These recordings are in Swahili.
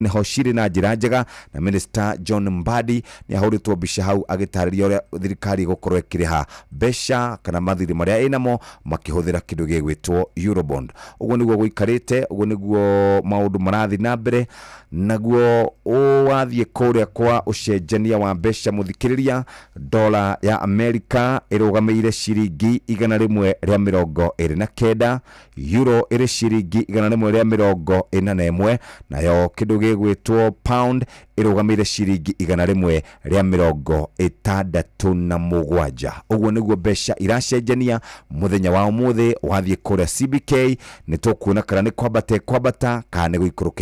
ni hoshiri na njira njega na Minister John Mbadi ni ahuritwo mbica hau agitariria uria thirikari gukorwo ikiriha mbeca kana mathiri maria inamo makihuthira kindu gigwitwo Eurobond. Uguo niguo guikarite, uguo niguo maundu marathi na mbere, naguo wathie kuria kwa ucenjania wa mbeca muthikiriria. Dola ya Amerika irugameire ciringi 129, euro iri ciringi 141, nayo kindu gigwitwo pound irugameire ciringi 167. Uguo niguo mbeca iracenjania muthenya wa umuthi. Wathie kuria CBK ni tukuona kana ni kwambata kana ni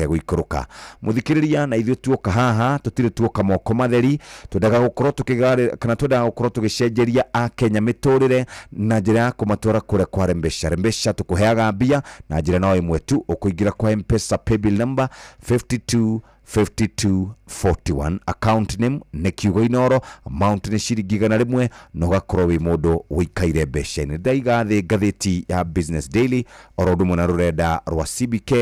guikuruka. Muthikiriria, na ithio tuoka haha tutire tuoka moko matheri, twendaga gukorwo tukigare kana twendaga gukorwo tugicenjeria a Kenya miturire na njira ya kumatwara kuria kwa mbeca tukuheaga mbia na njira no imwe tu, ukuingira kwa M-Pesa paybill number 5241, account name ni Kiugo Inoro, amount ni ciringi 100, no gakorwo wi mundu wikaire mbeca. Ni ndaiga thi ngatheti ya Business Daily oro ndumo na rurenda rwa CBK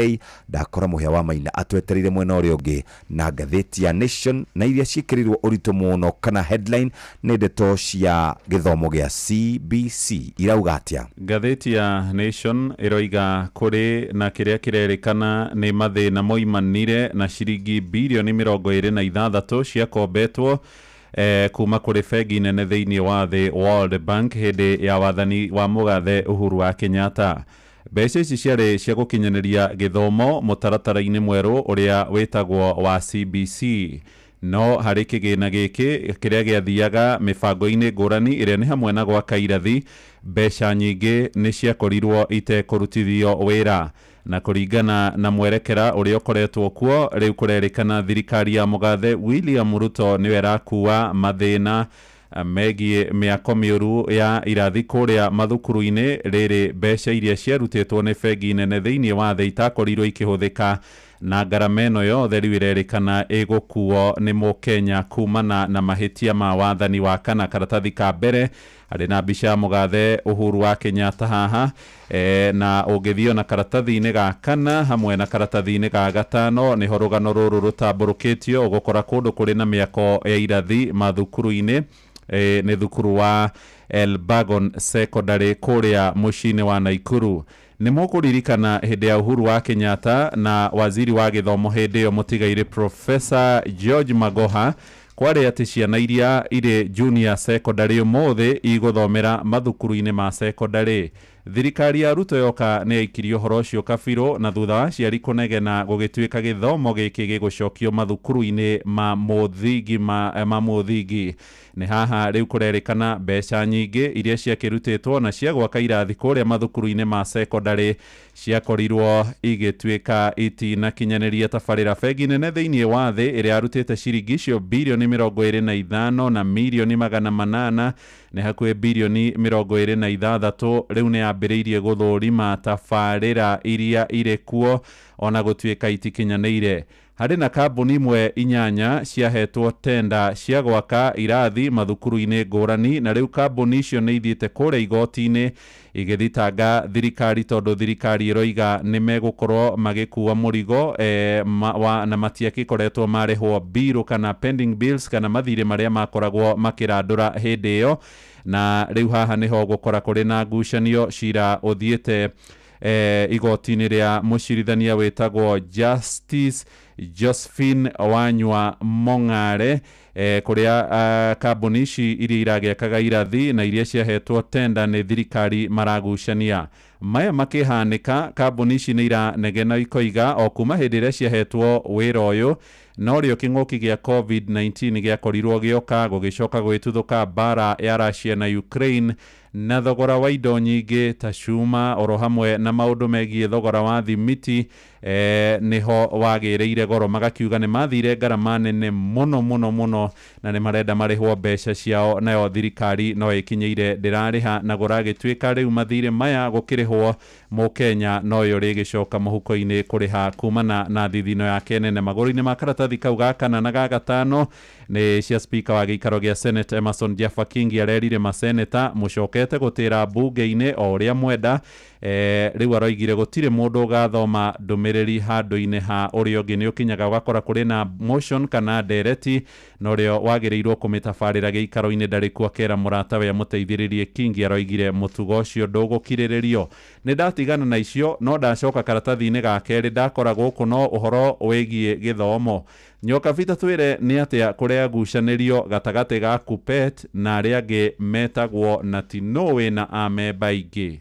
ndakora muhia wa maina atwetereire mwena uri ungi na ngatheti ya Nation, na iria cikirirwo urito muno kana headline ni ndeto cia githomo gia CBC irauga atia. Ngatheti ya Nation iroiga kuri na kiria kirerikana ni mathina moimanire na ciringi bilioni 26 ciakombetwo kuma kuri bengi nene thiini wa the World Bank hindi ya wathani wa mugathe Uhuru wa Kenyatta. Mbeca ici ciarĩ cia gukinyaniria githomo mutaratara-ini mweru uria witagwo wa CBC. No hari kigina giki kiria giathiaga mibango-ini ngurani iria ni hamwe na gwaka irathi, mbeca nyingi ni ciakorirwo itekurutithio wira. Na kuringana na mwerekera uria ukoretwo kuo riu kurerikana thirikari ya mugathe William Ruto niwe rakuwa mathina megie miako miuru ya irathi kuria mathukuru-ini. Riri mbeca iria ciarutitwo ni bengi nene thiini wa the itakorirwo ikihuthika, na ngarama ino yothe riu irerikana igukuo ni Mukenya kumana na mahitia ma wathani wa kana karatathi ka mbere. Hari na mbica ya mugathe Uhuru wa Kenyatta haha, na ungithio na karatathi-ini ga kana hamwe na karatathi-ini ga gatano niho rugano ruru rutamburukitio ugukora kundu kuri na miako ya irathi mathukuru-ini. Ni thukuru wa Elbagon Secondary kuria mucini wa Naikuru. Ni mukuririkana hindi ya Uhuru wa Kenyatta na waziri wa githomo hindi yo mutigaire Professor George Magoha kwari ati ciana iria iri junior secondary umuthi iguthomera mathukuru-ini ma secondary. Thirikari ya Ruto yoka ni aikirio horo cio kabiro na thutha wa ciari kunegena gugituika githomo giki gigucokio mathukuru-ini ma muthingi. Ni haha riu kurerikana mbeca nyingi iria ciakirutitwo na cia gwaka irathi kuria mathukuru-ini ma secondary ciakorirwo igituika itina kinyaniria tabarira. Bengi nene thiini wa thi iria arutite ciringi cio bilioni 25 na milioni 800 ni hakuhi bilioni 26 riu ni ambiriirie guthurima tabarira iria iri kuo ona gutuika itikinyanire. Hari na kambuni imwe 8 ciahetwo tenda cia gwaka irathi mathukuru-ini ngurani, na riu kambuni icio ni ithiite kuria igoti-ini igithitanga thirikari tondu thirikari iroiga ni megukorwo magikuwa murigo na matiakikoretwo marihwo bill kana pending bills kana mathire maria makoragwo makirandura hindi iyo. Na riu haha niho gukora kuri na ngucanio cira uthiite igoti-ini ria mucirithania witagwo Justice Josephine Wanywa Mong'are, kuria kambuni ici iria iragiakaga irathi na iria ciahetwo tenda ni thirikari maragucania. Maya makihanika, kambuni ici ni iranegena ikoiga o kuma hindi iria ciahetwo wira uyu no rio king'uki gia COVID-19 giakorirwo gioka gugicoka gwituthuka bara ya Russia na Ukraine, na thogora wa indo nyingi ta cuma oro hamwe na maundu megie thogora wa thimiti niho wagireire goro. Magakiuga ni mathire ngarama nene muno na ni marenda marihwo mbeca ciao, nayo thirikari no ikinyeire ndirariha na guragituika riu mathire maya gukirihwo Mukenya noyo rigicoka muhuko-ini kuriha kumana na thithino yake nene maguru-ini ma karatathi kau ga kana na ga gatano ni cia speaker wa giikaro gia Senate Emerson Jaffa Kingi arerire maseneta mucokete gutira bunge-ini o uria mwenda riu aroigire gutire mundu gathoma ndumiriri handu-ini ha uria ungi ni ukinyaga ugakora kuri na motion kana ndereti no rio wagirirwo kumitabarira giikaro-ini ndari kwakera muratawe amuteithiririe. Kingi aroigire mutugo ucio ndugukiriririo. Ni ndatigana na icio no ndacoka karatathi-ini gake ri ndakora guku no uhoro wigie githomo. Nyoka Vita twire ni atia kuria gucanirio gatagati ga KUPPET na aria angi metagwo na ti nowe na amemba ingi.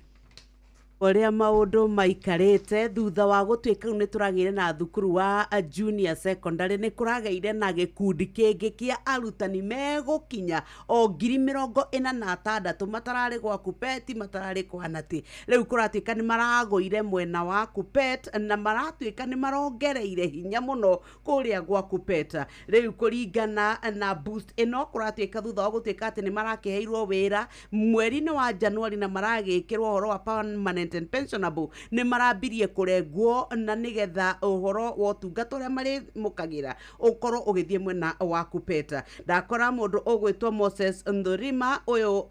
Oria maundu maikarite thutha wa gutwika ni turagire na thukuru wa junior secondary ni kurageire na gikundi kingi kia arutani megukinya o 46,000 matarari gwa KUPPET matarari kwa nati. Riu kuratwika ni maragoire mwena wa KUPPET na maratwika ni marongereire hinya muno kuria gwa KUPPET. Riu kuringana na boost ino kuratwika thutha wa gutwika ati ni marakiheirwo wira mweri-ini wa January na maragikirwo horo wa permanent and pensionable ni marambirie kurengwo na nigetha uhoro wa utungata uria mari mukagira ukorwo ugithie mwena wa KUPPET. Ndakora mundu ugwitwo Moses Ndorima uyu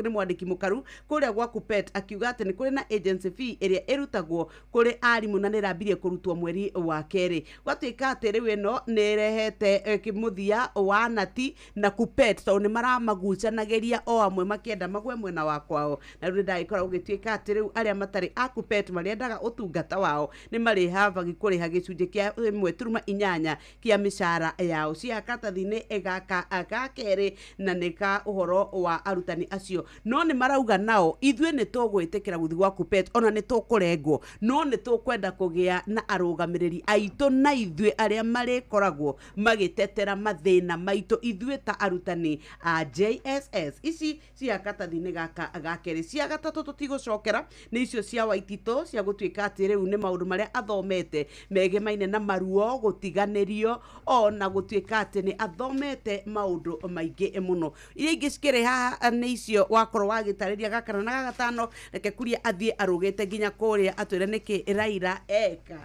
ni mwandiki mukaru kuria gwa KUPPET akiuga ati ni kuri na agency fee iria irutagwo kuri arimu na nirambirie kurutwo mweri wa keri. Gwatwika ati riu ino ni rehete kimuthia wa nati na KUPPET to ni maramagucanagiria o amwe makienda magwe mwena wa kwao. Na riu ndagikora ugitwika ati riu aria matari a KUPPET mariendaga utungata wao ni mari havagi kuriha gicunje kia 1.8 kia mishara yao cia karatathi-ini egaka agakeri na nika uhoro wa arutani acio. No ni marauga nao ithue ni tugwitikira guthi gwa KUPPET ona ni tukurengwo no ni tukwenda kugia na arugamiriri aitu na ithue aria mari koragwo magitetera mathina maitu ithue ta arutani a JSS. Ici cia karatathi-ini gaka agakeri cia gatatu tutigucokera ni icio cia Waitito cia gutwika ati riu ni maundu maria athomete megemaine na maruo gutiganirio ona gutwika ati ni athomete maundu maingi muno. Iria ingi cikire haha ni icio wakorwo wagitariria gakana na gatano reke kuria athie arugite nginya kuria atwire niki Raila eka.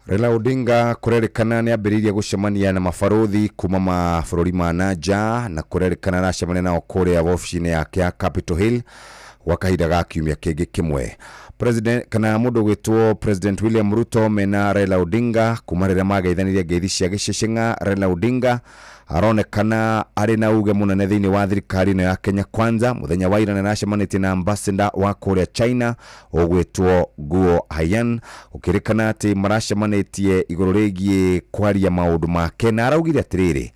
Raila Odinga kurerikana ni ambiririe gucemania na mabaruthi kuma mabũrũri ma nanja na kurerikana na cemania nao kuria ofici-ini yake ya Capitol Hill wa kahinda ga kiumia kingi kimwe. President kana mundu gwitwo President William Ruto mena Raila Odinga kuma riria mageithanirie ngeithi cia giceceng'a. Raila Odinga aronekana ari na uge munene thiini wa thirikari ino ya Kenya Kwanza. Muthenya wa ira nacemanitie na ambassador wa kuria China ugwitwo Guo Haiyan ukirikana ati maracemanitie iguru rigie kwaria maundu make na araugire atiriri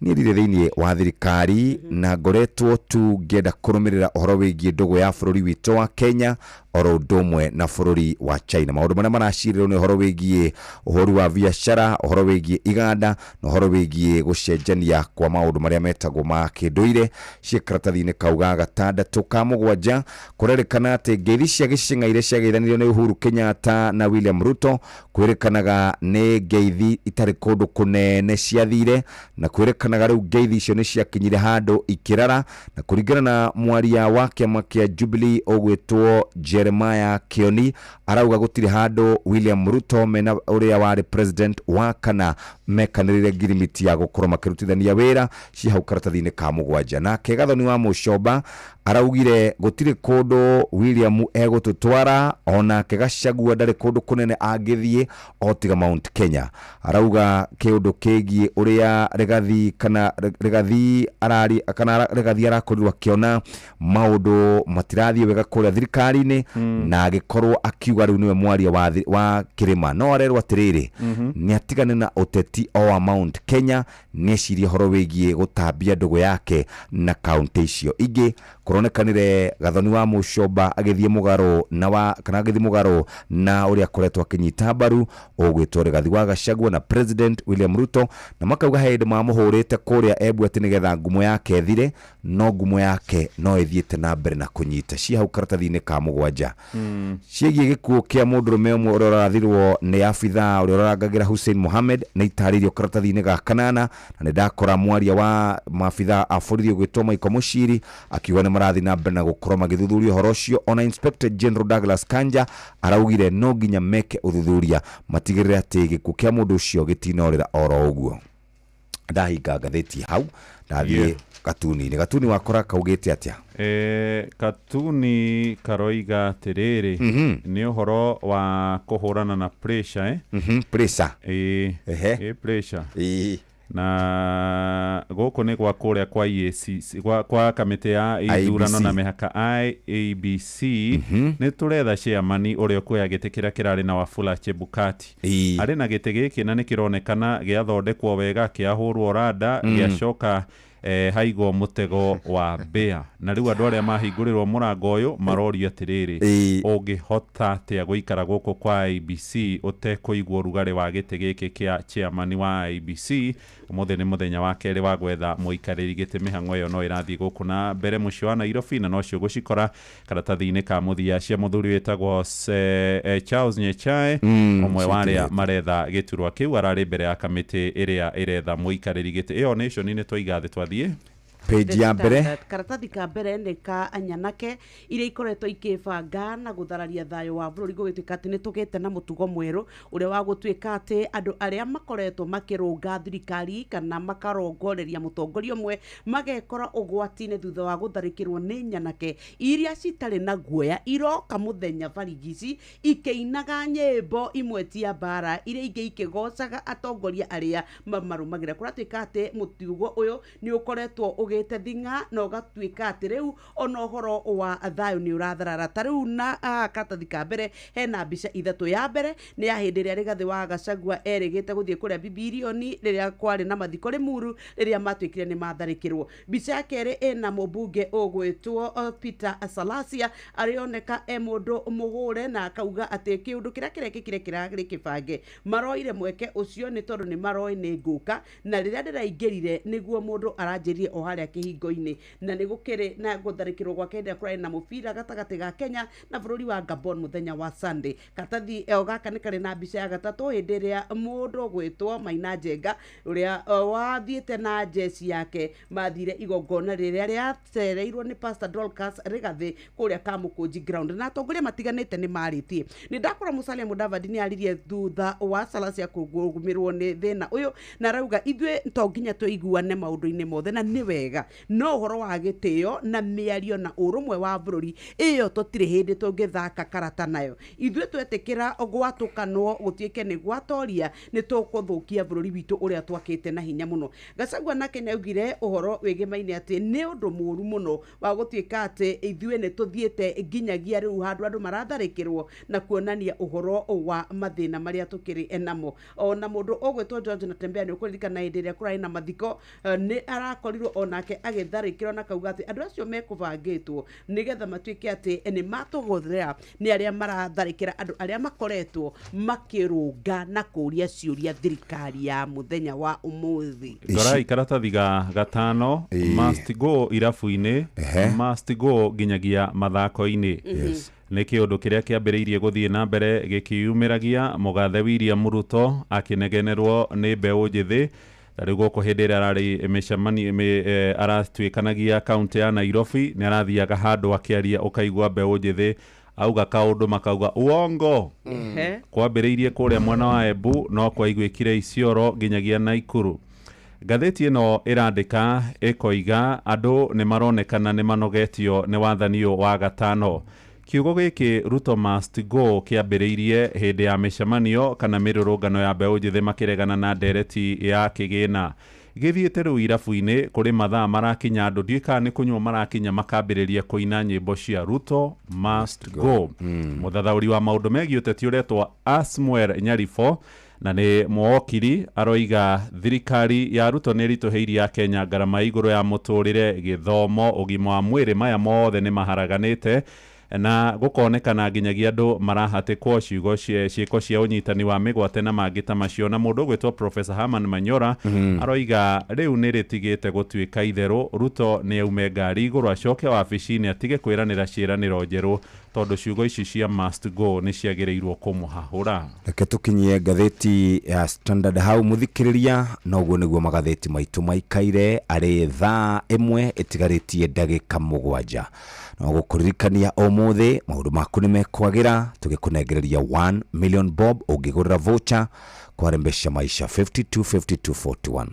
ni rire thiini wa thirikari na ngoretwo tu ngenda kurumirira uhoro wigie ndugu ya bururi witu wa Kenya oro ndomwe na bururi wa China. Maundu maria maracirĩrwo ni uhoro wigie uhuru wa biashara, uhoro wigie iganda na uhoro wigie gucenjania kwa maundu maria metagwo ma kinduire. Cikaratathi-ini kau ga gatandatu ka mugwanja kurerikana ati ngeithi cia giceng'a iria ciageithanirio ni Uhuru Kenyatta na William Ruto kwirikanaga ni ngeithi itari kundu kunene ciathire na kwirikanaga riu ngeithi icio ni ciakinyire handu ikirara. Na kuringana na mwaria wa kiama kia Jubilee ugwitwo Jeremiah Kioni arauga gutire handu William Ruto mena uria wari president wa kana mekanirire ngirimiti ya gukorwo makirutithania wira ci hau karatathi-ini ka mugwanja. Nake Gathoni wa Mucomba araugire gutire kundu William egututwara ona Gachagua ndari kundu kunene angithie otiga Mount Kenya. Arauga kiundu kigie uria Rigathi kana Rigathi arari kana Rigathi arakorirwo akiona maundu matirathie wega kuria thirikari-ini na agikorwo akiuga riu niwe mwaria wa kirima. No arerwo atiriri ni atigane na uteti o Mount Kenya ni ciria horo wigie gutambia ndugu yake na kaunti icio ingi. Kuronekanire Gathoni wa Mucomba agithie mugaro na uria koretwo akinyita mbaru ugwitwo Rigathi wa Gachagua na President William Ruto na makauga hindi mamuhurite kuria Embu ati nigetha ngumo yake thire no ngumo yake no ithiete na mbere na kunyita. Ci hau karatathi-ini ka mugwanja ciigie gikuo kia mundurume umwe uria urathirwo ni abitha uria urangagira Hussein Mohamed na itaririo karatathi-ini ga kanana na ndakora mwaria wa mabitha a borithi ugwitwo Michael Muchiri akiuga ni marathi na mbere na gukorwo magithuthuria horo ucio. Ona Inspector General Douglas Kanja araugire no nginya meke uthuthuria matigirire ati gikuo kia mundu ucio gitinorira oro uguo. Ndahinga ngatheti hau ndathie Gatuni wakora kaugite atia? Katuni karoiga tiriri ni uhoro wa kuhurana na pressure pressure pressure na goko ni gwa kuria kwa EAC kwa kamite ya ithurano na mihaka IEBC ni turetha chairman uria kuya gite kiria kirari na Wafula Chebukati ari na gite giki na ni kironekana giathondekwo wega kiahurwo rada giacoka haigo mutego wa bea na riu andu aria mahingũrĩrwo mũrango ũyũ maroria atiriri ũngĩhota atia gũikara gũkũ kwa IEBC ũtekũigwo rugarĩ wa gĩtĩ gĩkĩ kĩa chairman wa IEBC. Ũmũthĩ nĩ mũthenya wa kerĩ wa gwetha mũikarĩri gĩtĩ. Mĩhang'o ĩyo no ĩrathiĩ gũkũ na mbere mũciĩ wa Nairobi na nocio gũcikora karatathi-inĩ ka mũthia cia mũthuri wĩtagwo Charles Nyechae, ũmwe wa arĩa maretha gĩturwa kĩu ararĩ mbere ya kamĩtĩ ĩrĩa ĩretha mũikarĩri gĩtĩ. ĩyo nation-inĩ twaiga thĩ twathiĩ page ya mbere. Karatathi ka mbere nĩ ka anyanake iria ikoretwo ikĩbanga na gũthararia thayũ wa bũrũri gũgĩtuĩka atĩ nĩ tũgĩte na mũtugo mwerũ ũrĩa wa gũtuĩka atĩ andũ arĩa makoretwo makĩrũnga thirikari kana makarongoreria mũtongoria ũmwe magekora ũgwati-inĩ thutha wa gũtharĩkĩrwo nĩ nyanake iria citarĩ na guoya iroka mũthenya barigici ikĩinaga nyĩmbo imwe cia mbara iria ingĩ ikĩgocaga atongoria arĩa marũmagĩrĩra. Kũratuĩka atĩ mũtugo ũyũ nĩ ũkoretwo ugite thinga na ugatuika ati riu ona uhoro wa thayo ni uratharara. Ta riu na karatathi ka mbere hena mbica ithatu. Ya mbere ni ya hindi ria Rigathi wa Gachagua erigite guthie kuria Bibilioni riria kwari na mathiko Limuru riria matuikire ni matharikirwo. Mbica ya keri ena mubunge ugwitwo Peter Salasia arioneka mundu muhure na akauga ati kiundu kiria kirekikire kiragiri kibange maroire mweke ucio ni tondu ni maroi ni nguka na riria ndiraingirire niguo mundu aranjirie o haria kihingo-ini na ni gukiri na gutharikirwo gwa kenda kũrarĩ na mũbira gatagati ga Kenya na bũrũri wa Gabon muthenya wa Sunday. Karatathi gaka nĩ karĩ na mbica ya gatatũ hĩndĩ ĩrĩa mũndũ gwĩtwo Maina Njenga ũrĩa wathiĩte na jeci yake mathire igongona rĩrĩa rĩacereirwo nĩ Pastor Dorcas Rigathi kũrĩa Kamũkũnji ground na atongoria matiganĩte nĩ marĩtie. Nĩ ndakora Musalia Mudavadi nĩ aririe thutha wa Salasia kũgumirwo nĩ thĩna ũyũ na rauga ithuĩ to nginya tũiguane maũndũ-inĩ mothe na nĩ wega no horo wa gĩtĩo na mĩario na ũrũmwe wa bũrũri ĩyo tũtirĩ hĩndĩ tũngĩthaka karata nayo. Ithuĩ twetĩkĩra gwatũkanwo gũtuĩke nĩ gwatoria nĩ tũkũthũkia bũrũri witũ ũrĩa twakĩte na hinya mũno. Gachagua nake nĩaugire ũhoro wĩgĩmaine atĩ nĩ ũndũ mũru mũno wa gũtuĩka atĩ ithuĩ nĩ tũthiĩte nginyagia rĩu handũ andũ maratharĩkĩrwo na kuonania ũhoro wa mathĩna marĩa tũkĩrĩ namo. Ona mũndũ ũgwĩtwo George Natembeya nĩ ũkũririkana hĩndĩ ĩrĩa kũrarĩ na mathiko nĩ arakorirwo onake agĩtharĩkĩrwo na kauga atĩ andũ acio mekũbangĩtwo nĩgetha matuĩke atĩ nĩ matũgũthĩra nĩ arĩa maratharĩkĩra andũ arĩa makoretwo makĩrũnga na kũria ciũria thirikari ya mũthenya wa ũmũthĩ. Ngorai karatathi ga gatano must go irabu-inĩ must go nginyagia mathako-inĩ. Nĩ kĩũndũ kĩrĩa kĩambĩrĩirie gũthiĩ na mbere gĩkĩyumĩragia mũgathe William Ruto akĩnegenerwo nĩ mbeũ njĩthĩ. Rĩu gũkũ hĩndĩ ĩrĩa ararĩ mĩcemanio aratuĩkanagia kaunti ya Nairobi nĩ arathiaga handũ akĩaria ũkaigua mbeũ njĩthĩ auga kaũndũ makauga uongo. Kwambĩrĩirie kũrĩa mwena wa Embu no kwaiguĩkire Isiolo nginyagia Naikuru. Ngathĩti ĩno ĩrandĩka ĩkoiga andũ nĩ maronekana nĩ manogetio nĩ wathani ũyũ wa gatano. Kiugo gĩkĩ Ruto must go kĩambĩrĩirie hĩndĩ ya mĩcemanio kana mĩrũrũngano ya mbeũ njĩthĩ makĩregana na ndereti ya kĩgĩna. Gĩthiĩte rĩu irabu-inĩ kũrĩ mathaa marakinya andũ ndiũĩ nĩ kũnyua marakinya makambĩrĩria kũina nyĩmbo cia Ruto must go. Mũthathaũri wa maũndũ megiĩ ũteti ũretwo Asmwel Nyaribo na nĩ mwokiri aroiga thirikari ya Ruto nĩ ĩritũhĩirie Kenya ngarama igũrũ ya mũtũrĩre, gĩthomo, ũgima wa mwĩrĩ, maya mothe nĩ maharaganĩte na gũkonekana nginyagia andũ marahatĩkwo ciĩko cia ũnyitani wa mĩgwate na mangĩ ta macio. Na mũndũ ũgwĩtwo Professor Herman Manyora aroiga rĩu nĩ rĩtigĩte gũtuĩka itherũ. Ruto nĩ aume ngari igũrũ acoke wabici-inĩ atige kwĩranĩra ciĩranĩro njerũ tondu ciugo ici cia must go ni ciagĩrĩirwo kũmũhahũra. Reke tũkinyie ngathĩti ya Standard hau mũthikĩrĩria, noguo nĩguo magathĩti maitũ maikaire arĩ thaa 1 ĩtigarĩtie ndagĩka 7 na gũkũririkania ũmũthĩ maũndũ maku nĩ mekwagĩra, tũgĩkũnengereria 1 million bob ũngĩgũrĩra voucher kwa Mpesa Maisha 525241.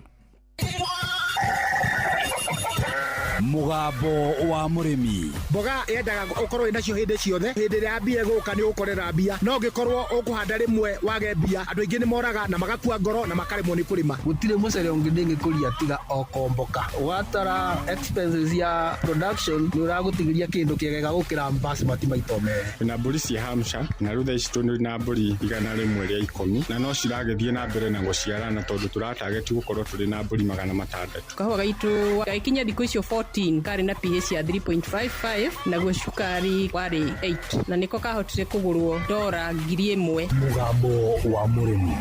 Mugambo wa murimi. Mboga yendaga ukorwo inacio hindi ciothe, hindi ria mbia guka ni ukorera mbia, no ngikorwo ukuhanda rimwe wage mbia, andu aingi ni moraga na magakua ngoro na makaremwo ni kurima. Gutire mucere ungindingi kuria tiga okomboka. Watara expenses ya production ni uragutigiria kindu kiegega gukira basmati maitome. Na mburi cia Hampshire na rutha ici tuni na mburi 100 ria 10 na no ciragethie na mbere na guciarana tondu turatarget gukorwo turi na mburi 600. Kahua gaitu gaikinya thikũ icio 14 kari na pH ya 3.55 naguo cukari wari 8 na niko kahotire kugurwo $1,000. Mugambo wa murimi.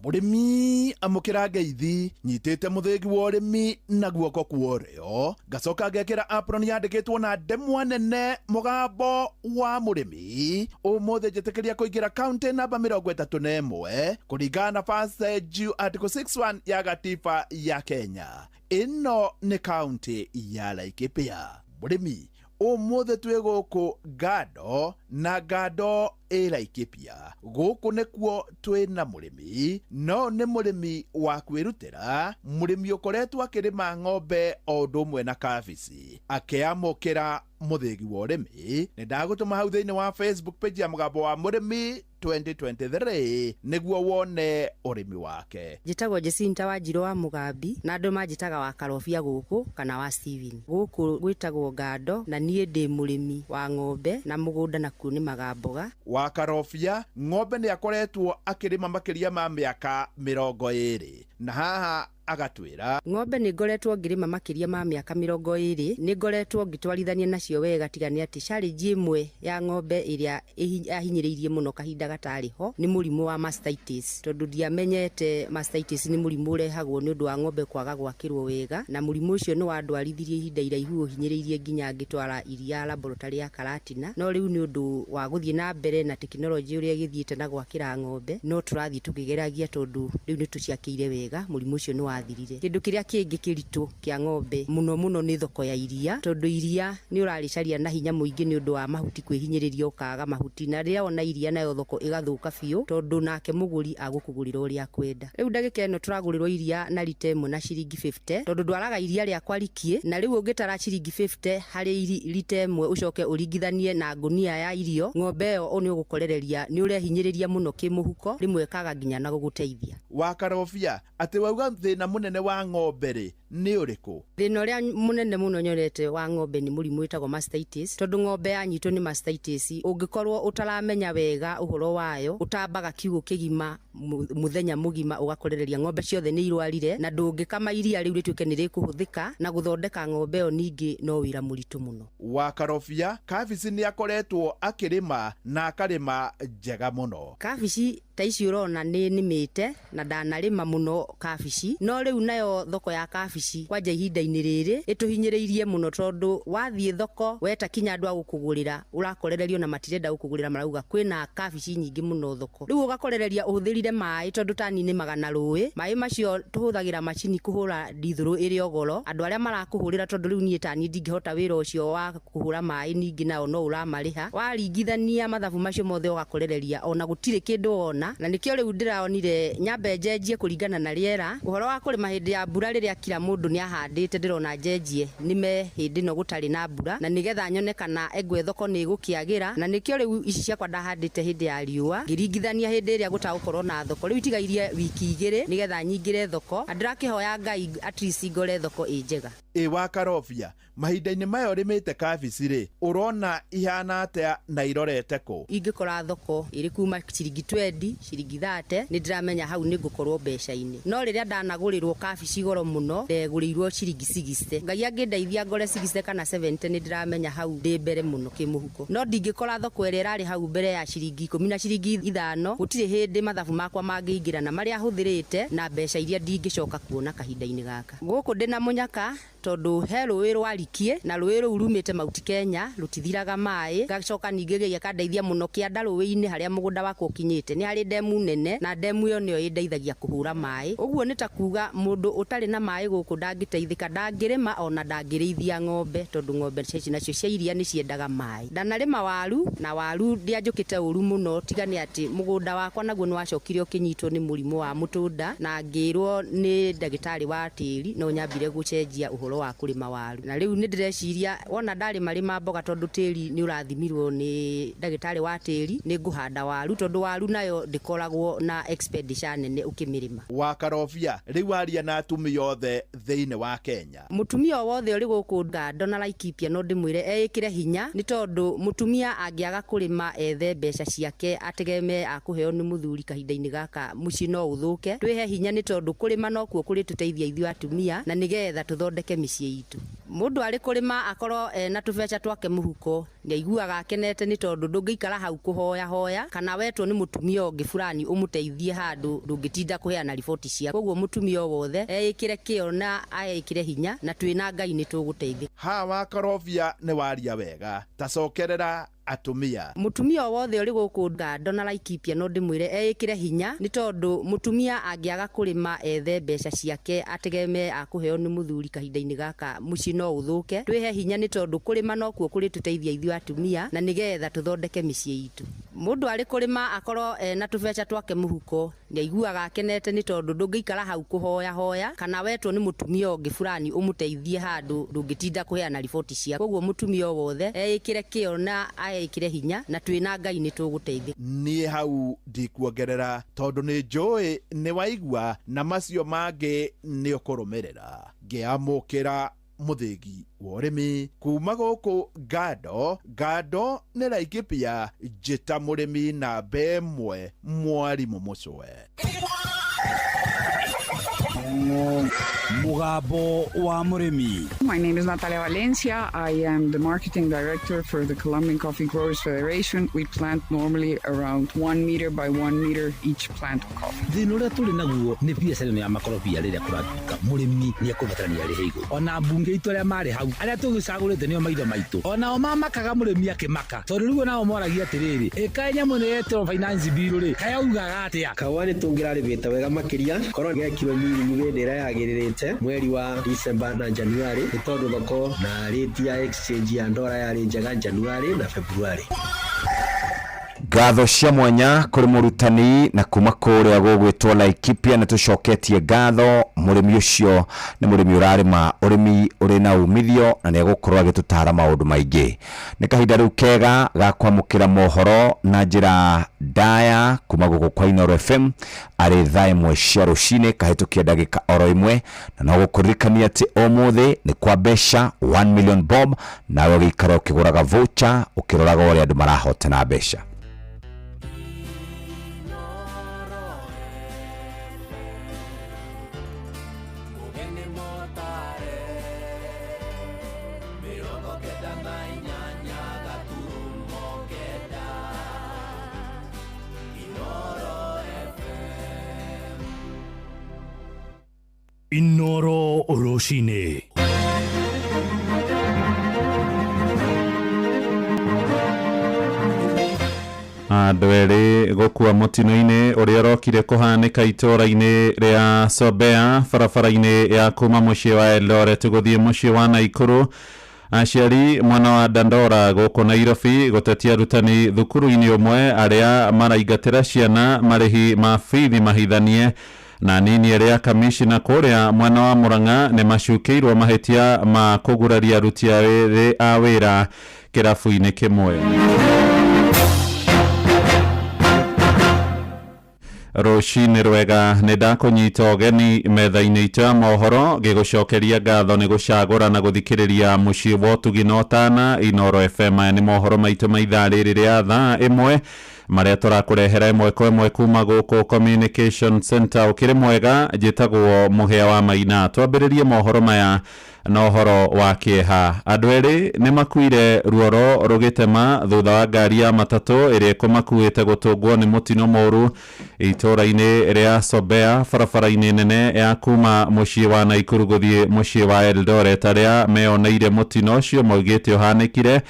Murimi amukira ngeithi nyitite muthegi wa urimi na guoko kuorio gacoka ngekira apron yandikitwo na ndemwa nene mugambo wa murimi umuthe njitikiria kuingira county namba 31 kuringana na passage article 61 ya gatiba ya Kenya. Ino ni county ya Laikipia. Murimi umuthe twi guku Gado na Gado Laikipia. Guku nikuo twi na murimi no ni murimi wa kwirutira, murimi ukoretwo akirima ng'ombe o ndumwe na kabici akiamukira muthegi wa urimi. Ni ndagutuma hau thiini wa Facebook page ya Mugambo wa Murimi 2023 niguo wone urimi wake. Njitagwo Jacinta Wanjiru wa Mugambi na andu manjitaga wa Karofia guku kana wa Steven. Guku gwitagwo Gado na nie ndi murimi wa ng'ombe na mugunda nakuo ni Magamboga. Wa Karofia ng'ombe ni akoretwo akirima makiria ma miaka 20 na haha agatwira ng'ombe ni ngoretwo ngirima makiria ma miaka 20 ni ngoretwo ngitwarithania nacio wega tigani ati challenge imwe ya ng'ombe iria ahinyiriirie muno kahinda gatariho ni murimu wa mastitis, tondu ndiamenyete mastitis ni murimu urehagwo ni undu wa ng'ombe kwaga gwakirwo wega, na murimu ucio ni wandwarithirie ihinda iraihu uhinyiriirie nginya ngitwara iria laboratory ya Karatina. No riu ni undu wa guthie na mbere na teknology uria githiete na gwakira ng'ombe no turathie tukigeragia tondu riu ni tuciakire wega, murimu ucio ni wathirire. Kindu kiria kingi kiritu kia ng'ombe muno ni thoko ya iria, tondu iria ni uraricaria na hinya muingi ni undu wa mahuti kwihinyiriria ukaga mahuti, na ria ona iria nayo thoko igathuka biu tondu nake muguri agukugurira uria kwenda. Riu ndagika ino turagurirwo iria na lita 1 na ciringi 50 tondu ndwaraga iria ria kwarikie, na riu ungitara ciringi 50 hari lita 1 ucoke uringithanie na ngunia ya irio, ng'ombe yo oni ugukorereria ni urehinyiriria muno kimuhuko, rimwe kaga nginya na guguteithia. Wa Karofia ati wauga thina munene wa ng'ombe ri ni uriku? Thina uria munene muno nyorete wa ng'ombe ni murimu witagwo mastitis, tondu ng'ombe yanyitwo ni mastitis ungikorwo utaramenya wega uhoro wayo utambaga kiugo kigima muthenya mugima ugakorereria ng'ombe ciothe ni irwarire na ndungikama iria riu rituike ni rikuhuthika na guthondeka ng'ombe yo ningi no wira muritu muno. Wa Karofia kabici ni akoretwo akirima na akarima njega muno. Kabici ta ici urona ni nimite na ndanarima muno kabici, no riu nayo thoko ya kabici kwanja ihinda-ini riri ituhinyiriirie muno tondu wathie thoko weta kinya andu agukugurira urakorererio na matirenda gukugurira marauga kwina kabici nyingi muno thoko. Riu ugakorereria uhuthirire mai tondu tani ni magana rui mai macio tuhuthagira macini kuhura dithuru iri ogoro, andu aria marakuhurira tondu riu nie tani ndingihota wira ucio wa kuhura mai ningi nao no uramariha. Waringithania mathabu macio mothe ugakorereria ona gutire kindu ona, na nikio riu ndiraonire nyambe njenjie kuringana na riera. Uhoro wa kurima hindi ya mbura riria kila mundu ni ahandite ndirona njenjie nime hindi no gutari na mbura, na nigetha nyone kana engwe thoko ni gukiagira, na nikio riu ici ciakwa ndahandite hindi ya riua ngiringithania hindi iria gutagukorwo na thoko. Riu itigairie wiki 2 nigetha nyingire thoko, ndirakihoya Ngai at least ngore thoko njega. Wa Karofia mahinda-ini mayo rimite kabici ri urona ihana atia na irorete ku? Ingikora thoko iri kuma ciringi 20 ciringi 30 ni ndiramenya hau ni ngukorwo mbeca-ini, no riria ndanagurirwo kabici goro muno ndegurirwo ciringi 60. Ngai angindeithia ngore 60 kana 70 ni ndiramenya hau ndi mbere muno kimuhuko, no ndingikora thoko iri rari hau mbere ya ciringi 10 na ciringi 5 gutire hindi mathabu makwa mangiingira na maria huthirite na mbeca iria ndingicoka kuona kahinda-ini gaka. Guku ndina munyaka tondu he rũĩ rwarikie na rũĩ rũu rumĩte Mount Kenya rutithiraga maĩ gacoka ningĩ gĩkandeithia mũno kĩanda rũĩ-inĩ harĩa mũgũnda wakwa ũkinyĩte nĩ harĩ ndemu nene na ndemu ĩyo nĩyo ĩndeithagia kũhũra maĩ ũguo nĩ ta kuga mũndũ ũtarĩ na maĩ gũkũ ndangĩteithĩka ndangĩrĩma ona ndangĩrĩithia ng'ombe tondu ng'ombe nacio cia iria nĩ ciendaga maĩ ndanarĩma waru na waru ndianjũkĩte ũru mũno tiga nĩ atĩ mũgũnda wakwa naguo nĩ wacokire ũkĩnyitwo nĩ mũrimũ wa mũtũnda na ngĩrwo nĩ ndagĩtarĩ wa tĩri no nyambire gũcenjia ũhoro wa kũrĩma waru na rĩu nĩ ndĩreciria wona ndarĩma mboga tondu tĩri nĩ ũrathimirwo nĩ ndagĩtarĩ wa tĩri nĩ ngũhanda waru tondu waru nayo ndĩkoragwo na expenditure nene ũkĩmĩrĩma wa Karobia rĩu aria na atumia othe thĩinĩ wa Kenya mutumia wothe ũrĩ gũkũ Gando na Laikipia no ndĩmwĩre eĩkĩre hinya nĩ tondu mutumia angĩaga kũrĩma ethe mbeca ciake ategeme akũheo nĩ mũthuri kahinda-inĩ gaka mũciĩ no ũthũke twĩhe hinya nĩ tondu kũrĩma no kuo kũrĩ tũteithia ithuĩ atumia na nĩgetha tũthondeke mĩciĩ itũ mũndũ arĩ kũrĩma akorwo na tũbeca twake mũhuko nĩ aiguaga akenete nĩ tondu ndũngĩikara hau kũhoya kana wetwo nĩ mutumia ũngĩ fulani ũmũteithie handũ ndũngĩtinda kũheana riboti ciaku koguo mutumia wothe eĩkĩre kĩo na aĩkĩre hinya na twĩna Ngai nĩ tũgũteithia ha wa Karobia nĩ waria wega tacokerera atumia mutumia wothe ũrĩ gũkũ Gando na Laikipia no ndĩmwĩre eĩkĩre hinya nĩ tondu mutumia angĩaga kũrĩma ethe mbeca ciake ategeme akũheo nĩ mũthuri kahinda-inĩ gaka mũciĩ no ũthũke twĩhe hinya nĩ tondu kũrĩma no kuo kũrĩ tũteithia ithuĩ atumia na nĩgetha tũthondeke mĩciĩ itũ mũndũ arĩ kũrĩma akorwo na tũbeca twake mũhuko nĩ aiguaga akenete nĩ tondu ndũngĩikara hau kũhoya kana wetwo nĩ mutumia ũngĩ fulani ũmũteithie handũ ndũngĩtinda kũheana riboti ciaku koguo mutumia wothe eĩkĩre kĩo na aĩkĩre hinya na twĩna Ngai nĩ tũgũteithia niĩ hau ndikuongerera tondu nĩ njũĩ nĩ waigua na macio mangĩ nĩ ũkũrũmĩrĩra ngĩamũkĩra muthegi wa ũrĩmi kuma gũkũ Gando nĩ Laikipia njĩta mũrĩmi namba ĩmwe Mwarimũ Mũcwe Mugambo wa Mũrĩmi. My name is Natalia Valencia. I am the marketing director for the Colombian Coffee Growers Federation. We plant normally around 1 meter by 1 meter each plant of coffee. Thĩna ũrĩa tũrĩ naguo nĩ biacara ya makorobia rĩrĩa kũratuĩka mũrĩmi nĩ ekũbatarania arĩ igũrũ. Ona mbunge itũ arĩa marĩ hau arĩa tũgĩcagũrĩte nĩo maitho maitũ. Onao mamakaga mũrĩmi akĩmaka. Tondũ rĩu nao moragia atĩrĩrĩ, ĩka nyamũ nĩ yetwo finance bill rĩ, kayaugaga atĩa? Kawa nĩ tũngĩrarĩmĩte wega makĩria, korwo gekirwo miringi hĩndĩ ĩrĩa yagĩrĩrĩte mweri wa December na January nĩ tondũ thoko na rate ya exchange ya ndora yarĩ njega January na February. Ngatho cia mwanya kũrĩ mũrutani na kuma kũrĩa gũgwĩtwo Laikipia nĩ tũcoketie ngatho mũrĩmi ũcio nĩ mũrĩmi ũrarĩma ũrĩmi ũrĩ na umithio na nĩ egũkorwo agĩtũtara maũndũ maingĩ nĩ kahinda rĩu kega ga kwamũkĩra mohoro na njĩra ndaya kuma gũkũ kwa Inooro FM arĩ thaa ĩmwe cia rũcinĩ kahĩtũkia ndagĩka oro ĩmwe na no gũkũririkania atĩ ũmũthĩ nĩ kwa mbeca 1 million bob nawe gĩikara ũkĩgũraga voucher ũkĩroraga ũrĩa andũ marahotana mbeca. Inooro Oroshine. Andũ erĩ gũkua mũtino-inĩ ũrĩa ũrokire kũhanĩka itũũra-inĩ rĩa Sobea barabara-inĩ ya kuma mũciĩ wa Eldoret gũthiĩ mũciĩ wa Naikuru. Aciari mwana wa Dandora gũkũ Nairobi gũtetia arutani thukuru-inĩ ũmwe arĩa maraingatĩra ciana marĩhi ma bithi mahithanie na nini arĩa kamishina kũrĩa mwena wa Murang'a nĩ macukĩirwo mahĩtia ma kũguraria aruti a wĩra kĩrabu-inĩ kĩmwe. Rũcinĩ rwega nĩ ndakũnyita ũgeni metha-inĩ itũ ya mohoro gĩgũcokeria ngatho nĩ gũcagũra na gũthikĩrĩria mũciĩ wa ũtugi na ũtana Inooro FM. Aya nĩ mohoro maitũ ma ithaa rĩrĩ rĩa thaa ĩmwe marĩa tũrakũrehera ĩmwe kwa ĩmwe kuma gũkũ Communication Center. Ũkĩrĩ mwega njĩtagwo Mũhĩa wa Maina. Twambĩrĩrie mohoro maya na ũhoro wa kĩeha. Andũ erĩ nĩ makuire ruoro rũgĩtema thutha wa ngari ya matatũ ĩrĩa ĩkũmakuĩte gũtũngwo nĩ mũtino mũru itũũra-inĩ rĩa Sobea barabara-inĩ nene ya kuma mũciĩ wa Naikuru gũthiĩ mũciĩ wa Eldoret. Arĩa meyoneire mũtino ũcio moigĩte ũhanĩkire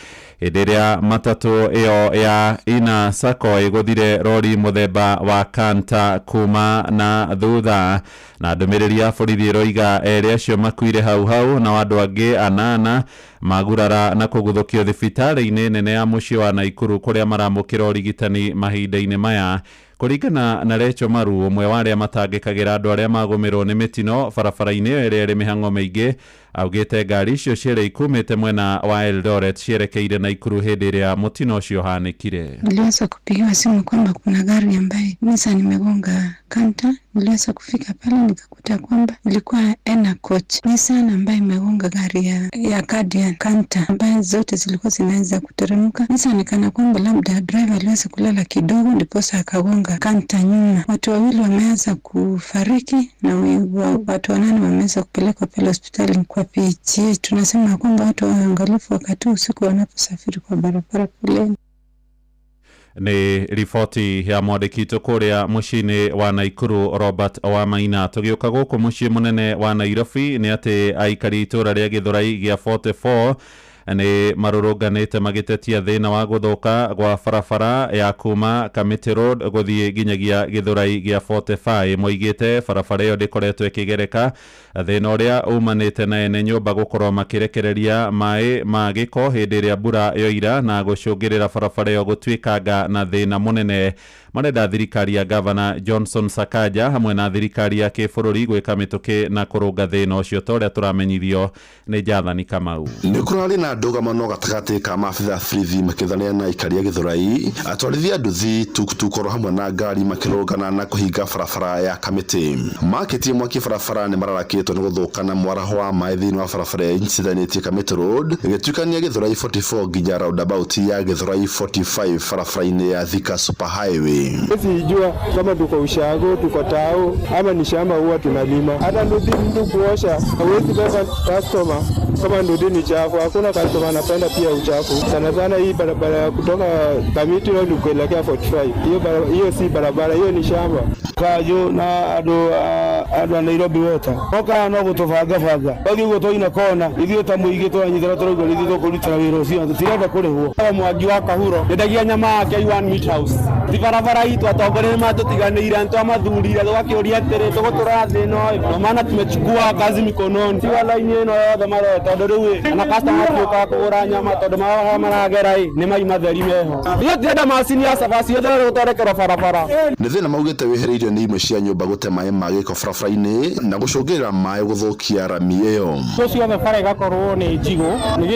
hĩndĩ ĩrĩa matatũ ĩyo ya Ina Sacco ĩgũthire rori mũthemba wa Kanta kuma na thutha, na ndũmĩrĩri ya borithi ĩroiga erĩ acio makuire hau na andũ angĩ 8 magurara na kũguthũkio thibitarĩ-inĩ nene ya mũciĩ wa Naikuru kũrĩa maramũkĩra ũrigitani mahinda-inĩ maya. Kũringana na Rachel Maru, ũmwe wa arĩa matangĩkagĩra andũ arĩa magũmĩrwo nĩ mĩtino barabara-inĩ ĩyo ĩrĩa ĩrĩ mĩhang'o mĩingĩ, augĩte ngari icio ciarĩ ikumĩte mwena wa Eldoret cierekeire Naikuru hĩndĩ ĩrĩa mũtino ũcio ũhanĩkire. Niliweza kupigiwa simu kwamba kuna gari ambaye Nissan imegonga Kanta. Niliweza kufika pale nikakuta kwamba ilikuwa Ena Coach Nissan ambaye imegonga gari ya Guardian Kanta ambaye zote zilikuwa zinaweza kuteremka. Nissan kana kwamba labda driver aliweza kulala kidogo ndiposa akagonga Kanta nyuma. Watu wawili wameweza kufariki na watu 8 wameweza kupelekwa pale hospitali kwa PHA. Tunasema kwamba watu waangalifu wakati usiku wanaposafiri kwa barabara fulani. Nĩ riboti ya mwandĩki kũrĩa mũciĩ-inĩ wa Naikuru Robert Wamaina. Tũgĩũka gũkũ mũciĩ mũnene wa Nairobi nĩ atĩ aikari itũũra rĩa Gĩthũrai gĩa 44 nĩ marũrũnganĩte magĩtetia thĩna wa gũthũka gwa barabara ya kuma Kamiti Road gũthiĩ nginyagia Gĩthũrai gĩa 45. Moigĩte barabara ĩyo ndĩkoretwo ĩkĩgereka, thĩna ũrĩa umanĩte na ene nyũmba gũkorwo makĩrekereria maĩ ma gĩko hĩndĩ ĩrĩa mbura yoira na gũcũngĩrĩra barabara ĩyo gũtuĩkanga na thĩna mũnene. Marenda thirikari ya Gavana Johnson Sakaja hamwe na thirikari ya kĩbũrũri gwĩka mĩtũkĩ na kũrũnga thĩna ũcio ta ũrĩa tũramenyithio nĩ Jathani Kamau. Nĩ kũrarĩ na ndũgamano gatagatĩ ka maabitha borithi makĩthanĩra na aikari a Gĩthũrai, atwarithia nduthi tukutuku hamwe na ngari makĩrũngana na kũhinga barabara ya Kamiti. Makĩtie mwaki barabara nĩ mararakĩtwo nĩ gũthũka na mwaraho wa maĩ thĩinĩ wa barabara ya inyitithanĩtie Kamiti Road ĩgĩtuĩkania Gĩthũrai 44 nginya roundabout ya Gĩthũrai 45 barabara-inĩ ya Thika Superhighway. Sijua kama tuko ushago, tuko tao, ama ni shamba huwa tunalima. Hata nduthi mtu kuosha, hawezi beba customer kama nduthi ni chafu. Hakuna customer anapenda pia uchafu. Sana sana hii barabara ya kutoka Kamiti Road kuelekea 45. Hiyo si barabara, hiyo ni shamba. Kajo na ado Nairobi wote. Oka no gutubanga banga. Bagi gutoina kona, ithio ta muigitwo anyithira torogo ithio kurutira wira ucio tutirenda kurihwo. Mwangi wa Kahuro, ndedagia nyama yake Iwan Meat House. Barabara hii tuatongore matutiganĩire antu amathurire tugakĩũria atĩrĩ tũgũtũra thĩna no maana tumechukua kazi mikononi tiwa line ĩno yothe marore tondũ rĩu ana customer tũka kũgũra nyama tondũ maha maragera nĩ mai matheri meho iyo tienda macini ya cabaci yothe gũtũrekerwo barabara. Nĩ thĩna maugĩte wehereirio nĩ imwe cia nyũmba gũte maĩ ma gĩko barabara-inĩ na gũcũngĩrĩra maĩ gũthũkia rami ĩyo. Ũcio othe bara ĩgakorwo nĩ njigũ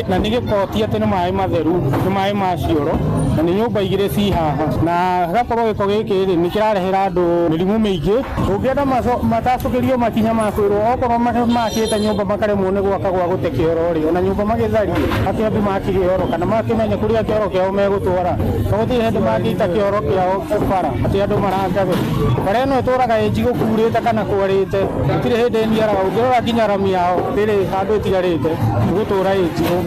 na nĩ gĩkoti atĩ nĩ maĩ matheru nĩ maĩ ma cioro na nĩ nyũmba igĩrĩ ci haha na gakorwo gĩko gĩkĩ nĩ kĩrarehera andũ mĩrimũ mĩingĩ. Ũngĩenda matacũkĩrio makinya ma kwĩrwo okorwo makĩte nyũmba makaremwo nĩ gwaka gwa gũte kĩoro rĩ ona nyũmba magĩtharie akĩambi makĩgĩoro kana makĩmenya kũrĩa kĩoro kĩao megũtwara gũtirĩ hĩndĩ mangĩita kĩoro kĩao bara atĩ andũ marangabe. Bara ĩno ĩtũraga ĩnjigũ kurĩte kana kwarĩte gũtirĩ hĩndĩ ĩniaraga ũngĩrora nginya rami yao ndĩrĩ handũ ĩtigarĩte gũtũra ĩnjigũ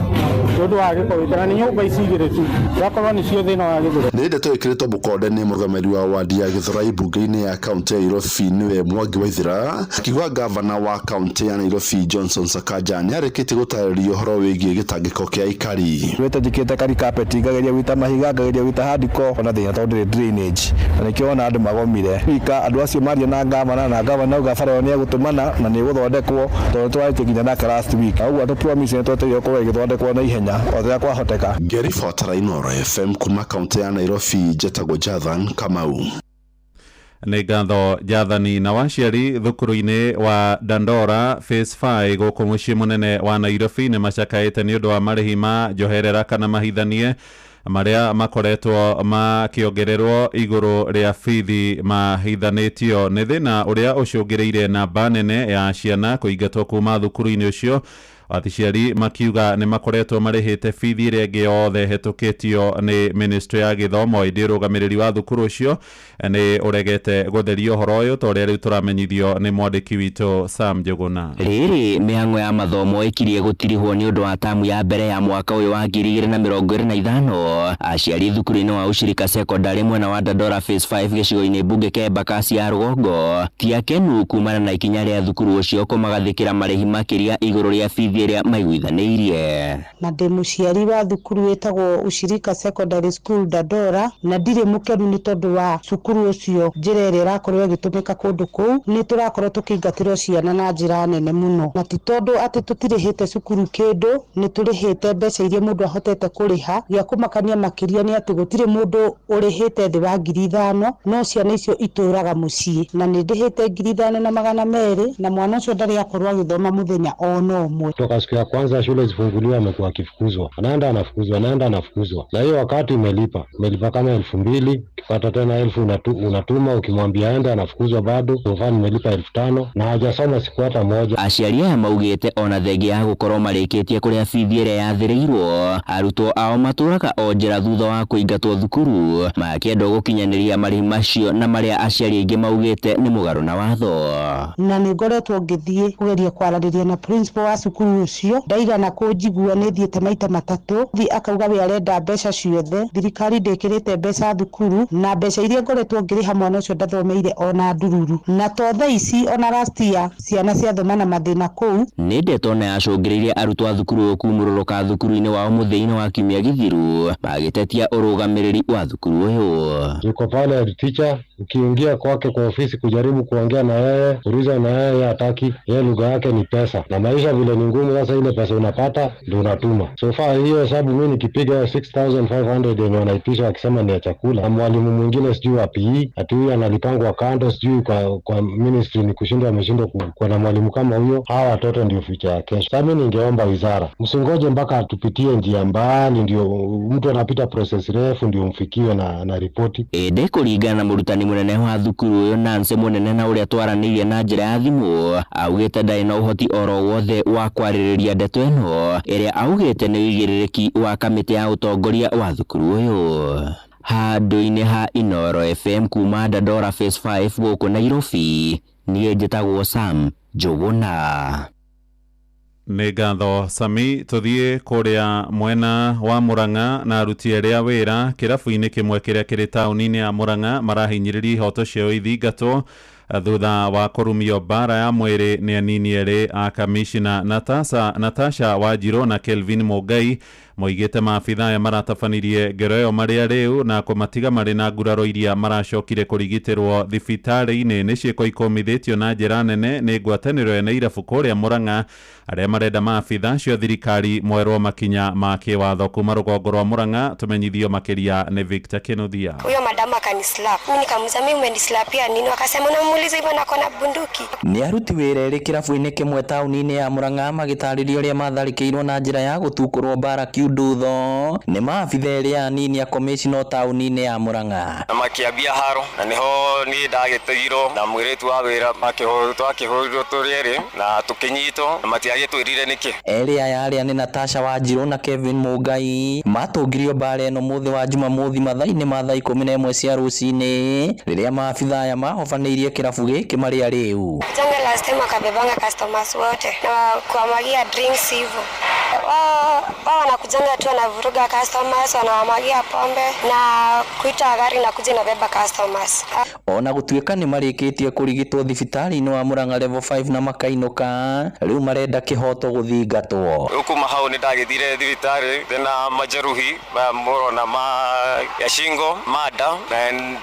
tondũ wa gĩko kana nĩ nyũmba ici igĩrĩ tu gakorwo nĩcio thĩna wa Gĩthũrai. Nĩ ndeto ĩkĩrĩtwo mũkonde nĩ mũrũgamĩrĩri wa wadi ya Gĩthũrai mbunge-inĩ ya kaunti ya Nairobi nĩwe Mwangi wa Ithira akigwa gavana wa kaunti ya Nairobi Johnson Sakaja nĩ arĩkĩtie gũtarĩria ũhoro wĩgiĩ gĩtangĩko kĩa aikari. Wĩtĩkĩte kari carpet ngageria gwita mahiga ngageria gwita hardcore ona thĩna tondũ drainage na nĩkĩo ona andũ magomire wika andũ acio maria na gavana uga bara nĩ egũtũmana na nĩ gũthondekwo tondũ twarĩtie nginya nake last week ũguo atũ promise nĩ twetereire gũkorwo ĩgĩthondekwo na ihenya o thĩa kwahoteka. Ngĩribotera Inooro FM kuma kaunti ya Nairobi njĩtagwo Jathan Kamau. Nĩ ngatho Jathani. Na waciari thukuru-inĩ wa Dandora Phase 5 gũkũ mũciĩ mũnene wa Nairobi nĩ macakaĩte nĩ ũndũ wa marĩhi ma njoherera kana mahithanie maria makoretwo makiongererwo iguru ria bithi mahithanitio ni thina uria ucungireire namba nene ya ciana kuingatwo kuma thukuru-ini ucio. Aciari makiuga ni makoretwo marihite bithi iria ingi yothe hetukitio ni Ministry ya Githomo. Indi rugamiriri wa thukuru ucio ni uregete gutheria uhoro uyu toria riu turamenyithio ni mwandiki witu Sam Njuguna. Riri mihango ya mathomo ikirie gutirihwo ni undu wa tamu ya mbere ya mwaka uyu wa 2025. Aciari thukuru-ini wa Ushirika Secondary mwena wa Dandora Phase 5 gicigo-ini bunge kia Embakasi ya Rugongo tiakenu kumana na ikinya ria thukuru ucio kumagathikira marihi makiria iguru ria bithi iria maiguithaniirie. Na ndi muciari wa thukuru wetagwo Ushirika Secondary School Dandora na ndire mukenu ni tondu wa cukuru ucio njira iria irakorwo igitumika kundu kuu ni turakorwo tukingatirwo ciana na njira nene muno, na ti tondu ati tutirihite cukuru kindu ni turihite mbeca iria mundu ahotete kuriha. Gia kumakania makiria ni ati gutire mundu urihite thi wa 5,000 no ciana icio ituraga mucii, na ni ndihite 5,200 na mwana ucio ndari akorwo agithoma muthenya ono umwe. Toka siku ya kwanza shule zifunguliwa amekuwa akifukuzwa, anaenda anafukuzwa, na hiyo wakati umelipa kama 2,000, ukipata tena 1,000 unatuma, ukimwambia aende anafukuzwa bado. Sofa nimelipa 5,000 na hajasoma siku hata moja. Aciari aya maugite ona thengia ya gukorwo marikitie kuria bithi iria yathiriirwo, arutwo ao maturaga o njira thutha wa kuingatwo thukuru makienda gukinyaniria marihi macio na maria aciari aingi maugite ni mugaru na watho. Na ni ngoretwo ngithie kugeria kwarariria na principal wa cukuru ucio, ndaigana kunjigua ni thiete maita matatu, thi akauga we arenda mbeca ciothe, thirikari ndikirite mbeca thukuru, na mbeca iria ngoretwo ngiriha mwana ucio ndathomeire ona ndururu, na to thaa ici ona last year ciana ciathoma na mathina kuu. Ni ndeto na yacungiririe arutwo a thukuru kumuroroka thukuru-ini wao muthenya wa kiumia githiru magitetia urugamiriri wa thukuru uyu. Yuko pale teacher, ukiingia kwake kwa ofisi kujaribu kuongea na yeye, uliza na yeye hataki, yeye lugha yake ni pesa, na maisha vile ni ngumu. Sasa ile pesa unapata ndio unatuma. So far hiyo hesabu mimi nikipiga 6,500 yenye wanaitisha akisema ni ya chakula, na mwalimu mwingine sijui wa PE ati huyu analipangwa kando, sijui kwa ministry ni kushindwa ameshindwa kwa na mwalimu kama huyo. Hawa watoto ndio future ya kesho. Sasa mimi ningeomba wizara msingoje mpaka atupitie njia mbali ndio mtu anapita process refu ndio mfikiwe na ripoti. Ende kuringana na murutani munene wa thukuru uyu Nancy munene na uria twaranirie na njira ya thimu, augite ndai na uhoti oro wothe wa kwaririria ndeto ino iria augite ni wigiririki wa kamiti ya utongoria wa thukuru uyu. Handu-ini ha Inoro FM kuma Dandora Phase 5 guku Nairobi, nie njitagwo Sam Njuguna. Nĩ ngatho Sami. Tuthie kuria mwena wa Murang'a na aruti aria wira kirabu-ini kimwe kiria kiri tauni-ini ya Murang'a marahinyiriria ihoto ciao ithingatwo thutha wa kurumio bara ya mwiri ni anini eri a kamishina Natasha Wanjiru na Kelvin Mugai. Moigite maabitha aya maratabanirie ngero iyo maria riu na kumatiga mari na nguraro iria maracokire kurigitirwo thibitari-ini ni ciiko ikomithitio na njira nene ni ngwataniro ya Nairabu kuria Murang'a aria marenda maabitha cio thirikari mwerwo makinya ma kiwatho kuma rugongo rwa Murang'a. Tumenyithio makiria ni Victor Kinuthia. Huyo madam akanislap, mimi nikamuuliza mimi umenislapia nini? Akasema unamuuliza hivyo na kona bunduki. Ni aruti wira eri kirabu-ini kimwe tauni-ini ya Murang'a magitaririo ria matharikirwo na njira ya gutukurwo bara kiundutho ni maabitha eri anini a commissioner tauni-ini ya Murang'a na makiambia haro, na niho ni ndagitigirwo na mwiritu wa wira makihurirwo turieri na tukinyitwo na matiagitwirire niki. Eri aya aria ni Natasha Wanjiru na Kevin Mugai matungirio bara eno muthi wa Jumamothi mathaa-ini ma thaa 11 cia rucini riria maabitha aya mahofanirie kirabu giki maria riu. Janga last time akabebanga customers wote na kuamagia drinks hivyo. Wao wanakujanga tu na vuruga customers, wanawamagia pombe na kuita gari na kuja na beba customers. Ona gutuika ni marikitie kurigitwo thibitari-ini wa Murang'a level 5 na makainuka, riu marenda kihoto guthingatwo. Ukuma hau ni ndagithire thibitari tena majeruhi murona ya shingo mada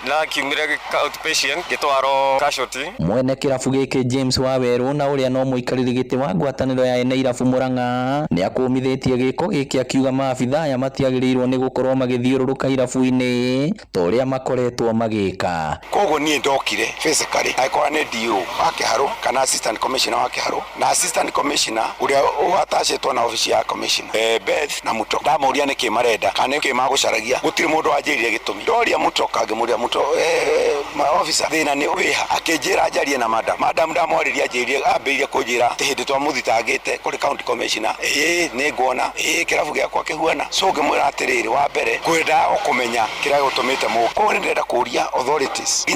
na kiumire outpatient gitwaro casualty. Mwene kirabu giki James Waweru na uria no muikariri giti wa ngwataniro ya Nairabu Murang'a ni akũmithĩtie gĩko gĩkĩ akiuga maabitha aya matiagĩrĩirwo nĩ gũkorwo magĩthiũrũrũka irabu-inĩ ta ũrĩa makoretwo magĩka. Koguo niĩ ndokire physically aikora nĩ DO wa Kĩharũ kana assistant commissioner wa Kĩharũ na assistant commissioner ũrĩa atachetwo na office ya commissioner Beth na Muto ndamuria nĩkĩ marenda kana nĩkĩ magũcaragia gũtirĩ mũndũ wanjĩrire gĩtũmi ndoria Muto kangĩmuria Muto officer thĩna nĩ wĩha akĩnjĩra njarie na madam ndamwarĩria njĩrie ambĩrĩrie kũnjĩra hĩndĩ twamũthitangĩte kũrĩ county commissioner nĩ nguona kĩrabu gĩakwa kĩhuana so ngĩmwĩra atĩrĩrĩ wa mbere kwenda kũmenya kĩrĩa gĩtũmĩte mũko ndĩrenda kũria authorities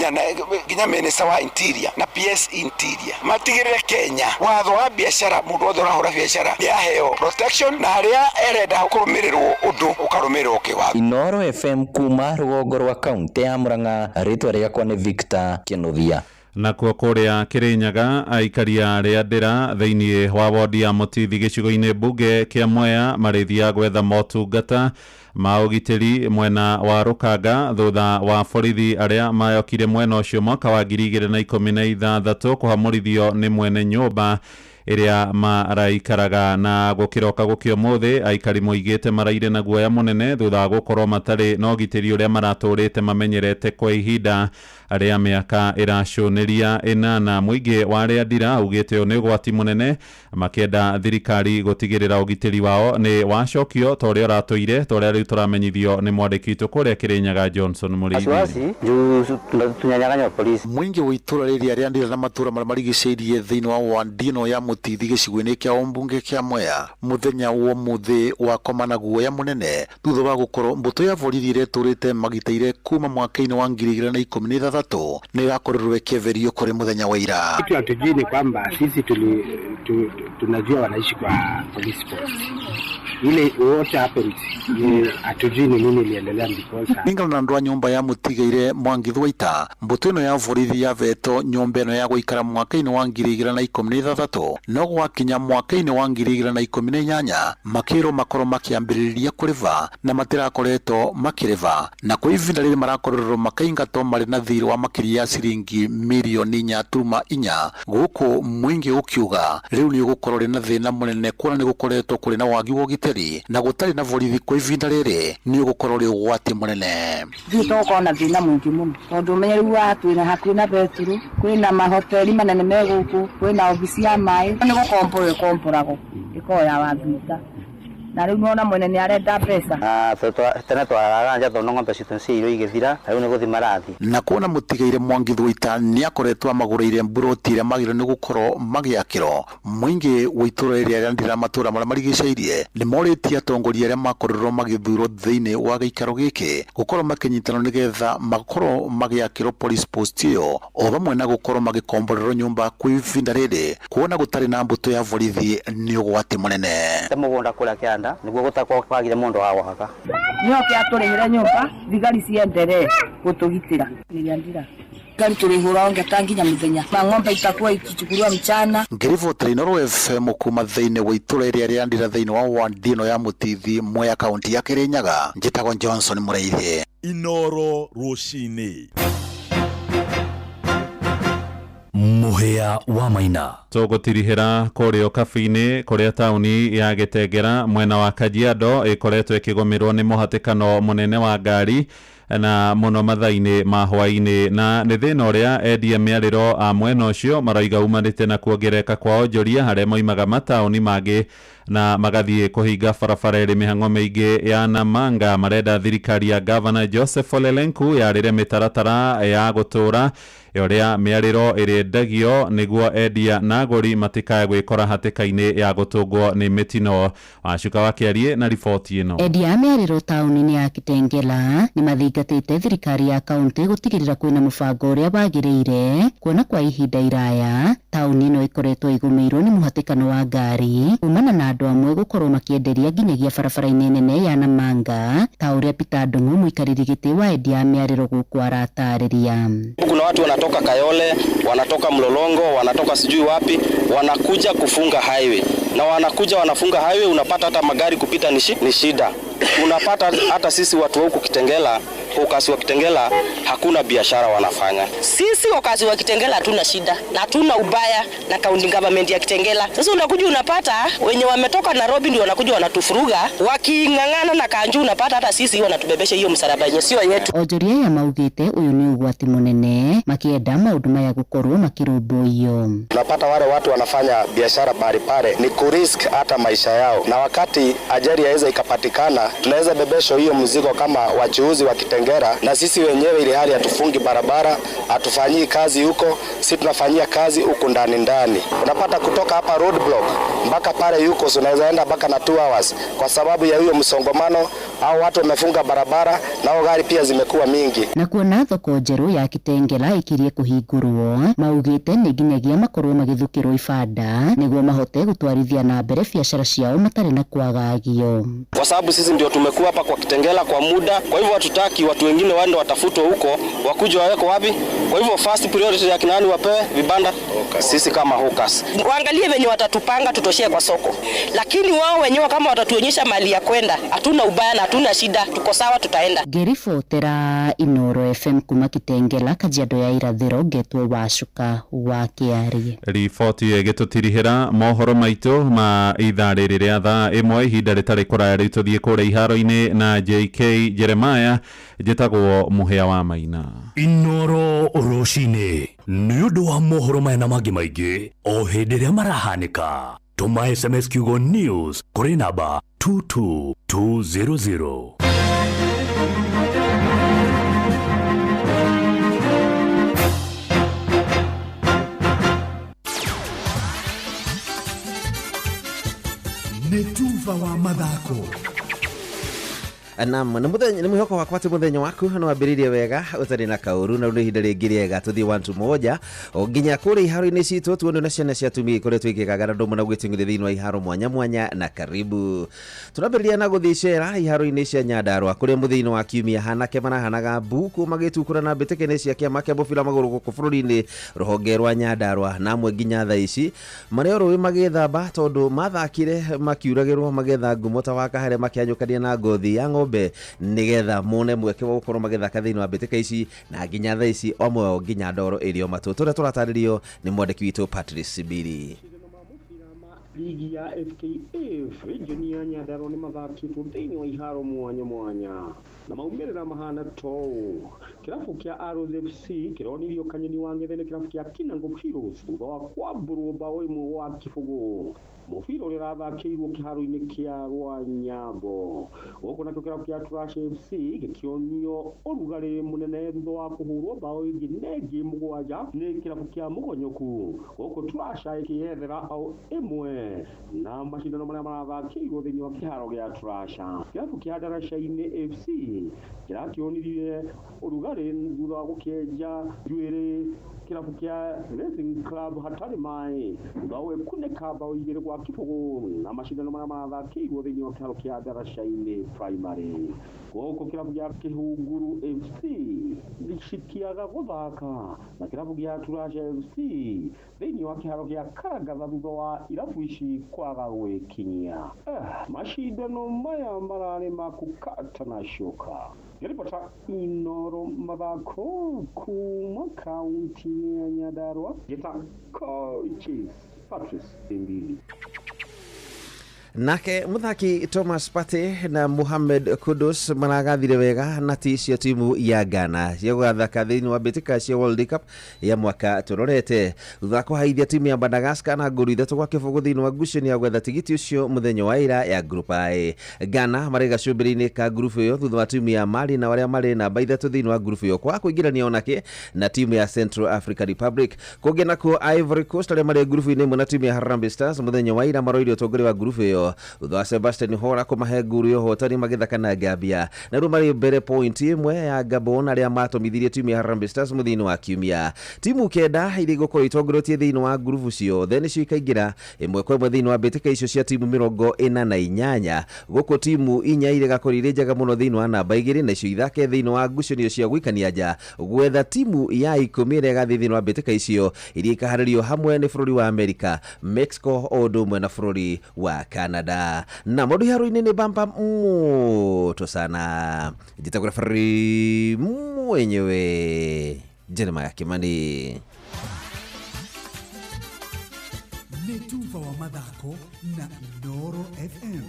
nginya minister wa interior na PS interior matigĩrĩre Kenya watho wa biashara mũndũ wothe ũrahũra biashara nĩaheo protection na harĩa erenda kũrũmĩrĩrwo ũndũ ũkarũmĩrĩrwo kĩwatho. Inooro FM kuma rũgongo rwa kaunti ya Murang'a, rĩtwa rĩakwa nĩ Victor Kĩnuthia. Nakuo kũrĩa Kĩrĩnyaga aikaria rĩa ndĩra thĩinĩ wa wodi ya Mũtithi gĩcigo-inĩ mbunge kĩa Mwea marĩthia gwetha motungata ma ũgitĩri mwena wa Rũkanga thutha wa borithi arĩa mayokire mwena ũcio mwaka wa 2016 kũhamũrithio nĩ mwene nyũmba ĩrĩa maraikaraga na gũkĩroka gũkĩo mũthĩ aikari moigĩte maraire na guoya mũnene thutha wa gũkorwo matarĩ na ũgitĩri ũrĩa maratũrĩte mamenyerete kwa ihinda arĩa mĩaka ĩracũnĩria ĩnana. Mũingĩ wa Rĩandira augĩte ũyũ nĩ ũgwati mũnene makĩenda thirikari gũtigĩrĩra ũgitĩri wao nĩ wacokio ta ũrĩa ũratũire ta ũrĩa rĩu tũramenyithio nĩ mwandĩki witũ kũrĩa Kĩrĩnyaga Johnson Mũrĩithi. Mũingĩ wa itũra rĩrĩa Rĩandira na matũra marĩa marigicĩirie thĩinĩ wa wandino ya Mũtithi gĩcigo-inĩ kĩa mbunge kĩa Mwea mũthenya wa mũthĩ wakoma na guoya mũnene thutha wa gũkorwo mbũtũ ya borithi ĩrĩa ĩtũrĩte magitĩire kuma mwaka-inĩ wa 2016 nĩ ĩrakorirwo ĩkĩeverio kũrĩ mũthenya wa ira. Kitu hatujui ni kwamba sisi tunajua wanaishi kwa police post. Ile what happens hatujui ni nini iliendelea because ingana na andũ a nyũmba ya Mũtigaire Mwangi Thwaita mbũtũ ĩno ya borithi yavetwo nyũmba ĩno ya gũikara mwaka-inĩ wa 2016 no gwakinya mwaka-inĩ wa 2018 makĩrwo makorwo makĩambĩrĩria kũrĩva na matirakoretwo makĩrĩva na kwa ivinda rĩrĩ marakorerwo makaingatwo marĩ na thirĩ wa makĩria ya ciringi mirioni 4.4 gũkũ mũingĩ ũkiuga rĩu nĩ ũgũkorwo rĩ na thĩna mũnene kuona nĩ gũkoretwo kũrĩ na wagi wa ũgitĩri na gũtarĩ na borithi kwa ivinda rĩrĩ nĩ ũgũkorwo rĩ ũgwati mũnene. Gũkorwo na thĩna mũingĩ mũno tondũ ũmenyeru wa twĩna hakuhĩ na Beturu kwĩna mahoteli manene me gũkũ kwĩna obici ya maĩ nĩ gũkomboragwo ikoya wathita na rĩu nona mwene nĩ arenda mbeca tene twararanja tondũ ng'ombe citũ ciirwo igĩthira rĩu nĩ gũthi marathi na kuona Mũtigaire Mwangi Thwaita nĩ akoretwo amagũrĩire mburoti ĩrĩa magĩrĩirwo nĩ gũkorwo magĩakĩrwo mũingĩ wa itũra rĩrĩa Rĩandira matũra marĩa marigicĩirie nĩ morĩtie atongoria arĩa makorirwo magĩthurwo thĩinĩ wa gĩikaro gĩkĩ gũkorwo makĩnyitanwo nĩgetha makorwo magĩakĩrwo police post ĩyo o vamwe na gũkorwo magĩkomborerwo nyũmba kwa ivinda rĩrĩ kuona gũtarĩ na mbũtũ ya borithi nĩ ũgwati mũnene. Mũgũnda kũrĩa Kĩanda nĩguo gũtakorwo kwagire mũndũ wa gwaka nĩoke atũrĩhĩre nyũmba thigari cienderee gũtũgitĩra Rĩandira gari tulihura onge tanginya muthenya na ng'ombe itakuwa ikichukuliwa mchana. Ngirivota Inooro FM kuma thĩinĩ wa itũra rĩrĩa Rĩandira thĩinĩ wa wandino ya Mũtithi Mwea kaunti ya Kĩrĩnyaga njĩtagwo Johnson Mũrĩithi. Inooro rũcinĩ Mũhĩa wa Maina tũgũtirihĩra kũrĩa kabi-inĩ kũrĩa taũni ya Gĩtengera mwena wa Kajiado ĩkoretwo ĩkĩgũmĩrwo nĩ mũhatĩkano mũnene wa ngari na mũno mathaa-inĩ ma hwaĩ-inĩ na nĩ thĩna ũrĩa endia mĩarĩro a mwena ũcio maraiga umanĩte na kuongereka kwa onjoria harĩa moimaga mataũni mangĩ na magathiĩ kũhinga barabara ĩrĩ mĩhang'o mĩingĩ ya Namanga. Marenda thirikari ya Governor Joseph Ole Lenku yarĩre mĩtaratara ya gũtũra ũrĩa mĩarĩro ĩrĩendagio nĩguo endia na agũri matikae gwĩkora hatĩka-inĩ ya gũtũngwo nĩ mĩtino. Wacuka Wakĩarie na riboti ĩno. Endia a mĩarĩro taũni-inĩ ya Kitengela nĩ mathingatĩte thirikari ya kaunti gũtigĩrĩra kwĩna mũbango ũrĩa wagĩrĩire kuona kwa ihinda iraya taũni ĩno ĩkoretwo ĩgũmĩirwo nĩ mũhatĩkano wa ngari kumana na andũ amwe gũkorwo makĩenderia nginyagia barabara-inĩ nene ya Namanga ta ũrĩa Peter Ndung'u mũikarĩri gĩtĩ wa endia a mĩarĩro gũkũ aratarĩria. Kuna watu wanatoka Kayole, wanatoka Mlolongo, wanatoka sijui wapi, wanakuja kufunga highway. Na wanakuja wanafunga highway, unapata hata magari kupita ni shida. Unapata hata sisi watu huku Kitengela wakazi wa Kitengela hakuna biashara wanafanya. Sisi wakazi wa Kitengela hatuna shida na hatuna ubaya na county government ya Kitengela. Sasa unakuja unapata wenye wametoka Nairobi ndio wanakuja wanatufuruga wakingangana na kanju, unapata hata sisi wanatubebesha hiyo msalaba yenye sio yetu. Onjoria ya maugite uyu ni ugwati munene makienda maundu maya gukorwo makirumbuio. Unapata wale watu wanafanya biashara bari pale ni kurisk hata maisha yao, na wakati ajali yaweza ikapatikana tunaweza bebesho hiyo mzigo kama wachuuzi wa Kitengela, na sisi wenyewe ile hali hatufungi barabara, hatufanyii kazi huko, sisi tunafanyia kazi huko ndani. Unapata kutoka hapa roadblock mpaka pale yuko unaweza enda mpaka na 2 hours kwa sababu ya hiyo msongomano, au watu wamefunga barabara na gari pia zimekuwa mingi. Na kuona thoko njeru ya Kitengela ikirie kuhingurwo maugite ni nginyagia makorwo magithukirwo ibanda niguo mahote gutwarithia na mbere biashara ciao matari na kwagagio, kwa sababu sisi ndio tumekuwa hapa kwa Kitengela kwa muda. Kwa hivyo hatutaki watu wengine waende watafutwe huko wakuje waweko wapi. Kwa hivyo first priority ya kinani wapewe vibanda sisi kama hawkers. Waangalie wenye watatupanga tutoshie kwa soko, lakini wao wenyewe kama watatuonyesha mali ya kwenda, hatuna ubaya na hatuna shida, tuko sawa, tutaenda. Gerifotera Inoro FM kuma Kitengela Kajiado ya irathiro getwe Wacuka wa Kiari. Riboti igitutirihira mohoro maitu ma ithaa riri ria thaa imwe ihinda ritari kuraya rituthie kuria iharo-ini na JK Jeremiah njitagwo Muhia wa Maina. Inoro Roshine ni undu wa mohoro maya na mangi maingi o hindi ria marahanika. Tuma SMS kiugo news kuri namba 22200. Netuva wa mathako. Naam, ni mwihoko wakwa ati muthenya waku no wambiririe wega utari na kauru na uri hinda ringi riega tuthi wantu moja nginya kuri iharo-ini citu tuone na ciana cia tumi kuri twikikaga ndu muna gwitingire thiini wa iharo mwanya na karibu. Turambiriria na guthicera iharo-ini cia Nyandarua kuri muthini wa kiumia hanake marahanaga mbuku magitukura na mbitikene cia kiama kia mubira maguru guku bururi-ini ruhonge rwa Nyandarua na amwe nginya thaa ici mario ruwi magithamba tondu mathakire makiuragirwo magetha ngumo ta wakahere makianyukania na ngothi ya ng'ombe nigetha mone mweke wa gukorwo magithaka thiini wa mbitika ici na nginya thaa ici omwe nginya ndoro irio matu turia turataririo ni mwandiki witu Patrice Sibiri. Ligi ya FKF region ya Nyandarua ni mathakitwo thiini wa iharo mwanya na maumirira mahana to kirabu kia Arrows FC kironirio kanyeni wa ngethene kirabu kia Kinango Heroes thutha wa kwamburwo bao imwe wa kibugu. Mubira uria rathakiirwo kiharo-ini kia Rwanyambo guku nakio kirabu kia Trash FC gikionio urugari munene thutha wa kuhurwo bao ingi nengi mugwanja ni kirabu kia Mugonyoku guku Trash ikiyethera au imwe na mashindano maria marathakiirwo thiini wa kiharo gia Trash. Kirabu kia Darasha-ini FC kirakionire urugari thutha wa gukienja njuiri kirabu kia Racing Club hatari mai thutha kuneka bao igiri kwa kibugu na mashindano maria marathakiirwo thiini wa kiharo kia Darasha-ini Primary. Guku kirabu gia Kihunguru FC gicikiaga guthaka na kirabu gia Turasha FC thiini wa kiharo gia Karangatha thutha wa irabu ici kwaga gwikinyia. Mashindano maya marari makukata na shoka. Nilipata Inoro mathako kuma kaunti ya Nyandarua gita coaches Patrice Sibiri. Nake muthaki Thomas Partey na Mohamed Kudus maragathire wega na cia timu ya Ghana cia guthaka thiini wa mbitika cia World Cup ya mwaka turorete thutha kuhaithia timu ya Madagascar na nguru 3 kwa kibugu thiini wa ngucanio ya gwetha tigiti ucio muthenya wa ira ya group A. Ghana marega cumbiri-ini ka group iyo thutha wa timu ya Mali na waria mari namba 3 thiini wa group iyo kwa kuingirania onake na timu ya Central African Republic. Kugena ku Ivory Coast aria mari group-ini na timu ya Harambee Stars muthenya wa ira maroirio tongori wa group iyo thutha Sebastian Hora kumahe nguru yo hotani magithaka na Gambia na rumari mbere point imwe ya Gabon aria matomithirie timu ya Harambee Stars muthini wa kiumia. Timu kenda iri gukorwo itongorotie thiini wa group cio theni cikaingira imwe kwa imwe thiini wa mbitika icio cia timu 48 guku timu 4 iri gakorire njega muno thiini wa namba 2 na cio ithake thiini wa ngucanio cia gwikania nja gwetha timu ya 10 iri gathi thiini wa mbitika icio iri ikaharirio hamwe ni bururi wa America, Mexico o ndumwe na bururi wa Canada. Canada. Na modu haro ni bamba moto sana. Jitakura fari mwenyewe Jeremiah Kimani. Netufa wa mathako na Inooro FM.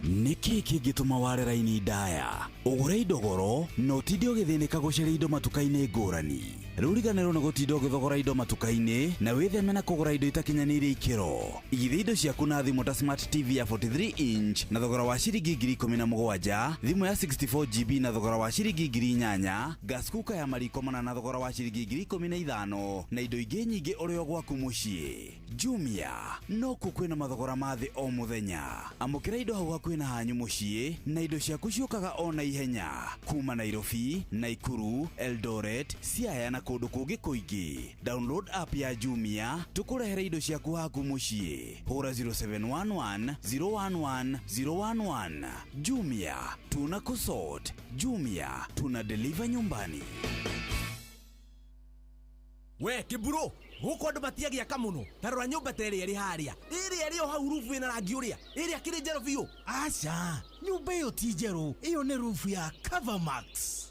Niki kĩngĩtũma ware raini ndaya ũgũre indo goro no tinde ũgĩthĩnĩka gũcaria indo matuka-inĩ ngũrani. Rĩu riganĩrwo nĩ gũtinda ũgĩthogora indo matuka-inĩ na wĩtheme na kũgũra indo itakinyanĩirie ikĩro. Igithia indo ciaku na thimũ ta Smart TV ya 43 inch na thogora wa ciringi 17,000, thimũ ya 64GB na thogora wa ciringi 8,000, gas cooker ya mariko mana na thogora wa ciringi 15,000 na indo ingĩ nyingĩ ũrĩ o gwaku mũciĩ. Jumia no kwĩna mathogora ma thĩ o mũthenya. Amũkĩra indo hau hakuhĩ na hanyu mũciĩ na indo ciaku ciũkaga o na ihenya kuma Nairobi, Nakuru, Eldoret, Siaya na kũndũ kũngĩ kũingĩ. Download app ya Jumia tũkũrehere indo ciaku haku mũciĩ. Hũra 0711 011 011. Jumia tuna kusort. Jumia tuna deliver nyumbani. We kiburo guko andu matiagia kamuno tarora nyumba tere iri haria iri o hau rufu ina rangi uria iri akiri njero biu. Acha nyumba iyo ti njero, iyo ni rufu ya Covermax.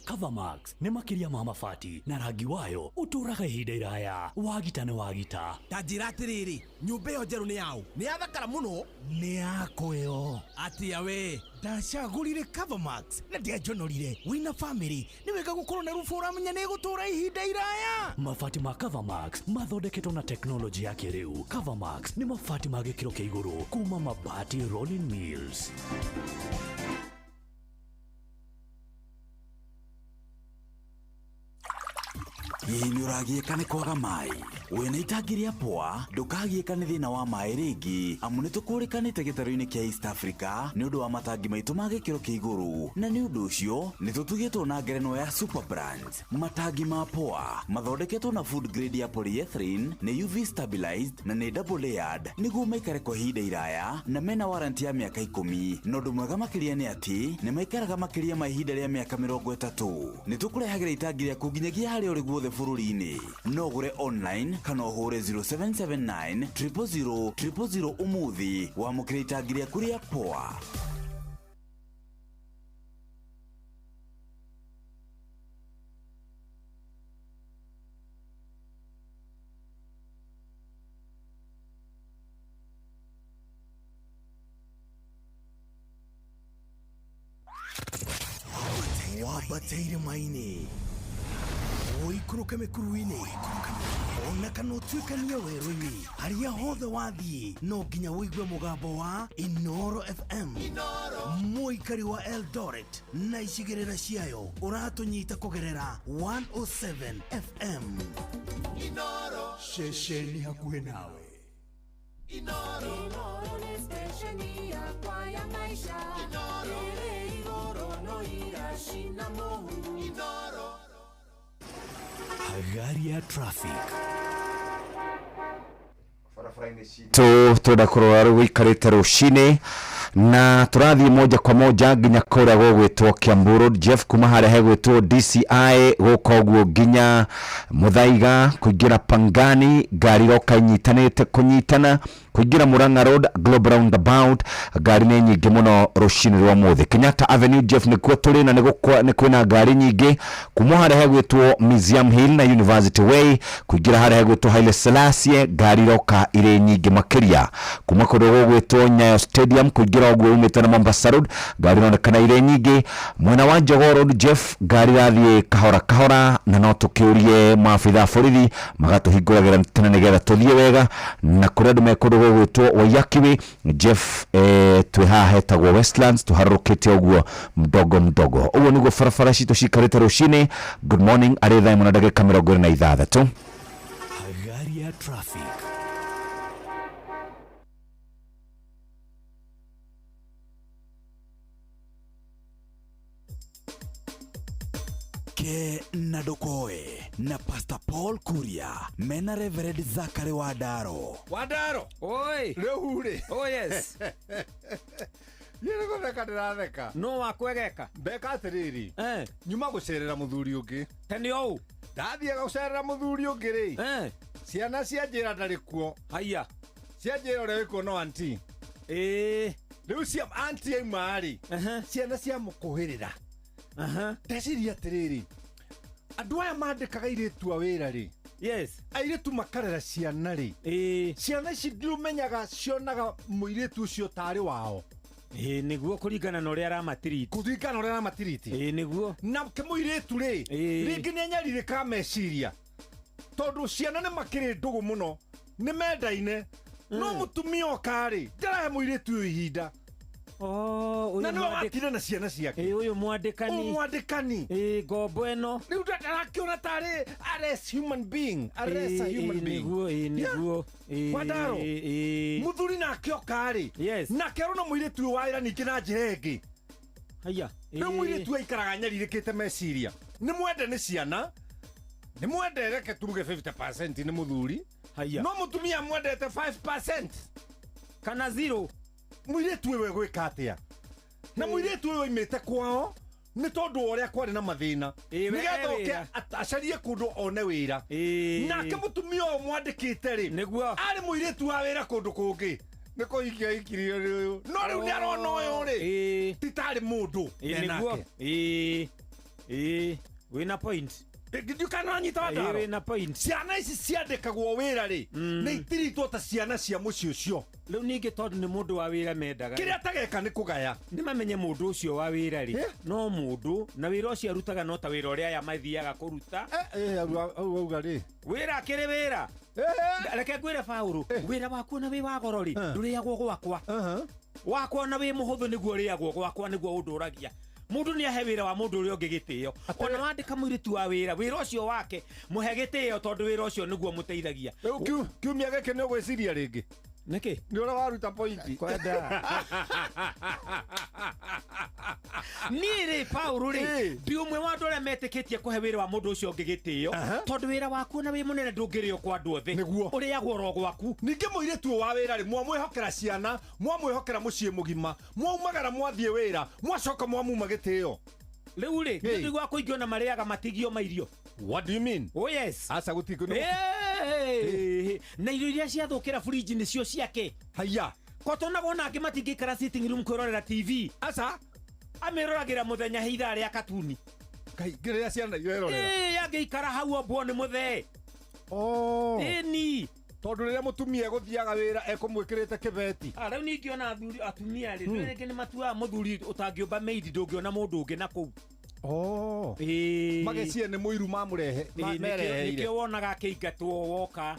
Covermax ni makiria ma mabati na rangi wayo uturaga ihinda iraya. Wagita ni wagita. Tanjira atiriri nyumba iyo njero ni yao ni yathakara muno ni yako yo. Atia we ndacagurire Covermax na ndiajonorire wina family ni wega gukorwo na rufu uramenya ni gutura ihinda iraya. Mabati ma Covermax mathondeketwo na teknoloji ya kĩrĩu. Covermax ni mabati ma gĩkĩro kĩa igũrũ kuma Mabati Rolling Mills. Nĩũragiĩka nĩ kwaga maĩ. Wĩna itangi rĩa pũa ndũkagiĩka nĩ thĩna wa maĩ rĩngĩ, amu nĩtũkũrĩkanĩte gĩtarũ-inĩ kĩa East Africa nĩ ũndũ wa matangi maitũ ma gĩkĩro kĩa igũrũ, na nĩ ũndũ ũcio nĩtũtugĩtwo na ngerenwa ya Super Brand. Matangi ma pũa mathondeketwo na food grade ya polyethylene, nĩ UV stabilized na nĩ double layered nĩguo maikare kwa ihinda iraya na mena warranty ya mĩaka 10. Na ũndũ mwega makĩria nĩ atĩ nĩ maikaraga makĩria ma ihinda rĩa mĩaka 30. Nĩtũkũrehagĩra itangi rĩaku nginyagia harĩa ũrĩ guothe bũrũri-inĩ. No ũgũre online kana ũhũre 0779 000 000 ũmũthĩ wamũkĩra itangi rĩaku rĩa pũa. Wabateire maini oikuruke mĩkuru-inĩ ona kana ũtuĩkanie werũ-inĩ harĩa hothe wathiĩ no nginya wĩigue mũgambo wa Inooro FM. Mũikari wa Eldoret na icigĩrĩra ciayo ũratũnyita kũgerera 107 FM. Inooro ceceni hakuhĩ nawe. Inooro ni stesheni yakwa ya maisha. Inooro no irashina mohu. Inooro Gari ya traffic. Twenda kurora gũikarĩte rũcinĩ na tũrathiĩ moja kwa moja nginya kũrĩa gũgwĩtwo Kiambu Road. Jeff kuma harĩa hegwĩtwo DCI gũka ũguo nginya Muthaiga kũingĩra Pangani, ngari roka inyitanĩte kũnyitana kũingĩra Murang'a Road Global Roundabout, ngari nĩ nyingĩ mũno rũcinĩ rwa mũthĩ. Kenyatta Avenue Jeff nĩkuo tũrĩ na nĩ kwĩna ngari nyingĩ kuma harĩa hegwĩtwo Museum Hill na University Way kũingĩra harĩa hegwĩtwo Haile Selassie, ngari roka irĩ nyingĩ makĩria. Kuma kũrĩa gũgwĩtwo Nyayo Stadium kũingĩra ũguo umĩte na Mombasa Road, ngari ronekana irĩ nyingĩ. Mwena wa Jogoo Road Jeff, ngari rathiĩ kahora kahora na no tũkĩũrie maabitha borithi magatũhingũragĩra tene nĩgetha tũthiĩ wega. Na kũrĩa andũ mekũndũ gũgwĩtwo Waiyaki Jeff twĩ haha hetagwo Westlands tũharũrũkĩte ũguo mdogo mdogo. Ũguo nĩguo barabara citũ cikarĩte rũcinĩ. Good morning, arĩ thaa 1:26. Gari ya traffic. Ke na Dokoe na Pastor Paul Kuria mena Reverend Zachary Wadaro. Oi Rehure. Oh yes. Yere gũtheka ndĩratheka. No wakwegeka. Mbeka atiriri. Nyuma gũcerera mũthuri ũngĩ. Tene ũũ. Ndathiĩ gũcerera mũthuri ũngĩ rĩ. Ciana cia njĩra ndarĩ kuo. Haiya. ciaje ore wiko no anti riu cia anti ai mari ciana cia mukuhirira teciria atiriri andu aya mandikaga iritu a wira ri airitu makarera ciana ri ciana ici ndiumenyaga cionaga muiritu ucio tari wao niguo kuringana na uria aramatiriti niguo na kemuiritu ri ringi ni anyaririka meciria tondu ciana ni makiri ndugu muno ni mendaine no mutumia okari ndarahe muiritu uyu ihinda na no wakire na ciana ciake uyu mwandikani ngombo eno riu ndarakiona tari ares human being niguo Wadaro muthuri nake okari nake arona muiritu uyu waira ningi na njira ingi haya riu muiritu aikaraga nyaririkite meciria ni mwende ni ciana ni mwende reke turuge 50% ni muthuri no mutumia mwendete 5% kana 0 muiritu wewe gwika atia na muiritu wewe imete kwao ni tondu uria kwari na mathina nigetha oke acarie kundu one wira nake mutumia o mwandikite ri ari muiritu wa wira kundu kungi niko ikirio riu no riu ni arona uyu ri titari mundu nake wina point ndikananyita wadaro na point ciana ici ciandikagwo wira ri ni itiritwo ta ciana cia muci ucio riu ningi tondu ni mundu wa wira mendaga kiria tageka ni kugaya ni mamenye mundu ucio wa wira ri no mundu na wira ucio arutaga no ta wira uria ya mathiaga kuruta auga ri wira kiri wira reke ngwire Paulo wira waku na wi wa goro ri nduriagwo gwakwa na wi muhuthu niguo riagwo gwakwa niguo unduragia mundu ni ahe wira wa mundu uria ungi gitio ona wandika muiritu wa wira ucio wake muhe gitio tondu wira ucio niguo muteithagia kiumia gike ni ugwiciria ringi niki ni ura waruta point kwenda nire Paulo ri ndi umwe wa andu aria metikitie kuhe wira wa mundu ucio ungi gitio tondu wira waku na wi munene ndungirio kwa andu othe uriagwo ro gwaku ningi muiritu wa wira ri mwamwihokera ciana mwamwihokera mucii mugima mwaumagara mwathie wira mwacoka mwamuma gitio riu ri ndi gwa kuingio na mariaga matigio mairio what do you mean oh yes asa gutiko na irio iria ciathukira fridge nicio ciake haya kotona gona angi matingikara sitting room kwirorera TV asa amiroragira muthenya hitha ria katuni kaigirira ciana irorera angiikara hau ombo ni muthe ni tondu riria mutumia guthiaga wira ekumwikirite kibeti riu ningiona athuri atumia ri ringi ni matua muthuri utangiumba maid ndungiona mundu ungi na kuu magacie ni muiru mamurehe mereheire nikio wonaga akiingatwo woka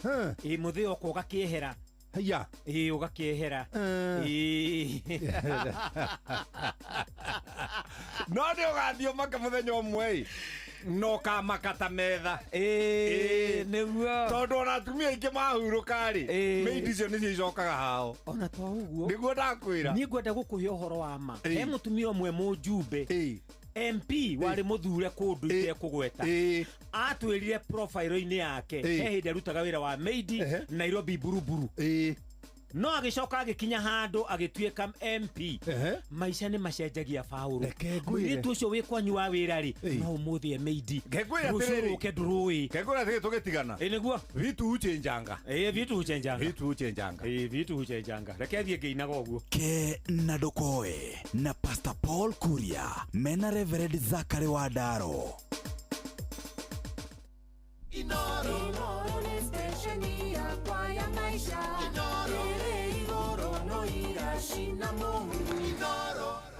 muthi oka ugakiehera haya ugakiehera no ni ugathio maka muthenya umwe no ka makata metha niguo tondu ona atumia ingi mahuruka ri maid icio ni cicokaga hao ona to uguo niguo ndakwira ni ngwenda gukuhe uhoro wa ma he mutumia umwe mujumbe MP wari muthure kundu itekugweta atwirire profile-ini yake he hindi arutaga wira wa maid Nairobi buruburu no agicoka agikinya handu agituika MP maisha ni macenjagia Paulo mwiritu ucio wi kwanyu wa wira ri no umuthie maid rucuruke ndurui kegura thige tugitigana niguo vitu uchenjanga vitu uchenjanga reke thie ngeinaga uguo ke na ndukoe na Pastor Paul Kuria mena Reverend Zachary Wadaro Inoro ni station ya kwa ya maisha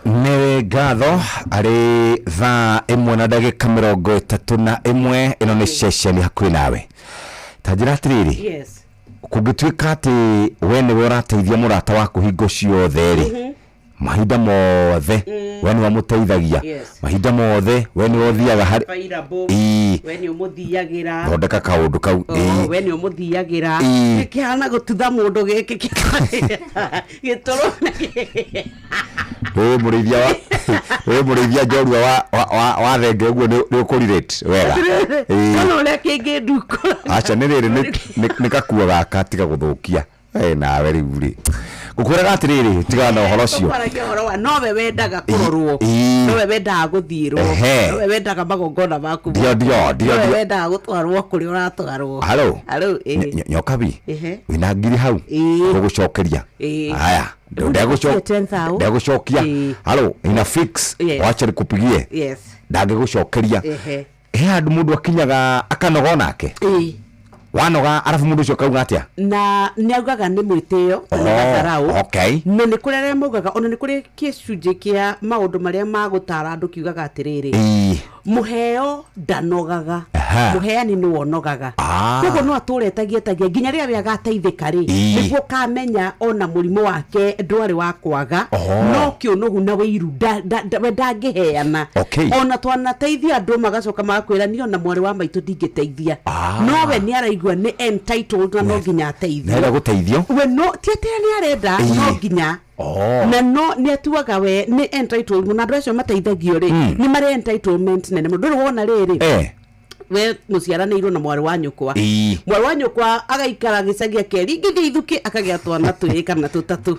nä ngatho arä thaa 1:31 ä no nä ceceni hakuhä nawe ta njä ra atä rä rä kå ngä tuä ka atä we nä we å rateithia må rata waku hingo ciothe rä mahinda mothe we nä wamå teithagia mahinda mothe we nä wothiaga harä we nä å må thiagä thondeka kaå ndå kau we nä å må thiagä ra gä kä hana gå tutha må ndå gä kä gä tå rå må rä ithia njorua wa thenge å guo nä å kå wega kana å rä a kä ngä ndukå aca nä rä rä nä kakua gaka tiga gå thå kia nawe rä u rä ukwiraga atiriri tigana uhoro cio Kwaragia horo wa nowe wendaga kurorwo nowe wendaga guthirwo nowe wendaga magongona maku nowe wendaga gutwarwo kuri uratwarwo halo nyokabi wina ngiri hau gugucokeria haya ndagucokia halo ina fix wacha nikupigie ndangigucokeria andu mundu akinyaga akanoga nake wanoga arafu mundu ucio kauga atia na niaugaga ni mwitio na gatharau na ni kurere mugaga ona ni kuri kiecunje kia maundu maria magutara andu kiugaga atiriri muheo ndanogaga muheani ni wonogaga koguo no aturetagia nginya ria we agateithika ri niguo kamenya ona murimo wake ndwari wa kwaga no kiunugu na wiru ndangiheana ona twanateithia andu magacoka magakwira ni ona mwari wa maitu ndingiteithia no we ni araigua ni entitled na no nginya ateithio nera guteithio we no tietia ni arenda no nginya na no ni atuaga we ni entitled na andu acio mateithagio ri ni mari entitlement nene mundu wona riri we muciaranirwo na mwari wa nyukwa mwari wa nyukwa agaikara gicagia keringithia ithuki akagia twana twiri kana tutatu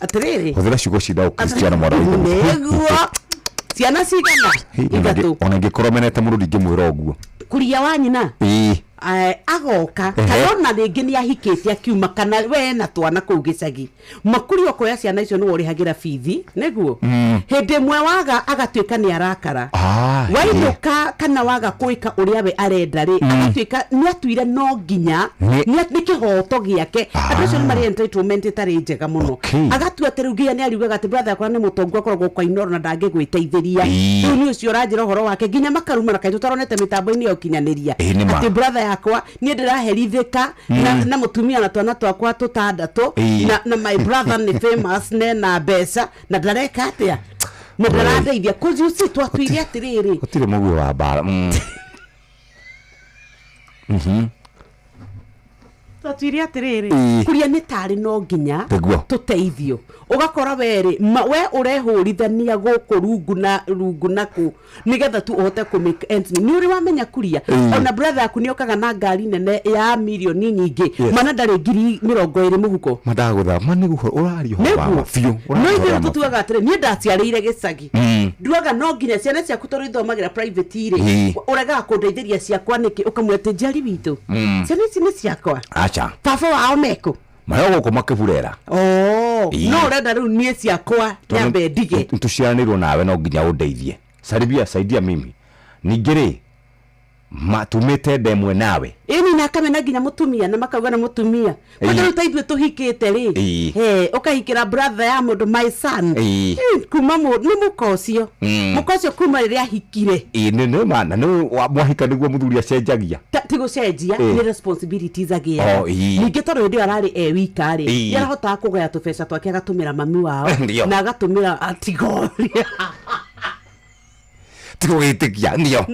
atiriri huthira ciugo cia ukristiano mwari wa niguo ciana cigana ithatu ona ngikoromenete mundu ndingimwira uguo kuria wa nyina agoka kana ringi ni ahikite akiuma kana we na twana kuu gicagi makuri okoya ciana icio no urihagira fithi niguo hindi mwe waga agatuika ni arakara wainuka kana waga kuika uria we arenda ri agatuika ni atuire no nginya ni kihoto giake andu acio ni mari entitlement itari njega muno agatua atirugia ni ariugaga ati brother yakwa ni mutongu akoragwo kwa inoro na ndangigwiteithiria riu ni ucio uranjira uhoro wake nginya makaruma na kaito taronete mitambo-ini ya ukinyaniria ati brother yakwa ni ndiraherithika na mutumia na twana twakwa tutandatu na my brother ni famous na mbeca na ndareka atia na ndaradeithia kuzi uci twatuire atiriri utire muguo wa bara twatuire atiriri kuria ni tari no nginya tuteithio ugakora weri we urehurithania guku rungu naku nigetha tu uhote ku make ends ni uri wamenya kuria ona brother yaku ni okaga na ngari nene ya milioni nyingi mana ndari ngiri 20 muhuko madagutha maniguo urario baba fiu no ithu tutuaga atire ni ndaciarire gicagi nduaga no nginya ciana ciaku toru ithomagira private ire urega kundeithĩria ciakwa niki ukamwete njari witu ciana ici ni ciakwa acha baba wao meko mayo guko makivurera no urenda riu nie ciakwa nyambe ndige tuciaranirwo nawe no nginya undeithie saribia saidia mimi ningiri matumite ndemwe nawe ini na kamena nginya mutumia na makauga na mutumia kwani utaithwe tuhikite ri ukahikira brother ya mundu my son kuma ni mukocio mukocio kuma riria hikire ni mana no mwahika niguo muthuri acenjagia tigucenjia ni responsibilities agia ningi tondo ndio arari wika ri yarahota kugaya tubesha twake agatumira mami wao na agatumira atigoria tigoitikia ndio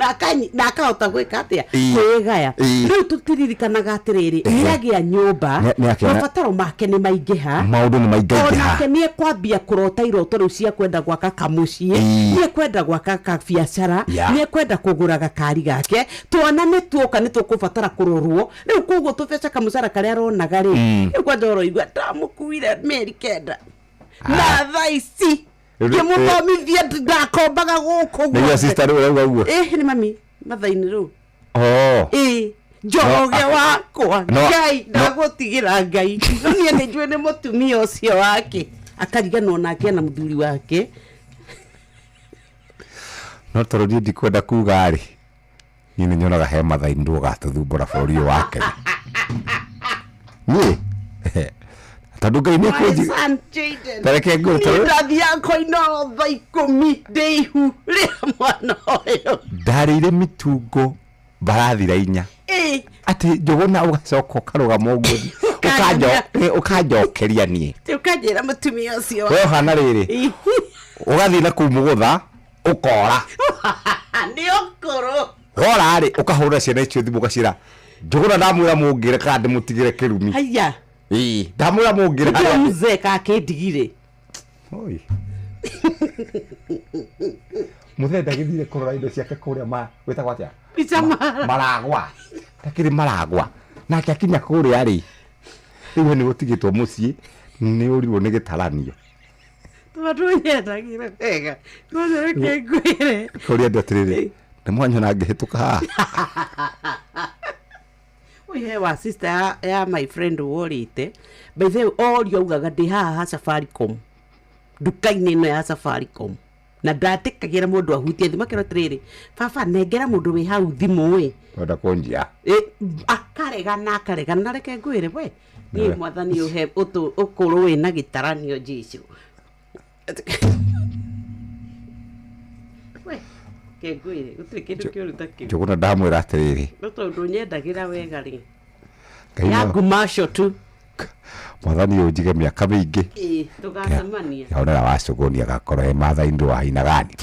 na akahota gwika atia kwigaya riu tutiririkanaga atiriri niagia nyumba mabataro make ni maingiha maundu ni maingiha onake ni ekwambia kurota iroto riu cia kwenda gwaka kamucie ni ekwenda gwaka kabiacara ni ekwenda kugura gakari gake twana ni tuoka ni tukubatara kurorwo riu koguo tubeca kamucara karia aronaga ri riu kwanja oroigua ndamukuire meri kenda na thaici kimuthomithia ndakombaga guku ni sister uri uguo ni mami mathaini ru njoge wakwa ngai ndagutigira ngai no nie ni njue ni mutumia ucio wake akariganwo nake na muthuri wake no torodi ndikwenda kuga ri ni nyonaga he mathaini ndugatuthumbura bũrũri wake ni tondu ngai ni kunji tareke nguta ndathi yako ino thaikumi ndeihu ria mwana uyu ndarire mitungo barathira inya ati njuguna ugacoka ukarugama uguo ukanjokeria nie ukanjira mutumia ucio we hana riri ugathi na kumugutha ukora ni ukuru ora ri ukahura ciana icio thimu gacira njuguna ndamwira mungire kana ndimutigire kirumi haya ndamwira mungire haya mzee ka kindigire oi muthe ndagithire kurora indo ciake kuria wetagwa atia maragwa takiri maragwa nake akinya kuria ri riu ni gutigitwo mucii Nĩ ũrirwo nĩ gĩtaranio. Tũnyendagĩra wega. Kwanza Kĩngũĩre. Kũrĩa andũ atĩrĩrĩ. Nĩ mwanyona ngĩhĩtũka haha. Uye wa sister ya my friend worite. By the way, all yaugaga ndĩ haha Safaricom. Nduka-inĩ ĩno ya Safaricom. Na ndatĩkagĩra mũndũ ahutie thimũ akĩrwo atĩrĩrĩ, baba nengera mũndũ wĩ hau thimũ ĩ. Wenda kũnjia. Akaregana na reke ngwĩre we. Niĩ mwathani ũhe ũkũrũ wĩna gĩtaranio Jesũ. We, Kĩngũĩre, gũtirĩ kĩndũ kĩũru ta kĩu. Njũgũna ndamwĩra atĩrĩrĩ. No tondũ nyendagĩra wega rĩ. Ya ngumacio tu. Mwathani ũnjige mĩaka mĩingĩ. Tũgacemania. Yaonera wacũgũni agakorwo mathainĩ wa aina gani.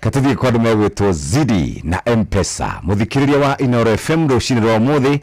Katũthiĩ kwa andũ megwĩtwo Zidi na M-Pesa. Mũthikĩrĩria wa Inooro FM rũcinĩ rwa ũmũthĩ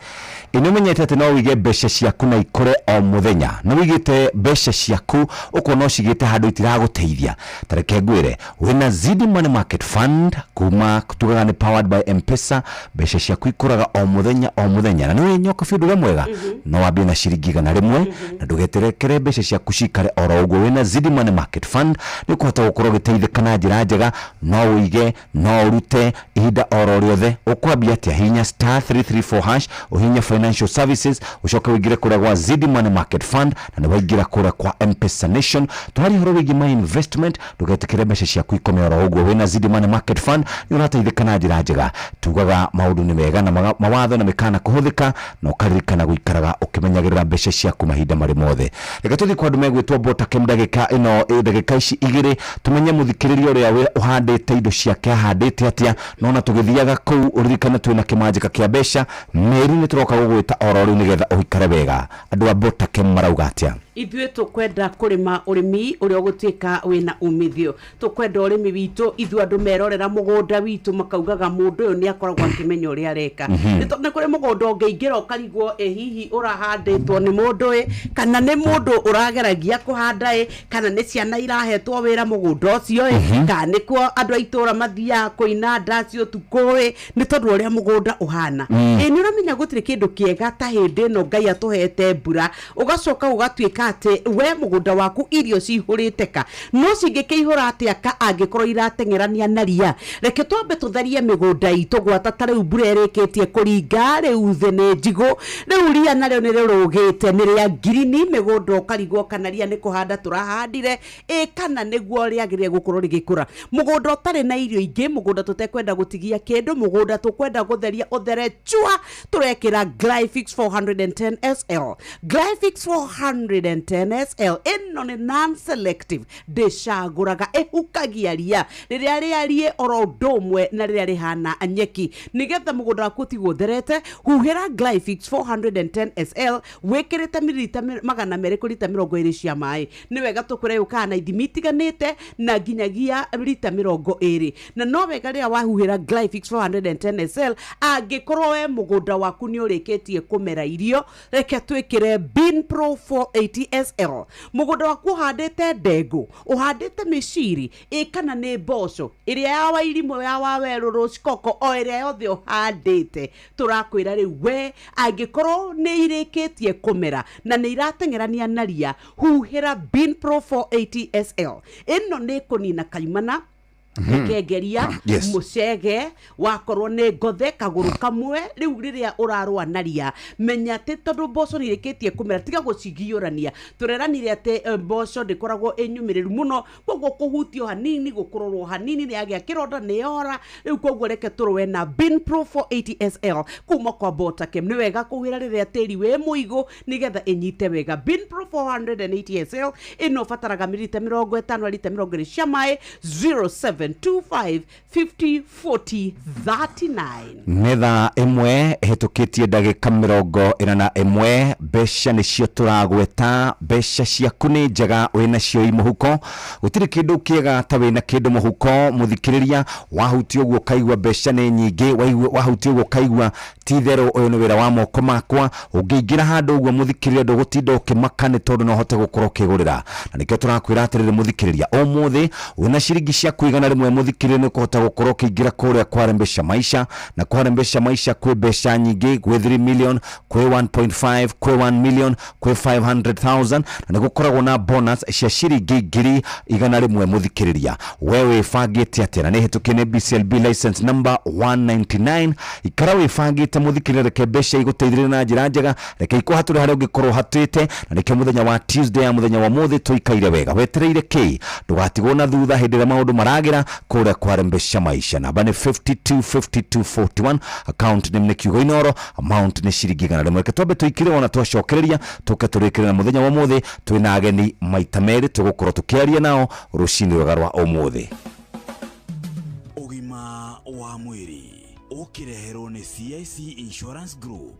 Inimenyete atĩ no wige mbeca ciaku na ikore o mũthenya. No wigite mbeca ciaku uko no cigite handu itiragũteithia. Tareke ngwire wina Zidi Money Market Fund kuma kutugaga ni powered by M-Pesa. Mbeca ciaku ikuraga o mũthenya na niwe nyoka biũ mwega. No wambie na ciringi 100 na ndugeterekere mbeca ciaku cikare oro ũguo. Wina Zidi Money Market Fund ni kuhota gukorwo giteithĩka na njĩra njega. No wige no urute ihinda oro riothe. Ukwambia atia hinya *334# uhinya financial services ucoka wigire kura kwa Zidi Money Market Fund na ni waingira kura kwa M-Pesa Nation. Twari horo wigi my investment ndugetekere mbeca ciaku ikome oro ũguo. Wina Zidi Money Market Fund ni urateithĩka na njĩra njega. Tugaga maundu ni mega na mawatho na mikana kuhuthika no karirikana guikaraga ukimenyagirira mbeca ciaku mahinda mari mothe. Reka tuthi kwa andu megwitwo Botake ndagika ino ndagika ici igiri tumenye muthikiririo ria we uhandite indo ciake ahandite atia nona tugithiaga kuu uririkana twina kimanjika kia mbeca meri ni turoka gugwita orori nigetha uhikare wega. Andu a Botake marauga atia ithuĩ tukwenda kurima urimi uria gutwika wina umithio. Tukwenda urimi witu ithu andu merorera mugunda witu makaugaga mundu uyu ni akoragwo akimenya uria areka. Ni kuri mugunda ungiingira ukarigwo hihi urahanditwo ni mundu kana ni mundu urageragia kuhanda kana ni ciana irahetwo wira mugunda ucio kana ni kwa andu aitura mathia kuina ndaci utuku ni tondu uria mugunda uhana. Ni uramenya gutire kindu kiega ta hindi no Ngai atuhete mbura ugacoka ugatwika ate we mugunda waku irio cihurite no cingĩkĩihũra atĩa angĩkorwo irateng'erania na ria. Reke twambe tutharie migunda itu gwata ta rĩu mbura ĩrĩkĩtie kũringa rĩu thĩ nĩ njigũ rĩu ria narĩo nĩ rĩrũgĩte nĩ rĩa ngirini migunda ũkarigwo kana ria nĩ kũhanda tũrahandire kana nĩguo rĩagĩrĩire gũkorwo rĩgĩkũra. Mugunda ũtarĩ na irio ingĩ mugunda tũtekwenda gũtigia kĩndũ mugunda tũkwenda gũtheria ũthere chua tũrekĩra Glyphix 410 SL. Glyphix 410 SL ino ni non-selective ndicaguraga ehukagia ria riria riarie oro ndomwe na riria rihana nyeki nigetha mugunda waku tigutherete huhira Glyphix 410 SL wikirite mililita 200 kuri lita 20 cia mai ni wega tukure ukana ithimi itiganite na nginyagia lita 20 na no wega riria wahuhira Glyphix 410 SL angikorwo we mugunda waku ni urikitie kumera irio reke twikire Bin Pro 480 SL. Mugunda waku uhandite ndengũ uhandite miciri kana ni mboco iria ya wairimũ ya wawerũ cikoko o iria yothe uhandite turakwira riu we angikorwo ni irikitie kumera na ni irateng'erania na ria huhira Bin Pro 480 SL. Ino ni kunina kaimana kegeria mucege wakorwo ne ngothe kaguru kamwe riu riria urarwa naria menya te tondu mboco ni rikitie kumera tiga gucigiurania tureranire ate mboco ndikoragwo enyumiriru muno kwoguo kuhutio hanini gukurorwo hanini ni agia kironda ni ora riu kwoguo reke turwe na Bin Pro 480 SL kuma kwa Botake ni wega kuhira riria tiri we muigo nigetha enyite wega. Bin Pro 480 SL ino fataraga mililita 50 lita 20 cia mai 0725504039. Netha imwe hetukitie ndagika 41 mbeca nicio turagweta mbeca ciaku ni njega wina cio i muhuko gutiri kindu kiega ta wina kindu muhuko muthikiriria wahutio guo kaigwa mbeca ni nyingi wahutio guo kaigwa tithero uyu ni wira wa moko makwa ungiingira handu uguo muthikiriria ndugutinda ukimaka ni tondu no hote gukorwo kigurira na nikio turakwira atiriri muthikiriria umuthi wina ciringi cia kuigana mwe muthikire ni kuhota gukorwo kiingira kuria kwarembesha maisha na kwarembesha maisha kwi besha nyingi kwi 3 million kwi 1.5 kwi 1 million kwi 500,000 na gukoragwo na bonus cia ciringi ngiri igana rimwe muthikiriria wewe fagite atena ni hitukine BCLB license number 199 ikara we fagite muthikirire reke besha iguteithire na njira njega reke ikuhature hari ungikorwo hatite na reke muthenya wa Tuesday ya muthenya wa muthi tuikaire wega wetereire ki ndugatigwo na thutha hindira maundu maragira kuria kwarembesha maisha namba ni 525241 account name ni Kiugo Inoro amount ni ciringi igana rimwe reke twambe tuikire ona twacokereria tuke turikire na muthenya wa muthi twina ageni maita meri tugukorwo tukiaria nao rucini rwega rwa umuthi. Ugima wa mwiri ukireherwo ni CIC Insurance Group.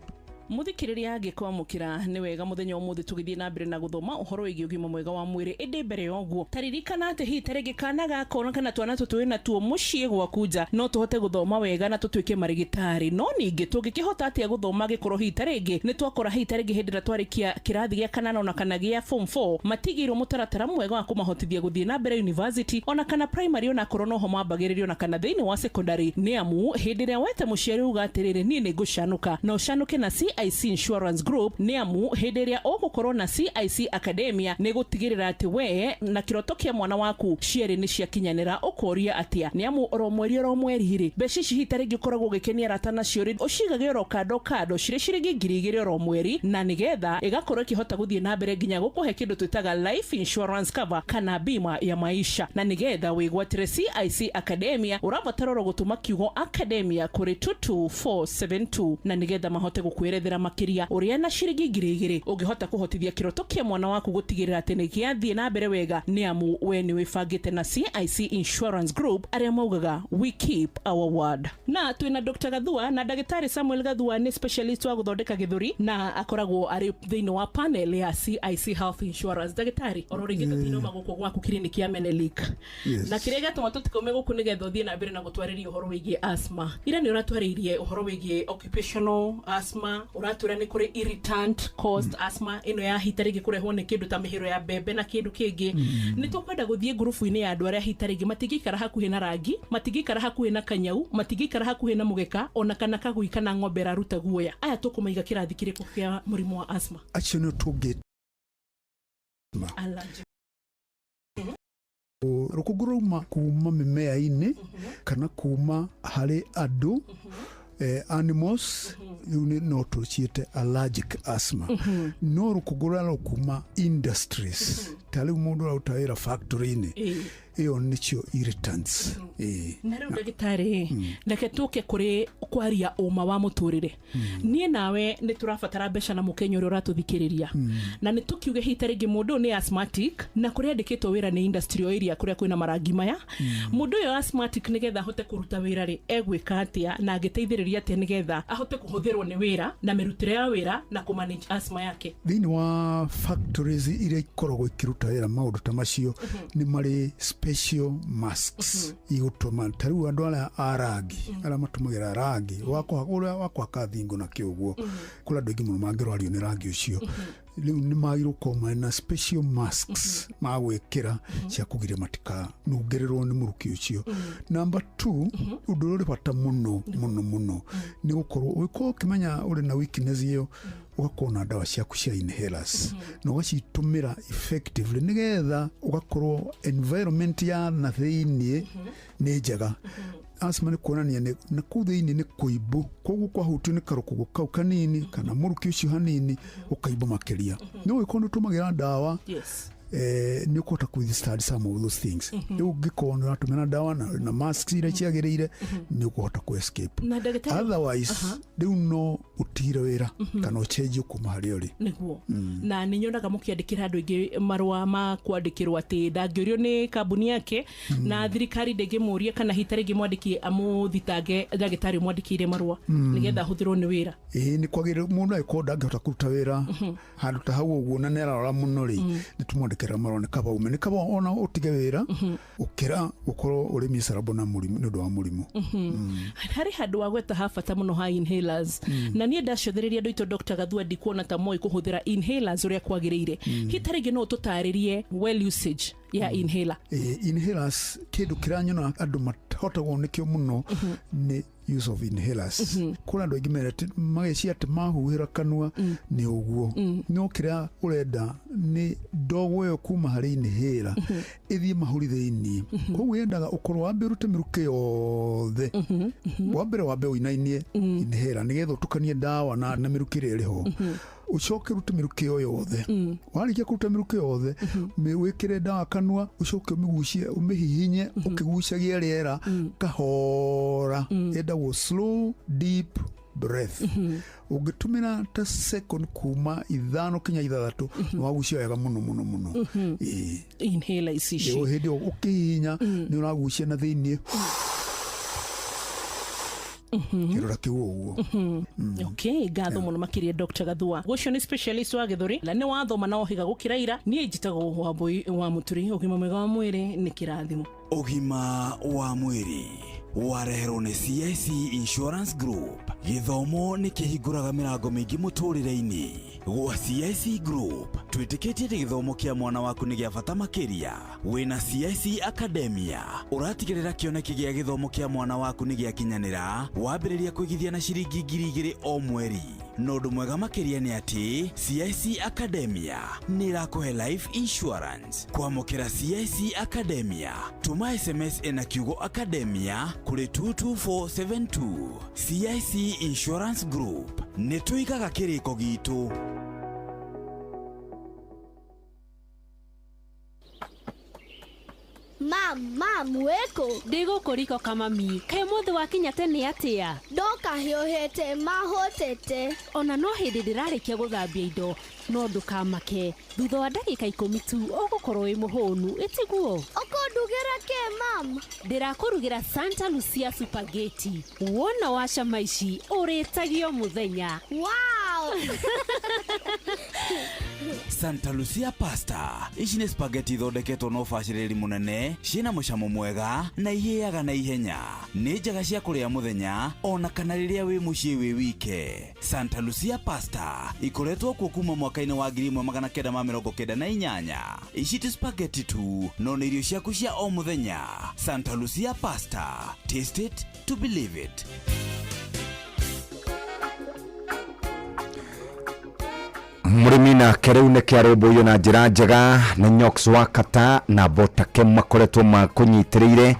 Muthikiriria angikwamukira ni wega muthenya umuthi tugithie na mbere na guthoma uhoro wigi ugima mwega wa mwiri indi mbere yoguo taririkana ati hi tarigi kana gakona kana twana tutwe na tuo mucie gwakuja no tuhote guthoma wega na tutwike marigitari no ningi tungikihota ati guthoma gikorwo hi tarigi ni twakora hi tarigi hindira twarikia kirathi gia kanana ona kana gia form 4 matigiro mutaratara mwega wa kumahotithia guthie na mbere university ona kana primary ona korwo no ho mambagiririo na kana thiini wa secondary ni amu hindira wete muciari ugatirire ni ni gushanuka no shanuke na CIC Insurance Group ni amu hindiria ugukorwo na CIC Academia ni gutigirira ati we na kiroto kia mwana waku ciere ni ciakinyanira ukoria atia ni amu oro mweri ri beshishi hitari gikoragwo gikenia ratana ciori ucigage oro kado cire ciringi ngiri igiri oro mweri na nigetha igakorwo kihota guthie na mbere nginya gukuhe kindu twitaga life insurance cover kana bima ya maisha na nigetha wigwatire CIC Academia urabatara oro gutuma Kiugo Academia kuri 22472 na nigetha mahote gukwirethera makiria uria na ciringi ngiri igiri ungihota kuhotithia kiroto kia mwana waku gutigirira ati ni giathie na mbere wega ni amu we ni wifangite na CIC Insurance Group aria maugaga we keep our word. Na twina Dr. Gathua na Dagitari Samuel Gathua ni specialist wa guthondeka githuri na akoragwo ari thiini wa panel ya CIC Health Insurance. Dagitari ororingite thino maguko gwaku kliniki ya Menelik na kirega tumatukome guku nigetha uthie na mbere na gutwariria uhoro wigie asthma ira ni uratwaririe uhoro wigie occupational asthma uratura ni kuri irritant caused asthma ino ya hitarigi kurehwo ni kindu ta mihiro ya bebe na kindu kingi ni tukwenda guthie grupu-ini ya andu aria hitarigi matigikara hakuhi na rangi matigikara hakuhi na kanyau matigikara hakuhi na mugeka ona kana kagui kana ng'ombe raruta guoya aya tukumaiga kirathi kiriku kia murimu wa asthma acio ni tuge rukuguruma kuma mimea-ini kana kuma hari andu animals no tuciete allergic asthma no rukugura kuma industries tali mundu autawira factory-ini iyo nicio irritants na riu Dagitari reke tuke kuri kwaria uma wa muturire nie nawe ni turafatara besha na mukenya uri uratuthikiriria na ni tukiuge hitarigi mundu ni asthmatic na kuri andikitwo wira ni industrial area kuri kwina marangi maya mundu yo asthmatic nigetha hote kuruta wira ri egwika atia na agiteithiriria atia nigetha ahote kuhuthirwo ni wira na mirutire ya wira na kumanage asthma yake thini wa factories iria ikoragwo ikiruta wira maundu ta macio ni mari special masks igutuma tariu andu arangi ara matumagira rangi wakwa kathingo na kiuguo kula ndu ingi muno mangirwario ni rangi ucio riu ni magiro koma na special masks magwikira cia kugiria matika nungirirwo ni muruki ucio. Number 2 undu uri bata muno ni gukorwo wiko kimenya uri na weakness iyo ugakona dawa ciaku cia inhalers no gacitumira effectively nigetha ugakorwo environment ya na thiini ni njega asthma ni kuonania na kuthiini ni kuibu koguo kwa hutu ni karukugo kau kanini kana muruki ucio hanini ukaibu makiria no ikondo tumagira dawa ni ukota kuithstart some of those things ugikona atumena dawa na masks ire ciagirire ni ukuhota ku escape otherwise riu no utira wira kana change kuma hari uri niguo na ninyonaga mukiandikira andu ingi marua ma kwandikirwa ati ndangiorio ni kambuni yake na thirikari ndegimuria kana hitari gimwandiki amuthitange Dagitari mwandikire marua nigetha huthirwo ni wira ni kwagira mundu aikoda ngihota kuruta wira handu ta hau uguo na nera muno ri ni tumwandiki kera maroneka baume ni kaba ona utige wira ukira ukoro uri miserable na murimu ni wa murimu hari handu wa gweta habata muno ha inhalers na nie ndacothereria ndu ito Dr. Gathua ndikuona ta moi kuhuthira inhalers uria kwagiriire hitarige no tutaririe well usage ya inhaler inhalers kindu kiranyona andu matahotagwo nikio muno ni use of inhalers kuna ndo igimerete mageci ati mahuhira kanua ni uguo no kira urenda ni ndogo yo kuma hari inhaler ithie mahuri thiini koguo yendaga ukorwo wambe rute miruke yothe wambere wambe uinainie inhaler nigetha utukanie dawa na miruke iri ho ucoke rute miruke yothe warikia kuruta miruke yothe wikire dawa kanua ucoke umigucie umihihinye ukigucagia riera kahora wo slow deep breath ugitumira ta second kuma 5 kinya 6 wagucia wega muno inhaler isishi hindi ukihinya ni uragucia na thiini kirora kiwo okay gatho muno makiria Dr. Gathua gocio ni specialist wa githuri la ni wathoma na ohiga gukiraira ni njitago wa muturi ugima mwega wa mwiri ni kirathimo ugima wa mwiri wareherwo nĩ CIC Insurance Group. Gĩthomo nĩ kĩhingũraga mĩrango mĩingĩ mũtũrĩre-inĩ. Gwa CIC Group twĩtĩkĩtie atĩ gĩthomo kĩa mwana waku nĩ gĩa bata makĩria. Wĩna CIC Academia ũratigĩrĩra kĩoneki gĩa gĩthomo kĩa mwana waku nĩ gĩakinyanĩra. Wambĩrĩria kũigithia na ciringi 2,000 o mweri. Na ũndũ mwega makĩria nĩ atĩ CIC Academia nĩ ĩrakũhe life insurance. Kwamũkĩra CIC Academia tũma SMS ĩna kiugo Academia kuri 22472. CIC Insurance Group nĩ tũigaga kĩrĩko gitu. Mam, weko. Digo koriko kama mi. Kae mothe wakinya tene atia. Doka hiohete, mahotete. Ona no hindi ndirarekia guthambia indo. No ndukamake. Thutha wa ndagika 10 tu ugukorwo wi muhonu. Itiguo. Okondugira ke mam. Ndirakurugira Santa Lucia spaghetti. Wona washa maici uritagio muthenya. Wow. Santa Lucia pasta. Ici nĩ spaghetti thondeketwo na ũbacĩrĩri mũnene, ciĩna mũcamo mwega na ihĩaga na ihenya. Nĩ njega cia kũrĩa mũthenya ona kana rĩrĩa wĩ mũciĩ wĩ wike. Santa Lucia pasta ikoretwo kuo kuma mwaka-inĩ wa 1998. Ici ti spaghetti tu, no nĩ irio ciaku cia o mũthenya. Santa Lucia pasta. Taste it to believe it. Murimi na kereu ne kiarũmbũiyo na njĩra njega na Nyox wa Kata na Botake makoretwo makunyitirĩire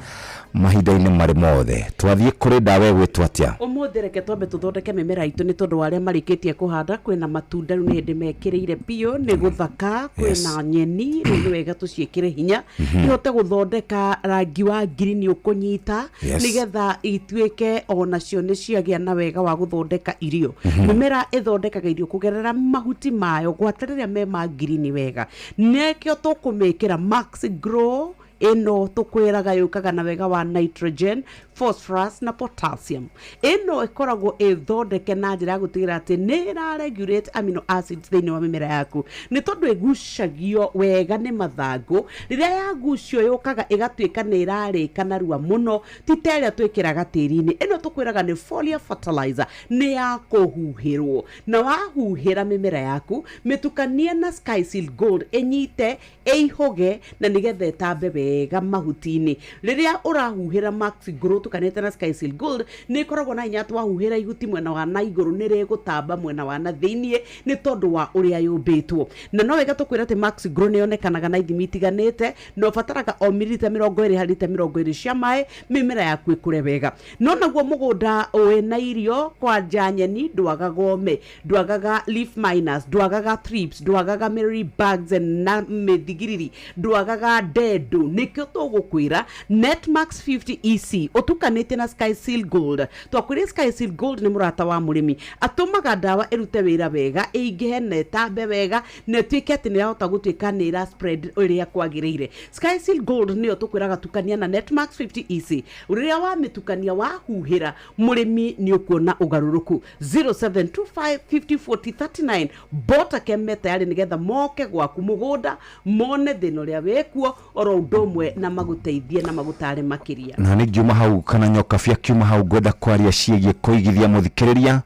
mahinda-inĩ marĩ mothe. Twathiĩ kũrĩ ndawa ĩgwĩtwo atĩa? Ũmũthĩ reke twambe tũthondeke mĩmera itũ nĩ tondũ warĩa marĩkĩtie kũhanda kwĩna matunda rĩu nĩ hĩndĩ mekĩrĩire biũ nĩ gũthaka kwĩna nyeni rĩu nĩ wega tũciĩkĩre hinya ihote gũthondeka rangi wa green ũkũnyita nĩgetha ituĩke onacio nĩ ciagĩa na wega wa gũthondeka irio. Mĩmera ĩthondekaga irio kũgerera mahuti mayo gwatarĩrĩa me ma green wega. Nĩkĩo tũkũmĩkĩra Max Grow eno tukwiraga yukaga na wega wa nitrogen, phosphorus na potassium. Eno ikoragwo ithondeke na njira ya gutigira ati ni ra regulate amino acids thiini wa mimera yaku. Ni tondu igucagio wega ni mathangu riria yagucio yukaga igatuika ni irarika narua muno titeria twikiraga tiri-ini. Eno tukwiraga ni foliar fertilizer ni ya kuhuhirwo na wahuhira mimera yaku mitukanie na Sky Seal Gold enyite eihoge na nigetha itambe wega mahuti-ini. Riria urahuhira Max Grow tukanete na Sky Seal Gold ni koragwo na inya twahuhira ihuti mwena wa na iguru ni rigutamba mwena wa na thiini ni tondu wa uria yumbitwo. Na no wega tukwira ati Max Grow ni onekanaga na ithimi itiganite no fataraga o mililita 20 hari lita 20 cia mai mimera yaku ikure wega. No naguo mugunda wena irio kwa nyeni ndwagaga ome, ndwagaga leaf miners, ndwagaga thrips, ndwagaga mealy bugs na mithigiriri, ndwagaga dedu nikio tugukwira Netmax 50 EC utukanite na Sky Seal Gold. Twakwire Sky Seal Gold ni murata wa murimi atumaga dawa irute wira wega ingihe netambe wega netwike ati ni yahota gutwika ni ra spread iria kwagirire. Sky Seal Gold ni tukwiraga tukania na Netmax 50 EC uria wa mitukania wa huhira murimi ni ukuona ugaruruku. 0725504039 bota kemeta yari nigetha moke gwaku mugunda mone thino ria wekuo oro ndomwe na maguteithie na magutare makiria. Na ni giuma hau kana nyoka fia kiuma hau goda kwaria ciigie kuigithia muthikiriria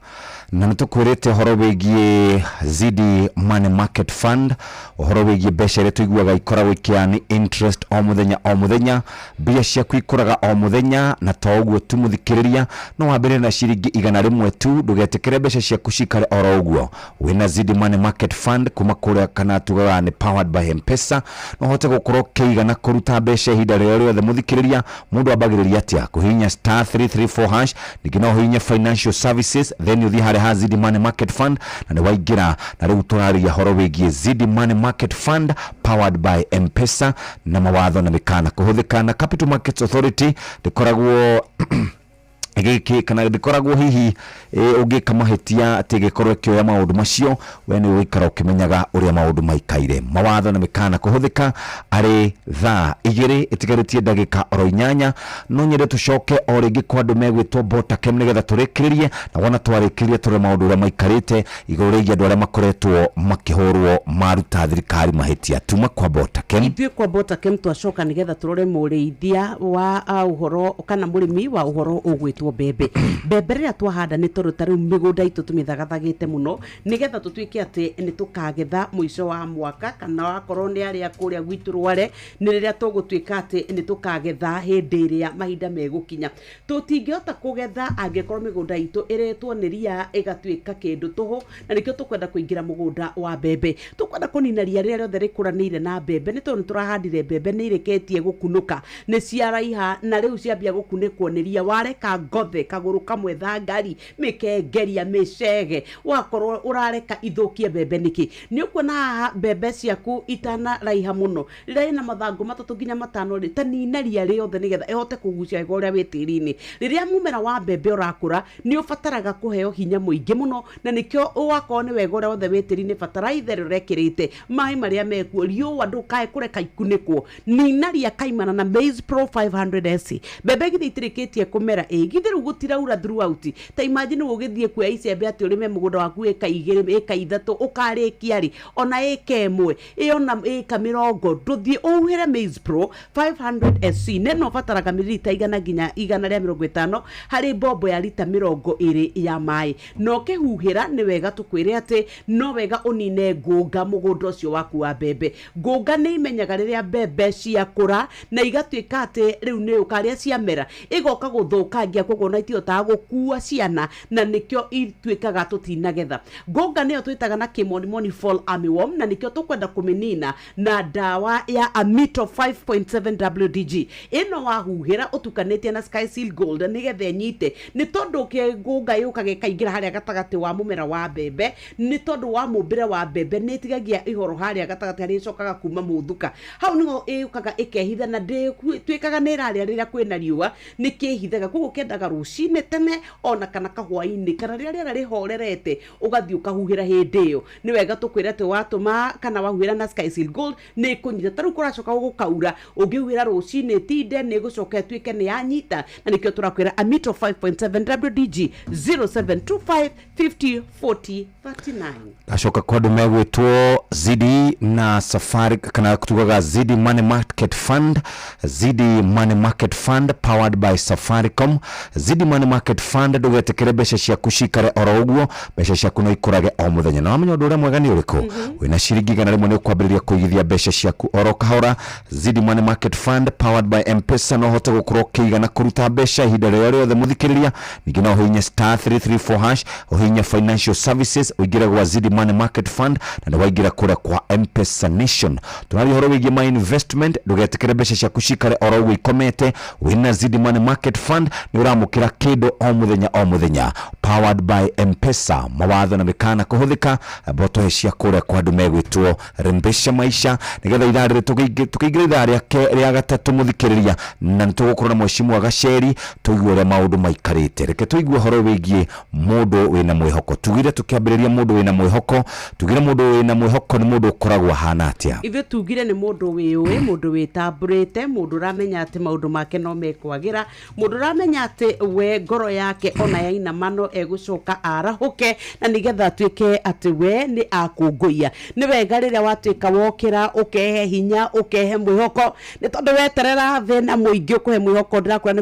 na nitukwirite horo wigie Zidi Money Market Fund horo wigie besha ire tuiguaga ikoragwo ikiani interest o muthenya bia ciaku ikuraga o muthenya na to uguo tu muthikiriria no wambere na ciringi 100 tu ndugetekere besha ciaku cikare oro uguo wina Zidi Money Market Fund kuma kuria kana tugaga ni powered by M-Pesa no hote gukorwo keigana kuruta besha ihinda riothe muthikiriria mundu ambagiriria atia kuhinya *334# nigino hinya financial services then uthi hare ha Zidi Money Market Fund na ni waigira na riu turaria horo wigie Zidi Money Market Fund powered by M-Pesa na mawatho na mikana kuhuthikana Capital Markets Authority dikoragwo egeke kana dikoragwo hihi ugika mahetia ategekorwo kioya maundu macio we ni wikara ukimenyaga uria maundu maikaire mawatho na mikana kuhuthika ari thaa 2 itigaritie ndagika oro 8 no nyende tucoke o ringi kwandu megwitwo bota kem nigetha turikiririe na wona twarikirie turi maundu uria maikarite iguru rigi andu aria makoretwo makihurwo maruta thirikari mahetia tuma kwa bota kem ithuĩ kwa bota kem twacoka nigetha turore mũrĩithia wa uhoro kana mũrĩmi wa uhoro ugwitwo bebe rĩrĩa twahanda nĩ tondũ ta rĩu mĩgũnda itũ tũmĩthagathagĩte mũno nigetha tũtuĩke atĩ nĩ tũkagetha mũico wa mwaka kana wakorwo nĩ arĩa kũrĩa gwitũ Rware nĩ rĩrĩa tũgũtuĩka atĩ nĩ tũkagetha hĩndĩ ĩrĩa mahinda megũkinya. Tũtingĩhota kũgetha angĩkorwo mĩgũnda itũ ĩretwo nĩ ria ĩgatuĩka kĩndũ tũhũ na nĩkĩo tũkwenda kũingĩra mũgũnda wa mbembe. Tũkwenda kũnina ria rĩrĩa rĩothe rĩkũranĩire na mbembe nĩ tondũ nĩ tũrahandire mbembe nĩ ireketie gũkunũka nĩ ciaraiha na rĩu ciambia gũkunĩkwo nĩ ria wareka ngothe kagũrũ kamwe thangari mĩkengeria mĩcege wakorwo ũrareka ithũkie mbembe nĩkĩ nĩ ũkuona haha mbembe ciaku itana raiha mũno rĩrĩa ĩna mathangũ 3 nginya 5 ta nina ria rĩothe nĩgetha ĩhote kũgucia heho ũrĩa wĩ tĩri-inĩ. Rĩrĩa mũmera wa mbembe ũrakũra nĩ ũbataraga kũheo hinya mũingĩ mũno na nĩkĩo wakorwo nĩ wega ũrĩa wothe wĩ tĩri-inĩ bataraitha rĩrekĩrĩte maĩ marĩa mekuo riũa ndũkae kũreka ikunĩkwo nina ria kaimana na Maize Pro 500S. Mbembe githĩ itirĩkĩtie kũmera githĩ rĩu gũtiraura throughout ta imagine ũgĩthiĩ kuoya icembe atĩ ũrĩme mũgũnda waku ĩka 2 ĩka 3 ũkarĩkia rĩ ona ĩka 1 ĩona ĩka 50 ndũthiĩ ũhuhĩre Maize Pro 500SC neno bataraga mililita 100 nginya 150 harĩ mbombo ya lita 20 ya maĩ no kĩhuhĩra nĩ wega tũkwĩre atĩ no wega ũnine ngũnga mũgũnda ũcio waku wa mbembe. Ngũnga nĩ imenyaga rĩrĩa mbembe ciakũra na igatuĩka atĩ rĩu nĩ ũkarĩa ciamera igoka gũthũkangia koguo na itiotaga gũkua ciana na nĩkĩo ituĩkaga tũtinagetha. Ngũnga nĩyo twĩtaga na kĩmonimoni fall armyworm na nĩkĩo tũkwenda kũmĩnina na dawa ya Amito 5.7 WDG. Ĩno wahuhĩra ũtukanĩtie na Sky Seal Gold nĩgetha nyite nĩ tondũ ngũnga yũkaga ĩkaingĩra harĩa gatagatĩ wa mũmera wa mbembe nĩ tondũ wa mũmbĩre wa mbembe nĩ ĩtigagia ihoro harĩa gatagatĩ harĩa ĩcokaga kuma mũthuka hau nĩho ĩũkaga ĩkehitha na twĩkaga nĩ ĩrarĩa rĩrĩa kwĩna riũa nĩ kĩhithaga koguo kĩendaga rũcinĩ tene ona kana kahwainĩ kana rĩrĩa rĩera rĩhorerete ũgathiĩ ũkahuhĩra hĩndĩ ĩyo. Nĩ wega tũkwĩra atĩ watũma kana wahuhĩra na Sky Seal Gold nĩ kũnyita ta rĩu kũracoka gũkaura ũngĩhuhĩra rũcinĩ tinde nĩ gũcoka ĩtuĩke nĩ yanyita na nĩkĩo tũrakwĩra Amito 5.7 WDG 0725504039. Gacoka kwa andu megwitwo Zidi na Safari kana tugaga Zidi Money Market Fund, Zidi Money Market Fund powered by Safaricom. Zidi Money Market Fund ndugetekere mbeca ciaku cikare oro uguo mbeca ciaku no ikurage o muthenya na wamenya undu uria mwega ni uriku wina ciringi 100 ni ukwambiriria kuigithia mbeca ciaku oro kahora. Zidi Money Market Fund powered by M-Pesa no hote gukorwo kiigana kuruta mbeca ihinda riothe muthikiriria ningi no hinya *334# uhinya financial services uingira gwa Zidi Money Market Fund na waingira kura kwa M-Pesa Nation. Tunari horo wigie my investment ndugetekere mbeca ciaku cikare oro uguo ikomete wina Zidi Money Market Fund ni turamukira kindu o muthenya powered by M-Pesa mawatho na mikana kuhuthika boto cia kuria kwa andu megwitwo rembesha maisha nigetha irarire tukiingira ithari ria gatatu muthikiriria na nitugukorwo na mheshimiwa Gacheri tuigue uria maundu maikarite reke tuigue horo wigie mundu wina mwihoko tugire tukiambiriria mundu wina mwihoko tugire mundu wina mwihoko ni mundu ukoragwo hana atia ithu tugire ni mundu wiwe mundu witamburite mundu ramenya ati maundu make no mekwagira mundu ramenya ati we ngoro yake ona yaina mano egucoka arahuke na nigetha tuike ati we ni akunguia ni wega riria watuika wokira ukehe hinya ukehe mwihoko ni tondu weterera thina muingi ukuhe mwihoko ndirakwira ni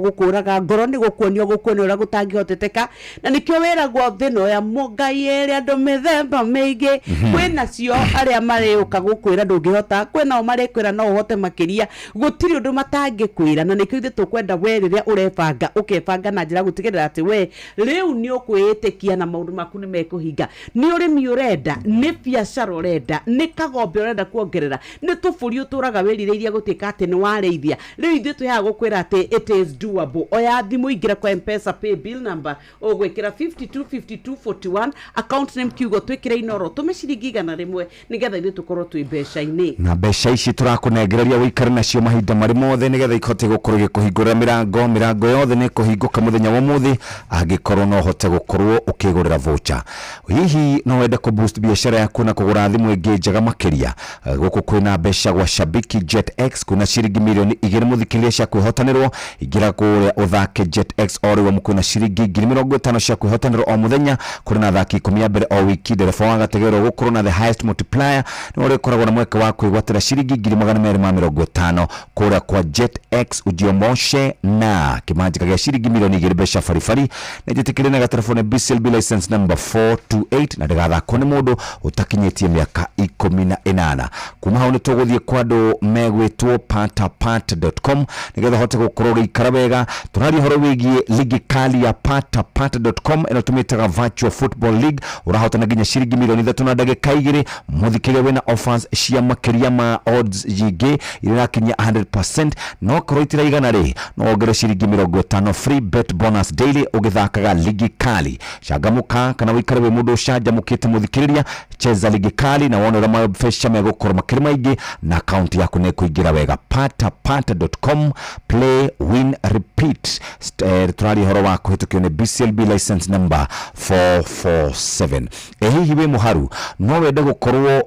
gukuraga ngoro ni gukuonio uria gutangihoteteka na nikio wiragwo thina ya mugai iri andu mithemba mingi kwina cio aria mariuka gukwira ndungihota kwina o marikwira no uhote makiria gutiri undu matangikwira na nikio ithe tukwenda we riria urebanga ukebanga na njira gutigirira ati we riu ni ukwitikia na maundu maku ni mekuhinga ni urimi urenda ni biashara urenda ni kagombe urenda kuongerera ni tuburi uturaga wirireiria gutika ati ni wareithia riu ithe tuya gukwira ati it is doable oya thimu ingira kwa M-Pesa pay bill number ogwikira 525241 account name kiugo twikire inoro tumeciringi igana rimwe nigetha ithe tukorwo twi mbeca-ini na mbeca ici turakunengereria wikare nacio mahinda mari mothe nigetha ikote gukorwo gikuhingura mirango yothe ni kuhinguka muthenya wa muthi angikorwo no hote gukorwo ukigurira voucher hihi no wende ku boost biashara yaku na kugura thimu ingi njega makiria guku kwina mbeca gwa Shabiki JetX kuna ciringi milioni 2 muthikiria cia kwihotanirwo ingira kuria uthake JetX ori wa mukuna ciringi 50 cia kwihotanirwo o muthenya kuri na thaki 10 mbere o wiki ndereba wa gategero gukorwo na the highest multiplier ni uri koragwo na mweke wa kwigwatira ciringi 250 kuria kwa JetX ujiomoshe na kimanjika gya ciringi milioni 2 mbeca farifari na jitikire na telefone BCLB license number 428 na ndigathako ni mundu utakinyetie miaka 18 kuma hau ni tuguthie kwa andu megwitwo patapata.com nigetha hote gukorwo gikara wega turari horo wigie ligi kali ya patapata.com inatumitaga virtual football league urahota na ginya ciringi milioni 3 na ndagika 2 muthikire wena offers cia makiria ma odds yige irakinya 100% no kroitira igana ri no ogere ciringi 50 free bet bonus daily ugithakaga ligi kali shagamuka kana wikare we mundu shanjamukite muthikiriria cheza ligi kali na wona rama fesha megukora makiri maingi na account yaku ne kuigira wega patapata.com play win repeat turari horo wa kuhitukio ne BCLB license number 447 hihi we muharu no wende gukorwo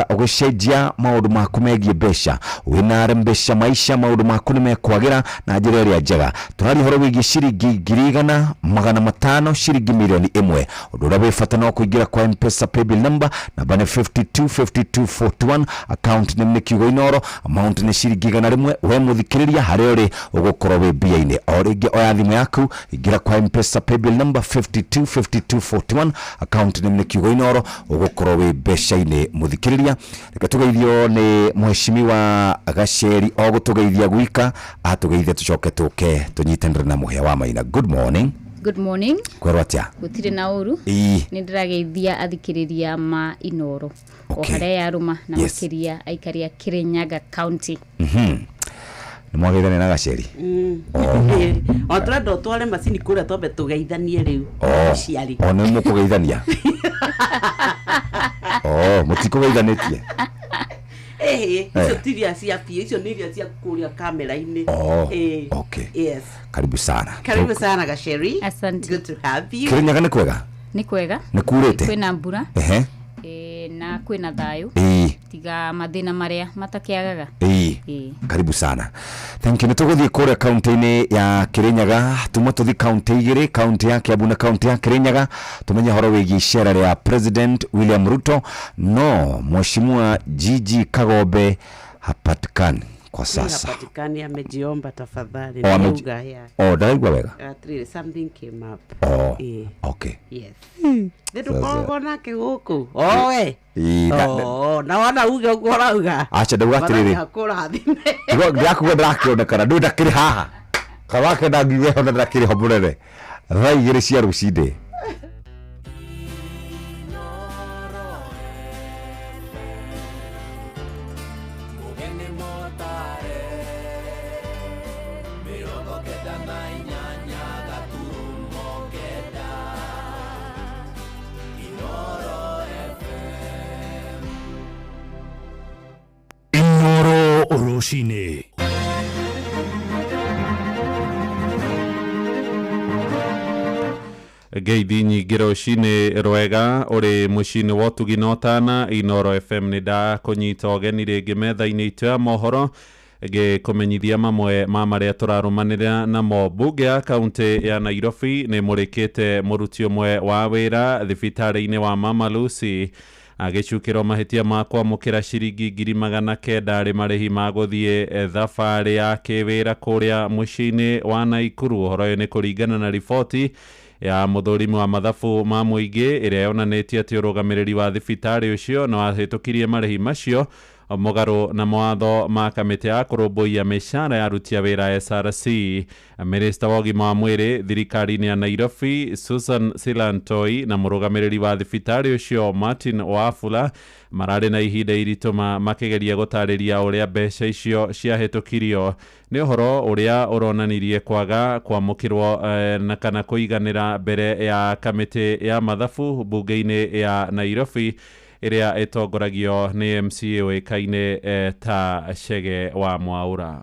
ugishenjia maundu maku megie besha wina rembesha maisha maundu maku ni mekwagira na njira ria njega turari horo wigie ciringi 500 ciringi milioni 1 undu ria wifata no kuingira kwa M-Pesa pay bill number na bane 525241 account name ni kiugo inoro amount ni ciringi 100 we muthikiriria haria uri ugukorwo we bia-ini o ringi oya thimu yaku ingira kwa M-Pesa pay bill number 525241 account name ni kiugo inoro ugukorwo we mbeca-ini muthikiriria reke tugeithio ni mheshimiwa Gacheri o gutugeithia gwika atugeithia tucoke tuke tunyitanire na muhia wa maina. Good morning. Good morning. Kwero atia? Gutire na uru. Ni ndirageithia athikiriria ma Inoro. Okay. O haria aruma na makiria aikaria Kirinyaga County. Ni mwageithania na Gacheri. O turenda utware macini kuria tombe tugeithanie riu. Ciari. O ni mukugeithania. Mutikugeithanitie. Icio tiria cia pia, icio ni iria cia kuria kamera-ini. Okay. Yes. Karibu sana. Karibu sana Gacheri. Asante. Good to have you. Kirinyaga ni kwega? Ni kwega. Ni kurete? Kwina mbura. Na kwina thayu. Tiga mathina maria matakiagaga. Karibu sana. Thank you. Nituguthie kuria county-ini ya Kirinyaga, tuma tuthi county igiri, county ya Kiambu na county ya Kirinyaga, tumenye horo wigi ishara ya President William Ruto. No, mheshimiwa Gigi Kagombe hapatikani kwa sasa. Hapatikani, amejiomba tafadhali. Daigwa wega. Something came up. Okay. Yes. Ndio kwa nake huko. Na wana uge uga. Acha ndawatiriri. Ndakugwa ndakionekana ndu ndakiri haha. Kawake ndagiwe ona ndakiri homurere. Thaigiri cia rucinde. Mirongo kenda na inyanya Noro Oroshine. Ngeithi nyingĩ rũcinĩ rwega ũrĩ mũciĩ-inĩ wa ũtugi na ũtana Inoro FM nĩ ndakũnyita ũgeni rĩngĩ metha-inĩ itũ ya mohoro ngĩkũmenyithia mamwe ma marĩa tũrarũmanĩrĩra namo. Mbunge ya kaunti ya Nairobi nĩ mũrĩkĩte mũruti ũmwe wa wĩra thibitarĩ-inĩ wa Mama Lucy agĩcukĩrwo mahĩtia ma kwamũkĩra ciringi 900 arĩ marĩhi ma gũthiĩ thabarĩ ya kĩwĩra kũrĩa mũciĩ-inĩ wa Naikuru. Ũhoro ũyũ nĩ kũringana na riboti ya mũthũrimi wa mathabu ma mũingĩ ĩrĩa yonanĩtie atĩ ũrũgamĩrĩri wa thibitarĩ ũcio nĩ wahĩtũkirie marĩhi macio mũgarũ na mawatho ma kamĩtĩ ya kũrũmbũiya mĩcara ya aruti a wĩra SRC. Minista wa ũgima wa mwĩrĩ thirikari-inĩ ya Nairobi Susan Silantoi na mũrũgamĩrĩri wa thibitarĩ ũcio Martin Wafula mararĩ na ihinda iritũ makĩgeria gũtarĩria ũrĩa mbeca icio ciahĩtũkirio. Nĩ ũhoro ũrĩa ũronanirie kwaga kwamũkĩrwo na kana kũiganĩra mbere ya kamĩtĩ ya mathabu mbunge-inĩ ya Nairobi ĩrĩa ĩtongoragio nĩ MCA ũĩkaine ta Chege wa Mwaura.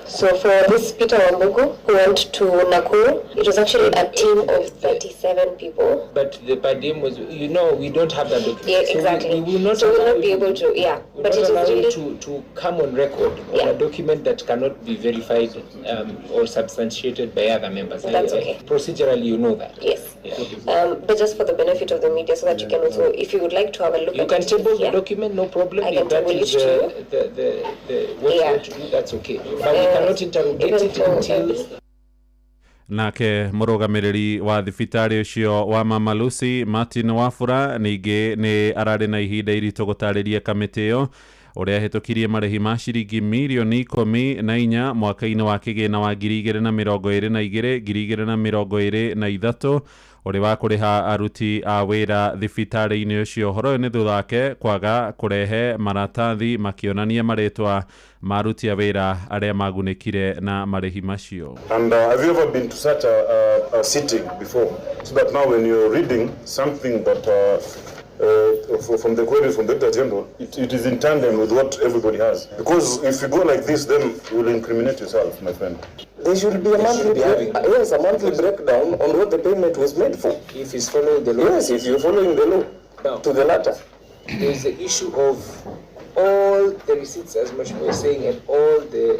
So for this Peter Wambugu who went to Nakuru, it was actually a team of 37 people. But the per diem was, you know, we don't have that document. Yeah, exactly. So we will not, be able to, yeah. But it is really to come on record on a document that cannot be verified or substantiated by other members. That's okay. Procedurally, you know that. Yes. Yeah. But just for the benefit of the media, so that you can also, if you would like to have a look at it. You can table the document, no problem. I can table it to you. What you want to do, that's okay. But we cannot interrogate it until... Nake mũrũgamĩrĩri wa thibitarĩ ũcio wa Mama Lucy Martin Wafula ningĩ nĩ ararĩ na ihinda iritũ gũtarĩria kamĩtĩ ĩyo ũrĩa hĩtũkirie marĩhi ma ciringi mirioni 14 mwaka-inĩ wa kĩgĩna wa 2022-2023 ũrĩ wa kũrĩha aruti a wĩra thibitarĩ-inĩ ũcio. Ũhoro ũyũ nĩ thutha wake kwaga kũrehe maratathi makĩonania marĩtwa ma aruti a wĩra arĩa magunĩkire na marĩhi macio. And have you ever been to such a sitting before? So that now when you're reading something that from the queries from the Director General, it is in tandem with what everybody has. Because if you go like this, then you will incriminate yourself, my friend. There should be a monthly breakdown on what the payment was made for. If he's following the law. Yes, if you're following the law now, to the latter. There is the issue of all the receipts, as much was saying, and all the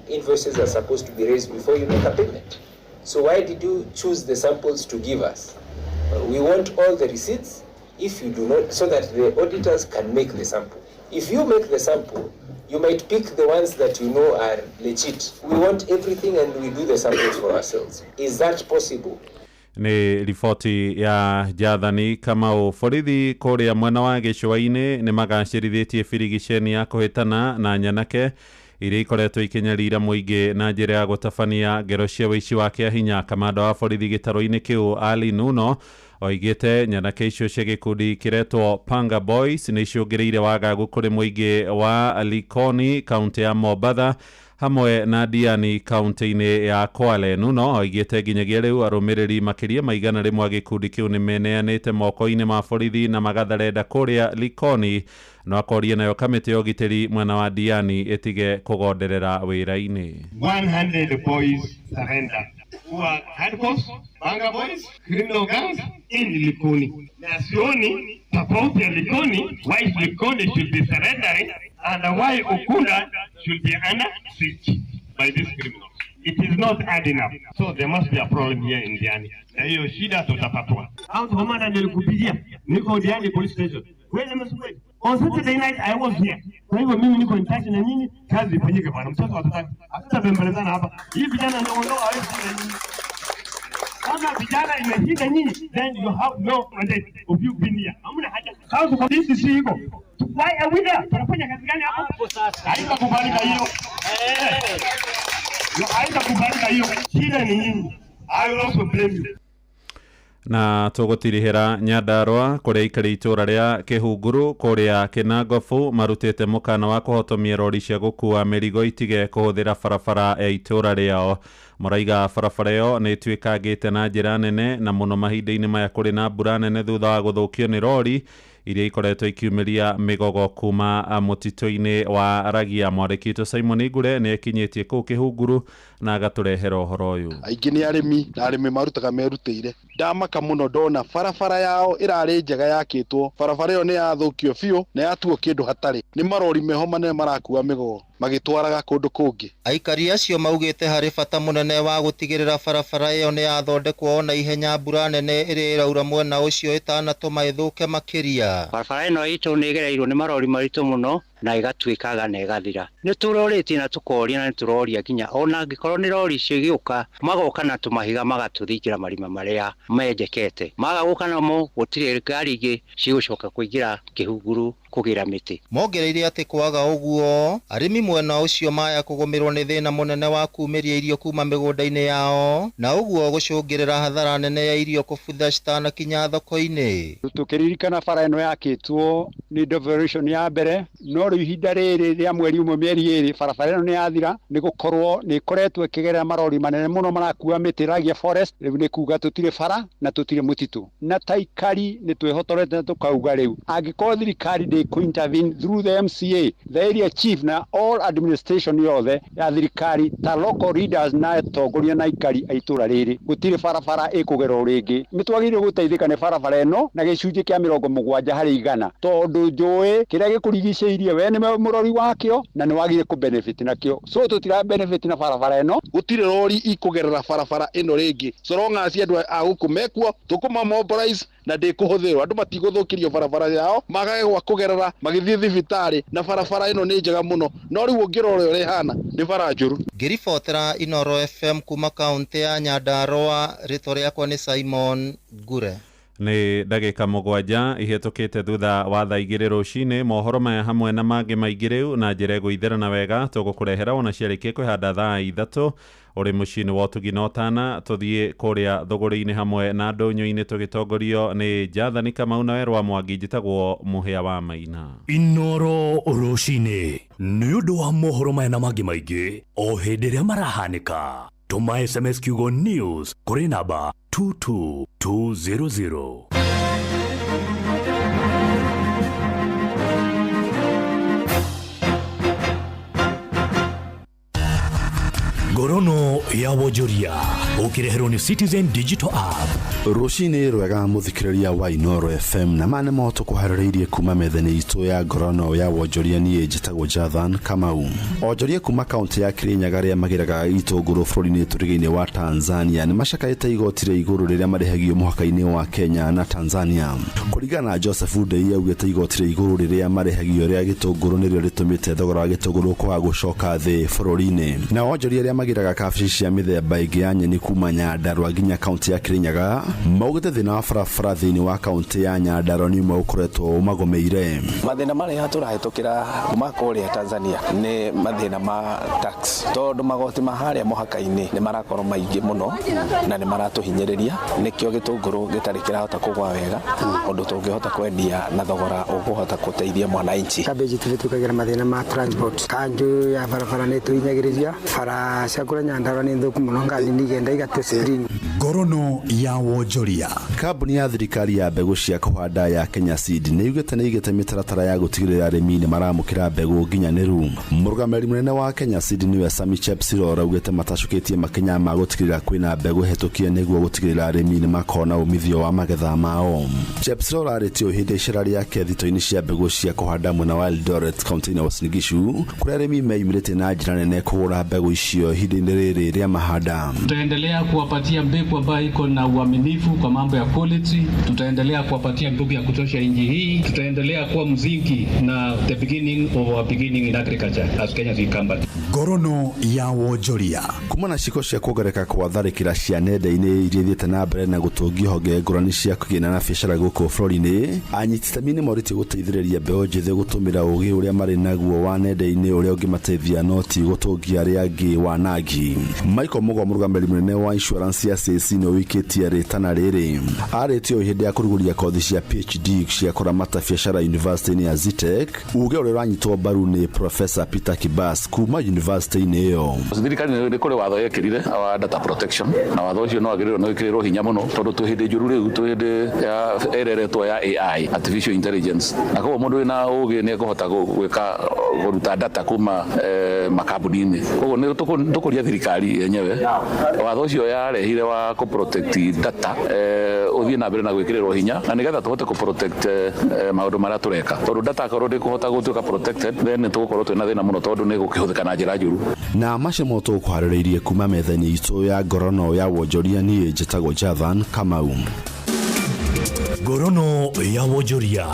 invoices are supposed to be raised before you make a payment. So why did you choose the samples to give us? We want all the receipts, if you do not, so that the auditors can make the sample. If you make the sample, you might pick the ones that you know are legit. We want everything and we do the samples for ourselves. Is that possible? Nĩ riboti ya Jathani Kamau. Borithi kũrĩa mwena wa Gĩcũa-inĩ nĩ magacĩrithĩtie birigiceni ya kũhĩtana na nyanake iria ikoretwo ikinyarira mũingĩ na njĩra ya gũtabania ngero cia wĩici wa kĩahinya. Kamanda wa borithi gĩtaro-inĩ kĩu Ali Nuno oigĩte nyanake icio cia gĩkundi kĩretwo Panga Boys nĩ icũngĩrĩire wagagu kũrĩ mũingĩ wa Likoni kaunti ya Mombatha hamwe na Diani kaunti-inĩ ya Kwale. Nuno oigĩte nginyagia rĩu arũmĩrĩri makĩria maigana rĩmwe gĩkundi kĩu nĩ meneanĩte moko-inĩ ma borithi na magatharenda kũrĩa Likoni, no akoria nayo kamĩtĩ ya ũgitĩri mwena wa Diani ĩtige kũgonderera wĩra-inĩ. 100 boys surrendered who are hardcore Panga Boys, criminal gangs in Likoni. Na sioni tofauti ya Likoni, why Likoni should be surrendering and why Ukunda should be under siege by these criminals. It is not adding up. So there must be a problem here in Diani. Na hiyo shida tutapatua. Out Homana nilikupigia. Niko Diani police station. Kweli msubiri. On Saturday night I was here. Kwa hivyo mimi niko in touch na nyinyi, kazi ifanyike bwana. Mtoto atataka. Hatutabembelezana hapa. Hii vijana ndio ndio hawezi na nyinyi. Kama vijana imeshinda nyinyi, then you have no mandate of you being here. Hamna haja. Sasa kwa this si iko. Why are we there? Tunafanya kazi gani hapa? Haitakubalika hiyo. Haitakubalika hiyo. Shida ni nyinyi. I will also blame you. Na tũgũtirihĩra Nyandarua kũrĩa aikari itũra rĩa Kĩhunguru kũrĩa Kĩnangobu marutĩte mũkana wa kũhotomia rori cia gũkua mĩrigo itige kũhũthĩra barabara ya itũra rĩao. Moraiga barabara ĩyo nĩ ĩtuĩkangĩte na njĩra nene na mũno mahinda-inĩ maya kũrĩ na mbura nene thutha wa gũthũkio nĩ rori iria ikoretwo ikiumĩria mĩgogo kuma mũtitũ-inĩ wa Ragia. Mwandĩki witũ Simon Igure nĩ ekinyĩtie kũu Kĩhunguru na agatũrehera ũhoro ũyũ. Aingĩ nĩ arĩmi na arĩmi marutaga merutĩire. Ndamaka mũno ndona barabara yao ĩrarĩ njega yakĩtwo. Barabara ĩyo nĩ yathũkio biũ na yatuo kĩndũ hatarĩ. Nĩ marori meho manene marakua mĩgogo magĩtwaraga kũndũ kũngĩ. Aikari acio maugĩte harĩ bata mũnene wa gũtigĩrĩra barabara ĩyo nĩ yathondekwo na ihenya mbura nene ĩrĩa ĩraura mwena ũcio ĩtanatũma ĩthũke makĩria. Barabara ĩno itũ nĩ ĩgereirwo nĩ marori maritũ mũno na igatuĩkaga na ĩgathira. Nĩ tũrorĩtie na tũkoria na tũroria nginya ona angĩkorwo nĩ rori icio igĩũka magoka na tũmahiga magatũthingĩra marima marĩa menjekete. Magagoka namo gũtirĩ ngari ingĩ cigũcoka kũingĩra Kĩhunguru kũgĩra mĩtĩ. Mongereire atĩ kwaga ũguo arĩmi mwena ũcio maya kũgũmĩrwo nĩ thĩna mũnene wa kumĩria irio kuma mĩgũnda-inĩ yao na ũguo gũcũngĩrĩra hathara nene ya irio kũbutha citanakinya thoko-inĩ. Tũkĩririkana bara ĩno yakĩtwo nĩ devolution ya mbere no rĩu ihinda rĩrĩ rĩa mweri ũmwe mĩeri ĩrĩ barabara ĩno nĩ yathira nĩ gũkorwo nĩ ĩkoretwo ĩkĩgerera marori manene mũno marakua mĩtĩ Ragia Forest. Rĩu nĩ kuga tũtirĩ bara na tũtirĩ mũtitũ na taikari nĩ twĩhotorete na tũkauga rĩu angĩkorwo thirikari intervene through the MCA, the area chief na all administration yothe ya thirikari ta local leaders na tongoria na ikari a itũra rĩrĩ gũtirĩ barabara ĩkũgerwo rĩngĩ. Nĩ twagĩrĩire gũteithĩka nĩ barabara ĩno na gĩcunjĩ kĩa 70% tondũ njũĩ kĩrĩa gĩkũrigicĩirie we nĩ mũrori wakĩo na nĩ wagĩrĩire kũ benefit nakĩo. So tũtira benefit na barabara ĩno. Gũtirĩ rori ikũgerera barabara ĩno rĩngĩ. So long as andũ a gũkũ mekuo tũkũma mobilize na ndĩkũhũthĩrwo. Andũ matigũthũkĩrio barabara yao magage gwa kũgerera magĩthiĩ thibitarĩ na barabara ĩno nĩ njega mũno no rĩu ũngĩrora ũrĩa ĩhana nĩ bara njũru. Ngĩribotera Inooro FM kuma kaũntĩ ya Nyandarua, rĩtwa rĩakwa nĩ Simon Ngure. Nĩ ndagĩka 7 ihetũkĩte thutha wa thaa 2 rũcinĩ. Mohoro maya hamwe na mangĩ maingĩ rĩu na njĩra ĩgũitherana wega tũgũkũrehera ona ciarĩkie kwĩhanda thaa 3 ũrĩ mũciĩ-inĩ wa Ũtugi na Ũtana. Tũthiĩ kũrĩa thũgũrĩ-inĩ hamwe na ndũnyũ-inĩ tũgĩtongorio nĩ Jathani Kamau na Werwa Mwangi. Njĩtagwo Mũhĩa wa Maina. Inooro rũcinĩ nĩ ũndũ wa mohoro maya na mangĩ maingĩ o hĩndĩ ĩrĩa marahanĩka. Tũma SMS kiugo news kũrĩ namba 22200. Ngorono ya Wonjoria ũkĩreherwo nĩ Citizen Digital App. Rũcinĩ rwega mũthikĩrĩria wa Inooro FM na mane moto kũharĩrĩirie kuma metha-inĩ itũ ya ngorono ya Wonjoria. Niĩ njĩtagwo Jathan Kamau. Onjoria kuma kaunti ya Kirinyaga arĩa magĩraga itũngũrũ bũrũri-inĩ tũrigĩinĩ wa Tanzania nĩ macakaĩte igoti rĩa igũrũ rĩrĩa marĩhagio mũhaka-inĩ wa Kenya na Tanzania. Kũringana na Joseph Ndei augĩte igoti rĩa igũrũ rĩrĩa marĩhagio rĩa gĩtũngũrũ nĩrĩo rĩtũmĩte thogora wa gĩtũngũrũ kwaga gũcoka thĩ bũrũri-inĩ. Na onjoria arĩa magĩraga kabici cia mĩthemba ĩngĩ ya nyeni kuma Nyandarua nginya kaunti ya Kirinyaga maugĩte thĩna wa barabara thĩinĩ wa kaunti ya Nyandarua nĩ ũmwe ũkoretwo ũmagomeire. Mathĩna marĩa tũrahĩtũkĩra kuma kũrĩa Tanzania nĩ mathĩna ma tax tondũ magoti ma harĩa mũhaka-inĩ nĩ marakorwo maingĩ mũno na nĩ maratũhinyĩrĩria, nĩkĩo gĩtũngũrũ gĩtarĩ kĩrahota kũgwa wega ũndũ tũngĩhota kwendia na thogora ũkũhota gũteithia mwananchi. Kabeji tũgĩtukagĩra mathĩna ma transport, kanjũ ya barabara nĩ tũhinyagĩrĩria, bara cia kũrĩa Nyandarua nĩ thũku mũno, ngari nĩigenda igate spring. Ngorono ya Wonjoria. Kambuni ya thirikari ya mbegũ cia kũhanda ya Kenya Seed nĩ yugĩte nĩ igĩte mĩtaratara ya gũtigĩrĩra arĩmi nĩ maramũkĩra mbegũ nginyanĩru. Mũrũgamĩrĩri mũnene wa Kenya Seed nĩwe Sami Chepsiror augĩte matacũkĩtie makinya ma gũtigĩrĩra kwĩna mbegũ hetũkie nĩguo gũtigĩrĩra arĩmi nĩ makona umithio wa magetha mao. Chepsiror arĩtio hĩndĩ icera rĩake thito-inĩ cia mbegũ cia kũhanda mwena wa Eldoret kaunti-inĩ ya Uasin Gishu kũrĩa arĩmi meyumĩrĩte na njĩra nene kũgũra mbegũ icio ihinda-inĩ rĩrĩ rĩa mahanda. Tutaendelea kuwapatia mbegu ambayo iko na uaminifu kwa mambo ya quality. Tutaendelea kuwapatia mbegu ya kutosha nchi hii. Tutaendelea kuwa mzingi na the beginning of our beginning in agriculture as Kenya Seed Company. Ngorono ya Wonjoria. Kuma na ciko cia kuongereka kwa tharĩkĩra cia nenda-inĩ iria ithiĩte na mbere na gũtũngia honge ngũrani cia kũgĩana na biacara gũkũ bũrũri-inĩ, anyiti itemi nĩ morĩtie gũteithĩrĩria mbeũ njĩthĩ gũtũmĩra ũgĩ ũrĩa marĩ naguo wa nenda-inĩ ũrĩa ũngĩmateithia no ti gũtũngia arĩa angĩ wanangi. Mwangi. Michael Mugo murugamĩrĩri mũnene wa insurance ya CAC no wiketie ritana rĩrĩ arĩtio hĩndĩ ya kũrugũria kothi cia PhD cia kũramata biacara University ya Zitech. Uge ũrĩa ũranyitwo mbaru nĩ Professor Peter Kibas kuma university-inĩ ĩyo. Thirikari nĩ kũrĩ watho yekĩrire wa data protection na watho ũcio no agĩrĩirwo no wĩkĩrĩrwo hinya mũno tondũ twĩ hĩndĩ njũru rĩu twĩ hĩndĩ ya ereretwo ya AI artificial intelligence na koguo mũndũ wĩna ũgĩ nĩ ekũhota gwĩka kũruta data kuma makambuni-inĩ. Koguo nĩ tũkũria thirikari yenyewe watho ũcio yarehire wa kũ protect data ũthiĩ na mbere na gwĩkĩrĩrwo hinya na nĩgetha tũhote kũ protect maũndũ marĩa tũreka tondũ data korwo ndĩkũhota gũtuĩka protected then tũgũkorwo twĩna thĩna mũno tondũ nĩ gũkĩhũthĩka na njĩra njũru. Na macemo tũkũharĩrĩirie kuma metha-inĩ itũ ya ngorono ya wonjoria niĩ njĩtagwo Jathan Kamau. Ngorono ya wonjoria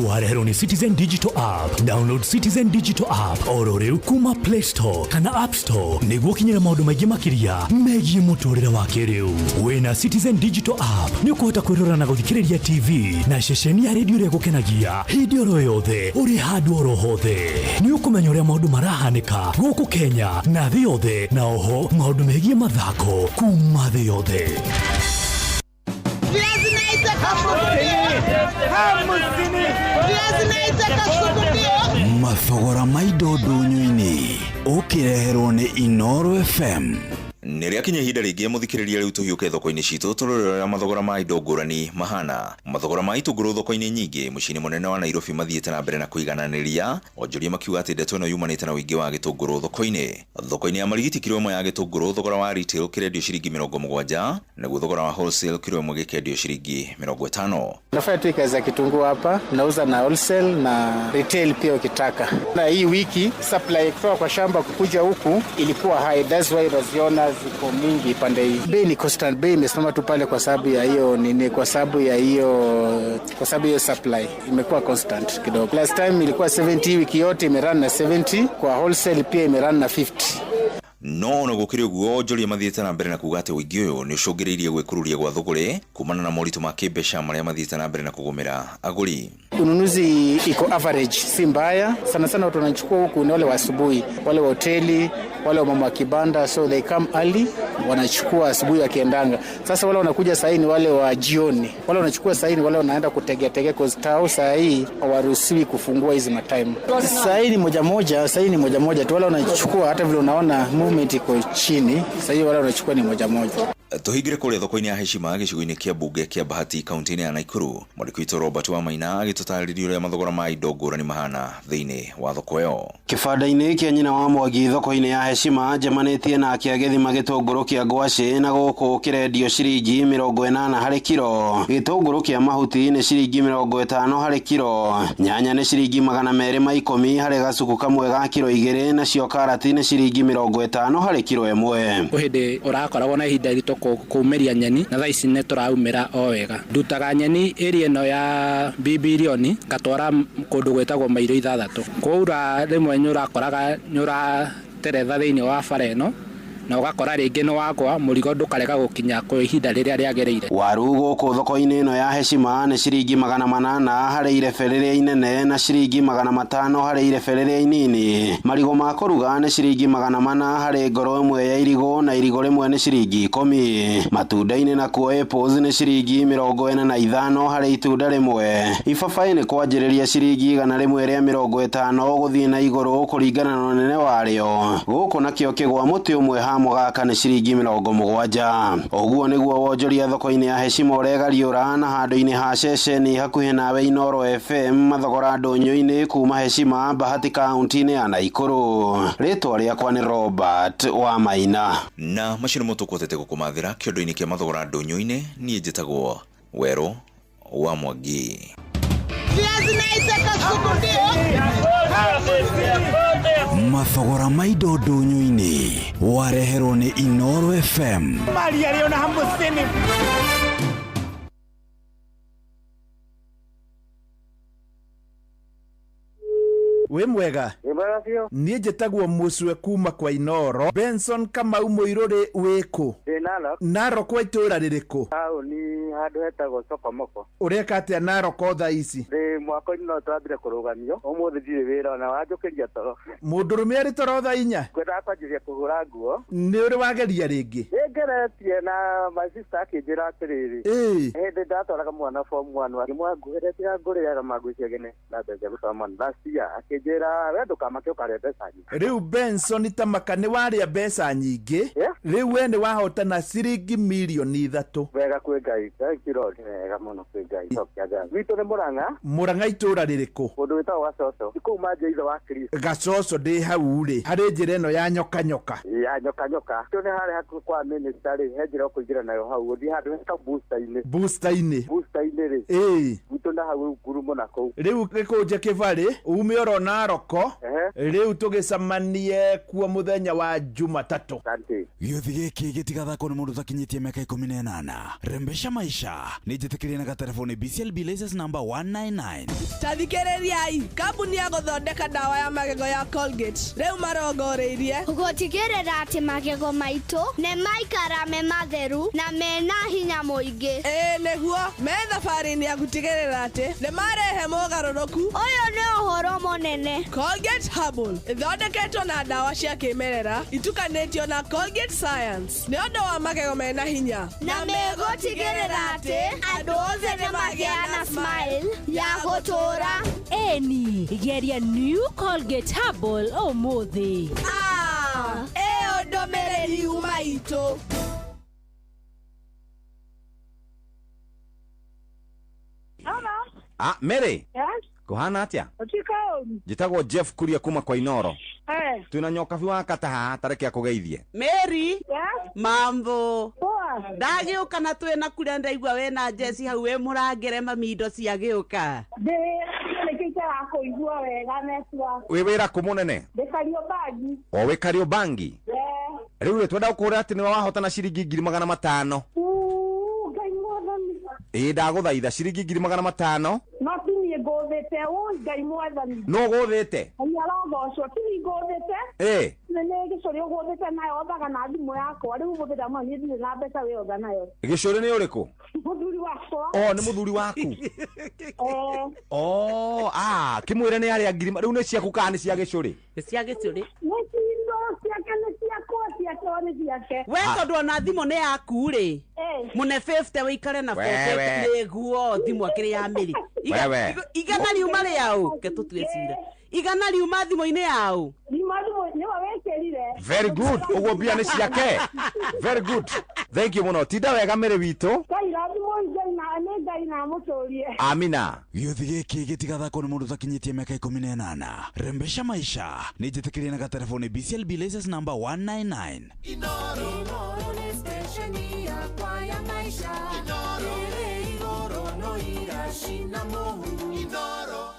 wareherwo ni Citizen Digital App. Download Citizen Digital App oro rĩu kuma Play Store kana App Store nĩguo kinyĩra maũndũ maingĩ makĩria megiĩ mũtũrĩre wa kĩrĩu. Wĩna Citizen Digital App nĩ ũkũhota kwĩrora na gũthikĩrĩria TV na ceceni ya redio ĩrĩa gũkenagia hĩndĩ oro yothe ũrĩ handũ oro hothe. Nĩ ũkũmenya ũrĩa maũndũ marahanĩka gũkũ Kenya na thĩ yothe na oho maũndũ megiĩ mathako kuma thĩ yothe. Mathogora maido ndũnyũ-inĩ ũkĩreherwo nĩ Inoro FM. Nĩrĩa kinya ihinda rĩngĩ mũthikĩrĩria rĩu tũhiũke thoko-inĩ citũ tũrorera mathogora ma indo ngũrani mahana. Mathogora ma itũngũrũ thoko-inĩ nyingĩ mũciĩ-inĩ mũnene wa Nairobi mathiĩte na mbere na kũigananĩria. Onjoria makiuga atĩ ndeto ĩno yumanĩte na ũingĩ wa gĩtũngũrũ thoko-inĩ. Thoko-inĩ ya Marigiti kilo ĩmwe ya gĩtũngũrũ thogora wa retail kĩrendio ciringi 70, naguo thogora wa wholesale kilo ĩmwe gĩkendio ciringi 50. Nafanya tu kazi ya kitunguu hapa, nauza na wholesale na retail pia ukitaka. Na hii wiki supply kutoka kwa shamba kukuja huku ilikuwa high, that's why unaziona ziko mingi pande hii. Bei ni constant, bei imesimama tu pale kwa sababu ya hiyo nini, kwa sababu hiyo supply imekuwa constant kidogo. Last time ilikuwa 70, wiki yote imerun na 70, kwa wholesale pia imerun na 50. No gũkĩrĩ ũguo onjoria mathiĩte na mbere na kuuga atĩ ũingĩ ũyũ nĩ ũcũngĩrĩirie gwĩkururia gwa thũgũrĩ kumana na moritũ ma kĩmbeca marĩa mathiĩte na mbere na kũgũmĩra agũri. Ununuzi iko average, si mbaya. Sana sana watu wanachukua huku ni wale wa asubuhi, wale wa hoteli, wale wa mama wa kibanda, so they come early, wanachukua asubuhi wakiendanga. Sasa wale wanakuja saa hii ni wale wa jioni, wale wanachukua saa hii ni wale wanaenda kutegea kwa stao. Saa hii hawaruhusiwi kufungua hizi matime. Saa hii ni moja moja tu, wale wanachukua hata vile unaona movement iko chini. Saa hii wale wanachukua ni moja moja. Tuhingire kũrĩa thoko-inĩ ya Heshima gĩcigo-inĩ kĩa mbunge kĩa Bahati kaunti-inĩ ya Nakuru. Mwandĩki witũ Robert Wamaina agĩtũtarĩria ũrĩa mathogora ma indo ngũrani mahana thĩinĩ wa thoko ĩyo. Kĩbanda-inĩ kĩa nyina wa Mwangi thoko-inĩ ya Heshima njemanĩtie na kĩagethima gĩtũngũrũ kĩa ngwacĩ na gũkũ kĩrendio ciringi 80 harĩ kilo. Gĩtũngũrũ kĩa mahuti nĩ ciringi 50 harĩ kilo. Nyanya nĩ ciringi 210 harĩ gacuku kamwe ga kilo 2, nacio karati nĩ ciringi 50 harĩ kilo 1. Hĩndĩ ũrakoragwo na ihinda rito kuumeria nyeni na thaa ici nĩ tũraumĩra o wega. Ndutaga nyeni area ĩno ya Bibilioni ngatwara kũndũ gwĩtagwo mairo 6. Kwaura rĩmwe nĩ ũrakoraga nĩ ũrateretha thĩinĩ wa bara ĩno na ugakora rĩngĩ nĩ wagwa mũrigo ndũkarega gũkinya kwa ihinda rĩrĩa rĩagĩrĩire. Waru gũkũ thoko-inĩ ĩno ya Heshima nĩ ciringi 800 harĩ irebe rĩrĩa inene na ciringi 500 harĩ irebe rĩrĩa inini. Marigũ ma kũruga nĩ ciringi 400 harĩ ngoro ĩmwe ya irigũ na irigũ rĩmwe nĩ ciringi 10. Matunda-inĩ nakuo apples nĩ ciringi 45 harĩ itunda rĩmwe. Ibabaĩ nĩ kwanjĩrĩria ciringi 150 gũthiĩ na igũrũ kũringana na ũnene warĩo. Gũkũ nakĩo kĩgwa mũtĩ ũmwe mũgaka nĩ ciringi 70. Ũguo nĩguo wonjoria thoko-inĩ ya Heshima ũregariũra na handũ-inĩ ha ceceni hakuhĩ nawe Inoro FM mathogora ndũnyũ-inĩ kuma Heshima Bahati kaunti-inĩ ya Nakuru. Rĩtwa rĩakwa nĩ Robert Wamaina. Na macio nĩmo tũkũhotete gũkũmathĩra kĩondo-inĩ kĩa mathogora ndũnyũ-inĩ. Niĩ njĩtagwo Werũ wa Mwangi. Mathogora ma indo ndũnyũ-inĩ wareherwo nĩ Inoro FM. We mwega niĩ njĩtagwo Mũcwe kuma kwa Inoro. Benson Kamau Mũirũrĩ wĩkũ? Narok kwa itũra rĩrĩkũ? handu hetagwo Sokomoko. Ureka atia Narok thaa ici? Ndi mwako-inĩ no twambire kũrũgamio ũmũthĩ ndirĩ wĩra ona wanjũkĩria toro. Mũndũrũme arĩ toro thaa 4? Ngwendaga kwanjĩrĩria kũhũra nguo. Nĩ ũrĩ wageria rĩngĩ? Nĩngeretie na my sister akĩnjĩra atĩrĩrĩ. Hĩndĩ ndatwaraga mwana form 1 akĩmwanguhĩre tiga ngũrĩaga mangwĩcia gene na mbeca gũtoma last year akĩnjĩra we ndũkamake ũkarĩa mbeca nyingĩ. Rĩu Benson Tamaka nĩ warĩa mbeca nyingĩ. Rĩu we nĩ wahotana ciringi milioni 3. Wega kwĩ Ngai, kirori wega mũno kwĩ Ngai. Witũ nĩ Mũrang'a. Mũrang'a itũra rĩrĩkũ? Ũndũ wĩtagwo Gacoco. Kũu manje ithe wa Kristo. Gacoco ndĩ hau rĩ. Harĩ njĩra ĩno ya nyoka. Ya nyoka. Tũ nĩ harĩ hakuhĩ kwa minister rĩ, he njĩra ũkũingĩra nayo hau. Ũthiĩ handũ heta booster-inĩ. Booster-inĩ rĩ. Witũ na hau ngurumo na kũu. Rĩu gĩkũnje kĩbarĩ, ume oro Narok. Rĩu tũgĩcamanie kuo mũthenya wa Jumatatũ. Gĩothi gĩkĩ gĩtigathakwo nĩ mũndũ ũtakinyĩtie mĩaka 18. Rembesha maisha nĩ njĩtĩkĩrie na gatelefoni BCLB license number 199. Tathikĩrĩriai, kambuni ya gũthondeka ndawa ya magego ya Colgate rĩu marongoreirie gũtigĩrĩra atĩ magego maitũ nĩ maikara me matheru na mena hinya mũingĩ. Nĩguo me thabarĩ-inĩ ya gũtigĩrĩra atĩ nĩ marehe mogarũrũku. Ũyũ nĩ ũhoro mũnene. Colgate Herbal ĩthondeketwo na ndawa cia kĩmerera itukanĩtio na Colgate Science nĩ ũndũ wa magego mena hinya na megũtigĩrĩra atĩ andũ othe nĩ magĩa na smile ya gũtũra. Eni geria new Colgate Herbal ũmũthĩ. Ĩyo ndũmĩrĩri uma itũ. Mary. Yes? Kuhana atia? Otikao. Njitagwo Jeff Kuria kuma kwa Inoro. Twina nyoka biwa kataha tareke akugeithie. Mary. Yes? Mambo. Ndagiuka na twina kuria ndaigua we na Jesse hau we murangere mami indo cia giuka. Kuigua wega netwa. We wira kumunene? Kariobangi. O we Kariobangi? Riu twenda ukura ati ni wahotana ciringi 500. Ngai mwathani. Ndaguthaitha ciringi 500. No tinie ngothete Ngai mwathani. No guthite? Ayarogocwo tini ngothete. Nene gicori uguthite nayo othaga na thimu yakwa riu muthira mwa ni thire na mbeca we otha nayo. Gicori ni uriku? Muthuri wakwa. Ni muthuri waku. Kimwire ni aria ngirima riu ni ciaku kana ni cia gicori? Cia gicori. We tondu ona thimu ni yaku ri. Mune 50 wikare na 40 niguo thimu akiri ya Miri. Igana riuma riao ke tutwecira. Igana riuma thimu-ini yao. Very good. Ugo bia ni ciake. Very good. Thank you muno. Tinda wega Miri wito. Amina. Gĩothi gĩkĩ gĩtigathakwo nĩ mũndũ ũtakinyĩtie mĩaka 18. Rembesha maisha nĩ njĩtĩkĩrie na gatelefoni BCLB license number 199. Inoro ni stesheni yakwa ya maisha. Igoro no irashina mohu. Inoro.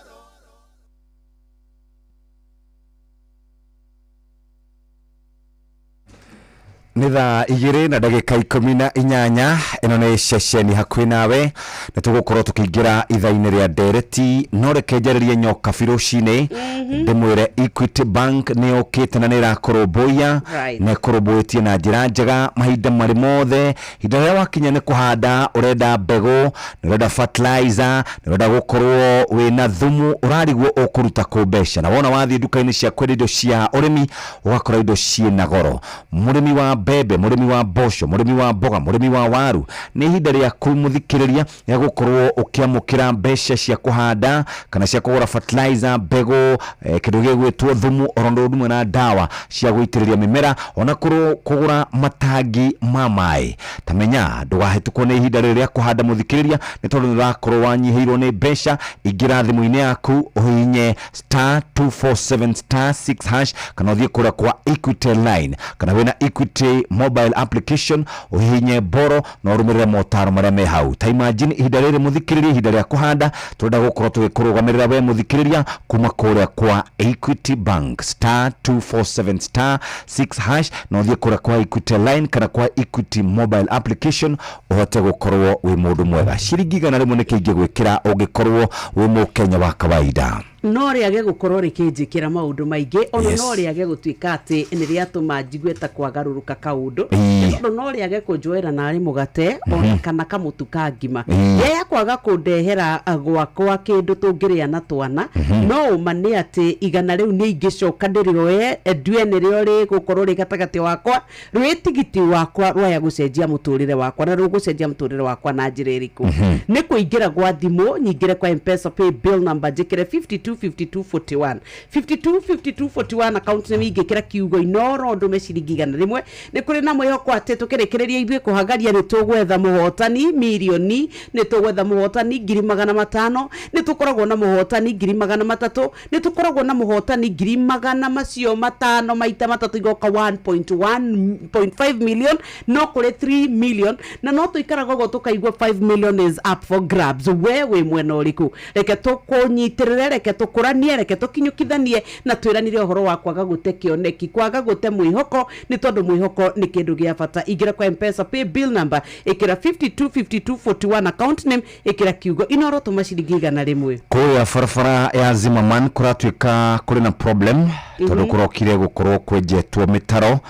Nĩ thaa 2:18 ĩno nĩ ceceni hakuhĩ nawe na tũgũkorwo tũkĩingĩra ithaa-inĩ rĩa ndereti no reke njarĩrie nyoka biruci-inĩ ndĩmwĩre Equity Bank nĩ yũkĩte na nĩ ĩrakũrũmbũiya na ĩkũrũmbũĩtie na njĩra njega mahinda marĩ mothe. Ihinda rĩrĩa wakinya nĩ kũhanda, ũrenda mbegũ, nĩ ũrenda fertilizer, nĩ ũrenda gũkorwo wĩna thumu, ũrarigwo ũkũruta kũ mbeca, na wona wathiĩ nduka-inĩ cia kwendia indo cia ũrĩmi ũgakora indo ciĩna goro. Mũrĩmi wa mbembe, mũrĩmi wa mboco, mũrĩmi wa mboga, mũrĩmi wa waru, nĩ ihinda rĩa kũmuthikĩrĩria ya gũkorwo ũkĩamũkĩra mbeca cia kũhanda kana cia kũgũra fertilizer, mbegũ, kĩndũ gĩgwĩtwo thumu, orondo ũndũmwe na ndawa cia gũitĩrĩria mĩmera, ona kũgũra matangi ma maĩ. Tamenya ndũgahĩtũkwo nĩ ihinda rĩrĩa kũhanda mũthikĩrĩria nĩ tondũ nĩũrakorwo wanyihĩirwo nĩ mbeca. Ingĩra thimũ-inĩ yaku ũhihinye *247*6# kana ũthiĩ kũrĩa kwa Equity Line kana wĩna Equity mobile application uhihinye boro na urumĩrĩre motaro marĩa me hau. Ta imagine ihinda rĩrĩ mũthikĩrĩria, ihinda rĩa kũhanda, tũrenda gũkorwo tũgĩkũrũgamĩrĩra we mũthikĩrĩria kuma kũrĩa kwa Equity Bank *247*6# na ũthiĩ kũrĩa kwa Equity Line kana kwa Equity mobile application ũhote gũkorwo wĩ mũndũ mwega. Ciringi 100 nĩ kĩingĩ gwĩkĩra ũngĩkorwo wĩ mũkenya wa kawaida. no riage gukorwo rikinjikira maundu maingi ona no riage gutuika ati ni riatuma njigue ta kwagaruruka kaundu tondu no riage kunjoera nari mugate ona kana kamutu ka ngima ye kwaga kundehera gwakwa kindu tungiria na twana no umane ati igana riu ni ingicoka ndirioe ndue ni rio ri gukorwo ri gatagati wakwa rwitigiti wakwa rwaya gucenjia muturire wakwa na rugucenjia muturire wakwa na njira iriku ni kuingira gwa thimu nyingire kwa M-Pesa pay bill number jikire 525241 525241 account name ingikira kiugo inoro ndume ciringi igana rimwe ni kuri na mwihoko ati tukirekereria ithuĩ kuhagaria ni tugwetha muhotani milioni ni tugwetha muhotani 500,000 ni tukoragwo na muhotani 300,000 ni tukoragwo na muhotani 100,000 macio matano maita matatu igoka 1.5 million no kuri 3 million na no tuikaraga go tukaigwa 5 million is up for grabs wewe mwena uriku reke tukunyitirire reke tukuranie reke tukinyukithanie na twiranire uhoro wa kwaga gute kioneki kwaga gute mwihoko ni tondu mwihoko ni kindu gia bata igira kwa M-Pesa pay bill number ikira 525241 account name ikira kiugo inoro tumaciringi igana rimwe kuya farfara ya Zimmerman kuratuika kuri na problem tondu kurokire gukorwo kwejetwo mitaro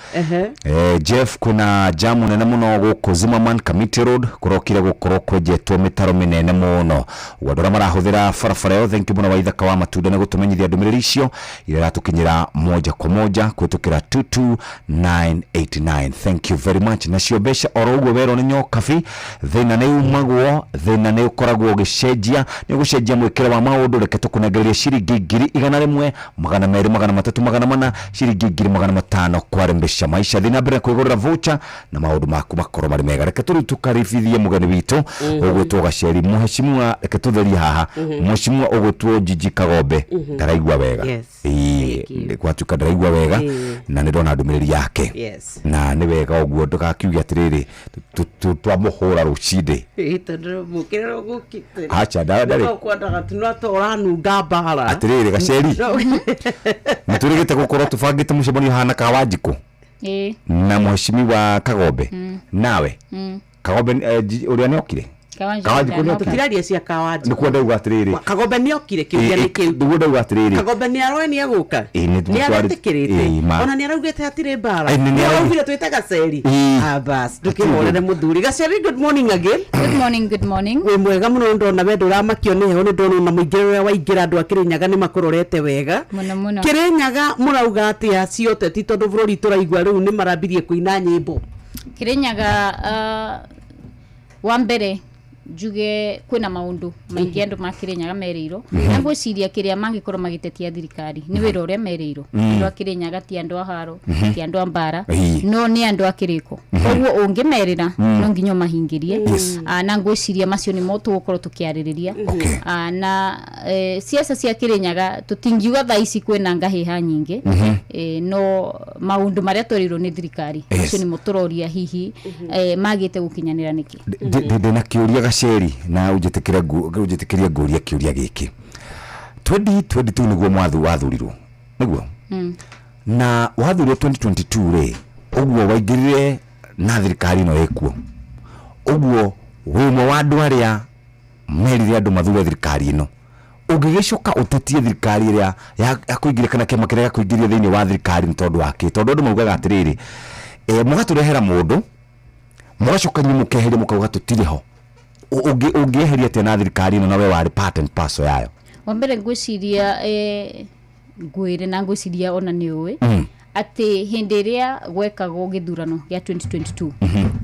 Jeff kuna jamu nene muno guko Zimmerman Committee Road kurokire gukorwo kwejetwo mitaro minene muno wadora marahuthira farfara yo thank you muno waithaka wa matunda na gutumenyithia ndumiriri icio ira tukinyira moja kwa moja kwetukira 22989 thank you very much na ciobesha orogo wero ni nyokafi thina ne umagwo thina ne ukoragwo gicenjia ni gucenjia mwikire wa maundu reke tukunegereria ciringi 100,000 magana meri magana matatu magana mana ciringi 500 kwarembesha maisha thina mbere kwigurira voucher na maundu maku makoro mari mega reke turi tukarifithie mugani witu ugwitwo gaceri muheshimiwa reke tutheria haha muheshimiwa ugwitwo Jiji Kagombe ndaraigwa wega kwatuka ndaraigwa wega na ndona ndumiriri yake na ni wega ogwo ndukakiugia atiriri twamuhura rucinde tondu mukirero gukite acha ndari kwandaga tunatoranu ngambara atiriri gaceri muturigite gukorwo tubangite mucemanio hana Kawanjiku na muheshimiwa Kagombe nawe Kagombe uria ni okire Kawanjiku ni tutiraria cia Kawanjiku ni kwenda ugatiriri Kagombe ni okire kiugia ni kiu nduguo ugatiriri Kagombe ni aroe ni aguka ni aratikirite ona ni araugite hatire bara ni araugire twita gaceri bas ndukihorere muthuri gaceri good morning again good morning we mwega muno ndona we nduramakio ni heho ni ndona na muingire waingira andu akirinyaga ni makurorete wega muno Kirinyaga murauga ati acio teti tondu bururi turaigwa riu ni marambirie kuina nyimbo Kirinyaga wa mbere juge kwina maundu maingi andu makirinyaga mereiro na gwiciria kiria mangikorwo magitetia thirikari ni wira uria mereiro andu akirinyaga ti andu aharo ti andu ambara no ni andu akiriko koguo ungimerera no nginyo mahingirie na gwiciria macio ni motu gukorwo tukiaririria na siasa cia kirinyaga tutingiuga tha ici kwina ngahiha nyingi no maundu maria tweriro ni thirikari macio ni muturoria hihi magite gukinyanira niki ndina kiuria gaceri na ujitikiria nguria kiuria giki 2022 niguo wathurirwo niguo na wathurirwo 2022 ri uguo waingirire na thirikari no ekuo uguo wimwe wa andu aria merire andu mathure thirikari ino ugigicoka utetie thirikari iria ya kuingiria kana kema kiria kuingiria thiini wa thirikari ntondu wake tondu andu maugaga atiriri mugaturehera mundu mugacoka nyu mukeheria mukauga tutiriho ungieheria tena thirikari ino nawe wari part and parcel yayo wambere ngwiciria ngwire na ngwiciria ona ni uwe ati hindi iria gwekagwo githurano ya 2022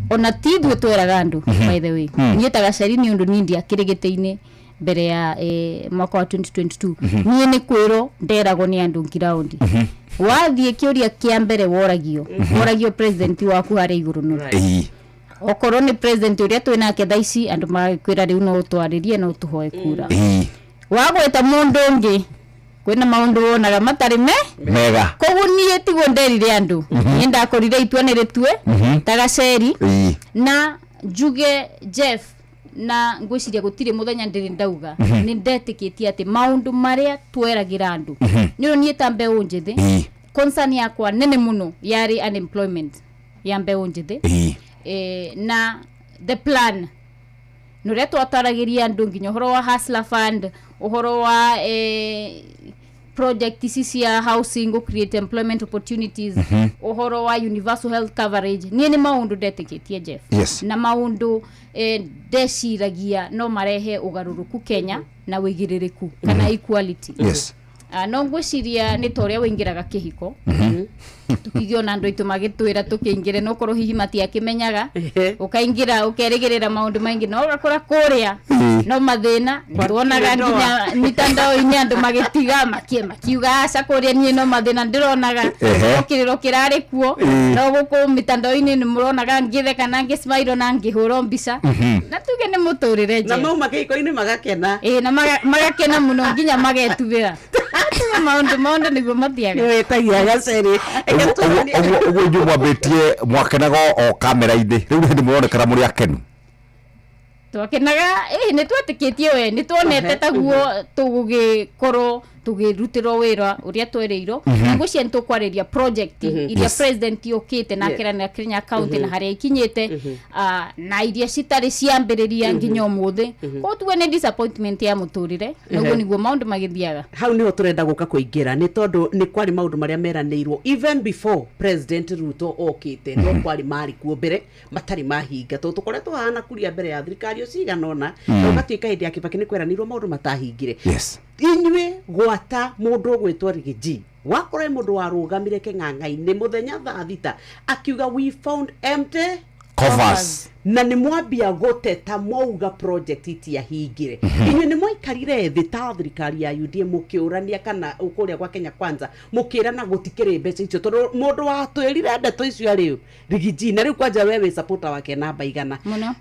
ona tidwe tweraga andu by the way nyetaga ceri ni undu nindi akirigite-ini mbere ya mwaka wa 2022 niye ni kwiro nderago ni andu ngiraundi wathie kiuria kia mbere woragio president waku hari iguru no okorwo ni president uria twina ke thaici andu makwira riu no twaririe no tuhoe kura wagweta mundu ungi kwina maundu wonaga matari mega koguo nie tigwo nderire andu nie ndakorire itwa ni ritwe tagaceri na njuge Jeff na ngwiciria gutire muthenya ndiri ndauga ni ndetikitie ati maundu maria tweragira andu niro nie tambe unjithi concern yakwa nene muno yari unemployment yambe unjithi na the plan nuria twataragiria andu nginya horo wa hustler fund uhoro wa project ici cia housing go create employment opportunities uhoro wa universal health coverage ni maundu ndetikitie Jeff yes. na maundu ndeciragia no marehe ugaruruku Kenya na wigiririku kana equality yes. no ngwiciria ni toria wingiraga kihiko tukigiona andu itu magitwira tukingire no koro hihi matiakimenyaga ukaingira ukerigirira maundu maingi no gakora kuria no mathina tuonaga nginya mitandao-ini andu magitiga makiuga aca kuria nie no mathina ndironaga okiriro kirari kuo no guku mitandao-ini ni muronaga ngitheka na ngismailo na ngihuro mbica na tuge ni muturire je na mauma kihiko-ini magakena na magakena muno nginya magetubira maundu niguo mathiaga wetagia gaceri uguo njumwa betie mwakenaga o kamera-ini riu ni muronekana muri akenu twakenaga ni twetikitie we ni tuonete taguo tugikorwo tugirutiro wira uria twereiro ngo cia ntukwariria project iria president yokite na kirana Kenya county na haria ikinyite na iria citari ciambiriria nginya umuthi ko tuwe ni disappointment ya muturire nugo niguo maundu magithiaga hau niho turenda guka kuingira ni tondu ni kwari maundu maria meranirwo even before president Ruto okite no kwari mari kuo mbere matari mahinga to tukoretwo hana kuria mbere ya thirikari uciganona no gatuika hindi ya Kibaki ni kweranirwo maundu matahingire yes inywe gwata mundu gwitwo Rigiji wakore mundu warugamire king'ang'a-ini muthenya thaa thita akiuga we found empty covers na ni mwambia goteta mwauga project iti yahingire inywe ni mwikarire thi ta thirikari ya UDA mukiurania kana ukuria kwa Kenya Kwanza mukirana gutikire mbeca icio tondu mundu watwirire ndeto icio riu Rigiji na riu kwanja wewe supporter wake namba igana muno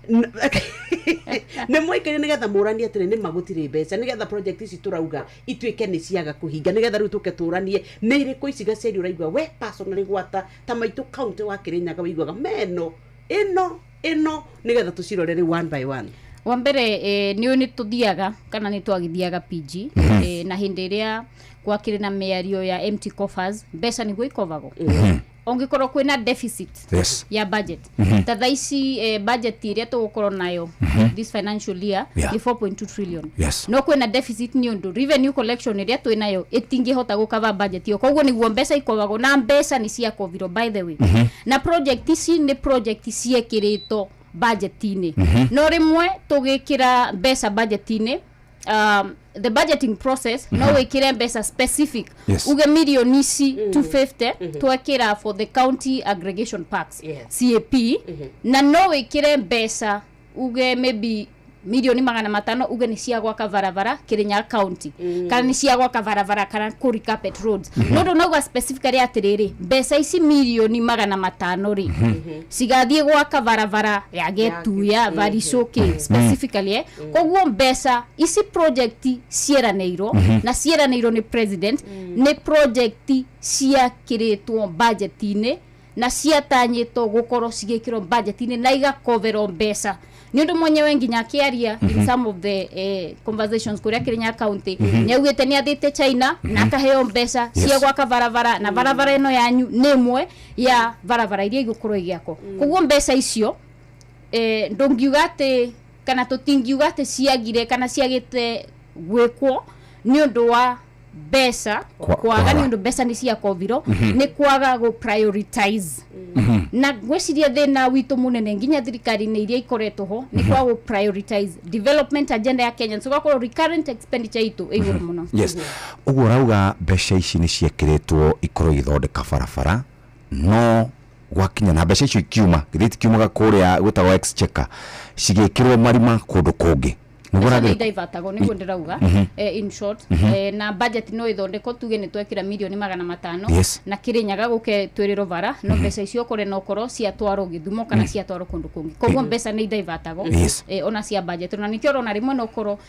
ni mwikarire nigetha muranie atire ni magutire mbeca nigetha project ici turauga itwike ni ciaga kuhinga nigetha riu tuke turanie ni iriku ici gaceri uraigwa we personally gwata ta maitu county wa Kirinyaga wiguaga meno ino nigetha tucirorere one by one wa mbere ni tuthiaga kana ni twagithiaga PG na hindi iria gwakire na miario ya empty coffers mbeca ni gwikovago ongikorwo kwina deficit ya budget tatha ici budget iria tugukorwo nayo this financial year ni 4.2 trillion no kwina deficit ni undu revenue collection iria twinayo itingihota gukava budget yo koguo niguo mbeca ikovago na mbeca ni cia koviro by the way na project ici ni project ciekirito budget-ini no rimwe tugikira mbeca budget-ini the budgeting process no wikire mbeca specific uge milioni ici 250 twekira for the county aggregation parks CAP na no wikire mbeca uge maybe milioni 500 uge ni cia gwaka barabara Kirinyaga county kana ni cia gwaka barabara kana kuri carpet roads no no specifically atiriri mbeca ici milioni 500 ri cigathie gwaka barabara ya Getuya Varicoke specifically koguo mbeca ici project cieraneiro na cieraneiro ni president ni project cia kiritwo budget-ini na ciatanyitwo gukorwo cigikirwo budget-ini na igakovero mbeca ni undu mwenyewe nginya kiaria in some of the conversations kuria Kirinyaga county nyaugite ni athite China na akaheo mbeca cia gwaka barabara na barabara ino yanyu ni imwe ya barabara iria igukorwo igiako koguo mbeca icio ndungiuga ati kana tutingiuga ati ciagire kana ciagite gwikwo ni undu wa mbeca kwaga ni undu mbeca ni cia koviro ni kwaga go prioritize na gwiciria thina witu munene nginya thirikari ni iria ikoretwo ho ni kwaga go prioritize development agenda ya Kenya so gakoro recurrent expenditure itu iguru muno yes uguo rauga mbeca ici ni ciekiritwo ikorwo ithondeka barabara no gwakinya na mbeca icio ikiuma githiti kiumaga kuria gwitagwo exchequer cigikirwo marima kundu kungi ni divatago ni ndirauga in short na budget no ithondeko tuge ni twekira milioni 500 na Kirinyaga guke twiriro bara no mbeca icio kore no koro cia twaro Githumo kana cia twaro kundu kungi koguo mbeca ni divatago ona cia budget na nikio rona rimwe no koro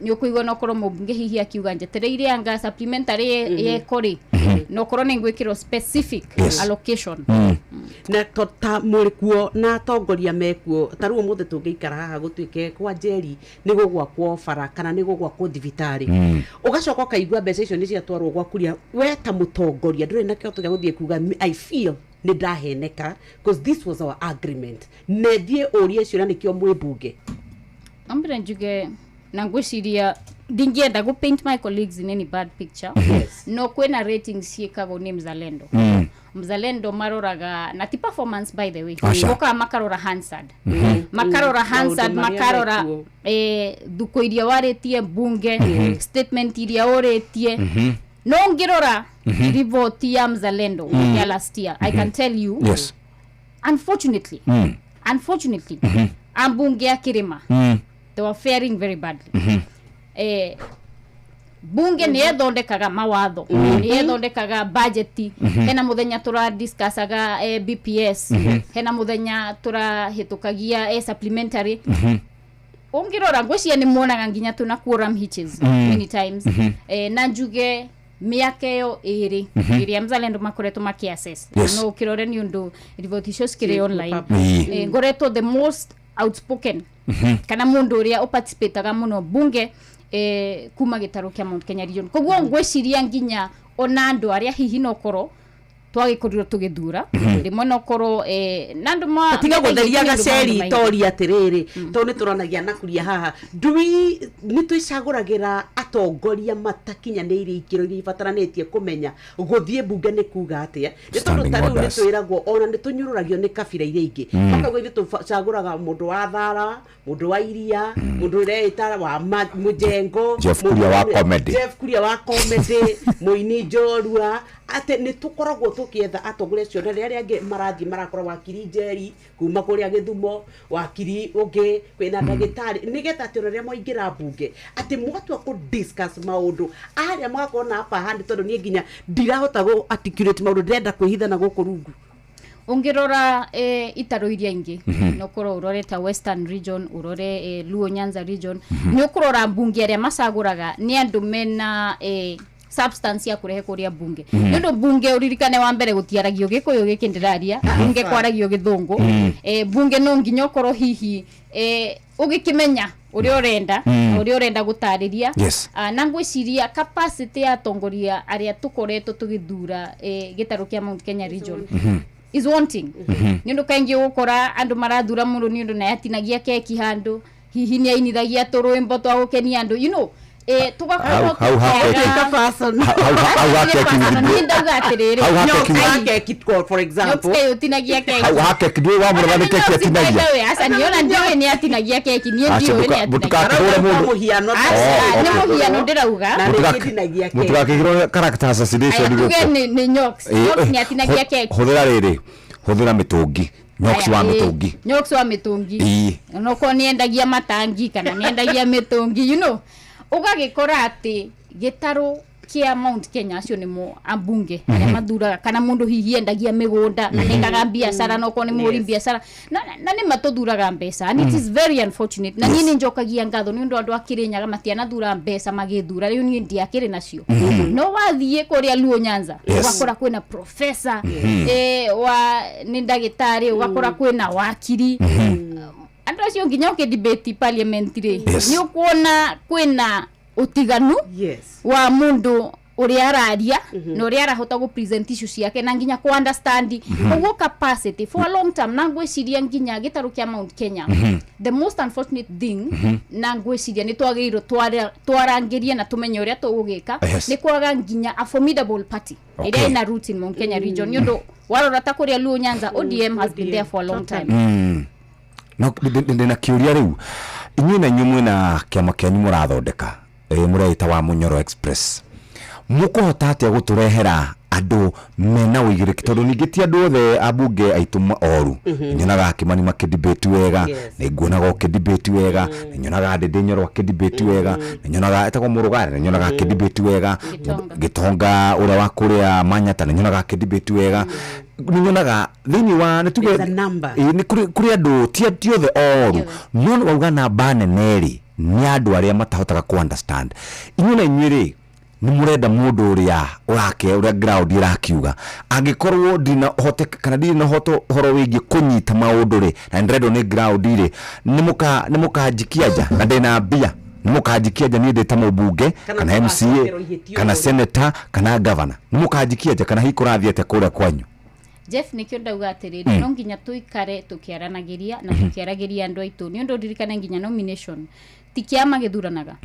ni ukuigwa no koro mubunge hihi akiuga njetereire anga supplementary ye kori no koro ni ngwikiro specific allocation na tota murikuo na tongoria mekuo taruo muthe tungeikara haha gutwike kwa jeri ni gugwakwo bara kana ni gugwakwo thibitari ugacoka kaigua mbeca icio ni ciatwarwo gwakuria we ta mutongoria ndure na kio tuge guthie kuga I feel ni ndaheneka because this was our agreement nethie urie cio na nikio mwibunge ambire njuge na ngwiciria ndingienda go paint my colleagues in any bad picture. No kwena ratings ciekago ni Mzalendo. Mzalendo maroraga na ti performance by the way. Goka makarora Hansard. Makarora Hansard makarora duko iria waretie bunge statement iria oretie. No ngirora rivoti ya Mzalendo ya last year. I can tell you. Yes. Unfortunately. Ambunge ya Kirima. They were faring very badly. Bunge ni ethondekaga mawatho ni ethondekaga budget hena muthenya tura discussaga BPS hena muthenya tura hitukagia supplementary ungirora ngwĩcia ni muonaga nginya tuna quorum hitches many times na njuge miaka yo iri iria Mzalendo makoretwo makiassess no ukirore ni undu rivoti cio cikire online ngoretwo the most outspoken kana mundu uria uparticipataga muno bunge kuma gitaro kia Mount Kenya region koguo ngwĩciria nginya ona andu aria hihi nokoro twagikoriro tugithura rimwe nokoro nandu ma tiga gutheria gaceri tori atiriri to ni turanagia nakuria haha ndui ni twicaguragira atongoria matakinyanĩire ikiro iria ibataranitie kumenya guthie bunge ni kuga atia ni tondu tariu ni twiragwo ona ni tunyururagio ni kabira iria ingi bakagwo ni tucaguraga mundu wa thara mundu wa iria mundu ureita wa mujengo Jeff Kuria wa comedy Muini Njorua ate ni tukoragwo tukietha atongoria cio na ria angi marathi marakora wakiri Njeri kuma kuria Githumo wakiri ungi kwina ndagitari nigetha ati ria moingira bunge ati mwatua ku discuss maundu aria mwakona hapa handi tondu ni nginya ndirahota go articulate maundu ndenda kwihithana guku rungu ungirora itaro iria ingi nokoro uroreta Western region urore Luo Nyanza region ni ukurora bunge aria masaguraga ni andu mena substance ya kurehe kuria bunge ndio bunge uririkane wa mbere gutiaragio gikuyu gikindiraria bunge kwaragio githungu bunge no nginya ukoro hihi ugikimenya uria urenda gutariria na ngwiciria capacity ya tongoria aria tukoretwo tugithura gitaro kia Mount Kenya region is wanting ndio kaingi ukora andu marathura mundu ni ndu na yatinagia keki handu hihi ni ainithagia turwimbo twa gukenia andu you know tugakorwo for example yotinagia keki keki ndio wa murani keki atinagia asa niona ndio ni atinagia keki ni ndio ni atinagia muhiano ndirauga na atinagia keki mutukakigiro character assassination ni nyox ni atinagia keki huthira mitungi nyox wa mitungi no ko niendagia matangi kana niendagia mitungi you know ugagikora ati gitaro kia Mount Kenya acio ni mo ambunge aria mathura kana mundu hihi endagia migunda na nendaga biashara no ko ni muri biashara na ni matuthuraga mbeca and it is very unfortunate na ni njokagia ngatho ni undu andu akirinyaga matiana thura mbeca magithura riu ni ndiakiri nacio no wathie kuria Luo Nyanza ugakora kwina professor wa ni ndagitari ugakora kwina wakiri andu acio nginya ukidebate parliamentary ni ukuona kwina utiganu wa mundu uria araria no uria arahota go present issues yake na nginya ku understand ugo capacity for a long time na ngwiciria nginya gitaro kia Mount Kenya the most unfortunate thing na ngwiciria ni twagiriro twarangirie na tumenye uria tugugika ni kwaga nginya a formidable party iria ina root in Mount Kenya region nyondo warora ta kuria Luo Nyanza ODM has been there for a long time no ndina kiuria riu inyu na nyumwe na kiama kianyu murathondeka mureita wa Munyoro Express mukuhota atia guturehera andu mena uigiriki tondu ningitia andu othe abunge aituma oru nyonaga Kimani makidebate wega na iguonaga ukidebate wega nyonaga Ndindi Nyoro akidebate wega nyonaga etagwo Murugari nyonaga akidebate wega Gitonga uria wa kuria Manyata nyonaga akidebate wega nyonaga thini wa nituge ni kuri andu ti othe oru nyono wauga namba neneri ni andu aria matahotaga ku understand inyuna inywiri ni murenda mundu uria uria ground irakiuga angikorwo dina hote kana dina hoto horo wigi kunyita maundu ri na ndredo ni ground ri ni mukajikiaja na ndina bia ni mukajikiaja ni ndeta mubunge kana MCA kana senator kana governor ni mukajikiaja kana hikurathiete kuria kwanyu Jeff nikio ndauga atiriri no nginya tuikare tukiaranagiria na tukiaragiria andu aitu ni undu ndirikana nginya nomination ti kiama githuranaga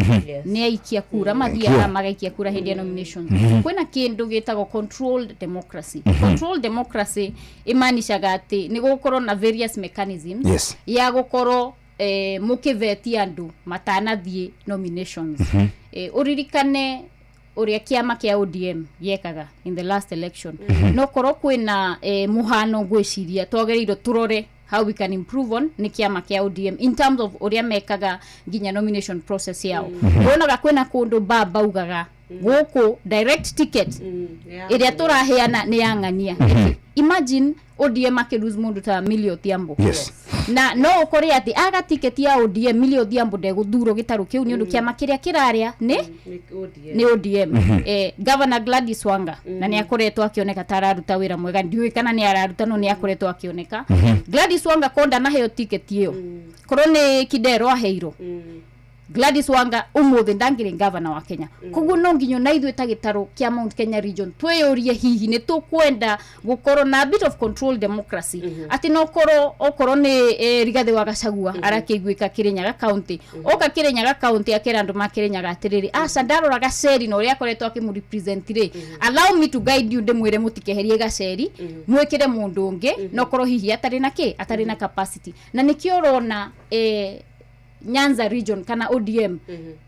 ni aikia kura mathia magaikia kura hindi ya nominations kwena kindu gitagwo controlled democracy controlled democracy imanishaga ati ni gukorwo na various mechanisms ya gukorwo mukivetia andu matanathie nominations uririkane uria kiama kia ODM yekaga in the last election no korwo kwina muhano gwiciria twagereiro turore how we can improve on ni kiama kia ODM in terms of uria mekaga nginya nomination process yao wonaga kwena kundu baba ugaga guku direct ticket iria turaheana ni yangania imagine ODM akiruse mundu ta Millie Thiambo na no ukore ati aga ticket ya ODM Millie Thiambo ndeguthuro gitaru kiu ni undu kiama kiria kiraria ni ODM Governor Gladys Wanga na ni akoretwo akioneka tararuta wira mwega ndiwe kana ni araruta no ni akoretwo akioneka Gladys Wanga konda na heyo ticket iyo korone Kidero aheiro Gladys Wanga umuthi ndangire governor wa Kenya koguo no nginyo na ithu etagitaro kia Mount Kenya region tweyorie hihi ni tukwenda gukorwo na bit of control democracy ati no korwo ni Rigathi wa Gachagua arakiguika Kirinyaga county oka Kirinyaga county akera andu makirinyaga atiriri Sandaro Gacheri no ria koretwo akimurepresent ri allow me to guide you ndemwire mutikeherie Gacheri mwekire mundu ungi no korwo hihi atari na capacity na nikio rona Nyanza region kana ODM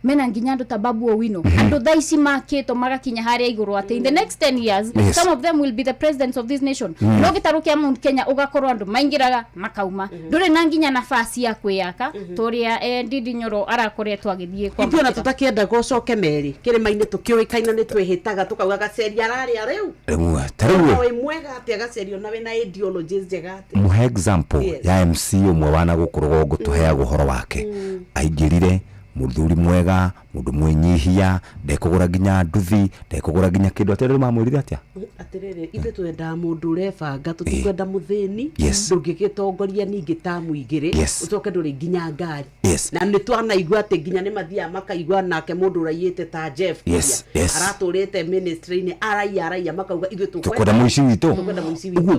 mena nginyando tababu Owino ando thaisi maketo magakinya haria iguru ate in the next 10 years some of them will be the presidents of this nation no gitarukia Mount Kenya ugakorwo andu maingiraga makauma ndure na nginya nafasi ya kwiyaka toria Ndindi Nyoro arakoretwo agithie kwa ituna tutakienda gocoke meri kirima-ini tukiuikaina ni twihitaga tukauga Gacheri araria riu tarau mwega ati Gacheri ona we na ideologies njega ati muhe example ya MC umwe wana gukurugo gutuhea guhoro wake aingirire muthuri mwega mundu mwenyihia ndekugura ginya nduthi ndekugura ginya kindu atiriri mamwirire atia atiriri ithe twenda mundu urebanga tutikwenda muthini ndungigitongoria ningi tamu igiri ucoke nduri ginya ngari na ni twanaigua ati ginya ni mathia makaigua nake mundu urayite ta Jeff araturite ministry-ini araia makauga ithe tukwenda muici witu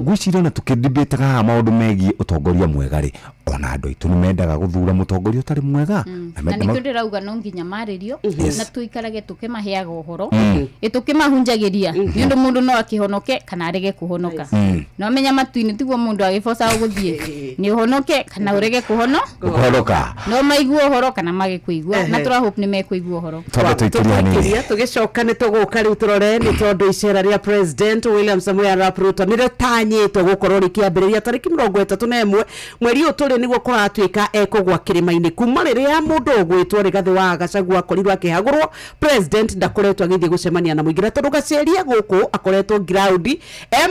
gwicira na tukidibetaga maundu megi utongoria mwega ri ona andu itu nimendaga guthura mutongoria utari mwega na nikundirauga no nginya maririo na tuikarage tukimaheaga uhoro itukimahunjagiria ni undu mundu no akihonoke kana arege kuhonoka no menya matuini tiguo mundu agifosa guthie ni uhonoke kana urege kuhonoka no maigua uhoro kana magikuigua na tura hope ni mekuigua uhoro tugicoka ni tuguka riu turore ni tondu icera ria president William Samoei Arap Ruto ni retanyitwo gukorwo rikiambiriria tariki 31 mweri uyu turi niguo kuratuika ekugwa kirima-ini kuma riria mundu ugwitwo Rigathi wa Gachagua akorirwo akihagurwo president ndakoretwo agithie gucemania na muingira tondu Gacheria guku akoretwo ground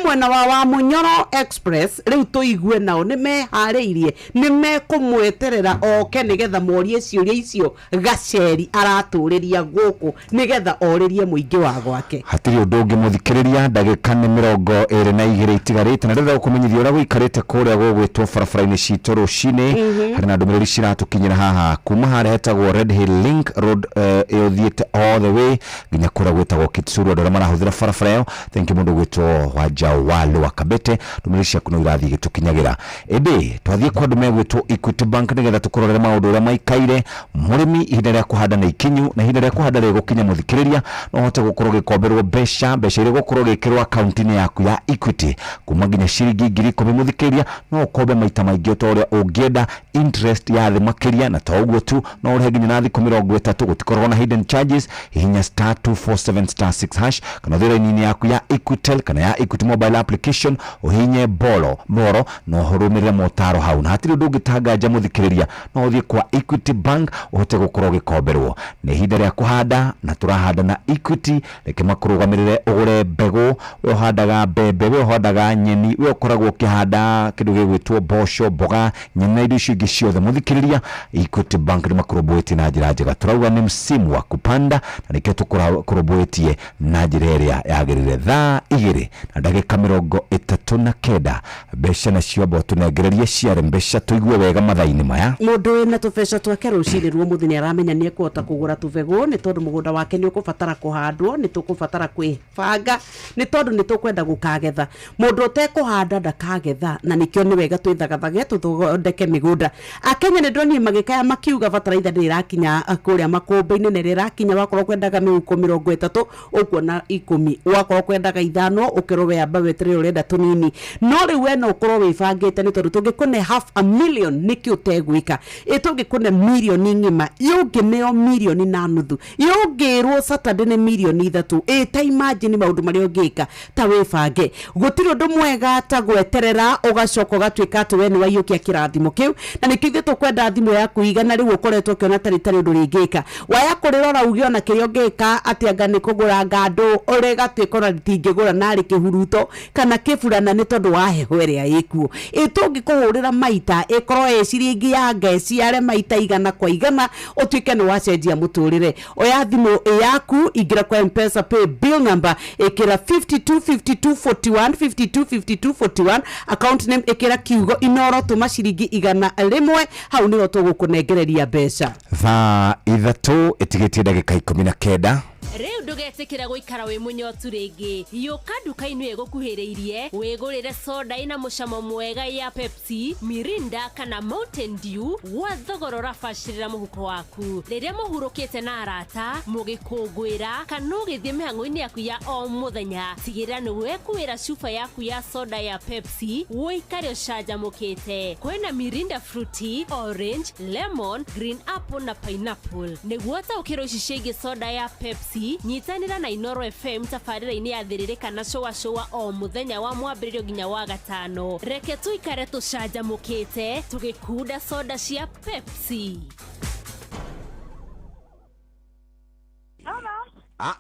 mwena wa Munyoro Express riu tuigue nao ni mehariirie ni mekumweterera oke nigetha morie ciuria icio Gacheri araturiria guku nigetha oririe muingi wa gwake hatiri undu ungi muthikiriria ndagika ni 22 itigarite na ndenda kumenyithia ura guikarite kuria gugwitwo barabara-ini citu rucini hari na ndumiriri ciratukinyira haha kuma haria hetagwo Red Hill Link Road yothiete all the way nginya kuria gwetagwo Kitsuru andũ arĩa marahuthira barabara ĩyo thank you mũndũ gwĩtwo Wanja Walu wa Kabete ndũmĩrĩri ciaku no irathiĩ gĩtũkinyagĩra ĩndĩ twathiĩ kwa andũ megwĩtwo Equity Bank nĩgetha tũkũrorere maũndũ ũrĩa maikaire mũrĩmi ihinda rĩa kũhanda na ikinyu na ihinda rĩa kũhanda rĩgũkinya mũthikĩrĩria no hote gũkorwo gĩkomberwo mbeca iria gũkorwo gĩkĩrwo akaunti-inĩ yaku ya Equity kuma nginya ciringi 10,000 mũthikĩrĩria no ũkombe maita maingĩ ta ũrĩa ũngĩenda interest ya thĩ makĩria na to ũguo tu no ũrĩhe nginya na thikũ 30 gũtikoragwo na hidden charges hihinya *247*6# kana thĩra-inĩ yaku ya Equitel kana ya Equity mobile application uhinye boro no horumĩrĩre motaro hau na hatirĩ ũndũ ũngĩtangaja mũthikĩrĩria no ũthiĩ kwa Equity Bank ũhote gũkorwo gĩkomberwo nĩ ihinda rĩa kũhanda na tũrahanda na Equity reke makũrũgamĩrĩre ũgũre mbegũ we ũhandaga mbembe we ũhandaga nyeni we ũkoragwo ũkĩhanda kĩndũ gĩgwĩtwo mboco mboga nyeni na indo icio ingĩ ciothe mũthikĩrĩria Equity Bank nĩ makũrũmbũĩtie na njĩra njega turauga ni msimu wa kupanda na nikio tukurobwetie na njira ĩrĩa yagĩrĩire thaa 2 na ndagĩka 39 mbeca nacio abo tunengererie ciare mbeca tuigue wega mathaa-inĩ maya mundu na tubeca twake rucini ruo muthini aramenya ni ekũhota kũgũra tubego ni tondu mugunda wake ni ũkũbatara kũhandwo ni tũkũbatara kwĩbanga ni tondu ni tũkwenda gũkagetha mundu ũtekũhanda ndakagetha na nikio ni wega twĩthagathage tũthondeke migunda akenya ni ndoni magĩkaya makiuga bataraitha ndĩra irakinya kuria makumba-ini na irakinya wakorwo kwendaga miuko 30 ukuona 10 wakorwo kwendaga 5 ukirwe amba wetere urenda tunini no riu we no ukorwo wibangite ni tondu tungikune $500,000 niki utegwika itungikune milioni ngima yungineo milioni na nuthu yungirwo Saturday ni milioni 3 ta imagine maundu mari ungika ta wibange gutiri undu mwega ta gweterera ugacoka gatwika ati we ni waiyukia kirathimo kiu na nikithie tukwenda thimo yaku igana riu ukoretwo kiona tari undu ringika waya kurirora ugiona kirio ngika ati anga ni kugura ngandu uri gatwika na tingigura nari kihuruto kana kifurana ni tondu wa heho iria ikuo itungikuhurira maita ikorwo eciringi ya ngeci are maita igana kwa igana utwike ni wacenjia muturire oya thimo yaku igira kwa M-Pesa pay bill number ikira 525241 525241 account name ikira kiugo inoro tuma ciringi igana rimwe hau niho tugukunengereria mbeca thaa 3 itigitie ndagika 19 Riu ndugetikira guikara wi munyotu ringi yuka nduka-ini igukuhiriirie wigurire soda ina mucamo mwega ya Pepsi, Mirinda kana Mountain Dew wa thogora urabacirira muhuko waku riria muhurukite na arata mugikungwira kana ugithie mihango-ini yaku ya o muthenya tigirira ni wekuira chupa yaku ya soda ya Pepsi uikare ucanjamukite kwina Mirinda Fruity, Orange, Lemon, Green Apple na Pineapple niguo taukiro ici soda ya Pepsi nyitanira na Inoro FM tafarira-ini ya thiririka na showa o muthenya wa mwambiririo nginya wa gatano reke tuikare tucanjamukite tugikunda soda cia Pepsi.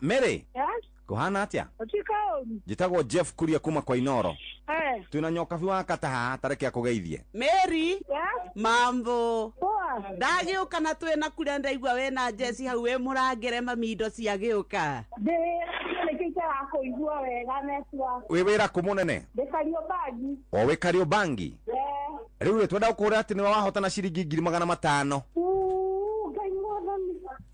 Mary Yes? kuhana atia Utika jitagwo Jeff Kuria kuma kwa Inoro tuna nyoka biwa kataha tareke akugeithie Mary Yes? mambo ndagiuka na twina kuria ndaigua we na Jesse hau we murangere mamindo cia giuka ndikikara kuigua wega neswa we wira kumunene ndikario bangi o we kario bangi riu twenda ukura ati ni wahotana ciringi 500,000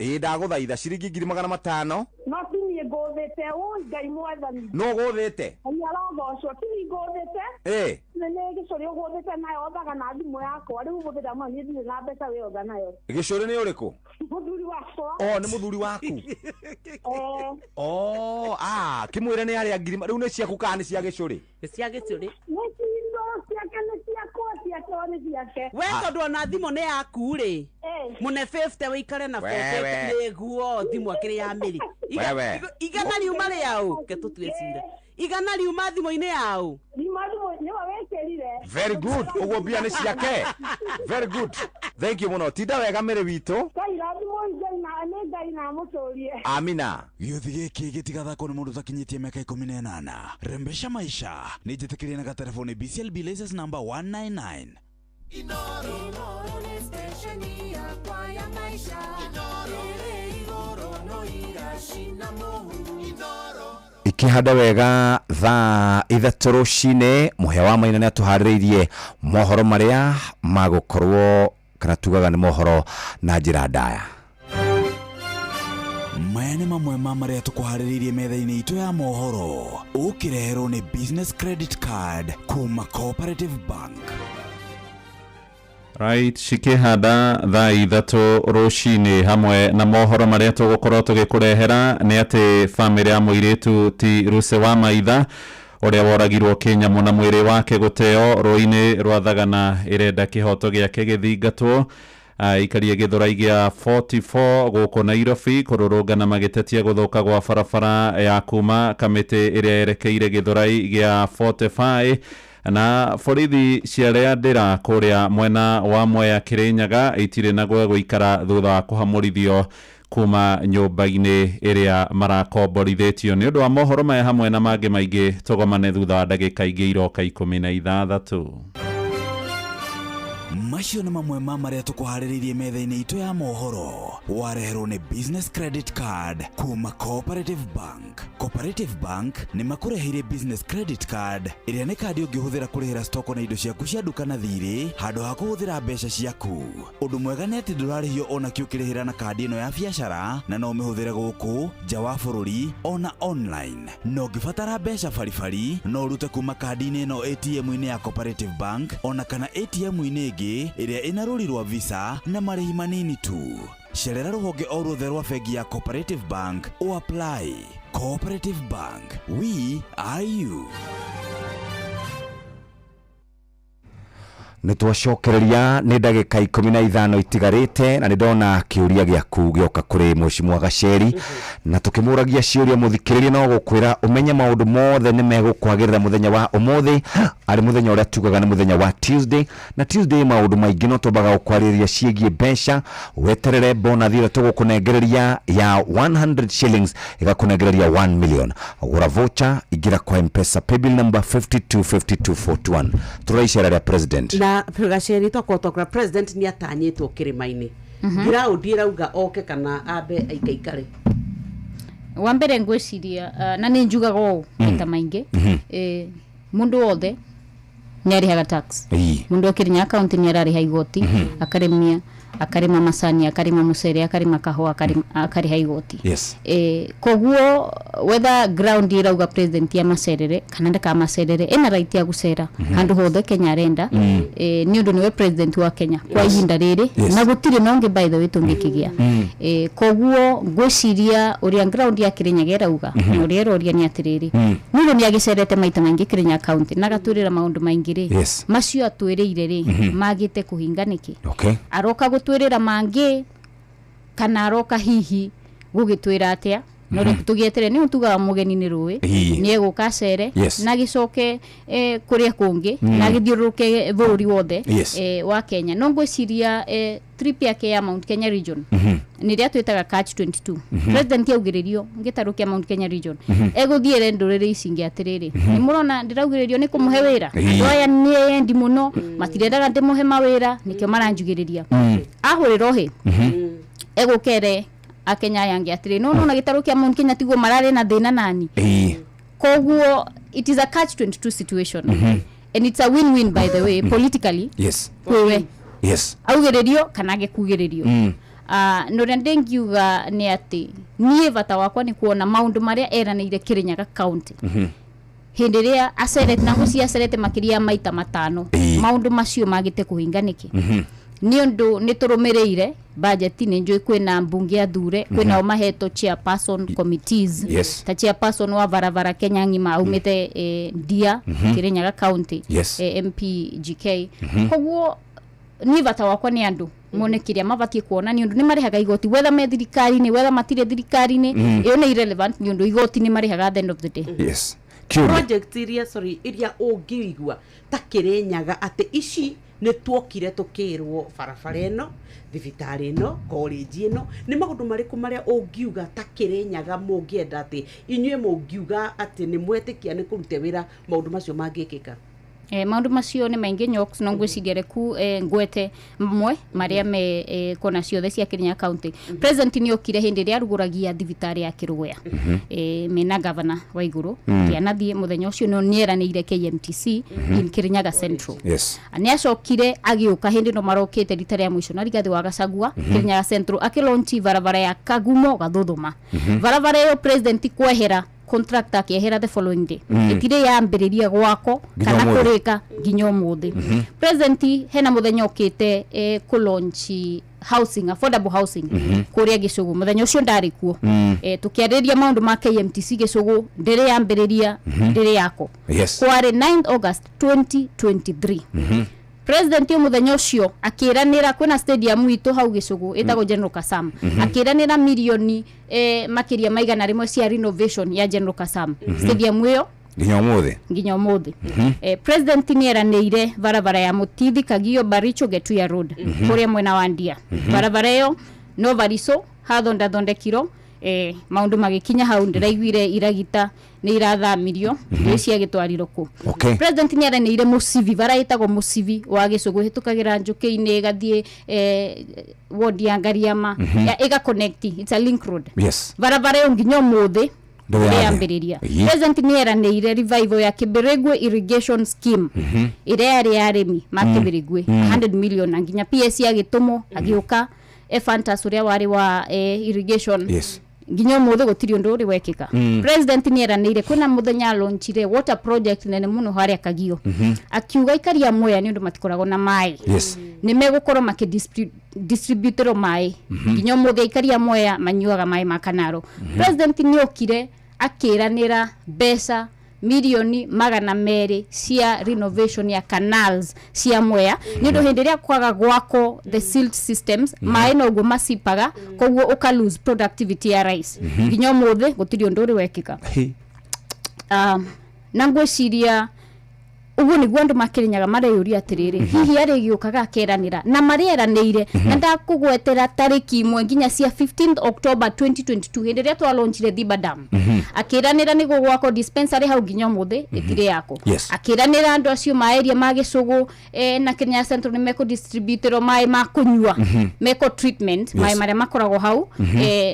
ndaguthaitha ciringi 500,000 no tini ngothete ngai mwathani no guthite anyarogocwo tini ngothete nene gicori uguthite nayo thaga na thimu yakwa riu muthira mwa ni thire na mbeca we otha nayo gicori ni uriku muthuri wakwa ni muthuri waku kimwire ni aria ngirima riu ni ciaku kana ni cia gicori cia gicori we tondu ona thimu ni yaku ri mune 50 wikare na 40 niguo thimu akiri ya Mary igana riuma riau ke tutwicire igana riuma thimu-ini yau very good uguo mbia ni ciake very good thank you muno tinda wega Mary witu amina giothi giki gitigathako ni mundu takinyitie miaka 18 rembesha maisha ni njitikirie na gatelefoni BCLB license number 199 Inoro ni stesheni ya kwa ya maisha Inoro no irashina mohu Inoro ikihanda wega thaa 3 rucine muhe wa maina ni atuhaririirie mohoro maria magukorwo kana tugaga ni mohoro na njira ndaya maya ni mamwe ma maria tukuhaririirie metha-ini itu ya mohoro ukireherwo ni business credit card kuma Cooperative Bank. Right, cikihanda thaa 3 rucini hamwe na mohoro maria tugukorwo tugikurehera ni ati family ya muiritu ti Ruse wa Maitha uria woragirwo Kenya muna mwiri wake guteo roini rwa thagana irenda kihoto giake githingatwo ikarie githurai gia 44 guko Nairobi kururungana magitetia guthuka gwa barabara ya kuma kamiti iria erekeire githurai gia 45 na borithi ciaria ndira kuria mwena wa Mwea Kirinyaga itire na guikara thutha wa kuhamurithio kuma nyumba-ini iria marakomborithitio ni undu wa mohoro maya hamwe na mangi maingi tugomane thutha wa ndagika ingi iroka 16. macio ni mamwe ma maria tukuhaririirie metha-ini itu ya mohoro wareherwo ni business credit card kuma Cooperative Bank. Cooperative Bank ni makureheire business credit card iria ni kadi ungihuthira kurihira stoko na indo ciaku cia duka na thiri handu ha kuhuthira mbeca ciaku. Undu mwega ni ati ndurarihio ona kiukirihira na kadi ino ya biashara na no mihuthire guku nja wa bururi ona online. No ngibatara mbeca baribari no rute kuma kadi-ini ino ATM-ini ya Cooperative Bank ona kana ATM-ini ingi iria ina ruri rwa Visa na marihi manini tu. cerera rũhonge o ruothe rwa bengi ya Cooperative Bank o apply. Cooperative Bank, we are you. Nitwacokereria ni ndagika 15 itigarite na ndona kiuria giaku gioka kuri Mheshimiwa Gacheri na tukimuragia ciuria muthikiriria no gukwira umenye maundu mothe ni megukwagirira muthenya wa umuthi ari muthenya uria tugaga ni muthenya wa Tuesday na Tuesday maundu maingi no tubaga ukwariria ciegie mbeca weterere bona thira tugukunengereria ya 100 shillings igakunengereria 1 million agura voucher igira kwa M-Pesa paybill number 525241 turaicera ya president Gacheri tokotokra president ni atanyitwo kirimaini ground irauga oke kana abe aikaikare wa mbere ngwiciria na ni njugaga o maita maingi mundu wothe ni arihaga tax mundu okirinya account ni arariha igoti akarima macani akarima mucere akarima kahua akariha igoti koguo whether ground irauga president ya macerere kana ndaka macerere ena right ya gucera handu hothe Kenya arenda ni undu niwe president wa Kenya kwa ihinda riri na gutiri nonge by the way tungikigia koguo ngwiciria uria ground ya Kirinyaga irauga no rieroria ni atiriri niwe ni agicerete maita maingi Kirinya county na gaturira maundu maingi ri macio atwiriire ri magite kuhinganiki aroka gutwirira mangi kana aroka hihi gugitwira atia no tugietere ni utuga mugeni ni ruwe ni eguka cere na gicoke kuria kungi na githiuruke bururi wothe wa Kenya no ngwiciria trip yake ya Mount Kenya region ni ria twitaga catch 22 president yaugiririo ngitarukia Mount Kenya region eguthiere ndurire icingi atiriri ni murona ndiraugiririo ni kumuhe wira ndoya ni endi muno matirendaga ndimuhe mawira nikio maranjugiriria ahurira ohe egukere akenya yangi atiri no na gitarukia Mount Kenya tiguo marare na thina nani koguo it is a catch 22 situation and it's a win-win by the way politically kwewe augiririo kana gekugiririo no rendengiuga ni ati nie bata wakwa ni kuona maundu maria eranire Kirinyaga county hindiria acerete na guciacerete makiria maita matano maundu macio magite kuhinganiki ni undu ni turumireire budget ni njui kwina mbunge athure kwina omaheto chairperson committees ta chairperson wa barabara Kenya ngima aumite Ndia Kirinyaga county MP GK koguo ni bata wakwa ni andu monekiria mabatie kuona ni undu ni marihaga igoti whether me thirikari ni whether matire thirikari ni iyo ni irrelevant ni undu igoti ni marihaga at the end of the day project iria ungiigua ta Kirinyaga ate ici ni twokire tukirwo barabara ino thibitari ino college ino ni magundu mariku maria ungiuga ta Kirinyaga mungienda ati inyue mungiuga ati ni mwetikia ni kurute wira maundu macio mangikika maundu macio ni maingi nyoks no ngwiciria reku ngwete mwe maria me kona ciothe cia Kirinyaga county president ni okire hindi ria ruguragia thibitari ya Kirugwea mena governor wa iguru ya nathie muthenya ucio no nieranire KMTC in Kirinyaga Central ani acokire agiuka hindi no marokite rita ria mwisho na Rigathi wa Gachagua Kirinyaga Central akilaunchi barabara ya Kagumo Gathuthuma barabara yo president kwehera contract akehera the following day itire ya ambiriria gwako kana kurika nginya umuthi president hena muthenya okite ku launch housing affordable housing kuria Gicugu muthenya ucio ndari kuo tukiariria maundu ma KMTC Gicugu ndire ya ambiriria ndire yako kwari 9 August 2023 president muthenya ucio akiranira kwina stadium itu hau Gicugu itago General Kasam akiranira milioni makiria maigana rimwe cia renovation ya General Kasam stadium iyo nginya umuthi president ni eranire barabara ya Mutithi Kagio Baricho Getuya road kuria mwena wa Ndia barabara iyo no bariso hathonda thondekiro maundu magikinya hau ndiraiguire iragita ni irathamirio cia gitwariro ku president ni aranire musivi baraitagwo musivi wa Gicugu hitukagira njuki-ini gathie ward ya Ngariama ega connect it's a link road barabara yo nginya umuthi ndeyambiriria president ni eranire revival ya Kibiregwe irrigation scheme ire yari arimi ma Kibiregwe 100 million nginya PS ya Gitumo agiuka fantas uria wari wa irrigation nginya muthe gutiri undu uri wekika president ni eranire kuna muthenya launchire water project nene muno haria Kagio akiuga ikaria Mwea ni undu matikorago na mai ni megukorwo distributero mai nginya muthe ikaria Mwea manyuaga mai ma Kanaro president ni okire akiranira mbeca milioni 200 cia renovation ya canals cia Mwea ni ndo henderia kwaga gwako the silt systems mai no guo masipaga koguo uka lose productivity ya rice nginya muthe gutiri undu uri wekika na ngwiciria uguo niguo andu makirinyaga mareyuria atiriri hihi ari giukaga akeranira na marieranire na ndakugwetera tariki imwe nginya cia 15th October 2022 henderia twa launchire Thiba Dam akiranira niguo gwako dispensary hau nginya muthe itire yako akiranira andu acio ma area ma Gicugu na Kenya Central ni meko distributor mai ma kunyua meko treatment mai maria makorago hau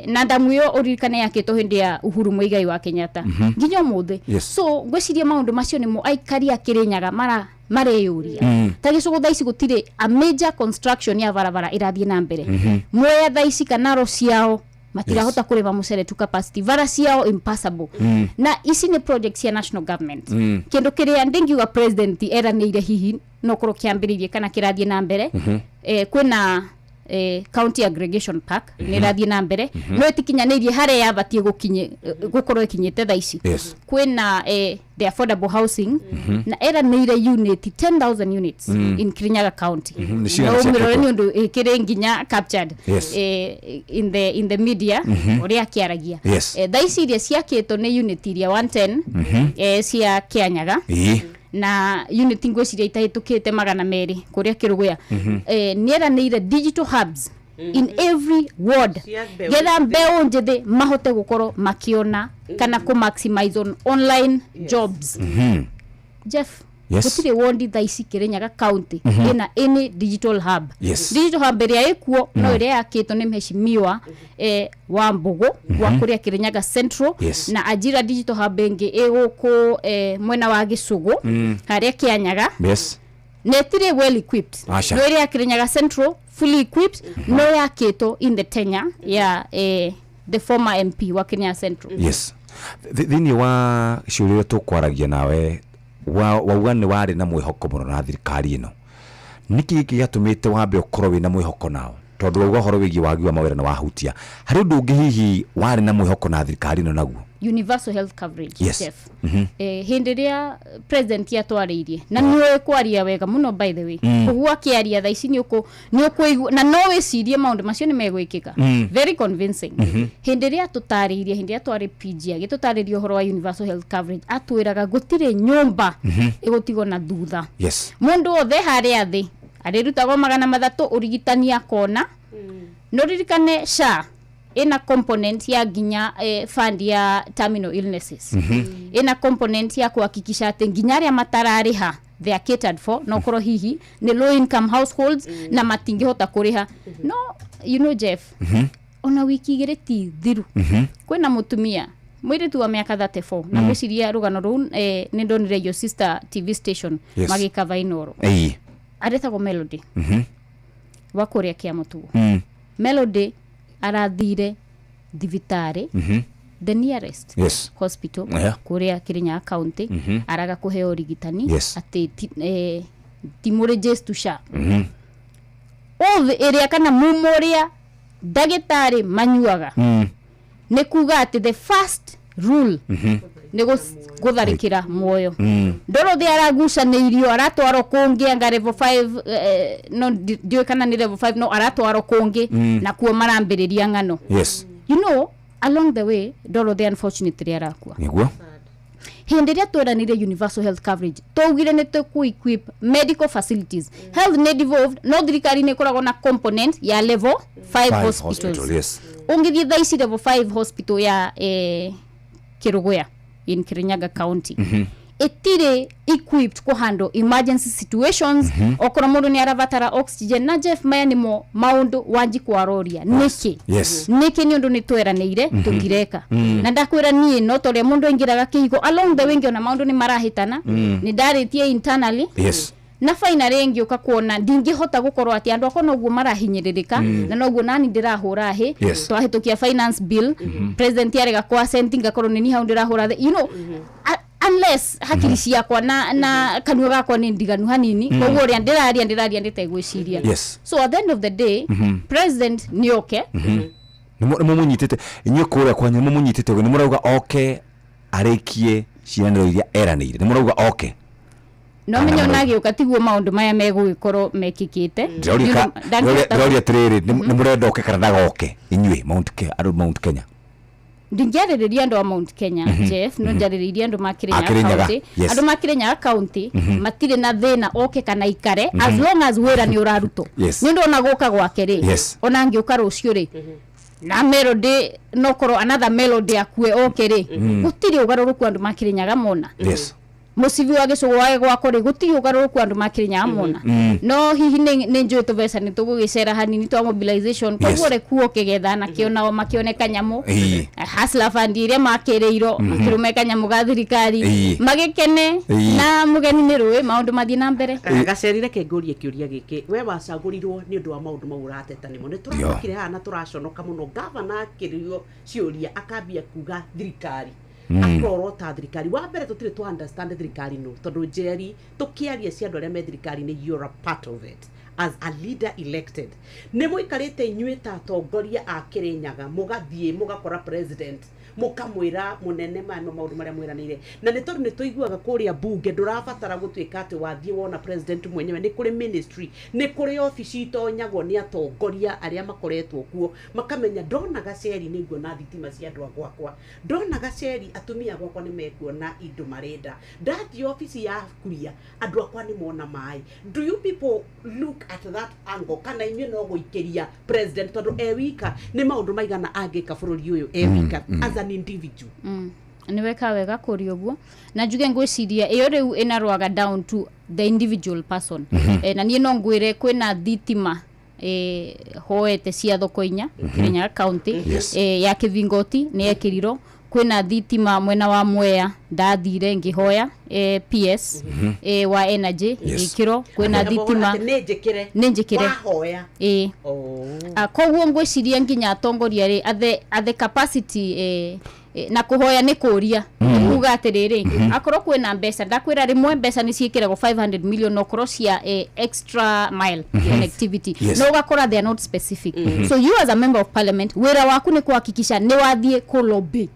na ndamu yo uririkane yakito hindi ya Uhuru Muigai wa Kenyatta nginya muthe so gwiciria maundu macio ni mo aikari akiri nyaga mareyuria ta Gicugu thaici gutire a major construction ya barabara irathie na mbere Mwea thaici Kanaro ciao matirahota kureba mucere tu capacity vara ciao impossible na ici ni projects ya national government kindu kiria ndingiuga president eranire hihi no kuro kiambiririe kana kirathie na mbere kwina county aggregation park nirathie na mbere no itikinyanirie hare yabatie gukorwo ikinyite thaici kwina the affordable housing na era neire unit 10,000 units in Kirinyaga County no miroreni undu ikire nginya captured in the media uria kiaragia thaici iria ciakito ni unit iria 110 cia Kianyaga na unit ngwiciria itahitukite 200 kuria Kiruguya nieranire digital hubs in every ward getha mbeu njithi mahote gukorwo makiona kana ku maximize on online jobs Jeff gutire wondi thaici Kirinyaga County ina any digital hub digital hub iria ikuo no iria yakito ni mheshimiwa wa Mbugu wa kuria Kirinyaga Central na Ajira digital hub ingi iguku mwena wa Gicugu haria Kianyaga netire well equipped no iria Kirinyaga Central fully equipped no yakito in the tenure ya the former MP wa Kenya Central thini wa ciurio tukwaragia nawe wauga ni wari na mwihoko muno na thirikari ino niki gigatumite wambe ukorwo wina mwihoko nao tondu wauga horo wigi wagi wa mawira na wahutia hari undu ungi hihi wari na mwihoko na thirikari ino naguo universal health coverage chef hindiria president yatwaririe na niwe kwaria wega muno by the way kuwa kiaria thaici ni ukuigua na no wicirie maundu macio ni megwikika very convincing hindiria tutaririe hindiria twari PG agitutaririe horo wa universal health coverage atwiraga gutire nyumba igutigo na thutha mundu othe haria thi arirutagwo 300 urigitania kona no ririkane SHA ina component ya ginya fund ya terminal illnesses ina component ya kuhakikisha ati ginya aria matarariha they are catered for no koro hihi ni low income households na matingihota kuriha no you know Jeff ona wiki igireti thiru kwina mutumia mwiritu wa miaka 34 na gwiciria rugano ru ni ndonire your sister TV station magika vainoro arethago Melody wa kuria kia mutu Melody arathire thibitari the nearest hospital kuria Kirinyaga County araga kuheo rigitani ati timorejest to SHA area kana mumoria dagitari manyuaga ne kuga ati the first rule ne gutharikira muoyo ndoro thi araguca ne irio aratwaro kungi anga level 5 no dio kana ni level 5 no aratwaro kungi na kuo marambiriria ngano you know along the way ndoro thi unfortunately arakua niguo hindiria twaranire universal health coverage twaugire ne to equip medical facilities health need devolved no thirikari ne koragwo na component ya level 5 hospitals ungithie thaici level 5 hospital ya Kiruguya in Kirinyaga County etire equipped to handle emergency situations okora mundu ni arabatara oxygen na Jeff maya nimo maundu wanji kwaroria niki ni undu ni tweranire tutireka na ndakwira nie no tore mundu ingiraga kihigo along the way na maundu ni marahitana ni ndaritie internally na finally ngioka kuona ndingihota gukorwo ati andu akona uguo marahinyiririka na noguo nani ndirahura hi twahitukia finance bill president yarega kwa sending akorwo ni hau ndirahura you know unless hakiri ciakwa na kanua gakwa ni ndiganu hanini koguo ria ndiraria nditegwiciria so at the end of the day president ni okay munyitete inyo kuria kwanya munyitete ni murauga okay arekie cianiro iria eranire ni murauga okay no menyo nagiuka tiguo maundu maya megwikorwo mekikite ndauria trere ni murenda okay kana ndagoke inywe Mount Kenya ndingiaririria andu a Mount Kenya Jeff no njaririria andu makirenya county andu makirenya county matire na thina okay kana ikare as long as wera ni uraruto ni ndona guka gwake ri ona ngiuka rucio ri na melody nokoro another melody akue okay ri gutiri ugaruruku andu makirenyaga mona musivi wa gicugo wage gwako ri gutiri ugaruruku andu makirenyaga mona no hihi ni njui tubesa ni tugugicera hanini twa mobilization koguo re kuo kigetha na kionao makioneka nyamu hasla fund iria makireiro makirumeka nyamu ga thirikari magikene na mugeni ni rui maundu mathi na mbere gacerire kengurie kiuria giki we wacagurirwo ni undu wa maundu maurateta nimo ni turakire hana turaconoka muno governor kirio ciuria akambia kuga thirikari akoro ta thirikari wa mbere tutire to understand thirikari no tondu Jerry tukiaria cia andu aria me thirikari ni you're a part of it as a leader elected ne muikarite inyue ta atongoria a Kirinyaga mugathie mugakora president mukamwira munene maundu maria mwiranire na ni tondu ni tuiguaga kuria bunge ndurabatara gutwika ati wathie wona president mwenyewe ni kuri ministry ni kuri office itonyagwo ni atongoria aria makoretwo kuo makamenya ndona Gaceri niguo na thitima cia andu gwakwa ndona Gaceri atumia gwakwa ni mekuona indo marenda ndathi office ya kuria andu akwa ni mona mai do you people look at that angle kana inyo no guikiria president tondu ewika ni maundu maigana angika bururi uyu ewika as an individual ni weka wega kuri uguo na njuge ngwiciria iyo riu inarwaga down to the individual person na nie no ngwire kwina thitima hoete cia thoko inya Kirinyaga county ya Kivingoti ni ekiriro kwina thitima mwena wa Mwea ndathire ngihoya PS wa energy ikiro kwina thitima ninjikire wahoya koguo ngwiciria nginya atongoria ri at the capacity na kuhoya ni kuria kuga atiriri akorwo kwina mbeca ndakwira rimwe mbeca ni ciikiragwo 500 million okoro cia extra mile connectivity no ugakora they are not specific so you as a member of parliament wira waku ni kuhakikisha ni wathie ku lobby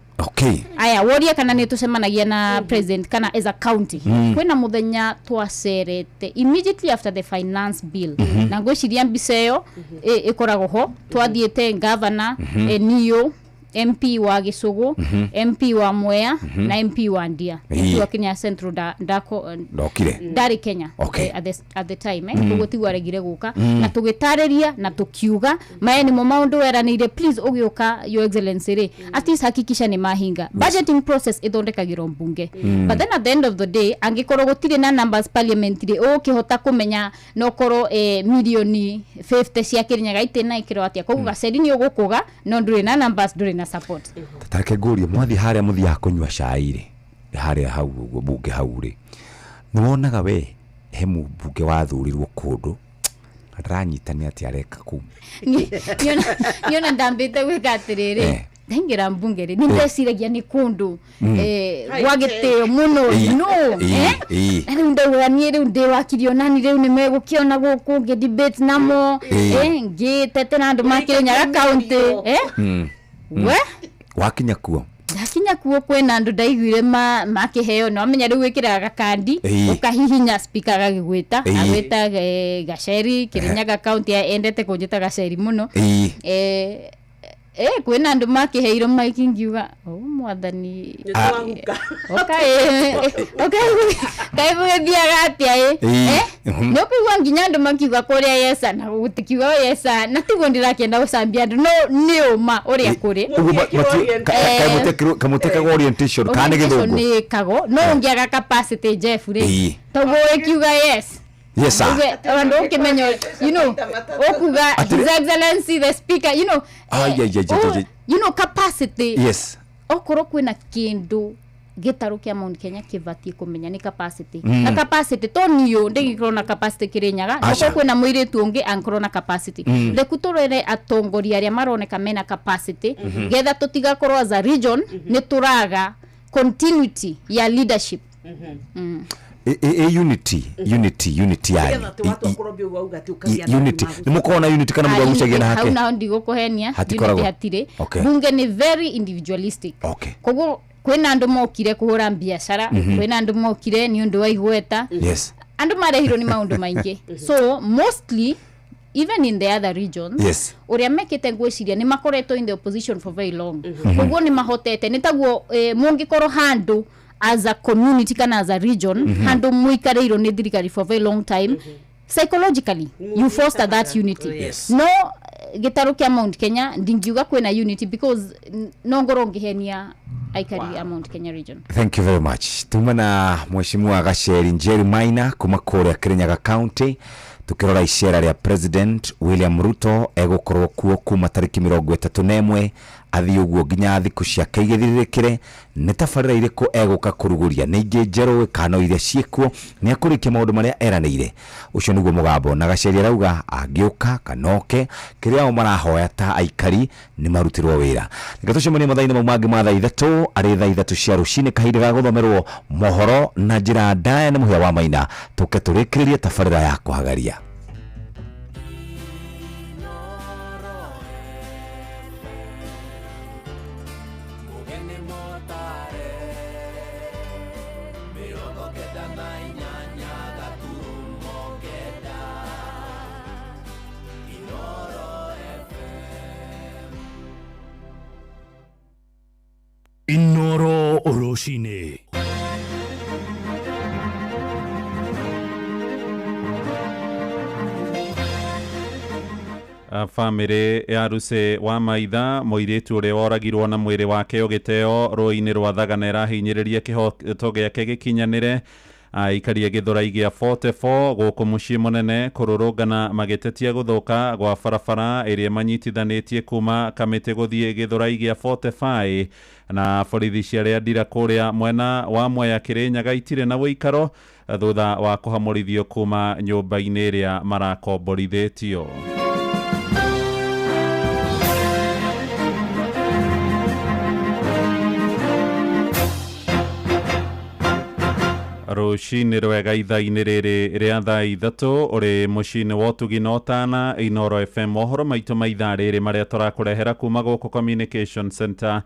aya woria kana ni tucemanagia na president kana as a county kwina muthenya twacerete immediately after the finance bill na ngwiciria mbiceyo ikoragwo ho twathiete governor niyo MP wa Gicugu MP wa Mwea na MP wa Ndia wa Kenya Central ndari Kenya at the time tugutigwa regire guka na tugitariria na tukiuga maeni mo maundu weranire please ugioka your excellency ri at least hakikisha ni mahinga budgeting process ithondekagirwo mbunge but then at the end of the day angikorwo gutire na numbers parliamentary ukihota kumenya no korwo milioni 50 cia Kirinyaga itina ikiro atia koguo Gaceri ni ugukuga no nduri na numbers nduri na support tareke ngurie mwathi haria muthia kunywa cai ri haria hau uguo bunge hau ri nuonaga we he mbunge wathurirwo kundu ndaranyitania ati areka ku niona ndambite gwika atiriri ndaingira mbunge ri ndeciragia ni kundu gwagiteo muno no riu ndauga nie riu ndiwakirio nani riu ni megukiona guku ngi debate namo ngitete na andu makirenyaga county we wakinya kuo ndakinya kuo kwena andu ndaiguire makiheo no amenya riu wikiraga kandi ukahihinya speaker gagigwita agwita Gaceri Kirinyaga county endete kunjita Gaceri muno kwena andu makiheiro maiki ngiuga mwathani okay biaga atia no kuwa nginya andu makiuga kuria yesa na gutikiuga yesa na tigo ndirakienda gucambia andu no ni uma uria kuri kamuteka orientation kana githungu ni kago no ngiaga capacity Jeff ri togo ikiuga yes sir and okay menyo you know okuga his excellency the speaker you know you know capacity okoro kwina kindu gitaru kia Mount Kenya kivatie kumenya ni capacity na capacity to niyo ndingikoro na capacity Kirinyaga noko kwina muiritu ungi ankoro na capacity ndekutorere atongoria aria maroneka mena capacity getha tutigakorwo as a region ni turaga continuity ya leadership unity yani unity nimukona unity kana mugo gucagia na hake hauna ndigo kuhenia unity hatire bunge ni very individualistic koguo kwina andu mokire kuhura biashara kwina andu mokire ni undu wa igweta andu marehiro ni maundu maingi so mostly even in the other regions uria mekite ngwiciria ni makoretwo in the opposition for very long koguo ni mahotete nitaguo mungikoro handu as a community kana as a region handu muikareiro ni thirikari for very long time psychologically you foster that unity no gitaru kia Mount Kenya ndingiuga kwena unity because no ngoro ngihenia aikari ya Mount Kenya region. Thank you very much. Tumana mheshimiwa Gacheri Njeri Maina kuma kore Kirinyaga County tukirora icera ria President William Ruto egukorwo kuo kuma tariki 31 athi uguo nginya thiku ciake igithirikire ni tabarira iriko eguka kuruguria ni ingi njeru kano iria ciekuo ni akurikia maundu maria eranire ucio niguo mugambo na Gacheri arauga angiuka kanoke kiria marahoya ta aikari ni marutirwo wira ngatucemania mathaini maumangi ma thaa 3 ari thaa 3 cia rucini kahindi ga guthomerwo mohoro na njira ndaya ni muhia wa Maina tuke turikiririe tabarira ya kuhagaria Inoro Oroshine. Family ya Ruse wa Maitha muiritu uria woragirwo na mwiri wake ugiteo roi-ini rwa Thagana irahinyiriria kihoto giake gikinyanire aikaria githurai gia 44 guku mucii munene kururungana magitetia guthuka gwa barabara iria manyitithanitie kuma kamiti guthie githurai gia 45 na borithi cia ndira kuria mwena wa Mwea Kirinyaga itire na wikaro thutha wa kuhamurithio kuma nyumba-ini iria marakomborithitio. Rucini rwega ithaa-ini riri ria thaa 3 uri mucini wa Tuginotana Inoro FM mohoro maitu ma ithaa riri maria turakurehera kuma guku Communication Center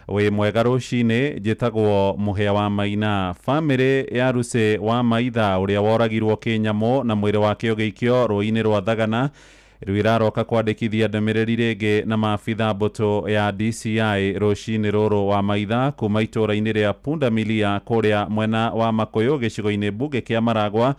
we mwega rucini jitagwo muhia wa Maina. Family ya Ruse wa Maitha uria woragirwo kinyamo na mwiri wake ugiikio roi-ini rwa Thagana rwiraroka kwandikithia ndomereri ringi na maabitha mbuto ya DCI rucini ruru wa Maitha kuma itura-ini ria Pundamilia kuria mwena wa Makuyu gicigo-ini bunge kia Maragwa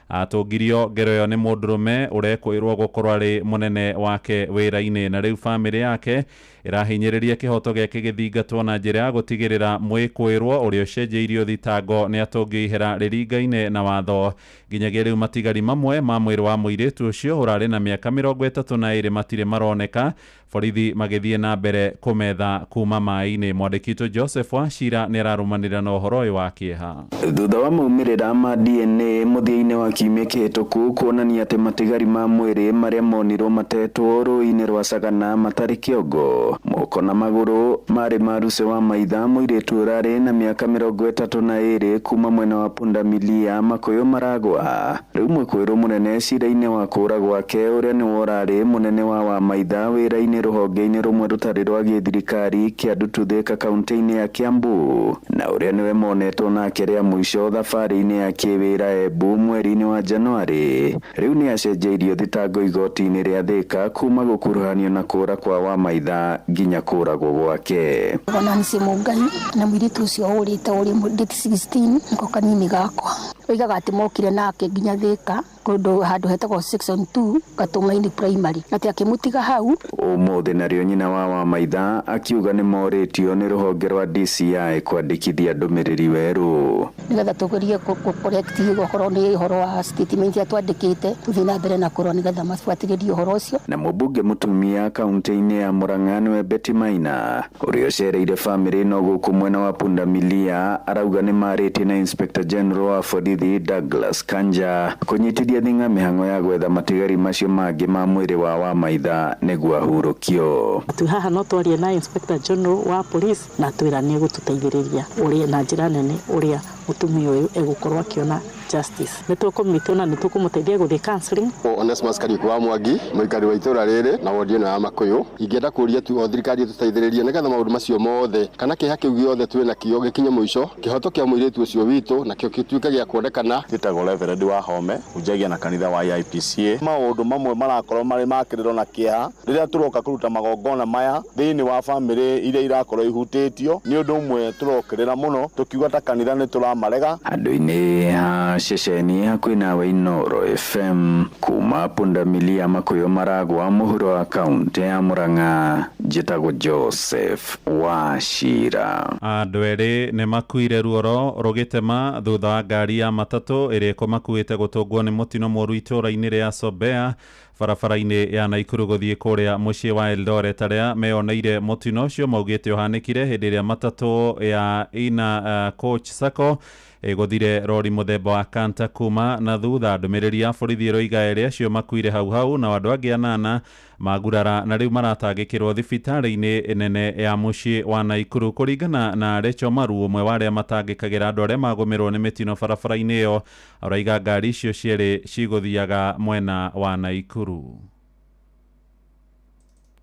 atungirio ngero ni mundurume urekwirwo gukorwo ari munene wake wira-ini na riu family yake irahinyiriria kihoto giake githingatwo na njira ya gutigirira mwikwirwo uria ucenjeirio thitango ni atungihira riringaine na watho nginyagia riu matigari mamwe ma mwiri wa muiritu ucio urari na miaka 32 matire maroneka borithi magithie na mbere kumetha kuma mai-ini. Mwandikito Joseph Wachira ni ararumanira na uhoro uyu wa kieha thutha wa maumirira ma DNA muthia-ini wa kiumia kihituku kuonania ati matigari ma mwiri maria monirwo matetwo roi-ini rwa Sagana matari kiongo moko na maguru mari ma Ruse wa Maitha muiritu urari na miaka 32 kuma mwena wa Pundamilia Makuyu Maragwa riu mwikwiru munene cira-ini wa kura gwake uria ni worari munene wa Maitha wira-ini ruhonge-ini rumwe rutari rwa githirikari kia Ndututhika kaunti-ini ya Kiambu na uria niwe monetwo nake ria muico thabari-ini ya kiwira Embu mweri-ini wa Januari riu ni acenjeirio thitango igoti-ini ria Thika kuma gukuruhanio na kura kwa wa Maitha nginya kuragwo gwake. Wanansi Mungai na mwiritu ucio urite uri date 16 ngo kanini gakwa oigaga ati mokire nake nginya Thika kundu handu hetagwo section 2 Gatung'aini primary ati akimutiga hau umuthi nario nyina wa Maitha akiuga ni moritio ni ruhonge rwa DCI kwandikithia ndumiriri weru nigetha tugerie correct gukorwo ni horo wa statement ya twandikite tuthii na mbere na kurwo nigetha mabuatiririe horo ucio. Na mubunge mutumia kaunti-ini ya Murang'a we Betty Maina uria cereire family no guku mwena wa Pundamilia arauga ni marĩtie na Inspector General wa borithi Douglas Kanja kunyitithia thinga mihango ya gwetha matigari macio mangĩ ma mwĩrĩ wa Maitha nĩguo ahurũkio. Haha no twarie na Inspector General wa police na twĩranie gũtũteithĩrĩria ũrĩa na njĩra nene ũrĩa mutumia uyu egukorwo akiona justice. Nitukumwitona nitukumuteithia guthii counseling. Onesmus Kariuki wa Mwangi muikari wa itura riri na wodi ino ya Makuyu ingienda kuria tu thirikari tuteithĩrĩrie nigetha maundu macio mothe kana kiha kiu giothe twina kio gikinye muico kihoto kia muiritu ucio witu na kio gituike gia kuondekana. Gitagwo Reverend wa Home ujagia na kanitha wa IPCA maundu mamwe marakorwo mari makiriro na kiha riria turoka kuruta magongona maya thiini wa family iria irakorwo ihutitio ni undu umwe turokirira muno tukiuga ta kanitha ni turamarega andu-ini ha ceceni hakuhi nawe Inooro FM kuma Pundamilia Makuyu Maragwa muhuro wa kaunti ya Murang'a njĩtagwo Joseph Wachira. Andũ erĩ nĩ makuire ruoro rũgĩtema thutha wa ngari ya matatũ ĩrĩa ĩkomakuĩte gũtũngwo nĩ mũtino mũru itũũra-inĩ rĩa Sobea barabara-inĩ ya Naikuru gũthiĩ kũrĩa mũciĩ wa Eldoret arĩa meyoneire mũtino ũcio maugĩte ũhanĩkire hĩndĩ ĩrĩa matatũ ya Ina Coach Sacco gũthire rori muthemba wa Kanta kuma na thutha. Ndũmĩrĩri ya borithi ĩroiga erĩ acio makuire hau na andũ angĩ anana magurara na rĩu maratangĩkĩrwo thibitarĩ-inĩ nene ya mũciĩ wa Naikuru. Kũringana na Rachel Maru, ũmwe wa arĩa matangĩkagĩra andũ arĩa magũmĩrwo nĩ mĩtino barabara-inĩ ĩyo, arauga ngari icio cierĩ cigũthiaga mwena wa Naikuru.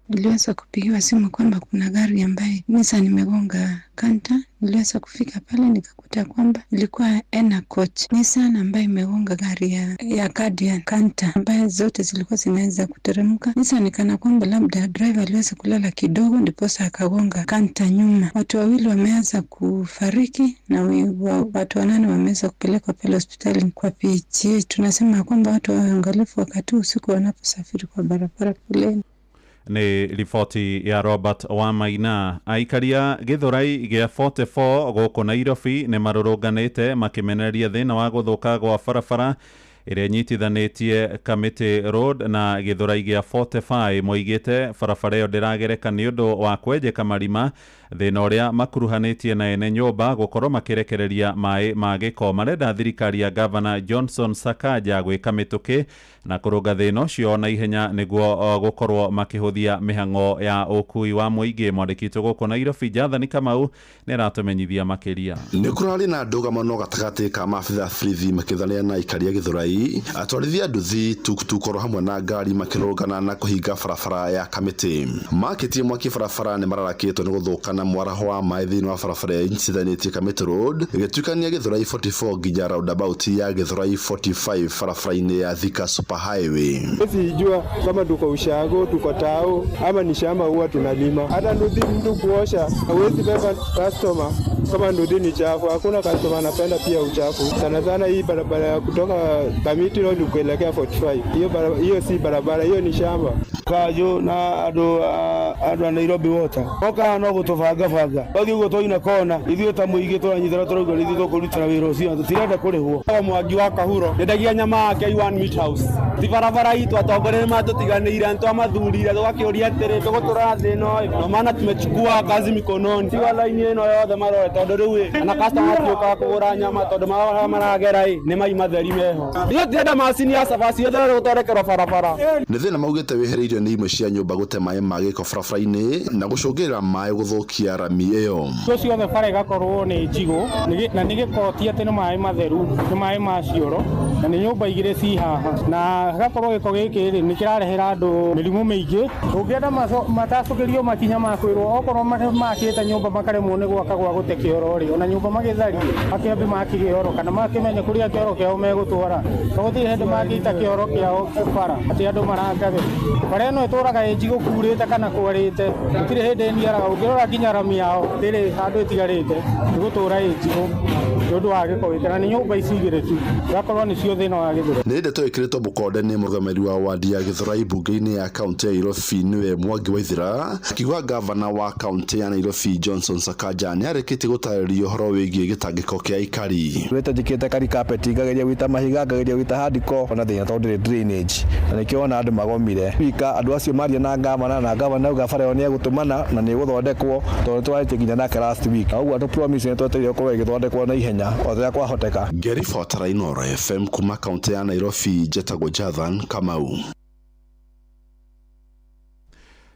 Niliweza kupigiwa simu kwamba kuna gari ambaye Nissan imegonga Kanta. Niliweza kufika pale nikakuta kwamba ilikuwa Ena Coach Nissan ambaye imegonga gari ya Guardian Kanta ambaye zote zilikuwa zinaweza kuteremka. Nissan kana kwamba labda driver aliweza kulala kidogo ndiposa akagonga Kanta nyuma. Watu wawili wameanza kufariki na watu 8 wameweza kupelekwa pale hospitali kwa PHA. Tunasema kwamba watu wawe angalifu wakati usiku wanaposafiri kwa barabara poleni. Ni riboti ya Robert Wamaina. Aikaria Githurai gĩa 44 gũkũ Nairobi nĩ marũrũnganĩte makĩmenereria thĩna wa gũthũka gwa barabara ĩrĩa nyitithanĩtie Kamiti Road na Githurai gĩa 45. Moigĩte barabara ĩyo ndĩragereka nĩ ũndũ wa kwenjeka marima, thĩna ũrĩa makuruhanĩtie na ene nyũmba gũkorwo makĩrekereria maĩ ma gĩko. Marenda thirikari ya Governor Johnson Sakaja gwĩka mĩtũkĩ na kũrũnga thĩna ũcio na ihenya nĩguo gũkorwo makĩhũthia mĩhang'o ya ũkui wa mũingĩ. Mwandĩki witũ gũkũ Nairobi Jathani Kamau nĩ aratũmenyithia makĩria. Nĩ kũrarĩ na ndũgamano gatagatĩ ka maabitha borithi makĩthanĩra na aikaria Githurai, atwarithia nduthi, tukutuku hamwe na ngari makĩrũrũngana na kũhinga barabara ya Kamiti. Makĩtie mwaki barabara nĩ mararakĩtwo nĩ gũthũka na mwaraho wa maĩ thĩinĩ wa barabara ya nyitithanĩtie Kamiti Road ĩgĩtuĩkania Githurai 44 nginya roundabout ya Githurai 45 barabara-inĩ ya Thika Super Highway. Sijua kama tuko ushago, tuko tao ama ni shamba huwa tunalima. Hata nduthi mtu kuosha hawezi beba customer kama nduthi ni chafu. Hakuna customer anapenda pia uchafu. Sana sana hii barabara ya kutoka Kamiti Road kuelekea 45. Hiyo si barabara, hiyo ni shamba. Kajo na ado Nairobi water. Oka no gutubanga banga. Bathi guto ina kona. Ithuĩ ta mũingĩ tũranyitana tũrauga nĩ tũkũrutana wĩra ũcio tũtirenda kũrĩhwo. Mwangi wa Kahuro nyendagia nyama yake Iwan Meat House. Ti barabara hii atongoria matutiganĩire ntwa mathurire tũgakĩũria atĩrĩ tũgũtũra thĩno no maana tumechukua kazi mikononi. Ti line ĩno yothe marore tondũ rĩu ana customer tũka kũgũra nyama tondũ maragera nĩ mai matheri meho. Iyo tienda macini ya sabasi yothe gũtũrekerwo barabara. Nĩ thĩna maugĩte wehereirio nĩ imwe cia nyũmba gũte maĩ ma gĩko barabara-inĩ na gũcũngĩrĩra maĩ gũthũkia rami ĩyo. Ũcio othe bara ĩgakorwo nĩ njigũ na nĩ gĩko ti atĩ nĩ maĩ matheru, nĩ maĩ ma cioro na nĩ nyũmba igĩrĩ ci haha na gakorwo gĩko gĩkĩ nĩ kĩrarehera andũ mĩrimũ mĩingĩ. Ũngĩenda matacũkĩrio makinya ma kwĩrwo okorwo makĩte nyũmba makaremwo nĩ gwaka gwa gũte kĩoro rĩ ona nyũmba magĩtharie makĩambi makĩgĩoro kana makĩmenye kũrĩa kĩoro kĩao megũtwara. Gũtirĩ hĩndĩ mangĩita kĩoro kĩao bara atĩ andũ marangabe. Bara ĩno ĩtũraga njigũ kurĩte kana kwarĩte gũtirĩ hĩndĩ niaraga. Ũngĩrora nginya rami yao ndĩrĩ handũ ĩtigarĩte nĩ gũtũra njigũ nĩ ũndũ wa gĩko gĩkĩ na nĩ nyũmba ici igĩrĩ tu gakorwo nĩcio cio thina wa Githũrai. Nĩ ndeto ĩkĩrĩtwo mũkonde nĩ mũrũgamĩrĩri wa wadi ya Githũrai mbunge-inĩ ya kaunti ya Nairobi nĩwe Mwangi Waithira, akiuga gavana wa kaunti ya Nairobi Johnson Sakaja nĩ arĩkĩtie gũtarĩria ũhoro wĩgiĩ gĩtangĩko kĩa aikari. Wĩtĩkĩte kari carpet ngageria gwĩta mahiga ngageria gwĩta hardcore ona thĩna tondũ drainage na nĩkĩo ona andũ magomire. Wika andũ acio maria na gavana auga bara ĩyo nĩ egũtũmana na nĩ gũthondekwo tondũ twarĩtie nginya nake last week. Ũguo atũ promise nĩ twetereire gũkorwo ĩgĩthondekwo na ihenya o rĩrĩa kwahoteka. Ngĩribotera Inooro FM kuma kaunti ya Nairobi, Jetagwo Jathan Kamau.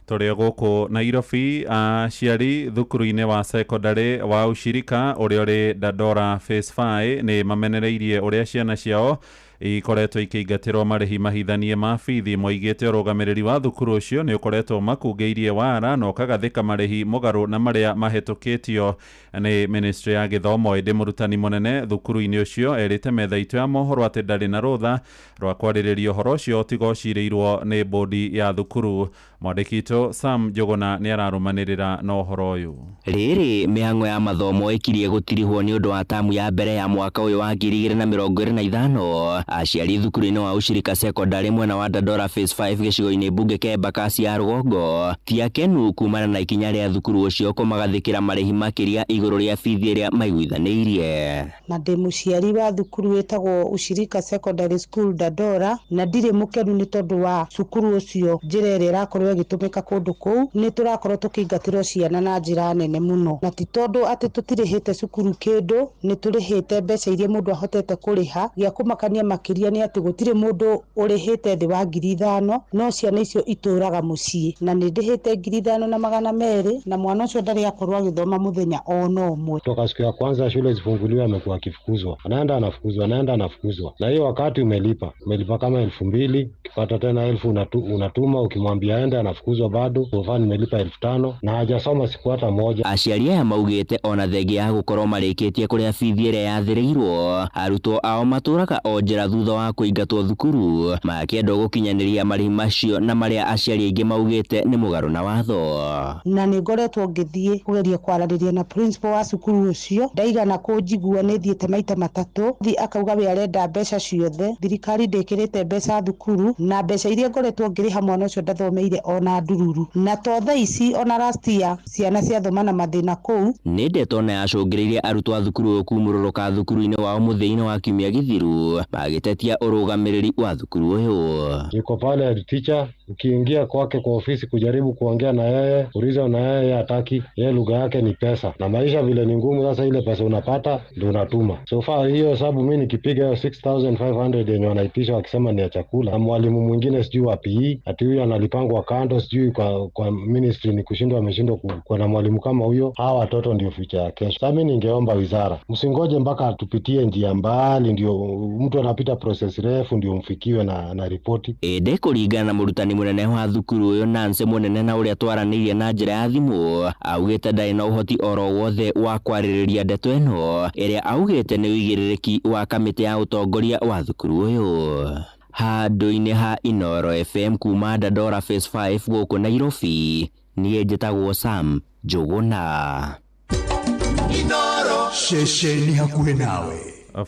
Tũrĩ gũkũ Nairobi, aciari thukuru-inĩ wa secondary wa Ushirika ũrĩa ũrĩ Dandora Phase 5 nĩ mamenereirie ũrĩa ciana ciao ikoretwo ikĩingatĩrwo marĩhi mahithanie ma bithi. Moigĩte ũrũgamĩrĩri wa thukuru ũcio nĩ ũkoretwo makungĩirie wara na ũkagathĩka marĩhi mũgarũ na marĩa mahĩtũkĩtio nĩ Ministry ya Gĩthomo. Ĩndĩ mũrutani mũnene thukuru-inĩ ũcio erĩte metha itũ ya mohoro atĩ ndarĩ na rũtha rwa kwarĩrĩria ũhoro ũcio tiga ũcirĩirwo nĩ bodi ya thukuru. Mwandĩki witũ Sam Njuguna nĩ ararũmanĩrĩra na ũhoro ũyũ. Rĩrĩ mĩhang'o ya mathomo ĩkirie gũtirihwo nĩ ũndũ wa tamu ya mbere ya mwaka ũyũ wa 2025. Aciari thukuru-inĩ wa Ushirika Secondary mwena wa Dandora Phase 5 gĩcigo-inĩ mbunge kĩa Embakasi ya Rũgongo tiakenu kumana na ikinya rĩa thukuru ũcio kũmagathĩkĩra marĩhi makĩria igũrũ rĩa bithi ĩrĩa maiguithanĩirie. Na ndĩ mũciari wa thukuru wĩtagwo Ushirika Secondary School Dandora na ndirĩ mũkenu nĩ tondũ wa cukuru ũcio njĩra ĩrĩa ĩrakorwo ĩgĩtũmĩka kũndũ kũu. Nĩ tũrakorwo tũkĩingatĩrwo ciana na njĩra nene mũno, na ti tondũ atĩ tũtirĩhĩte cukuru kĩndũ, nĩ tũrĩhĩte mbeca iria mũndũ ahotete kũrĩha. Gĩa kũmakania makĩria nĩ atĩ gũtirĩ mũndũ ũrĩhĩte thĩ wa 5,000 no ciana icio itũraga mũciĩ, na nĩ ndĩhĩte 5,200 na mwana ũcio ndarĩ akorwo agĩthoma mũthenya ona ũmwe. Toka siku ya kwanza shule zifunguliwe amekuwa akifukuzwa, anaenda anafukuzwa, na hiyo wakati umelipa kama 2,000, ukipata tena 1,000 unatuma, ukimwambia aende anafukuzwa bado. Kwa nimelipa 5,000 na hajasoma siku hata moja. Aciari aya maugĩte ona thengia ya gũkorwo marĩkĩtie kũrĩa bithi ĩrĩa yathĩrĩirwo, arutwo ao matũraga o njĩra thutha wa kũingatwo thukuru makĩenda gũkinyanĩria marĩhi macio na marĩa aciari aingĩ maugĩte nĩ mũgarũ na watho. Na nĩ ngoretwo ngĩthiĩ kũgeria kwaranĩria na principal wa cukuru ũcio, ndaigana kũnjigua nĩ thiĩte maita matatũ, akauga we arenda mbeca ciothe, thirikari ndĩkĩrĩte mbeca thukuru, na mbeca iria ngoretwo ngĩrĩha mwana ũcio ndathomeire ona ndururu, na to thaa ici ona last year ciana ciathoma na mathĩna kũu. Nĩ ndeto na yacũngĩrĩirie arutwo a thukuru kumũrũrũka thukuru-inĩ wao mũthia-inĩ wa kiumia gĩthiru magĩtetia ũrũgamĩrĩri wa thukuru ũyũ. Yuko pale teacher, ukiingia kwake kwa ofisi kujaribu kuongea na yeye, uliza na yeye hataki, yeye lugha yake ni pesa, na maisha vile ni ngumu. Sasa ile pesa unapata ndio unatuma. So far hiyo hesabu mimi nikipiga hiyo 6,500 yenye wanaitisha wakisema ni ya chakula, na mwalimu mwingine sijui wa PE ati huyo analipangwa kando, sijui kwa ministry ni kushindwa, ameshindwa kwa na mwalimu kama huyo. Hawa watoto ndio future ya kesho. Sasa mimi ningeomba wizara msingoje mpaka tupitie njia mbali ndio mtu anapita process refu ndio mfikiwe na ripoti. Ende kũringana na mũrutani mũnene wa thukuru ũyũ Nancy Mũnene na ũrĩa twaranĩirie na njĩra ya thimũ, augĩte ndarĩ na ũhoti oro wothe wa kwarĩrĩria ndeto ĩno ĩrĩa augĩte nĩ ũigĩrĩrĩki wa kamĩtĩ ya ũtongoria wa thukuru ũyũ. Handũ-inĩ ha Inooro FM kuma Dandora Phase 5 gũkũ Nairobi, niĩ njĩtagwo Sam Njuguna. Inooro ceceni hakuhĩ nawe.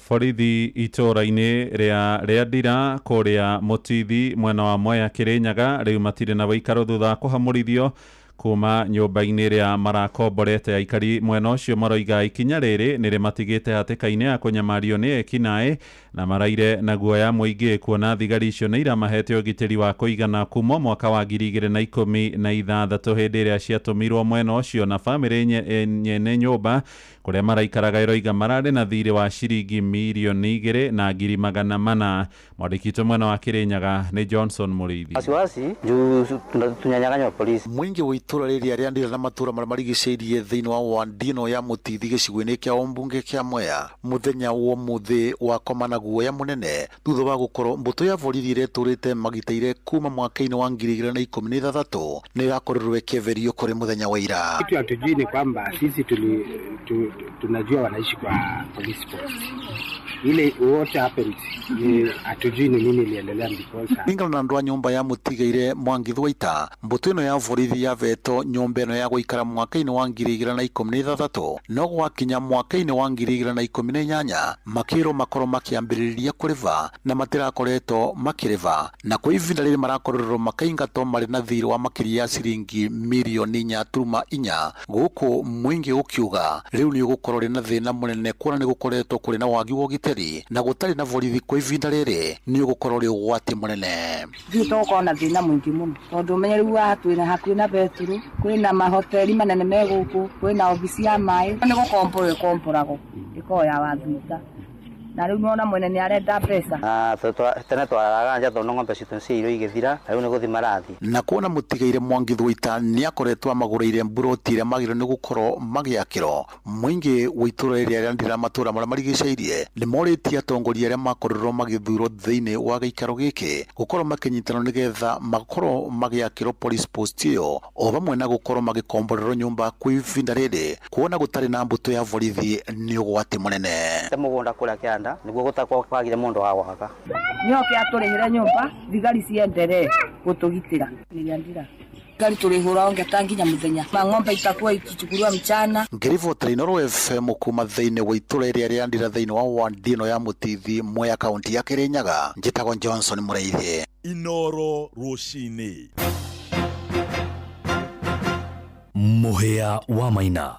Borithi itũra-inĩ rĩa Ndira kũrĩa Mũtithi mwena wa Mwea Kĩrĩnyaga rĩu matirĩ na ũikaro thutha wa kũhamũrithio kuma nyũmba-inĩ ĩrĩa marakomborete. Aikari mwena ũcio maroiga ikinya rĩrĩ nĩrĩ matigĩte hatĩka-inĩ ya kũnyamario nĩ ekinaĩ na maraire na guoya mũingĩ kuona thigari icio nĩ iramahete ũgitĩri wa kũigana kuma mwaka wa 2016 hĩndĩ ĩrĩa ciatũmirwo mwena ũcio na bamĩrĩ nyene nyũmba kũrĩa maraikaraga ĩroiga mararĩ na thirĩ wa ciringi milioni 2,400. Mwandĩki witũ mwena wa Kĩrĩnyaga nĩ Johnson Mũrĩithi. Wasiwasi juu tunyanyaganywa polisi. Mwingi wa itũra rĩrĩa rĩa Ndira na matũra marĩa marigicĩirie thĩinĩ wa wandi ĩno ya Mũtithi gĩcigo-inĩ kĩa Ombunge kĩa Mwea mũthenya wa ũmũthĩ wakoma na guoya mũnene thutha wa gũkorwo mbũtũ ya borithi ĩrĩa ĩtũrĩte magitaire kuma mwaka-inĩ wa 2013 nĩ ĩrakorirwo ĩkĩeverio kũrĩ mũthenya wa ira. Kitu hatujui ni kwamba sisi tunajua wanaishi kwa police post. Ile what happened hatujui ni nini iliendelea because ingana na andũ a nyũmba ya Mũtigaire Mwangi Thwaita mbũtũ ĩno ya borithi yavete maheto nyumba ĩno ya gũikara mwaka-inĩ wa 2016 no gwakinya mwaka-inĩ wa 2018 makĩrwo makorwo makĩambĩrĩria kũrĩva na matirakoretwo makĩrĩva, na kwa ivinda rĩrĩ marakorerwo makaingatwo marĩ na thirĩ wa makĩria ya ciringi mirioni 4.4 gũkũ mũingĩ ũkiuga rĩu nĩ ũgũkorwo rĩ na thĩna mũnene kuona nĩ gũkoretwo kũrĩ na wagi wa ũgitĩri na gũtarĩ na borithi kwa ivinda rĩrĩ nĩ ũgũkorwo rĩ ũgwati mũnene. Gũkorwo na thĩna mũingĩ mũno tondũ ũmenye rĩu twĩna hakuhĩ na Beturu, kwĩna mahoteli manene me gũkũ, kwĩna obici ya maĩ, nĩ gũkomboragwo ĩkoya wathutha na rĩu nona mwene nĩ arenda mbeca. Tene twaraga nja tondũ ng'ombe citũ ciirwo igĩthira, rĩu nĩ gũthi marathi. Na kuona Mũtigaire Mwangi Thwaita nĩ akoretwo amagũrĩire mburoti iria magĩrĩirwo nĩ gũkorwo magĩakĩrwo, mũingĩ wa itũra rĩrĩa rĩrĩa matũra marĩa marigicĩirie nĩ morĩtie atongoria arĩa makorirwo magĩthurwo thĩinĩ wa gĩikaro gĩkĩ gũkorwo makĩnyitanwo nĩgetha makorwo magĩakĩrwo police post ĩyo o hamwe na gũkorwo magĩkomborerwo nyũmba kwa ivinda rĩrĩ kuona gũtarĩ na mbũtũ ya borithi nĩ ũgwati mũnene. Mũgũnda kũrĩa kĩanda niguo gũtakwo kwagire mũndũ wa gwaka nĩo kĩatũrĩhĩre nyũmba thigari cienderee gũtũgitĩra nĩandira gari tũrĩhũra ongeta nginya mũthenya ng'ombe itakuwa ikichukuliwa mchana. Ngĩribotera Inooro FM kuma thĩinĩ wa itũra rĩrĩa rĩandira thĩinĩ wa ward ĩno ya Mũtithi Mwea kaunti ya Kirinyaga, njĩtagwo Johnson Mũrĩithi. Inooro rũcinĩ. Mũhĩa wa Maina.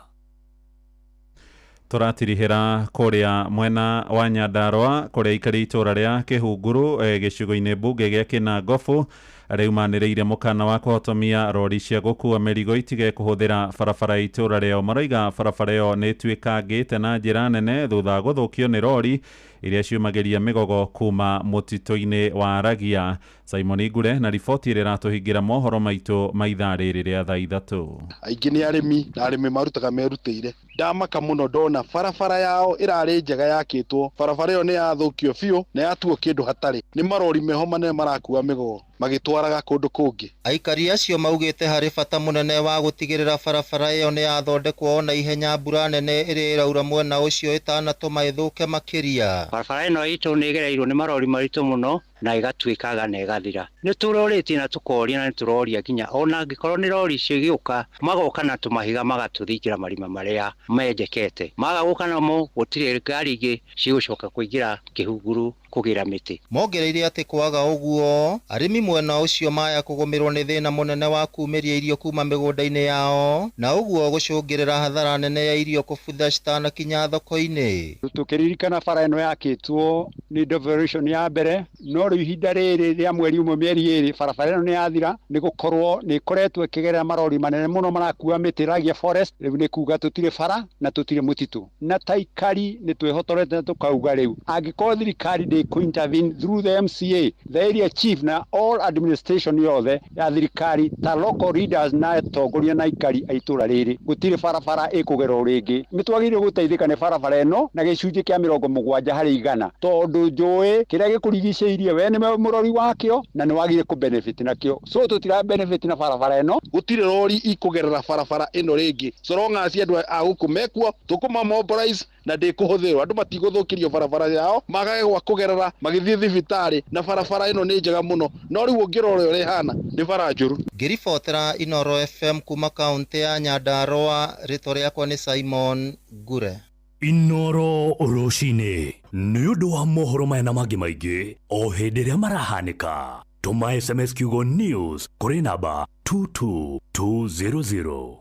Tũratirihĩra kũrĩa mwena wa Nyandarua kũrĩa ikari itũra rĩa Kĩhunguru gĩcigo-inĩ mbunge gĩa Kĩnangofu rĩu manĩrĩire mũkana wa kũhotomia rori cia gũkua mĩrigo itige kũhũthĩra barabara itũra rĩao. Maroiga barabara ĩyo nĩ ĩtuĩkangĩte na njĩra nene thutha gũthũkio nĩ rori iria ciumagĩria mĩgogo kuma mũtitũ-inĩ wa Ragia. Simon Igure na riboti ĩrĩa ĩratũhingĩra mohoro maitũ ma ithaa rĩrĩ rĩa thaa 3. Aingĩ nĩ arĩmi na arĩmi marutaga merutĩire. Ndamaka mũno ndona barabara yao ĩrarĩ njega yakĩtwo, barabara ĩyo nĩ yathũkio biũ na yatuo kĩndũ hatarĩ. Nĩ marori meho manene marakua mĩgogo magĩtwaraga kũndũ kũngĩ. Aikari acio maugĩte harĩ bata mũnene wa gũtigĩrĩra barabara ĩyo nĩ yathondekwo na ihenya mbura nene ĩrĩa ĩraura mwena ũcio ĩtanatũma ĩthũke makĩria. Barabara ĩno itũ nĩ ĩgereirwo nĩ marori maritũ mũno na igatuĩkaga na igathira. Nĩ tũrorĩtie na tũkoria na tũroria nginya ona angĩkorwo nĩ rori icio igĩũka magoka na tũmahiga magatũthikĩra marima marĩa menjekete. Magagoka namo gũtirĩ ngari ingĩ cigũcoka kũingĩra Kĩhunguru kũgĩra mĩtĩ. Mongereire atĩ kwaga ũguo arĩmi mwena ũcio maya kũgũmĩrwo nĩ thĩna mũnene wa kumĩria irio kuma mĩgũnda-inĩ yao na ũguo gũcũngĩrĩra hathara nene ya irio kũbutha citanakinya thoko-inĩ. Tũkĩririkana bara ĩno yakĩtwo nĩ devolution ya mbere no rĩu ihinda rĩrĩ rĩa mweri ũmwe mĩeri ĩrĩ barabara ĩno nĩ yathira nĩ gũkorwo nĩ ĩkoretwo ĩkĩgerera marori manene mũno marakua mĩtĩ Ragia Forest. Rĩu nĩ kuga tũtirĩ bara na tũtirĩ mũtitũ na taikari nĩ twĩhotorete na tũkauga rĩu angĩkorwo thirikari ndĩkũ-intervene through the MCA, the area chief na all administration yothe ya thirikari ta local leaders na atongoria na aikari a itũra rĩrĩ gũtirĩ barabara ĩkũgerwo rĩngĩ. Nĩ twagĩrĩirwo gũteithĩka nĩ barabara ĩno na gĩcunjĩ kĩa 70 harĩ 100 tondũ njũĩ kĩrĩa gĩkũrigicĩirie we nĩ mũrori wakĩo na nĩ wagire kũ benefit nakĩo. So tũtira benefit na barabara ĩno, gũtirĩ rori ikũgerera barabara ĩno rĩngĩ. So long as andũ a gũkũ mekuo tũkũma mobilize na ndĩkũhũthĩrwo andũ matigũthũkĩrio barabara yao magage gwa kũgerera magĩthiĩ thibitarĩ na barabara ĩno nĩ njega mũno no rĩu ũngĩrora ũrĩa ĩhana nĩ bara njũru. Ngĩribotera Inooro FM kuma kaunti ya Nyandarua, rĩtwa rĩakwa nĩ Simon Gure. Inooro rũcinĩ nĩ ũndũ wa mohoro maya na mangĩ maingĩ o hĩndĩ ĩrĩa marahanĩka. Tũma SMS kiugo news kũrĩ namba 22200.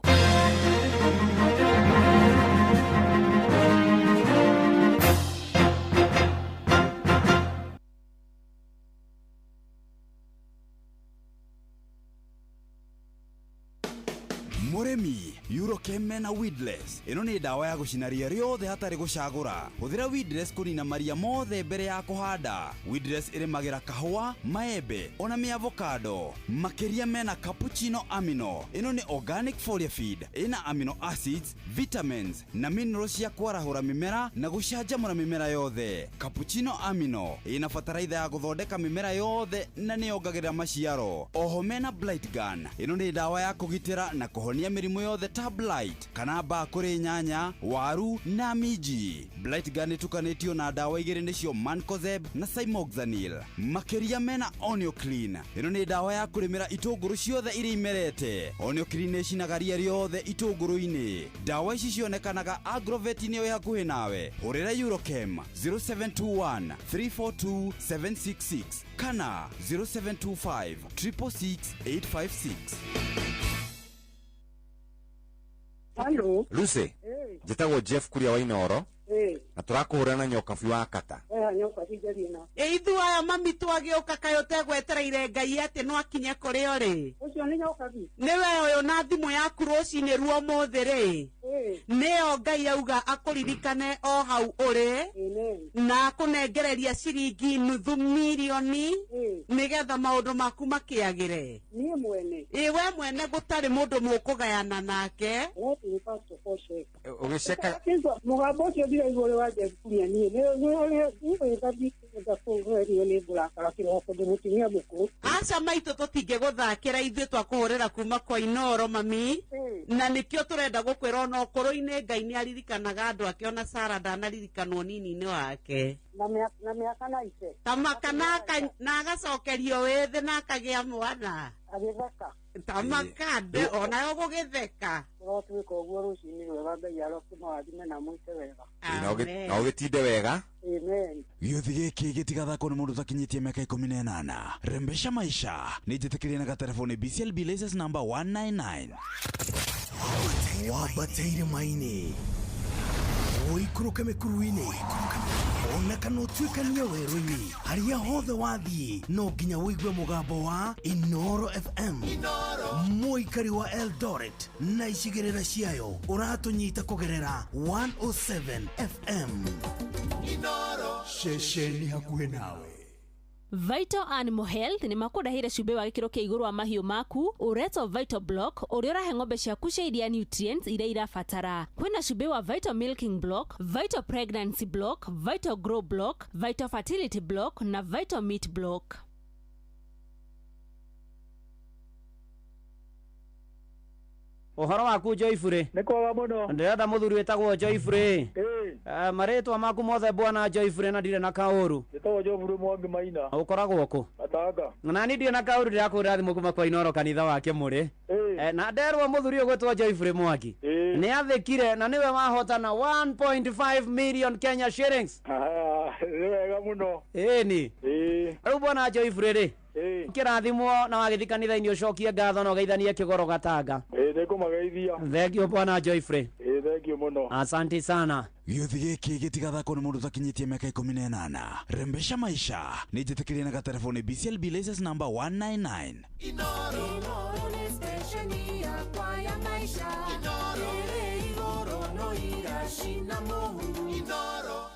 Muremi Eurochem na Weedless. Ino nĩ ndawa ya gũcinaria riothe hatarĩ gũcagũra. Hũthĩra Weedless kũnina maria mothe mbere ya kũhanda. Weedless ĩrĩmagĩra kahũa, maembe, ona mĩavocado. Makĩria mena cappuccino amino. Ino nĩ organic foliar feed. Ina amino acids, vitamins na minerals cia kwarahũra mĩmera na gũcanjamũra mĩmera yothe. Cappuccino amino ina bataraitha ya gũthondeka mĩmera yothe na nĩyongagĩrĩra maciaro. Oho mena Blight Gun. Ino nĩ ndawa ya kũgitĩra na kũhonia mĩrimũ yothe ta blight kana ba kuri nyanya waru na miji. Blight gani tukanetio na dawa igiri nicio Mancozeb na Cymoxanil. Makeria mena Onioclean. Ino ni dawa ya kurimira itunguru ciothe iri imerete. Onioclean ni cinagaria riothe itunguru-ini. Dawa ici cionekanaga Agrovet-ini wi hakuhi nawe. Hurira Eurochem 0721 342 766 kana 0725 666 856. Hello. Lucy. Hey. Jitagwo Jeff kuria wa Inoro. Hey. Na turakuhura na nyokabi wa kata. Nyoka hijarina. Ithu aya mami twagioka kayote gwetereire Ngai ati no akinye kuri ori. Ucio ni nyokabi. Niwe uyu na thimu yaku rucini ruo muthi ri. Nio Ngai auga akuririkane o hau uri. Na kunengereria ciringi nuthu milioni. Nigetha maundu maku makiagire. Nie mwene. Iwe mwene gutari mundu mukugayana nake. Ni pastor Foshe. Ugiceka mugambo ucio ndio igore wa Jefunia nie. Ni kabi ndafungurio ni bulaka kiroko ndimutimia buku. Aca maitu tutinge guthakira ithu twakuhurira kuma kwa Inoro mami. Na nikio turenda gukwira no koro-ini Ngai ni aririkanaga andu ake ona Sara ndanaririkanwo nini-ini wake. Na miaka na ice. Tamaka na agacokerio withi na akagia mwana. Agitheka. Tamaka de ona yo gugitheka. Twika uguo rucini wega Ngai arokuma wathime na mwite wega. na ugitinde wega. Amen. Giothi giki gitigathakwo ni mundu takinyitie miaka 18. Rembesha maisha ni njitikirie na gatelefoni BCLB license number 199. Wabateire maini oikuruke mekuruini ona kana utuikania weru-ini haria hothe wathii no nginya wigue mugambo wa Inoro FM. Muikari wa Eldoret na icigirira ciayo uratunyita kugerera 107 FM. Inoro shesheni hakuhe nawe. Vital Animal Health ni makudahire cube wa gikiro kia iguru wa mahiu maku ureto Vital Block uria urahe ng'ombe ciaku cia iria nutrients iria irabatara. Kwina cube wa Vital Milking Block, Vital Pregnancy Block, Vital Grow Block, Vital Fertility Block na Vital Meat Block. Uhoro waku Joyfrey? Ni kwega muno. Ndirenda muthuri wetagwo Joyfrey. Maritwa maku mothe bwana Joyfrey na ndire na kauru. Nditagwo Joyfrey Mwangi Maina. Ukoragwo ku? Atanga. Na ni ndire na kauru ndirakwira thimu kuma kwa Inoro kanitha wake muri. Na nderwo muthuri ugwetwo Joyfrey Mwangi. Ni athikire na niwe wahotana 1.5 million Kenya shillings. Ni wega muno. Ni. Riu bwana Joyfrey ri. Kirathimwo na wagithi kanitha-ini ucokie ngatho na ugeithanie kigoro gatanga. Nikumageithia. Thank you bwana Joyfrey. Thank you muno. Asante sana. Giothi giki gitigathakwo ni mundu takinyitie miaka 18. Rembesha maisha ni njitikirie na gatelefoni BCLB license number 199. Inoro ni stesheni ya kwa ya maisha. Inoro no irashina mohu. Inoro.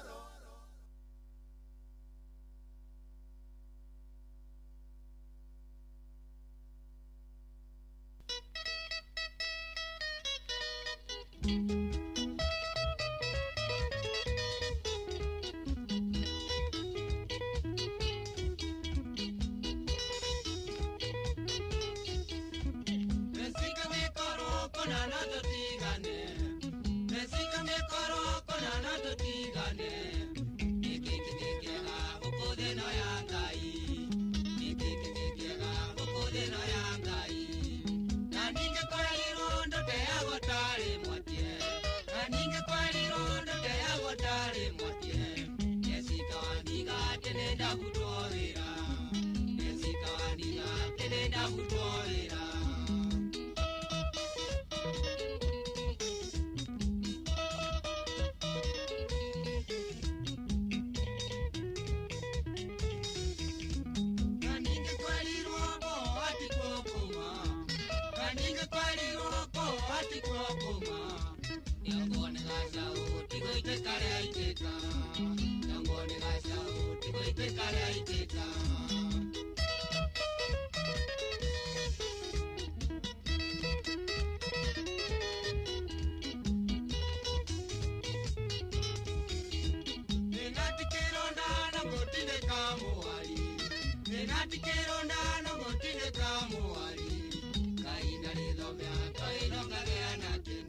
Kaina ritho mea toino ngagea nake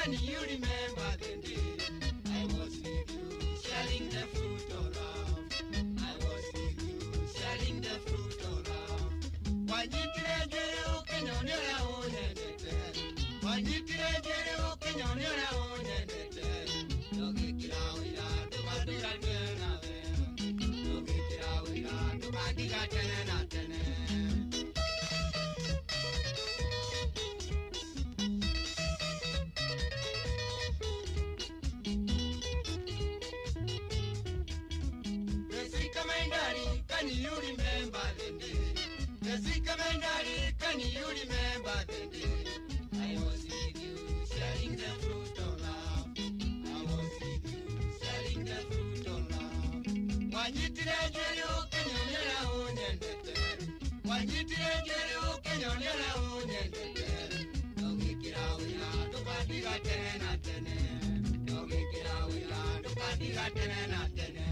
can you remember the day I was with you, sharing the fruit of love? I was with you, sharing the fruit of love. Wanyitire ukenyonera unyendete, wanyitire ukenyonera unyendete. Yogikira wira tubadira tena tena, yogikira wira tubadira tena tena. Can you remember the day? Can you remember the day? I was with you, sharing the fruit of love. I was with you, sharing the fruit of love. Wanyitire ukenyonera unyendete, wanyitire ukenyonera unyendete. Yogikira wira tubadira tena tena, yogikira wira tubadira tena tena.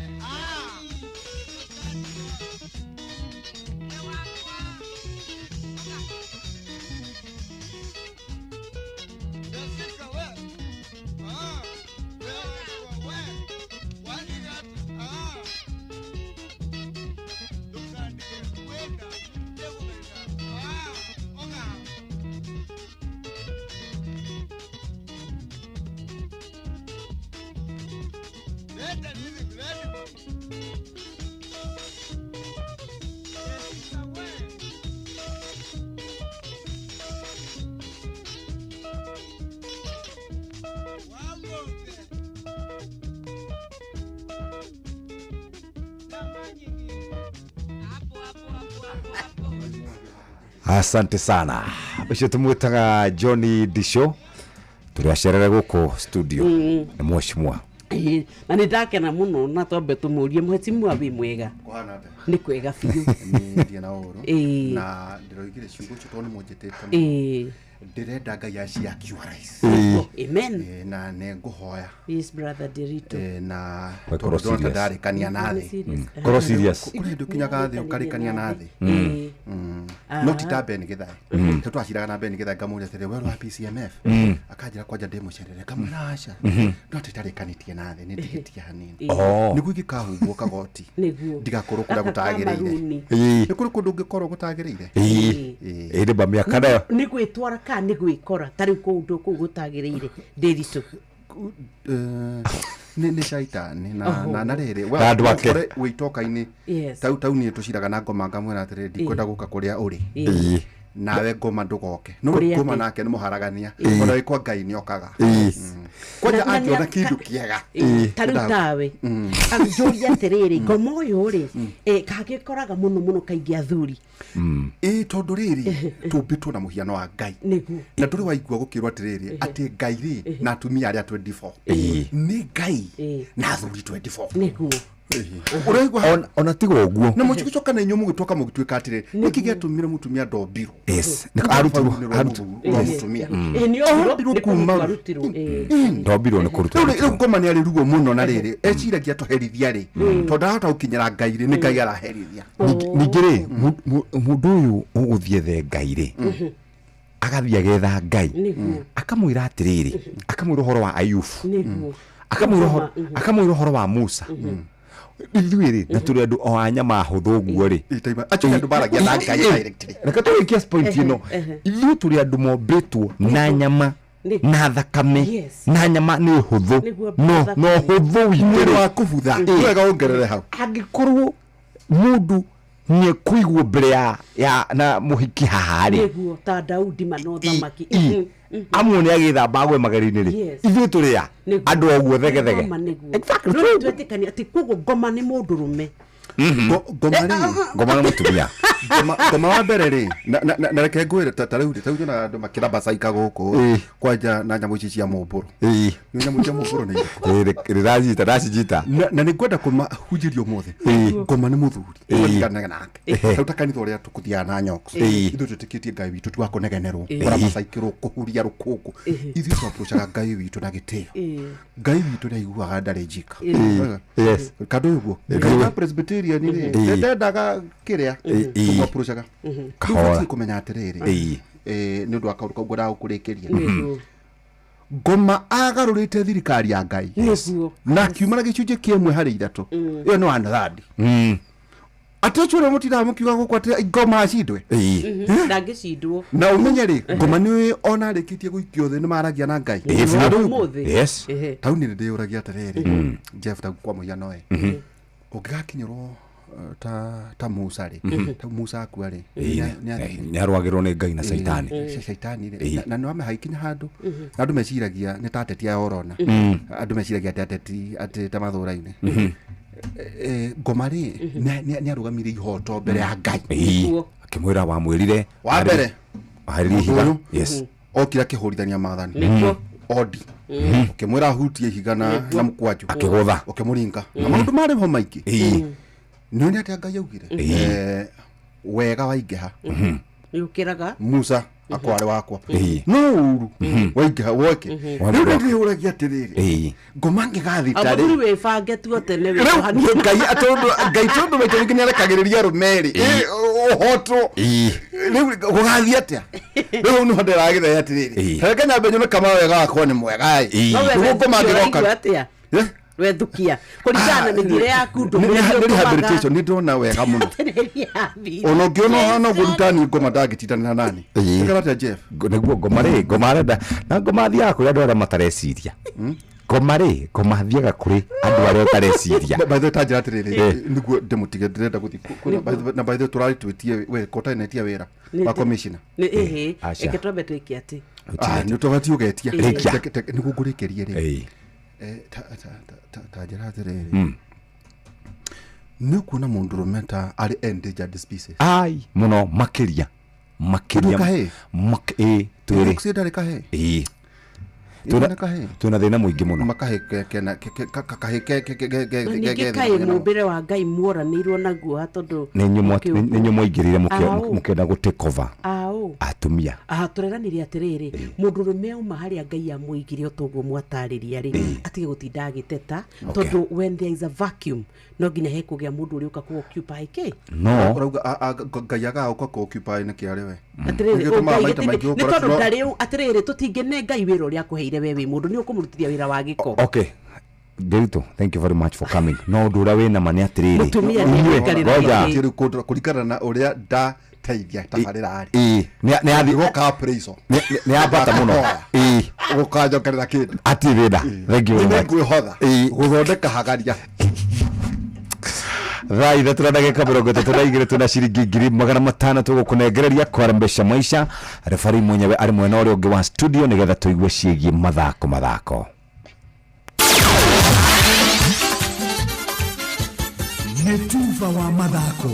Asante sana. Bisho tumwitaga Johnny Disho. Turiacerere guko studio. Na mweshimwa. Na nindakena muno na tombe tumurie mwecimu abi mwega. Kuhana ate? Ni kwega fiu. Ni ndiana oro. Na ndiroigire ciugo cyo mujitete. Ndirenda Ngai aciakiwa rais. Amen. Na nenguhoya. Yes brother Derito. Na Koro ndarikania nathi. Koro serious. Kuri ndukinyaga thi ukarikania nathi. No titambe ni githai. Twaciraga na beni githai ngamuria tere weru wa PCMF. Akanjira kwanja ndemucerere kamunasha. No titarikanitie nathi ni ndigitia hanini. Niguo gikahumbwo kagoti. Ndigakorwo kuria gutagirire. Ni kuri kundu ngikorwo gutagirire. Ende ba miaka nayo. Ni gwitwara ka ni gwikora tari kundu ku gutagirire Derito. Ni shaitani na rere we witoka-ini tau ni tuciraga na ngoma ngamwira atiri ndikwenda guka kuria uri nawe ngoma ndugoke no ngoma nake ni muharagania ona ikwa Ngai ni okaga kwanja angiona kindu kiega tarutawe anjoya terere ngoma uyu ri kagikoraga muno kaingi athuri tondu riri tumbitwo na muhiano wa Ngai na turi waigua gukirwa atiriri ati Ngai ri na atumia aria 24 ni Ngai na athuri 24 niguo ona tigo guo na muchikicoka na inyomu gitwaka mugitwika atire nikigia tumire mutumia ndombiro yes arutiro mutumia ni ndombiro kuma ndombiro ni kurutwo ru ngoma ni ari rugo muno na riri eciragia toherithia ri tondu hata ukinyira Ngai ri ni Ngai araherithia ningire mundu uyu uguthie the Ngai ri agathia getha Ngai akamwira atiriri akamwira horo wa Ayubu akamwira horo wa Musa ithuiri na turi andu o anyama huthu guo ri acho andu baragia na Ngai directly reka tuikie point ino ithu turi andu mombitwo na nyama na thakame na nyama ni huthu no huthu witiri wa kubutha wega ongerere hau angikorwo mundu ni kuigwo mbere ya na muhiki hahari niguo ta Daudi manothamaki amwe ni agithamba gwe magari-ini ri ithuĩ tũrĩ a andũ oguo thegethege no twetikania ati kugo ngoma ni mundurume ngoma ni mutumia ngoma wa mbere ri na reke ngwire ta riu na andu makiramba caika guku kwanja na nyamu ici cia mumburu ni nyamu cia mumburu ni rirajita racijita na ni kwenda kumahunjirio mothe ngoma ni muthuri ngana nake tau kanitha uria tukuthia na nyoko ithu tutikitie Ngai witu twakunegenerwo bara caikirwo kuhuria rukungu ithu twaprochaga Ngai witu na gitio Ngai witu ni aiguaga ndari njika yes kadu uguo Ngai Presbyterian ni ndendaga kiria twaprochaga kahora kumenya atiriri ni ndu akaruka ngora ukurikiria Ngoma agarurite thirikari ya Ngai na kiumana gicunje kiemwe hari ithatu iyo no anthadi atachore mutira mukiuga gukwate ngoma acindwe ndangicindwo na umenye ri ngoma ni ona rikitie guikio thi ni maragia na Ngai yes tauni ndi uragia atiriri Jeff ta kwa muya noe ugakinyirwo ta Musa ri ta Musa kwari ni arwagirwo ni Ngai na Saitani na no ame haikinya handu andu meciragia ni tateti ya orona andu meciragia tateti ati ta mathura-ini ngoma ri ni arugamire ihoto mbere ya Ngai akimwira wa mwirire wa mbere ahari higa yes okira kihurithania maathani odi ukimwira hutie higana na mkwaju akigotha ukimuringa na maundu mari ho maiki nini ati Ngai augire wega waigeha yukiraga Musa akware wakwa no uru waigeha woke ndio uragia atiriri ngoma ngigathi tari aburi wefange tu tene we Ngai atondo wekinya rekagiriria rumeri ohoto gugathi atia no no ndera githe atiriri rekenya benyo na kama wega wakwa ni mwega no ngoma ngiroka atia wethukia kuringana mithire yaku rehabilitation ni ndona wega muno ono ngiono no gurutani ngoma ndagititana na nani ngarata Jeff niguo ngoma renda na ngoma thia yako andu aria matareciria ngoma thiaga kuri andu aria utareciria by the time atiriri niguo ndemutige ndirenda guthi na by the turari twetie we kota netia wira wa commissioner eketombe twiki ati ni tobati ugetia niguo ngurikirie ri tajira atiriri ni kuona mundu rumeta ari endangered species ai muno makiria twiri kusida kahe tuna thina muingi muno makahe kai mumbire wa Ngai muoranirwo naguo atondu ni nyumo ingirire mukenda gu take over atumia tureranirie atiriri mundu rume uma haria Ngai amuigire otoguo mwatariria ri atige gutinda agiteta tondu when there is a vacuum no nginya hekugia mundu uri uka ku occupy ke no urauga Ngai aga uka ku occupy ni kiari we atiriri ni tondu ndariu atiriri tutingene Ngai wira uria akuheire wewe mundu ni ukumurutithia wira wa giko okay Derito, thank you very much for coming. No ndura wina mani atiriri. Mutumia ni Roja kurikana na uria da teithia tabarira ari. Ni athi goka preso. Ni abata muno. Goka jokerera kindu. Atirida. Thank you very much. Ngwihotha. Guthondeka hagaria. Rai da turada ke kaburo gote turaigire tuna shiringi 500 tugukunengereria kwara mbesha maisha. Refari mwenyewe ari mwena uri ungi wa studio nigetha tuigue ciigie mathako. Netuva wa mathako.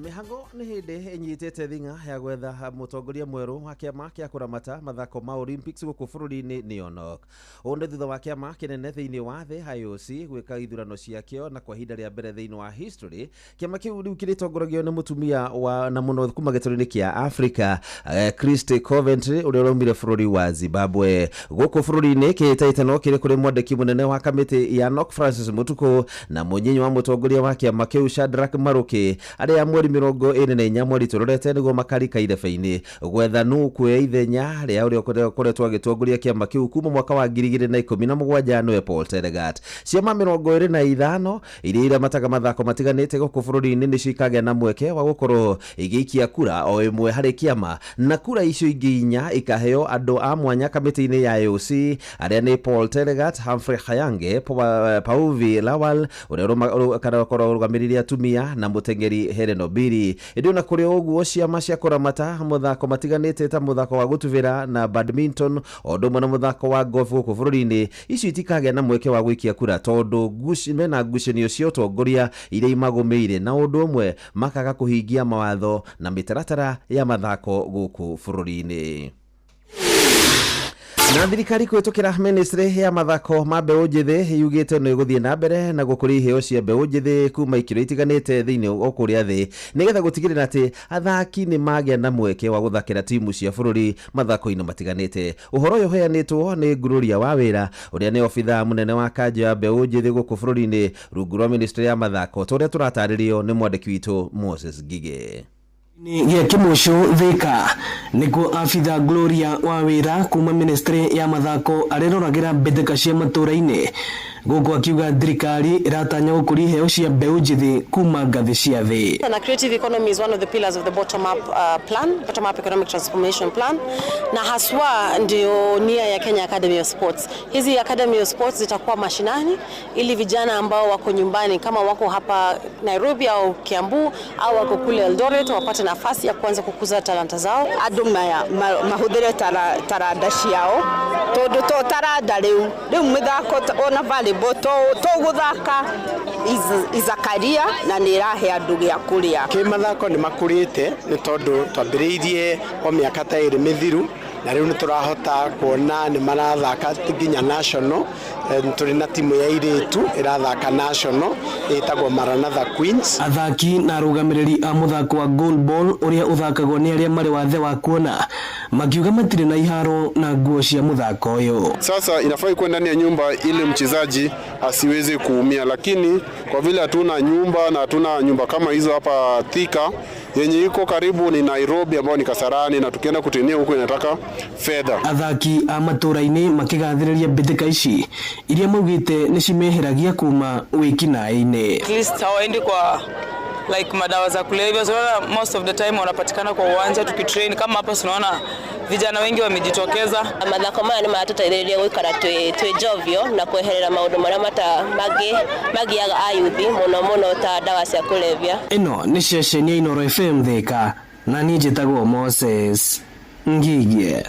Mihango ni hindi inyitete thinga ya gwetha mutongoria mweru wa kiama kia kuramata mathako ma Olympics guku bururi-ini ni onok onde thutha wa kiama kinene thiini wa thi IOC gwika ithurano ciakio na kwa hinda ria mbere thiini wa history kiama kiu riu kiritongoragio ni mutumia wa na muno kuma gituri-ini kia Africa Christy Coventry uria uraumire bururi wa Zimbabwe guku bururi-ini kitaitano kiri kuri mwandiki munene wa kamiti ya NOC Francis Mutuku na munyinyi wa mutongoria wa kiama kiu Shadrack Maruki aria mweri 24 mweri turorete niguo makarika irebe-ini gwetha nu kuoya ithenya ria uria ukoretwo agitongoria kiama kiu kuma mwaka wa 2017 niwe Paul Tergat ciama 25 iria mataga mathako matiganite guku bururi-ini ni cikagĩa na mweke wa gukorwo igiikia kura o imwe hari kiama na kura icio ingi inya ikaheo andu a mwanya kamiti-ini ya IOC aria ni Paul Tergat, Humphrey Khayange, Pauvi Lawal uria rugamiriria atumia na mutengeri Helen Obiri ndio na kuri oguo ciama cia kuramata muthako matiganite ta muthako wa gutuvira na badminton ondo na muthako wa golf guku bururi-ini icio itikagĩa na mweke wa gwikia kura tondu mena ngucanio cia utongoria iria imagumeire na undu umwe makaga kuhingia mawatho na mitaratara ya mathako guku bururi-ini. Na thirikari kwitukira ministry ya mathako ma mbeũ njithi yugite no iguthie na mbere na gukuri iheo cia mbeũ njithi kuma ikiro itiganite thiini okuria thi nigetha gutigirira ati athaki ni magĩa na mweke wa guthakira timu cia bururi mathako-ini matiganite. Uhoro uyu heanitwo ni Ngururia wa Wira uria ni ofitha munene wa kanjo ya mbeũ njithi guku bururi-ini rungu rwa ministry ya mathako turia turataririo ni mwandiki witu Moses Gige. Gĩa Kimũcũ Thika nĩkuo abitha Gloria wa wĩra kuma ministry ya mathako areroragĩra mbĩtĩka cia matũra-inĩ gũkũ akiuga thirikari ĩratanya gũkũria iheo cia mbeũ njĩthĩ kuma ngathĩ cia thĩ. And a creative economy is one of the pillars of the bottom-up bottom-up economic transformation plan, na haswa ndio nia ya Kenya Academy of Sports. Hizi Academy of Sports zitakuwa mashinani ili vijana ambao wako nyumbani kama wako hapa Nairobi au Kiambu au wako kule Eldoret wapate nafasi ya kuanza kukuza talanta zao. Andũ mahũthĩre taranda ciao tondũ to taranda rĩu mĩthako ona volleyball to gũthaka is a career na nĩ ĩrahe andũ gĩa kũrĩa. Kĩmathako nĩ makũrĩte nĩ tondũ twambĩrĩirie o mĩaka ta ĩrĩ mĩthiru na rĩu nĩ tũrahota kuona nĩ marathaka nginya national. Tũrĩ na timu ya airĩtu ĩrathaka national ĩtagwo Maranatha Queens. Athaki na arũgamĩrĩri a mũthako wa goalball ũrĩa ũthakagwo nĩ arĩa marĩ wathe wa kuona makiuga matirĩ na iharo na nguo cia mũthako ũyũ. Sasa inafaa ikuwe ndani ya nyumba ili mchezaji asiweze kuumia, lakini kwa vile hatuna nyumba na hatuna nyumba kama hizo hapa Thika, yenye iko karibu ni Nairobi ambao ni Kasarani, na tukienda kutinia huko inataka fedha. Athaki a matũra-inĩ makigathĩrĩria mbĩtĩka ici iria maugĩte nĩ cimeheragia kuma wĩkinaĩ-inĩ. At least hawaendi kwa like madawa za kulevya. So most of the time wanapatikana kwa uwanja tukitrain. Kama hapa tunaona vijana wengi wamejitokeza. Mathako maya nĩ matũteithĩrĩria gũikara twĩ jovio na kweherera maũndũ marĩa magiaga ayuthi mũno ta dawa cia kulevya. Ĩno nĩ ceceni ya Inooro FM Thika na niĩ njĩtagwo Moses Ngigĩ.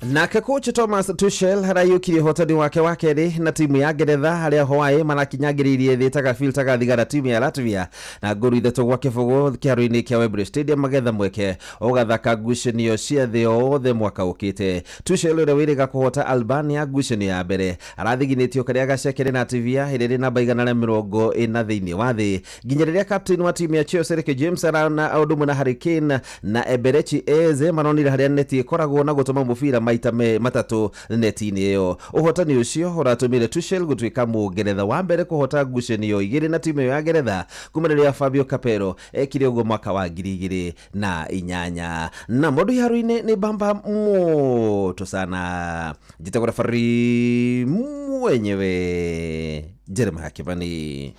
Nake coach Thomas Tuchel harayukirie hotani wake wa kerĩ na timu ya Ngeretha harĩa Hawaii manakinyagĩrĩirie thĩ Tagafield tagathigara timu ya Latvia na ngũru ithatũ gwa kĩbũgũ kĩharo-inĩ kĩa Wembley Stadium magetha mweke ũgathaka ngucanio cia thĩ yothe mwaka ũkĩte. Tuchel ũrĩa wĩrĩga kũhota Albania ngucanio ya mbere arathiginĩtio karĩa gacekere na Latvia hĩndĩ namba 140 thĩinĩ wa thĩ nginya rĩrĩa captain wa timu ya Chelsea Ricky James arana ũndũ mũna Harry Kane na Eberechi Eze maronire harĩa neti ĩkoragwo na gũtũma mũbira maita matatũ neti-inĩ ĩyo. Ũhotani ũcio ũratũmire Tuchel gũtuĩka Mũngeretha wa mbere kũhota ngucanio igĩrĩ na timu ya Ngeretha kuma rĩrĩa Fabio Capello ekire ũguo mwaka wa 2008. Na mũndũ iharu-inĩ nĩ bamba moto sana. Njĩtagwo referee mwenyewe Jeremiah Kĩbani.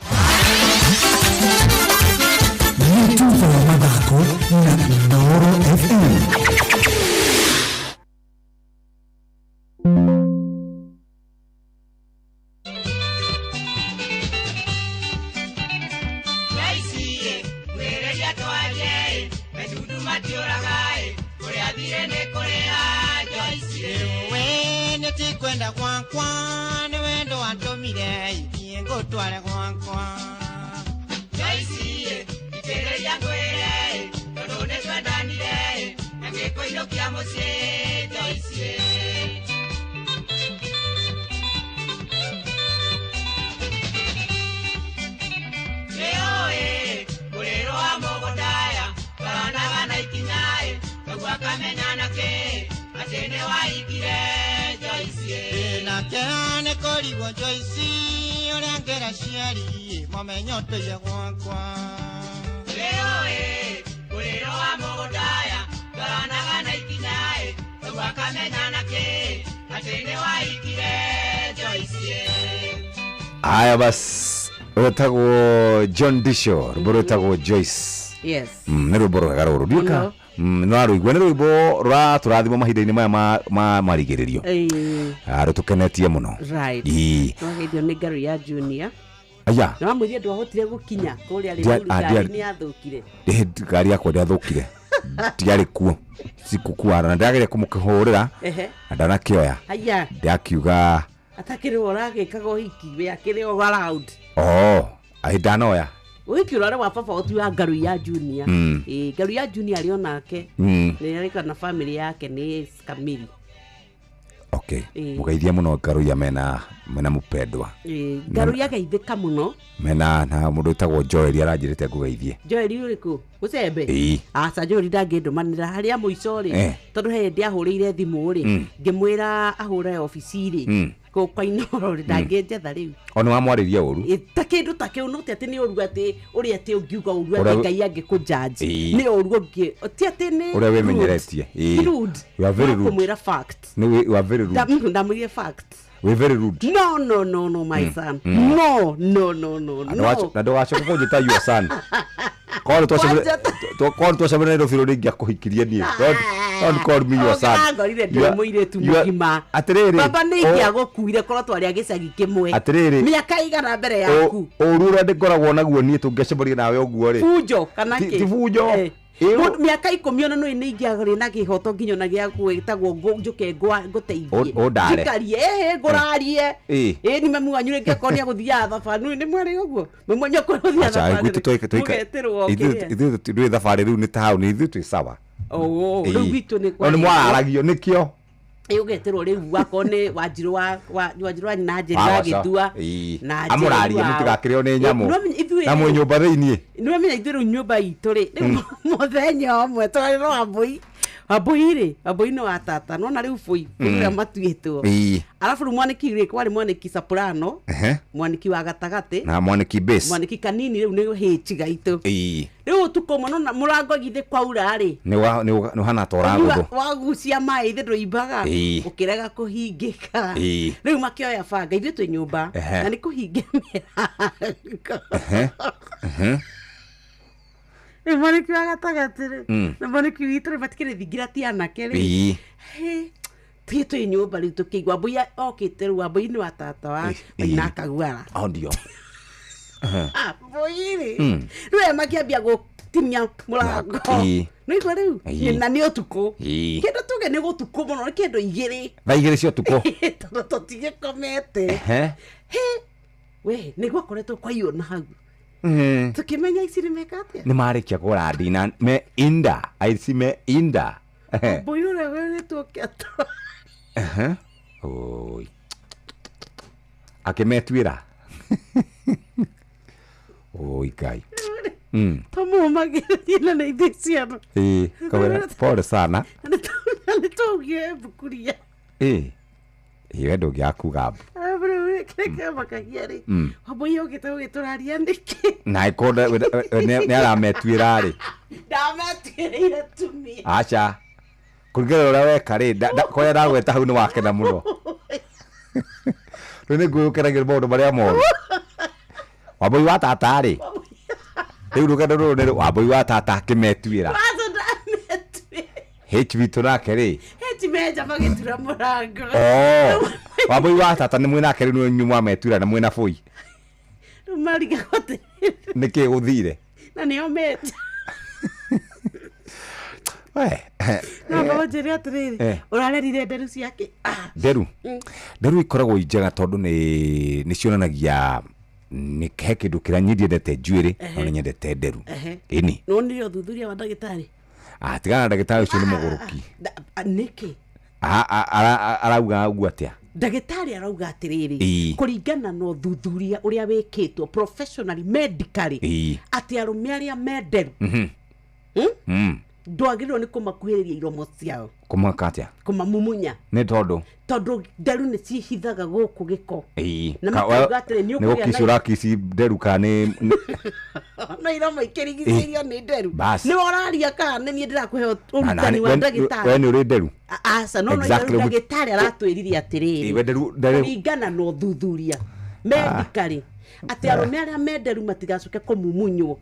Mituzo ya mathako na Inooro FM. Kwenda kwa ni wendo antomire yengo twale kwa Joyce ikere yangwere tondone twandanire ngeko ilokia mose Joyce Leoe kulero amogondaya bana na ikinyae kwa kamenyana ke atene waikire na kene korigo Joyce ora ngera ciari momenyo toya gwakwa leo kulero wa mogondaya bana na ikinyae twakamenya ke atene waikire Joyce. Aya bas wetagwo John Disho rũtagwo Joyce. Yes. Nĩ rwĩmbo rwega rũrũ ndiũka no rũigua nĩ rwĩmbo rwa tũrathimo mahinda-inĩ maya ma marigĩrĩrio rũtũkenetie mũno. Right. Nĩwagĩithio nĩ Ngaru ya Junior. Aya. Na wamwĩria ndwahotire gũkinya kũrĩa rĩu nĩ athũkire. Ngari yakwa ndĩathũkire. Tiarĩ kuo. Sikukua na ndagĩrĩire kũmũkĩhũrĩra. Na ndanakĩoya. Aya. Ndakiuga atakĩrĩ ũragĩkaga ũhiki wĩakĩrĩ o around. Ndanoya. Wiki urare wa baba otu ya Ngaru ya Junior. Ngaru ya Junior alio nake. Nĩ arika na family yake nĩ Kamili. Okay. Mugeithia muno Ngaru ya mena mupendwa. Ngaru ya geithĩka muno. Mena na mũndũ ũtagwo Joel aranjĩrĩte ngũgeithie. Joel ũrĩkũ? Gũcembe? Aca Joel ndangĩndũmanĩra harĩa mũico rĩ. Tondũ he ndĩ ahũrĩire thimũ rĩ. Ngĩmwĩra ahũre ofici rĩ. kwa Inoro ndangĩnjetha rĩu ona wamwarĩria ũru ta kĩndũ ta kĩu no ti atĩ nĩ ũru atĩ ũrĩa atĩ ũngiuga ũru atĩ Ngai angĩkũjaji nĩ ũru ũngĩ ti atĩ nĩ ũrĩa wĩmenyeretie you are very rude kũmwĩra fact you are very rude ndamwĩria fact we very rude no my son no na ndũgacoka kũnjĩta your son Call to some no firo ringia kuhikiria nie don't call me your son ngorire ndĩ mũiretu mũgima baba nĩ ingĩagũkuire korwo twarĩ agĩcagi kĩmwe mĩaka igana mbere yaku ũru ũrĩa ndĩkoragwo naguo niĩ tũngĩacemania nawe ũguo rĩ bunjo kana kĩ ti bunjo mĩaka 10 ona nĩ ingĩagĩrĩ na kĩhoto nginya na gĩa gwĩtagwo njũke ngũteithie njikarie ngũrarie nĩ mamu wanyu rĩngĩ konia gũthiaga thabarĩ nĩ mwere ũguo mwenye kũthiaga thabarĩ ithuĩ twĩ thabarĩ rĩu nĩ taũni ithuĩ twĩ sawa rĩu gwitũ nĩ mwararagio nĩkĩo ugeterwo riu wako ni Wanjiru wa nyina Njeri wa Gĩthua na amũraria mũtigakĩrĩo nĩ nyamũ na mwĩ nyũmba thĩinĩ nĩ wamenya ithuĩ rĩu nyũmba itũ rĩ mũthenya ũmwe twarĩ no Wambui nĩ wa tata nona rĩu bũi kũrĩa matuĩtwo alafu rĩu mwanĩki rĩ kwarĩ mwanĩki soprano mwanĩki wa gatagatĩ na mwanĩki bass mwanĩki kanini rĩu nĩ hĩti gaitũ rĩu ũtukũ mũno mũrango githĩ kwaura rĩ nĩ hana tora ngũthũ wagucia maĩ thĩ ndũimbaga ũkĩrega kũhingĩka rĩu makĩoya banga ithuĩ twĩ nyũmba na nĩ kũhinga mĩrango mwanĩki wa gatagatĩ rĩ na mwanĩki witũ rĩ batikĩrĩ thingira ti anake rĩ thiĩ twĩ nyũmba rĩu tũkĩigua Wambui okĩte rĩu Wambui nĩ wa tata wa Maina Kagwara ndio Wambui rĩ rĩu makĩambia gũtinia mũrango nĩigua rĩu na nĩ ũtukũ kĩndũ tuge nĩ gũtukũ mũno nĩ kĩndũ igĩrĩ thaa igĩrĩ cia ũtukũ tondũ tũtigĩkomete we nĩguo akoretwo kwa iyo na hau tukimenya ici nimeka atia nĩ marĩkia kũgũra ndina me inda aici me inda Wambui ũrĩa wĩrĩtwo kĩato oi akĩmetuĩra oi Ngai tũmũmagĩrĩrie na nĩ ithuĩ ciana kawĩra pole sana nĩ tũgĩe mbukuria we ndũngĩakuga mbu kĩreke makagia rĩ Wambui ũgĩte ũgĩtũraria nĩkĩ na nĩ arametuĩra rĩ ndametuĩrĩire tumia aca kũringana ũrĩa weka rĩ kũrĩa ndagweta hau nĩ wakena mũno rĩu nĩ ngũĩũkenagĩra maũndũ marĩa moru Wambui wa tata rĩ rĩu rũgendo rũrũ nĩ Wambui wa tata akĩmetuĩra H witũ nake rĩ meja magĩtura mũrango Wambui wa tata nĩ mwĩ nake rĩu nĩ inyuĩ mwametuĩra na mwĩna bũi rĩu marigagote nĩkĩ gũthire na nĩo meja no Njeri atĩrĩrĩ ũrarerire nderu ciake nderu ikoragwo njega tondũ nĩ cionanagia nĩ he kĩndũ kĩrĩa niĩ ndiendete njuĩrĩ no nĩ nyendete nderu ĩni no nĩ ũthuthuria wa ndagĩtarĩ tigana na ndagĩtarĩ ũcio nĩ mũgũrũki nĩkĩ arauga ũguo atĩa ndagĩtarĩ arauga atĩrĩrĩ kũringana na ũthuthuria ũrĩa wĩkĩtwo professionally medically atĩ arũme arĩa menderu ndwagĩrĩirwo nĩ kũmakuhĩrĩria iromo ciao kũmaka atĩa kũmamumunya nĩ tondũ nderu nĩ ciĩhithaga gũkũ gĩko na makauga atĩrĩ nĩ ũkũgĩa na kici nderu kana no iromo ikĩrigicĩirio nĩ nderu nĩ ũraria kana nĩ niĩ ndĩrakũhe ũrutani wa ndagĩtarĩ we nĩ ũrĩ nderu aca no ndagĩtarĩ aratwĩrire atĩrĩrĩ kũringana na ũthuthuria medically atĩ arũme arĩa menderu matigacoke kũmumunywo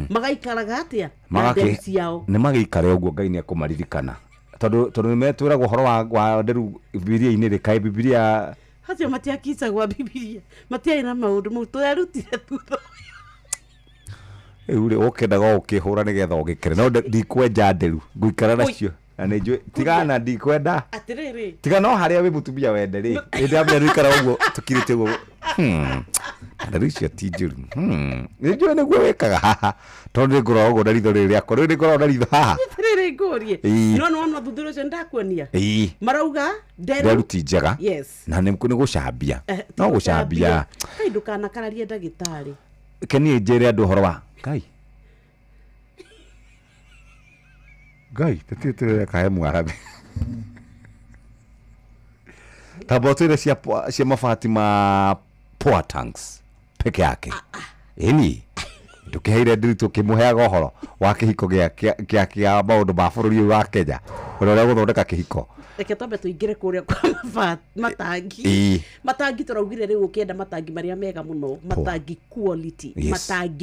magaikaraga atĩa na nderu ciao nĩ magĩikare ũguo Ngai nĩ ekũmaririkana tondũ nĩ metwĩragwo ũhoro wa nderu Bibilia-inĩ rĩ kaĩ Bibilia acio matiakicagwa Bibilia matiarĩ na maũndũ mau tũrerutire thutha rĩu rĩ ũkendaga ũkĩhũra nĩgetha ũgĩkere no ndikwenja nderu ngũikara nacio na nĩ njũĩ tigana ndikwenda atĩrĩrĩ tiga no harĩa wĩ mũtumia wende rĩ hĩndĩ ya mbere ikara ũguo tũkirĩte ũguo nderu icio ti njũru nĩ njũĩ nĩguo wĩkaga haha tondũ nĩ ngoragwo ũguo na ritho rĩrĩ rĩakwa rĩu nĩ ngoragwo na ritho haha atĩrĩrĩ ngũrie no thuthuria ũcio ndakuonia marauga nderu ti njega na nĩ gũcambia no gũcambia kaĩ ndũkanakararie ndagĩtarĩ kenie njĩre andũ ũhoro wa Ngai tũtirĩ kae mwarabe ta boto ile cia mabati ma poa tanks peke yake eni tukiheire ndiritu kimuheaga uhoro wa kihiko gia maundu ma bururi wa Kenya uria guthondeka kihiko reke tombe tuingire kuria kwa matangi matangi turaugire riu ukienda matangi maria mega muno matangi quality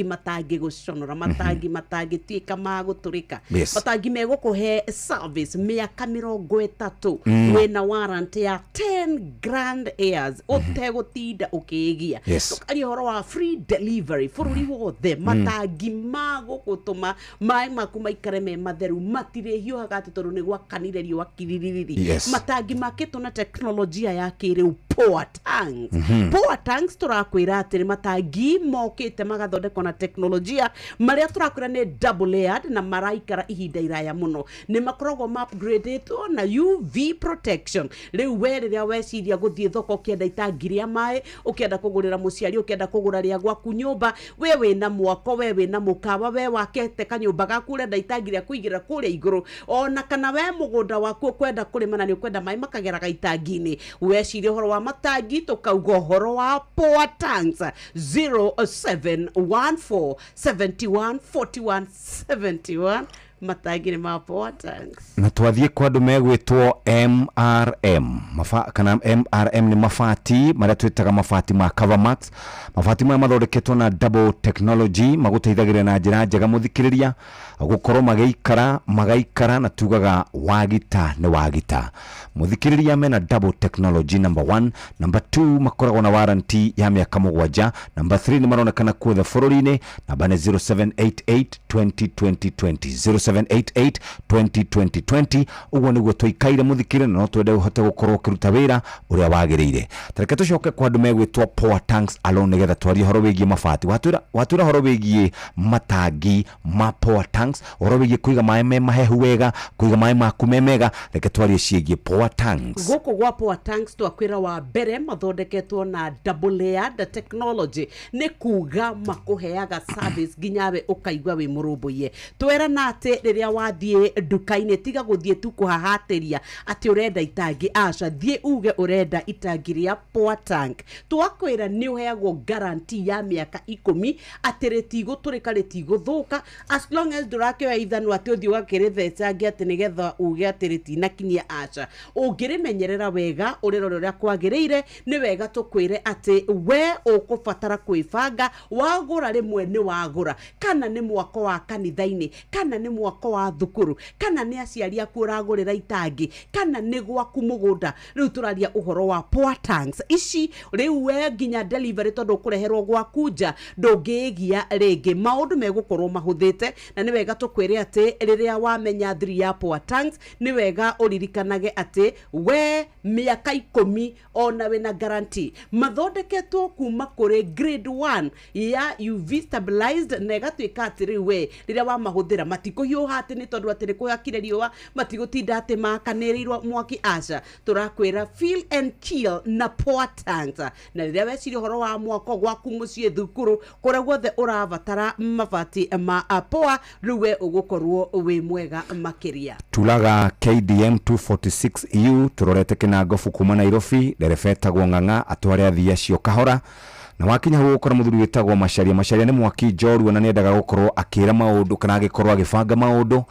matangi guconora matangi tuika maguturika matangi megukuhe service miaka 30 wena warrant ya 10 grand years utegutinda ukigia tukari horo wa free delivery bururi wothe matangi magugutuma mai maku maikare me matheru matire hiuhaga ati tondu ni gwakanire riu akiririri matangi makitwo na teknolojia ya kiriu Poa Tanks Poa Tanks turakwira ati matangi mokite magathondekwo na teknolojia maria turakwira ni double layered na maraikara ihinda iraya muno ni makoragwo upgraded na UV protection riu we riria weciria guthie thoko ukienda itangi ria mai ukienda kugurira muciari ukienda kugura ria gwaku nyumba wewe na mwako wewe na mukawa we wakete kanyumba gaku urenda itangi ria kuigira kuria iguru ona kana we mugunda waku kwenda kurimana ni kwenda mai makageraga itangini weciria horo wa matangi tukauga horo wa Poa Tanks 0714714171 matangi ni ma Poa Tanks na twathie kwa andu megwitwo MRM kana MRM ni mafati maria twitaga mafati ma Covermax mafati maya mathondeketwo na double technology maguteithagiria na njira njega muthikiriria gukorwo magaikara na tugaga wagita ni wagita muthikiriria mena double technology number 1 number 2 makoragwo na warranty ya miaka 7 number 3 ni maronekana kuothe bururi-ini namba ni 0788 2020 uguo niguo twikaire muthikire no twende uhote gukorwo kiruta wira uria wagiriire tareke tucoke kwa andu megwitwo Poa Tanks alone nigetha twarie horo wigie mafati watwira horo wigie matangi ma Poa Tanks horo wigie kuiga mai me mahehu wega kuiga mai maku me mega reke twarie ciigie Poa Tanks guku gwa Poa Tanks twakwira wa mbere mathondeketwo na double layered technology ni kuga makuheaga service ginyawe ukaigwa wi murumbuye twera nate riria wathie dukaini tiga guthie tu kuhahatiria ati urenda itangi aca thie uge urenda itangi ria Poa Tank twakwira ni uheagwo guarantee ya miaka 10 ati ritigoturika ritiguthuka as long as durakioya ithanu ati uthie wakirithethangi ati nigetha uge ati ritinakinyia aca ungirimenyerera wega uriro riria kwagiriire ni wega tukwire ati we ukubatara kwibanga wagura rimwe ni wagura kana ni mwako wa kanithaini kana ni mwako wa thukuru kana ni aciari aku uragurira itangi kana ni gwaku mugunda riu turaria uhoro wa Poa Tanks ici riu we nginya delivery tondu kureherwo gwaku nja ndungigia ringi maundu megukorwo mahuthite na ni wega tukwire ati riria wamenya thiri ya Poa Tanks ni wega uririkanage ati we miaka 10 ona we na guarantee mathondeketwo kuma kuri grade 1 ya UV stabilized negatwika ati riu we riria wa mahuthira matiko hiuha ati ni tondu ati kuhakire riua matigutinda ati makanerirwo mwaki aca turakwira feel and kill na Poa Tanks na riria weciri horo wa mwako gwaku mucie thukuru kuria guothe urabatara mabati ma Poa riwe ugukorwo wi mwega makiria tulaga KDM 246U turorete kinangofu kuma Nairobi derefeta gwonganga atware athia cio kahora na wakinya huo ukora muthuri witagwo Macharia ni mwaki njorua na nendaga gukorwo akira maundu kana agikorwo agibanga maundu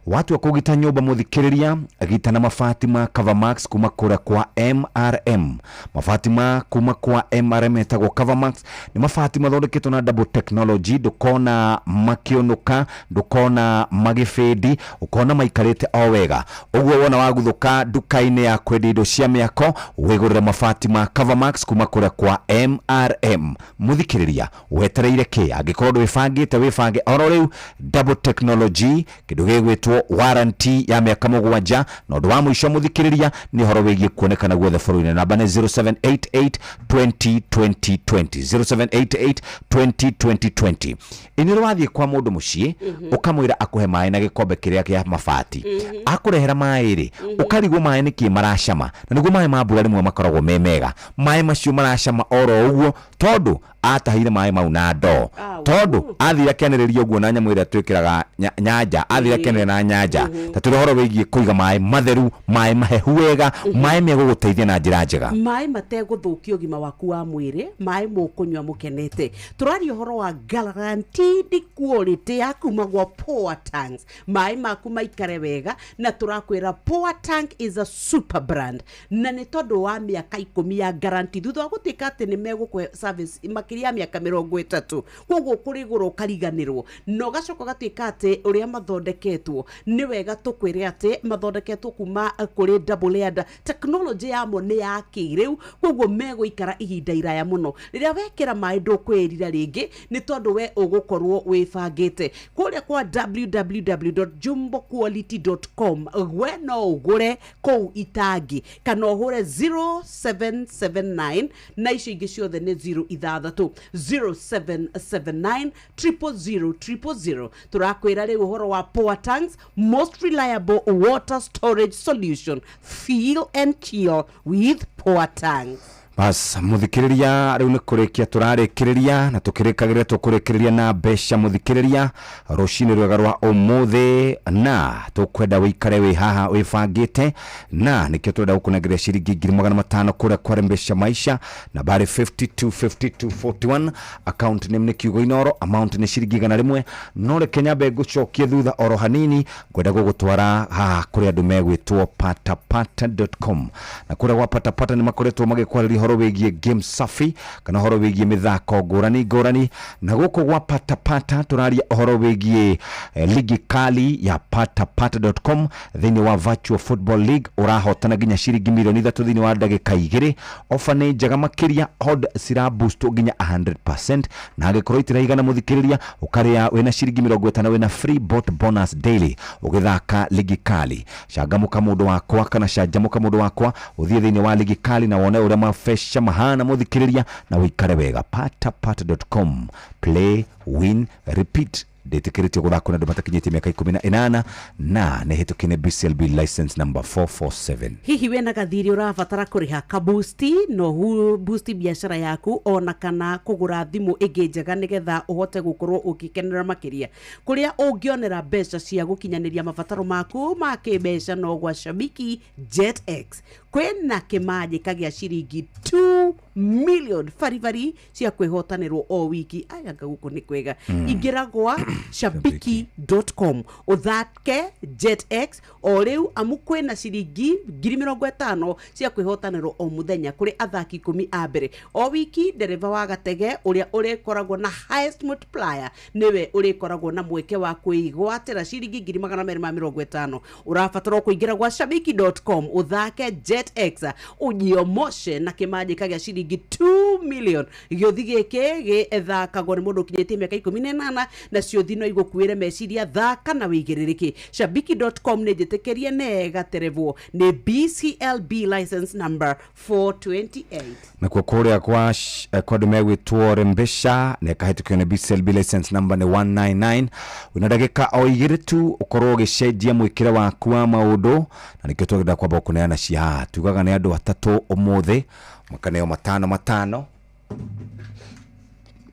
watu akugita nyumba muthikiriria agita na mafati ma Covermax kuma kura kwa MRM mafati ma kuma kwa MRM etagwo Covermax ni mafati mathondeketwo na double technology ndukona makionuka ndukona magifedi ukona maikarite o wega uguo wona waguthuka dukaine ya kwendia indo cia miako wigurira mafati ma Covermax kuma kura kwa MRM muthikiriria wetereire ki angikorwo ndwibangite wibange oro riu double technology kindu gigwitwo warranty ya miaka 7 na ndu wa mwisho muthikiriria ni horo wigie kuonekana guothe bururi-ini namba ni 0788 2020 0788 iniro wathie kwa mundu mucii ukamwira akuhe mai na gikombe kiria kia mafati akurehera mai ri ukarigwo mai ni ki maracama na niguo mai ma mbura rimwe makoragwo me mega mai macio maracama oro uguo tondu atahire maĩ mau na ndo tondu athira kenereria uguo na nyamu ira twikiraga nyanja athira kenere na nyanja ta turehoro wigie kuiga maĩ matheru maĩ mahehu wega maĩ meguguteithia na njira njega maĩ mateguthukia ũgima waku wa mwĩrĩ maĩ mũkũnywa mũkenete tũraria ũhoro wa guaranteed quality ya kuma gwa Power Tanks maĩ maku maikare wega na tũrakwĩra Power Tank is a super brand na nĩ tondũ wa mĩaka 10 ya guarantee thutha wa gũtuĩka atĩ nĩ megũkũhe service makĩria ya mĩaka 30 koguo kũrĩgũrwo kariganĩrwo no gacoka gatuĩka atĩ ũrĩa mathondeketwo nĩ wega tũkwĩre atĩ mathondeketwo kuma kũrĩ double layered technology yamo nĩ ya kĩrĩu koguo megũikara ihinda iraya mũno rĩrĩa wekĩra maĩ ndũkwĩrira rĩngĩ nĩ tondũ we ũgũkorwo wĩbangĩte kũrĩa kwa www.jumboquality.com we no ũgũre kũu itangi kana ũhũre 0779 na icio ingĩ ciothe nĩ 06 0779 000 tũrakwĩra rĩu ũhoro wa Power Tanks most reliable water storage solution feel and chill with Power Tanks. Bas muthikiriria riu ni kurikia turarikiriria na tukirikagirira tukurikiria na besha muthikiriria rucini rwega rwa umuthi na tukwenda wikare wi haha wifangite na nikio turenda gukunegeria ciringi 500 kuria kwa Mbesha Maisha na bari 525241 account name ni Kiugo Inoro amount ni ciringi 100 no reke nyambe gucokia thutha oro hanini ngwenda gugutwara haha kuria andu megwitwo patapata.com na kuria gwa patapata ni makoretwo magikwarĩria horo wigie game safi kana horo wigie mithako ngurani na guko gwa patapata turaria horo wigie ligi kali ya patapata.com thini wa virtual football league urahotana ginya ciringi milioni 3 thini wa ndagika 2 ofa ni njega makiria hod sira boost ginya 100% na agikorwo itiraigana muthikiriria ukaria wena ciringi 50 wena free bot bonus daily ugithaka ligi kali shagamuka mundu wakwa kana shajamuka mundu wakwa uthie thini wa ligi kali na wone uria mafesha mahana muthikiriria na wikare wega patapata.com play win repeat detikiriti guthako na ndumatakinyite miaka 18 na nehitukine BCLB license number 447 hihi wena gathiri urabatara kuriha ka boosti no hu boosti biashara yaku ona kana kugura thimu ingi njega nigetha uhote gukorwo ukikenera makiria kuria ungionera mbeca cia gukinyaniria mabataro maku ma kibeca no gwa Shabiki JetX kwena kimaje kagia ciringi 2 million farifari cia kwihotanirwo o wiki ayaga guko ni kwega ingiragwa shabiki.com uthake JetX o riu amu kwena ciringi 50 cia kwihotanirwo o muthenya kuri athaki 10 a mbere o wiki dereva wa gatege uria urikoragwo na highest multiplier niwe urikoragwo na mweke wa kuigwatira ciringi 250 urabatara kuingira gwa shabiki.com uthake JetX ujiomoshe na kimaje kagia ciringi 2 million giothi gike githakagwo ni mundu kinyete miaka 18 na cio thino igukuire meciria thaka na wigiririki shabiki.com ne jetekerie nega terevwo ni BCLB license number 428 na kwa kuria kwa megwitwo Mbesha ne kahitukio ne BCLB license number ni 199 unadagika o igire tu ukorwo gicenjia mwikire waku wa maundu na nikio twagenda kwamba kuneana cia tugaga ne andu atatu umuthi makaneo 5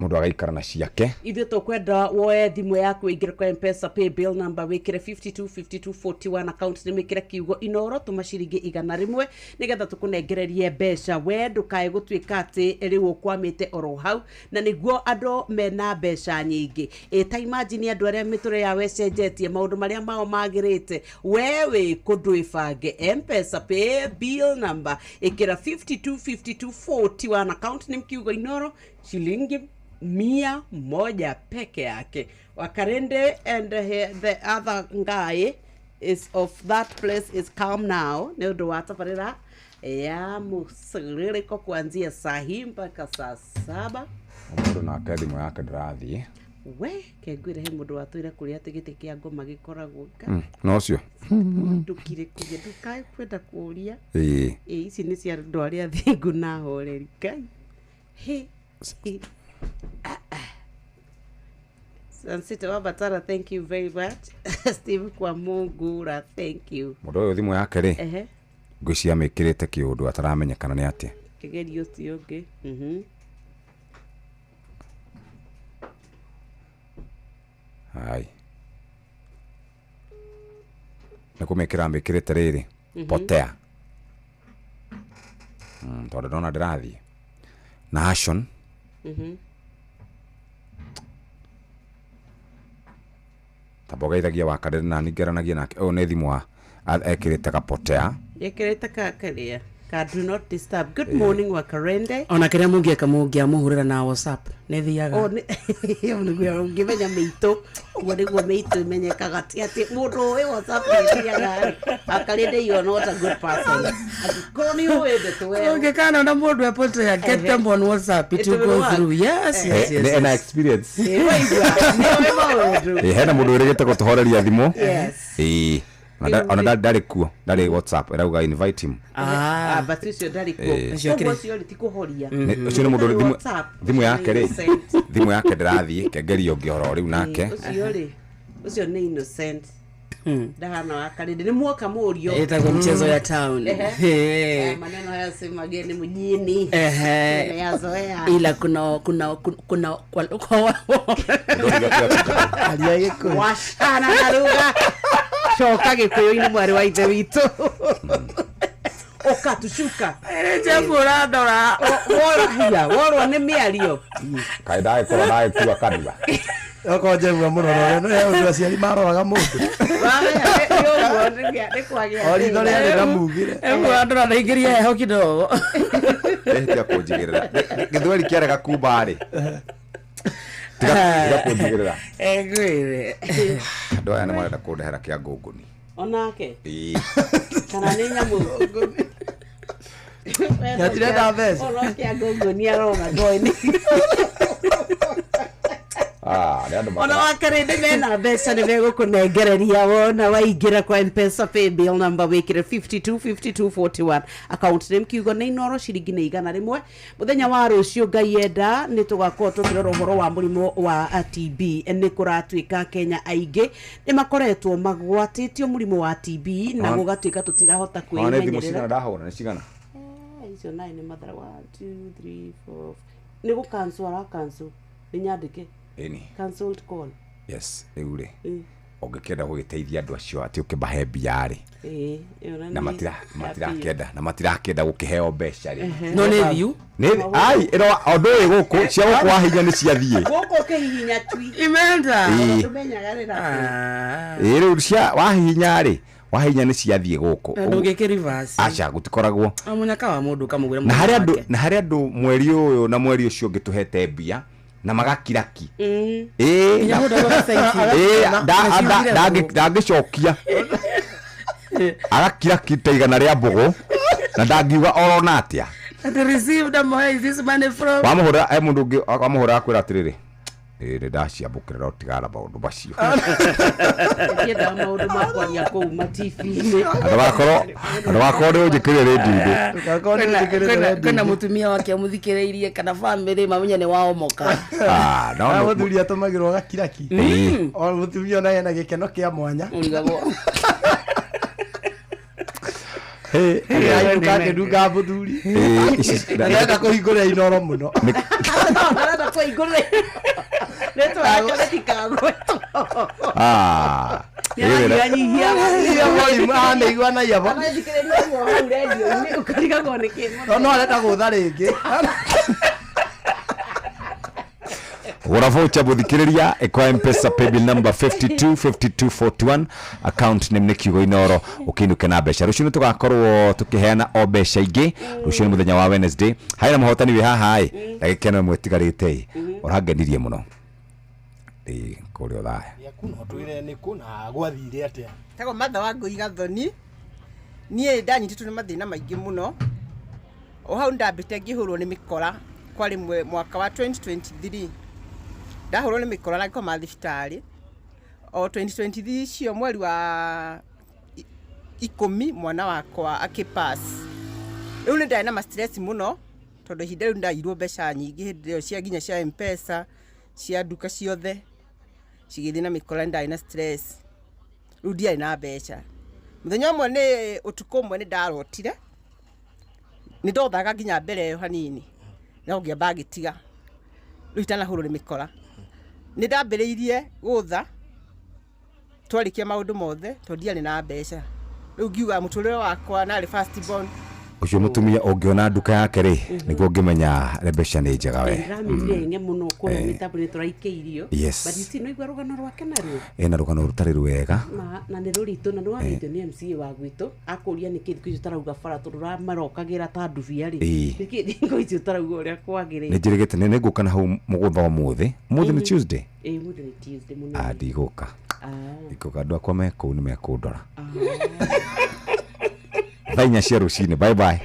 mundu agaikara na ciake ithe tukwenda woe thimu yaku ingire kwa M-Pesa pay bill number wikire 525241 account ni mikire Kiugo Inoro tumaciringi 100 nigetha tukunengererie mbeca we ndukae gutuika ati riu ukwamite oro hau na niguo andu mena mbeca nyingi ta imagine andu aria miture ya wecenjetie maundu maria mao magirite wewe kudwifange M-Pesa pay bill number ikira 525241 account ni Kiugo Inoro shilingi 100 peke yake wakarende and the other guy is of that place is calm now ndio watafarira ya musiririko kuanzia saa hii mpaka saa 7 mundu na akademi yake ndirathi we kengwire he mundu watwira kuria tigiti kia ngoma gikoragwo no cio ndukire kuge ndukae kwenda kuria ici ni cia andu aria thingu na horeri kai he Sansita Wabatara, thank you very much. Steve Kwamungura, thank you. Mudo yo thimu yake ri. Ngwiciria mikirite kiundu ataramenyekana ni atia. Kigerio cionge. ai nakumekira mbikirite riri potea tondu ndona ndirathie na action tabogaithagia wakarire na ningeranagia nake o ne thimu wa ekirite kapotea ekirite kakaria ka do not disturb. Good morning Wakarende. Ona kiria mungieka mungiamuhurira na WhatsApp ne thiaga oniguo ngimenya mito uguo mito imenyekaga ati mundu uyu WhatsApp thiaga Wakarende you are not a good person koni uwende tuwe ungekana na mundu apotea get them on WhatsApp to go through. Yes. And experience hena mundu uregete gutuhoreria thimu ona ndari kuo ndari WhatsApp erauga invite him but ucio ndari kuo ucio ri tikuhoria ucio ni mundu thimu yake ri thimu yake ndirathie kengerio ngihoro riu nake ucio ni innocent ndahana Wakarinde ni muoka murio itago mchezo ya town maneno haya sema geni mjini yazoea ila kuna aliyeko washana na lugha shoka gikuyu-ini mwari wa ithe witu okatushuka ejefura ndora worwa ni miario kaidai kora dai kuwa kadua oko jemwe muno no he undu aciari maroraga mundu ori no ri ari ramugire emwe ndora ndaigiria heho kidogo ehtia kunjigirira githweri kiarega kumba ri tiga kunjigirira egwire ndo aya ni marenda kundehera kia ngunguni onake kana ni nyamu yatirenda mbeca ono kia ngunguni arona ngoini ona Wakarinde mena mbeca ni megukunengereria wona waingira kwa M-Pesa paybill number wikire 525241 account name kiugo ni Inoro ciringi ni 100 muthenya wa rucio Ngai enda ni tugakorwo tukirora uhoro wa murimo wa TB ni kuratuika Kenya aingi ni makoretwo magwatitio murimo wa TB na gugatuika tutirahota kwimenyerera ndahona ni cigana icio 9 ni mathara 1 2 3 4 ni gu cancel ni nyandike ini cancelled call yes eure ongekenda gugiteithia andu acio ati ukibahe biari na matirakenda gukiheo mbeca ri no ne thiu ne ai ero ondu uyu guku cia gukwa hinya ni ciathie guku kihinya twi imenda tumenyaga rira riu cia wahinya ri wahinya ni ciathie guku ndungike reverse acha gutikoragwo amunyaka wa mundu kamugura na hari andu mweri uyu na mweri ucio ngituhete mbia na magakiraki ndagicokia agakiraki taigana ria mbugu na ndangiuga orona atia received this money from wamuhura mundu ungi wamuhura akwira atiriri ndaciambukirira utigara maundu macio kienda maundu makwaria kuu matifi-ini andu bakorwo ni unjikirire radio-ini kana mutumia wake amuthikiriirie kana family mamenye ni waomoka no muthuri atumagirwo gakiraki o mutumia na yena gikeno kia mwanya ayo kake nduga muthuri nenda kuhingurira Inoro muno nenda kuhingurira neto yake netikagwe ya mwali mwana igwana yabo anajikirenia mwa radio ni ukariga gone kimo no arenda gutha ringi Uravocha buthikiriria kwa M-Pesa paybill number 525241 account name ni kiugo Inoro ukinuke na mbeca rucio tugakorwo tukiheana o mbeca ingi rucio ni muthenya wa Wednesday haina mahotani wi haha ndagikeno mwetigarite urangenirie muno kuri othaya yakuno twire ni kuna gwathire atia tago matha wangu igathoni nie ndanyititwo ni mathina maingi muno o hau ndambite ngihurwo ni mikora kwari mwaka wa 2023 ndahurwo ni mikora na ngoma thibitari o 2023 cio mweri wa 10 mwana wakwa akipass riu ni ndari na ma stress muno tondu ihinda riu ndairwo mbeca nyingi hindi io cia nginya cia M-Pesa cia nduka ciothe cigithi na mikora ndari na stress riu ndiari na mbeca muthenya umwe ni utuku umwe ni ndarotire ni ndothaga nginya mbere yo hanini na ngiamba ngitiga riu itanahurwo ni mikora ni ndambiriirie gutha twarikia maundu mothe tondiani na mbeca riu ngiuga muturire wakwa na first born ucio mutumia ungiona nduka yake ri niguo ngimenya mbeca ni njega we ramire muno ko mitabure turaikeirio yes. but no igwa rugano rwake naruo ena rugano rutari rwega na ni rurito na rwarito ni MC wa gwito akuria ni kindu kicio tarauga bara turura marokagira ta nduvia ri ni kindu icio tarauga uria kwagire ni njirigite ni nguka na hau mugutha umuthi ni Tuesday muthi ni Tuesday muno ndigũka ikuka andũ akwa me kũu nĩ mekũndora thaa 4 cia rũcinĩ bye bye.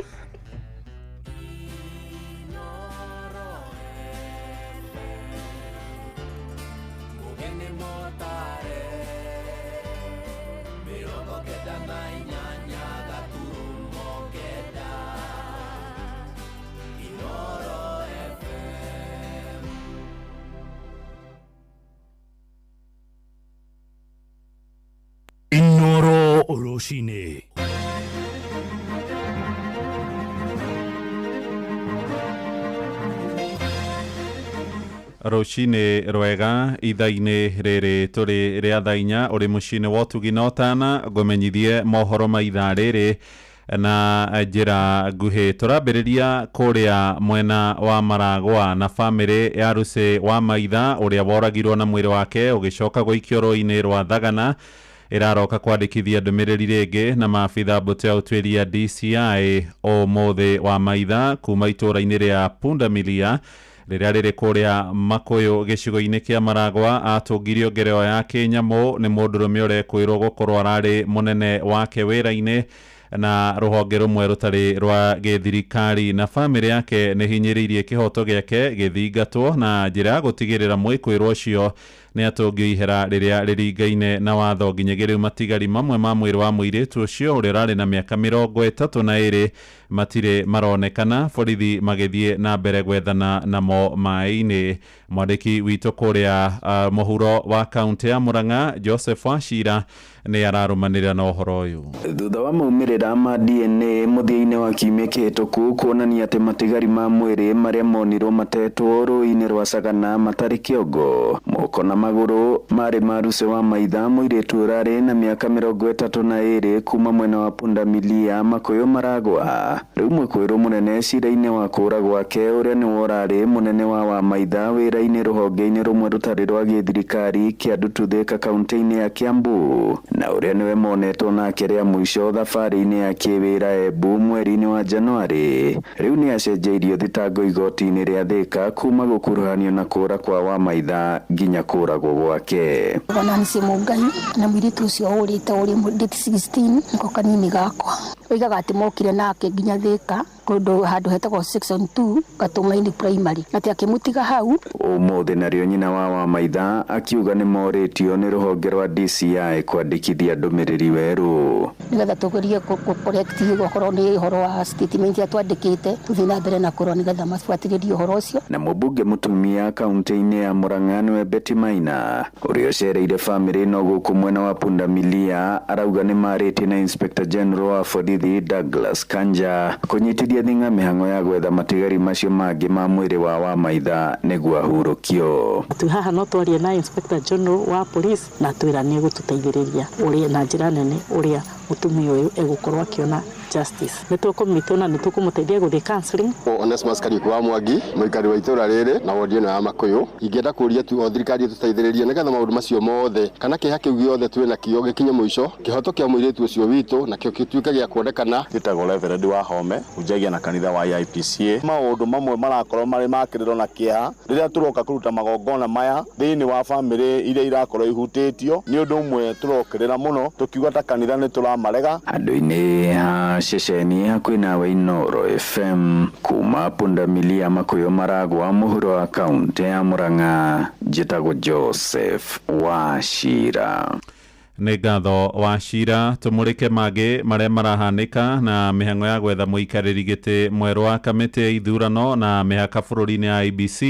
Inoro Oroshine. Roshine rwega ithaini riri turi ria thainya uri mucini wa Tuginotana ngomenyithie mohoro ma ithaa riri na njira nguhi turambiriria kuria mwena wa Maragwa na family ya Ruse wa Maitha uria woragirwo na mwiri wake ugicoka guikio rũĩ-inĩ rwa Thagana iraroka kwandikithia ndumiriri ringi na maabitha mbũtũ ya ũtuĩria DCI ũmũthĩ wa Maitha kuma itũra-inĩ ria Pundamilia riria riri kuria Makuyu gicigo-inĩ kia Maragwa atungirio ngereo ya Kinyamu ni mũndũrũme ũrekwĩrwo gũkorwo ararĩ mũnene wake wĩra-inĩ na rũhonge rumwe rutari rwa gĩthirikari na family yake nĩ hinyĩrĩirie kĩhoto gĩake gĩthingatwo na njĩra ya gũtigĩrĩra mwĩkũĩrwo ũcio nĩ atũngio ihera rĩrĩa rĩringaine na watho nginyagĩ rĩu matigari mamwe ma mwĩrĩ wa mũirĩtu ũcio ũrĩa ũrarĩ na mĩaka 32 matirĩ maronekana borithi magĩthiĩ na mbere gwethana namo maĩ-inĩ. Mwandĩki witũ kũrĩa mũhuro wa kaunti ya Murang'a Joseph Wachira nĩ ararũmanĩrĩra na ũhoro ũyũ. Thutha wa maumĩrĩra ma DNA mũthia-inĩ wa kiumia kĩhĩtũku kuonania atĩ matigari ma mwĩrĩ marĩa monirwo matetwo rũĩ-inĩ rwa Sagana matarĩ kĩongo moko na magũrũ marĩ ma Ruse wa Maitha mũirĩtu ũrarĩ na mĩaka 32 kuma mwena wa Pundamilia Makuyu Maragwa. Rĩu mwĩkũĩrwo mũnene cira-inĩ wa kũũra gwake ũrĩa nĩ worarĩ mũnene wa Maitha wĩra-inĩ rũhonge-inĩ rũmwe rũtarĩ rwa gĩthirikari kĩa Ndututhĩka kaunti-inĩ ya Kiambu na ũrĩa nĩwe monetwo nake rĩa mũico thabarĩ-inĩ ya kĩwĩra Embu mweri-inĩ wa Januari. Rĩu nĩ acenjeirio thitango igoti-inĩ rĩa Thĩka kuma gũkuruhanio na kũũra kwa wa Maitha nginya kũũragwo gwake. Ona nĩcimu Ngai na mũirĩtu ũcio ũrĩte ũrĩ date 16 nĩko kanini gakwa oigaga atĩ mokire nake nginya Thĩka kũndũ handũ hetagwo section 2 Gatũng'ainĩ primary atĩ akĩmũtiga hau. Ũmũthĩ narĩo nyina wa Maitha akiuga nĩ morĩtio nĩ rũhonge rwa DCI kwandĩkithia ndũmĩrĩri werũ nĩgetha tũgerie correct gũkorwo nĩ ũhoro wa statement ya twandĩkĩte tũthiĩ na mbere na kũrora nĩgetha mabuatĩrĩrie ũhoro ũcio. Na mũmbunge mũtumia kaunti-inĩ ya Murang'a nĩwe Betty Maina ũrĩa ũcereire bamĩrĩ no gũkũ mwena wa Pundamilia arauga nĩ marĩtie na Inspector General wa borithi Douglas Kanja kũnyitithia thinga mĩhang'o ya gwetha matigari macio mangĩ ma mwĩrĩ wa Maitha nĩguo ahurũkio. Haha no twarie na Inspector General wa police na twĩra nĩ gũtũteithĩrĩria ũrĩa na njĩra nene ũrĩa mutumia ũyũ egũkorwo akiona justice. Nĩ tũkũmĩtwo na nĩ tũkũmũteithia gũthiĩ counseling. Onesmus Kariuki wa Mwangi mũikari wa itũra rĩrĩ na wodi ĩno ya Makuyu ingĩenda kũria tu o thirikari ĩtũteithĩrĩrie nĩgetha maũndũ macio mothe kana kĩeha kĩu gĩothe twĩ nakĩo gĩkinye mũico kĩhoto kĩa mũirĩtu ũcio witũ nakĩo gĩtuĩke gĩa kuonekana. Gĩtagwo Reverend wa Home ũnjagia na kanitha wa IPCA. Maũndũ mamwe marakorwo marĩ makĩrĩrwo na kĩeha rĩrĩa tũroka kũruta magongona maya thĩinĩ wa bamĩrĩ iria irakorwo ihutĩtio nĩ ũndũ ũmwe tũrokĩrĩra mũno tũkiuga ta kanitha nĩ tũramarega. Andũ-inĩ ha ceceni hakuhĩ nawe Inoro FM kuma Pundamilia Makuyu Maragwa mũhuro wa kaunti ya Murang'a njĩtagwo Joseph Wachira. Nĩ ngatho Wachira. Tũmũrĩke mangĩ marĩa marahanĩka na mĩhang'o ya gwetha mũikarĩri gĩtĩ mwerũ wa kamĩtĩ ya ithurano na mĩhaka bũrũri-inĩ ya IBC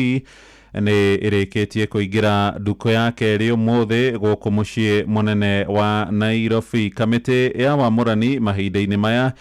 nĩ ĩrĩkĩtie kũingĩra nduko ya kerĩ ũmũthĩ gũkũ mũciĩ mũnene wa Nairobi. Kamĩtĩ ya wamũrani mahinda-inĩ maya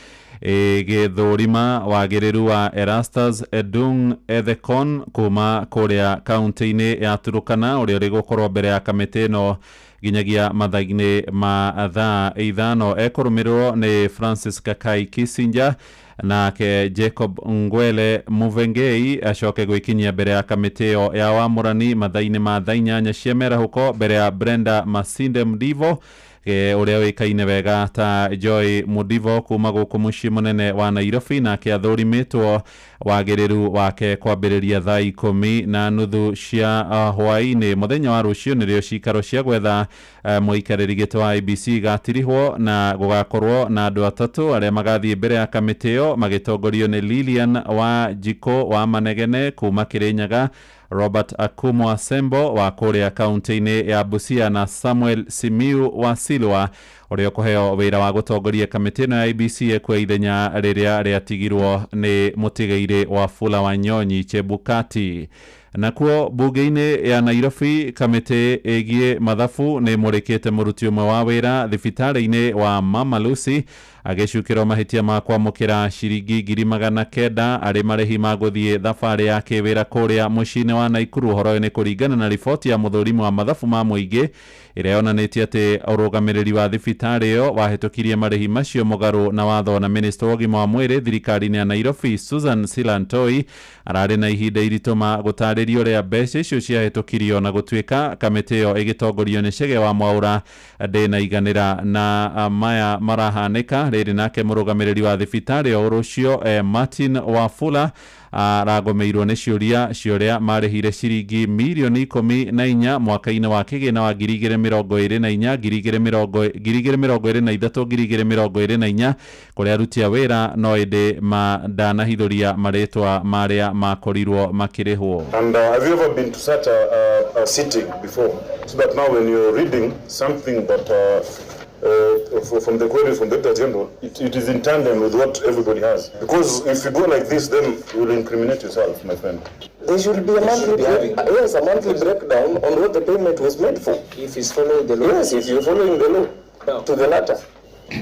gĩthũrima wagĩrĩru wa Erastus Edung Ethekon kuma kũrĩa kaunti-inĩ ya Turukana ũrĩa ũrĩ gũkorwo mbere ya kamĩtĩ ĩno nginyagia mathainĩ ma thaa ithano ekũrũmĩrĩrwo nĩ Francis Kakai Kissinger nake Jacob Ngwele Muvengei acoke gwĩkinyia mbere ya kamĩtĩ ĩyo ya wamũrani mathainĩ ma thaa inyanya cia mĩarahuko mbere ya Brenda Masinde Mdivo ũrĩa wĩkaine wega ta Joy Mudivo kuma gũkũ mũciĩ mũnene wa Nairobi nake athũrimĩtwo wagĩrĩru wake kwambĩrĩria thaa 10:30 cia hwaĩ-inĩ mũthenya wa rũciũ nĩrĩo cikaro cia gwetha mũikarĩri gĩtĩ wa IEBC gatirihwo na gũgakorwo na andũ atatũ arĩa magathiĩ mbere ya kamĩtĩ ĩyo magĩtongorio nĩ Lilian wa Jiko wa Manegene kuma Kĩrĩnyaga, Robert Akumo Asembo wa kũrĩa kaunti-inĩ ya Busia na Samuel Simiu wa Silwa ũrĩa kũheo wĩra wa gũtongoria kamĩtĩ ĩno ya IEBC kwa ithenya rĩrĩa rĩatigirwo nĩ mũtigairĩ wa Fula Wanyonyi Chebukati. Nakuo bunge-inĩ ya Nairobi kamĩtĩ ĩgiĩ mathabu nĩ mũrĩkĩte mũruti ũmwe wa wĩra thibitarĩ-inĩ wa Mama Lucy agĩcukĩrwo mahĩtia ma kwamũkĩra ciringi 900 arĩ marĩhi ma gũthiĩ thabarĩ ya kĩwĩra kũrĩa mũciĩ-inĩ wa Naikuru. Ũhoro nĩ kũringana na riboti ya mũthũrimi wa mathabu ma mũingĩ ĩrĩa yonanĩtie atĩ ũrũgamĩrĩri wa thibitarĩ ĩyo wahĩtũkirie marĩhi macio mũgarũ na watho na minista wa ũgima wa mwĩrĩ thirikari-inĩ ya Nairobi Susan Silantoi ararĩ na ihinda iritũ ma gũtarĩrio ũrĩa mbeca icio ciahĩtũkirio na gũtuĩka kamĩtĩ ĩyo ĩgĩtongorio nĩ Chege wa Mwaura ndĩna iganĩra na maya marahanĩka. Rĩrĩ nake mũrũgamĩrĩri wa thibitarĩ ĩyo rũcio Martin Wafula aragomeirwo nĩ ciũria ciũrĩa marĩhire ciringi mirioni 14 mwaka-inĩ wa kĩgĩna wa 2024 2023 kũrĩa aruti a wĩra no ĩndĩ mandanahithũria marĩtwa marĩa makorirwo makĩrĩhwo. And have you ever been to such a sitting before? So that now when you're reading something that from the queries from the Director General, it is in tandem with what everybody has. Because if you go like this, then you will incriminate yourself, my friend. There should be a monthly breakdown on what the payment was made for. If he's following the law. Yes, if you're following the law to the letter.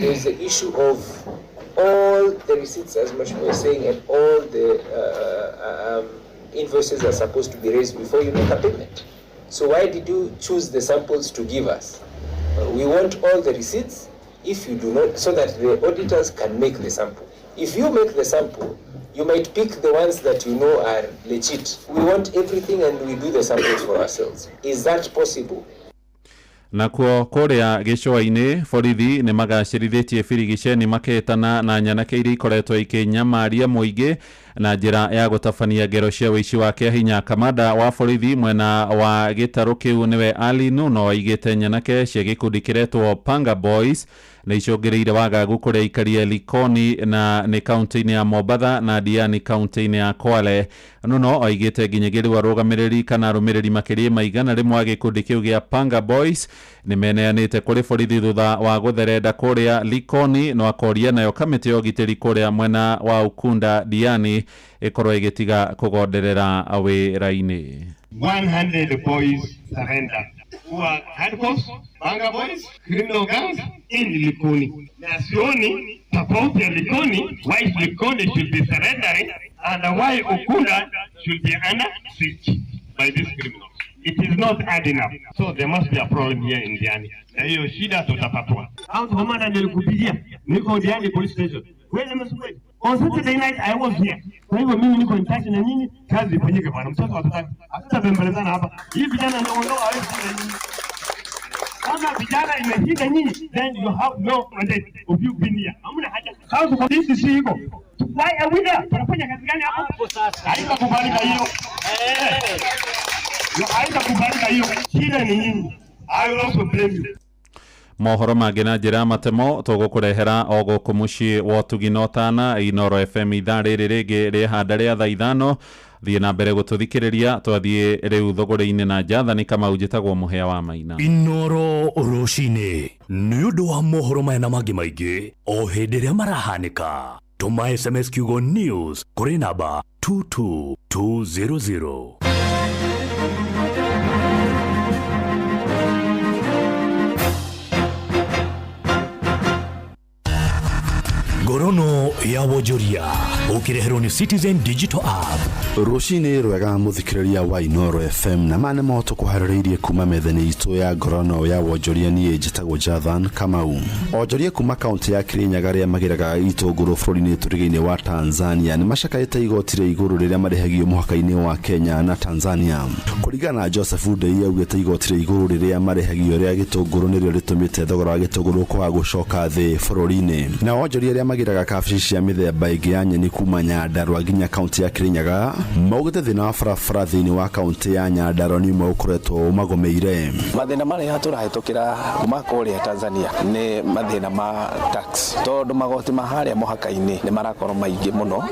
There is the issue of all the receipts, as much was saying, and all the invoices are supposed to be raised before you make a payment. So why did you choose the samples to give us? We want all the receipts, if you do not, so that the auditors can make the sample. If you make the sample, you might pick the ones that you know are legit. We want everything and we do the samples for ourselves. Is that possible? Nakuo kũrĩa gĩcũa-inĩ borithi nĩ magacĩrithĩtie birigiceni makĩtana na nyanake iria ikoretwo ikĩnyamaria mũingĩ na njĩra ya gũtabania ngero cia ũici wa kĩahinya. Kamanda wa borithi mwena wa gĩtarũ kĩu nĩwe Ali Nuno oigĩte nyanake cia gĩkundi kĩretwo Panga Boys nĩ icũngĩrĩire wagagu kũrĩa aikaria Likoni na nĩ kaunti-inĩ ya Mombatha na Diani kaunti-inĩ ya Kwale. Nuno oigĩte nginya rĩu arũgamĩrĩri kana arũmĩrĩri makĩria maigana rĩmwe wa gĩkundi kĩu gĩa Panga Boys nĩ meneanĩte kũrĩ borithi thutha wa gũtherenda kũrĩa Likoni no akoria nayo kamĩtĩ ya ũgitĩri kũrĩa mwena wa Ukunda Diani ĩkorwo ĩgĩtiga kũgonderera wĩra-inĩ. 100 boys surrendered who are hardcore Panga Boys, criminal gangs in Likoni. Na sioni tofauti ya Likoni, why Likoni should be surrendering and why Ukunda should be under siege by these criminals. It is not adding up. So there must be a problem here in Diani. Na hiyo shida tutatatua. County commander nilikupigia, niko Diani police station. Kweli msukweni. On Saturday night I was here. Kwa hivyo mimi niko in touch na nyinyi, kazi ifanyike bwana. Mtoto atataka. Hatutabembelezana hapa. Hii vijana ndio ondoa hawezi nyinyi. Kama vijana imeshinda nyinyi, then you have no mandate of you being here. Hamna haja. County police si iko. Why are we there? Tunafanya kazi gani hapo? Haitakubalika hiyo. Haitakubalika hiyo. Shida ni nyinyi. I will also blame you. Mohoro mangĩ na njĩra matemo tũgũkũrehera o gũkũ mũciĩ wa Ũtugi na Ũtana Inooro FM ithaa rĩrĩ rĩngĩ rĩhanda rĩa thaa ithano. Thiĩ na mbere gũtũthikĩrĩria twathiĩ rĩu thũgũrĩ-inĩ na Jathani Kamau njĩtagwo mũhĩa wa Maina. Inooro rũcinĩ nĩ ũndũ wa mohoro maya na mangĩ maingĩ o hĩndĩ ĩrĩa marahanĩka. Tũma SMS kiugo news kũrĩ namba 22200. Ngorono ya Wonjoria ukireherwo ni Citizen Digital App. Rucini rwega muthikiriria wa Inoro FM na mane moto kuhariririe kuma metheni itu ya ngorono ya Wonjoria ni njitagwo Jathan Kamau. Wonjoria kuma kaunti ya Kirinyaga ria magiraga itunguru bururi-ini turigiine wa Tanzania ni macakaite igotire iguru riria marehagio muhaka-ini wa Kenya na Tanzania. Kurigana na Joseph Ndei augite igotire iguru riria marehagio ria gitunguru nirio ritumite thogora wa gitunguru kwa gucoka thi bururi-ini. Na wonjoria ria magiraga kabici cia mithemba ingi ya nyeni kuma Nyandarua nginya kaunti ya Kirinyaga maugite thina wa barabara thiini wa kaunti ya Nyandarua ni maukoretwo magomeire. Mathina maria turahitukira kuma kuria Tanzania ni mathina ma tax tondu magoti maharia muhaka-ini ni marakorwo maingi muno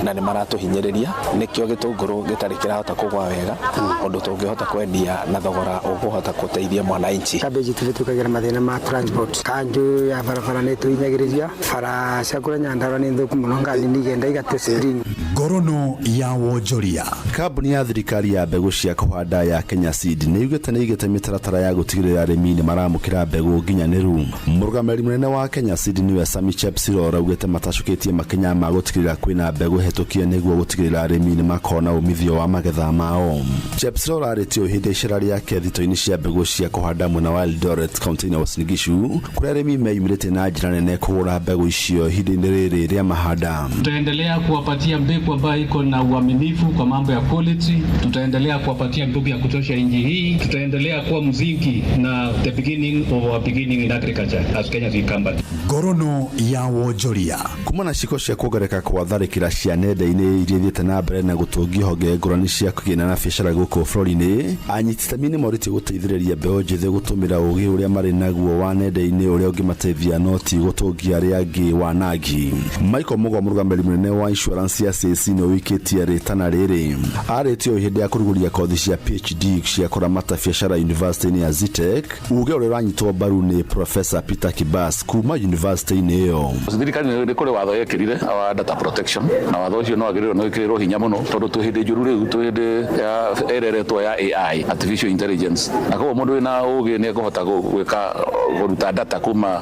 na ni maratuhinyiriria nikio gitunguru gitari kirahota kugwa wega undu tungihota kwendia na thogora uguhota guteithia mwananchi. Cabbage tukagira mathina ma transport kanju ya barabara ni tuhinyagiriria bara cia Nyandarua ni thuku muno ngari nigenda igate spring. Ngorono ya Wonjoria. Kambuni ya thirikari ya mbegu cia kuhanda ya Kenya Seed ni yugite ni igite mitaratara ya gutigirira arimi ni maramukira mbegu nginyaniru. Murugamiri munene wa Kenya Seed niwe Sami Chepsiro raugite matacukitie makenya ma gutigirira kwina mbegu hetukie niguo gutigirira arimi ni makona umithio wa magetha mao. Chepsiro aritio hindi icira riake thito-ini cia mbegu cia kuhanda mwena wa Eldoret kaunti-ini ya Uasin Gishu kuria arimi meyumirite na njira nene kugura mbegu icio hindi-ini riri ria mahanda. Tutaendelea kuwapatia mbegu ambayo iko na uaminifu kwa mambo ya quality. Tutaendelea kuwapatia mbegu ya kutosha nchi hii. Tutaendelea kuwa mzingi na the beginning of our beginning in agriculture as Kenya Seed Company. Ngorono ya Wonjoria. Kumana ciko cia kugereka kwa tharikira cia nenda-ini iria thiete na mbere na gutungia honge ngurani cia kugina na biacara guku bururi-ini anyititemi ni morite guteithiriria mbeu njithi gutumira ugi uria mari naguo wa nenda-ini uria ungimateithia noti gutungia aria angi wanangi. Michael Mugo murugamiri munene wa insurance ya CC no wikitie ritana riri aritio hindi ya kuruguria kothi cia PhD cia kuramata biacara university ya Zitech uge uria uranyitwo mbaru ni Professor Peter Kibas kuma university-ini iyo. Thirikari ni kuri watho yekirire wa data protection na watho ucio no agirirwo no ikirwo hinya muno tondu tu hindi njuru riu tu hindi ya ereretwo ya AI artificial intelligence na kwa mundu wina ugi ni kuhota gwika guruta data kuma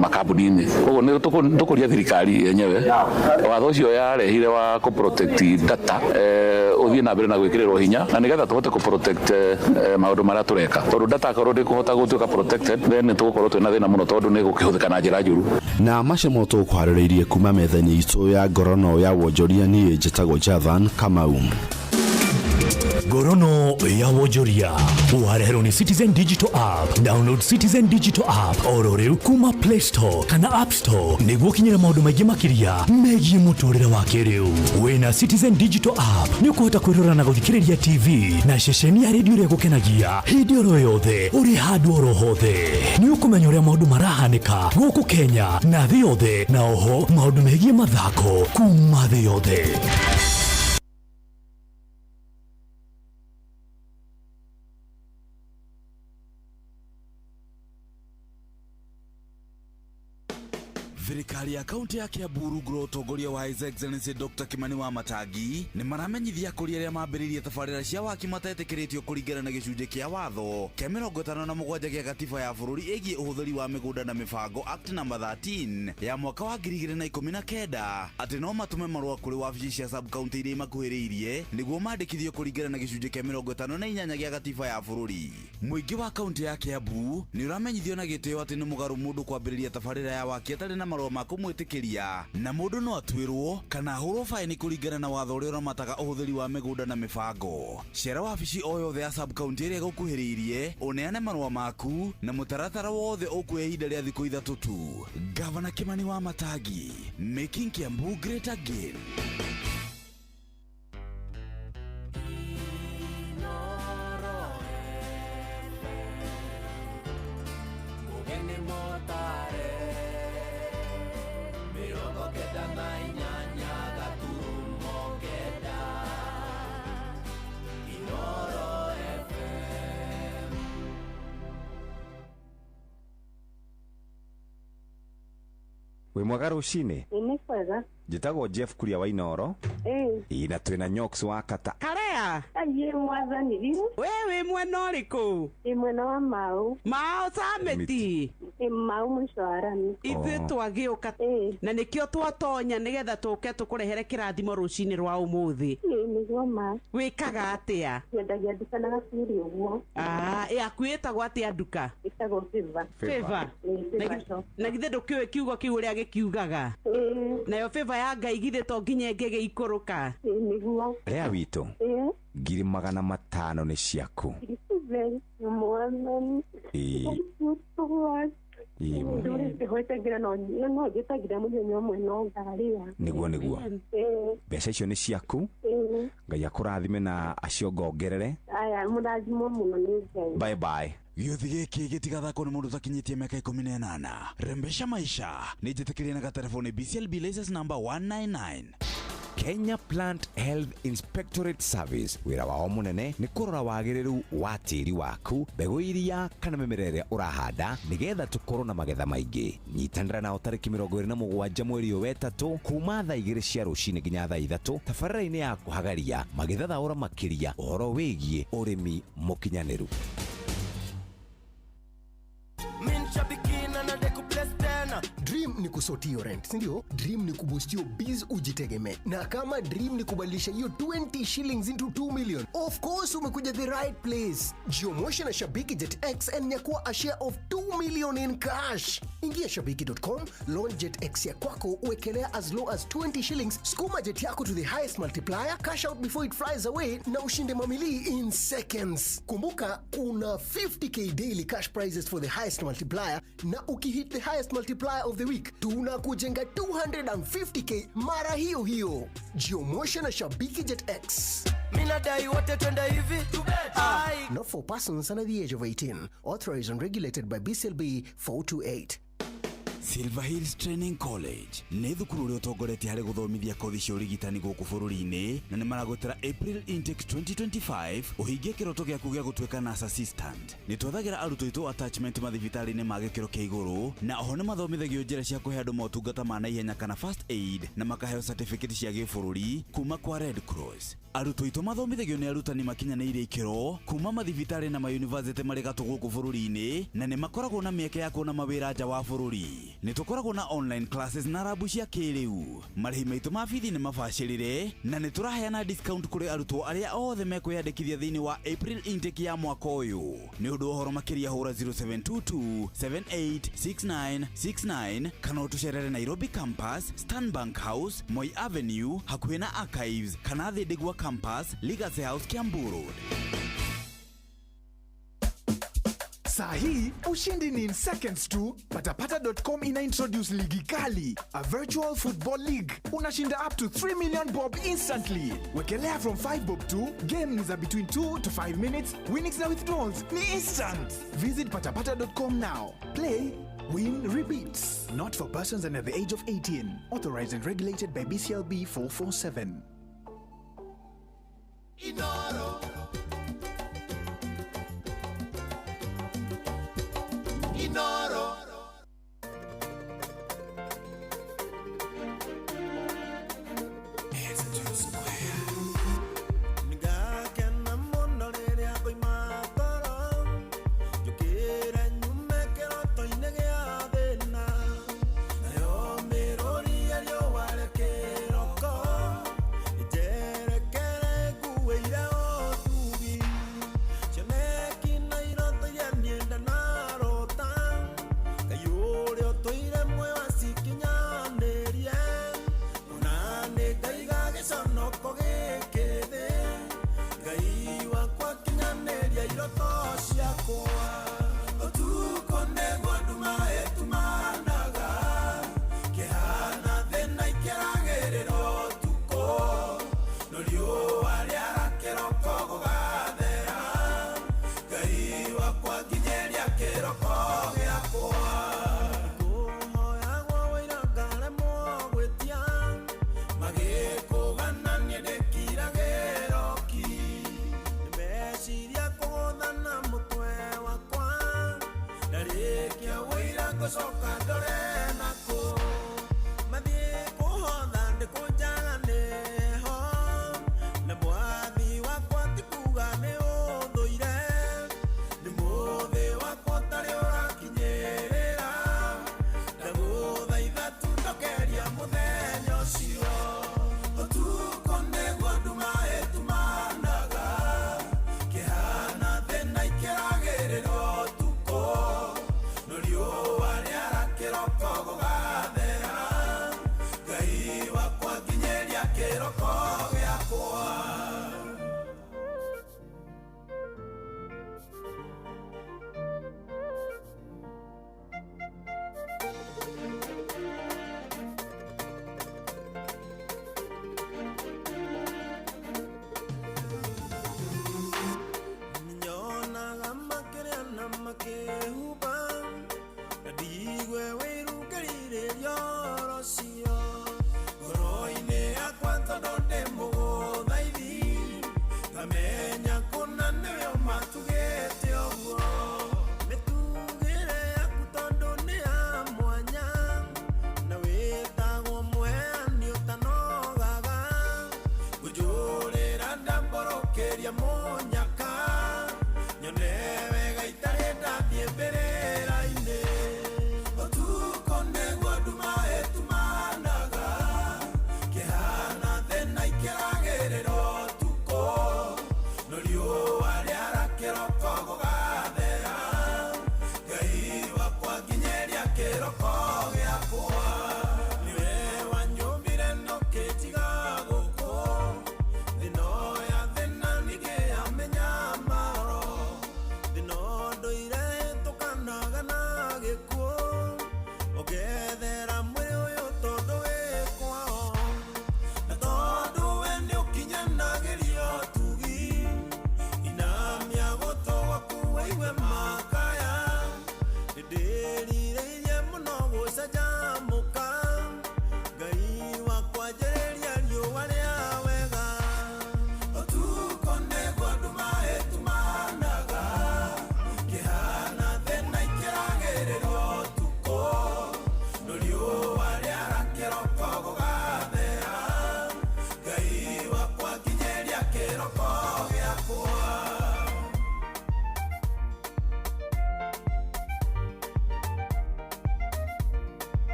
makambuni-ini koguo ni tukuria thirikari yenyewe watho ucio yarehire wa ku protect data uthie na mbere na gwikirirwo hinya na nigetha tuhote ku protect maundu maria tureka tondu data korwo ndi kuhota gutuika protected then tugukorwo twina thina muno tondu ni gukihuthika na njira njuru. Na macio moto kuhariririe kuma metheni itu ya ngorono ya Wonjoria ni njitagwo Jathan Kamau. Ngorono ya Wonjoria uhareherwo ni Citizen Digital App. Download Citizen Digital App oro riu kuma Play Store kana App Store niguo kinyira maundu maingi makiria megie muturire wa kiriu. Wina Citizen Digital App ni ukuhota kwirora na guthikiriria TV na ceceni ya radio ria gukenagia hindi oro yothe uri handu oro hothe. Ni ukumenya uria maundu marahanika guku Kenya na thi yothe na oho maundu megie mathako kuma thi yothe. Thirikari ya kaunti ya Kiambu rungu utongoria wa His Excellency Dr. Kimani wa Matangi ni maramenyithia kuri aria mambiririe tabarira cia waki matetekeretio kuringana na gicunje kia watho kia 57 gia katiba ya bururi egie uhuthiri wa migunda na mibango Act number 13 ya mwaka wa 2019 ati no matume marua kuri wabici cia sub county iria makuhiriirie niguo mandikithio kuringana na gicunje kia 58 gia katiba ya bururi. Muingi wa kaunti ya Kiambu ni uramenyithio na gitio ati ni mugaru mundu kwambiriria tabarira ya waki atari na marua ma kumwitikiria na mundu no atwirwo kana ahurwo faini kuringana na watho uria uramataga uhuthiri wa migunda na mibango. Cera wabici o yothe ya sub county iria gukuhiriirie uneane marua maku na mutaratara wothe ukuhe ihinda ria thiku 3 tu. Gavana Kimani wa Matangi, making Kiambu great again. We mwega rucini? Ni kwega. Njitagwo Jeff Kuria wa Inoro. Na twina Nyox wa Kata. Karea. Aye mwathani riu. Wewe mwena uriku? Mwena wa Mau. Mau Sameti. Mau mshwarani. Ithe twagiuka na nikio twatonya nigetha tuke tukurehere kirathimo rucini rwa umuthi. Niguo ma. Wikaga atia? Nyendagia nduka na gaciri uguo. Akwitagwo atia nduka? Itagwo Favor. Na githe ndukiwe kiugo kiu uria gikiugaga. Nayo Favor ya Ngai githe to nginye ngege ikuruka. Niguo. Rea wito. 500 ni ciaku. Mwathani. Niguo mbeca icio nĩ ciaku. Ngai akũrathime na aciongongerere. Aya mũrathimo mũno nĩ Ngai. Bye bye. Gĩothi gĩkĩ gĩtigathakwo nĩ mũndũ ũtakinyĩtie mĩaka 18. Rembesha maisha nĩ njĩtĩkĩrie na gatelefoni BCLB license number 199. Kenya Plant Health Inspectorate Service wira wao munene ni kurora wagiriru wa tiri waku mbegu iria kana mimera ĩrĩa urahanda nigetha tukorwo na magetha maingi. Nyitanĩra nao tarĩki 27 mweri wa gatatu kuma thaa 2 cia rũcinĩ nginya thaa 3 tabarĩra-inĩ ya kuhagaria magetha thaũra makĩria ũhoro wĩgiĩ ũrĩmi mũkinyanĩru. Dream ni kusoti hiyo rent, sindio? Dream ni kuboost hiyo biz ujitegeme. Na kama dream ni kubadilisha hiyo 20 shillings into 2 million, of course umekuja the right place. Jiomoshi na Shabiki Jet X and nyakua a share of 2 million in cash. Ingia shabiki.com, launch Jet X ya kwako, uwekelea as low as 20 shillings, skuma jet yako to the highest multiplier, cash out before it flies away, na ushinde mamili in seconds. Kumbuka, kuna 50k daily cash prizes for the highest multiplier, na ukihit the highest multiplier of the week, tunakujenga 250k mara hiyo hiyo. Jiomoshi na Shabiki Jet X. Minadai wote twende hivi. Not for persons under the age of 18. Authorized and regulated by BCLB 428. Silver Hills Training College nĩ thukuru ũrĩa ũtongoretie harĩ gũthomithia kothi cia ũrigitani gũkũ bũrũri-inĩ na nĩ maragwetera April intake 2025 ũhingie kĩroto gĩaku gĩa gũtuĩka nurse assistant. Nĩ twethagira arutwo aitũ attachment mathibitarĩ-inĩ ma gĩkĩro kĩa igũrũ na oho nĩ mathomithagio njĩra cia kũhe andũ motungata ma naihenya kana first aid na makaheo certificate cia gĩbũrũri kuma kwa Red Cross. Arutwo aitũ mathomithagio nĩ arutani makinyanĩire ikĩro kuma mathibitarĩ na mayunivasĩtĩ marĩ gatũ gũkũ bũrũri-inĩ na nĩ makoragwo na mĩeke ya kuona mawĩra nja wa bũrũri. Nĩ tũkoragwo na online classes na rabu cia kĩrĩu. Marĩhi maitũ ma bithi nĩ mabacĩrĩre na nĩ tũraheana discount kũrĩ arutwo arĩa othe mekwĩyandĩkithia thĩinĩ wa April intake ya mwaka ũyũ. Nĩ ũndũ ũhoro makĩria hũra 0722 786969 kana ũtũcerere Nairobi campus, Stanbank House, Moi Avenue hakuhĩ na Archives kana Thĩndigua campus, Legacy House, Kiambu Road. Sahi, ushindi ni in seconds tu. Patapata.com ina introduce ligi kali, a virtual football league. Unashinda up to 3 million bob instantly. Wekelea from 5 bob to game za between 2 to 5 minutes. Winnings na withdrawals ni instant. Visit patapata.com now. Play, win, repeats. Not for persons under the age of 18. Authorized and regulated by BCLB 447. Inoro. Inoro. Soka ndore nako mathie kuhotha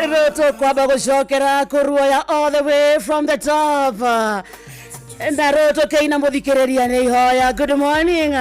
Roto kwamba gucokera kuruoya all the way from the top. Na roto keina muthikiriria ni ihoya. Good morning.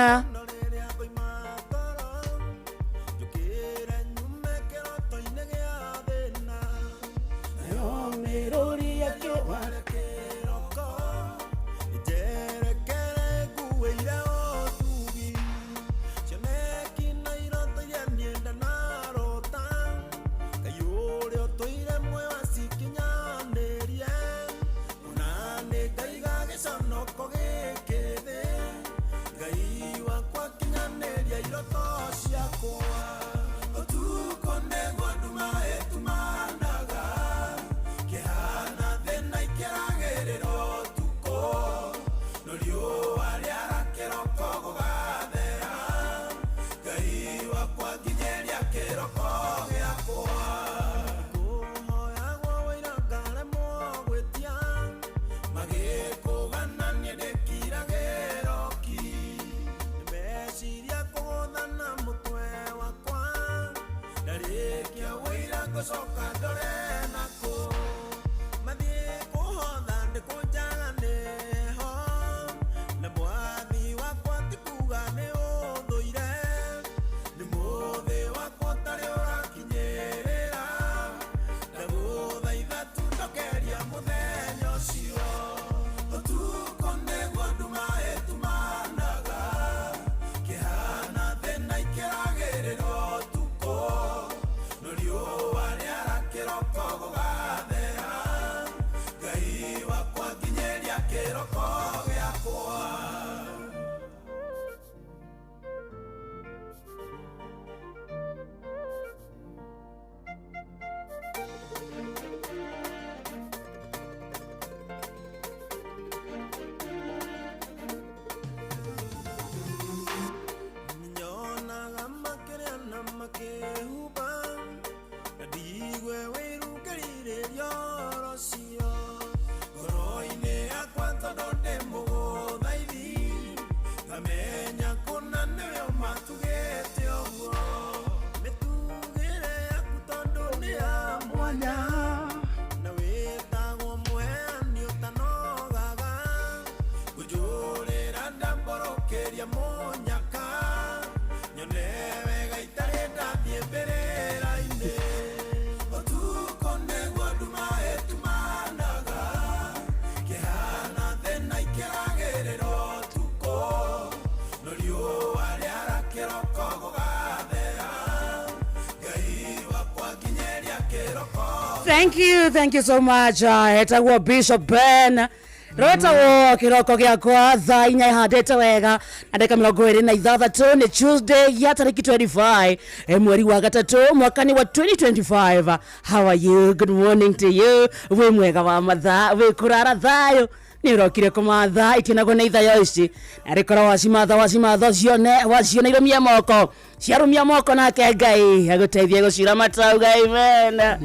Thank you so much. Etagwo Bishop Ben. Rota wo kiroko giakwa thaa inya ihandite wega andika 26 ni Tuesday ya tariki 25 mweri wa gatatu mwakani wa 2025. How are you? Good morning to you. We mwega wa mathaa we kurara thayo ni rokire kumatha itinago na ithayo ici arikora wasimatha cione irumia moko ciarumia moko nake Ngai aguteithie gucira matau Ngai mena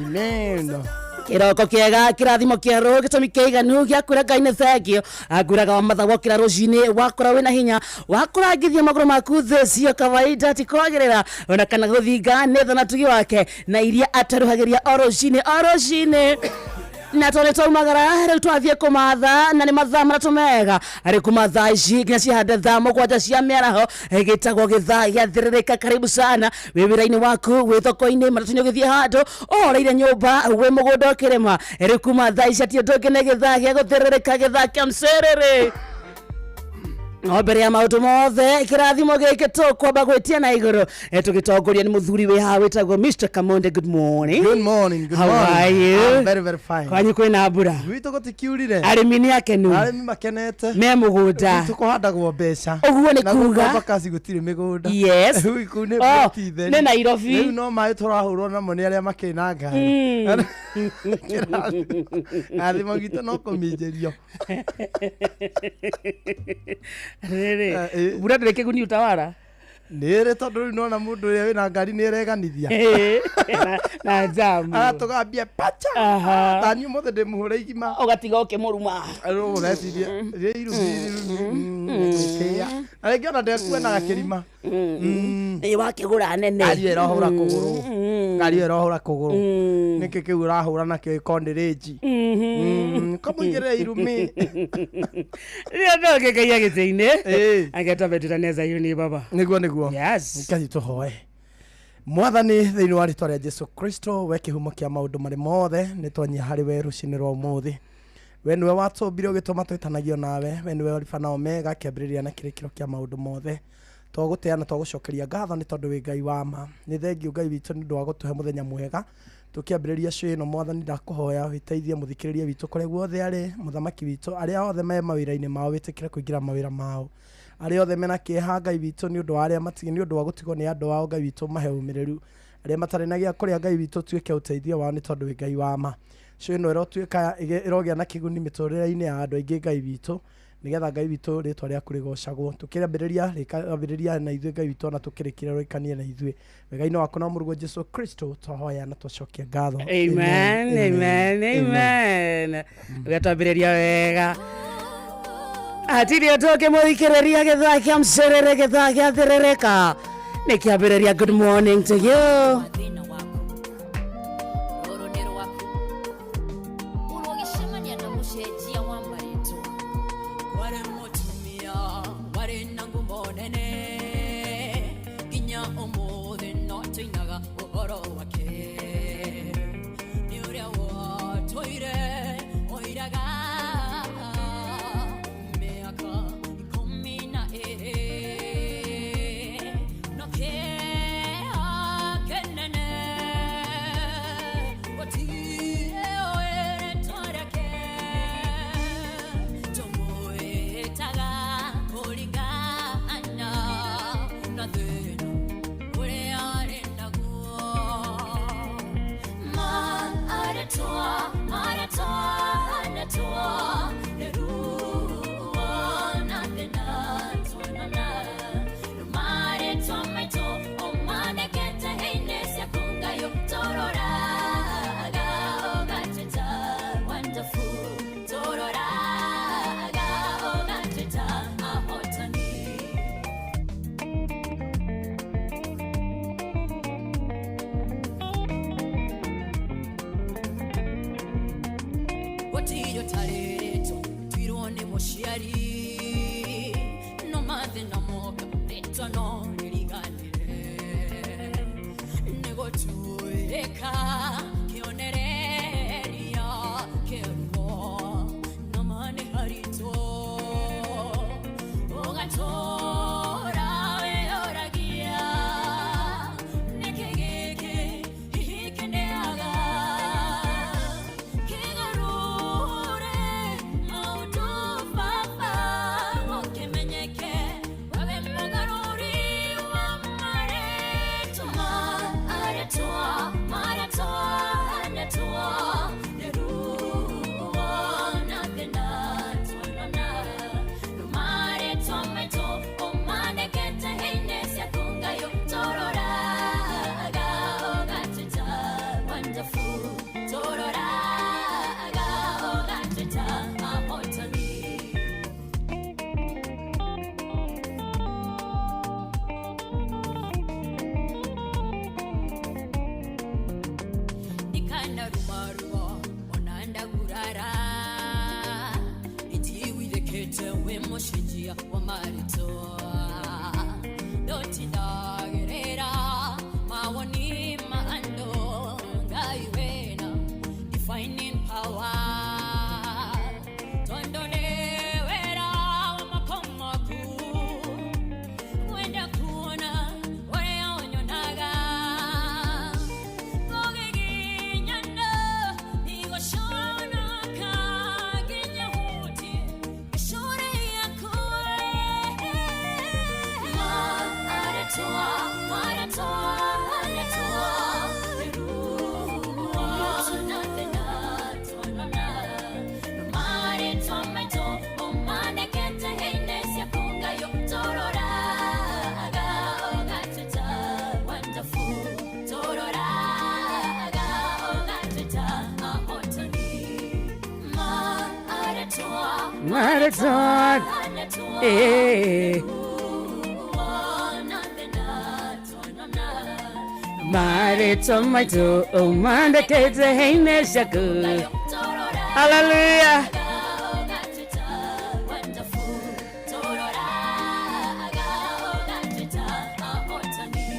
kiroko kiega kirathimo kia ro gitumi kiiganu gia kura Ngai ne thengio aguraga wa matha wokira rucini wakora wina hinya wakurangithia maguru maku thesio kawaida tikogerera ona kana guthinga netha na tugi wake na iria ataruhagiria orocine na tole taumagara rĩu twathiĩ kũmatha na nĩ mathaa maratumega arĩ kũmatha ici nginya cihande thaa mũgwanja cia mĩaraho gĩtagwo gĩthaa gĩathĩrĩrĩka. Karibu sana wĩ wĩra-inĩ waku wĩ thoko-inĩ maratunya ũgĩthiĩ handũ ũhoreire nyũmba wĩ mũgũnda ũkĩrĩma rĩu kuma thaa ici atĩ ũndũ ũngĩ nĩ gĩthaa gĩa gũthĩrĩrĩka gĩthaa kĩa mcerere. Mbere ya maundu mothe kirathimo giki tukwamba gwitia na iguru tugitongoria ni muthuri wi ha witagwo Mr. Kamonde. Good morning. Good morning. How are you? I'm very very fine. Kwanyu kwina mbura Wito gutikiurire arimi ni akenu arimi makenete me mugunda tukuhandagwo mbeca uguo ni kuga na kazi gutire migunda. Yes. Wikune betithe ni Nairobi riu no mai turahurwo namo ni aria makina ngari athimo gitu no kuminjerio rere bura ndire kiguni utawara nere tondu nona mundu uria wina ngari nireganithia na jamu agatugambia pacha tani mothe ndimuhure igima ugatiga ukimuruma ureciria arĩngĩ ona ndekuenaga kĩrima wakĩgũra nene ngari ĩrohũra kũgũrũ ngari ĩrohũra kũgũrũ nĩkĩ kĩu ũrahũra nakĩo ĩkondĩrĩnji kamũigĩrĩre irumi rĩrĩa ndogĩkaia gĩtĩ-inĩ agetwambĩtũrania Zayuni baba nĩguo nĩkathi tũhoe Mwathani thĩinĩ wa rĩtwa rĩa Jesu Kristo we kĩhumo kĩa maũndũ marĩ mothe nĩtwanyia harĩ we rũcinĩ rwa ũmũthĩ we nĩwe watũmbire ũgĩtũma twĩtanagio nawe we nĩwe Alpha na Omega kĩambĩrĩria na kĩrĩkĩro kĩa maũndũ mothe twagũteana twagũcokeria ngatho nĩ tondũ wĩ Ngai wa ma nĩ thengiũ Ngai witũ nĩ ũndũ wa gũtũhe mũthenya mwega tũkĩambĩrĩria show ĩno Mwathani ndakũhoya wĩteithie mũthikĩrĩria witũ kũrĩa guothe arĩ mũthamaki witũ arĩa othe me mawĩra-inĩ mao wĩtĩkĩre kũingĩra mawĩra mao arĩa othe mena kĩeha Ngai witũ nĩ ũndũ wa arĩa matigĩ nĩ ũndũ wa gũtigwo nĩ andũ ao Ngai witũ mahe ũmĩrĩru arĩa matarĩ na gĩa kũrĩa Ngai witũ tuĩke ũteithio wao nĩ tondũ wĩ Ngai wa ma show ĩno ĩrotuĩka ĩrogĩa na kĩguni mĩtũrĩre-inĩ ya andũ aingĩ Ngai witũ nigetha Ngai witũ rĩtwa rĩaku rĩgocagwo tũkĩambĩrĩria na ithuĩ Ngai witũ na tũkĩrĩkĩra rĩkanie na ithuĩ wega-inĩ waku na mũrugo Jesu Kristo twahoya na twacokia ngatho amen ũgatwambĩrĩria wega atirio tũkĩmũthikĩrĩria gĩthaa kĩa mcerere gĩthaa gĩa thĩrĩrĩka nĩkĩambĩrĩria good morning to you Marathon. Marathon my to Manda Kete Hene Shaku. Hallelujah.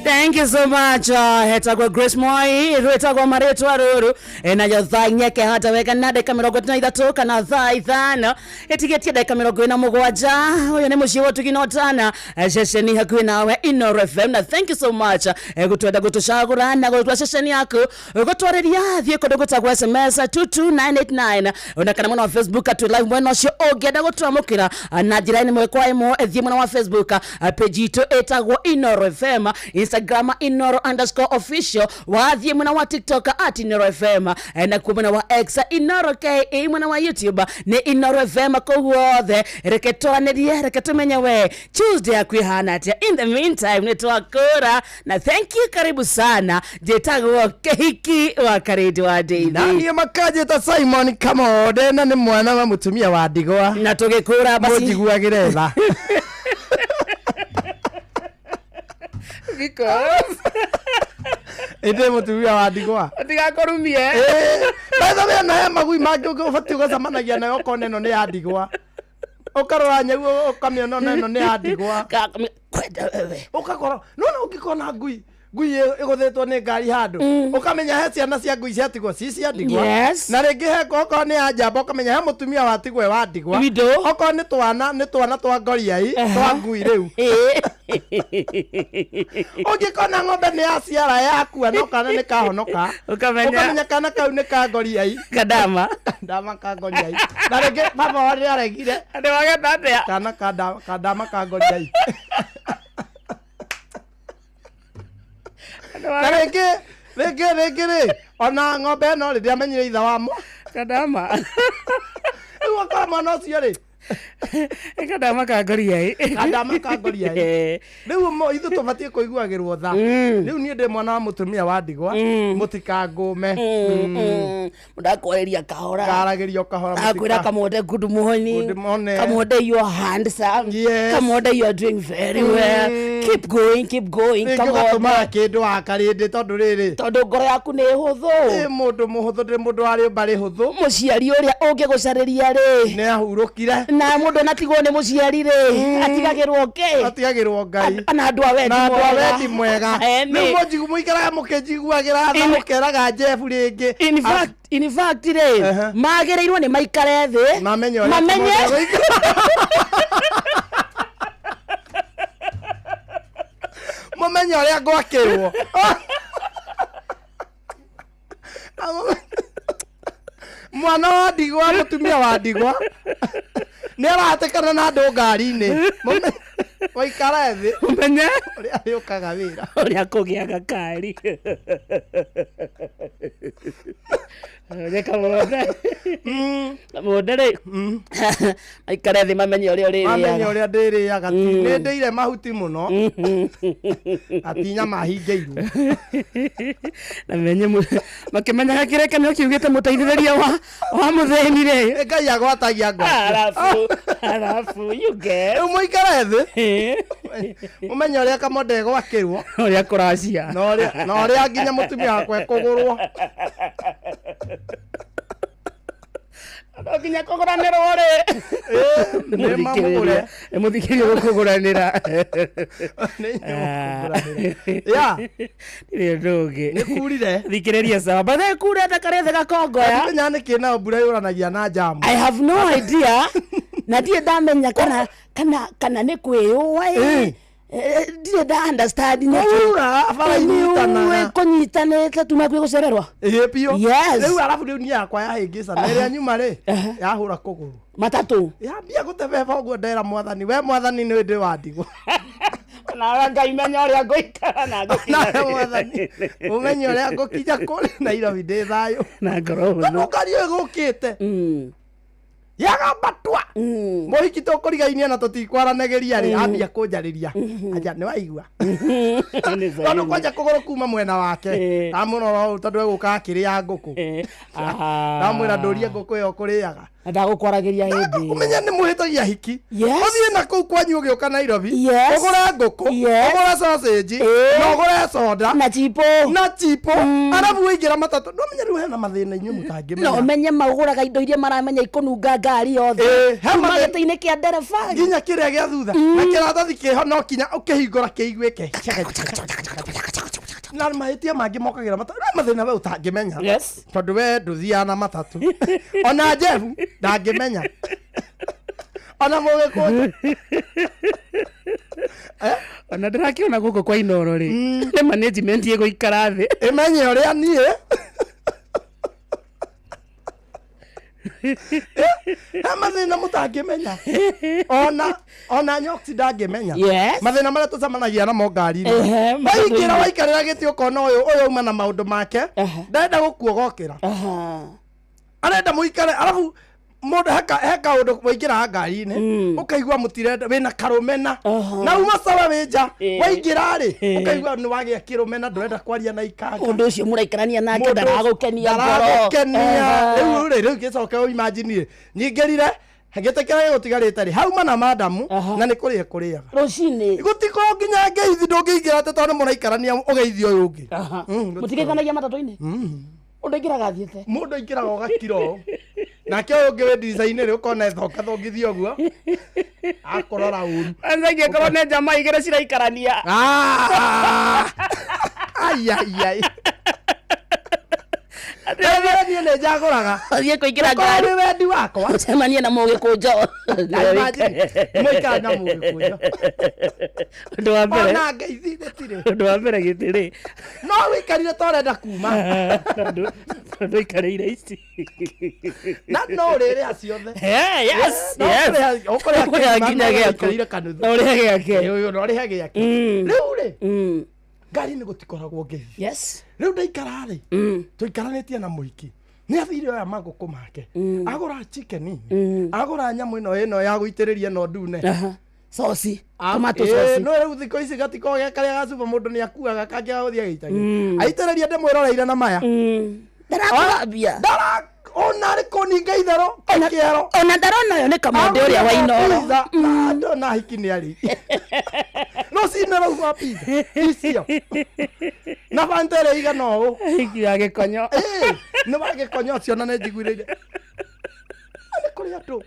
Thank you so much. Hetagwa Grace Moi, rwetagwa maretwa ruru. Na yo thaa nyeke hata weka na dakika 53 kana thaa 5. Etigetie dakika 47. Oyo ne mushi watu kinotana. Sesheni hakuwe nawe Inoro FM. Na thank you so much. Gutwenda gutushagura na gutwa sesheni yako. Gutwareria thie kodo gutagwa SMS 22989. Ona kana mwana wa Facebook atu live mweno cio ogenda gutwamukira na njira ni mwekwa imo thie mwana wa Facebook page itu etagwa Inoro FM. Instagram Inoro_official. Wathie mwana wa TikTok @Inoro FM. Na kumana wa X Inoro K. Mwana wa YouTube ni Inoro FM kogwothe. Reketwanerie reketumenya we Tuesday akwihana atia. In the meantime nitwakura na thank you, karibu sana. Jetagwo Kehiki wa Karedi wa David. Nani makaje ta Simon Kamode na ni mwana wa mutumia wa Ndigwa. Na tugikura basi mujiguagire tha. Because ende mutumia wa Ndigwa ndigakorumie baza we na magui mangĩ ũbatiĩ gũcemanagia nayo koneno nĩ ya Ndigwa ũkarora nyaguo ũkamĩona neno nĩ ya Ndigwa kwenda wewe ũkakora nona ũngĩkona ngui ĩgũthĩtwo nĩ ngari handũ ũkamenya he ciana cia ngui ciatigwo ci cia Ndigwa na rĩngĩ he koko nĩ ya njamba ũkamenya he mũtumia watigwo wa Ndigwa oko nĩ twana twa ngoriai twa ngui rĩu ũngĩkona ng'ombe nĩ ya ciara yakua no kana nĩ kahonoka ũkamenya kana kau nĩ ka ngoriai kadama ka ngoriai na rĩngĩ baba wa rĩ aregire andũ wagenda atĩa kana kadama ka ngoriai Rĩngĩ ona ng'ombe no rĩrĩa amenyire itha wamo kadama rĩu kama no cio rĩ kadama ka ngoriai rĩu ithu tũbatiĩ kũiguagĩrwo tha rĩu niĩ ndĩ mwana wa mũtumia wa Ndigwa mũtikangũme mũndakwarĩria kahora karagĩrio kahora akwĩra Kamode good morning Kamode you are handsome Kamode you are doing very well keep going Kamode kĩndũ akarĩndĩ tondũ rĩrĩ tondũ ngoro yaku nĩ hũthũ mũndũ mũhũthũ ndĩ mũndũ warĩ mbarĩ hũthũ mũciari ũrĩa ũngĩgũcarĩria rĩ nĩ ahurũkire na mũndũ natigwo nĩ mũciari rĩ atigagĩrwo Ngai na andũ a wendi mwega nĩ mũnjigu mũikaraga mũkĩnjiguagĩra tha mũkeraga Jeff rĩngĩ in fact rĩ magĩrĩirwo nĩ maikare thĩ mamenye mũmenye ũrĩa ngwakĩrwo mwana wa Ndigwa mũtumia wa Ndigwa nĩ arahatĩkana na andũ ngari-inĩ waikara thĩ ũmenye ũrĩa arĩũkaga wĩra ũrĩa kũgĩaga kari Kamode rĩ aikare thĩ mamenye ũrĩa ndĩrĩaga nĩ ndĩire mahuti mũno atinya mahingĩirwo na menye makĩmenyaga kĩrĩkanĩro kiugĩte mũteithĩrĩria wa mũthĩni rĩ Ngai agwatagia ngwa arafu you get rĩu mũikare thĩ mũmenye ũrĩa Kamode gwakĩrwo ũrĩa kũracia na ũrĩa nginya mũtumia wakwa ekũgũrwo nginya kũgũranĩrwo rĩ mũthikĩrie gũkũgũranĩra nĩ ndũngĩ nĩkurire thikĩrĩria sawa bathe kurete karĩthĩ gakongoya menya nĩkĩ na mbura yũranagia na jamu I have no idea na ndiĩ ndamenya kana nĩ kwĩyũa ndire da understand kũnyitanĩte tuma kwĩ gũcererwa biũ rĩu arabu rĩu niĩ yakwa yahĩngĩca na ĩrĩa nyuma rĩ yahũra kũgũrũ matatũ yambia gũtebeba ũguo ndera mwathani we mwathani nĩ ndĩ wa Ndigwa na Ngai menya ũrĩa ngũikara na mwathani ũmenye ũrĩa ngũkinya kũrĩ Nairobi ndĩ thayũ na ngoro hũthũ ngari ĩyo ĩgũkĩte yagabatwa mohiki tũkũrigainie na tũtikwaranagĩria rĩ ambia kũnjarĩria aja nĩ waigua tondũ kwanja kũgũrũ kuma mwena wake amũnoro ũũ tondũ egũka akĩrĩa ngũkũ ndamwĩra ndũrie ngũkũ ĩyo kũrĩaga ndagũkwaragĩria hĩndĩ ũmenya nĩ mũhĩtagia hiki ũthiĩ na kũu kwanyu ũgĩũka Nairobi ũgũre ngũkũ ũgũre sausage na ũgũre soda na chipo arabu ũingĩra matatũ ndũmenya rĩu hena mathĩna inyuĩ mũtangĩmenya no menye magũraga indo iria maramenya ikununga ngari yothe magĩtĩ-inĩ kĩa ndereba nginya kĩrĩa gĩa thutha na kĩratathi kĩho no kinya ũkĩhingũra kĩiguĩke na mahĩtia mangĩ mokagĩra mathĩna we ũtangĩmenya tondũ we ndũthiaga na matatũ ona Jehu ndangĩmenya ona mũgĩkũnja ona ndĩrakĩona gũkũ kwa Inoro rĩ nĩ management ĩgũikara thĩ ĩmenye ũrĩa niĩ mathĩna mũtangĩmenya ona nyoksi ndangĩmenya mathĩna marĩa tũcemanagia namo ngari-inĩ waingĩra waikarĩra gĩtĩ ũkona ũyũ uma na maũndũ make ndarenda gũkuogokĩra arenda mũikare arabu mũndũ heka ũndũ waingĩra ngari-inĩ ũkaigua mũtirenda wĩna karũmena na uma sawa wĩ nja waingĩra rĩ ũkaigua nĩ wagĩa kĩrũmena ndũrenda kwaria na ikanga ũndũ ũcio mũraikarania nake ndaragũkenia ngoro rĩu gĩcoke ũimagine nyingĩrire ngĩtĩkĩra gũtigarĩte rĩ hauma na madamu na nĩ kũrĩa kũrĩaga rũcinĩ gũtikorwo nginya ngeithi ndũngĩingĩra atĩ tondũ mũraikarania ũgeithio ũyũ ũngĩ mũtigeithanagia matatũ-inĩ mũndũ aingĩraga athiĩte mũndũ aingĩraga ũgakiro nake ũyũ ũngĩ wĩ design rĩ ũkona thongithia ũguo akũrora ũru angĩkorwo nĩ njama igĩrĩ ciraikarania ai niĩ nĩ njagũraga athiĩ kũingĩra ngari nĩ wendi wakwa ũcemanie na mũgĩkũnjo mũikara na mũgĩkũnjo ũndũ wa mbere ona ngeithi gũtirĩ ũndũ wa mbere gĩtĩrĩ no wĩikarire tũrenda kuma tondũ ikarĩire ici na no ũrĩrĩa ciothe ũkũrĩa nginya gĩaku ũrĩa gĩake ũrĩa gĩake rĩu rĩ ngari nĩ gũtikoragwo ngeithi rĩu ndaikara rĩ tũikaranĩtie na mũhiki nĩ athire oya magũkũ make agũra chicken agũra nyamũ ĩno ya gũitĩrĩria no ndune sosi tomato sosi no rĩu thikũ ici gatiko karĩa gacuba mũndũ nĩ akuaga kangĩa gũthiĩ agĩitagia aitĩrĩria ndĩmwĩroreire na maya ndarakũrambia ona rĩ kũninga itherũ kĩero ona ndarona yo nĩ kamonde ũrĩa wa Inoro ndona hiki nĩ ari rũcinĩ rũgua pizza icio na fanta ĩrĩa igana ũũ hiki ya gĩkonyo nĩ wa gĩkonyo ũcio na nĩ njiguĩrĩire nĩ kũrĩ andũ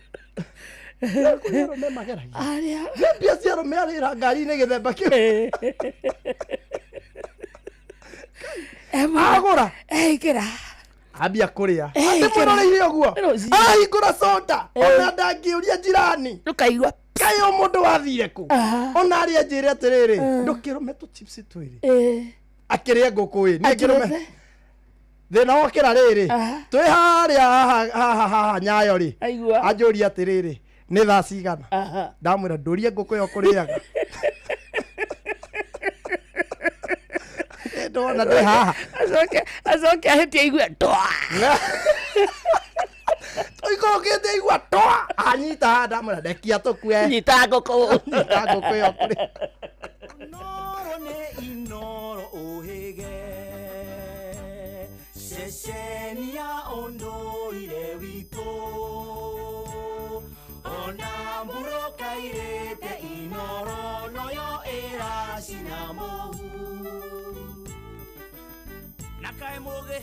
kũrĩ arũme mageragia mbia cia arũme arĩra ngari-inĩ gĩthemba kĩu agũra ĩkĩra ambia kũrĩa ndĩmũroreire ũguo ahingũra soda ona ndangĩũria njirani ndũkaigua kayo mũndũ wathire kũ ona arĩa njĩre atĩrĩrĩ ndũkĩrũme tũ chips twĩrĩ akĩrĩa ngũkũ ĩ niĩ ngĩrũme thĩna wokĩra rĩrĩ twĩ harĩa haha Nyayo rĩ anjũria atĩrĩrĩ nĩ thaa cigana ndamwĩra ndũrie ngũkũ ĩyo kũrĩaga ndona ndĩ haha acoke ahĩtie igue twa tũikũrũkĩte igua twa anyita ndamwĩra ndekia tũkue nyita ngũkũ ĩyo kũrĩ Inoro nĩ Inoro ũhĩge ceceni ya ũndũire witũ ona mbũrũka irĩte Inoro noyo ĩracina mũhu na kaĩ mũgĩ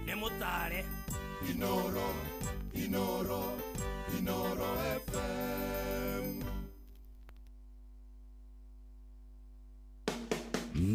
nĩ mũtare Inoro FM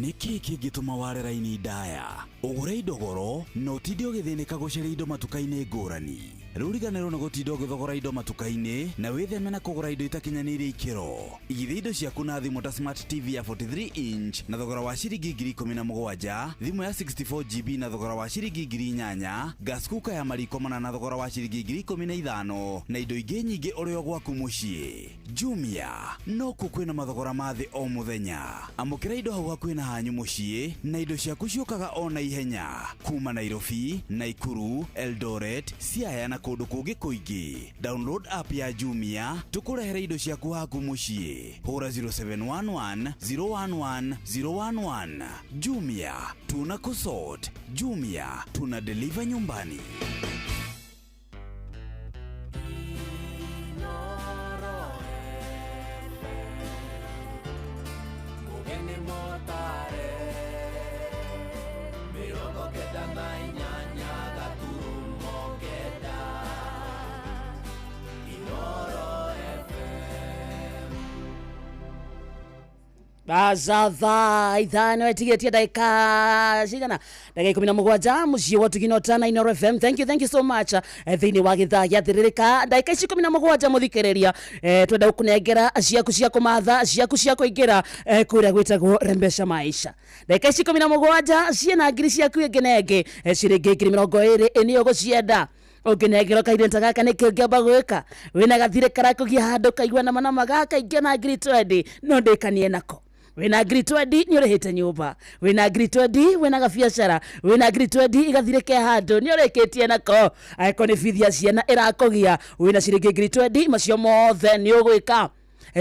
nĩkĩ kĩngĩtũma ware raini ndaya ũgũre indo goro na ũtinde ũgĩthĩnĩka gũcaria indo matuka-inĩ ngũrani rĩu riganĩrwo nĩ gũtinda ũgĩthogora indo matuka-inĩ na wĩtheme na kũgũra indo itakinyanĩirie ikĩro igithia indo ciaku na thimũ ta smart tv ya 43 inch na thogora wa ciringi 17,000 thimũ ya 64GB na thogora wa ciringi 8,000 gas cooker ya mariko mana na thogora wa ciringi 15,000 na indo ingĩ nyingĩ ũrĩ o gwaku mũciĩ Jumia no kwĩna mathogora ma thĩ o mũthenya amũkĩra indo hau hakuhĩ na hanyu mũciĩ na indo ciaku ciũkaga o na ihenya kuma Nairobi, Naikuru, Eldoret, Siaya na kundu kungi kuingi. Download app ya Jumia tukurehere indo ciaku haku mucii. Hura 0711 011 011. Jumia tuna kusort. Jumia tuna deliver nyumbani. Bazatha ithano etigetie daika cigana daika 17 muciĩ wa Tuginota Inoro FM. Thank you so much. Thĩinĩ wa gĩthaa gĩa thĩrĩrĩka daika 17 mũthikĩrĩria twenda kunengera ciaku cia kũmatha ciaku cia kũingĩra kũrĩa gwĩtagwo Rembesha Maisha. Daika 17 ciena ngiri ciaku ĩngĩ ciringi 20 nĩ ũgũcienda. Ũngĩnengero kairenta gaka nĩ kĩngĩamba gwĩka wĩna gathirĩ karakũgia handũ kaigua na manama gaka ingĩ na ngiri 20 no ndĩkanie nako. Wena ngiri 20 nĩ ũrĩhĩte nyũmba, wena ngiri 20 wena gabiacara, wena ngiri 20 igathirĩke handũ nĩ ũrĩkĩtie nako. Angĩkorwo nĩ bithi ya ciana ĩrakũgia wena ciringi ngiri 20 macio mothe nĩ ũgwĩka.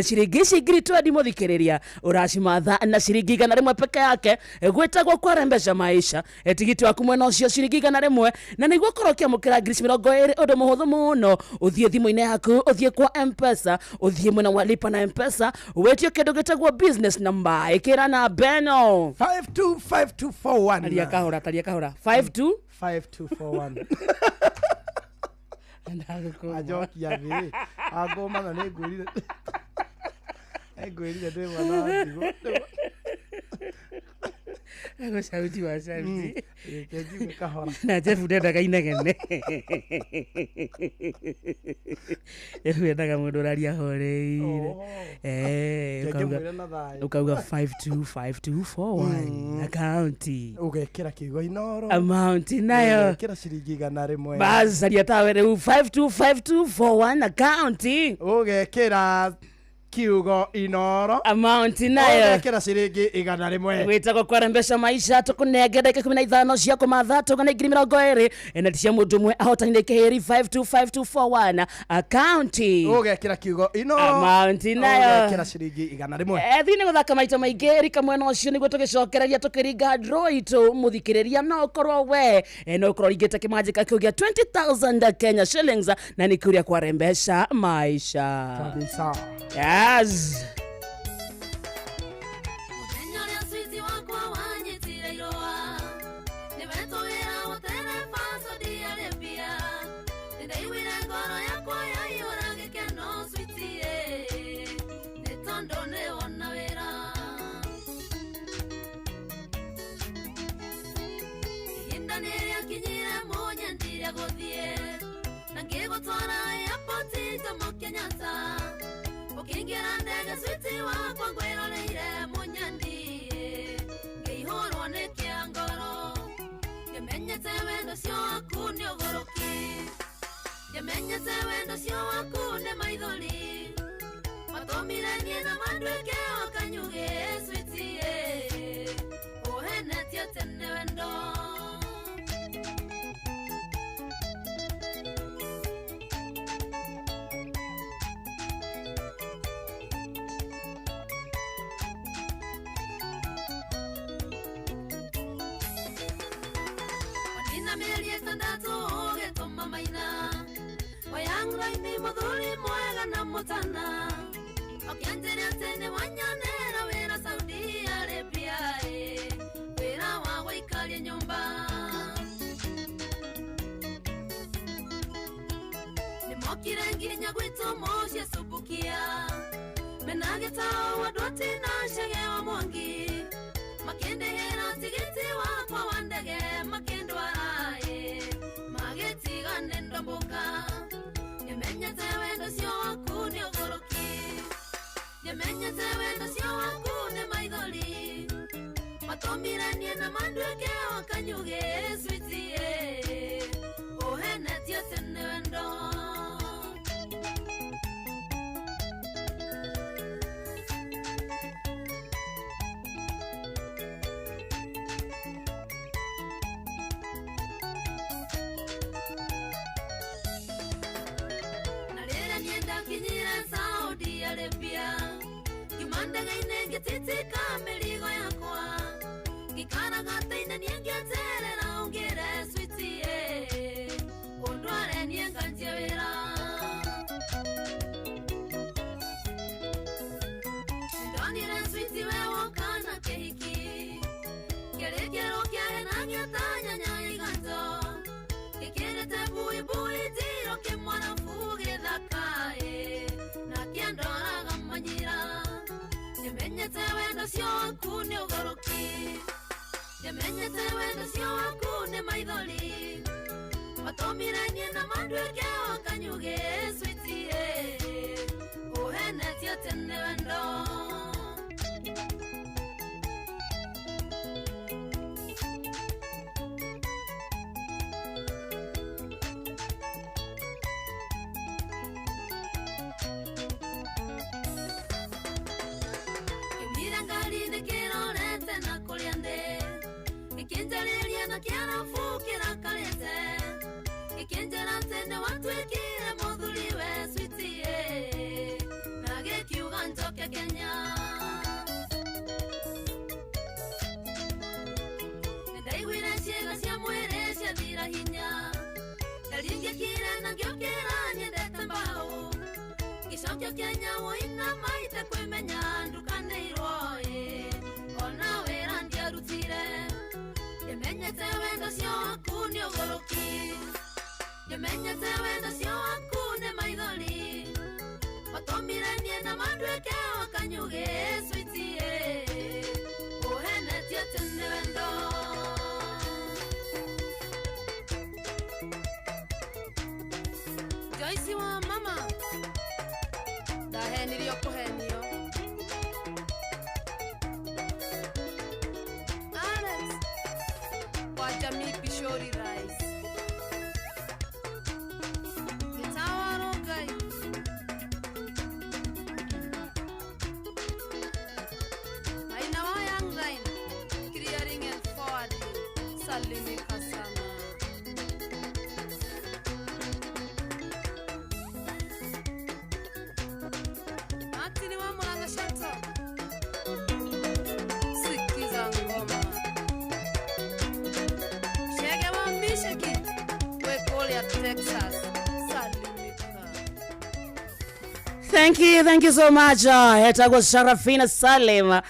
Ciringi ngiri 20 mũthikĩrĩria ũracimatha na ciringi 100 peke yake gwĩtagwo kwa Rembesha Maisha. Tigiti waku mwena ũcio ciringi 100 na nĩguo korwo kĩamũkĩra ngiri 20 ũndũ mũhũthũ mũno. Ũthiĩ thimũ-inĩ yaku, ũthiĩ kwa M-Pesa, ũthiĩ mwena wa lipa na M-Pesa, wetio kĩndũ gĩtagwo business number ĩkĩra na Beno 525241. Taria kahora 525241. Ajokia thĩ agomana nĩ ngũrire ndĩ mwana ndigo ego sauti wa sauti keji kahora na Jeff ndendaga inegene ndendaga mũndũ ũraria horeire ukauga 525241 account ugekĩra kiugo Inoro amount nayo ugekĩra ciringi 100 basi saria tawe 525241 account ugekĩra kiugo Inoro amount nayo ugekĩra ciringi 100 wĩtagwo kwa Rembesha Maisha tukunenge dakika 15 cia kũmatha tugana ngiri 20 na tia mũndũ ũmwe ahotanire kĩheri 525241 account ugekĩra kiugo Inoro amount nayo ugekĩra ciringi 100 thĩinĩ gũthaka maita maingĩ rika mwena ũcio nĩguo tũgĩcokereria tũkĩringa draw itũ mũthikĩrĩria no ũkorwo we no ũkorwo ringĩte kĩmanjĩka kĩũgĩa 20,000 Kenya shillings na nĩ kũrĩa kwa Rembesha Maisha kabisa. Yes. Ukingira ndege switi wakwa ngwĩroreire mũnyandi ngĩihũrwo nĩ kĩangoro ngĩmenyete wendo cio waku nĩ ũgũrũki ngĩmenyete wendo cio waku nĩ maithori matũmire niĩ na manduĩke o kanyugĩ switi ũhenetie tene wendo. Wayangraini muthuri mwega na mutana okianjĩra atĩ nĩ wanyanera wĩra Saudi Arabia wĩra wa gũikaria nyũmba nĩmokire nginya gwitũ mũciĩ Subukia mena gĩtao andũ atina Chege wa Mwangi makĩndĩhĩra tigiti wakwa wa ndege makĩndwara magĩtigane ndomboka Nyemenyete wendo cio waku nĩ ũgũrũki Nyemenyete wendo cio waku nĩ maithori matũmire niĩ na manduĩke o kanyugĩ switi ũhenetie tene wendo. ndege-inĩ ngĩtitika mĩrigo yakwa ngĩkaragata-inĩ niĩ ngĩeterera ũngĩre sweetie ũndware niĩ nganjie wĩra ndonire sweetie we woka na kĩhiki kĩrĩkĩro kĩa hena gĩatanyanya iganjo gĩkĩrĩte buibui tiro kĩmwarabu gĩthaka na kĩandoraga manyira nĩmenyete wendo cio waku nĩ ũgũrũki nĩmenyete wendo cio waku nĩ maithori matomire niĩ na manduĩke o kanyugĩ sweetie ũhenetie tene wendo na kiarabu kĩrakarĩte gĩkĩnjĩra atĩ nĩ watuĩkire mũthuri we sweetie na gĩkiuga njoke Kenya nĩndaiguire ciĩga cia mwĩrĩ ciathira hinya ndaringĩkire na ngĩũkĩra nyendete mbaũ gĩcokio Kenya woina maite kwĩmenya ndukanĩirwo ona wĩra ndiarutire nĩmenyete wendo cio waku nĩ ũgũrũki nĩmenyete wendo cio waku nĩ maithori matomire niĩ na manduĩke o kanyugĩ sweetie ũhenetie tene wendo Joyce wa mama ndahenirio kũhenio Jamii Pishori Rice Gitawa Rogai Aina wa Young Line Clearing and Forwarding Salimi Kasama Matini wa Muranga Shato Sikiza ngoma Thank you so much. Hetagwo Sharafina Salim.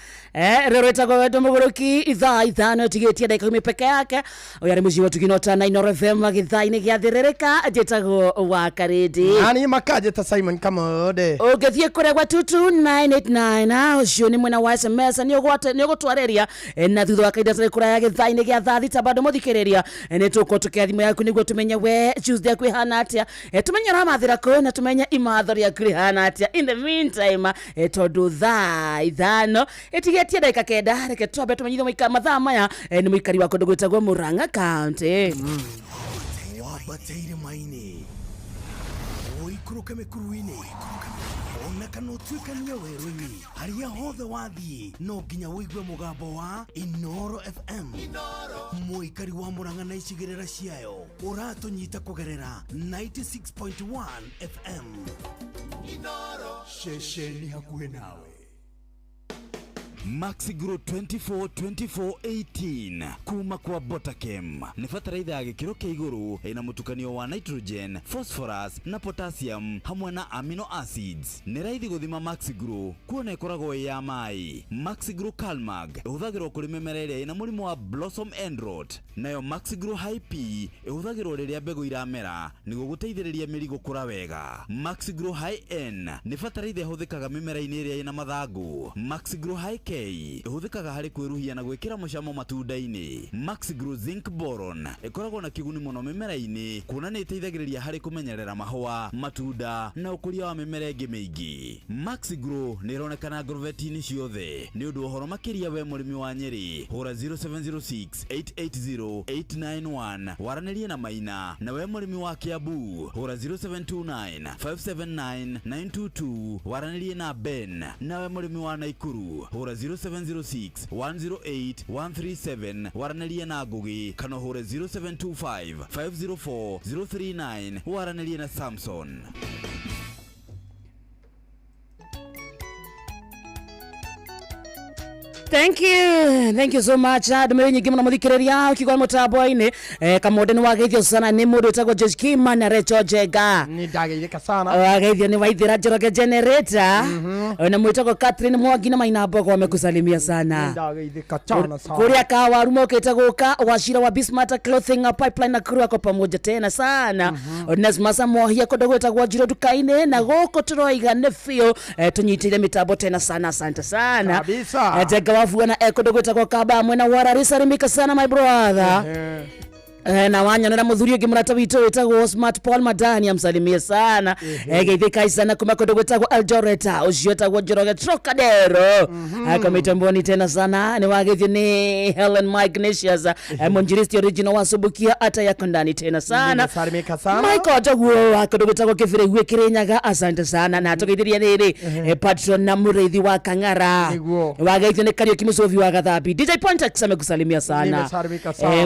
Rero hetagwo wetu mũgũrũki ithano tigetie dakika 10 peke yake. Oyari muji watu kinota na Inooro FM githaini gĩathĩrĩrĩka hetagwo wa Karĩndĩ. Ani makaje ta Simon Kamode. Ũgĩthiĩ kũrĩa gwa 22989 ũcio nĩ mwena wa SMS nĩ ũgũtwarĩria na thutha wa kaida tũrĩ kũraya gĩthaini gĩa thathi ta bado mũthikĩrĩria nĩ tũko tũkĩathimo yaku nĩguo tumenye we Tuesday kwĩhana atĩa tumenye ramathĩra kũ na tumenye imathori ya kwĩhana atĩa in the meantime tondũ thaa ithano etigetie dakika kenda reke twambe tumenyithio mũika mathaa maya nĩ mũikari wa kũndũ gwĩtagwo Murang'a County wabateire maini oikuruke mekuruini ona kanotwikania werũ-inĩ harĩa hothe wathiĩ no nginya wĩigue mũgambo wa Inooro FM mũikari wa Murang'a na icigĩrĩra ciayo ũratũnyita kũgerera 96.1 FM Inooro shesheni hakuhĩ nawe Maxigro 24-24-18 kuma kwa Botakem ni fataraitha ya gĩkĩro kĩa igũrũ ĩna mũtukanio wa nitrogen, phosphorus na potassium hamwe na amino acids. Nĩ raithi gũthima Maxigro kuona ĩkoragwo ya mai. Maxigro Calmag ĩhũthagĩrwo kũrĩ mĩmera ĩrĩa ĩna mũrimũ wa blossom end rot. Nayo Maxigro High P ĩhũthagĩrwo rĩrĩa mbegũ iramera nĩguo gũteithĩrĩria mĩri gũkũra wega. Maxigro High N nĩ fataraitha ĩhũthĩkaga mĩmera-inĩ ĩrĩa ĩna mathangũ. Maxigro High K ĩhũthĩkaga harĩ kwĩruhia na gwĩkĩra mũcamo matunda-inĩ. Maxigro Zinc Boron ĩkoragwo na kĩguni mũno mĩmera-inĩ kuona nĩ ĩteithagĩrĩria harĩ kũmenyerera mahũa, matunda na ũkũria wa mĩmera ĩngĩ mĩingĩ. Maxigro nĩ ĩronekana ngroveti-inĩ ciothe. Nĩ ũndũ ũhoro makĩria we mũrĩmi wa Nyeri hũra 0706-880-891 waranĩrie na Maina, na we mũrĩmi wa Kiambu hũra 0729-579-922 waranĩrie na Ben, na we mũrĩmi wa Naikuru hũra 0706-108-137 waranĩrie na Ngugi, kana hũra 0725-504-039 waranĩrie na Samson. Thank you so much. Ndumire nyingi muno muthikiriria ukigwa mutambo-ini kamonde ni wageithio sana ni mundu etagwo Joskima na Recho Jega. Ni ndageithika sana. Wageithio ni Waithira Njoroge generator. Na mwitagwo Catherine Mwangi na Mainabo kwa wamekusalimia sana. Ni ndageithika sana. Kuria kawaru mokete guka Wachira wa Bismarck Clothing Pipeline na crew yako pamoja tena sana. Onesmasa Mohia kodo gwetagwo Njiro dukaine na goko turoiga ne fio tunyitire mitambo tena sana, asante sana. Kabisa. Jega wavuana kodo gwetagwo Kaba mwena wararisa rimika sana my brother. Na wanya na muthuri ungi murata witu wetagwo Smart Paul Madani amsalimie sana. Geithika sana kuma kodo gwetagwo Eldoreta ucio etagwo Njoroge Trocadero. Akamitamboni tena sana ni wageithio ni Helen Mike Ignatius Monjiristi original wa Subukia ata yako ndani tena sana. Salimika sana. Michael Tagwo kodo gwetagwo Kibire gwe Kirinyaga asante sana na tugeithiria riri patron na mureithi wa Kang'ara. Wageithio ni Kariuki Musovi wa Gathabi. DJ Pontex amekusalimia sana.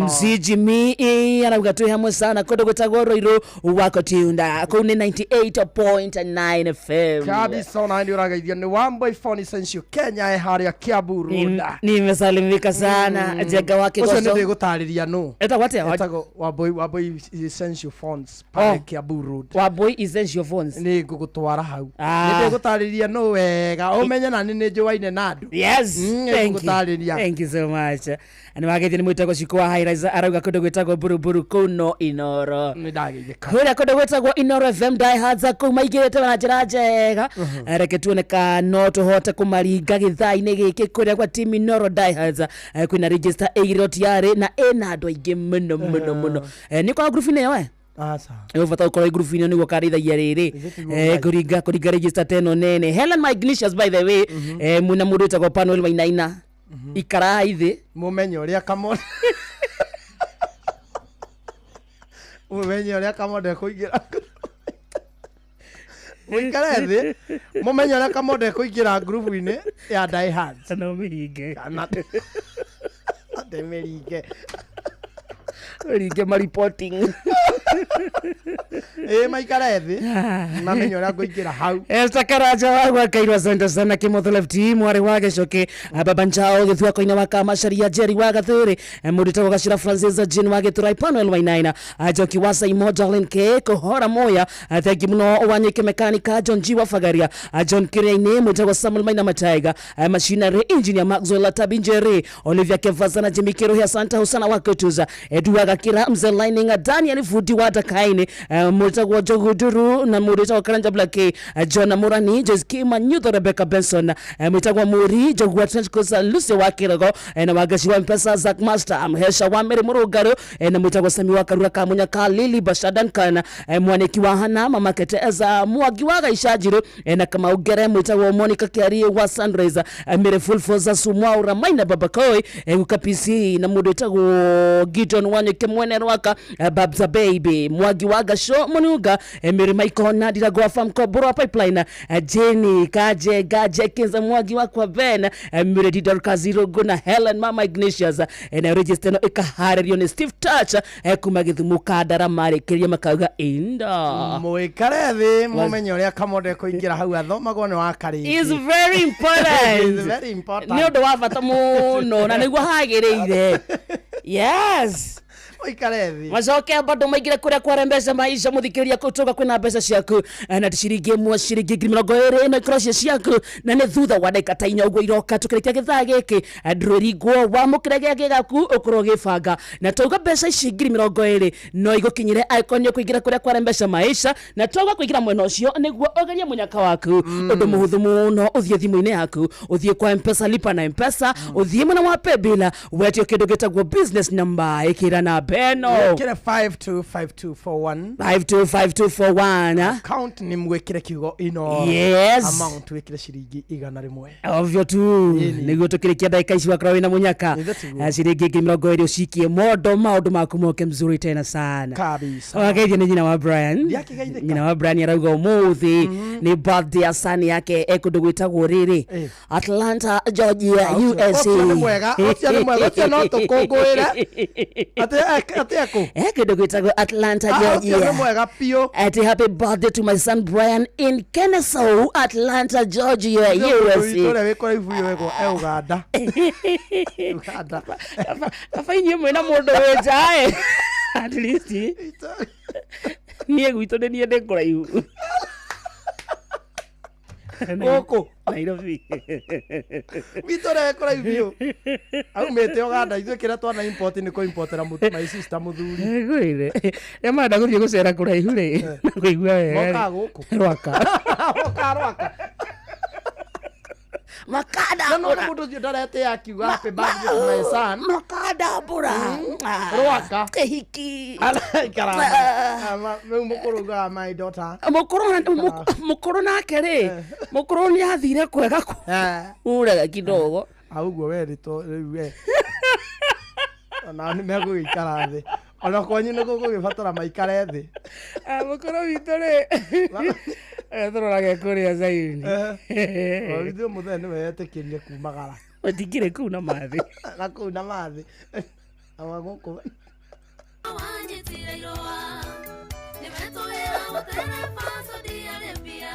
MC Jimmy anauga tu hamwe sana kodo gwetagwo Roiro wako tiunda ko ni 98.9 FM. Kabisa na ndio ragaithio ni One Boy Phone Essential Kenya haria Kiambu Road. Nimesalimika sana Jega wake gozo. Uso ni gutariria no. Eta what? Etago One Boy Essential Phones pale Kiambu Road. One Boy Essential Phones. Ni gugutwara hau. Ni gutariria no wega. Umenya na ni njowaine nadu. Yes. Thank you so much. Ani wageithio ni mwitagwo Shikwa Highrise arauga kodo gwetagwo Buruburu kuno Inoro. Ni ndageithika. Kuria kodo gwetagwo Inoro FM diehards kuma igirete na njira njega. Reke tuoneka no tuhote kumaringa githai-ini giki kuria kwa team Inoro diehards kwina register eirotiare na ena andu aingi muno. Ni kwa group ine we? Asa. Uvata ukora group ine ni gukarithagia riri. Kuriga register teno nene. Helen Mike Ignatius by the way muna mundu etagwo Panel Wainaina. Ikara ithi mumenye uria kamonde mumenye uria kamonde kuingira muikara ithi mumenye uria kamonde kuingira group ine ya diehards no miringe kana ate miringe Rige ma reporting. Maikara ethi. Mamenyo uria kuingira hau. Esta Karaja wagwa kairwa asante sana Kimotho Left Team wari wage coke baba Njao githwa koina wa Kamasharia Jerry wa Gathuri murita gashira Francis Jean wage turai Panel Wainaina ajoki wasa Imojalin ke kohora moya thank you muno wanyike mekanika John G wa Fagaria John Kireine mutago Samuel Maina Mataiga machinery engineer Maxwell Tabinjeri Olivia Kevazana Jimmy Kirohi asante husana wakotuza Edwaga Kira mze lining Daniel Fudi wa Takaine mutago Joguduru na murita Karanja Black John Murani Joskima Nyutho Rebecca Benson mutago Muri Jogwa Transkosa Lucy wa Kirago na wagashi wa Mpesa Zack Master amhesha wa Meri Murugaro na mutago Sami wa Karura Kamunya Kalili Bashadan Kana mwaneki wa Hana mama Keteza Mwagi wa Gaishajiro na kama ugere mutago Monica Kiari wa Sunrise Mere Full Forza Sumwa Uramaina Babakoi ukapisi na mudetago Gideon Wanyeke Mwenero waka Babza Baby Mwagi wa Gasho Munuga Mere Michael Nadira Goa Farm Koboro Pipeline Jenny Kaje Gaje Kenza Mwagi wa kwa Ben Mere Didor Kaziro Guna Helen Mama Ignatius na register no ikahare on Steve Touch kumagithu mukadara mari kiria makauga inda muikarethi mumenye uria kamode kuingira hau athomagwo ni wakari is very important is very important ni undu wa bata muno na niguo hagireire yes Ikarethi macoke bado maigire kuria kwa mbeca maisha muthikiria kutoka kwina mbeca ciaku na tishiringi mwa shiringi 20 na cross ciaku na ne thutha wa ndeka ta inya ugo iroka tukirikia githaa giki ndroringo wa mukirege gigaku ukoro gibanga na tuga mbeca ici 20 no igukinyire icon yo kuigira kuria kwa mbeca maisha na tuga kuigira mwena ucio niguo ogeria munyaka waku undu muhuthu muno uthie thimu-ini yaku uthie kwa Mpesa lipa na Mpesa uthie mwena wa Paybill wetio kindu gitagwo business number ikira na Beno kile 525241 525241 account ni mwekire kiugo ino yes amount wekire shiringi 100 ovyo tu niguo tukirikia dakika ici wakora wina munyaka shiringi 20 ucikie modo maundu maku moke mzuri tena sana kabisa wageithia ni nyina wa Brian nyina wa Brian arauga umuthi ni birthday ya sani yake ekundu gwitagwo riri Atlanta Georgia USA ucio ni mwega no tukungwire ate Ateko. Kendo gwitagwo Atlanta, Georgia. Mwega pio. Ati happy birthday to my son Brian in Kennesaw, Atlanta, Georgia, USA. Tore wekora ivuyo weko Uganda. Uganda. Kafainye mwena mundu wejae. At least. Niye gwito ne niye ndekora ivu. Goko Nairobi. Vitore wekora ivuyo. Au mete Uganda itwe kira twana import ni ko importera my sister muthuri. Gwire. Yamanda guthie gucera kura ihu ri. Kuigua wega. Moka guku. Rwaka. Rwaka. Makada bura. Mundu cio ndarete akiuga happy birthday to my son. Makada bura. Rwaka. Kehiki. Karama. Mukuru my daughter. Mukuru nake ri. Mukuru ni athire kwega ku. Urega kidogo. Auguo we rito we. Ona ni megũikara thĩ. Ona kwanyu nĩ gũgũgĩbatara maikare thĩ. Mukuru witũ rĩ. Tũrorage kũrĩa Zaini. Ithuĩ mũthee nĩwe etĩkĩrire kumagara. Ũtikĩrĩ kũu na mathĩ. Na kũu na mathĩ. Awa gũkũ. Wanyitire iroa. Nimetowera gũtere paso diarembia.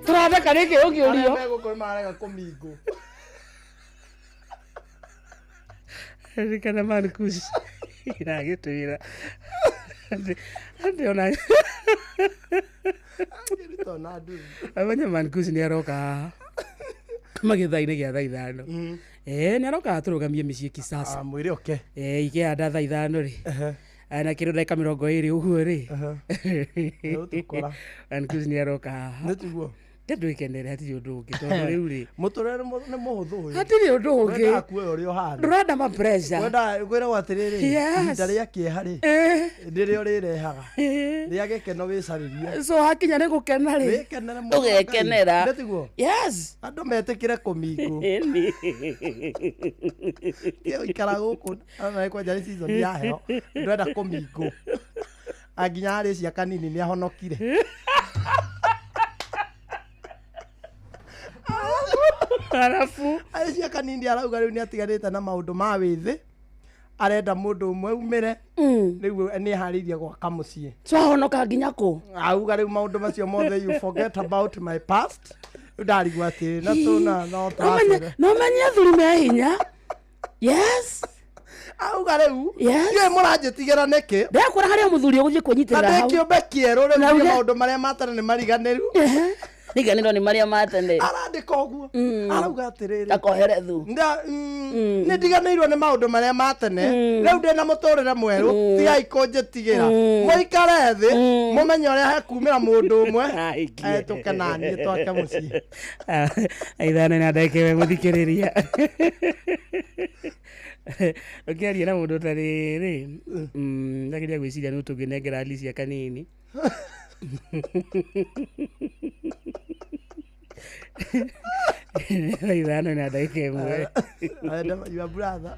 Tũratheka nĩkĩ ũkĩũrio. Megũkorwo marega kũmingũ. Kana Marcus iragĩtwĩra andĩ ona abanya Marcus nĩ aroka magĩthainĩ gĩa thaa 5 nĩ aroka tũrũgamie mĩciĩ kisasa mwĩrĩ oke ikĩanda thaa 5 rĩ ana kĩrĩ ndagĩka 20 ũguo rĩ Marcus nĩ aroka nĩtiguo ndũikenere hatirĩ ũndũ ũngĩ tondũ rĩu rĩ mũtũrĩre nĩ mũhũthũ ũyũ hatirĩ ũndũ ũngĩ wenda kuoya ũrĩa ũhana ndũrenda ma pressure wenda gwĩrwo atĩrĩrĩ ihinda rĩa kĩeha rĩ ndĩrĩo rĩrehaga rĩa gĩkeno wĩcarĩrie so hakinya nĩ gũkena rĩ wĩkenere ũgekenera ndĩtiguo yes andũ metĩkĩre kũmingũ ikara gũkũ ona kwanja nĩ season ya heho ndwenda kũmingũ anginya harĩ cia kanini nĩ ahonokire arafu aicia kanini arauga rĩu nĩ atiganĩte na maũndũ ma wĩthĩ arenda mũndũ ũmwe umĩre rĩu nĩ harĩirie gwaka mũciĩ twahonoka nginya kũ auga rĩu maũndũ macio mothe you forget about my past ndarigwo atĩrĩ na tũna no twatũre no menye thuri me hinya yes auga rĩu iwe mũranjĩtigĩra nĩkĩ ndekora harĩa mũthuri ũgũthiĩ kwĩnyitĩrĩra hau kĩũmbe kĩerũ rĩu maũndũ marĩa matene nĩ mariganĩru riganĩrwo nĩ marĩa matene arandĩka ũguo arauga atĩrĩrĩ akoherethu nĩ ndiganĩirwo nĩ maũndũ marĩa matene rĩu ndĩ na mũtũrĩre mwerũ tigai kũnjĩtigĩra mũikare thĩ mũmenye ũrĩa hekumĩra mũndũ ũmwe tũke naniĩ twake mũciĩ aithana na ndeke gũthikĩrĩria ũkĩaria na mũndũ ta rĩrĩ ndakĩria gwĩciria nĩ tũngĩnengera Alicia kanini aithana na ndeke ĩmwe your brother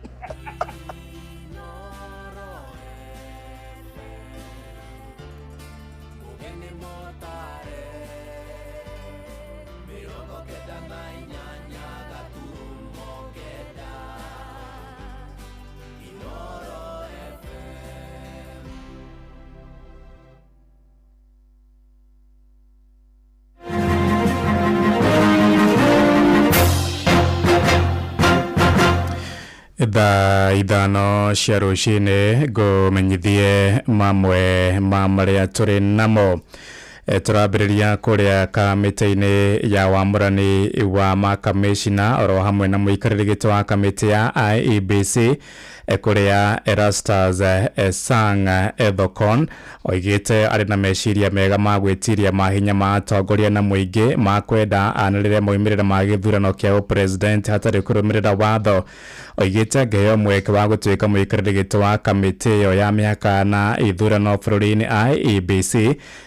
Thaa ithano cia rũcinĩ ngũmenyithie mamwe ma marĩa tũrĩ namo turambĩrĩria kũrĩa kamĩtĩ-inĩ ya wamũrani wa makamĩcina oro hamwe na mũikarĩri gĩtĩ wa kamĩtĩ ya IEBC kũrĩa Erastus Sang Ethokon oigĩte arĩ na meciria mega ma gwĩtiria mahinya ma atongoria na mũingĩ ma kwenda anĩrĩre moimĩrĩra ma gĩthurano kĩa ũpresident hatarĩ kũrũmĩrĩra watho. Oigĩte ngeheo mweke wa gũtuĩka mũikarĩri gĩtĩ wa kamĩtĩ ĩyo ya mĩhaka na ithurano bũrũri-inĩ IEBC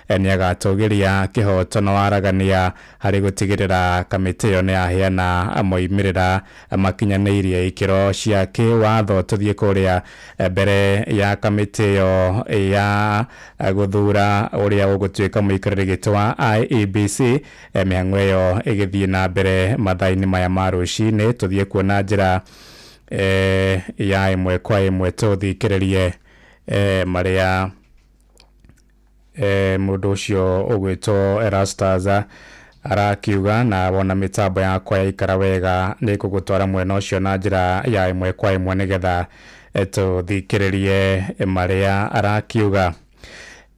nĩ agatũra gũtũgĩria kĩhoto waragania harĩ gũtigĩrĩra kamĩtĩ ĩyo nĩ yaheana moimĩrĩra makinyanĩirie ikĩro cia kĩwatho. Tũthiĩ kũrĩa mbere ya kamĩtĩ ĩyo ya gũthura ũrĩa ũgũtuĩka mũikarĩri gĩtĩ wa IEBC, mĩhang'o ĩyo ĩgĩthiĩ na mbere mathaa-inĩ maya ma rũcinĩ. Tũthiĩ kuona njĩra ya ĩmwe kwa ĩmwe tũthikĩrĩrie marĩa mũndũ ũcio ũgwĩtwo Erastus arakiuga, na wona mĩtambo yakwa yaikara wega nĩ kũgũtwara mwena ũcio na njĩra ya ĩmwe kwa ĩmwe nĩgetha tũthikĩrĩrie marĩa arakiuga.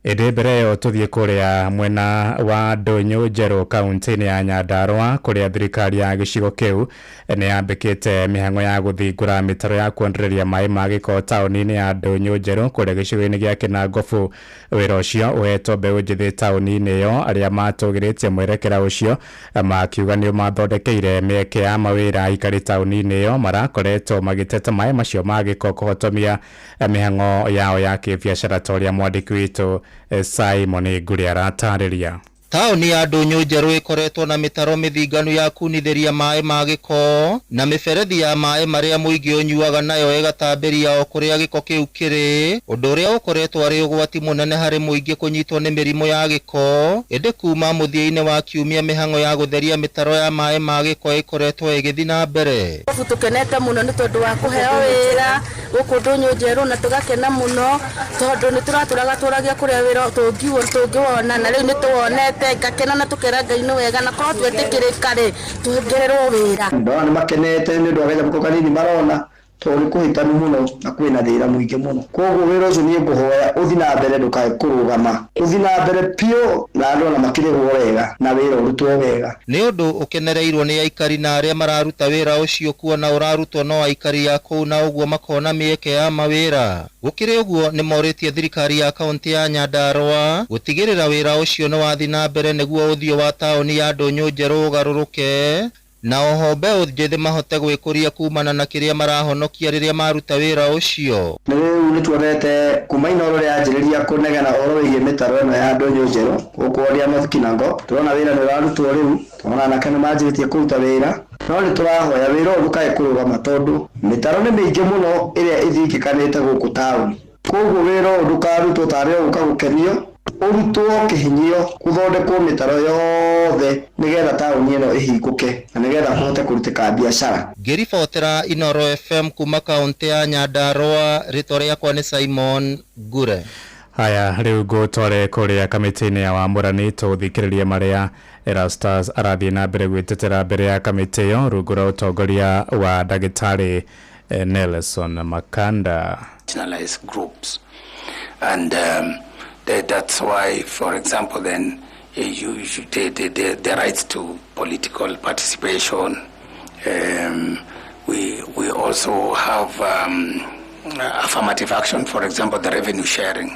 Ĩndĩ mbere ĩyo tũthiĩ kũrĩa mwena wa Ndũnyũ Njerũ kaunti-inĩ ya Nyandarua, kũrĩa thirikari ya gĩcigo kĩu nĩ yambĩkĩte mĩhang'o ya gũthingũra mĩtaro ya kuongereria maĩ ma gĩko taũni-inĩ ya Ndũnyũ Njerũ kũrĩa gĩcigo-inĩ gĩa Kĩnangobu. Wĩra ũcio ũhetwo mbeũ njĩthĩ taũni-inĩ ĩyo, arĩa matũgĩrĩtie mwerekera ũcio makiuga nĩ mathondekeire mĩeke ya mawĩra aikari taũni-inĩ ĩyo marakoretwo magĩteta maĩ macio ma gĩko kũhotomia mĩhang'o yao ya kĩbiacara, ta ũrĩa mwandĩki witũ Simon Ngũrĩ aratarĩria. Taũni ya Ndũnyũ Njerũ ĩkoretwo na mĩtaro mĩthinganu ya kunithĩria maĩ ma gĩko na mĩberethi ya maĩ marĩa mũingĩ ũnyuaga nayo ĩgatambĩria o kũrĩa gĩko kĩu kĩrĩ, ũndũ ũrĩa ũkoretwo arĩ ũgwati mũnene harĩ mũingĩ kũnyitwo nĩ mĩrimũ ya gĩko. Ĩndĩ kuma mũthia-inĩ wa kiumia mĩhang'o ya gũtheria mĩtaro ya maĩ ma gĩko ĩkoretwo ĩgĩthiĩ na mbere. Tũkenete mũno nĩ tondũ wa kũheo wĩra gũkũ Ndũnyũ Njerũ, na tũgakena mũno tondũ nĩ tũratũragia kũrĩa wĩra tũngĩwona, na rĩu nĩ tũwonete ngakena na tukera Ngai nĩ wega na korwo twetĩkĩrĩka rĩ tuongererwo wĩra. Ndona makenete nĩ ũndũ agenda mũko kanini marona tondũ kũhĩtanu mũno na kwĩna thĩra mũingĩ mũno. Koguo wĩra ũcio nĩ ngũhoya ũthiĩ na mbere ndũkae kũrũgama, ũthiĩ na mbere piũ na andũ ona makĩrĩhwo wega na wĩra ũrutwo wega. Nĩ ũndũ ũkenereirwo nĩ aikari na arĩa mararuta wĩra ũcio kuona ũrarutwo no aikari ya kũu, na ũguo makona mĩeke ya mawĩra. Gũkĩrĩ ũguo nĩ morĩtie thirikari ya kaunti ya Nyandarua gũtigĩrĩra wĩra ũcio nĩ wathiĩ na mbere nĩguo ũthiũ wa taũni ya Ndũnyũ Njerũ ũgarũrũke, na oho mbeũ njĩthĩ mahote gwĩkũria kumana na kĩrĩa marahonokia rĩrĩa maruta wĩra ũcio. Rĩu nĩ tuonete kuma Inooro rĩanjĩrĩria kũnegena ũhoro wĩgiĩ mĩtaro ĩno ya Ndũnyũ Njerũ gũkũ ũrĩa North Kinango, tũrona wĩra nĩ ũrarutwo rĩu, tũrona anake nĩ manjĩrĩtie kũruta wĩra, no nĩ tũrahoya wĩra ũyũ ndũkae kũrũgama tondũ mĩtaro nĩ mĩingĩ mũno ĩrĩa ĩthingĩkanĩte gũkũ taũni. Koguo wĩra ũyũ ndũkarutwo tarĩ o gũka gũkenio, ũrutwo kĩhinyio gũthondekwo mĩtaro yothe nĩgetha taũni ĩno ĩhingũke na nĩgetha kũhote kũrutĩka biacara. Ngĩribotera Inooro FM kuma kaunti ya Nyandarua, rĩtwa rĩakwa nĩ Simon Ngũrĩ. Haya, rĩu ngũtware kũrĩa kamĩtĩ-inĩ ya wamũrani tũthikĩrĩrie marĩa Erastus arathiĩ na mbere gwĩtetera mbere ya kamĩtĩ ĩyo rungu rwa ũtongoria wa ndagĩtarĩ Nelson Makanda. Marginalized groups and that's why, for example, then you should the rights to political participation. We also have affirmative action. For example, the revenue sharing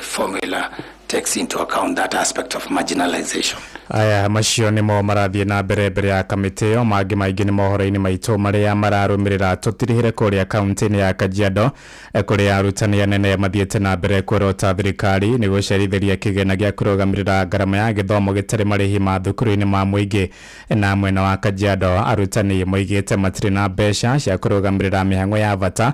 formula takes into account that aspect of marginalization. Aya macio nimo marathiĩ na mbere ya kamĩtĩ ĩyo. Mangĩ maingĩ nĩ mohoro-inĩ maitũ marĩa mararũmĩrĩra. Tũtirihĩre kũrĩa kaunti-inĩ ya Kajiado kũrĩa arutani anene mathiĩte na mbere kwĩrota thirikari nĩ gũcerithĩria kĩgĩna gĩa kũrũgamĩrĩra ngarama ya gĩthomo gĩtarĩ marĩhi ma thukuru-inĩ ma mũingĩ. Na mwena wa Kajiado arutani moigĩte matirĩ na mbeca cia kũrũgamĩrĩra mĩhang'o ya bata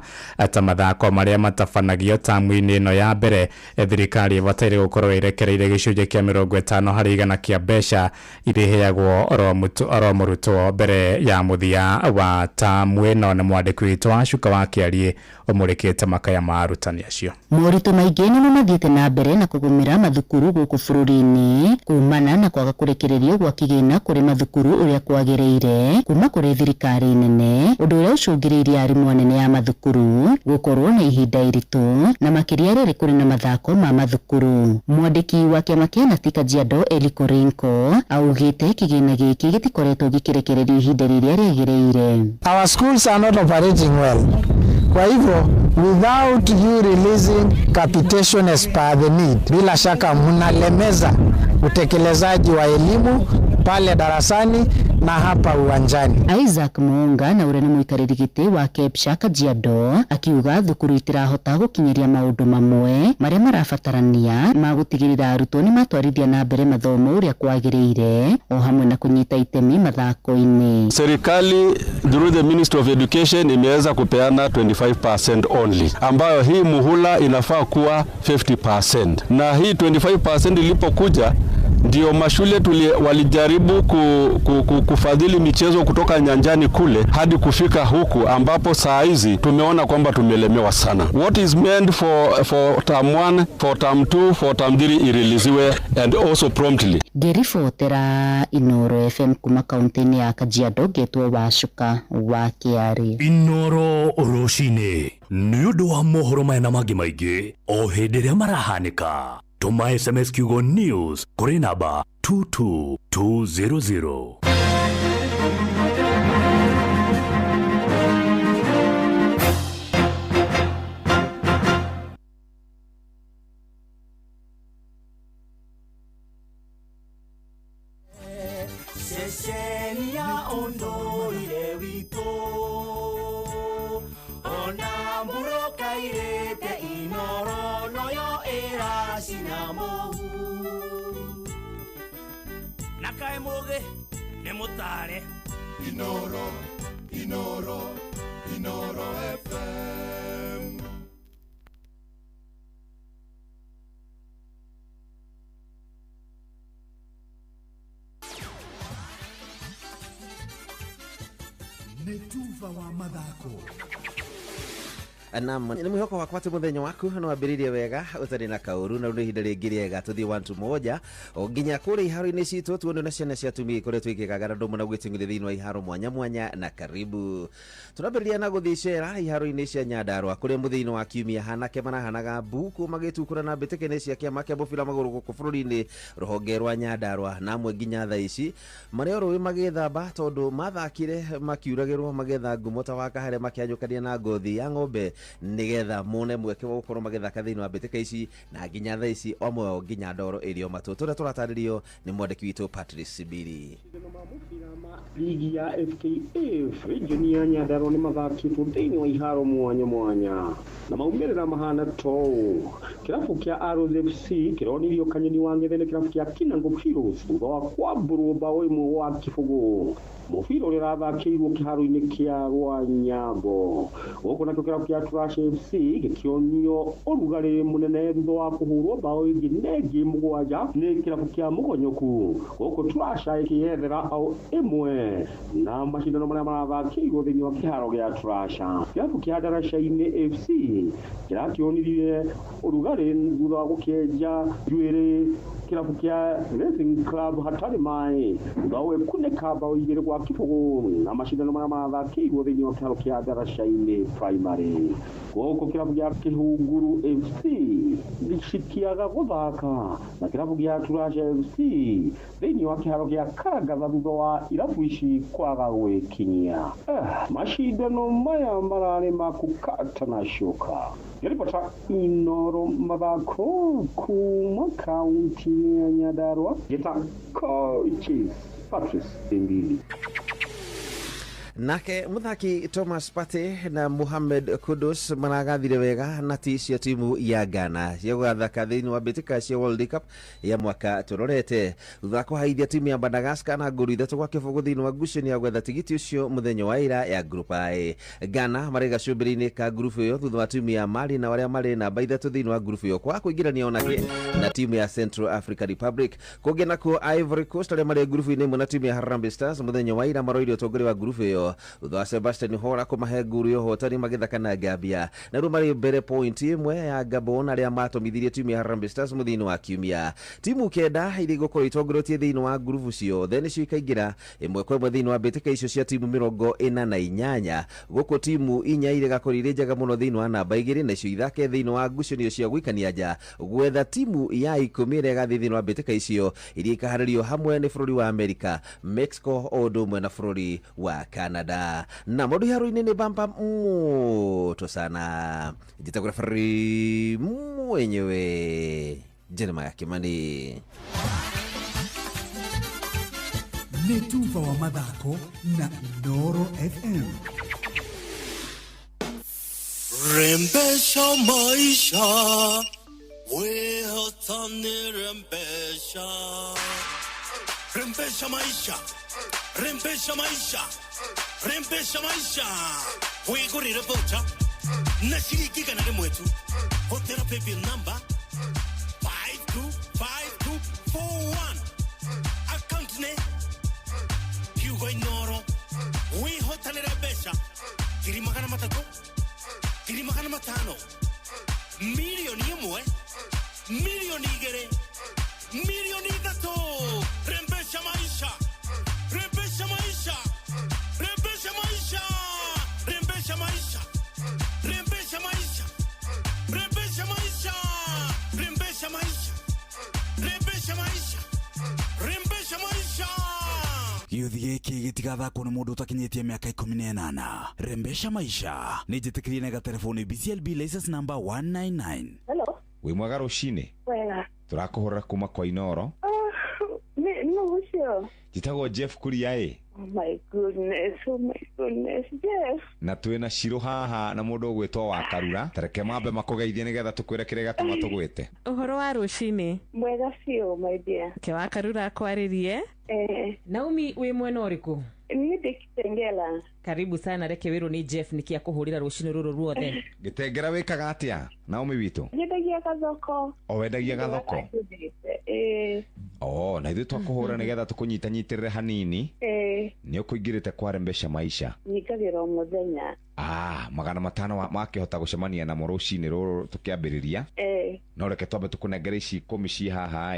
ta mathako marĩa matabanagio tamu-inĩ ĩno ya mbere. Thirikari ĩbataire gũkorwo ĩrekereire gĩcunjĩ kĩa 50 harĩ igana kĩa mbeca ireheagwo oro mũrutwo mbere ya mũthia wa tamu ĩno. Nĩ mwandĩki witũ Cuka wa Kĩarie ũmũrĩkĩte makaya ma arutani acio. Moritũ maingĩ nĩ mathiĩte na mbere na kũgũmĩra mathukuru gũkũ bũrũri-inĩ kumana na kwaga kũrekererio gwa kĩgĩna kũrĩ mathukuru ũrĩa kwagĩrĩire kuma kũrĩ thirikari nene, ũndũ ũrĩa ũcũngĩrĩirie arimũ anene ya mathukuru gũkorwo na ihinda iritũ na makĩria rĩrĩ kũrĩ na mathako ma mathukuru. Mwandĩki wa kĩama kĩa Nati Kajiado Eli Korenko augĩte kĩgĩna gĩkĩ gĩtikoretwo gĩkĩrekererio ihinda rĩrĩa rĩagĩrĩire. Our schools are not operating well. Kwa hivyo without you releasing capitation as per the need, bila shaka mnalemeza utekelezaji wa elimu pale darasani na hapa uwanjani. Isaac Muunga na urene muikariri giti wa Kepsha Kajiado akiuga thukuru itirahota gukinyiria maundu mamwe maria marabatarania ma gutigirira arutwo ni matwarithia na mbere mathomo uria kwagiriire o hamwe na kunyita itemi mathako-ini. Serikali through the Ministry of Education imeweza kupeana 25% only, ambayo hii muhula inafaa kuwa 50%, na hii 25% ilipokuja ndio mashule walijaribu kufadhili michezo kutoka nyanjani kule hadi kufika huku ambapo saa hizi tumeona kwamba tumelemewa sana. What is meant for term 1, for term 2, for term 3 ireleasiwe and also promptly. Gerifotera Inoro FM kuma kaunti ya Kajiado getwo Wacuka wa Kiari. Inoro Roshine ni undu wa mohoro mena mangi maingi o hindi ria marahanika. Tuma SMS kiugo news kuri namba 22200. Nakaemoge nemutare Inoro FM. Netuva wa mathako. Naam, ni mwihoko wa kwati muthenya waku no ambiririe wega utari na kauru na uri hinde ringi riega tuthi 1 o nginya kuri iharo-ini citu tuone na ciana cia tumi kore twikikagara ndumu na gwitingire thiini wa iharo mwanya mwanya na karibu. Turambiriria na guthicera iharo-ini cia Nyandarua kuri muthiini wa kiumia hanake marahanaga mbuku magitukura na mbitike-ini cia kiama kia mubira maguru guku bururi-ini ruhonge rwa Nyandarua na amwe nginya thaa ici mari o ruwi magithamba tondu mathakire makiuragirwo magetha ngumo ta waka haria makianyukania na ngothi ya ng'ombe nigetha mone mweke wa gukorwo magithaka thiini wa mbitike ici na nginya thaa ici omwe nginya ndoro irio matu turia turataririo ni mwandiki witu Patrice Sibiri. Ligi ya FKF region ya Nyandarua ni mathakitwo thiini wa iharo mwanya mwanya na maumirira mahana to kirabu kia Arrows FC kironirio kanyeni wa ngethene kirabu kia Kinango Heroes thutha wa kwamburwo bao imwe wa kibugu mubira uria rathakiirwo kiharo-ini kia Rwanyango guku nakio kirabu kia Trash FC gikionio urugari munene thutha wa kuhurwo bao ingi nengi mugwanja ni kirabu kia Mugonyoku guku Trash ikiyethera au imwe na mashindano maria marathakiirwo thiini wa kiharo gia Trash. Kirabu kia Darasha-ini FC kirakionire urugari thutha wa gukienja njuiri kirabu kia Racing Club hatari mai thutha kuneka bao igiri gwa kibugu na mashindano maria marathakiirwo thiini wa kiharo kia Darasha-ini Primary. Guku kirabu gia Kihunguru FC gicikiaga guthaka na kirabu gia Trash FC thiini wa kiharo gia Karangatha thutha wa irabu ici kwaga gwikinyia. Mashindano maya marari makukata na shoka. Yaripota Inoro mathako kuma kaunti ya Nyandarua gita coaches Patrice Sibiri. Nake muthaki Thomas Pate na Mohamed Kudus maragathire wega na cia timu ya Ghana cia guthaka thiini wa mbitika cia World Cup ya mwaka turorete thutha kuhaithia timu ya Madagascar na nguru 3 gwa kibugu thiini wa ngucanio ya gwetha tigiti ucio muthenya wa ira ya group A. Ghana marega cumbiri-ini ka group iyo thutha wa timu ya Mali na waria mari namba 3 thiini wa group iyo kwa kuingirania onake na timu ya Central African Republic. Kugena ku Ivory Coast aria mari group-ini imwe na timu ya Harambee Stars muthenya wa ira maroirio tongori wa group iyo thutha Sebastian Hora kumahe nguru yo hotani magithaka na Gambia na rumari mbere point imwe ya Gabon aria matomithirie timu ya Harambee Stars muthini wa kiumia. Timu kenda iri gukorwo itongoretie thiini wa group cio then cikaingira imwe kwa imwe thiini wa mbitika icio cia timu 48 guku timu 4 iri gakorire njega muno thiini wa namba 2 na cio ithake thiini wa ngucanio cia gwikania nja gwetha timu ya 10 iri gathi thiini wa mbitika icio iri ikaharirio hamwe ni bururi wa America, Mexico o mwe na bururi wa Canada. Na modu haro-ini ni bamba moto sana. Jitagura Fari mwenyewe Jeremiah Kimani. nĩ tuva wa mathako na Inooro FM. Rembesha maisha, wehotane rembesha. Rembesha maisha, rembesha maisha, rembesha maisha. Wigurire voucher, na shiriki kanale mwetu. Hotera paybill number 525241. Account name Hugo Inooro. Wehotane rembesha. Kiri magana matatu. Kiri magana matano. Milioni imwe. Milioni igere. Milioni itatu. Rembesha maisha. Rembesha maisha. Rembesha maisha. Rembesha maisha. Rembesha maisha. Rembesha maisha. Rembesha maisha. Rembesha maisha. Rembesha maisha. Gĩuthi gĩkĩ gĩtigathakwo nĩ mũndũ ũtakinyĩtie mĩaka 18. Rembesha maisha nĩ njĩtĩkĩrie na gatelefoni BCLB license number 199. Hello. Wĩ mwega rũcinĩ? Wega. Tũrakũhũrĩra kuma kwa Inooro. No, sure. Njĩtagwo Jeff Kuria ĩ. Oh my goodness, Jeff. Na twĩna Shiro haha na mũndũ ũgwĩtwo wa Karura. Tareke mambe makũgeithie nĩgetha tũkwĩre kĩrĩa gatũma tũgwĩte. Ũhoro wa rũcinĩ? Mwega biũ, my dear. Ke wa Karura akwarĩrie? Naomi wĩ mwena ũrĩkũ? Niĩ ndĩ Kitengela. Karibu sana, reke wĩrwo nĩ Jeff nĩkĩ akũhũrĩra rũcinĩ rũrũ ruothe. Gĩtengera wĩkaga atĩa? Naomi witũ. Nyendagia gathoko. O wendagia gathoko? Na ithuĩ twakũhũra nĩgetha tũkũnyitanyitĩrĩre hanini. Nĩ ũkũingĩrĩte kwa Rembesha maisha. Nyingagĩra o mũthenya. Magana matano makĩhota gũcemania namo rũcinĩ rũrũ tũkĩambĩrĩria. No reke twambe tũkũnengere ici 10 ci haha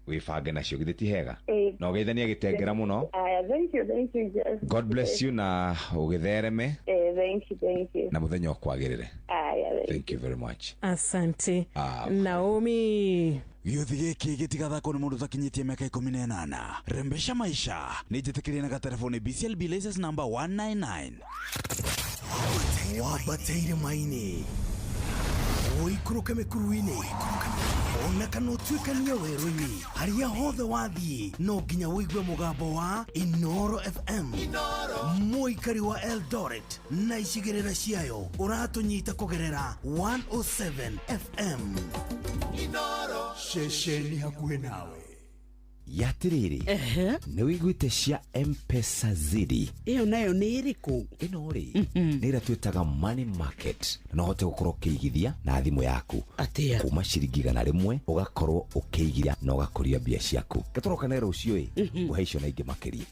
wĩbange nacio githĩ ti hega. Na ũgeithania Gĩtengera mũno. Thank you, Jeff. God bless you na ũgĩthereme. Thank you. Na mũthenya ũkwagĩrĩre. Thank you very much. Asante. Naomi. Gĩuthi gĩkĩ gĩtigathakwo nĩ mũndũ ũtakinyĩtie mĩaka 18. Rembesha maisha nĩ njĩtĩkĩrie na gatelefoni BCLB license number 199. Wabateire maini. Oikũrũke mĩkuru-inĩ. Ona kana ũtuĩkanie werũ-inĩ. Harĩa hothe wathiĩ no nginya wĩigue mũgambo wa Inooro FM. Mũikari wa Eldoret na icigĩrĩra ciayo ũratũnyita kũgerera 107 FM. Inooro ceceni hakuhĩ nawe. Yatiriri. Nĩ wĩiguĩte cia M-Pesa Zidi. Ĩyo nayo nĩ ĩrĩkũ? Ĩno rĩ nĩ ĩrĩa twĩtaga money market. No hote gũkorwo ũkĩigithia na thimũ yaku. Atĩa? Kuma ciringi 100 ũgakorwo ũkĩigithia na ũgakũria mbia ciaku. Gatũroka na rũciũ ũhe icio na ingĩ makĩria.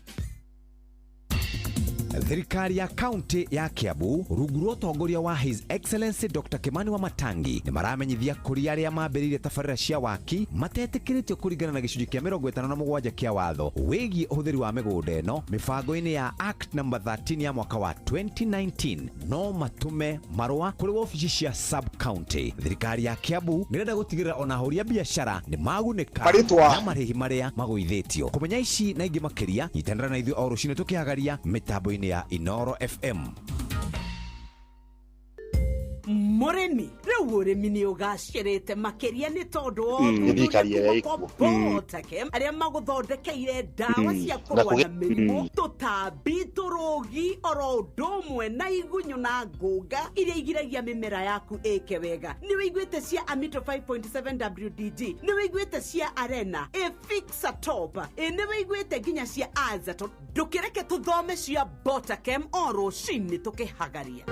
Thirikari ya kaunti ya Kiambu rungu rwa ũtongoria wa His Excellency Dr. Kimani Wamatangi nĩ maramenyithia kũrĩ arĩa mambĩrĩirie tabarĩra cia waki matetĩkĩrĩtio kũringana na gĩcunjĩ kĩa 57 kĩa watho wĩgiĩ ũhũthĩri wa mĩgũnda ĩno mĩbango-inĩ ya Act number 13 ya mwaka wa 2019 no matume marũa kũrĩ ofici cia sub county. Thirikari ya Kiambu nĩrenda gũtigĩrĩra ona ahũri a biacara nĩ magunĩka na marĩhi marĩa magũithĩtio. Kũmenya ici na ingĩ makĩria nyitanĩra na ithuĩ o rũcinĩ tũkĩhagaria mĩtambo-inĩ ya Inooro FM. Mũrĩmi rĩu ũrĩmi nĩ ũgacĩrĩte makĩria nĩ tondũ arĩa magũthondekeire ndawa cia kũrũa na mĩrimũ tũtambi tũrũgi oro ũndũ ũmwe na igunyũ na ngũnga iria igiragia mĩmera yaku ĩke wega. Nĩ wĩiguĩte cia Amito 5.7 WDG, nĩ wĩiguĩte cia Arena, Efixatop, nĩ wĩiguĩte nginya cia Azaton. Ndũkĩreke tũthome cia Botakem o rũcinĩ tũkĩhagaria.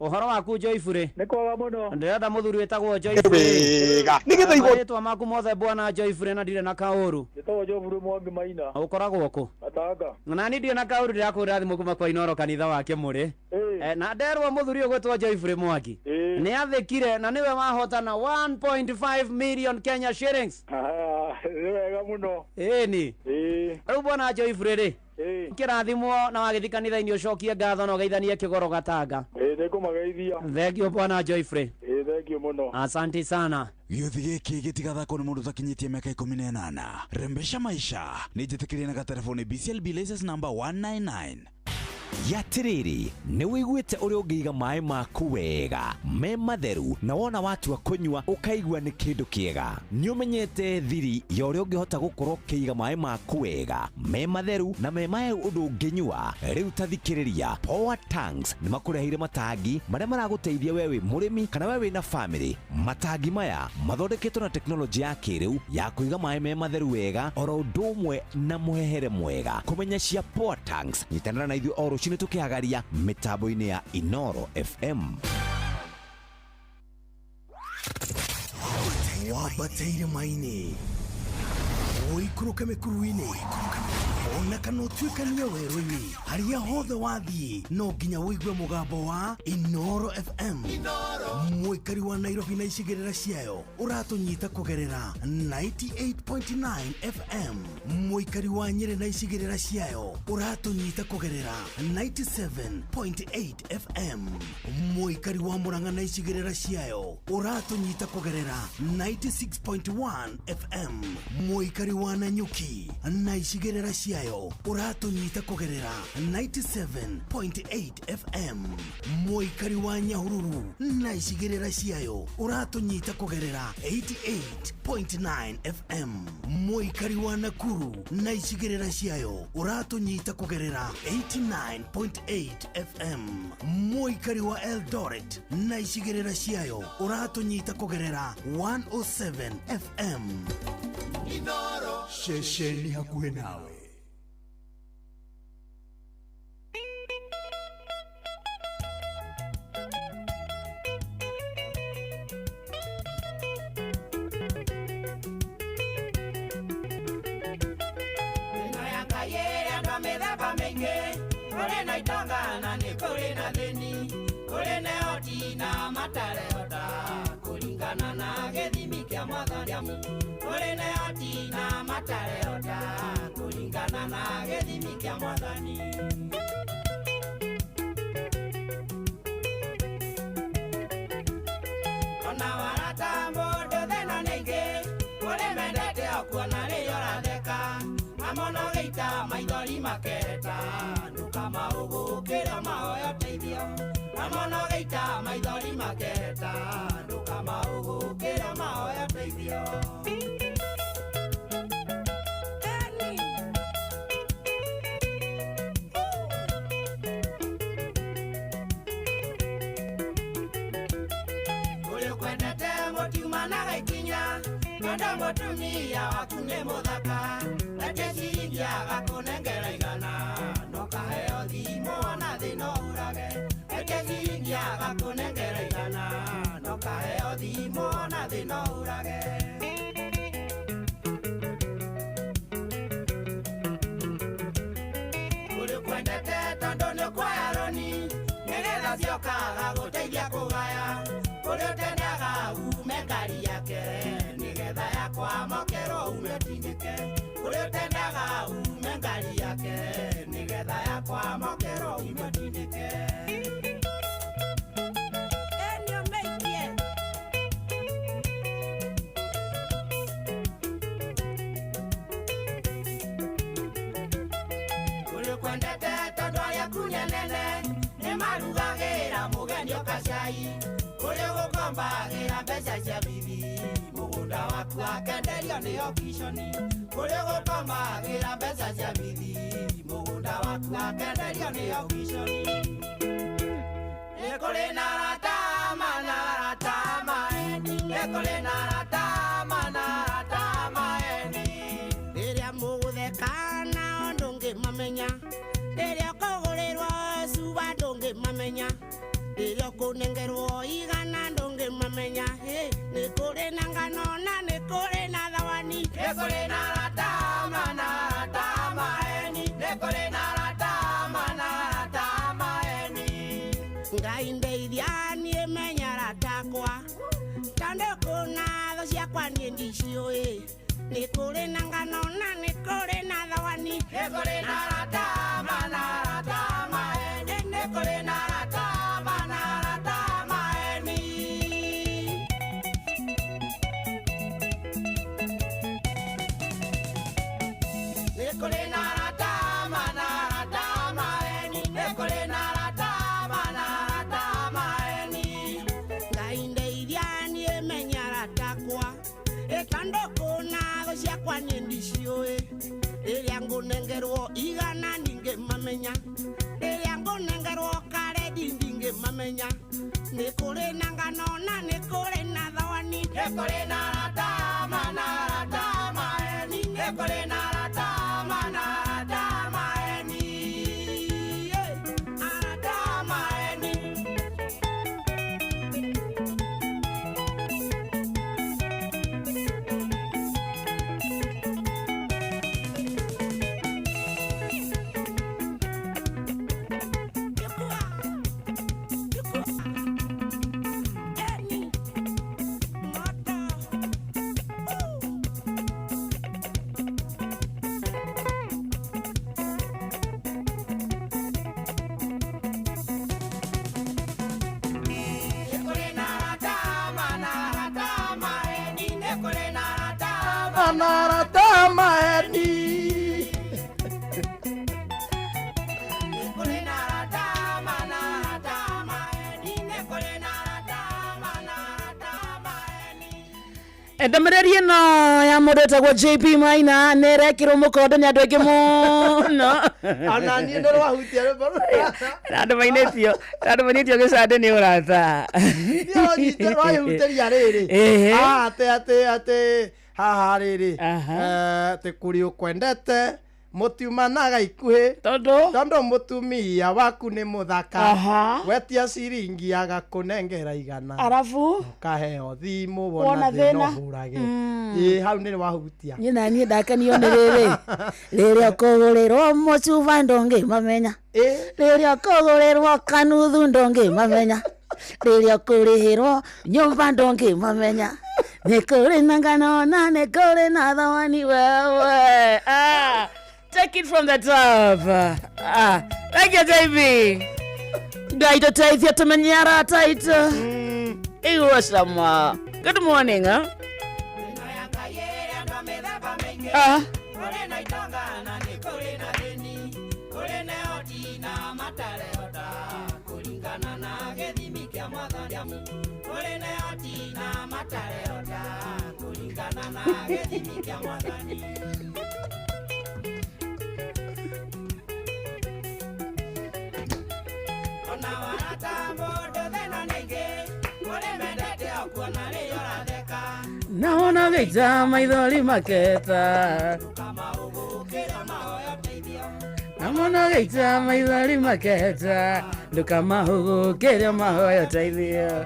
Ũhoro waku Joyfrey? Nĩ kwega mũno. Ndĩrenda mũthuri wĩtagwo Joyfrey. Nĩgetha igũrũ. Rĩtwa maku mothe bwana Joyfrey na ndirĩ na kaũru. Njĩtagwo Joyfrey Mwangi Maina. Ũkoragwo kũ? Gatanga. Na niĩ ndirĩ na kaũru ndĩrakũrĩra thimũ kuma kwa Inooro kanitha wake mũrĩ. Na nderwo mũthuri ũgwĩtwo Joyfrey Mwangi. Nĩ athĩkire na nĩwe wahotana 1.5 million Kenya shillings. Nĩ wega mũno. Ĩni. Rĩu bwana Joyfrey rĩ. Kĩrathimwo na wagĩthi kanitha-inĩ ũcokie ngatho na ũgeithanie kĩgoro Gatanga. Nĩngũmageithia. Thank you bwana Joyfrey. Thank you mũno. Asante sana. Gĩuthi gĩkĩ gĩtigathakwo nĩ mũndũ ũtakinyĩtie mĩaka 18. Rembesha maisha nĩ njĩtĩkĩrie na gatelefoni BCLB license number 199. yatiriri ni wiguite uri ungiiga mai maku wega me matheru na wona watu akunywa ukaigua ni kindu kiega ni umenyete thiri ya uri ungihota gukorwo kiiga mai maku wega me matheru na me mai undu unginywa riu tathikiriria Power Tanks ni makureheire matangi maria maraguteithia wewe murimi kana wewe na family. Matangi maya mathondeketwo na teknoloji ya kiriu ya kuiga mai me matheru wega oro undu umwe na muhehere mwega. Kumenya cia Power Tanks nyitanira na ithuĩ o rũciinĩ tũkĩhagaria mitambo-inĩ ya Inoro FM. Wabateire maini oikũrũka mĩkuru-inĩ ona kana ũtuĩkanie werũ-inĩ harĩa hothe wathiĩ no nginya wĩigue mũgambo wa Inoro FM. Mũikari wa Nairobi na icigĩrĩra ciayo ũratũnyita kũgerera 98.9 FM. Mũikari wa Nyĩrĩ na icigĩrĩra ciayo ũratũnyita kũgerera 97.8 FM. Mũikari wa Murang'a na icigĩrĩra ciayo ũratũnyita kũgerera 96.1 FM. Mũikari wa Nanyuki na icigĩrĩra ciayo uratunyita kugerera 97.8 FM. Mũikari wa Nyahururu na icigĩrĩra ciayo uratunyita kugerera 88.9 FM. Mũikari wa Nakuru na icigĩrĩra ciayo uratunyita kugerera 89.8 FM. Mũikari wa Eldoret na icigĩrĩra ciayo uratunyita kugerera 107 FM. Inoro shesheni hakuhe nawe. Kule na itongana ni kule na theni, kule na oti na matareota kulingana na gethimi kia mwathani. Kule na oti na matareota kulingana na gethimi kia mwathani. Ona warata mbodo thena nenge kule mendete okuona liyo ratheka amono geita maithori makereta kama ugu kira mahoya teithio amono geita maithori makereta kama ugu kira mahoya teithio. Kule kwendete motiuma na gaikinya kwenda motumia wakune muthaka ete ciringi agakunengera igana no kaheo thimo na thino urage ete ciringi agakunengera igana no kaheo thimo na thino urage. Kule kwendete tondo ni kwa Aroni nigetha ciokaga guteithia kugaya kule utendaga ume ngari yake nigetha yakwa mokero umetindike kule utendaga ume ngari yake nigetha yakwa mokero umetindike. Enyo meikie kule kwendete tondo ya kunyanene ni marugagira mugeni okacai kule gukombagira mbeca cia bibi mugunda waku akenderio ni okishoni kule gukombagira mbeca cia bibi mugunda waku akenderio ni okishoni. Kule na ratama eni kule na ratama eni riria muguthekana ndungi mamenya riria kugurirwo suba ndungi mamenya riria kunengerwo igana ndungi mamenya ni kuri na ngano na ni kuri na thawani ni kuri na ratama eni ni kuri na ratama eni ngai ndeithia nie menya ratakwa tande kuna tho ciakwa nie ndiciui ni kuri na ngano na ni kuri na thawani ni kuri na ratama eni ni kuri na ratama eni. Ni kuri na ratama eni ni kuri Nikure na ngano na nikure na thawani. Nikure na ratama eni. Nikure na ratama eni. Ratama eni. Ndamererie no ya modeta kwa JP Maina nerekiro mukondo ni andu aingi muno ana ni ndo wahutia andu mainetio gicande ni urata ndio ni ndo wahutia riri ate haha riri te kuri ukwendete mutiumanaga ikuhi tondo mutumia waku ni muthaka wetia ciringi agakunengera igana arafu kaheo thimu wona thina hurage hau ni wahutia nyina ni ndakanio ni riri okuguriro mucuba ndongi mamenya riri okuguriro kanuthu ndongi mamenya riri okurihirwo nyumba ndongi mamenya nikuri na ngano na nikuri na thawani wewe take it from the top. Thank you, JB. Daito taithia tumenyara taito. Iwasama. Good morning, huh? Naona geita maithori maketa. Naona geita maithori maketa. Nduka mahugu kero mahoyo taithia.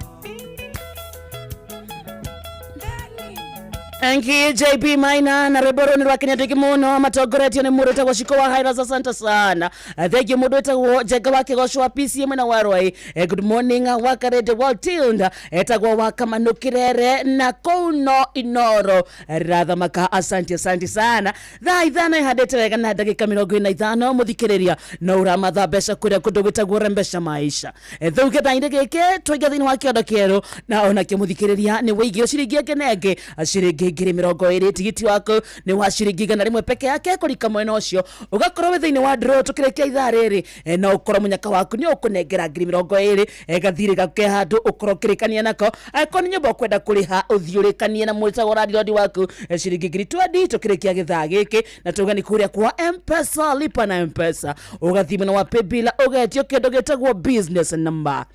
Enki JP Maina na reboro ni rwakenya tiki muno matogoretio ni mureta kwa shiko wa haira asante sana. Thank you mudo eta jega wake gosho wa PCM na waroi. Good morning wakarete well tuned. Eta kwa wakama nukirere na kuno inoro. Radha maka asante sana. Tha ithana ihadete wega na dakika 45 muthikireria na uramatha besha kuria kudogita kurembesha maisha. Thuke tainde geke twiga thini wa kiondo kero na ona kimuthikiriria ni weigio ciringi kenege ciringi ngiri 20 tigiti wako ni wa ciringi 100 peke yake kurika mwena ucio ugakorwo withiini wa draw tukirekia ithaa riri na ukorwo munyaka waku ni ukunengera ngiri 20 gathire gake handu ukorwo kirikania nako akoni nyumba kwenda kuriha uthiurikanie na mwita radi waku ciringi ngiri 20 tukirekia githaa giki na tugani kuria kwa M-Pesa lipa na M-Pesa ugathima na wa paybill ugetio kindu gitagwo business number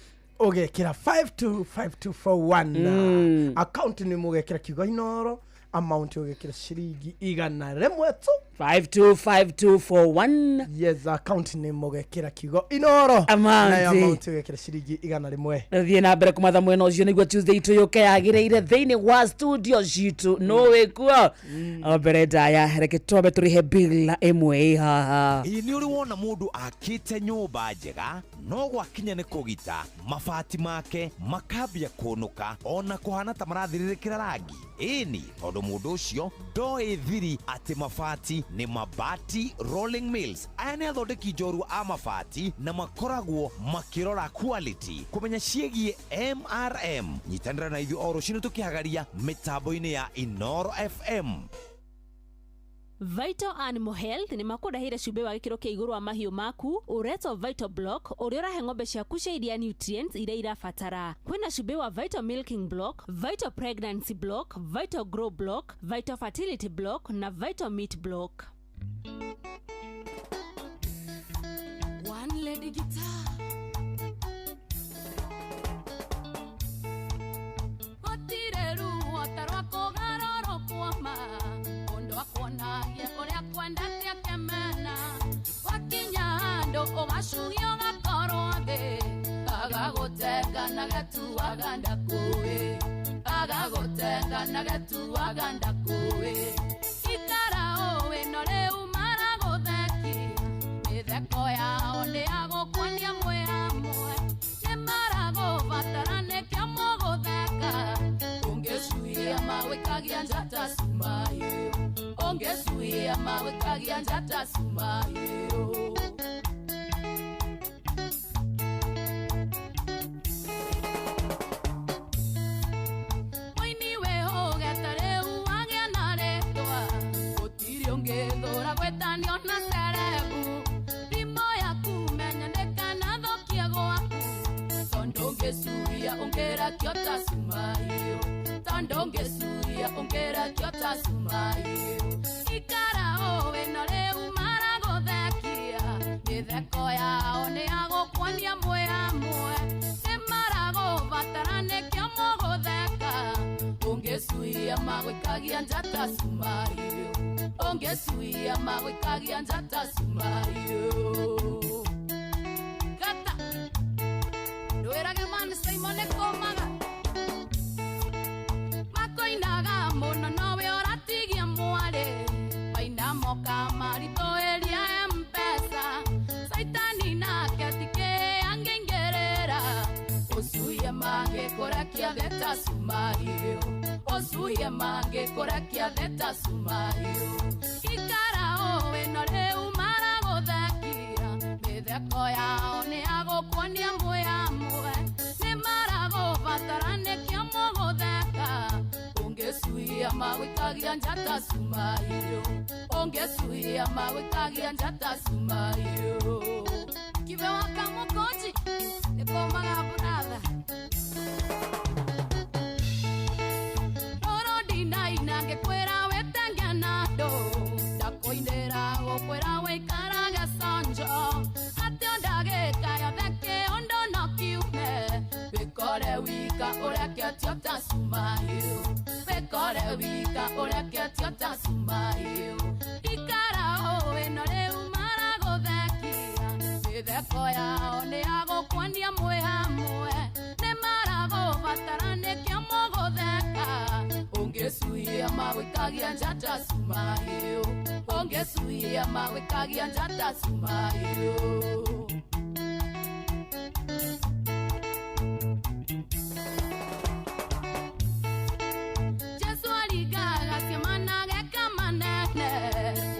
ugekira 525241 account ni mugekira kigo inoro amount ugekira ciringi 100 tu 525241 yes account ni mugekira kigo inoro na amount ugekira ciringi 100 thie na mbere kumatha mwena ucio niguo Tuesday tuyuke yagireire thiini wa studio jitu no wekuo mbere ndaya reke twabe turihe bill imwe haha ni uri wona mundu akite nyumba njega no gwakinya ni kugita mabati make makambia kunuka ona kuhana ta marathiririkira rangi ini tondu mundu ucio ndoi thiri ati mabati ni mabati rolling mills aya ni athondeki njoru a mabati na makoragwo makirora quality kumenya ciegie MRM nyitanira na ithu oro cino tukihagaria mitambo-ini ya Inoro FM. Vital Animal Health ni makudahira cube wa gikiro kia iguru wa mahiu maku ureto Vital Block uri urahe ng'ombe ciaku cia iria nutrients iria irabatara. Kwina cube wa Vital Milking Block, Vital Pregnancy Block, Vital Grow Block, Vital Fertility Block na Vital Meat Block. One lady guitar. gacuhio gakorwo thĩ agagũtenga na getuaga ndakũĩ agagũtenga na getuaga ndakũĩ ikara ũĩ no rĩu maragũtheki mĩtheko yao nĩ agũkwonia mwĩ hamwe nĩ maragũbatara nĩkĩo mũgũtheka ũngĩcuia mawĩkagia njata cumaĩ ũngĩcuia mawĩkagia njata cumaĩ mũini wĩhũgete rĩu agĩa na rĩtwa gũtirĩ ũngĩthũra gwĩtanio na cerebu thimũ yaku menyanĩkana thũkia gwaku tondũ ũngĩcuia ũngĩrekio ta cumaĩ tondũ ũngĩcuia ũngĩrekio ta cumaĩ ikara ũĩ no rĩu maragũthekia mĩtheko yao nĩ agũkwonia mwĩ hamwe nĩ maragũbatara nĩkĩo mũgũtheka ũngĩcuia magwĩkagia njata cumaĩ ũngĩcuia magwĩkagia njata cumaĩ gata ndwĩrage mani Simon komaga makoinaga mũno nowe ũratigia mwarĩ maina moka maritũ ĩria M-Pesa saitani nake tikĩ angĩingĩrĩra ũcuie mangĩkũrekia theta cumaĩ ũcuie mangĩkũrekia theta cumaĩ ikara ũĩ no rĩu maragũthekia mĩtheko yao nĩ agũkwonia mwĩ hamwe nĩ maragũbatara nĩkĩo mũgũtheka ũngĩcuia magwĩkagia njata cumaĩ ũngĩcuia magwĩkagia njata cumaĩ kibe wa Kamukonji nĩkomaga buratha rũrũndinaina ngĩkwĩra wĩtenge na andũ ndakũinĩra gũkwĩra wĩikaraga sonjo atĩ ndagĩka yothe kĩũndũ no kiume wĩkore wika ũreketio ta cumaĩ wĩkore wika ũreketio ta cumaĩ ikara ũĩ no rĩu maragũthekia mĩtheko yao nĩ agũkwonia mwĩ hamwe nĩ maragũbatara nĩkĩo mũgũtheka ũngĩcuia magwĩkagia njata cumaĩ ũngĩcuia magwĩkagia njata cumaĩ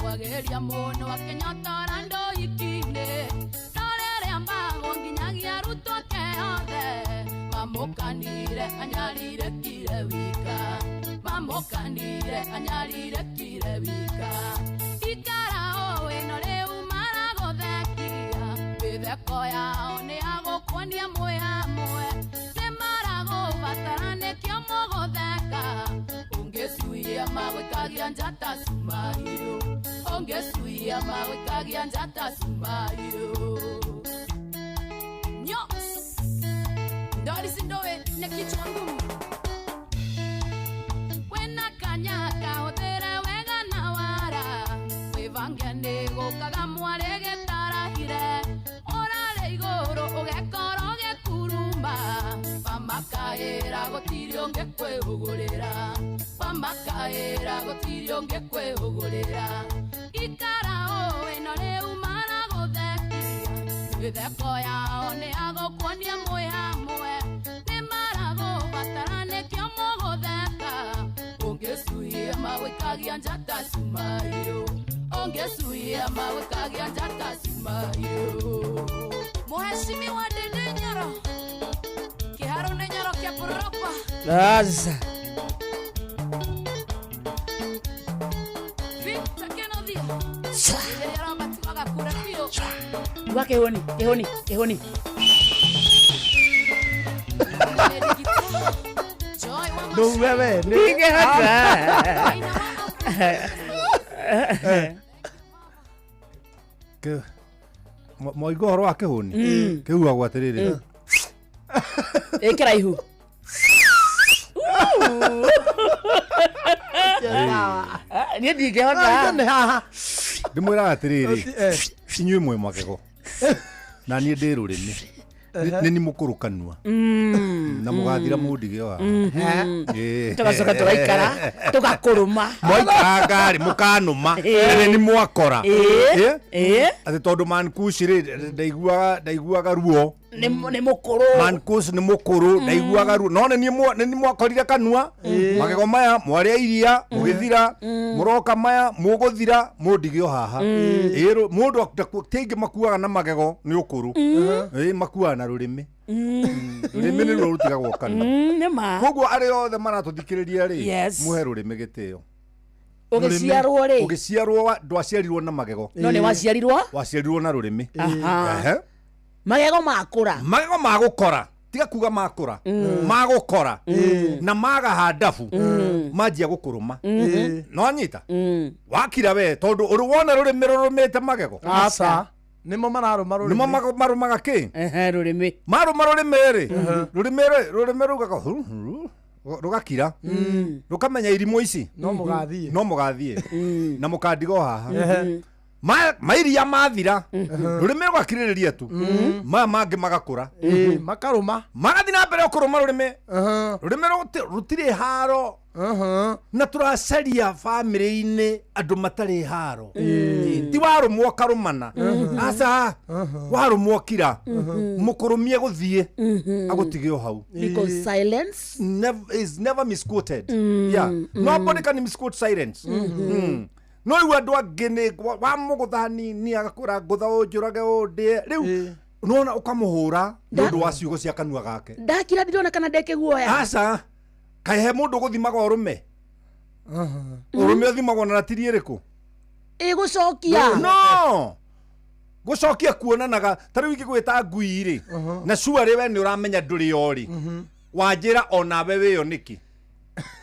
kwagĩria mũno akĩnyotora ndũikinĩ torĩrĩa mbagwo nginyagia arutwo keothe mamũkanire anyarire kire wika mamũkanire anyarire kire wika ikara ũĩ no rĩu maragũthekia mĩtheko yao nĩ agũkwonia mwĩ hamwe nĩ maragũbatara nĩkĩo mũgũtheka ũngĩcuia magwĩkagia njata cumaĩ ũngĩcuia magwĩkagia njata cumaĩ Nyoks Dorisi ndowe nĩ kichwa ngumu wena kanya kahũthĩre wega na wara wĩvangia nĩ gũkaga mwarĩ gĩtarahire ũrarĩ igũrũ ũgekora ũgĩkuruma pamakaĩra gũtirĩ ũngĩkwĩhũgũrĩra pamakaĩra gũtirĩ ũngĩkwĩhũgũrĩra ikara ũĩ no rĩu maragũthekia mĩtheko yao nĩ agũkwonia mwĩ hamwe nĩ maragũbatara nĩkĩo mũgũtheka ũngĩcuia magwĩkagia njata cumaĩ ũngĩcuia magwĩkagia njata cumaĩ Mheshimiwa Ndindi Nyoro kĩharo-inĩ Nyoro kĩa Puroropa Asa Victor Kenothio Ndĩrĩa arambatiwaga kura biũ Uga kĩhũni Ndũu wewe nĩngĩhota moigo horo wa kĩhũni kĩhuagwo atĩrĩrĩ ĩkĩraihu niĩ ndingĩhota ndĩmwĩraga atĩrĩrĩ inyuĩ mwĩ magego na niĩ ndĩ rũrĩmĩ nĩ ni mũkũrũ kanua na mũgathira mũndige wa tugacoka tũgaikara tũgakũrũma mwaikara ngari mũkanũma nĩ mwakora atĩ tondũ mankuci rĩ ndaiguaga ruo nĩ mũkũrũ mankuci nĩ mũkũrũ ndaiguaga ruo no nĩ mwakorire kanua magego maya mwarĩa iria mũgĩthira mũroka maya mũgũthira mũndige haha mũndũ tĩngĩ makuaga na magego nĩ ũkũrũ makuaga na rũrĩmĩ rũrĩmĩ nĩ ruo rutigagwo kanua koguo arĩ othe maratũthikĩrĩria rĩ mũhe rũrĩmĩ gĩtĩo ũgĩciarwo rĩ ũgĩciarwo ndwaciarirwo na magego no nĩ waciarirwo na rũrĩmĩ magego makũra magego magũkora tiga kuga makũra magũkora na magahandabu manjia gũkũrũma no anyita wakira we tondũ ũrĩ wona rũrĩmĩ rũrũmĩte magego aca nimo marũmaga kĩ rũrĩmĩ marũma rũrĩmĩ rĩ rũrĩmĩ rugaga rũgakira rũkamenya irimũ ici no mũgathiĩ na mũkandigo haha mairia mathira rũrĩmĩ rũgakirĩrĩria tu maya mangĩ magakũra makarũma magathi na mbere kũrũma rũrĩmĩ rũtirĩ haro na tũracaria bamĩrĩ-inĩ andũ matarĩ haro ti warũmwo karũmana aca warũmwo kira mũkũrũmie gũthiĩ agũtige o hau because silence is never misquoted nobody can misquote silence no iwe andũ angĩ nĩ wa mũgũtha nini agakũra ngũtha ũnjũrage ũndĩe rĩu nona ũkamũhũra nĩ ũndũ wa ciugo cia kanua gake ndakira ndirona kana ndeke guoya aca kaĩ he mũndũ gũthimaga ũrũme ũthimagwo na ratiri ĩrĩkũ ĩgũcokia no gũcokia kuonanaga ta rĩu ingĩgwĩta ngui rĩ na cuarĩ we nĩ ũramenya ndũrĩ ori wanjĩra onawe wĩyo nĩkĩ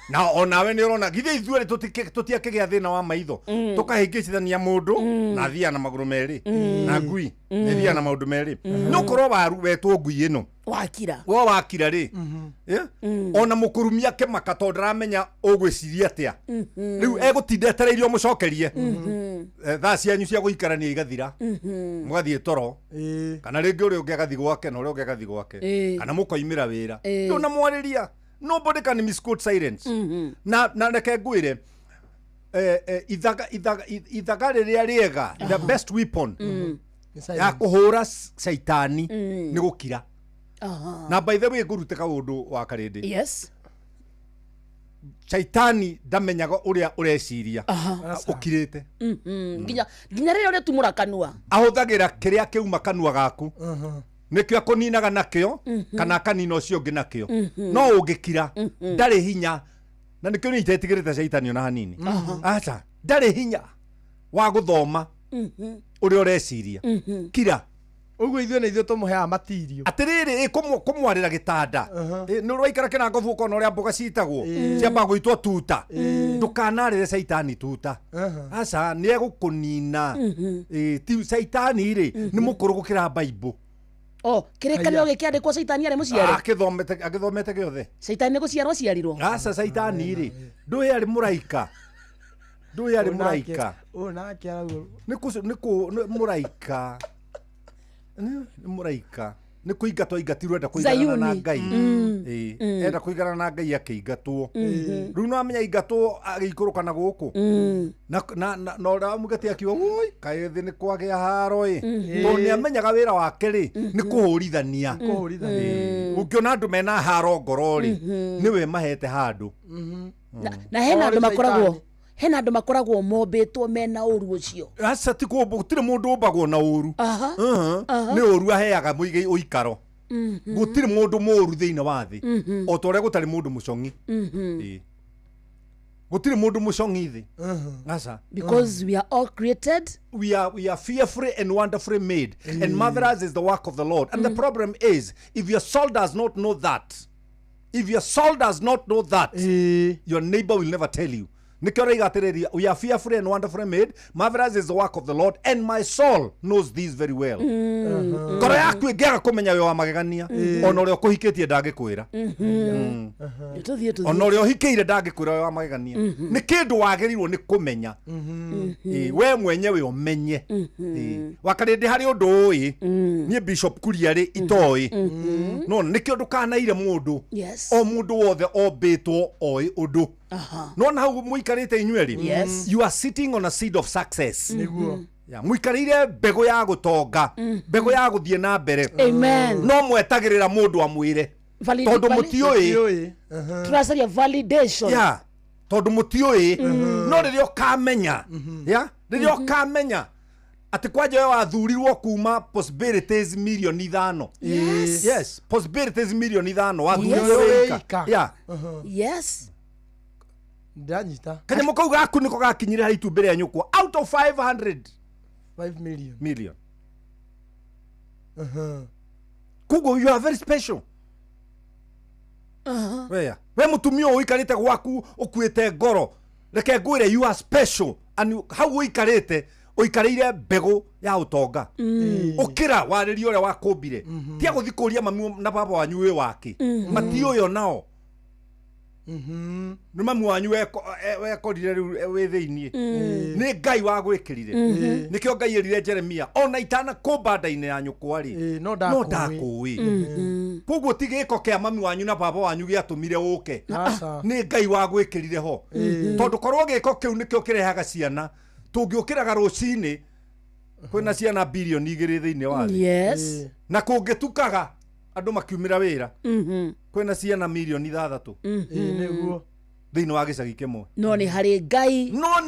na onawe nĩ ũrona githĩ ithuĩ tũtiakĩgĩa thĩna wa maitho tũkahĩngĩcithania mũndũ na thiaga na magũrũ merĩ na ngui nĩ thiaga na maũndũ merĩ nĩ ũkorwo waru wetwo ngui ĩno wakira rĩ ona mũkũrumia kĩmaka tondũ ndaramenya ũgwĩciria atĩa rĩu egũtinda etereirio mũcokerie thaa cianyu cia gũikarania igathira mũgathiĩ toro kana rĩngĩ ũrĩa ũngĩ agathiĩ gwake na ũrĩa ũngĩ agathiĩ gwake kana mũkoimĩra wĩra rĩu na mwarĩria nobody can misquote silence na reke ngwĩre ithaga rĩrĩa rĩega the best weapon ya kũhũra caitani nĩ gũkira na by the way ngũrute kaũndũ wa karĩndĩ caitani ndamenyaga ũrĩa ũreciria ũkirĩte nginya rĩrĩa ũrĩtumũra kanua ahũthagĩra kĩrĩa kĩuma kanua gaku nĩkĩo akũninaga nakĩo kana akanina ũcio ũngĩ nakĩo no ũngĩkira ndarĩ hinya na nĩkĩo nĩ itetigĩrĩte caitani ona hanini aca ndarĩ hinya wa gũthoma ũrĩa ũreciria kira ũguo ithuĩ nĩ ithuĩ tũmũheaga matirio atĩrĩrĩ kũmwarĩra gĩtanda nĩ ũraikara kĩnango bũka na ũrĩa mboga citagwo ciamba gwĩtwo tuta ndũkanarĩre caitani tuta aca nĩ egũkũnina ti caitani rĩ nĩ mũkũrũ gũkĩra Bible kĩrĩkanĩro gĩkĩandĩkwo caitani arĩ mũciare agĩthomete gĩothe caitani nĩ gũciarwo aciarirwo aca caitani rĩ ndũĩ arĩ mũraika nĩ mũraika mũraika nĩ kũingatwo ingatirwo enda kũigana na Ngai enda kũigana na Ngai akĩingatwo rĩu no amenya ingatwo agĩikũrũka na gũkũ na ũrĩa mũgati akiuga woi kaĩ thĩ nĩ kwagĩa haro tondũ nĩ amenyaga wĩra wake rĩ nĩ kũhũrithania ũngĩona andũ mena haro ngoro rĩ nĩwe mahete handũ na hena andũ makoragwo mombĩtwo mena ũru ũcio aca gũtirĩ mũndũ ũmbagwo na ũru nĩ ũru aheaga ũikaro gũtirĩ mũndũ mũru thĩinĩ wa thĩ o ta ũrĩa gũtarĩ mũndũ mũcong'i gũtirĩ mũndũ mũcong'i thĩ aca because we are all created we are fearfully and wonderfully made and marvelous is the work of the Lord and the problem is if your soul does not know that your neighbor will never tell you nikio raigatirĩria we are fearfully and wonderfully made, marvelous is the work of the Lord, and my soul knows this very well. Ngoro yaku ĩngĩaga kũmenya we wa magegania, ona ũrĩa ũkũhikĩtie ndangĩkwĩra. Ona ũrĩa ũhikĩire ndangĩkwĩra we wa magegania. Nĩ kĩndũ wagĩrĩirwo nĩ kũmenya. We mwenyewe ũmenye. Wakarĩndĩ harĩ ũndũ ũĩ, niĩ Bishop Kuriarĩ itoĩ. No nĩkĩo ndũkanaire mũndũ. O mũndũ wothe ombĩtwo oĩ ũndũ. No na hau muikarite inyueri, you are sitting on a seed of success. Ya muikarire mbego ya gutonga, mbego ya guthie na mbere. No mwetagirira mundu amwire tondu mutioi turacaria validation. Ya tondu mutioi no ririo kamenya, ya ririo kamenya ati kwaje wa thurirwo kuma possibilities milioni 5. Yes, possibilities milioni 5 wa thurirwo. Ya yes. Ndanyita. Kanya mukau gaku niko gakinyire ha itu mbere ya nyukwa out of 500 million. Kugo, you are very special. We mutumio uikarite gwaku ukuite ngoro. Reke ngwire you are special, and how uikarite uikarire mbego ya utonga. Ukira warĩrio ũrĩa wakũmbire. Tia guthikuria mami na baba wanyu we wake. Matioyo nao. Nĩ mamu wanyu wekorire rĩu wĩ thĩinĩ. Nĩ Ngai wa gwĩkĩrire. Nĩkĩo Ngai erire Jeremia ona itana kũmba nda-inĩ ya nyũkwa rĩ no ndakũĩ. Koguo ti gĩko kĩa mami wanyu na baba wanyu gĩatũmire ũke. Nĩ Ngai wa gwĩkĩrire ho. Tondũ korwo gĩko kĩu nĩkĩo kĩrehaga ciana, tũngĩũkĩraga rũcinĩ kwĩna ciana bilioni 2 thĩinĩ wa thĩ. Na kũngĩtukaga andũ makiumĩra wĩra kwĩna ciana milioni 6 nĩguo thĩinĩ wa gĩcagi kĩmwe. No nĩ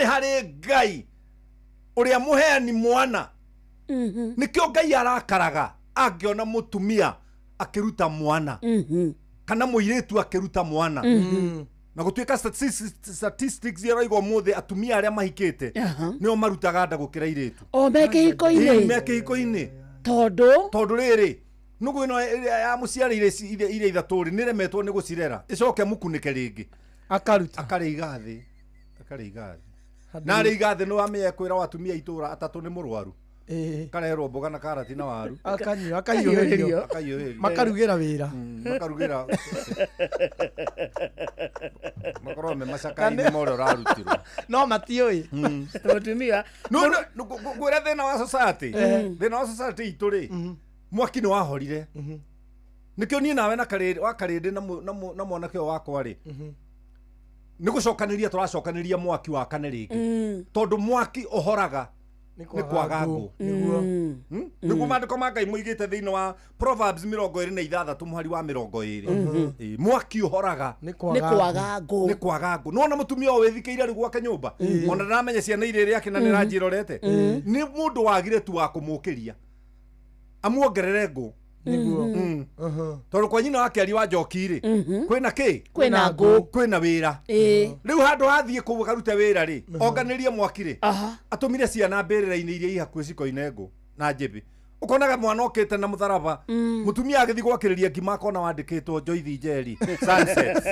harĩ Ngai ũrĩa mũheani mwana. Nĩkĩo Ngai arakaraga angĩona mũtumia akĩruta mwana kana mũirĩtu akĩruta mwana. Na gũtuĩka statistics yaraigwo mũthĩ atumia arĩa mahikĩte nĩo marutaga nda gũkĩra airĩtu. O me kĩhiko-inĩ. Tondũ rĩrĩ nugu ino ya muciarire ire ithatũri niremetwo ni gucirera icoke mukunike ringi akariga thi na riga thi no amenye kwira watumia itura atatu ni murwaru karerwo mboga na karati na waru akahiũhĩrio makarugira wira makorwo me macakaini moro rarutirwo no matioi mutumia no gwira thina wa society ituri mwaki ni wahorire. Nikio ni nawe na karindi na mwanake wakwa ri ni gucokaniria turacokaniria mwaki wa kane ringi tondu mwaki uhoraga ni kwaga ngũ niguo mandĩko ma Ngai moigĩte thĩinĩ wa Proverbs 26 muhari wa 20 mwaki uhoraga ni kwaga ngũ. No na mutumia o wĩthikĩire rĩu gwake nyũmba ona ndaramenye ciana irĩ yake na nĩranjĩrorete ni mũndũ wagire tu wa kũmũkĩria amuongerere ngũ niguo tondu kwa nyina wake ari wa njokiri kwina ki kwina ngũ kwina wira riu handu hathie kũu karute wira ri onganirie mwakire atumire ciana mbĩrĩra-inĩ iria ihakuĩ cikoine ngũ na njĩbĩ ukonaga mwana okite na mutharaba mutumia agithi gwakĩrĩria ngima akona wandĩkĩtwo Joyce Njeri sunset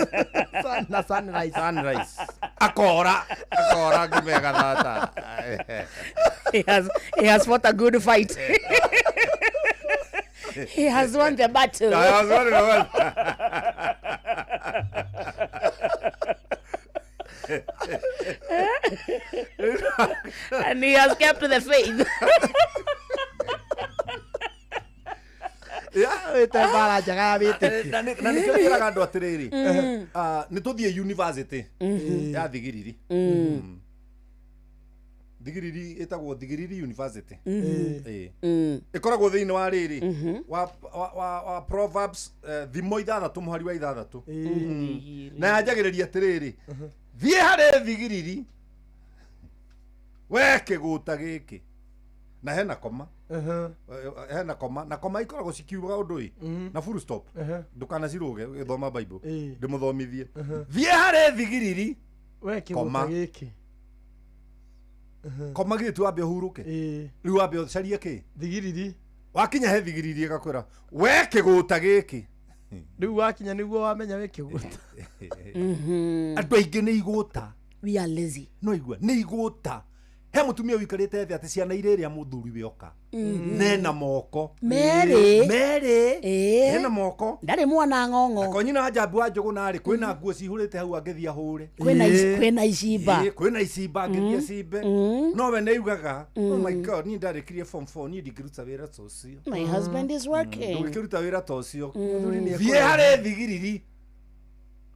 na sunrise akora ngime gathata. He has fought a good fight. He has won the battle. And he has kept the faith. Bara njaga ya wĩtĩkio. Na nĩkĩo njĩraga andũ atĩrĩrĩ nĩ tũthiĩ university ya Thigiriri. Thigiriri ĩtagwo Thigiriri University. Ĩkoragwo thĩinĩ wa rĩrĩ wa Proverbs thimo 6 muhari wa 6 na yanjagĩrĩria atĩrĩrĩ thiĩ harĩ Thigiriri we kĩgũta gĩkĩ na hena koma na koma ikoragwo cikiuga ũndũ na full stop ndũkanaciruge gĩthoma Bible ndĩmũthomithie thiĩ harĩ Thigiriri we kĩgũta gĩkĩ koma gitu wambe uhuruke riu wambe ucarie ki Thigiriri wakinya he Thigiriri igakwira we kĩgũta gĩkĩ riu wakinya niguo wamenya we kĩgũta andũ aingĩ nĩ igũta we are lazy. No igua ni igota he mutumia wikarite thi ati ciana ire ria muthuri wioka nena moko Mary nena moko ndari mwana ng'ong'o akonyina ajambu wa njogo nari kwina nguo cihurite hau angithia hure kwina icimba kwina icimba angithia cimbe no we neiugaga oh my god ni ndarikirie form 4 ni ndikiruta wira tocio my husband is working ndikiruta wira tocio thie hare thigiriri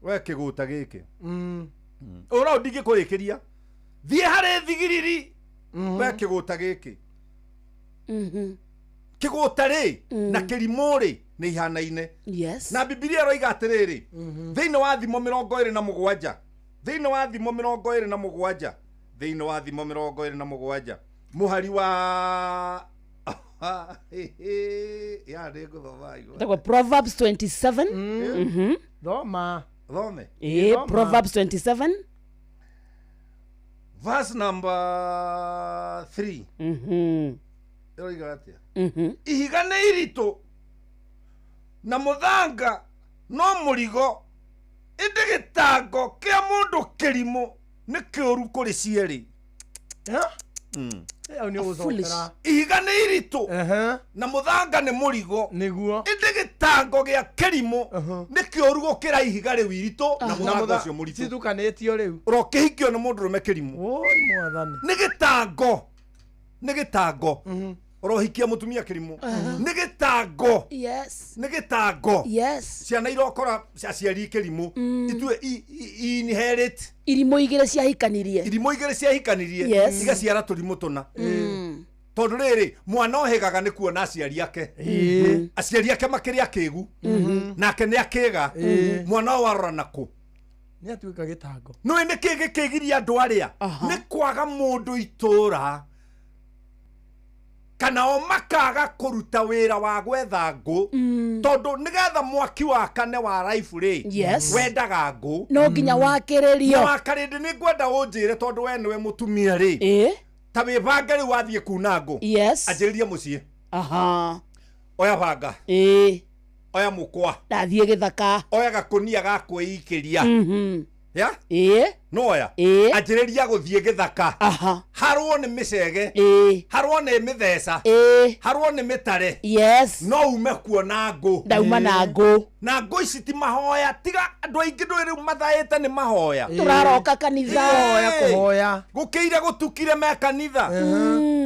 we kiguta giki ora ndigi kurikiria thie hare thigiriri we kiguta giki kiguta ri na kirimo ri ni ihanaine yes na Biblia roiga atiriri thiini wa thimo 27 thiini wa thimo 27 thiini wa thimo 27 muhari wa ya rego thomaigo the Proverbs 27 Roma Rome Proverbs 27 verse number 3 roiga atia ihiga nĩ iritũ na mũthanga no mũrigo ĩndĩ gĩtango kĩa mũndũ kĩrimũ nĩ kĩũru kũrĩ cierĩ ihiga nĩ iritũ na mũthanga nĩ mũrigo ĩndĩ gĩtango gĩa kĩrimũ nĩ kĩũru gũkĩra ihiga rĩu iritũ na mũthanga ũcio mũritũ citukanĩtio rĩu ũrokĩhikio nĩ mũndũrũme kĩrimũ nĩ gĩtango orohikia mutumia kirimu nĩ gĩtango nĩ gĩtango ciana irokora ciaciari kirimu itue inherit irimo igĩrĩ ciahikanirie igaciara tũrimũ tũna tondũ rĩrĩ mwana ohegaga nĩ kuona aciari ake makĩrĩ akĩgu nake nĩ akĩga mwana warora nakũ nĩ atuĩka gĩtango nĩ nĩkĩ gĩkĩgiria andũ arĩa nĩ kwaga mũndũ itũra kana o makaga kuruta wĩra wa gwetha ngũ tondũ nĩgetha mwaki wakane wa life rĩ wendaga ngũ no nginya wakĩrĩrio na wakarĩndĩ nĩ ngwenda ũnjĩre tondũ we nĩwe mũtumia rĩ ta wĩbange rĩu wathiĩ kuna ngũ anjĩrĩrie mũciĩ oya banga oya mũkwa ndathiĩ gĩthaka oya gakũnia ga kwĩikĩria ya no oya anjĩrĩria gũthiĩ gĩthaka harwo nĩ mĩcege harwo nĩ mĩtheca harwo nĩ mĩtare no ume kuona ngũ ndauma na ngũ na ngũ ici ti mahoya tiga andũ aingĩ ndũĩ rĩu mathaĩte nĩ mahoya tũraroka kanitha kũhoya gũkĩire gũtukire me kanitha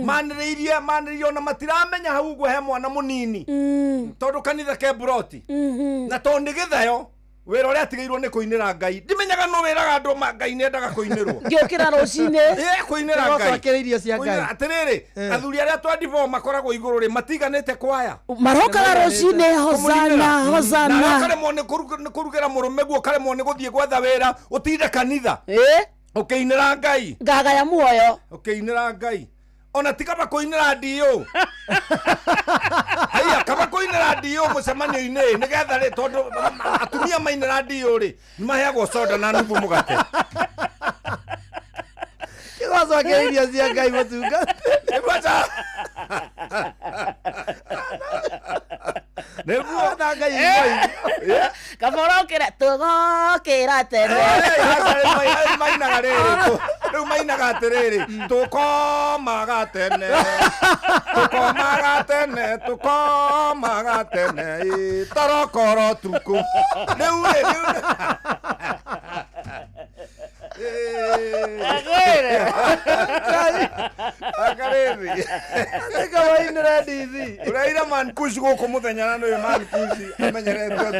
manĩrĩirie na matiramenya hau ũguo he mwana mũnini tondũ kanitha ke buroti na tondũ nĩ gĩthayo wĩra ũrĩa atigĩirwo nĩ kũinĩra Ngai ndimenyaga no wĩraga andũ Ngai nendaga kũinĩrwo ngĩũkĩra rũcinĩ kũinĩra Ngai akĩrĩirio cia Ngai atĩrĩrĩ athuri arĩa twandivo makoragwo igũrũ rĩ matiganĩte kwaya marokaga rũcinĩ hozana karemwo nĩ kũrugĩra mũrũme guo karemwo nĩ gũthiĩ gwetha wĩra ũtinde kanitha ũkĩinĩra Ngai ngagaya muoyo ũkĩinĩra Ngai ona tikaba kũinĩra ndio haya kaba kũinĩra ndio mũcemanio-inĩ nĩgetha rĩ tondũ atumia mainĩra ndio rĩ nĩmaheagwo soda na nuthu mũgate kĩgoco kĩirio cia Ngai mũtunga nĩguo na Ngai kaborokĩra tũgokĩra tene mainaga rĩrĩ rĩu mainaga atĩrĩrĩ tũkomaga tene tũkomaga tene torokoro tuku rĩu agarĩrĩ nĩka wainĩra ndithi ũraira man kuci gũkũ mũthenya na nĩwe man kuci amenyeretwo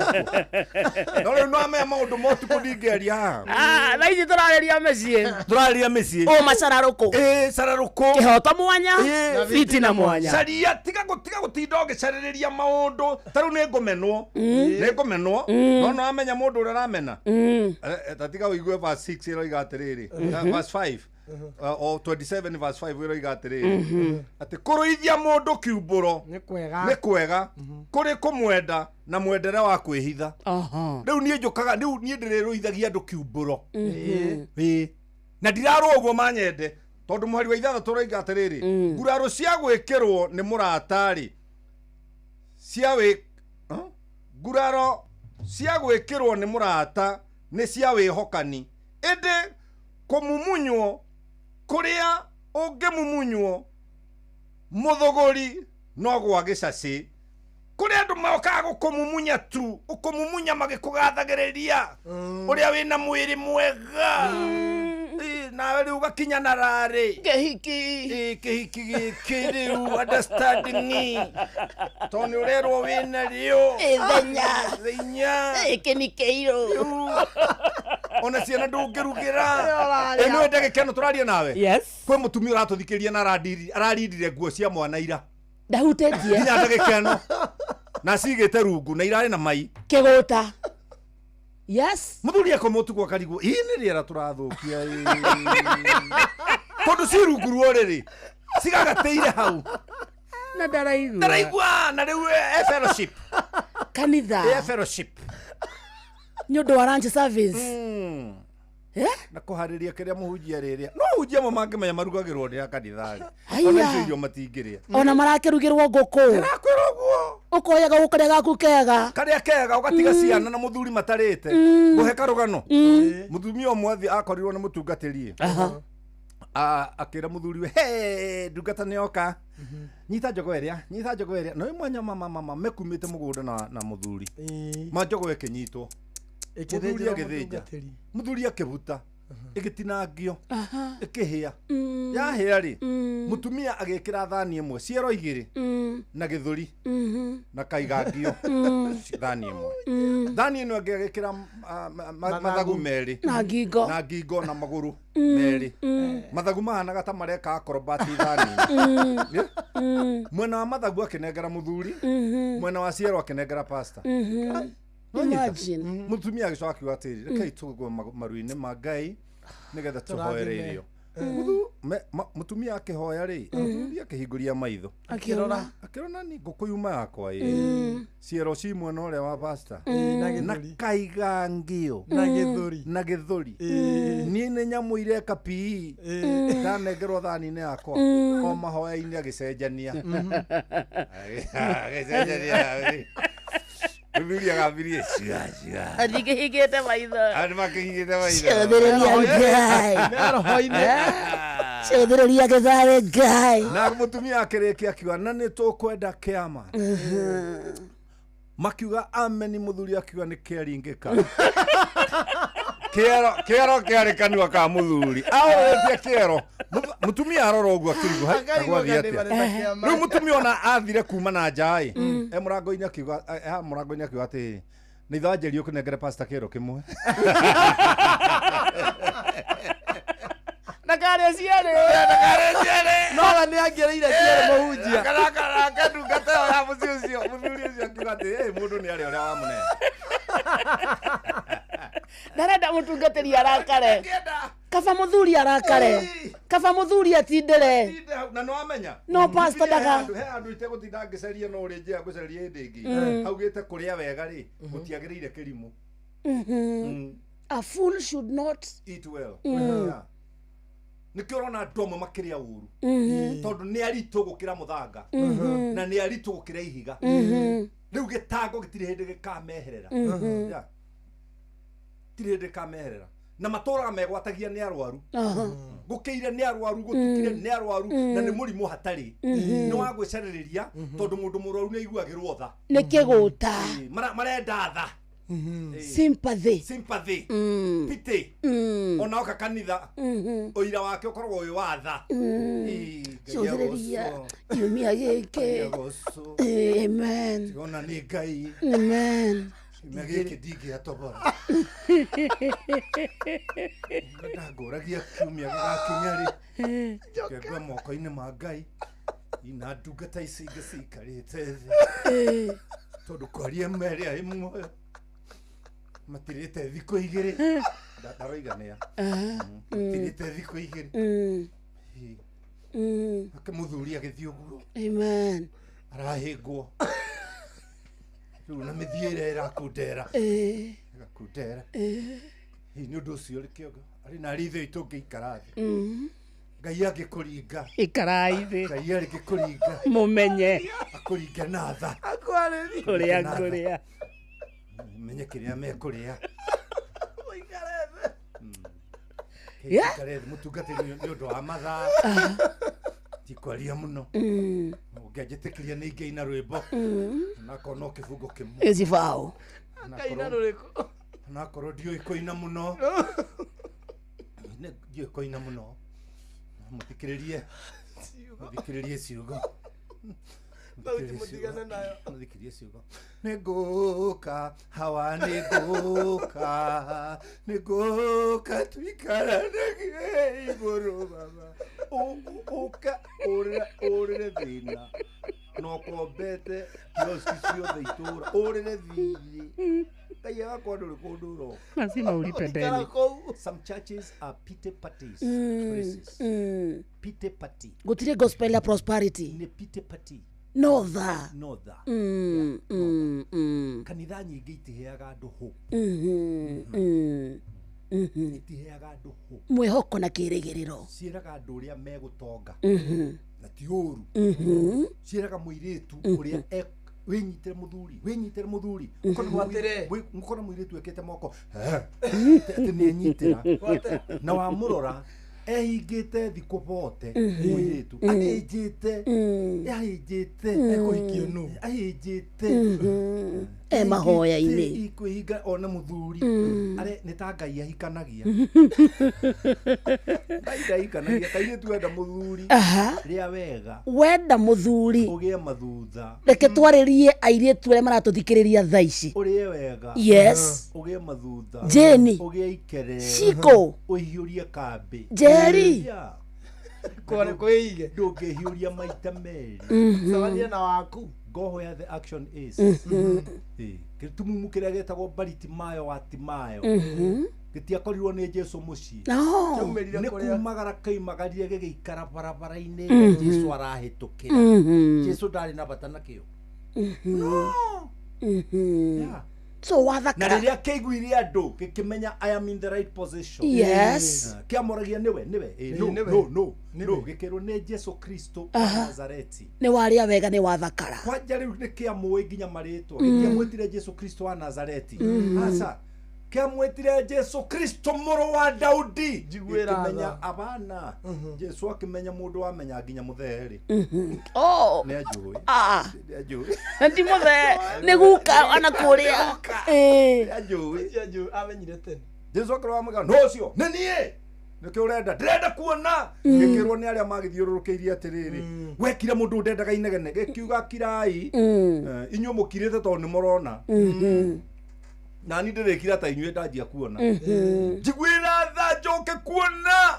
no rĩu no amenya maũndũ motuku ndingĩaria haha thaa ici tũrarĩria mĩciĩ o macararũkũ cararũkũ kĩhoto mwanya fitina mwanya caria tiga gũtinda ũgĩcarĩrĩria maũndũ ta rĩu nĩ ngũmenwo no no amenya mũndũ ũrĩa aramena tatiga ũigue verse 6 ĩroiga atĩrĩrĩ verse 5 o 27 verse 5 ĩroiga atĩrĩrĩ atĩ kũrũithia mũndũ kiumbũro nĩ kwega kũrĩ kũmwenda na mwendere wa kwĩhitha rĩu niĩ njũkaga rĩu niĩ ndĩrĩrũithagia andũ kiumbũro na ndirarwo ũguo manyende tondũ mũhari wa ithathatũ ũroiga atĩrĩrĩ nguraro cia gwĩkĩrwo nĩ mũratarĩ nguraro cia gwĩkĩrwo nĩ mũrata nĩ cia wĩhokani ĩndĩ kumumunywo kuria ungimumunywo muthuguri no gwa gicaci kuria andu mokaga gukumumunya tu ukumumunya magikugathagiriria uria wina mwiri mwega nawe riu gakinya na rari kihiki gikiriu understanding toni urerwo wina rio thenya kinikeiro ona ciana ndungirugira eno ndagikeno turaria nawe kwe mutumia uratuthikiria na ararindire nguo cia mwana ira ndahutetie nginya ndagikeno na cigite rungu na irari na mai kiguta muthuri akomotugwa karigu ii ni riera turathukia tondu ci rungu ruoriri cigagateire hau na ndaraigua na riu fellowship kanitha fellowship nyondo wa ranch service na kuhariria kiria muhunjia riria no hunjia mo mangimenya marugagirwo ndi kanithari ona icio irio matingiria ona marakirugirwo nguku rakwirwo ukoyaga gukaria gaku kega karia kega ugatiga ciana na muthuri matarite guhe karugano muthumia omwe akorirwo ni mutungatiri akira muthuri we he ndungata nioka nyita njogo iria no mwanya mama mekumite mugunda na muthuri manjogo ikinyitwo muthuri agithija muthuri akibuta igitinangio ikihia yahia ri mutumia agikira thani imwe ciero igiri na githuri na kaigangio thani imwe thani ino agikira mathagu meri na ngingo na maguru meri mathagu mahanaga ta mareka akrobati thani mwena wa mathagu akinengera muthuri mwena wa ciero akinengera pastor imagine mutumia agicoka akiuga atiri rekei tugwe maru-ini ma Ngai nigetha tuhoere irio mutumia akihoya ri muthuri akihinguria maitho akirona ni ngukuyuma yakwa ciero ci mwena uria wa pastor na kaigangio na githuri ni ni nyamu ireka pi ndanengerwo thani-ini yakwa o mahoya-ini agicenjania Muthuri agabirie ciga athigihigite maitho makihigite maitho ciuthiriria githari Ngai na mutumia akirikia akiuga na ni tukwenda kiama makiuga amen muthuri akiuga ni kiaringika kiero kiari kanua ka muthuri awetia kiero mutumia arora uguo akirigu agwathia atia riu mutumia ona athire kuma na njai murango-ini akiuga ati ni thanjeri ukinengere pastor kiero kimwe ndakare ciere no ni angereire ciere muhunjia kana ndungata ya mucio muthuri ucio akiuga ati mundu ni ari uria wa munene ndarenda mutungatiri arakare kaba muthuri arakare kaba muthuri atindire na no amenya no pastor daga he andu ite gutinda ngiceria no ri njia guceria ndingi haugite kuria wega ri mutiagiriire kirimu a fool should not eat well nikirona ndomo makiria uru tondu ni aritu gukira muthanga na ni aritu gukira ihiga riu gitango gitire hindi gikameherera tirende kamerera na maturaga megwatagia ni arwaru gukiire ni arwaru gutukire ni arwaru na ni murimu hatari ni wa gwicereriria tondu mundu murwaru ni aiguagirwo tha ni kiguta marenda tha sympathy pity ona oka kanitha oira wake ukoragwo uyu wa tha ciuthiriria yumia giki amen ona ni Ngai amen megeke digi atobora ndagoragia kiumia gigakinya ri ngegwa moko-ini ma Ngai ina ndungata ici ingĩ cikarĩte thĩ tondu kwaria meria imwe matirĩte thikũ igĩrĩ ndaroigania matirĩte thikũ igĩrĩ ake mũthuri agĩthiĩ ũguo amen arahĩngwo riu na mithiire irakundera igakundera ni undu ucio rikioga ari na ritho itungikara thi Ngai agikuringa ikarai thi Ngai agikuringa mumenye akuringa na tha akwareri kuria menye kiria mekuria Yeah. Mutungatiri ni undu wa mathaa tikwaria muno ungianjitikiria ni ngeina rwimbo nakorwo kifungo kimwe ezivao ngaina ruriko nakorwo ndioi koina muno ndioi koina muno muthikiririe ciugo muthikiririe ciugo niguka hawa niguka tuikaranagie iguru baba uka urire thina no kombete kioski ciothe itura urire thiri kaya gakwa nduri kunduro lazima ulipe deni. Some churches are pity parties. Pity party gutire gospel ya prosperity ni pity party no tha kanitha nyingi itiheaga andu hu itiheaga andu hu mwihoko na kirigiriro ciiraga andu uria megutonga na ti uru ciiraga muiritu uria winyitire muthuri mukona muiritu ekete moko ni nyitira na wa murora ehingite thiku bote muiritu ahingite ekuhikio nu ahingite mahoya-ini ikwihinga ona muthuri are ni ta Ngai ahikanagia Ngai ahikanagia kairitu wenda muthuri ria wega wenda muthuri ugie mathutha reke twaririe airitu aria maratuthikiriria thaa ici urie wega yes ugie mathutha jeni ugie ikere shiko uhiurie kambi jeri kone kwige ndungihiuria maita meri sawania na waku go where the action is gitumumu kiria getagwo Baritimayo wa Timayo gitiakorirwo ni Jesu mucii ni kumagara kaimagarie gigiikara barabara-ini Jesu arahitukira Jesu ndari na bata nakio so wathaka na riria keiguirie andu gikimenya I am in the right position yes kiamoragia niwe no gikirwo ni Jesu Kristo wa Nazareti ni waria wega ni wathakara kwanja riu ni kiamwe nginya maritwa kiamwetire Jesu Kristo wa Nazareti asa kiamwetire Jesu Kristo muru wa Daudi gikimenya abana Jesu akimenya mundu wamenya nginya mutheri oh ni ajui ndi muthe ni guka ana kuria ajui amenyire tene Jesu akirwa muga no cio ni nie niki urenda ndirenda kuona gikirwo ni aria magithiururukiirie atiriri wekire mundu ndendaga inegene gikiuga kirai inyu mukirite tondu ni murona na ni ndirekira ta inyue ndanjia kuona njiguira tha njoke kuona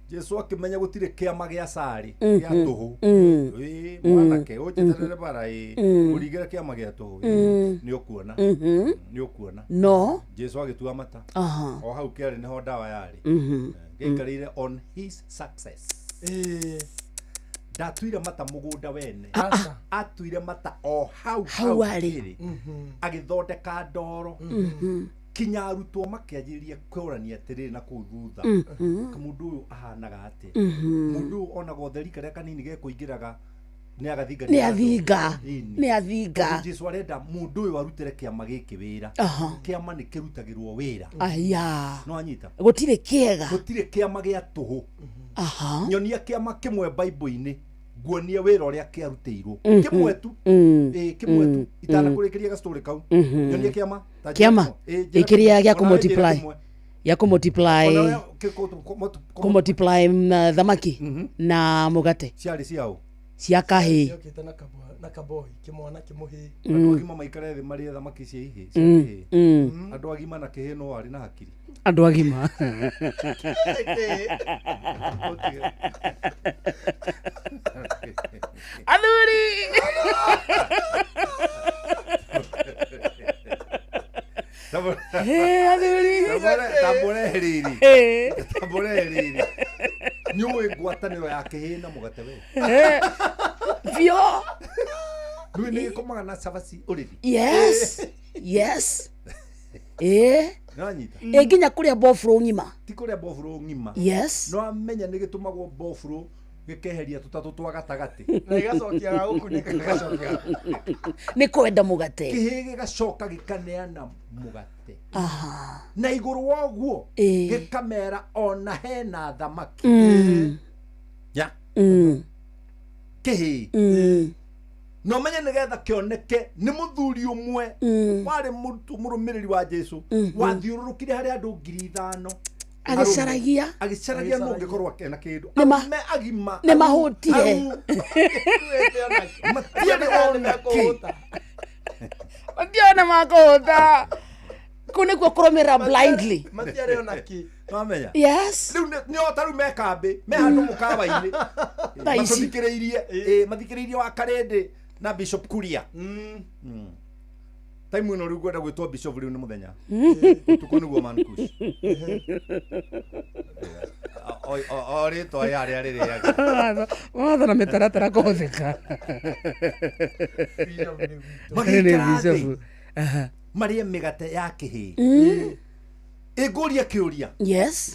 Jesu akimenya gutire kiama gia sari gia tuhu mwanake ujeterere bara urigire kiama gia tuhu ni ukuona no Jesu agitua mata o hau kiari niho dawa yari gikarire on his success ndatuire mata mugunda wene atuire mata o hau ari agithondeka ndoro kinya arutwo makianjirie kurania atiriri na kuu thutha mundu uyu ahanaga ati mundu uyu ona gotheri karia kanini gekuingiraga ni agathinga ni athinga Jesu arenda mundu uyu arutire kiama giki wira kiama ni kirutagirwo wira aya no anyita gutire kiama gia tuhu nyonia kiama kimwe Bible-ini nguonie wira uria kiarutiirwo kimwe tu itana kurikiria ga story kau nyonia kiama ikiria gia kumultiply thamaki na mugate ciari ciao cia kahi na kaboi kimwana kimuhi andu agima maikare thi mari thamaki cia ihi andu agima na kihi no ari na hakiri andu agima athuri tambore heriri nyuwe ngwataniro ya kihi na mugate we vio Nui ni komaga na savasi already. Yes. Nginya kuria bofro ngima. Ti kuria bofro ngima. Yes. No amenya ni gitumagwo bofro gikeheria tutatu twa gatagati na igacokia gagukunĩka gacokia nĩ kwenda mũgate kĩhĩ gĩgacoka gĩkaneana mũgate na igũrũ wa ũguo gĩkamera ona hena thamaki ya kĩhĩ no menye nĩgetha kĩoneke nĩ mũthuri ũmwe warĩ mũrũmĩrĩri wa Jesu wathiũrũrũkire harĩ andũ 5,000 agĩcaragia no ngĩkorwo akena kĩndũ arũme agima nĩ mahũtire matione makũhũta kũu nĩkuo kũrũmĩrĩra blindly matiarĩ ona ki wamenya yes rĩu nĩo tarĩu me kambĩ me handũ mũkawa-inĩ mathikĩrĩirie wa Karĩndĩ na Bishop Kuria time ĩno rĩu ngwenda gwĩtwo Bishop rĩu nĩ mũthenya ũtukũ nĩguo Mankush o rĩtwa yarĩa rĩrĩaga watho na mĩtaratara kũhũthĩka magĩikara marĩe mĩgate ya kĩhĩ ĩngũria kĩũria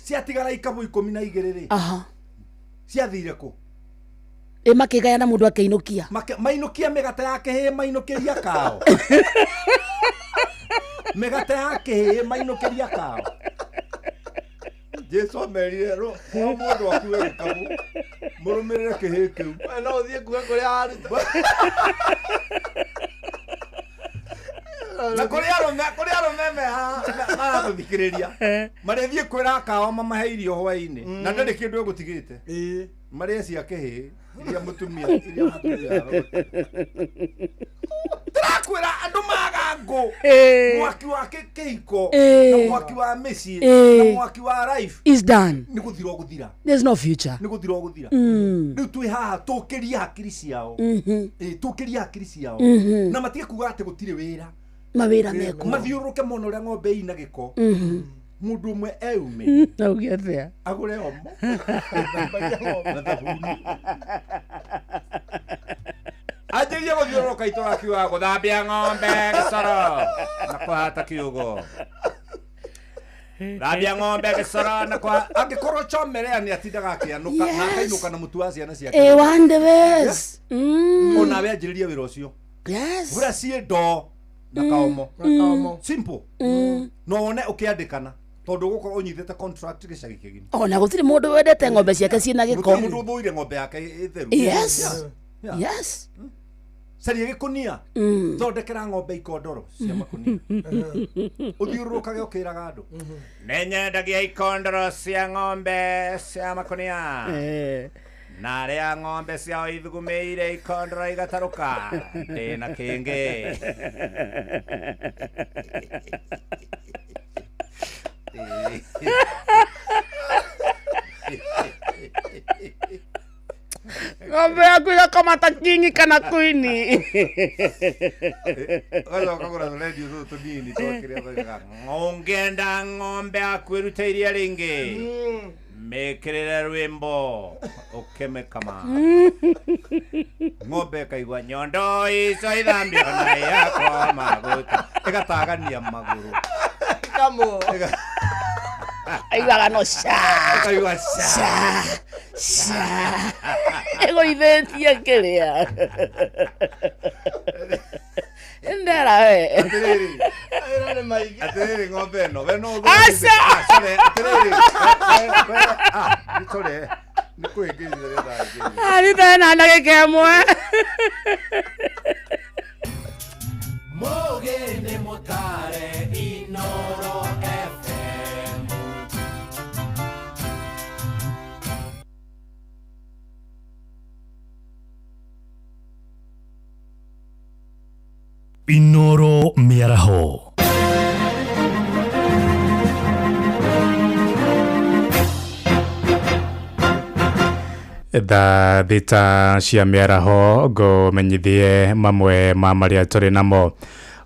ciatigara ikabũ 12 rĩ ciathire kũ makĩgayana mũndũ akĩinũkia mainũkia mĩgate ya kĩhĩ mainũkĩria kao mĩgate ya kĩhĩ mainũkĩria kao Jesu amerire ro mũndũ akuwe gĩkabũ mũrũmĩrĩre kĩhĩ kĩu no ũthiĩ kuga kũrĩa aruta na kũrĩ arũme maratũthikĩrĩria marĩthiĩ kwĩra kao mamahe irio hwaĩ-inĩ na ndarĩ kĩndũ egũtigĩte marĩe cia kĩhĩ iria mũtumia tũrakwĩra andũ maga ngũ mwaki wa kĩhiko na mwaki wa mĩciĩ na mwaki wa life is done nĩ gũthira gũthira there's no future nĩ gũthira gũthira rĩu twĩ haha tũkĩria hakiri ciao tũkĩria hakiri ciao na matige kuga atĩ gũtirĩ wĩra mawĩra meko mathiũrũrũke mũno ũrĩa ng'ombe ina gĩko mũndũ ũmwe eume auge atĩa agũre omo na thabuni anjĩrie gũthiũrũrũka itũra kiuga gũthambia ng'ombe gĩcoro na kũhata kiugo thambia ng'ombe gĩcoro na angĩkorwo Chomelea nĩ atindaga akĩanũka na akainũka na mũtu wa ciana ciake onawe anjĩrĩrie wĩra ũcio gũra ciĩ ndoo na kaomo simple no one ũkĩandĩkana tondũ gũkorwo ũnyitĩte contract gĩcagi kĩgima ona gũtirĩ mũndũ wendete ng'ombe ciake ciĩna gĩko mũndũ ũthũire ng'ombe yake ĩtheru yes caria gĩkũnia thondekera ng'ombe ikondoro cia makũnia ũthiũrũrũkage ũkĩraga andũ nĩnyendagia ikondoro cia ng'ombe cia makũnia na rĩa ng'ombe ciao ithugumĩire ikondoro igatarũka ndĩna kĩngĩ ng'ombe yaku igakamata kingi kana kwini ũgacoka radio tũtũ tũnini twakĩrĩa tũgaga ũngĩenda ng'ombe yaku ĩrute iria rĩingĩ mĩkĩrĩre rwĩmbo ũkĩmĩkama ng'ombe ĩkaigua nyondo icio ithambio na yakwa maguta ĩgatagania magũrũ aiguaga no ĩkaigua ĩgũithĩtie kĩrĩa ndera we atĩrĩrĩ ng'ombe ĩno we no aca atĩrĩrĩ nĩ kwĩngĩrire arĩthena ndagĩka ĩmwe Mũgĩni mũtare Inooro FM. Inooro mĩaraho. Tha thita cia mĩaraho ngũmenyithie mamwe ma marĩa tũrĩ namo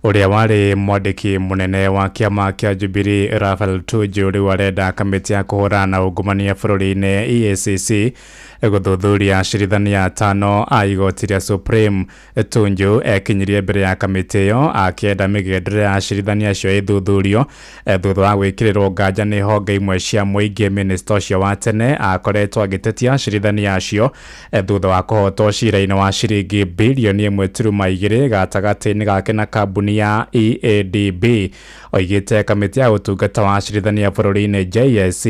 uria wari mwandiki munene wa kiama kia Jubilee Raphael Tuju riu arenda kamiti ya kuhurana ungumania bururi-ini EACC guthuthuria acirithania 5 a igoti ria Supreme. Tunju ekinyirie mbere ya kamiti iyo akienda migendere ya acirithania acio ithuthurio thutha wa gwikirirwo nganja ni honge imwe cia muingi. Minister ucio wa tene akoretwo agitetia acirithania acio thutha wa kuhotwo cira-ini wa ciringi bilioni 1.2 gatagati-ini gake na kambuni ya EADB. Oigite kamiti ya utungata wa acirithania bururi-ini JSC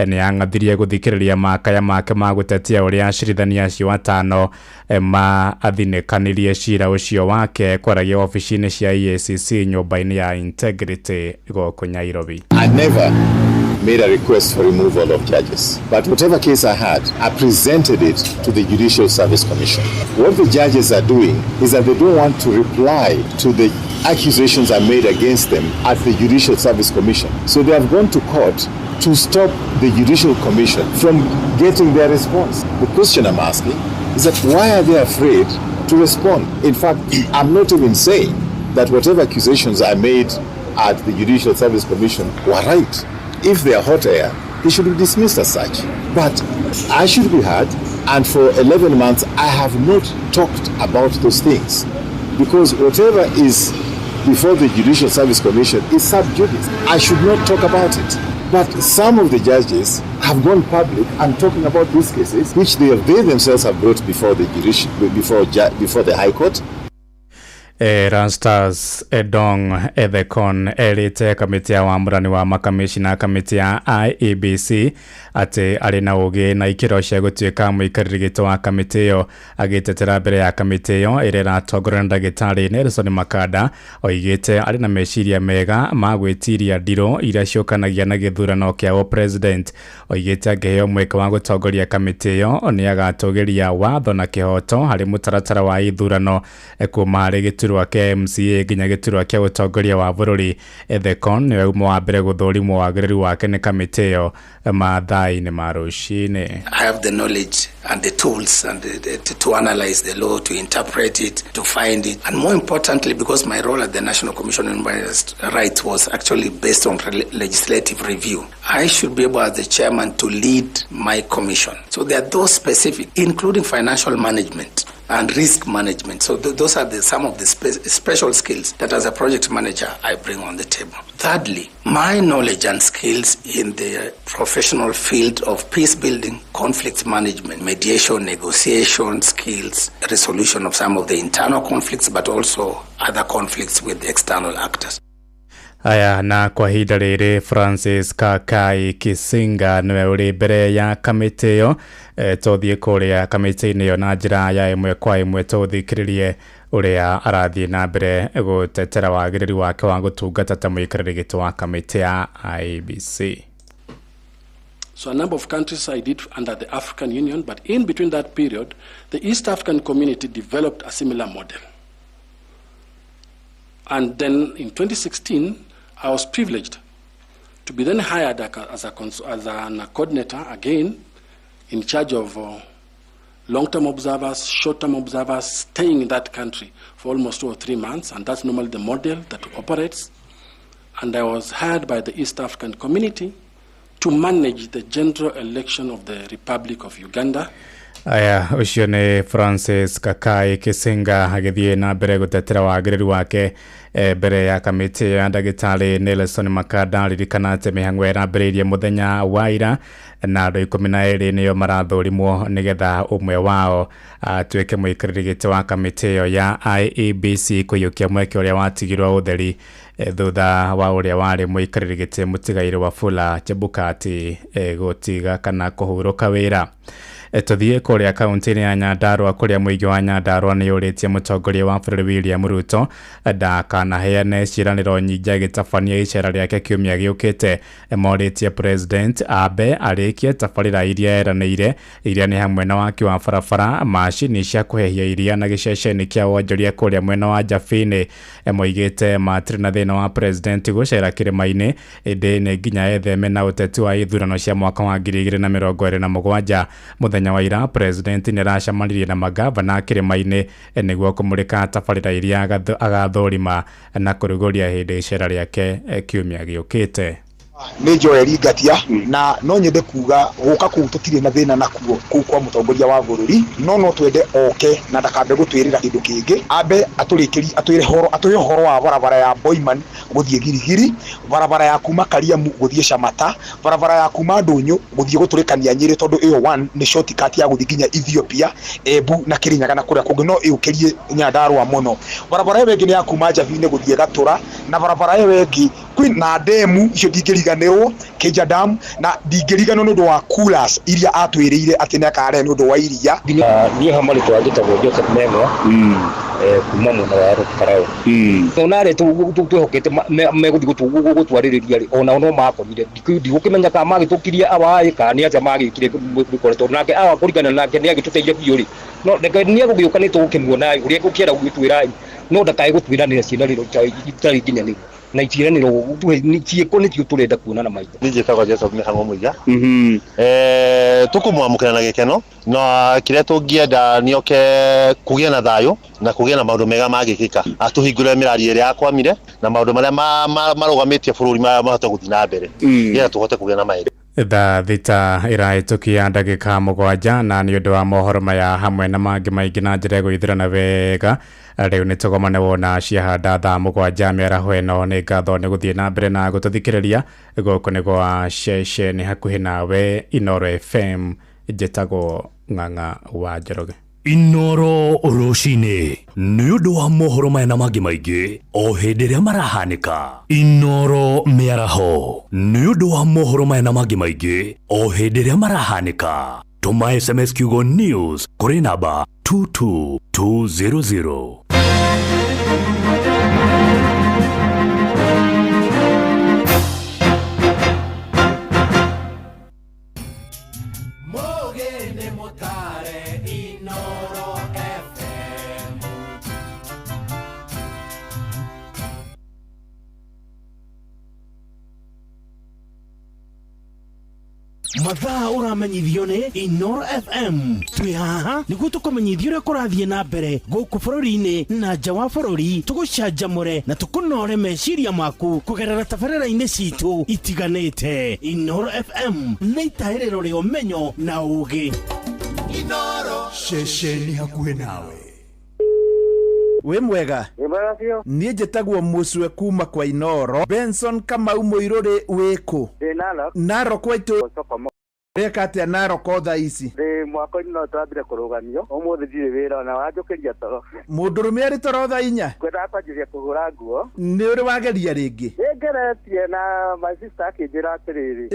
ni yang'athirie guthikiriria makaya make ma gutetia uria acirithania acio 5 maathinĩkanirie cira ucio wake kwaragia ofici-ini cia EACC nyumba-ini ya Integrity gũkũ Nairobi. I never made a request for removal of judges, but whatever case I had, I presented it to the Judicial Service Commission. What the judges are doing is that they don't want to reply to the accusations I made against them at the Judicial Service Commission. So they have gone to court to stop the Judicial Commission from getting their response. The question I'm asking is that why are they afraid to respond? In fact, I'm not even saying that whatever accusations I made at the Judicial Service Commission were right. If they are hot air, they should be dismissed as such. But I should be heard, and for 11 months I have not talked about those things. Because whatever is before the Judicial Service Commission is sub judice. I should not talk about it. But some of the judges have gone public and talking about these cases, which they themselves have brought before the before the High Court. Rastas Edong Ethekon erite kamiti ya wamurani wa makamishina kamiti ya IEBC ati ari na ugi na ikiro cia gutuika muikariri gito wa kamiti iyo. Agitetera mbere ya kamiti iyo iri ratongorana ndagitari Nelson Makanda oigite ari na meciria mega ma gwitiria ndiro iria ciukanagia na githurano kia president. Oigite angeheo mweke wa gutongoria kamiti iyo ni agatogeria watho na kihoto hari mutaratara wa ithurano kuma hari giturwa kia MCA nginya giturwa kia gutongoria wa bururi. Ethekon ni we wa mbere guthurimwo wagiriru wake ni kamiti iyo mathaa-ini ma rucini. I have the knowledge and the tools and to analyze the law, to interpret it, to find it, and more importantly, because my role at the National Commission on Human Rights was actually based on legislative review, I should be able as the chairman to lead my commission. So there are those specific, including financial management and risk management. So those are some of the special skills that as a project manager I bring on the table. Thirdly, my knowledge and skills in the professional field of peace building, conflict management, mediation, negotiation skills, resolution of some of the internal conflicts, but also other conflicts with external actors. Aya na kwa hinda riri Francis Kakai Kisinga niwe uri mbere ya kamiti iyo. Tuthie kuria kamiti-ini iyo na njira ya imwe kwa imwe tuthikiririe uria arathie na mbere gutetera wagiriri wake wa gutungata ta muikariri gito wa kamiti ya IEBC. So a number of countries I did under the African Union, but in between that period, the East African community developed a similar model. And then in 2016, I was privileged to be then hired as a coordinator, again, in charge of long-term observers, short-term observers, staying in that country for almost 2 or 3 months, and that's normally the model that operates. And I was hired by the East African community to manage the general election of the Republic of Uganda. Aya ucio ni Francis Kakai Kisinga agithie na mbere gutetera wagiriri wake mbere ya kamiti ya ndagitari Nelson Makanda. Ririkana ati mihango irambiriirie muthenya wa ira na andu 12 niyo marathurimwo nigetha umwe wao atuike muikariri giti wa kamiti iyo ya IEBC kuyukia mweke uria watigirwo utheri thutha wa uria wari muikariri giti mutigaire Wafula Chebukati gutiga kana kuhuruka wira. Tuthie kuria kaunti-ini ya Nyandarua kuria muigi wa Nyandarua ni uritie mutongoria wa bururi William Ruto ndakanaheane ciraniro nyingi gitabania icera riake kiumia giukite. Moritie president abe arikie tabarira iria eranĩire iria ni hamwe na waki wa barabara, macini cia kuhehia iria na giceceni kia wonjoria kuria mwena wa Njabini. Moigite matiri na thina wa president gucera kirima-ini indi ni nginya etheme na uteti wa ithurano cia mwaka wa 2027. muthenya wa ira president ni aracamanirie na magavana kirima-ini niguo kumurika tabarira iria agathorima na kuruguria hindi icera riake kiumia giukite. Nĩ Joel Ngatia na no nyende kuga gũka kũu tũtirĩ na thĩna nakuo kũu kwa mũtongoria wa bũrũri no twende oke na ndakambe gũtwĩrĩra kĩndũ kĩngĩ ambe atwĩre horo wa barabara ya Boiman gũthiĩ Girigiri, barabara ya kuma Kariamu gũthiĩ Shamata, barabara ya kuma Ndũnyũ gũthiĩ gũtũrĩkania Nyĩrĩ tondũ ĩyo one nĩ shortcut ya gũthiĩ nginya Ethiopia, Embu na Kirinyaga na kũrĩa kũngĩ no ĩũkĩrie Nyandarua mũno. Barabara ĩyo ĩngĩ nĩ ya kuma Njabine gũthiĩ Gatũra na barabara ĩyo ĩngĩ kwĩna ndemu icio ndingĩriganĩrwo Keja Dam na ndingĩriganĩrwo nĩ ũndũ wa coolers iria atwĩrĩire atĩ nĩ akarehe nĩ ũndũ wa iria. Niĩ hamwe twagĩtagwo Joseph Memo kuma mwena wa Rũkarau. Ona rĩ twĩhokete megũthiĩ gũtwarĩrĩria ona no makomire ndigũkĩmenya kana magĩtũkirie awaĩ kana nĩ atĩa magĩkire gũkoretwo nake awa kũringana nake nĩ agĩtũteithia biũ rĩ no nĩ egũgĩũka nĩ tũgũkĩmuona ũrĩa gũkĩera gũgĩtwĩra no ndakae gũtwĩranĩra ciĩranĩro itarĩ nginyanĩru na itiranĩro ciĩko nĩcio tũrenda kuona na maitho. Niĩ njĩtagwo Joseph Mĩhang'o Mũiga. Tũkũmwamũkĩra na gĩkeno na kĩrĩa tũngĩenda nĩ oke kũgĩa na thayũ na kũgĩa na maũndũ mega magĩkĩka atũhingũrĩre mĩrario ĩrĩa yakwamire na maũndũ marĩa marũgamĩtie bũrũri mahote gũthiĩ na mbere nĩgetha tũhote kũgĩa na maĩndĩ. Thaa thita ĩrahĩtũkia ndagĩka 7 na nĩ ũndũ wa mohoro maya hamwe na mangĩ maingĩ na njĩra gũithĩrana wega rĩu nĩ tũgomane wona ciahanda thaa 7 mĩaraho ĩno nĩ ngatho nĩ gũthiĩ na mbere na gũtũthikĩrĩria gũkũ nĩ gwa ceceni hakuhĩ nawe Inoro FM njĩtagwo Ng'ang'a wa Njoroge. Inoro rũcinĩ nĩ ũndũ wa mohoro maya na mangĩ maingĩ o hĩndĩ ĩrĩa marahanĩka. Inoro mĩaraho nĩ ũndũ wa mohoro maya na mangĩ maingĩ o hĩndĩ ĩrĩa marahanĩka. Tũma SMS kiugo news kũrĩ namba 22200. Mathaa ũramenyithio nĩ Inoro FM. Twĩ haha nĩguo tũkũmenyithia ũrĩa kũrathiĩ na mbere gũkũ bũrũri-inĩ na nja wa bũrũri, tũgũcanjamũre na tũkũnore meciria maku kũgerera tabarĩra-inĩ citũ itiganĩte. Inoro FM nĩ itaĩrĩro rĩa ũmenyo na ũũgĩ. Inoro ceceni hakuhĩ nawe. We mwega. Mwega biũ. Niĩ njĩtagwo Mũcwe kuma kwa Inoro. Benson Kamau Mũirũrĩ wĩkũ? Narok. Narok waitu. Reka atĩa Narok thaa ici? Mwaka-inĩ no twambire kũrũgamio ũmũthĩ ndirĩ wĩra ona wanjũkĩria toro. Mũndũrũme arĩ toro thaa 4? Ngwendaga kwanjĩrĩria kũhũra nguo. Nĩ ũrĩ wageria rĩngĩ? Nĩngeretie na my sister akĩnjĩra atĩrĩrĩ.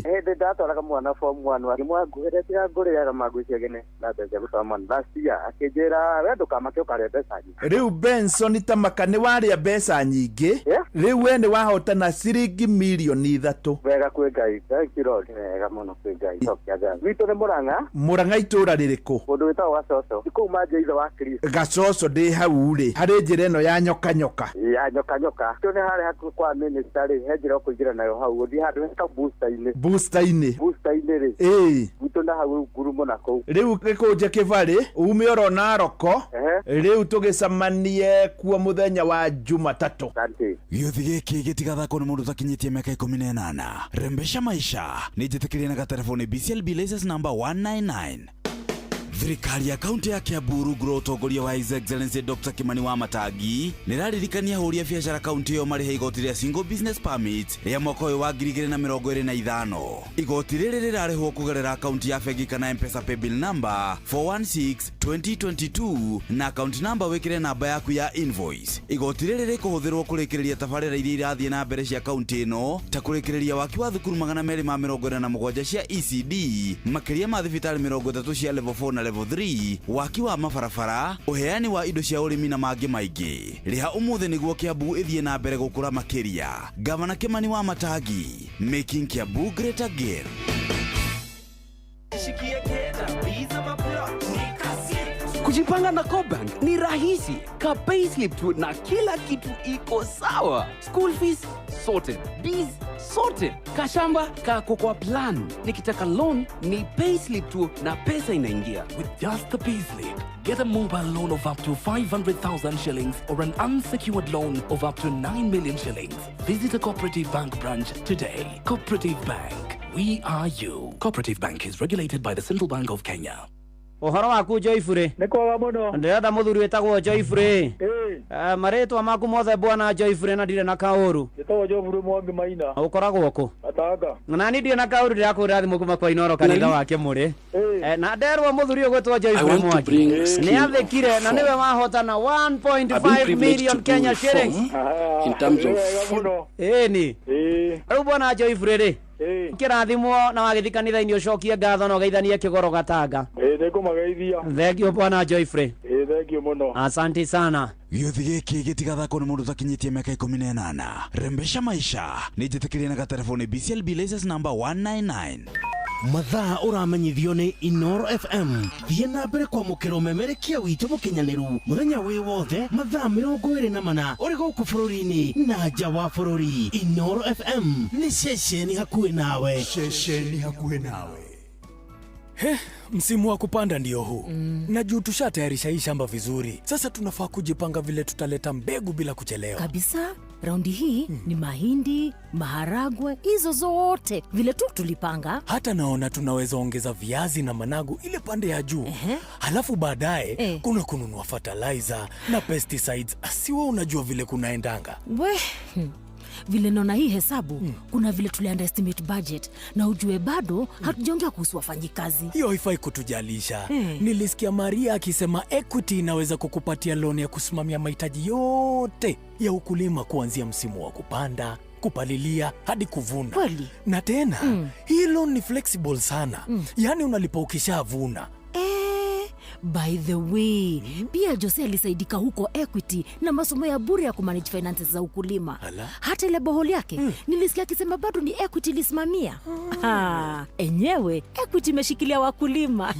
Hĩndĩ ndatwaraga mwana form 1 ngĩmwangũhĩrĩria ngũrĩaga mangwĩciagene na mbeca gũtoma last year akĩnjĩra we ndũkamake ũkarĩa mbeca nyingĩ. Rĩu Benson Tamaka nĩ warĩa mbeca nyingĩ? Rĩu we nĩ wahotana ciringi mirioni 3. Wega kwĩ Ngai, kĩrori wega mũno kwĩ Ngai. Witũ nĩ Mũrang'a. Mũrang'a itũra rĩrĩkũ? Mũndũ wĩtagwo Gacoco. Kũu manje ithe wa Kristo. Gacoco ndĩ hau rĩ. Harĩ njĩra ĩno ya nyoka. Ya nyoka. Tũ nĩ harĩ hakuhĩ kwa minister rĩ, he njĩra ũkũingĩra nayo hau. Ũthiĩ handũ heta booster-inĩ. Booster-inĩ rĩ. Witũ na hau ngurumo na kũu. Rĩu gĩkũnje kĩbarĩ, ume oro Naroko. Rĩu tũgĩcamanie kuo mũthenya wa Jumatatũ. Gĩothi gĩkĩ gĩtigathakwo nĩ mũndũ ũtakinyĩtie mĩaka 18. Rembesha maisha nĩ njĩtĩkĩrie na gatelefoni BCLB license number 199. Thirikari ya kaunti ya Kiambu rungu rwa ũtongoria wa His Excellency Dr. Kimani wa Matangi nĩraririkania ahũri a biacara kaunti ĩyo marĩhe igoti rĩa single business permit rĩa mwaka ũyũ wa 2025. Igoti rĩrĩ rĩrarĩhwo kũgerera kaunti ya bengi kana M-Pesa paybill number 416-2022 na akaunti number wĩkĩre namba yaku ya invoice. Igoti rĩrĩ rĩkũhũthĩrwo kũrĩkĩrĩria tabarĩra iria irathiĩ na mbere cia kaunti ĩno ta kũrĩkĩrĩria waki wa thukuru 247 cia ECD, makĩria ma thibitarĩ 30 cia level 4 na level 3, waki wa mabarabara, uheani wa indo cia ũrĩmi na mangĩ maingĩ. Rĩha ũmũthĩ nĩguo Kiambu ĩthiĩ na mbere gũkũra makĩria. Gavana Kimani wa Matangi, making Kiambu great again. Kujipanga na Cobank ni rahisi. Ka payslip tu na kila kitu iko sawa. School fees sorted, bees sorted, kashamba kako kwa plan. Nikitaka loan ni payslip tu na pesa inaingia. With just the payslip, get a mobile loan of up to 500,000 shillings or an unsecured loan of up to 9 million shillings. Visit a Cooperative Bank branch today. Cooperative Bank, we are you. Cooperative Bank is regulated by the Central Bank of Kenya. Uhoro waku Joyfrey Nikoga muno ndirenda muthuri wetagwo Joyfrey maritwa maku mothe bwana Joyfrey na ndire na kauru Gitagwo Joyfrey Mwangi Maina ukoragwo ku Atanga na ni ndire na kauru ndirakwira thimu kuma kwa Inoro kanitha wake muri na nderwo muthuri ugwetwo Joyfrey Mwangi ni athekire na niwe wahotana 1.5 million Kenya shillings in terms of ni riu bwana Joyfrey kirathimo na wagithii kanitha-ini ucokie ngatho na ugeithanie kigoro Gatanga nikumageithia thank you bwana Joyfrey thank you muno asante sana gĩothi gĩkĩ gĩtigathakwo nĩ mũndũ ũtakinyĩtie mĩaka 18 rembesha maisha nĩ njĩtĩkĩrie na gatelefoni BCLB license number 199 mathaa ũramenyithio nĩ Inoro FM thiĩ na mbere kwamũkĩra ũmemerekia witũ mũkinyanĩru mũthenya wĩ wothe mathaa 24 ũrĩ gũkũ bũrũri-inĩ na nja wa bũrũri. Inoro FM nĩ ceceni hakuhĩ nawe, ceceni hakuhĩ nawe. Msimu wa kupanda ndio huu. Na juu tushatayarisha hii shamba vizuri. Sasa tunafaa kujipanga vile tutaleta mbegu bila kuchelewa. Kabisa. Raundi hii ni mahindi, maharagwe, hizo zote vile tu tulipanga. Hata naona tunaweza ongeza viazi na managu ile pande ya juu. Halafu baadaye kuna kununua fertilizer na pesticides. Asiwe unajua vile kunaendanga. Vile naona hii hesabu kuna vile tuli underestimate budget na ujue bado hatujaongea kuhusu wafanyikazi. Hiyo haifai kutujalisha. Nilisikia Maria akisema Equity inaweza kukupatia loan ya kusimamia mahitaji yote ya ukulima kuanzia msimu wa kupanda, kupalilia hadi kuvuna. Kweli? Na tena hii loan ni flexible sana. Yaani unalipa ukishavuna. By the way, pia Jose alisaidika huko Equity na masomo ya bure ya kumanage finances za ukulima. Hata ile boholi yake nilisikia akisema bado ni Equity lisimamia. Enyewe Equity imeshikilia wakulima.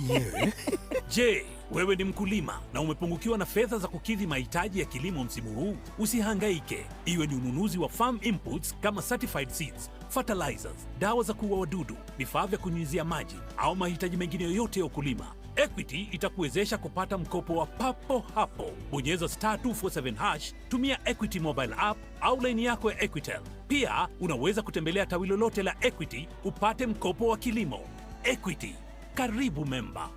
Je, wewe ni mkulima na umepungukiwa na fedha za kukidhi mahitaji ya kilimo msimu huu? Usihangaike. Iwe ni ununuzi wa farm inputs kama certified seeds, fertilizers, dawa za kuua wadudu, vifaa vya kunyunyizia maji au mahitaji mengine yoyote ya ukulima, Equity itakuwezesha kupata mkopo wa papo hapo. Bonyeza *247#, tumia Equity mobile app au line yako ya Equitel. Pia unaweza kutembelea tawi lolote la Equity upate mkopo wa kilimo. Equity, karibu memba.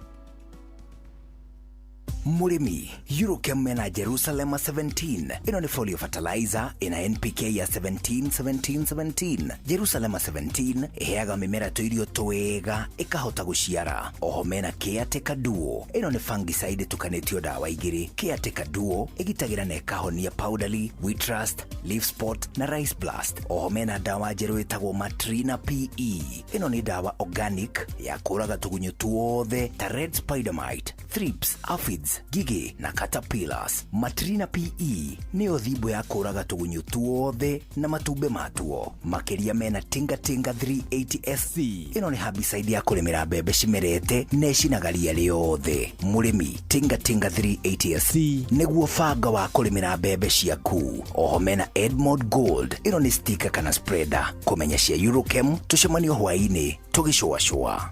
Murimi, Eurochem mena Jerusalem 17. Ino ni folio fertilizer ina NPK ya 17. Jerusalem 17 iheaga mimera tuirio twega ikahota guciara. Oho mena Caretaker Duo. Ino ni fungicide tukanitio dawa igiri. Caretaker Duo igitagira na ikahonia powderly, wheat rust, leaf spot na rice blast. Oho mena dawa jeru itagwo Matrina PE. Ino ni dawa organic ya kuraga tugunyo tuothe ta red spider mite, thrips, aphids, gigi na caterpillars. Matrina PE ni othibo ya kuraga tugunyo tuothe na matumbe matuo. Makeria mena Tinga 380 SC. Ino ni herbicide ya kulimira mbembe cimerete na cinagaria riothe. Murimi, Tinga 380 SC niguo fanga wa kulimira mbembe ciaku. Oho mena Edmond Gold. Ino ni sticker kana spreader kumenya cia Eurochem. Tucemanio hwaini tugicua.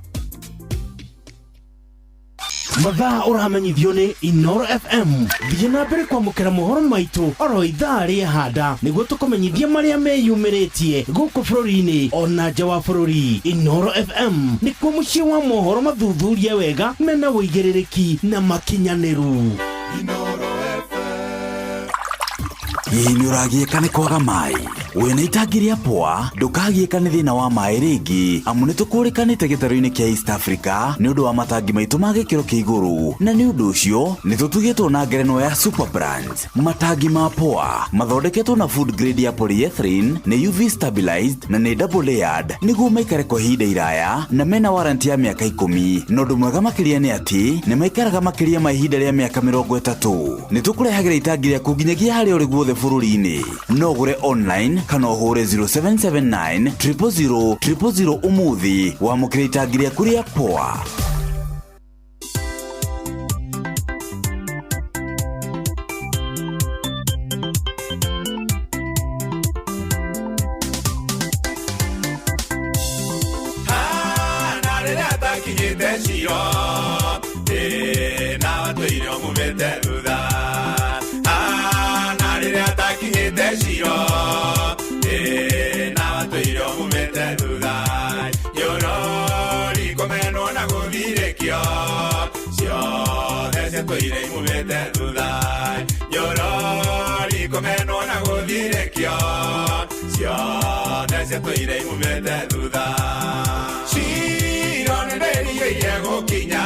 mathaa ũramenyithio nĩ Inoro FM thiĩ na mbere kwamũkĩra mohoro maitũ oro ithaa rĩa handa nĩguo tũkũmenyithia marĩa meyumĩrĩtie gũkũ bũrũri-inĩ ona nja wa bũrũri. Inoro FM nĩkuo mũciĩ wa mohoro mathuthurie wega mena wũigĩrĩrĩki na makinyanĩru. Hihi nĩ ũragiĩka nĩ kwaga maĩ? Wĩna itangi rĩa pũa ndũkagiĩka nĩ thĩna wa maĩ rĩngĩ, amu nĩ tũkũrĩkanĩte gĩtarũ-inĩ kĩa East Africa nĩ ũndũ wa matangi maitũ ma gĩkĩro kĩa igũrũ, na nĩ ũndũ ũcio nĩ tũtugĩtwo na ngerenwa ya Super Brand. Matangi ma pũa mathondeketwo na food grade ya polyethylene, nĩ UV stabilized na nĩ double layered nĩguo maikare kwa ihinda iraya na mena warranty ya mĩaka 10. Na ũndũ mwega makĩria nĩ atĩ nĩ maikaraga makĩria ma ihinda rĩa mĩaka 30. Nĩ tũkũrehagĩra itangi rĩaku nginyagia harĩa ũrĩ guothe bũrũri-inĩ. No ũgũre online kana ũhũre 0779 000 000 ũmũthĩ wamũkĩra itangi rĩaku rĩa pũa. atakinyite ciro na watuire omumete thutha na rĩrĩa atakinyite ciro na watuire omumete thutha nyorori kũmenwo na gũthirĩkio ciothe ciatũire imumĩte thutha nyorori kũmenwo na gũthirĩkio ciothe ciatũire imumĩte thutha ciro nĩndĩrigĩire gũkinya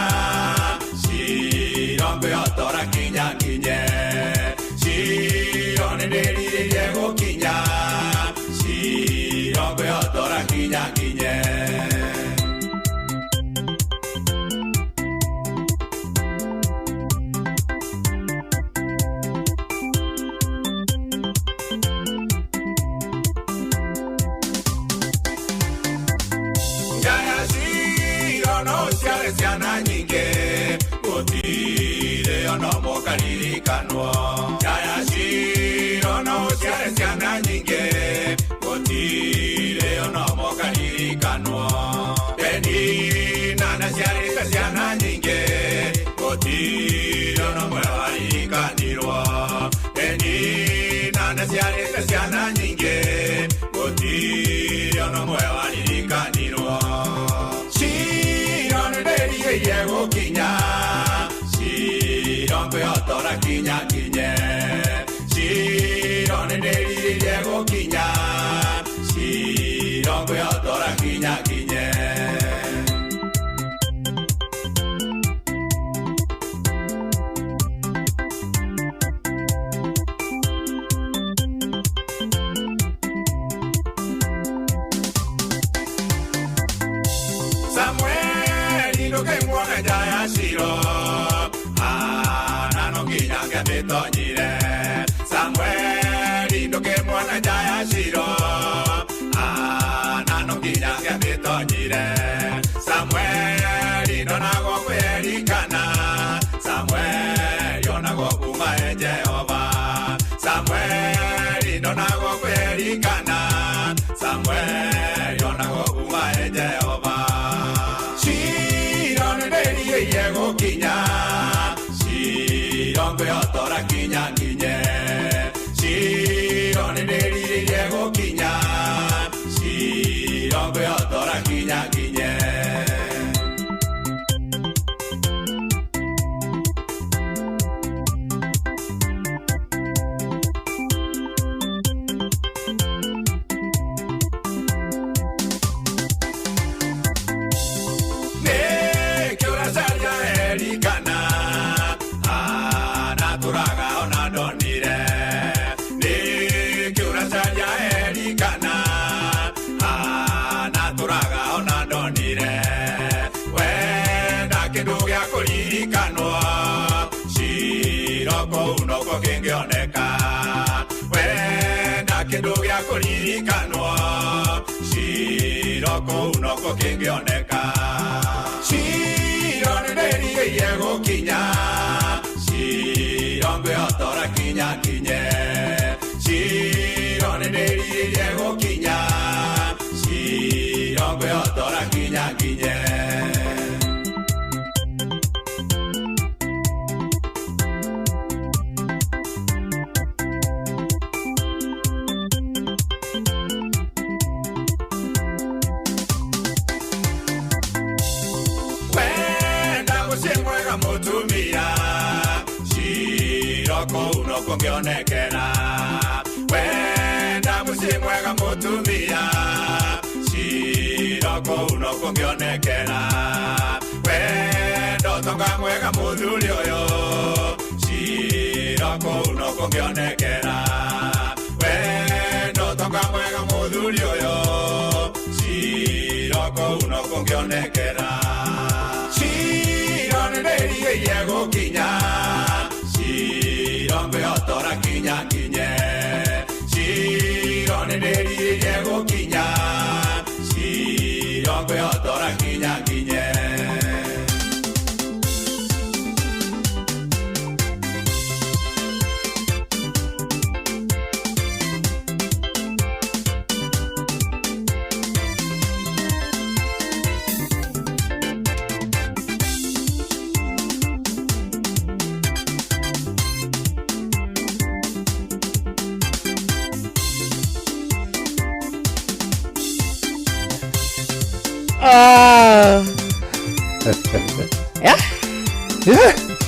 ciro ngwĩhotora kinya kinye ciro nĩndĩrigĩire gũkinya ciro ngwĩhotora kinya kinye ciana nyingĩ gũtirĩ ona mũkaririkanwo yaya ciro no ciarĩ ciana nyingĩ gũtirĩ ona mũkaririkanwo penina na ciarĩte ciana nyingĩ gũtirĩ ona ũmwe waririkanirwo penina na ciarĩte ciana nyingĩ gũtirĩ ona ũmwe waririkanirwo nĩndĩrigĩire gũkinya ciro ngwĩhotora kinya kinye ciro nĩndĩrigĩire gũkinya ciro ngwĩhotora kinya kinye jaya ciro nano nginya ngĩmĩtonyire Samueli ndũkĩmuona jaya ciro nano nginya ngĩmĩtonyire Samueli ndonagwo kwĩrikana Samueli onagwo kuma he Jehova Samueli ndonagwo kwĩrikana Samueli onagwo kuma he Jehova nĩndĩrigĩire gũkinya ciro ngwĩhotora kinya kinye ciro nĩndĩrigĩire gũkinya ciro ngwĩhotora kinya kinye kĩngĩoneka wenda kĩndũ gĩa kũririkanwo ciro kũu noko kĩngĩoneka ciro nĩndĩrigĩire gũkinya ciro ngwĩhotora kinya kinye ciro nĩndĩrigĩire gũkinya ciro ngwĩhotora kinya kinye kũu no kũngĩonekera wenda mũciĩ mwega mũtumia ciro kũu no kũngĩonekera wenda ũtonga mwega mũthuri ũyũ ciro kũu no kũngĩonekera wenda ũtonga mwega mũthuri ũyũ ciro kũu no kũngĩonekera ciro nĩndĩrigĩire gũkinya ciro ngwĩhotora kinya kinye ciro nĩndĩrigĩire gũkinya ciro ngwĩhotora kinya kinye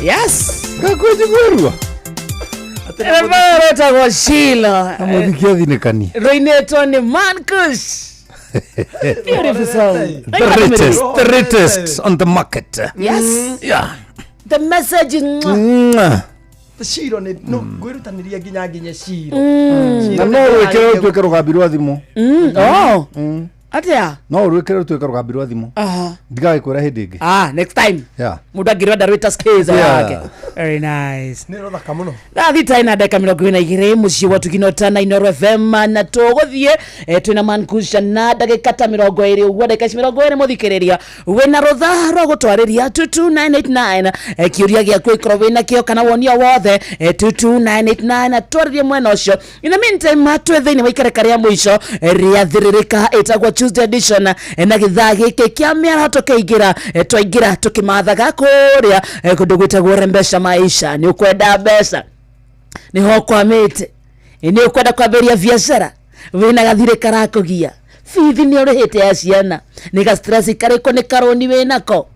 Yes. Gakoje gwerwa. Emereta kwa Sheila. Amothikia thinekani. Roinetwo ni Mankush. Beautiful song. The latest on the market. Yes. Yeah. The message is Shiro ni no gwirutaniria nginya Shiro. Na no wekere twekero gabirwa thimo. Oh. Atia? No wekere twekero gabirwa thimo. Ndigae kwera hindi ingi. Next time. Yeah. Muda girwa darwita skiza yake. Very nice. Ni rotha kamuno. Na thita ina ndeka 22 muci watu kinotana Inoro FM na tuguthie twina Mankusha na ndagika ta 20 uguo ndagika 20 muthikiriria wina rutha rwa gutwariria 22989 kiuria gya kwikoro wina kio kana wonio wothe 22989 twaririe mwena ucio. In the meantime matwe thini waikare karia mwisho ria thiririka itagwa Tuesday edition na githaa giki kia miara tukiingira twaingira tukimathaga kuria kundu gwitagwo rembesha maisha. Ni ukwenda mbeca ni ho kwamite ni ukwenda kwambiria biashara wina gathire karakugia fithi ni urihite ya ciana ni ga stress kariko ni karoni winako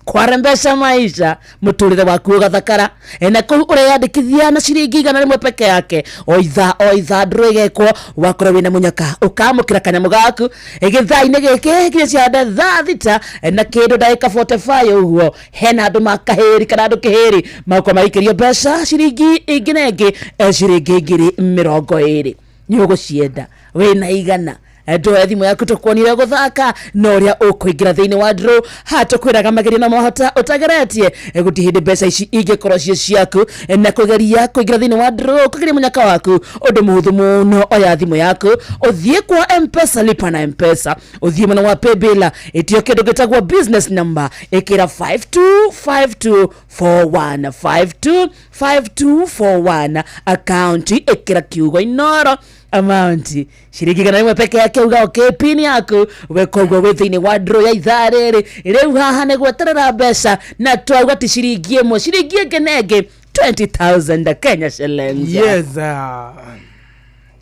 kwarembesha maisha muturire waku ugathakara na ku ureyandikithia na ciringi 100 peke yake oitha ndrigekwo wakora wina munyaka ukamukira kanyamu gaku githaa-ini giki kinya cianda thaa thita na kindu ndagika 45 uguo hena andu makahiri kana andu kihiri makwa maikirio mbeca ciringi ingi na ingi ciringi 20 ni ugucienda wina igana ndo thimu yaku tukwonire guthaka no ria ukuingira thiini wa draw hatukwiraga mageria na mahota utageretie gutihinde mbeca ici ingikorwo cie ciaku na kugeria kuingira thiini wa draw kugeria munyaka waku undu muhuthu muno oya thimu yaku uthie kwa M-Pesa lipa na M-Pesa uthie mwena wa Paybill itio kindu gitagwo business number ikira 525241 525241 account ikira kiugo Inoro amount shiringi 100 peke yake uga okay pin yaku wekogwo withini wa draw ya ithaa riri riu haha ni gweterera mbeca na twauga ti shiringi imwe shiringi ngenege 20,000 Kenya shillings. Yes.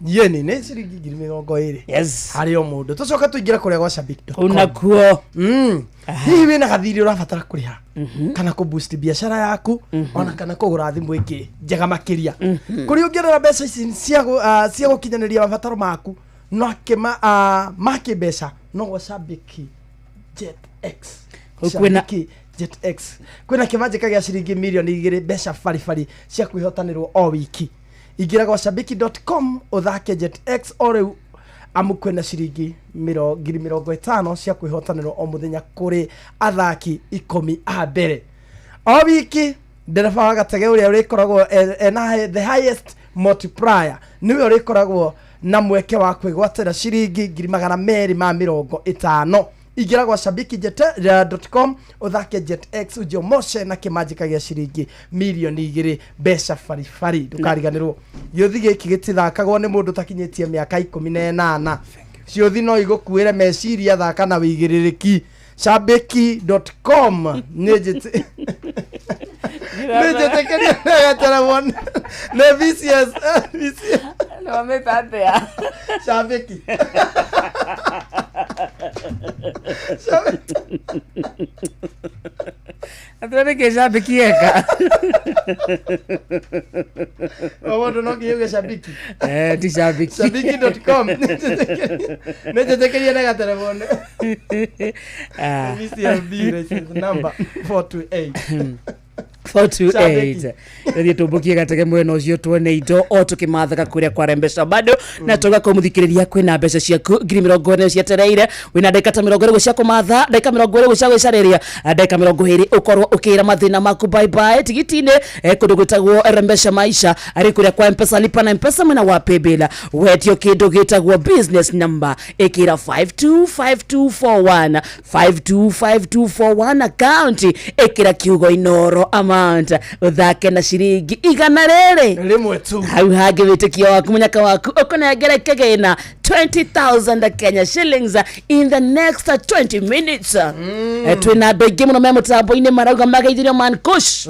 Yeni ne shiringi 20,000. Yes. Hari o mundu tucoka tuingira kuria gwa shabik.com. Unakuo. Hihi wina gathiri urabatara kuriha kana ku boost biashara yaku ona kana kugura thimu ingi njega makiria kuri ungerera mbeca ici cia gukinyaniria mabataro maku no make mbeca no gwa Shabiki JetX Shabiki JetX kwina kimanjika gya ciringi milioni 2 mbeca farifari cia kwihotanirwo o wiki ingira gwa shabiki.com uthake JetX ore amukwena ciringi 50,000 cia kwihotanirwo o muthenya kuri athaki 10 a mbere o wiki. Ndereba wa gatege uria urikoragwo na the highest multiplier niwe urikoragwo na mweke wa kwigwatira ciringi 250 ingira gwa shabiki.com uthake JetX ujio moshe na kimanjika gya ciringi milioni 2 mbeca farifari ndukariganirwo yothi giki gitithakagwo ni mundu takinyitie miaka 18 ciothi no igukuire meciria thaka na wigiririki shabiki.com nejete keria na telefone na VCS no me patea Shabiki Atore que Shabiki eka. Owondo no kiyoge Shabiki. Ti Shabiki. Shabiki.com. Nejete keria na telefone. VCS number 428. 428 ndio tubukie gatege mweno cio tuone indo o tukimathaga kuria kwa rembesha bado na toga kumuthikiriria kwina mbeca ciaku 20 cietereire wina ndagika 20 cia kumatha ndagika 20 cia gwicariria ndagika 20 ukorwo ukira mathina maku bye bye tigitine kundu gwitagwo rembesha maisha ari kuria kwa M-Pesa lipa na M-Pesa mwena wa Paybill wetio kindu gitagwo business number ikira 525241 525241 account ikira kiugo Inoro amount uthake na ciringi 100 rimwe tu hau hangi witikio waku munyaka waku ukonengere kigina 20,000 Kenya shillings in the next 20 minutes. Twina andu aingi muno me mutambo-ini marauga mageithirio Mankush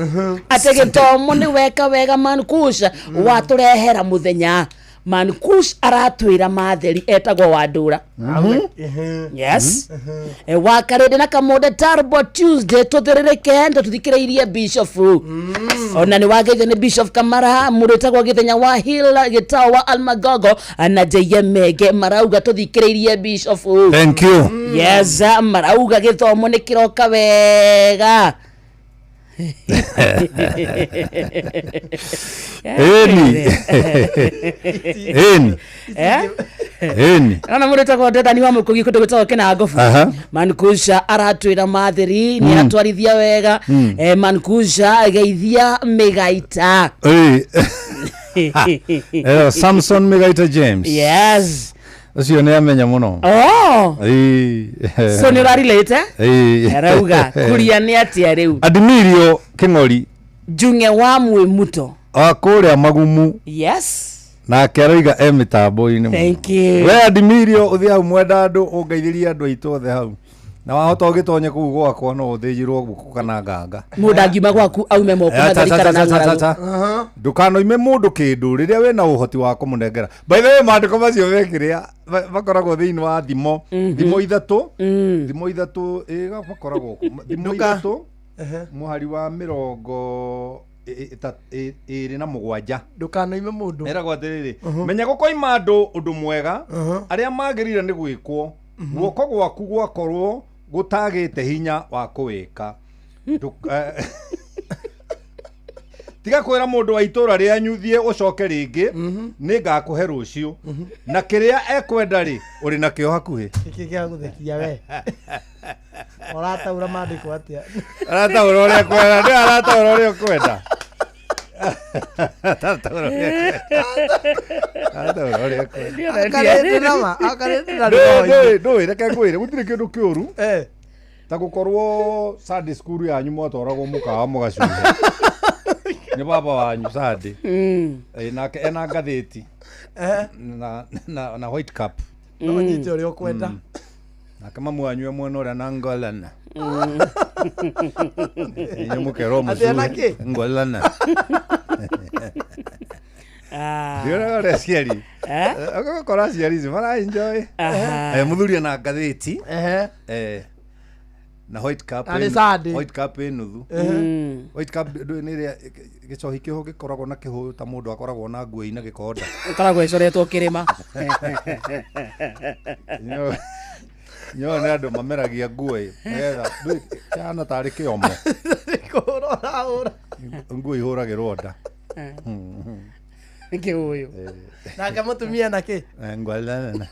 atege tomo ni weka wega Mankush waturehera muthenya Mankush aratwira matheri etagwo Wandura. Yes. Wakarede na Kamoda Turbo Tuesday tuthiririke ndo tuthikiriirie Bishop. Ona ni wageithio ni Bishop Kamara muritagwo Githenya wa Hill Gitao wa Almagogo na Jeyemege marauga tuthikiriirie Bishop. Thank you. Yes, marauga githomo ni kiroka wega. Ana mureta kwa dada ni wa mukugi kutoka toke na gofu. Mankusha aratwira matheri ni atwarithia wega. Mankusha geithia Megaita. Samson Megaita James. Yes. Ucio ni amenya muno. So ni relate Arauga kuria ni atia riu. Admirio King'ori Junge wa Muto. Akuria Magumu. Yes. Na keroiga mitambo-ini. Thank you. We Admirio uthi hau mwenda andu ungeithiria andu aitu othe hau. Na wahota ugitonye kuu gwakwa no uthijirwo guku kana nganga. Muda ngiuma gwaku aume moko mathirikana na ng'aragu. Ndukanoime mundu kindu riria we na uhoti wa kumunengera. By the way mandiko macio vekiria bakoragwo thiini wa thimo. Thimo ithatu. Thimo ithatu bakoragwo. Thimo ithatu. Muhari wa mirongo iri na mugwanja. Ndukanoime mundu. Eragwo atiriri. Menya gukoima andu undu mwega aria magirire ni gwikwo. Guoko gwaku gwakorwo gutagite hinya wa kuwika. Tiga kwira mundu wa itura ria nyuthie ucoke ringi ni ngakuhe rucio na kiria ekwenda ri uri na kio hakuhi iki kia guthekia we orataura mandiko atia arataura uri kwenda ndi arataura uri kwenda reke ngwire gutire kindu kiuru ta gukorwo Sunday school yanyu mwatoragwo mukawa mugacuhe ni baba wanyu Sunday nake ena ngatheti na white cup no nyite uri okwenda na kama mwanyu mwana ora na ngolana Iyo mukero muzuri ngolana Diora ora siari akakora siari zimara enjoy muthuri na ngatheti na white cup enuthu white cup ni gicohi kiho gikoragwo na kihu ta mundu akoragwo na nguo ina gikonda ukoragwo icoretwo kirima nyo na andu mameragia nguo ngetha kana tari kiomo kurora ura nguo ihuragirwo nda Nike huyo na kama tumia na ke ngwalana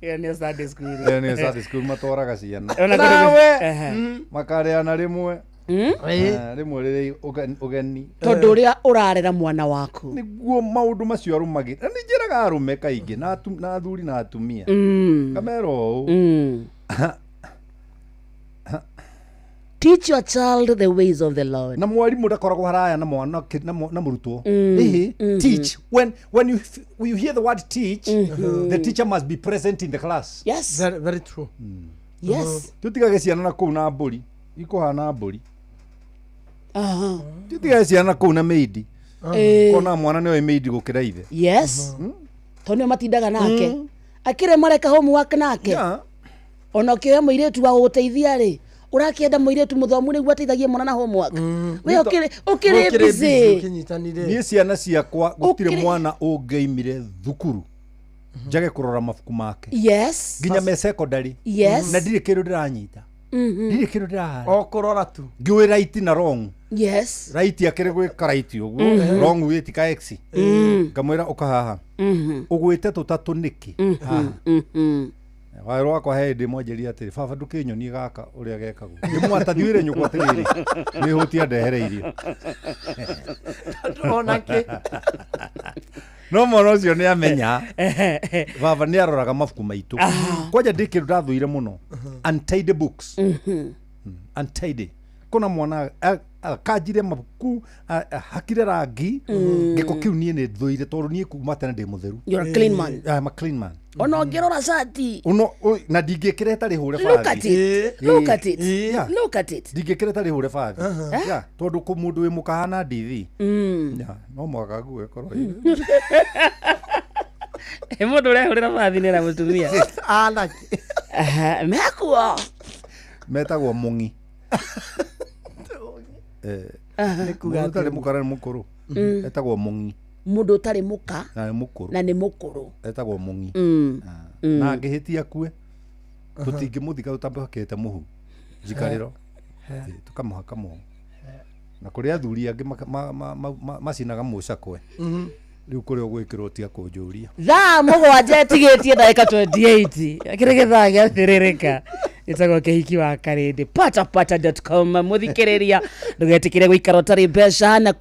ni Sunday school ni Sunday school matoraga ciana nawe makareana rimwe rimwe riri ugeni tondu uria urarera mwana waku niguo maundu macio arumagira ni njiraga arume kaingi na athuri na atumia kamero Teach your child the ways of the Lord. Na mwalimu ndakoragwo haraya na mwana na murutwo. Teach. When you hear the word teach, the teacher must be present in the class. Yes. Very true. Yes. Tutigage ciana na kuu na mburi. Ikuhana mburi. Tutigage ciana kuu na maidi. Kona mwana niwe maidi gukira ithe. Yes. Tonyo matindaga nake. Akire mareka homework nake. Ona kioya muiretu wa guteithia ri. Urakienda muiretu muthomu niguo ateithagie mwana na homework we ukire busy ni ciana ciakwa gutire mwana ungeimire thukuru njage kurora mafuku make yes nginya me secondary yes na ndire kindu ndiranyita ndire kindu ndira o kurora tu ngiwe right na wrong yes right akire gwika right uguo wrong witika x ngamwira ukahaha ugwite tutatu niki Wairo wako hedi mojeria atiri baba ndukinyoni gaka uria gekagwo ndimwata thiwire nyuko atiriri ni hutia ndehere irio ona ki no mono cio ni amenya baba ni aroraga mafuku maitu kwaja ndikiru ndathuire muno untidy books untidy kuna mwana kanjire mabuku hakire rangi giko kiu nie ni thũire tondu nie kuma tene ndi mutheru. You're a clean man. I'm a clean man. Ono ngirora shati. Na ndingĩkĩra ĩtarĩ hũre bathi. Look at it. Look at it. Look at it. Ndingĩkĩra ĩtarĩ hũre bathi. Tondu mũndũ wĩ mũkahana ndithi. No mwaka guo korwo mũndũ ũrehũrĩra bathi nĩ ra mũtumia. Mekuo. Metagwo mũng'i. Mũndũ ũtarĩ mũkara nĩ mũkũrũ. Etagwo mũng'i. Mũndũ ũtarĩ mũka na nĩ mũkũrũ. Etagwo mũng'i. Na angĩhĩtia kue tũtingĩmũthika tũtambũkĩte mũhu njikarĩro tũkamũhaka mũhu. Na kũrĩ athuri angĩ macinaga mũcakwe. Rĩu kũrĩa ũgwĩkĩrwo tia kũnjũria. Thaa mũgwanja ĩtigĩtie ndagĩka 28 kĩrĩ gĩthaa gĩathĩrĩrĩka gĩtagwo kĩhiki wa karĩndĩ patapata.com mũthikĩrĩria ndũgetĩkĩre gũikara ũtarĩ mbeca na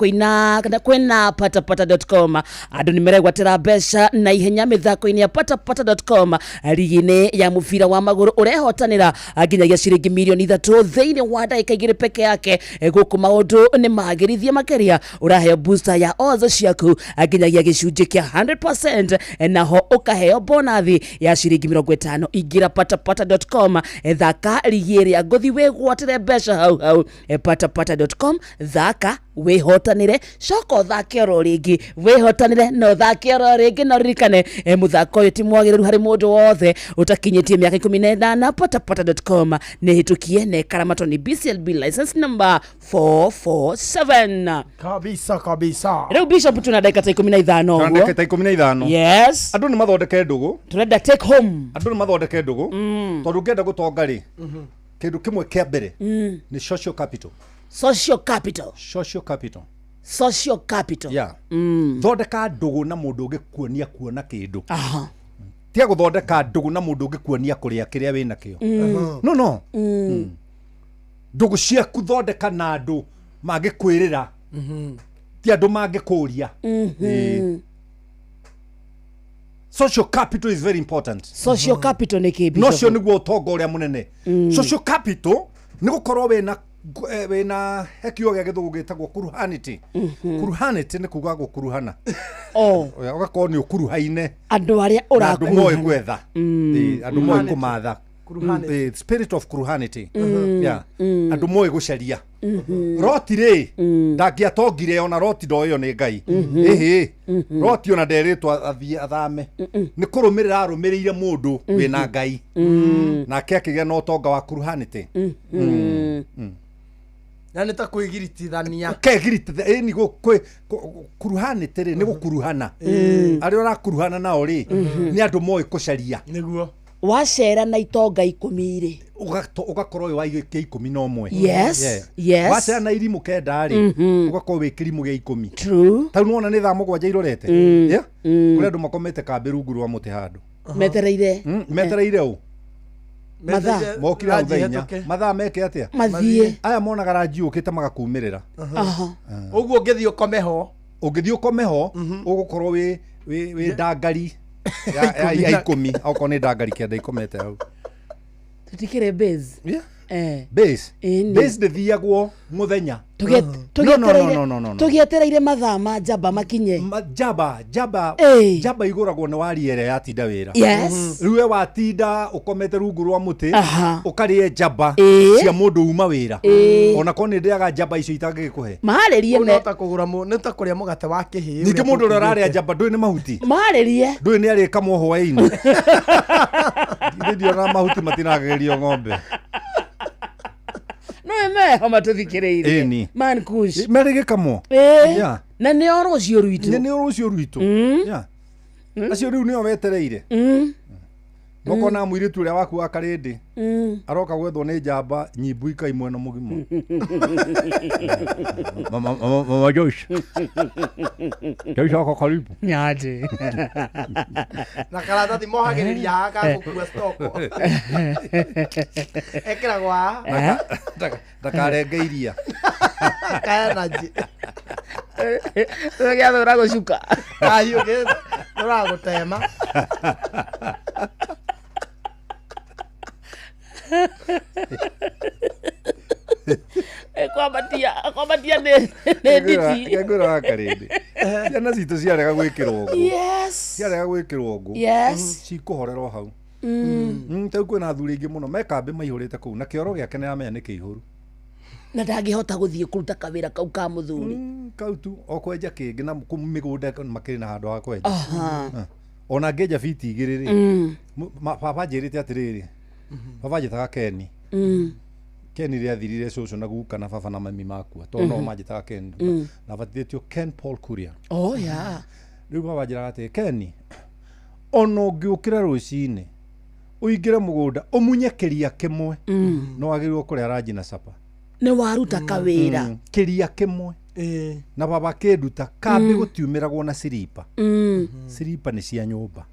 kwĩna patapata.com andũ nĩ maregwatĩra mbeca na ihenya mĩthako-inĩ ya patapata.com ligi-inĩ ya mũbira wa magũrũ ũrehotanĩra nginyagia ciringi mirioni 3 thĩinĩ wa ndagĩka 2 peke yake gũkũ maũndũ nĩ magĩrithie makĩria ũraheo booster ya odds ciaku nginyagia gĩcunjĩ kĩa 100% naho ũkaheo bonathi ya ciringi 50 ingĩra patapata.com thaka ligi ĩrĩa ngũthi wĩgwatĩre mbeca hau patapata.com thaka wĩhotanĩre coka ũthake oro rĩngĩ wĩhotanĩre no thake oro rĩngĩ no ririkane mũthako ũyũ ti mwagĩrĩru harĩ mũndũ wothe ũtakinyĩtie mĩaka 18 patapata.com nĩ hĩtũkie na ĩkaramatwo nĩ BCLB license number 447 kabisa rĩu Bishop tuna ndagĩka 15 ũguo ndagĩka 15 yes andũ nĩ mathondeke ndũgũ turenda take home andũ nĩ mathondeke ndũgũ tondũ ũngĩenda gũtonga rĩ kĩndũ kĩmwe kĩa mbere nĩ social capital. Yeah. Thondeka ndũgũ na mũndũ ũngĩkuonia kuona kĩndũ. Tia gũthondeka ndũgũ na mũndũ ũngĩkuonia kũrĩa kĩrĩa wĩna kĩo. No. Ndũgũ ciaku thondeka na andũ mangĩkwĩrĩra. Ti andũ mangĩkũria. Social capital is very important. Social capital nĩ kĩĩ? No cio nĩguo ũtonga ũrĩa mũnene. Social capital nĩ gũkorwo wĩna hekio gĩa gĩthũngũ gĩtagwo kuruhanity. Kuruhanity nĩ kuga gũkuruhana. Ũgakorwo nĩ ũkuruhaine andũ arĩa ũrakuruhana. Andũ moĩ gwetha. Andũ moĩ kũmatha. The spirit of kuruhanity. Andũ moĩ gũcaria. Roti rĩ ndangĩatongire ona Roti ndoĩyo nĩ Ngai. Roti ona nderĩtwo athiĩ athame. Nĩ kũrũmĩrĩra arũmĩrĩire mũndũ wĩna Ngai. Nake akĩgĩa na ũtonga wa kuruhanity. Na nĩ ta kwĩgiritithania. Ũkegiritithania ni kuruhanity rĩ nĩ gũkuruhana. Arĩa ũrakuruhana nao rĩ nĩ andũ moĩ gũcaria. Nĩguo wacera na itonga 10 rĩ ugakorwo wĩ wa 11. Yes. Wacera na irimũ kenda rĩ ugakorwo wĩ kĩrimũ gĩa 10. True. Tau nĩwona nĩ thaa mũgwanja irorete. Kũrĩ andũ makomete kambĩ rungu rwa mũtĩ handũ. Metereire ũ mathaa mokira thainya mathaa meke atĩa mathiĩ aya monaga rangi ũkĩte magakumĩrĩra. Ũguo ũngĩthiĩ ũkome ho ũgũkorwo wĩ ndangari ya 10 okorwo nĩ ndangari kenda ikomete hau. Tutikire base. Base ndĩthiagwo mũthenya. Tũgĩetereire mathaa ma njamba makinye. Njamba igũragwo nĩ wariere yatinda wĩra. Rĩu we watinda ũkomete rungu rwa mũtĩ ũkarĩe njamba cia mũndũ uma wĩra. Ona korwo nĩ ndĩaga njamba icio itangĩgĩkũhe. Maharĩrie nĩ ta kũrĩa mũgate wa kĩhĩĩ. Ningĩ mũndũ ũrĩa ũrarĩa njamba ndũĩ nĩ mahuti. Maharĩrie. Ndũĩ nĩ arĩkamwo hwaĩ-inĩ. Ndiona mahuti matinagĩrio ng'ombe. No matũthikĩrĩire. Man kush. Merĩgĩkamwo. Na nĩ oro ũcio rwitũ. Acio rĩu nĩo wetereire. Mokona mũirĩtu ũrĩa waku wa karĩndĩ aroka gwethwo nĩ njamba nyimbu ikai mwena mũgima. Mama Joyce. Joyce wako karibu. Nyaje. Na karatathi mohagĩrĩria haka gũkua stoko. Ekĩra gwa. Ndakarenge iria. Kaya naji. Gĩatho ũragũcuka. Kahiũ ũragũtema. Komatia nĩ nditi. Ngagũra akarĩndĩ. Ciana citũ ciarega gwĩkĩrwo ngũ. Yes. Ciarega gwĩkĩrwo ngũ. Yes. Cikũhorerwo hau. Tau kwĩna athuri aingĩ mũno mekambĩ maihũrĩte kũu na kĩoro gĩake nĩamenya nĩ kĩihũru. Na ndangĩhota gũthiĩ kũruta kawĩra kau ka mũthuri. Kau tu o kwenja kĩngĩ na mĩgũnda makĩrĩ na handũ ha kwenja. Ona ngĩenja biti 2 rĩ. Baba njĩrĩte atĩrĩrĩ. Baba njĩtaga Keni. Ken rĩa thirire cũcũ na guka na baba na mami makua to no manjĩtaga Ken na batithĩtio Ken Paul Kuria. Oh yeah. Rĩu baba njĩraga atĩ Keni ono ngĩũkĩra rũcinĩ ũingĩre mũgũnda ũmunye kĩria kĩmwe no wagĩrĩirwo kũrĩa ranji na capa. Nĩ waruta kawĩra. Kĩria kĩmwe. Na baba kĩnduta kambĩ gũtiumĩragwo na silipa. Silipa nĩ cia nyũmba.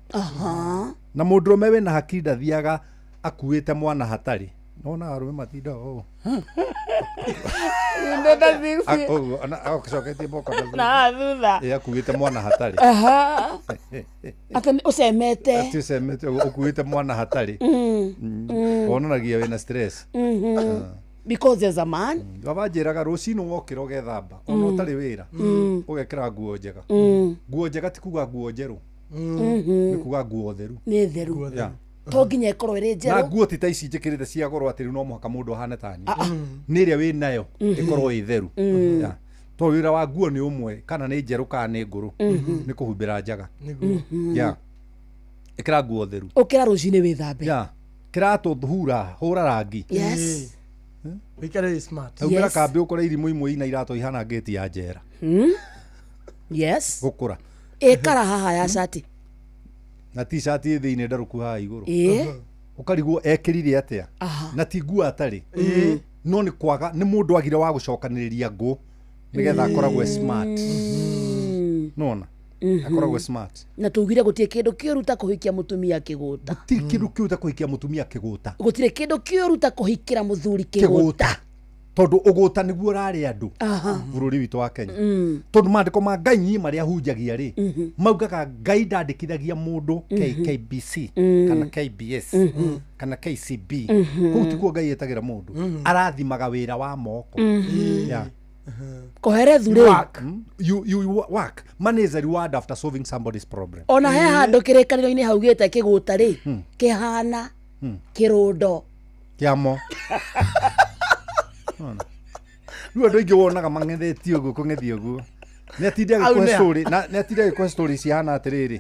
Na mũndũrũme wĩna hakiri ndathiaga akuĩte mwana hatarĩ. Nona arũme matinda ũũ. Ndenda zingsi. Akucoketie mboka na thutha. Akuĩte mwana hatarĩ. Ata ũcemete. Ati ũcemete ukuĩte mwana hatarĩ. Wonanagia wĩna stress. Because there's a man. Baba njĩraga rũcinĩ wokĩra ũgethamba ona ũtarĩ wĩra ũgekĩra nguo njega. Nguo njega ti kuga nguo njerũ. Nĩ kuga nguo theru. Nĩ theru. To nginya ikorwo ĩrĩ njerũ. Na nguo ti ta ici njĩkĩrĩte cia goro atĩ no mũhaka mũndũ ahane ta niĩ. Nĩ ĩrĩa wĩ nayo ĩkorwo ĩ theru. To wĩra wa nguo nĩ ũmwe kana nĩ njerũ kana nĩ ngũrũ nĩ kũhumbĩra njaga. Ĩkĩra nguo theru. Ũkĩra rũcinĩ wĩthambe. Kĩratũ hũra rangi. Yes. Wikare smart. Ũmĩra kambĩ ũkore irimũ imwe ina iratũ ihana gate ya njera. Yes. Gũkũra. Ĩkara haha ya shati. Na t-shirt thĩinĩ ndarũku haha igũrũ. Ũkarigwo ekĩrire atĩa. Na ti nguo atarĩ. No nĩ kwaga nĩ mũndũ agire wa gũcokanĩrĩria ngũ nĩgetha akoragwo smart. Nona. Akoragwo smart. Na tugire gũtirĩ kĩndũ kĩũru ta kũhikia mũtumia kĩgũta. Gũtirĩ kĩndũ kĩũru ta kũhikia mũtumia kĩgũta. Gũtirĩ kĩndũ kĩũru ta kũhikĩra mũthuri kĩgũta. Tondũ ũgũta nĩguo ũrarĩ andũ bũrũri witũ wa Kenya. Tondũ maandĩko ma Ngai nyĩ marĩa hunjagia rĩ maugaga Ngai ndandĩkithagia mũndũ KBC kana KBS kana KCB. Kũu tikuo Ngai etagĩra mũndũ arathimaga wĩra wa moko. Koherethu rĩ. You work. Money is a reward after solving somebody's problem. Ona he handũ kĩrĩkanĩro-inĩ haugĩte kĩgũta rĩ kĩhana kĩrũndo kĩamo. Rĩu andũ aingĩ wonaga mang'ethetie ũguo kũng'ethia ũguo. Nĩ atinda gĩkũhe story cihana atĩrĩrĩ.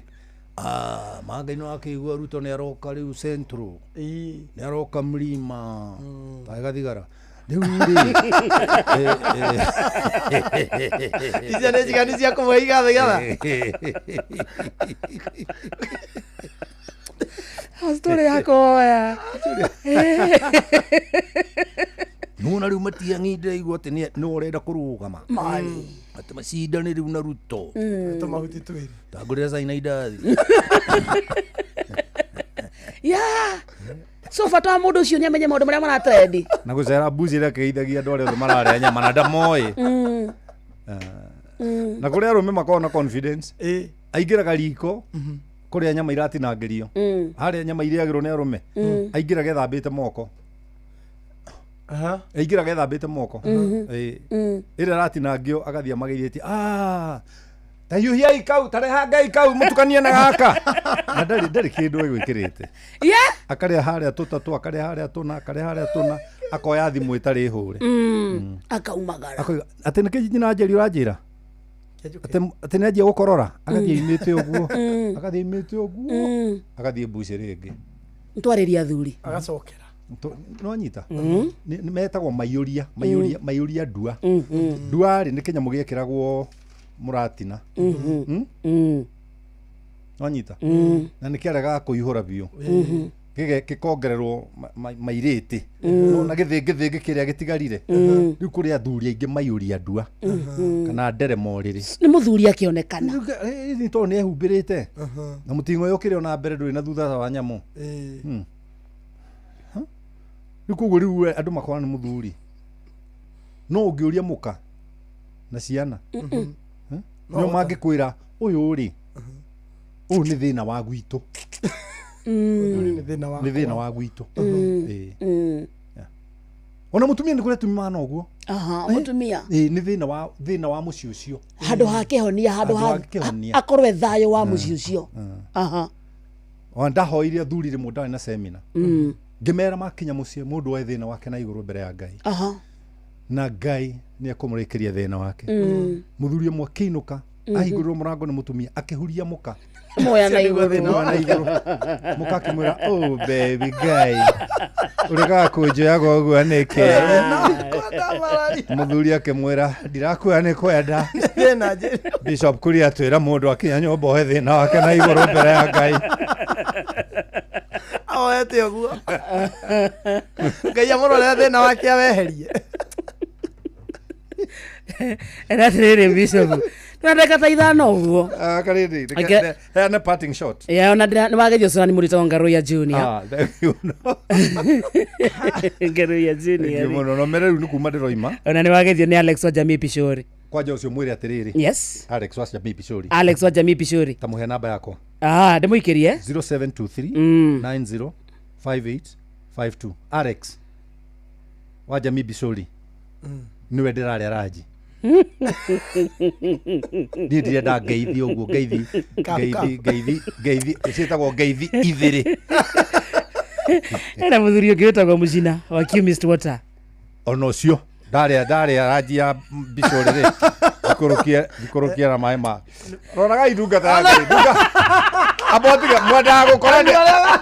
Mangai no akĩigua Ruto nĩ aroka rĩu Central. Nĩ aroka Mlima. Tagathigara. Rĩu rĩ. Icio nĩ njigani cia kũmũhe igatha. Story yakoya. Nuna rĩu matiang'inde igua atĩ nĩ ũrenda kũrũgama. Atĩ macindane rĩu na Ruto. Tũmahuti twĩrĩ. Tangũrĩra caina indathi. So bata wa mũndũ ũcio nĩ amenye maũndũ marĩa maratrendi. Na gũcera mbuzi ĩrĩa kĩithagia andũ arĩa othe mararĩa nyama na ndamoĩ. Na kũrĩa arũme makoragwo na confidence. Aingĩraga riko kũrĩa nyama iratinangĩrio. Harĩa nyama irĩagĩrwo nĩ arũme. Aingĩraga ethambĩte moko. Aingĩraga ethambĩte moko. Ĩrĩa ĩratinangio agathiĩ amagĩrĩtie. Ta hiũhiai kau, tareha Ngai kau mũtukanie na gaka. Na ndarĩ kĩndũ gwĩkĩrĩte. Akarĩa harĩa tũtatũ, akarĩa harĩa tũna, akarĩa harĩa tũna, akoya thimũ ĩtarĩ hũre. Akaumagara. Atĩ nĩ kĩnyi na njeri ũranjĩra. Atĩ nĩ anjia gũkorora, agathiĩ imĩte ũguo, agathiĩ imĩte ũguo, agathiĩ mbuci rĩngĩ. Ntwarĩria athuri. Agacokera. No anyita. Nĩ metagwo maiyũria ndua. Ndua rĩ nĩ kĩnyamũ gĩekĩragwo mũratina. No anyita. Na nĩ kĩarega kũihũra biũ. Gĩkongererwo mairĩti. Na gĩthĩngĩ kĩrĩa gĩtigarire. Rĩu kũrĩ athuri aingĩ maiyũria ndua. Kana nderemo rĩrĩ. Nĩ mũthuri akĩonekana. Nĩ tondũ nĩ ehumbĩrĩte. Na mũting'o ũyũ ũkĩrĩ ona mbere ndũrĩ na thutha wa nyamũ. Rĩu koguo rĩu andũ makorana nĩ mũthuri. No ũngĩũria mũka na ciana. No mangĩkwĩra ũyũ rĩ. Ũyũ nĩ thĩna wa gwitũ. Nĩ thĩna wa gwitũ. ona mutumia ni kure tumana uguo mutumia ni thina wa muci ucio handu hakehonia handu akorwe thayo wa muci ucio ndahoire athuri rimwe ndari na seminar ngimera makinya mucie mundu wa thina wake na iguru mbere ya Ngai na Ngai ni akumurikiria thina wake muthuri mwe kiinuka ahingurwo murango ni mutumia akihuria muka moya na iguru muka akimwira oh baby Ngai urega kunjoya goguo niki muthuri akimwira ndirakuya ni kwenda Bishop kuri atwira mundu akinya nyomba he thina wake na iguru mbere ya Ngai aoete oguo Ngai amurore thina wake aweherie era tere Bishop tunataka ta ithano uguo karidi na parting shot ona ni wagerio sana ni murito Ngaro ya Junior Ngaro ya Junior no mere ni kuma ndiroima ona ni wagerio ni Alex wa Jamii Pishori kwaje ucio mwire atiriri yes Alex wa Jamii Pishori tamuhe namba yako ndimuikirie 0723 905852 Alex wa Jamii Pishori niwe ndiraria raji ndire nda ngeithi uguo ngeithi citagwo ngeithi ithiri era muthuri ungitagwo mucina wa Chemist Water ona ucio ndaria raji ya Bishori ri ikurukia na mai ma roraga idungata ya dunga abotiga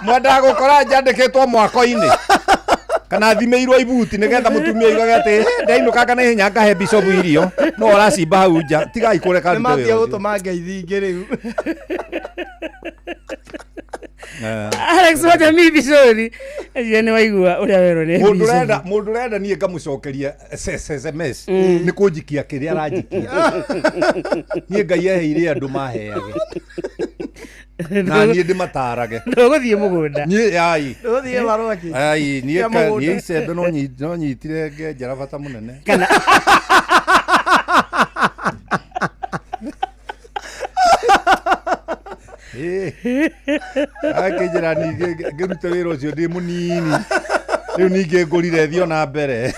mwenda gukora njandikitwo mwako-ini kana thimeirwo ibuti nigetha mutumia igage ati ndainuka kana hinya ngahe Bishop irio no aracimba hau nja tigai kureka ndu yo matia gutuma ngeithi ingi riu Alex wa Jamii Pishori ni waigua uria wero ni mundu renda nie ngamucokeria SMS ni kunjikia kiria aranjikia nie Ngai eheire andu maheage na nie ndimatarage nduguthie mugunda nie ai nduguthie maroki ai nie icembe no nyitire ngenjara bata munene kana akijira ni ngiruta wira ucio ndi munini riu ninge ngurire thio na mbere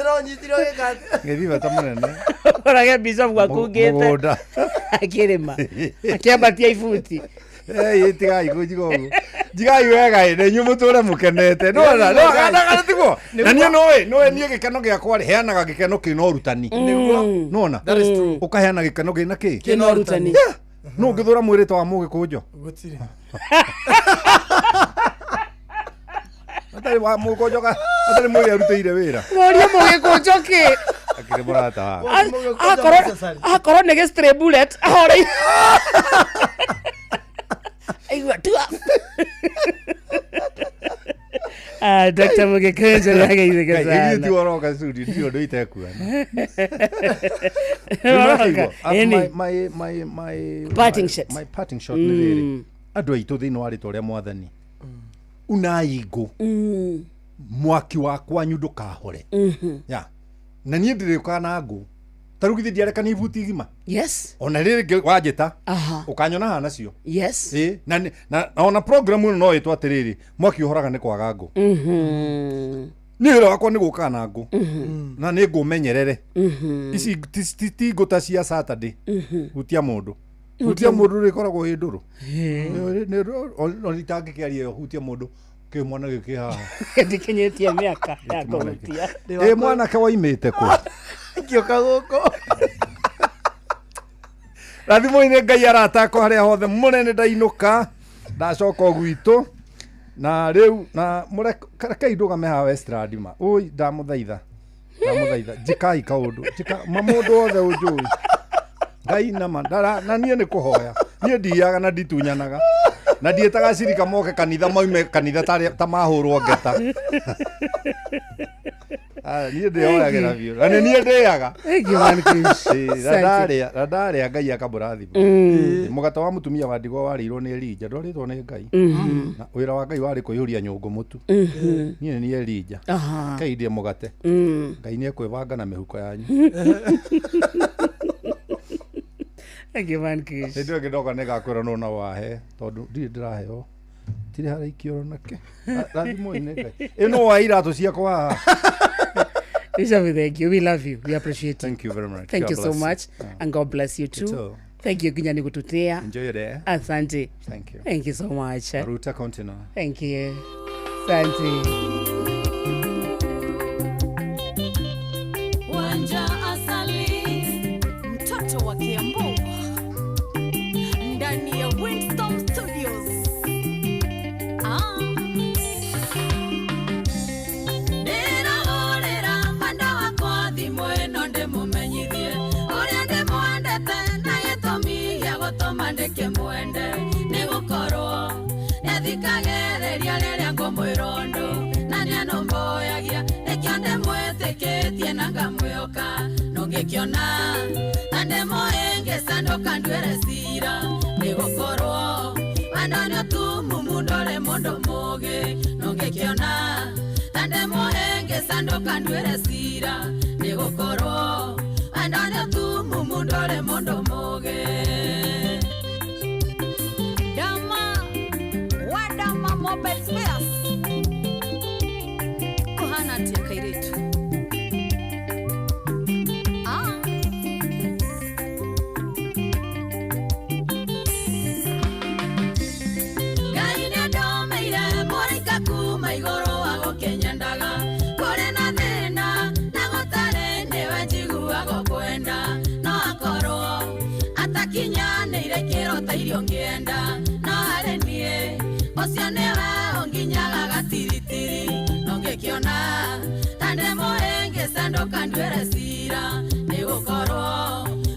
ro nyitiro gikate ngethi bata munene orage Bishop gwakungite akirima akiambatia ibuti tigai kujigo jigai wega ine nyumuture mukenete no kana tiguo na nie noe nie gikeno giakwa heanaga gikeno kino rutani nona ukaheana gikeno gina kino rutani no ngithura mwirito wa mugikunjo gutire atari wa mugunjo atari mwiri arutire wira moria mugikunjo ki akire murata akoro nege stray bullet ahora aigua tua Dr. Mugikunjo yageithike sana ndio tuoroka studio ndio ndo itekua my parting shot ni riri andu aitu thini wa ritwa ria mwathani unaigo mwaki wakwa nyundu kahore ya na nie ndirika na ngo tarugithi ndiareka ni ibuti gima yes ona riri wajita ukanyona hana cio yes na ona program ino no itwa atiriri mwaki uhoraga ni kwaga ngo ni wira wakwa ni guka na ngo na ni ngumenyerere ici ti nguta cia Saturday gutia mundu rikoragwo hi nduru ritangĩkĩaria yo hutia mundu kĩ mwana gĩkĩ haha ndikinyitie miaka ya kũhutia mwanake waimĩte kũ ngĩũka gũkũ rathimo-inĩ Ngai aratakwo harĩa hothe mũnene ndainũka ndacoka gwitũ na rĩu na rekei ndũgame haha Westland ma ũi ndamũthaitha njikai kaũndũ mũndũ wothe ũnjũĩ Ngai nama na niĩ nĩ kũhoya niĩ ndiaga na nditunyanaga na ndiĩtaga cirika moke kanitha maume kanitha ta mahũrwo ngeta niĩ ndĩoyagĩra biũ na nĩ niĩ ndĩaga ndarĩa Ngai akambũrathima mũgate wa mũtumia wa ndigwa warĩirwo nĩ Elija ndwarĩtwo nĩ Ngai na wĩra wa Ngai warĩ kũihũria nyũngũ mũtu niĩ nĩ Elija kei ndĩe mũgate Ngai nĩ ekwĩbanga na mĩhuko yanyu Thank you, man, Kish. Ndio kidogo nĩgakwĩra no na wahe tondũ ndirĩ ndĩraheo tire hara ikioro nake rathimo ine eno waira to cia kwa Isha, thank you. We love you. We appreciate you. Thank you very much. Thank God you so bless much. And God bless you too. Thank you, Ginyani Kututea. Enjoy your day. Asante. Thank you. Thank you so much. Maruta continue. Thank you. Asante. Wanja Asali, mtoto wa Kiambu, ndani ya Windstorm Studios. Mandeke mwende nigukorwo ethikagereria riria ngomwirondo na nianomboyagia nikionde mwitikitie na ngamwioka nungikiona ande moenge sandoka ndwere cira nigukorwo wandanio tu mumundore mondo mugi nungikiona ande moenge sandoka ndwere cira nigukorwo wandanio tu mumundore mondo mugi. Mobile spares kuhana tia kairetu gaina domeire morika kuma igoro wago kenyandaga kore na thina na gotare newe njiguago kwenda no akoro atakinyanĩire kĩrota irio ngĩenda no harĩ niĩ ocio nĩwe ũnginyaga gatiritiri nongĩkĩona tande mũhĩngĩ sandoka nduĩre cira nĩgũkorwo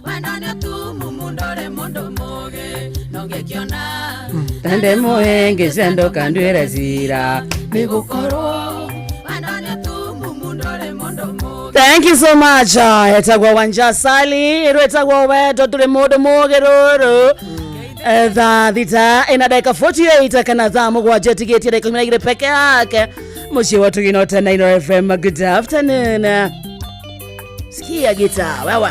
wendo nĩ ũtumumu ndũrĩ mũndũ mũgĩ nongĩkĩona tande mũhĩngĩ sandoka nduĩre cira nĩgũkorwo wendo nĩ ũtumumu ndũrĩ mũndũ mũgĩ. Thank you so much. Etagwa Wanja Asali, etagwa weto tuli mũndũ mũgĩ rũrũ. Thaa thita ina dakika 48 kana thaa mũgwanja tigetie dakika 12 peke yake. Mũciĩ wa Tugino 10 FM. Good afternoon. Sikia gita wewe.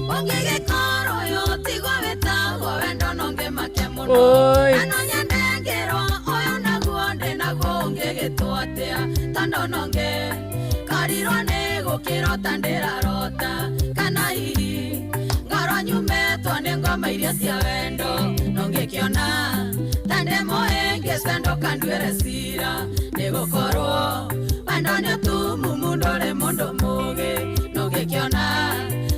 Ongegekoro yotigwa wetagwo wendo nongemake mũno. Anonyendengero oyo naguo ndĩ naguo ongegĩtwatia tando nonge karirwo nĩ gũkĩrota ndĩrarota kana hihi ngoro nyumetwo nĩ ngoma iria cia wendo nongĩkĩona tande mũhĩngĩ sandoka nduĩre cira nĩgũkorwo wendo nĩ ũtumumu ndũrĩ mũndũ mũgĩ nongĩkĩona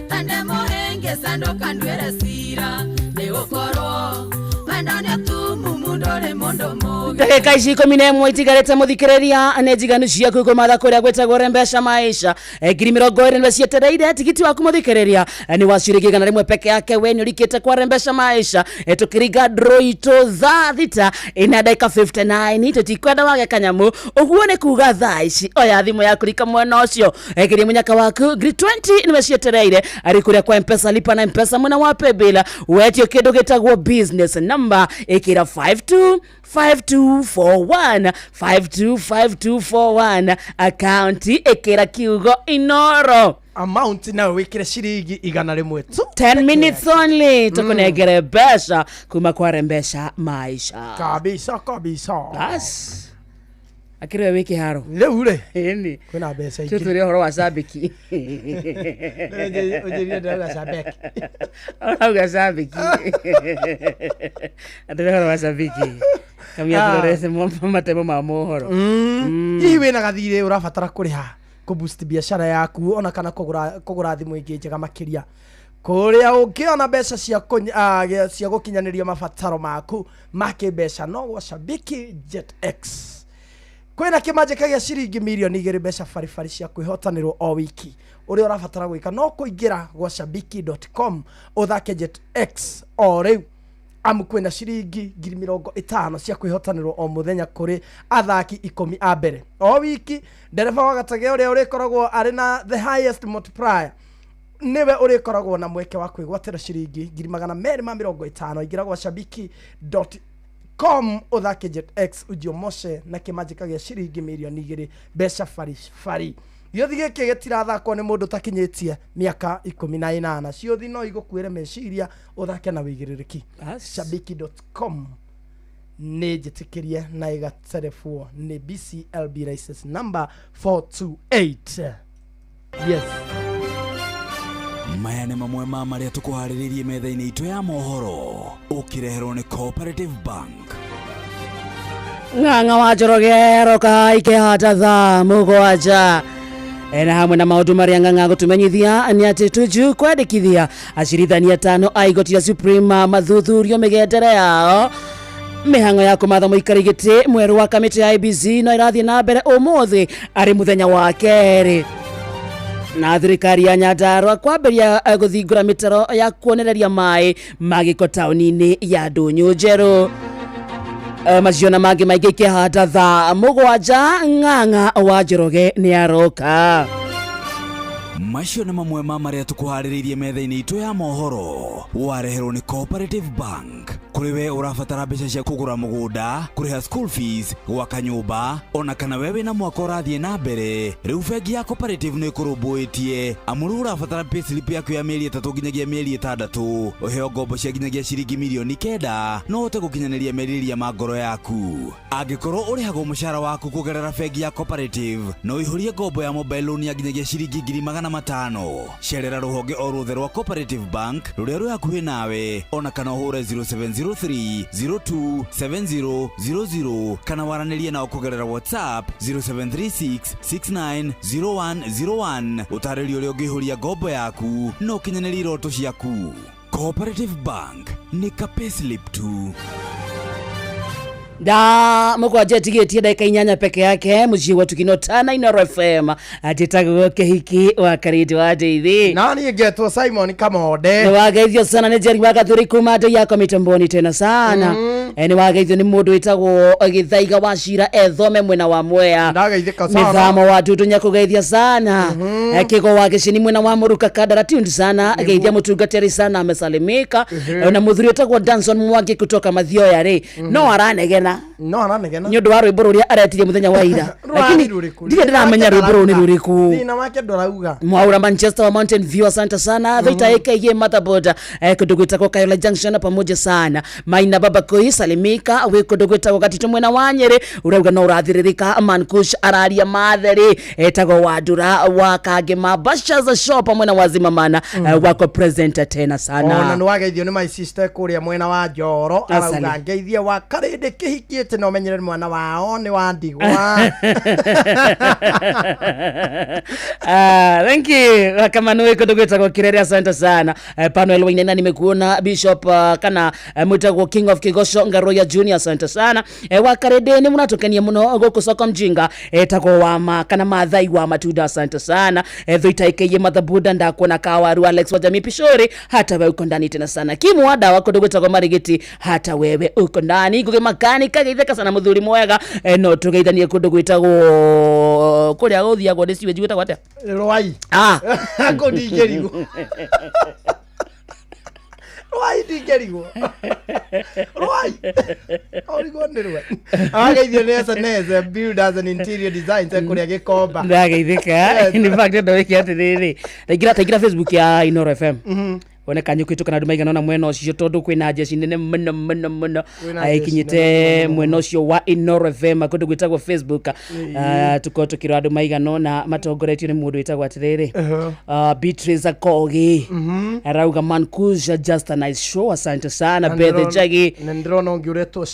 tande mũhĩngĩ sandoka nduĩre cira nĩgũkorwo wendo nĩ ũtumumu ndũrĩ mũndũ mũgĩ. Dakika ici 11 itigarĩte mũthikĩrĩria nĩ njiganu ciaku kũmatha kũrĩa gwĩtagwo Rembesha Maisha ngiri 20 nĩ cietereire tigiti waku mũthikĩrĩria nĩ wacirĩkia gana rĩmwe peke yake we nĩ ũrikĩte kwa Rembesha Maisha tũkĩringa droito thaa thita ina dakika 59 tũtikwenda wage kanyamu ũguo nĩ kuga thaa ici oya thimũ yaku rika mwena ũcio ngiri mũnyaka waku ngiri 20 nĩ cietereire arĩ kũrĩa kwa M-Pesa lipa na M-Pesa mwena wa paybill wetio kĩndũ gĩtagwo business number ĩkĩra 525241 525241 akaunti ĩkĩra kiugo Inoro amount nayo wikire ciringi 100 tu 10 minutes only tukunengere mbeca kuma kwa Rembesha Maisha kabisa bas akiriwe wiki haro leo ule ni kuna mbeca ingĩ tuturie horo wa sabiki ujirie ndio sabiki au sabiki ndio horo wa sabiki kamia turese matemo ma mohoro iwe na gathire urabatara kuriha kuboost biashara yaku ona kana kugura thimu ingĩ njega makiria kuria ungiona mbeca cia gukinyanĩria mabataro maku make mbeca no gwa Shabiki JetX kwina kimanjika gĩa ciringi milioni 2 mbeca baribari cia kwihotanĩrwo o wiki uria urabatara gwika no kuingira gwa shabiki.com uthake JetX o riu amu kwina ciringi 50,000 cia kwihotanĩrwo o muthenya kuri athaki 10 a mbere o wiki ndereba wa gatage uria urikoragwo ari na the highest multiplier niwe urikoragwo na mweke wa kwigwatĩra ciringi 250,000 ingira gwa shabiki.com uthake JetX ujiomoshe na kimanjika gĩa ciringi milioni 2 mbeca baribari yothi gĩkĩ gĩtirathakwo nĩ mũndũ takinyĩtie miaka 18 ciothi no igũkuĩre meciria uthake na wĩigĩrĩrĩki shabiki.com nĩ njĩtĩkĩrie na ĩgaterefwo nĩ BCLB license number 428. Yes. Maya nĩ mamwe ma marĩa tũkũharĩrĩirie metha-inĩ itũ ya mohoro ũkĩreherwo nĩ Cooperative Bank. Ng'ang'a wa Njoroge roka ikĩhata thaa mũgwanja. Na hamwe na maũndũ marĩa Ng'ang'a gũtũmenyithia nĩ atĩ tuju kwandĩkithia acirithania 5 a igoti rĩa Supreme mathuthurio mĩgendere yao. Mĩhang'o ya kũmatha mũikari gĩtĩ mwerũ wa kamĩtĩ ya IEBC no irathiĩ na mbere ũmũthĩ arĩ mũthenya wa kerĩ. Na thirikari ya Nyandarua kwambĩrĩria gũthingũra mĩtaro ya kuonereria maĩ magĩko taũni-inĩ ya Ndũnyũ Njerũ. Maciona mangĩ maingĩ ikĩhata thaa mũgwanja. Ng'ang'a wa Njoroge nĩ aroka. Macio nĩ mamwe ma marĩa tũkũharĩrĩirie metha-inĩ itũ ya mohoro wareherwo nĩ Cooperative Bank. Kũrĩ we ũrabatara mbeca cia kũgũra mũgũnda, kũrĩha school fees, gwaka nyũmba, ona kana we wĩna mwaka ũrathiĩ na mbere, rĩu bengi ya Cooperative nĩ ĩkũrũmbũĩtie amuru ũrabatara payslip yaku ya mĩeri 3 nginyagia mĩeri 6 ũheo ngombo cia nginyagia ciringi milioni 9 no ũhote gũkinyanĩria merirĩria ma ngoro yaku. Angĩkorwo ũrĩhagwo mũcara waku kũgerera bengi ya Cooperative no ihũrie ngombo ya mobile loan ya nginyagia ciringi 500,000. Cerera rũhonge o ruothe rwa Cooperative Bank rũrĩa rwĩ hakuhĩ nawe, ona kana ũhũre 0703027000 kana waranĩrie nao kũgerera WhatsApp 0736690101 ũtarĩrio ũrĩa ũngĩihũria ngombo yaku no ũkinyanĩrie iroto ciaku. Cooperative Bank nĩ ka payslip tu. Da mũgwanja tigĩtie ndagĩka 8 peke yake mũciĩ wa Tukino Tana Inoro FM atĩtagwo kĩhiki wa Karĩndĩ wa Ndeithi. Na niĩ ngetwo Simon Kamode. Nĩ wageithio sana nĩ Jerry wa Gathuri kuma ndĩ yako mitamboni tena sana. Nĩ wageithio nĩ mũndũ wĩtagwo Gĩthaiga wa Cira ethome mwena wa Mwea. Ndageithĩka sana. Mĩthamo wa Ndutu nyakũgeithia sana. Kĩgo wa Gĩcini mwena wa Mũruka Kandara tundu sana. Geithia mũtungatĩri sana amesalimika. Na mũthuri wĩtagwo Danson Mwangi kutoka Mathioya rĩ. No aranegena. No aranegena. Nĩ ũndũ wa rwĩmbo rũrĩa aretirie mũthenya wa ira. Lakini ndiye ndiramenya rwĩmbo rũu nĩ rũrĩkũ. Thina wake ndorauga. Mwaura Manchester wa Mountain View asante sana. Vita AKA Motherboard kũndũ gwĩtagwo Kayole Junction pamoja sana. Maina Baba Koi salimika we kũndũ gwĩtagwo Gatito mwena wa Nyeri urauga no ũrathirĩrĩka Mankush araria matheri etagwo Wandura wa Kangema Bashaza Shop mwena wa Zimamana wako present tena sana. Ona nĩ wageithio nĩ my sister kũrĩa mwena wa Njoro arauga ngeithia wa Karĩndĩ kĩhikiĩte no menyerere mwana wao nĩ wa Ndigwa. Thank you. Kama nĩ kũndũ gwĩtagwo Kirere asante sana. Panuel Wainena nimekuona Bishop kana mwĩtagwo King of Kigosho Ngaroya Junior asante sana. Wa Karĩndĩ nĩ mũnatukania mũno gũkũ soko mjinga etagwo wa kana Mathai wa Matunda asante sana. Thuita ikeye Motherboard ndakuona Kawaru Alex wa Jamii Pishori hata wewe uko ndani tena sana. Kimu wada wako kũndũ gwĩtagwo Marigiti hata wewe uko ndani. Nguge makani kageitheka sana muthuri mwega no tugeithanie kũndũ gwĩtagwo kũrĩa gũthiagwo nĩ ciwe gwĩtagwo atĩa Rwai ngo ndingerigo Rwai ndingerigo Rwai origo nĩ Rwai ageithio nĩ SNS Builders and Interior Designs kũrĩa Gĩkomba ndageithĩka in fact ndo wiki atĩrĩrĩ taingira Facebook ya Inoro FM one kanyukitũ kana nduma igana na mwena ũcio tondũ kwĩna jeshi nene mũno aikinyite mwena ũcio wa Inoro FM kũndũ gwĩtagwo Facebook tuko tukirwo andũ maigana na matongoretio nĩ mũndũ wĩtagwo atĩrĩrĩ Beatrice Akogi arauga Mankuja just a nice show asante sana Bethe Jagi na ndĩrona ũngĩũretwo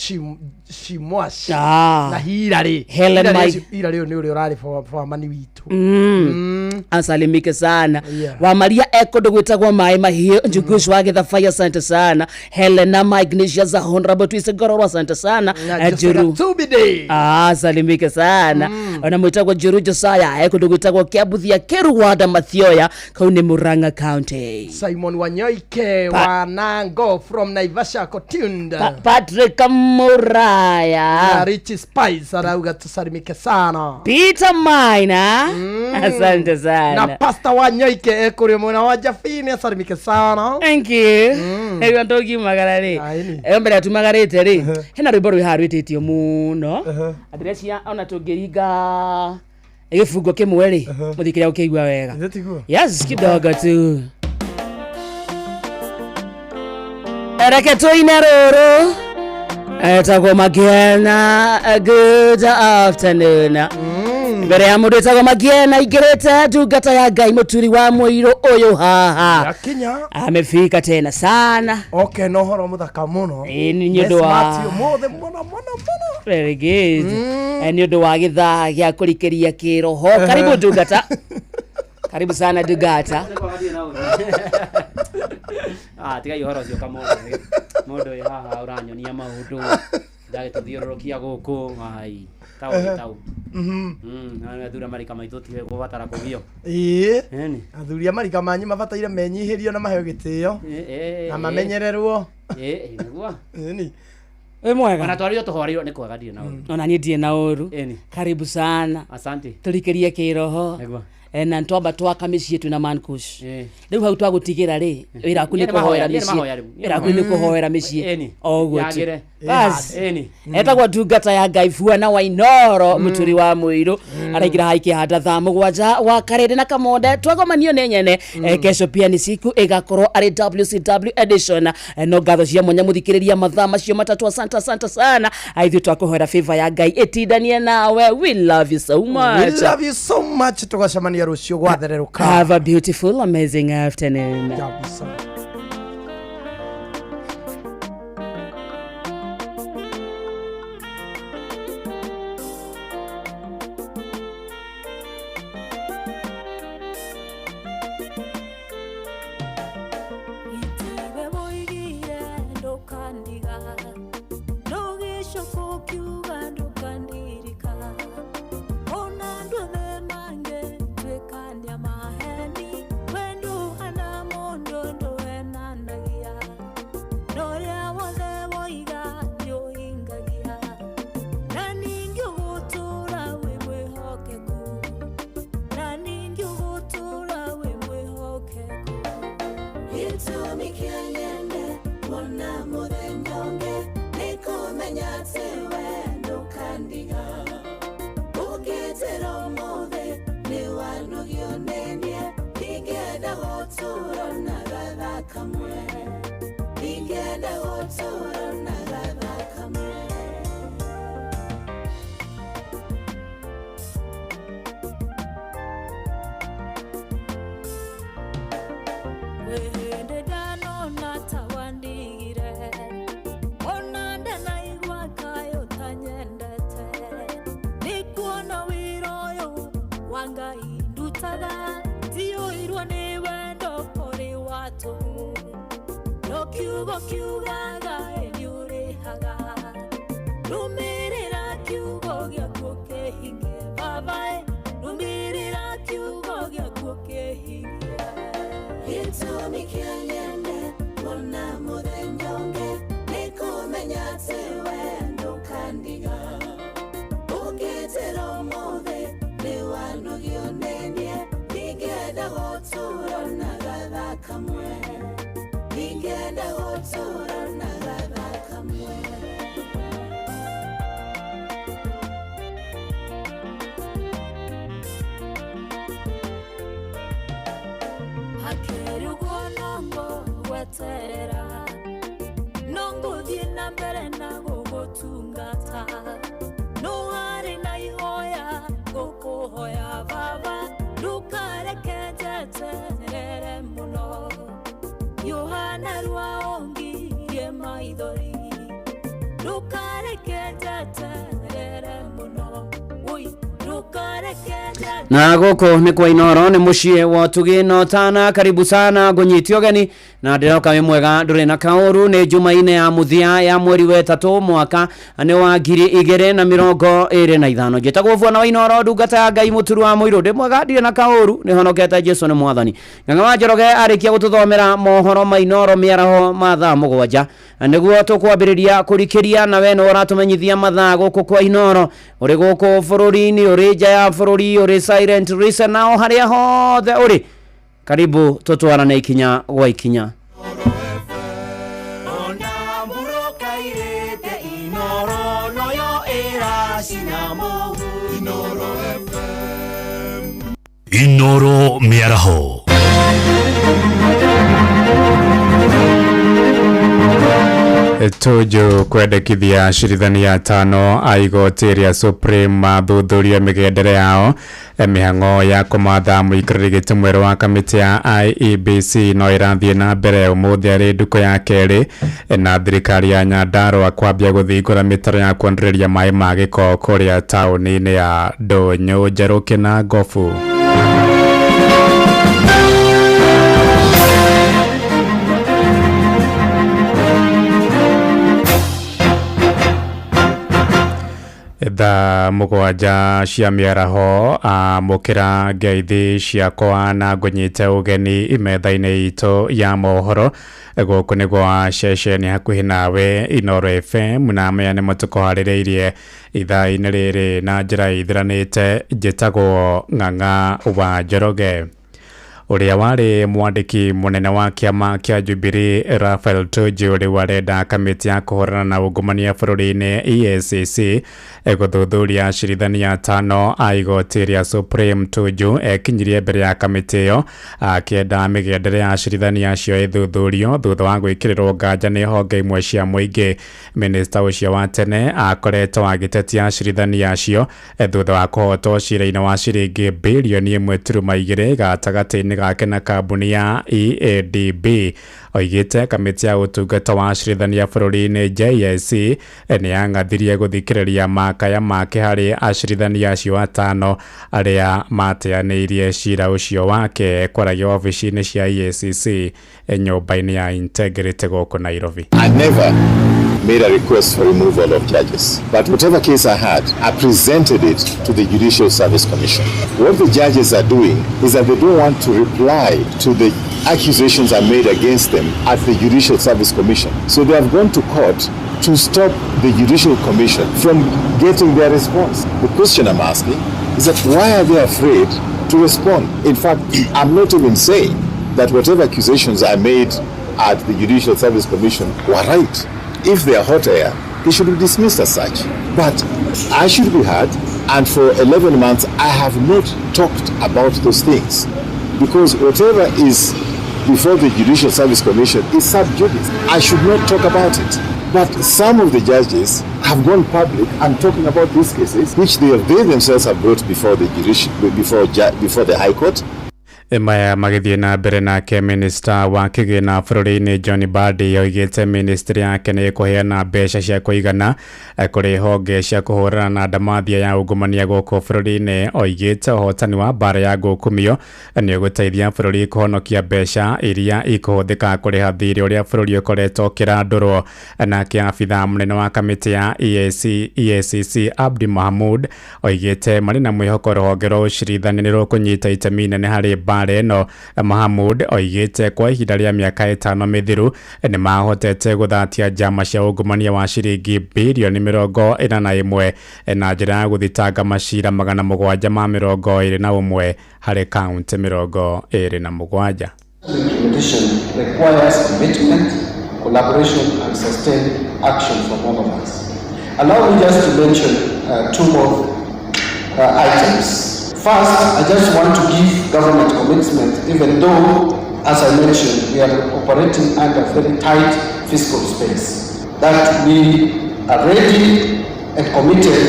Shimwash na Hilary Helen Mike Hilary nĩ ũrĩa ũrarĩ for mani witũ asalimike sana wa Maria kũndũ gwĩtagwo Maĩ Mahiũ Njugush wa Gĩthabai asante sana Helena Magnesius za Honorable Twise Gororo asante sana Juru salimike sana ona mwĩtagwo Juru Josiah kũndũ gwĩtagwo Kĩabuthia Kĩrũwanda Mathioya kau nĩ Murang'a County Simon Wanyoike wa Nango from Naivasha Kotunda Patrick Muraya na Rich Spice arauga tusalimike sana Peter Maina asante sana na Pastor Wanyoike kũrĩa mwena wa Jafini asalimike sana thank you ewa ndogi magarare mbere atumagarete ri hena rwĩmbo rwĩharwĩtĩtio mũno adresia ona tũngĩringa gĩfungo kĩmwe ri mũthikĩria ũkĩigua wega yes kidogo tu reke tũine rũrũ Etagwo Magiena, good afternoon. Mbere ya mundu etagwo Magiena igirete ndungata ya Ngai muturi wa Muiru uyu haha. Yakinya. Amefika tena sana. Okay, no horo muthaka muno. Ni nyondo wa muno. Very good. Ni nyondo wa githaa gya kurikiria kiroho. Karibu ndungata. Karibu sana ndungata. Tiga ihoro cio kamundu. Mundu uyu haha uranyonia maundu. Ndage tuthiororokia guku. Ai. Tau. Na thura marika maitu tiwe gubatara kugio. Eni. Athuria marika manyi mabataire menyihirio na maheo gitio. Na mamenyererwo. Niguo. Eni. Mwega. Bana twario tuhoreirwo ni kwega ndio na uru. Ona ni ndie na uru. Karibu sana. Asante. Tulikirie kiroho. Niguo. Na ntwamba twaka mĩciĩ twina mankush rĩu hau twagũtigĩra rĩ wĩra waku nĩ kũhoera mĩciĩ wĩra waku nĩ kũhoera mĩciĩ oguo tu basi etagwo ndungata ya Ngai Fuana Wainoro mũturi wa Muiru araingĩra haiki handa thaa mũgwanja wa karĩrĩ na kamonde twagomanio nĩ nyene kesho pia ni siku ĩgakorwo arĩ WCW edition no ngatho cia mwanya mũthikĩrĩria mathaa macio matatu asante sana aithu twakũhoera favor ya Ngai ĩtindanie nawe we love you so much tugacemania rucio gwathereruka. Have a beautiful, amazing afternoon. Na gũkũ nĩ kwa Inoro nĩ mũciĩ wa Tugino Tana. Karibu sana ngũnyitio geni na ndĩroka wĩ mwega ndũrĩ na kaũru. Nĩ Jumaine ya mũthia ya mweri wa ĩtatũ mwaka nĩ wa 2025. Njĩtagwo Fuana Wainoro ndungata ya Ngai mũturi wa Muiru. Ndĩ mwega ndirĩ na kaũru nĩ honokete Jesũ nĩ mwathani. Ng'ang'a wa Njoroge arĩkia gũtũthomera mohoro ma Inoro mĩaraho ma thaa mũgwanja nĩguo tũkwambĩrĩria kũrikĩria na we no ũratũmenyithia mathaa gũkũ kwa Inoro ũrĩ gũkũ bũrũri-inĩ ũrĩ nja ya bũrũri ũrĩ silent listen nao harĩa hothe ũrĩ. Karibu tũtwarane ikinya gwa ikinya. Inoro mĩaraho. Tuju kwendekithia acirithania 5 a igoti ria Supreme mathuthuria migendere yao mihang'o ya kumatha muikarĩri gĩtĩ mwerũ wa kamĩtĩ ya IEBC no ĩrathiĩ na mbere ũmũthĩ arĩ nduka ya kerĩ na thirikari ya Nyandarua kwambia gũthingũra mĩtaro ya kuongereria maĩ ma gĩko kũrĩa taũni-inĩ ya Ndũnyũ Njerũki na Ngobu. Tha mũgwanja cia mĩaraho amũkĩra ngeithi ciakwa na ngũnyite ũgeni metha-inĩ itũ ya mohoro gũkũ nĩ gwa ceceni hakuhĩ nawe Inooro FM na maya nĩ matũkũharĩrĩirie ithaa-inĩ rĩrĩ na njĩra ithiranĩte. Njĩtagwo Ng'ang'a wa Njoroge. Ũrĩa warĩ mwandĩki mũnene wa kĩama kĩa Jubilee Raphael Tuju rĩu arenda kamĩtĩ ya kũhũrana na ungumania bũrũri-inĩ EACC gũthuthuria acirithania 5 a igoti rĩa Supreme. Tuju ekinyirie mbere ya kamĩtĩ ĩyo akĩenda mĩgendere ya acirithania acio ĩthuthurio thutha wa gwĩkĩrĩrwo nganja nĩ honge imwe cia mũingĩ. Minista ũcio wa tene akoretwo agĩtetia acirithania acio thutha wa kũhotwo cira-inĩ wa ciringi birioni 1.2 gatagatĩ-inĩ gake na kambuni ya EADB. Oigĩte kamĩtĩ ya ũtungata wa acirithania bũrũri-inĩ JSC nĩ yang'athirie gũthikĩrĩria makaya make harĩ acirithania acio 5 arĩa mateanĩirie cira ũcio wake kwaragia ofici-inĩ cia EACC nyũmba-inĩ ya Integrity gũkũ Nairobi. I never made a request for removal of judges, but whatever case I had, I presented it to the Judicial Service Commission. What the judges are doing is that they don't want to reply to the accusations I made against them at the Judicial Service Commission. So they have gone to court to stop the Judicial Commission from getting their response. The question I'm asking is that why are they afraid to respond? In fact, I'm not even saying that whatever accusations I made at the Judicial Service Commission were right. If they are hot air, they should be dismissed as such. But I should be heard, and for 11 months I have not talked about those things. Because whatever is before the Judicial Service Commission is sub judice. I should not talk about it. But some of the judges have gone public and talking about these cases, which they themselves have brought before the before the High Court. Maya magĩthiĩ na mbere nake minista wa kĩgĩna bũrũri-inĩ John Mbadi oigĩte ministry yake nĩ ĩkũheana mbeca cia kũigana kũrĩ honge cia kũhũrana na ndamathia ya ungumania gũkũ bũrũri-inĩ. Oigĩte ũhotani wa mbara ya ngũkumio nĩ ũgũteithia bũrũri kũhonokia mbeca iria ikũhũthĩka kũrĩha thirĩ ũrĩa bũrũri ũkoretwo ũkĩrandũrwo. Nake abitha mũnene wa kamĩtĩ ya EACC Abdi Mohamud oigĩte marĩ na mwĩhoko rũhonge rwa ũcirithania nĩ rũkũnyita itemi inene harĩ Bareno. Mahamud oigĩte kwa ihinda rĩa mĩaka 5 mĩthiru nĩ mahotete gũthatia njama cia ungumania wa ciringi birioni 41 na njĩra ya gũthitanga macira 721 harĩ kaunti 27. Implementation requires commitment, collaboration and sustained action from all of us. Allow me just to mention 2 more items. First, I just want to give government commitment, even though, as I mentioned, we are operating under very tight fiscal space, that we are ready and committed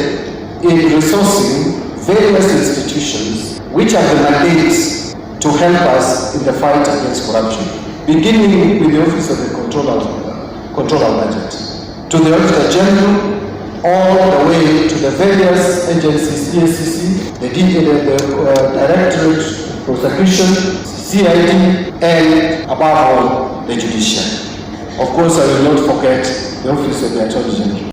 in resourcing various institutions which have the mandates to help us in the fight against corruption, beginning with the Office of the Controller Budget, to the Auditor General, all the way to the various agencies, EACC, the Directorate of Prosecution, CID, and above all, the judiciary. Of course, I will not forget the Office of the Attorney General.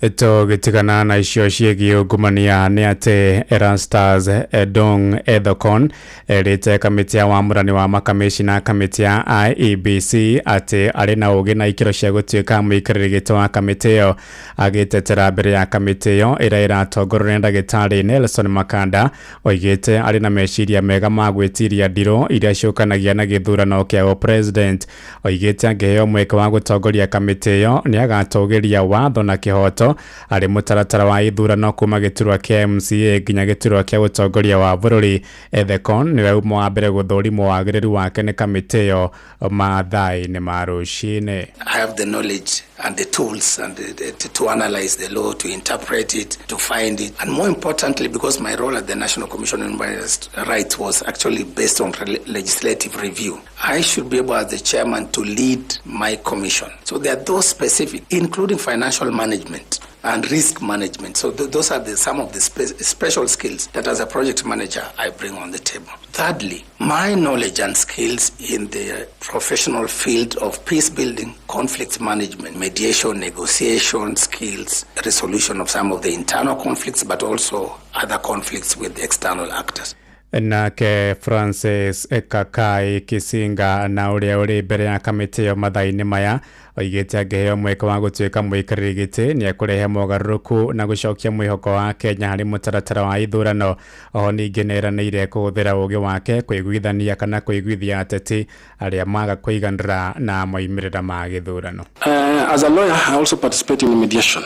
Tũgĩtigana na icio ciĩgiĩ ungumania nĩ atĩ Erastus Edong Ethekon erĩte kamĩtĩ ya wamũrani wa makamĩci na kamĩtĩ ya IEBC atĩ arĩ na ũgĩ na ikĩro cia gũtuĩka mũikarĩri gĩtĩ wa kamĩtĩ ĩyo. Agĩtetera mbere ya kamĩtĩ ĩyo ĩrĩa ĩratongorio nĩ ndagĩtarĩ Nelson Makanda, oigĩte arĩ na meciria mega ma gwĩtiria ndirũ iria ciũkanagia na gĩthurano kĩa president. Oigĩte angĩheo mweke wa gũtongoria kamĩtĩ ĩyo nĩ agatũgĩria watho na kĩhoto arĩ mũtaratara wa ithurano kuma gĩturwa kĩa MCA nginya gĩturwa kĩa ũtongoria wa bũrũri. Ethekon nĩwe ũmwe wa mbere gũthũrimwo wagĩrĩru wake nĩ kamĩtĩ ĩyo mathaa-inĩ ma rũcinĩ. I have the knowledge and the tools and to analyze the law, to interpret it, to find it. And more importantly, because my role at the National Commission on Human Rights was actually based on legislative review, I should be able as the chairman to lead my commission. So there are those specific, including financial management and risk management. So those are some of the special skills that as a project manager I bring on the table. Thirdly, my knowledge and skills in the professional field of peace building, conflict management, mediation, negotiation skills, resolution of some of the internal conflicts, but also other conflicts with external actors. Nake Francis Kakai Kisinga na uria uri mbere ya kamiti yo mathaini maya oigite angeheo mweke wa gutuika muikariri giti ni ekurehe mogaruruku na gucokia mwihoko wa Kenya hari mutaratara wa ithurano. Oho ningi neranire kuhuthira ugi wake kuiguithania kana kuiguithia ateti aria maga kuiganira na moimirira ma githurano. As a lawyer, I also participate in mediation,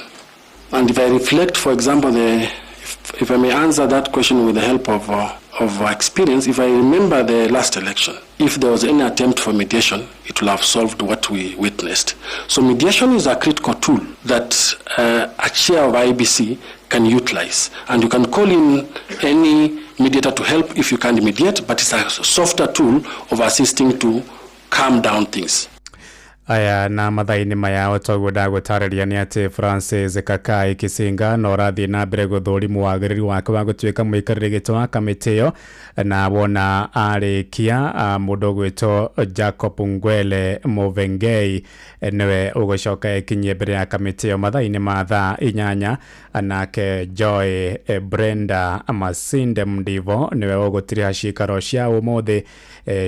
and if I reflect, for example, if I may answer that question with the help of experience, if I remember the last election, if there was any attempt for mediation, it will have solved what we witnessed. So mediation is a critical tool that a chair of IBC can utilize. And you can call in any mediator to help if you can't mediate, but it's a softer tool of assisting to calm down things. Aya na mathaini maya otoguo gutariria ni ati Francis Kakai Kisinga no rathi na mbere guthurimu wagiriri wake wa gutuika muikariri giti wa kamiti yo na wona arikia mundu gwito Jacob Ngwele Movengei niwe ugucoka ikinyie mbere ya kamiti yo mathaini ma thaa 8 anake Joy Brenda Masinde Mdivo niwe ugutiria cikaro cia umuthi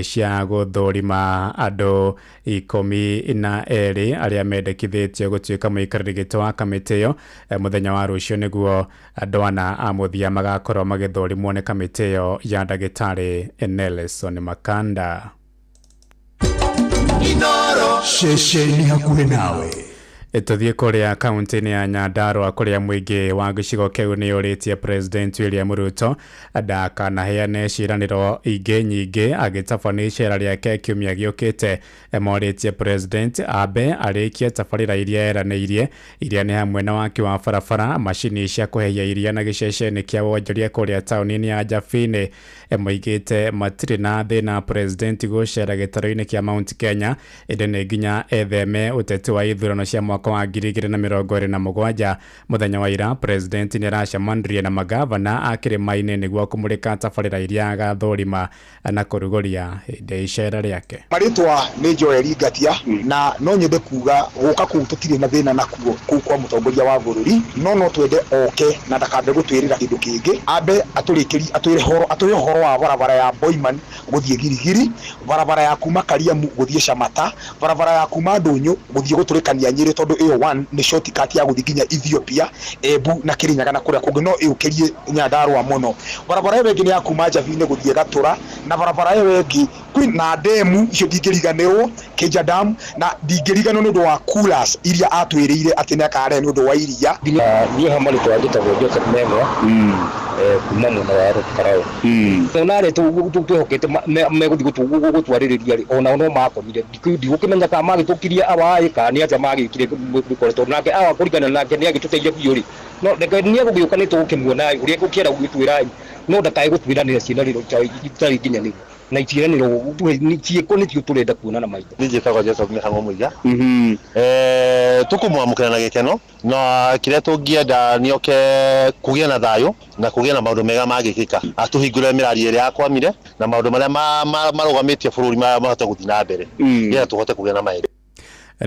cia guthurima andu 12 aria mendekithitio gutuika muikariri giti wa kamiti yo muthenya wa rucio niguo andu ana amuthia magakorwo magithurimwo ni kamiti yo ya ndagitari Nelson Makanda. Shesheni hakuhe nawe. Tuthie kuria kaunti-ini ya Nyandarua kuria muingi wa gicigo kiu ni uritie President William Ruto ndakanaheane ciraniro ingi nyingi agitabania icera riake kiumia giukite. Moritie President abe arikie tabarira iria eraniirie iria ni hamwe na waki wa barabara, macini cia kuheia iria na giceceni kia wonjoria kuria tauni-ini ya Njabini. Moigite matiri na thina President gucera gitaro-ini kia Mount Kenya indi ni nginya etheme uteti wa ithurano cia mwaka wa 2027. Muthenya wa ira President ni aracemanirie na magavana akirimaine niguo kumurika tabarira iria agathurima na kuruguria hindi icera riake. Maritwa ni Joel Ngatia na no nyende kuga guka ku tutire na thina nakuo ku kwa mutongoria wa bururi no twende oke na ndakambe gutwirira kindu kingi ambe atwire horo wa barabara ya Boyman guthie Girigiri, barabara ya kuma Kariamu guthie Shamata, barabara ya kuma Ndunyu guthie guturikania Nyeri tondu iyo 1 ni shortcut ya guthie nginya Ethiopia, Embu na Kirinyaga na kuria kungi no iukirie Nyandarua muno. Barabara iyo ingi ni ya kuma Njabini guthie Gatura na barabara iyo ingi kwina demu icio ndingiriganirwo Keja Dam na ndingiriganwo ni undu wa coolers iria atwirire ati ni akare ni undu wa iria ni hamali twagitagwo Joseph Memo kuma mwena wa Rukarau onare tuhokete meguthi gutwaririria ona no makomire ndigukimenya ka magitukiria abaye kana atia magikire bikoreto nake awa kurigana nake ni agituteithia biuri no ndeka ni agugiuka ni tukimuona uria gukiera gutwira no ndakai gutwiranira ciana riro itari nginya na itiraniro ni cieko ni turenda kuona maitho nije tago Joseph Mihango Muiga tukumwamukana na gikeno na kire tungienda nioke kugia na thayo na kugia na maundu mega magikika atuhingure mirari iria akwamire na maundu maria marugamitie bururi mahota guthii na mbere ya tuhote kugia na mairi.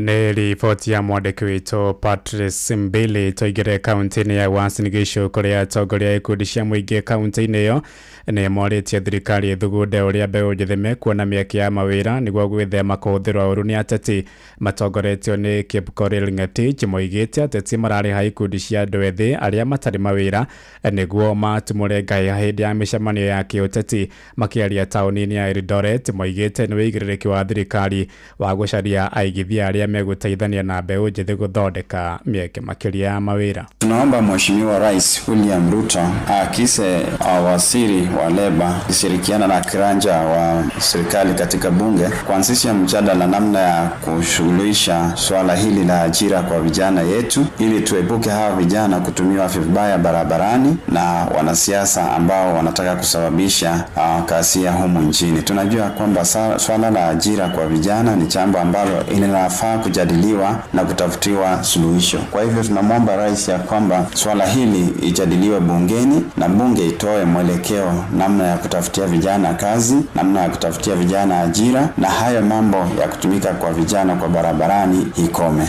Ni ripoti ya mwandiki witũ Patrice Mbili toigire kaunti-ini ya Uasin Gishu kuria atongoria ikundi cia muingi kaunti-ini iyo ni moritie thirikari ithugunde uria mbeũ njĩthĩ mekuona mĩeke ya mawĩra niguo gwĩthema kũhũthĩrwo ũru nĩ ateti. Matongoretio ni Kipkorir Ngetich moigite ateti mararĩha ikundi cia andũ ethĩ arĩa matarĩ mawĩra niguo matumũre ngai hĩndĩ ya mĩcemanio ya kĩũteti. Makĩaria taũni-inĩ ya Eldoret moigite nĩ wĩigĩrĩrĩki wa thirikari wa gũcaria aigithia aria megũteithania na mbeũ njĩthĩ gũthondeka mĩeke makĩria ya mawĩra. Tunaomba Mheshimiwa Rais William Ruto akise waziri wa leba kushirikiana na kiranja wa serikali katika bunge kuanzisha mjadala namna ya kushughulisha swala hili la ajira kwa vijana yetu, ili tuepuke hawa vijana kutumiwa vibaya barabarani na wanasiasa ambao wanataka kusababisha kasia humu nchini. Tunajua kwamba swala la ajira kwa vijana ni jambo ambalo inafaa kujadiliwa na kutafutiwa suluhisho. Kwa hivyo tunamwomba rais ya kwamba swala hili ijadiliwe bungeni na bunge itoe mwelekeo namna ya kutafutia vijana kazi, namna ya kutafutia vijana ajira, na hayo mambo ya kutumika kwa vijana kwa barabarani ikome.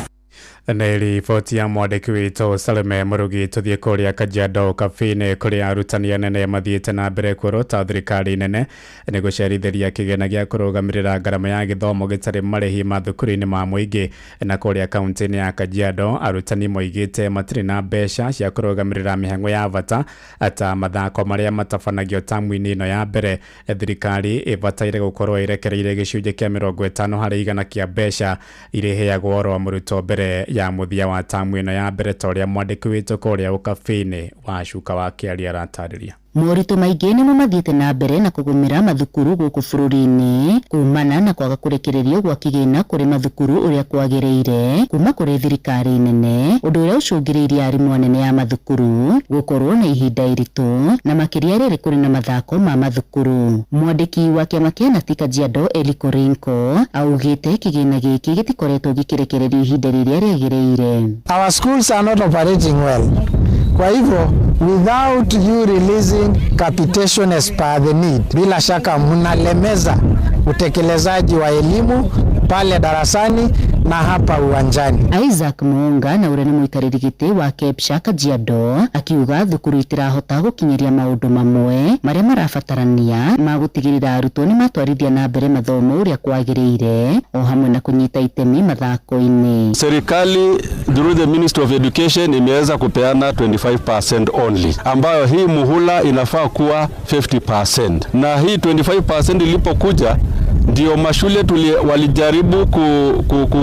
Nĩ riboti ya mwandĩki witũ Salome Mũrugi. Tũthiĩ kũrĩa Kajiado Kabine kũrĩa arutani anene mathiĩte na mbere kuorota thirikari nene nĩ gũcerithĩria kĩgĩna gĩa kũrũgamĩrĩra ngarama ya gĩthomo gĩtarĩ marĩhi mathukuru-inĩ ma mũingĩ. Na kũrĩa kaunti-inĩ ya Kajiado arutani moigĩte matirĩ na mbeca cia kũrũgamĩrĩra mĩhang'o ya bata ta mathako marĩa matabanagio tamu-inĩ ĩno ya mbere. Thirikari ĩbataire gũkorwo ĩrekereire gĩcunjĩ kĩa 50 harĩ igana kĩa mbeca irĩheagwo oro mũrutwo mbere ya muthia wa tamu ĩno ya mbere, ta ũrĩa mwandĩki witũ kũrĩa Ũkabine wa Cuka wa Kĩaria aratarĩria. Moritũ maingĩ nĩmo mathiĩte na mbere na kũgũmĩra mathukuru gũkũ bũrũri-inĩ kumana na kwaga kũrekererio gwa kĩgĩna kũrĩ mathukuru ũrĩa kwagĩrĩire kuma kũrĩ thirikari nene, ũndũ ũrĩa ũcũngĩrĩirie arimũ anene ya mathukuru gũkorwo na ihinda iritũ na makĩria rĩrĩ kũrĩ na mathako ma mathukuru. Mwandĩki wa kĩama kĩa Nati Kajiado Eli Korinko augĩte kĩgĩna gĩkĩ gĩtikoretwo gĩkĩrekererio ihinda rĩrĩa rĩagĩrĩire. Our schools are not operating well. Kwa hivyo without you releasing capitation as per the need, bila shaka mnalemeza utekelezaji wa elimu pale darasani na hapa uwanjani. Isaac Muunga na ũrĩa nĩ mũikarĩri gĩtĩ wa Kepsha Kajiado akiuga thukuru itirahota gũkinyĩria maũndũ mamwe marĩa marabatarania ma gũtigĩrĩra arutwo nĩ matwarithia na mbere mathomo ũrĩa kwagĩrĩire o hamwe na kũnyita itemi mathako-inĩ. Serikali through the Ministry of Education imeweza kupeana 25% only, ambayo hii muhula inafaa kuwa 50%, na hii 25% ilipokuja ndio mashule walijaribu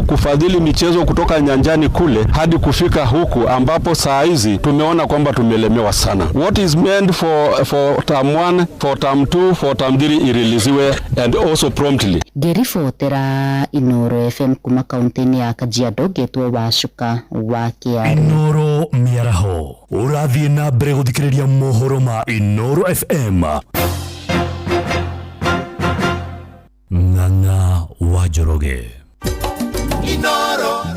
kufadhili michezo kutoka nyanjani kule hadi kufika huku ambapo saa hizi tumeona kwamba tumelemewa sana. What is meant for term 1, for term 2, for term 3 ireleasiwe and also promptly. Ngeribotera Inoro FM kuma kaunti-inĩ ya Kajiado getwo wa Cuka wa Kĩaria. Inoro Miaraho ũrathiĩ na mbere gũthikĩrĩria mohoro ma Inoro FM. Ng'ang'a wa Njoroge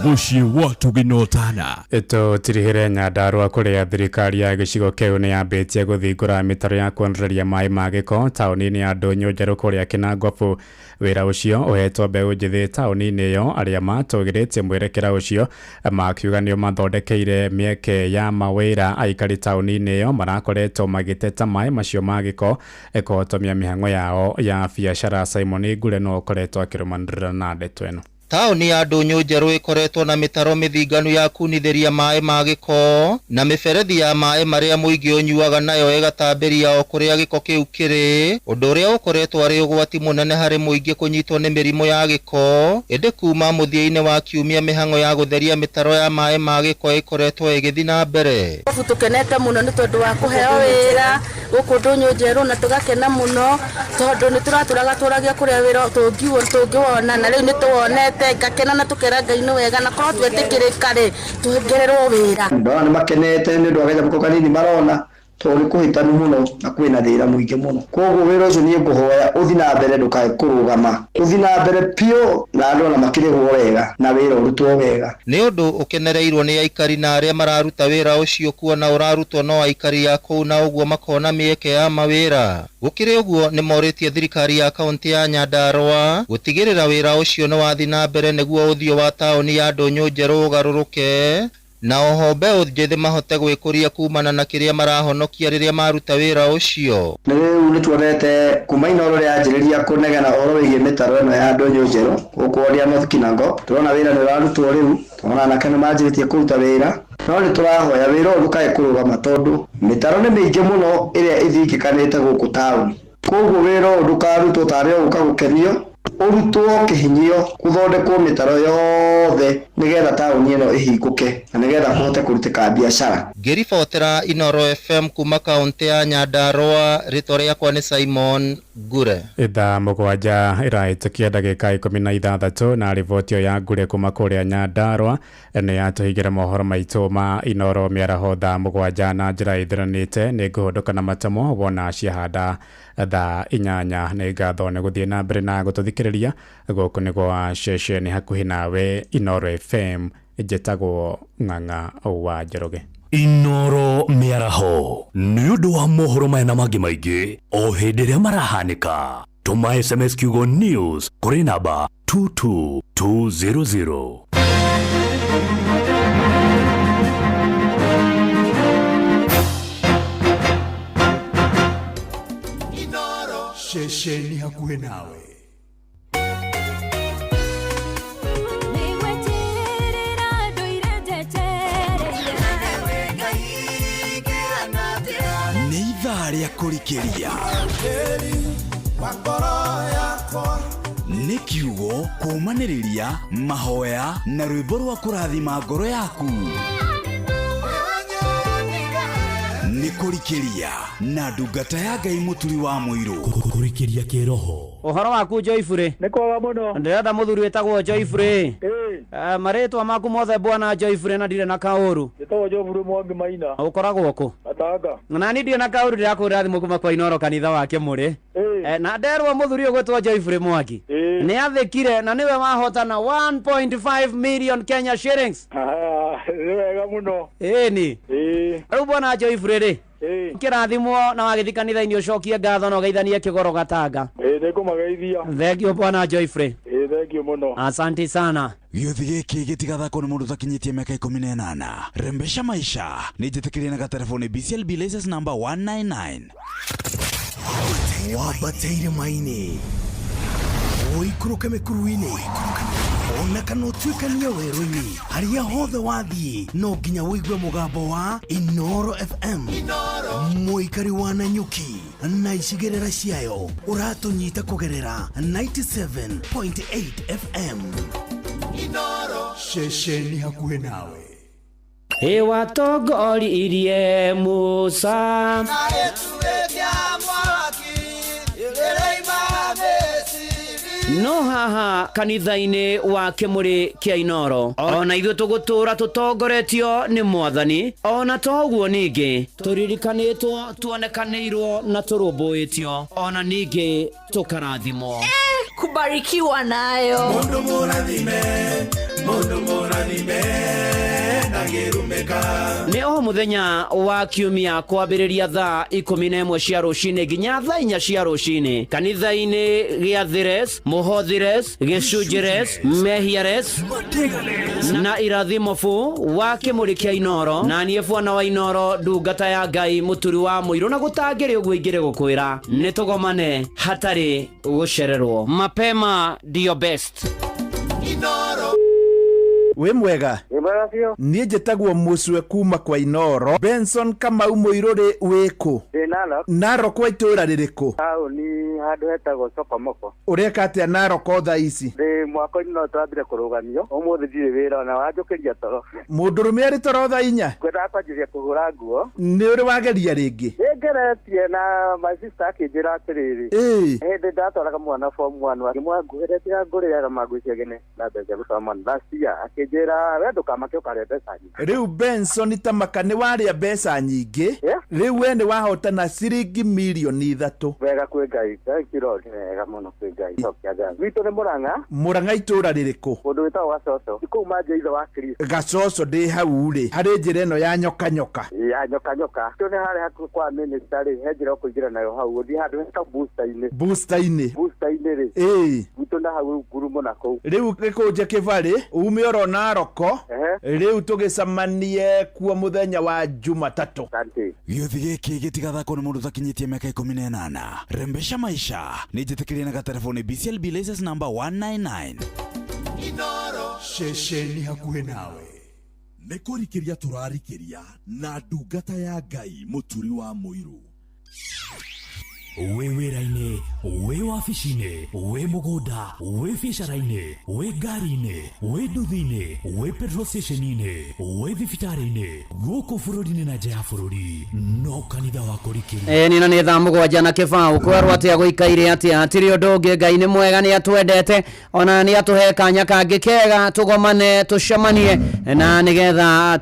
Bushi watu ginotana eto tirihire Nyandarua kũrĩa thirikari ya gĩcigo kĩu nĩ yambĩtie gũthingũra mĩtaro ya kuonereria maĩ ma gĩko taũni-inĩ ya Ndũnyũ Njerũ kũrĩa Kinangwabu. Wĩra ũcio ũhetwo mbeũ njĩthĩ taũni-inĩ ĩyo arĩa matũgĩrĩtie mwerekera ũcio makiuga nĩo mathondekeire mĩeke ya mawĩra. Aikari taũni-inĩ ĩyo marakoretwo magĩteta maĩ macio ma gĩko kũhotomia mĩhang'o yao ya biacara. Simon Ngure no ũkoretwo akĩrũmanĩrĩra na ndeto ĩno. Taũni ya Ndũnyũ Njerũ ĩkoretwo na mĩtaro mĩthinganu ya kunithĩria maĩ ma gĩko na mĩberethi ya maĩ marĩa mũingĩ ũnyuaga nayo ĩgatambĩria o kũrĩa gĩko kĩu kĩrĩ, ũndũ ũrĩa ũkoretwo arĩ ũgwati mũnene harĩ mũingĩ kũnyitwo nĩ mĩrimũ ya gĩko. Ĩndĩ kuma mũthia-inĩ wa kiumia mĩhang'o ya gũtheria mĩtaro ya maĩ ma gĩko ĩkoretwo ĩgĩthiĩ na mbere. Tũkenete mũno nĩ tondũ wa kũheo wĩra gũkũ Ndũnyũ Njerũ na tũgakena mũno tondũ nĩ tũratũragia kũrĩa wĩra tũngĩwona na rĩu nĩ tuwonete ngakena na tukera Ngai wega na korwo twetĩkĩrĩka rĩ tuongererwo wĩra. Ndona nĩ makenete nĩ ũndũ wa gacamũko kanini marona tondũ kũhĩtanu mũno na kwĩna thĩna mũingĩ mũno. Koguo wĩra ũcio niĩ ngũhoya ũthiĩ na mbere ndũkae kũrũgama, ũthiĩ na mbere piũ na andũ ona makĩrĩhwo wega na wĩra ũrutwo wega. Nĩ ũndũ ũkenereirwo nĩ aikari na arĩa mararuta wĩra ũcio kuona ũrarutwo no aikari ya kũu na ũguo makona mĩeke ya mawĩra. Gũkĩrĩ ũguo nĩ morĩtie thirikari ya kaunti ya Nyandarua gũtigĩrĩra wĩra ũcio nĩ wathiĩ na mbere nĩguo ũthiũ wa taũni ya Ndũnyũ Njerũ ũgarũrũke na oho mbeũ njĩthĩ mahote gwĩkũria kumana na kĩrĩa marahonokia rĩrĩa maruta wĩra ũcio. Rĩu nĩ tuonete kuma Inoro rĩanjĩrĩria kũnegena ũhoro wĩgiĩ mĩtaro ĩno ya Ndũnyũ Njerũ gũkũ ũrĩa North Kinango. Tũrona wĩra nĩ ũrarutwo rĩu, tũrona anake nĩ manjĩrĩtie kũruta wĩra, no nĩ tũrahoya wĩra ũyũ ndũkae kũrũgama tondũ mĩtaro nĩ mĩingĩ mũno ĩrĩa ĩthingĩkanĩte gũkũ taũni. Koguo wĩra ũyũ ndũkarutwo tarĩ ũgũka gũkenio, urutwo kihinyio guthondekwo mitaro yothe nigetha tauni ino ihingũke na nigetha kuhote kurutika biashara. Ngiribotera Inoro FM kuma kaunti ya Nyandarua, ritwa riakwa ni Simon Gure. Ithaa mũgwanja iraĩtũkia ndagĩka 16 na riboti ya Gure kuma kũrĩa Nyandarua nĩ yatũhingĩra mohoro maitũ ma Inoro mĩaraho thaa mũgwanja na njĩra ĩthiranĩte. Nĩ ngũhũndũka na matamo wona ciahanda thaa 8 nĩ ngatho nĩ gũthiĩ na mbere na gũtũthikĩrĩria gũkũ nĩ gwa ceceni hakuhĩ nawe Inoro FM njĩtagwo Ng'ang'a wa Njoroge. Inoro mĩaraho nĩ ũndũ wa mohoro maya na mangĩ maingĩ o hĩndĩ ĩrĩa marahanĩka. Tũma SMS kiugo news kũrĩ namba 22200. Inoro ceceni hakuhĩ nawe. Nĩithaa kũrikĩria nĩ kiugo kũmanĩrĩria mahoya na rwĩmbo rwa kũrathima ngoro yaku. Nĩ kũrikĩria na ndungata ya Ngai mũturi wa mũirũ. Kũrikĩria kĩroho. Ũhoro waku Joyfrey? Nĩ kwega mũno. Ndĩrenda mũthuri wĩtagwo Joyfrey. Marĩtwa maku mothe bwana Joyfrey na ndirĩ na kaũru. Gĩtagwo Joyfrey Mwangi Maina. Ũkoragwo kũ? Atanga. Na niĩ ndirĩ na kaũru ndĩrakũrĩra thimũ kuma kwa Inoro kanitha wake mũrĩ. Na nderwo mũthuri ũgwĩtwo Joyfrey Mwangi. Nĩ athĩkire na nĩwe wahotana 1.5 million Kenya shillings. Nĩ wega mũno. Ĩni. Rĩu bwana Joyfrey rĩ. Kĩrathimwo na wagĩthi kanitha-inĩ ũcokie ngatho na ũgeithanie kĩgoro Gatanga. Nĩngũmageithia. Thengio bwana Joyfrey. Thengio mũno. Asante sana. Gĩothi gĩkĩ gĩtigathakwo nĩ mũndũ ũtakinyĩtie mĩaka 18. Rembesha maisha nĩ njĩtĩkĩrie na gatelefoni BCLB license number 199. Wabateire maini oikũrũke mĩkuru-inĩ ona kana ũtuĩkanie werũ-inĩ harĩa hothe wathiĩ no nginya wĩigue mũgambo wa Inoro FM. Mũikari wa Nanyuki na icigĩrĩra ciayo ũratũnyita kũgerera 97.8 FM. Inoro ceceni hakuhĩ nawe. Watongoririe Musa no haha kanitha-inĩ wa Kĩmũrĩ kĩa Inoro ona ithuĩ tũgũtũra tũtongoretio nĩ Mwathani ona toguo ningĩ tũririkanĩtwo tuonekanĩirwo na tũrũmbũĩtio ona ningĩ tũkarathimwo. Kubarikiwa nayo Mundu mũrathime nĩ o mũthenya wa kiumia kwambĩrĩria thaa 11 cia rũcinĩ nginya thaa 4 cia rũcinĩ kanitha-inĩ gĩa Thires, Mũhothires, Gĩcunjĩres, Mehiares na Irathimofu wa Kĩmũrĩ kĩa Inoro na niĩ bwana wa Inoro ndungata ya Ngai mũturi wa mũirũ na gũtangĩrĩ ũguo ingĩrĩ gũkwĩra nĩ tũgomane hatarĩ gũcererwo. Mapema ndio best. Inoro we mwega niĩ njĩtagwo Mũcwe kuma kwa Inoro. Benson Kamau mũirũrĩ wĩkũ? Narok wa itũra rĩrĩkũ? Taũni handũ hetagwo Sokomoko. Ũreka atĩa Narok thaa ici? Mwaka-inĩ no twambire kũrũgamio ũmũthĩ ndirĩ wĩra na wanjũkĩria toro. Mũndũrũme arĩ toro thaa 4? Ngwendaga kwanjĩrĩria kũhũra nguo. Nĩ ũrĩ wageria rĩngĩ? Nĩngeretie na my sister akĩnjĩra atĩrĩrĩ hĩndĩ ndatwaraga mwana form 1 akĩmwanguhĩrĩria ngũrĩaga magwĩcia gene na mbeca gũtwara mwana last year akĩnjĩra we ndũkamake ũkarĩa mbeca nyingĩ. Rĩu Benson Tamaka nĩ warĩa mbeca nyingĩ rĩu we nĩ wahotana ciringi milioni 3. Wega kwĩ Ngai kĩro wega mũno kwĩ Ngai cokia Ngai. Witũ nĩ Mũrang'a itũra rĩrĩkũ? Mũndũ wĩtagwo Gacoco. Kũu manjĩire wa Kristo. Gacoco ndĩ hau rĩ harĩ njĩra ĩno ya nyoka nyoka. Ya nyoka nyoka. Tũ nĩ harĩ hakuhĩ kwa minister rĩ he njĩra ũkũingĩra nayo hau gũthiĩ handũ heta booster-inĩ. Booster-inĩ rĩ. Witũ na hau ngurumo na kũu. Rĩu gĩkũnje kĩbarĩ ume oro Naroko rĩu tũgĩcamanie kuo mũthenya wa Jumatatũ. Gĩothi gĩkĩ gĩtigathakwo nĩ mũndũ ũtakinyĩtie mĩaka 18. Rembesha maisha nĩ njĩtĩkĩrie na gatelefoni BCLB license number 199. Inoro ceceni hakuhĩ nawe. Nĩ kũrikĩria tũrarikĩria na ndungata ya Ngai mũturi wa mũirũ. we wĩra-inĩ, we wabici-inĩ, we mũgũnda, we biacara-inĩ, we ngari-inĩ, we nduthi-inĩ, we petrol station-inĩ, we thibitarĩ-inĩ, gũkũ bũrũri-inĩ na nja ya bũrũri, no kanitha wa kũrikĩria. Nina nĩ thaa mũgwanja na kĩbaũ kwerwo atĩa gũikaire atĩa hatirĩ ũndũ ũngĩ Ngai nĩ mwega nĩ atwendete ona nĩ atũhe kanya kangĩ kega tũgomane tũcemanie na nĩgetha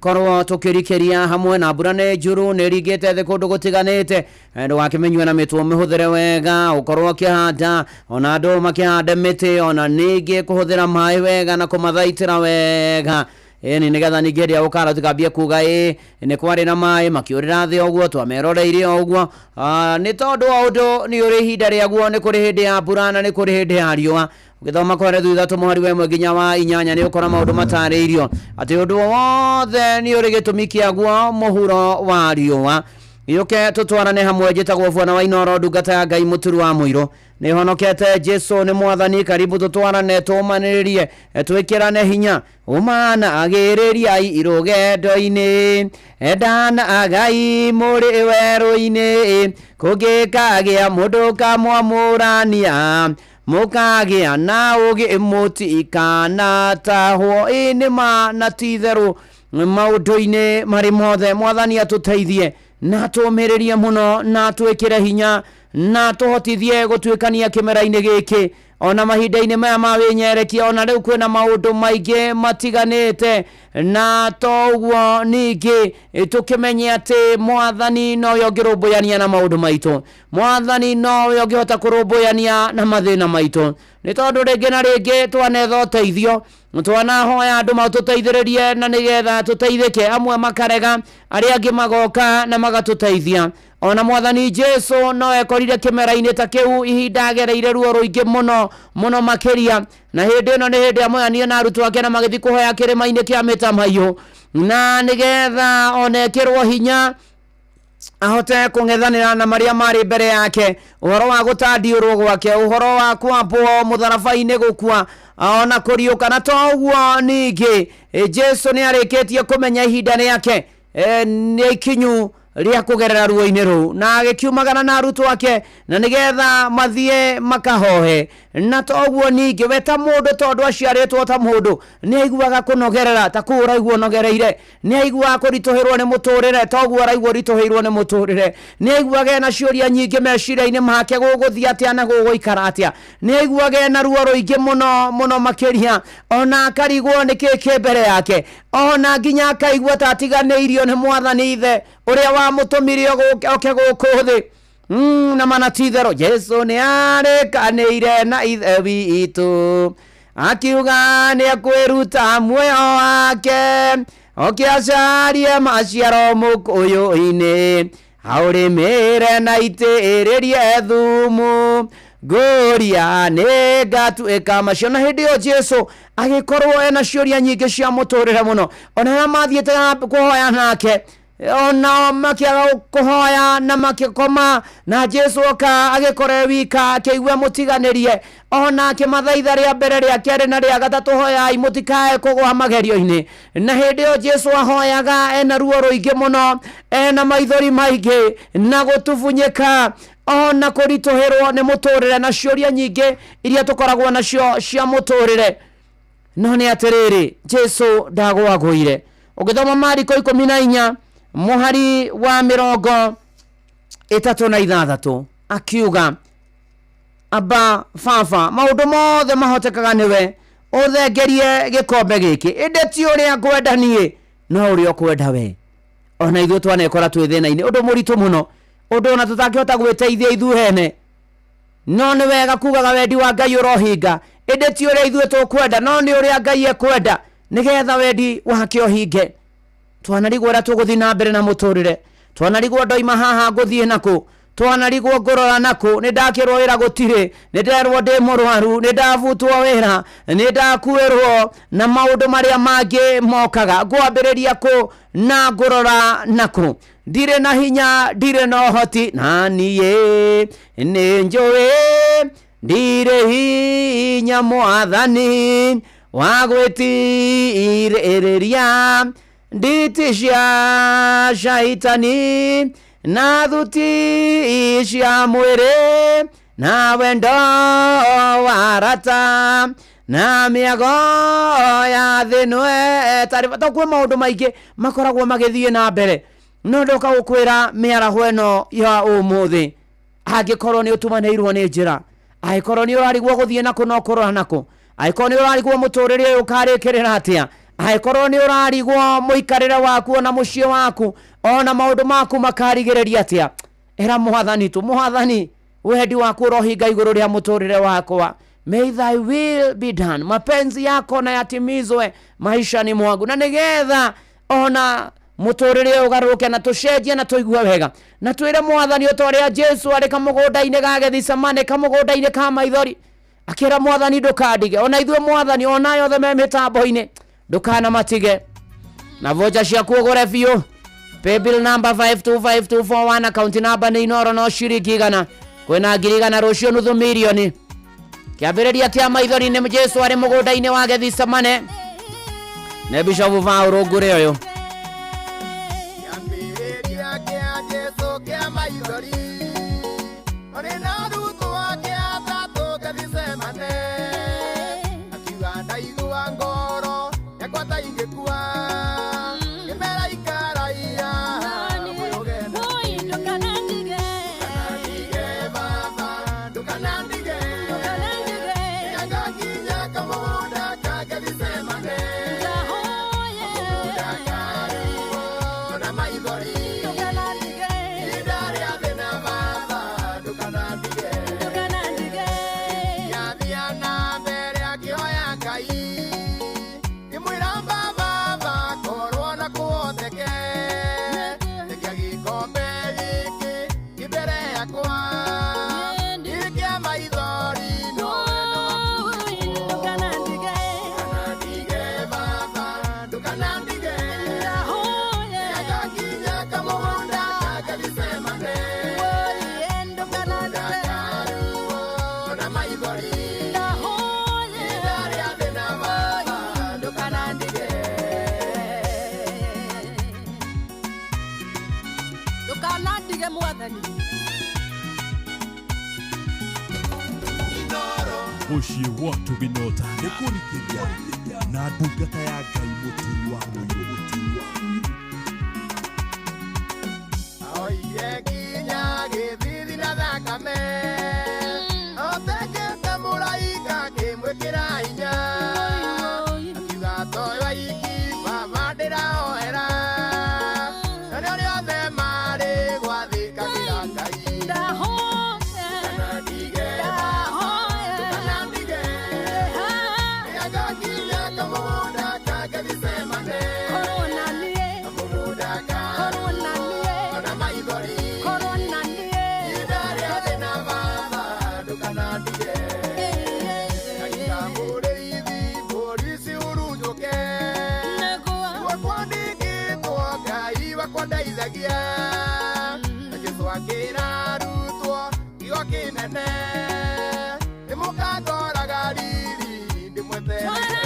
korwo tukirikiria hamwe na mbura nĩ njuru nĩ ringĩte thĩ kũndũ gũtiganĩte ndũgakĩmenywe na mĩtwo mĩhũthĩre wega ũkorwo kĩhanda ona andũ makĩhande mĩtĩ ona ningĩ kũhũthĩra maĩ wega na kũmathaitĩra wega ni nĩgetha ningĩ rĩa ũkara tukambia kuga nĩ kwarĩ na maĩ makĩũrĩra thĩ ũguo twameroreire ũguo nĩ tondũ wa ũndũ nĩ ũrĩ ihinda rĩaguo nĩ kũrĩ hĩndĩ ya mbura na nĩ kũrĩ hĩndĩ ya riũa ũgĩthoma kware thutha tũmũhari wemwe nginya wa 8 nĩ ũkora maũndũ matarĩirio atĩ ũndũ wothe nĩ ũrĩ gĩtũmi kĩaguo mũhuro wa riũa Iyoke tutwarane hamwe njĩtagwo Bwana wa Inoro ndungata ya Ngai mũturu wa mũiro nĩ honokete Jesu nĩ mwathani karibu tutwarane tũmanĩrĩrie twĩkĩrane hinya umana agĩrĩriai irũgendo-inĩ endana Ngai mũrĩ werũ-inĩ kũngĩkagĩa mũndũ kamwamũrania mũkagĩa na ũgĩ mũtikana tahwo nĩma na titherũ maũndũ-inĩ marĩ mothe mwathani atũteithie na tũmĩrĩrie mũno na twĩkĩre hinya na tũhotithie gũtuĩkania kĩmera-inĩ gĩkĩ ona mahinda-inĩ maya ma wĩnyerekia ona rĩu kwĩna maũndũ maingĩ matiganĩte na toguo ningĩ tũkĩmenye atĩ mwathani nowe ũngĩrũmbũyania na maũndũ maitũ mwathani nowe ũngĩhota kũrũmbũyania na mathĩna maitũ nĩ tondũ rĩngĩ na rĩngĩ twanetha ũteithio twanahoya andũ matũteithĩrĩrie na nĩgetha tũteithĩke amwe makarega arĩa angĩ magoka na magatũteithia ona mwathani Jesu no ekorire kĩmera-inĩ ta kĩu ihinda agereire ruo rũingĩ mũno makĩria na hĩndĩ ĩno nĩ hĩndĩ amwe na arutwo ake na magĩthiĩ kũhoya kĩrĩma-inĩ kĩa Mĩtamaiyũ na nĩgetha onekĩrwo hinya ahote kũng'ethanĩra na marĩa marĩ mbere yake ũhoro wa gũtandiũrwo gwake ũhoro wa kwambwo mũtharaba-inĩ gũkua ona kũriũka na toguo ningĩ Jesu nĩ arĩkĩtie kũmenya ihinda rĩake nĩ ikinyu rĩa kũgerera ruo-inĩ rũu na agĩkiumagana na arutwo ake na nĩgetha mathiĩ makahohe na toguo ningĩ we ta mũndũ tondũ aciarĩtwo ta mũndũ nĩ aiguaga kũnogerera ta kũu ũraigua ũnogereire nĩ aiguaga kũritũhĩrwo nĩ mũtũrĩre toguo ũraigua ũritũhĩirwo nĩ mũtũrĩre nĩ aiguaga na ciũria nyingĩ meciria-inĩ make gũgũthiĩ atĩa na gũgũikara atĩa nĩ aiguaga na ruo rũingĩ mũno makĩria ona akarigwo nĩ kĩĩ mbere yake ona nginya akaigua ta atiganĩirio nĩ mwathani ithe ũrĩa wamũtũmire oke gũkũ thĩ na manatitherũ Jesu nĩ arĩkanĩire na ithe witũ akiuga nĩ akwĩruta muoyo wake oke acarie maciaro mũkũyũ-inĩ aũrĩmĩre na itĩrĩrie thumu ngũria nĩ ngatuĩka macio na hĩndĩ ĩyo Jesu agĩkorwo ena ciũria nyingĩ cia mũtũrĩre mũno ona arĩa mathiĩte kũhoya nake ona makĩaga kũhoya na makĩkoma na Jesu oka agĩkore wika akĩigua mũtiganĩrie ona akĩmathaitha rĩa mbere rĩa kerĩ na rĩa gatatũ hoyai mũtikae kũgwa magerio-inĩ na hĩndĩ ĩyo Jesu ahoyaga ena ruo rũingĩ mũno ena maithori maingĩ na gũtubunyĩka ona kũritũhĩrwo nĩ mũtũrĩre na ciũria nyingĩ iria tũkoragwo nacio cia mũtũrĩre no nĩ atĩrĩrĩ Jesu ndagwagũire ũgĩthoma Mariko 14 mũhari wa 36 akiuga aba baba maũndũ mothe mahotekaga nĩwe ũthengerie gĩkombe gĩkĩ ĩndĩ ti ũrĩa ngwenda niĩ no ũrĩa ũkwenda we ona ithuĩ twanekora twĩ thĩna-inĩ ũndũ mũritũ mũno ũndũ ona tũtangĩhota gwĩteithia ithuĩ no nĩ wega kugaga wendi wa Ngai ũrohinga ĩndĩ ti ũrĩa ithuĩ tũkwenda no nĩ ũrĩa Ngai ekwenda nĩgetha wendi wake ũhinge twanarigwo ũrĩa tũgũthiĩ na mbere na mũtũrĩre twanarigwo ndoima haha ngũthiĩ nakũ twanarigwo ngũrora nakũ nĩ ndakĩrwo wĩra gũtirĩ nĩ nderwo ndĩ mũrwaru nĩ ndabutwo wĩra nĩ ndakuĩrwo na maũndũ marĩa mangĩ mokaga ngwambĩrĩria kũ na ngũrora nakũ ndirĩ na hinya ndirĩ na ũhoti na niĩ nĩ njũĩ ndirĩ hinya mwathani wa gwĩtirĩrĩria nditi cia shaitani na thuti cia mwĩrĩ na wendo wa rata na mĩago ya thĩnwe taariba tokwe maũndũ maingĩ makoragwo magĩthiĩ na mbere no ndoka gũkwĩra mĩaraho ĩno ya ũmũthĩ angĩkorwo nĩ ũtumanĩirwo nĩ njĩra angĩkorwo nĩ ũrarigwo gũthiĩ nako no kũrora nako angĩkorwo nĩ ũrarigwo mũtũrĩre ũyũ ũkarĩkĩrĩra atĩa angĩkorwo nĩ ũrarigwo mũikarĩre waku ona mũciĩ waku ona maũndũ maku makarigĩrĩria atĩa era mwathani tu mwathani wendi waku rohinga igũrũ rĩa mũtũrĩre wakwa may thy will be done mapenzi yako na yatimizwe maishani mwangu na nigetha ona mũtũrĩre ũgarũrũke na tũcenjie na tũigue wega na twĩre mwathani ũtorĩa Jesu arĩ kamũgũnda-inĩ ga Gethisemane kamũgũnda-inĩ ka maithori akĩra mwathani ndũkandige ona ithuĩ mwathani ona yothe me mĩtambo-inĩ ndũkana matige na voja ciaku ũgũre biũ paybill number 525241 account number nĩ inoro no ciringi igana kwĩna ngiri igana rũciũ nuthu mirioni kĩambĩrĩria kĩa maithori nĩ Jesu arĩ mũgũnda-inĩ wa Gethisemane nĩ Bishop Vauro ngũrĩ ũyũ Muciĩ gwatũ Binota nĩ kũrikĩria na ndungata ya Ngai mũturi wa mũirũ oire nginya gĩthithi na thakame otekete mũraika kĩmwĩkĩra hinya akiuga toyo aiki baba ndĩraohera na nĩ rĩothe marĩ gwathĩkagĩra Ngai kana ndige Akĩra arutwo kiugo kĩnene nĩmũkangoraga riri ndĩmweterere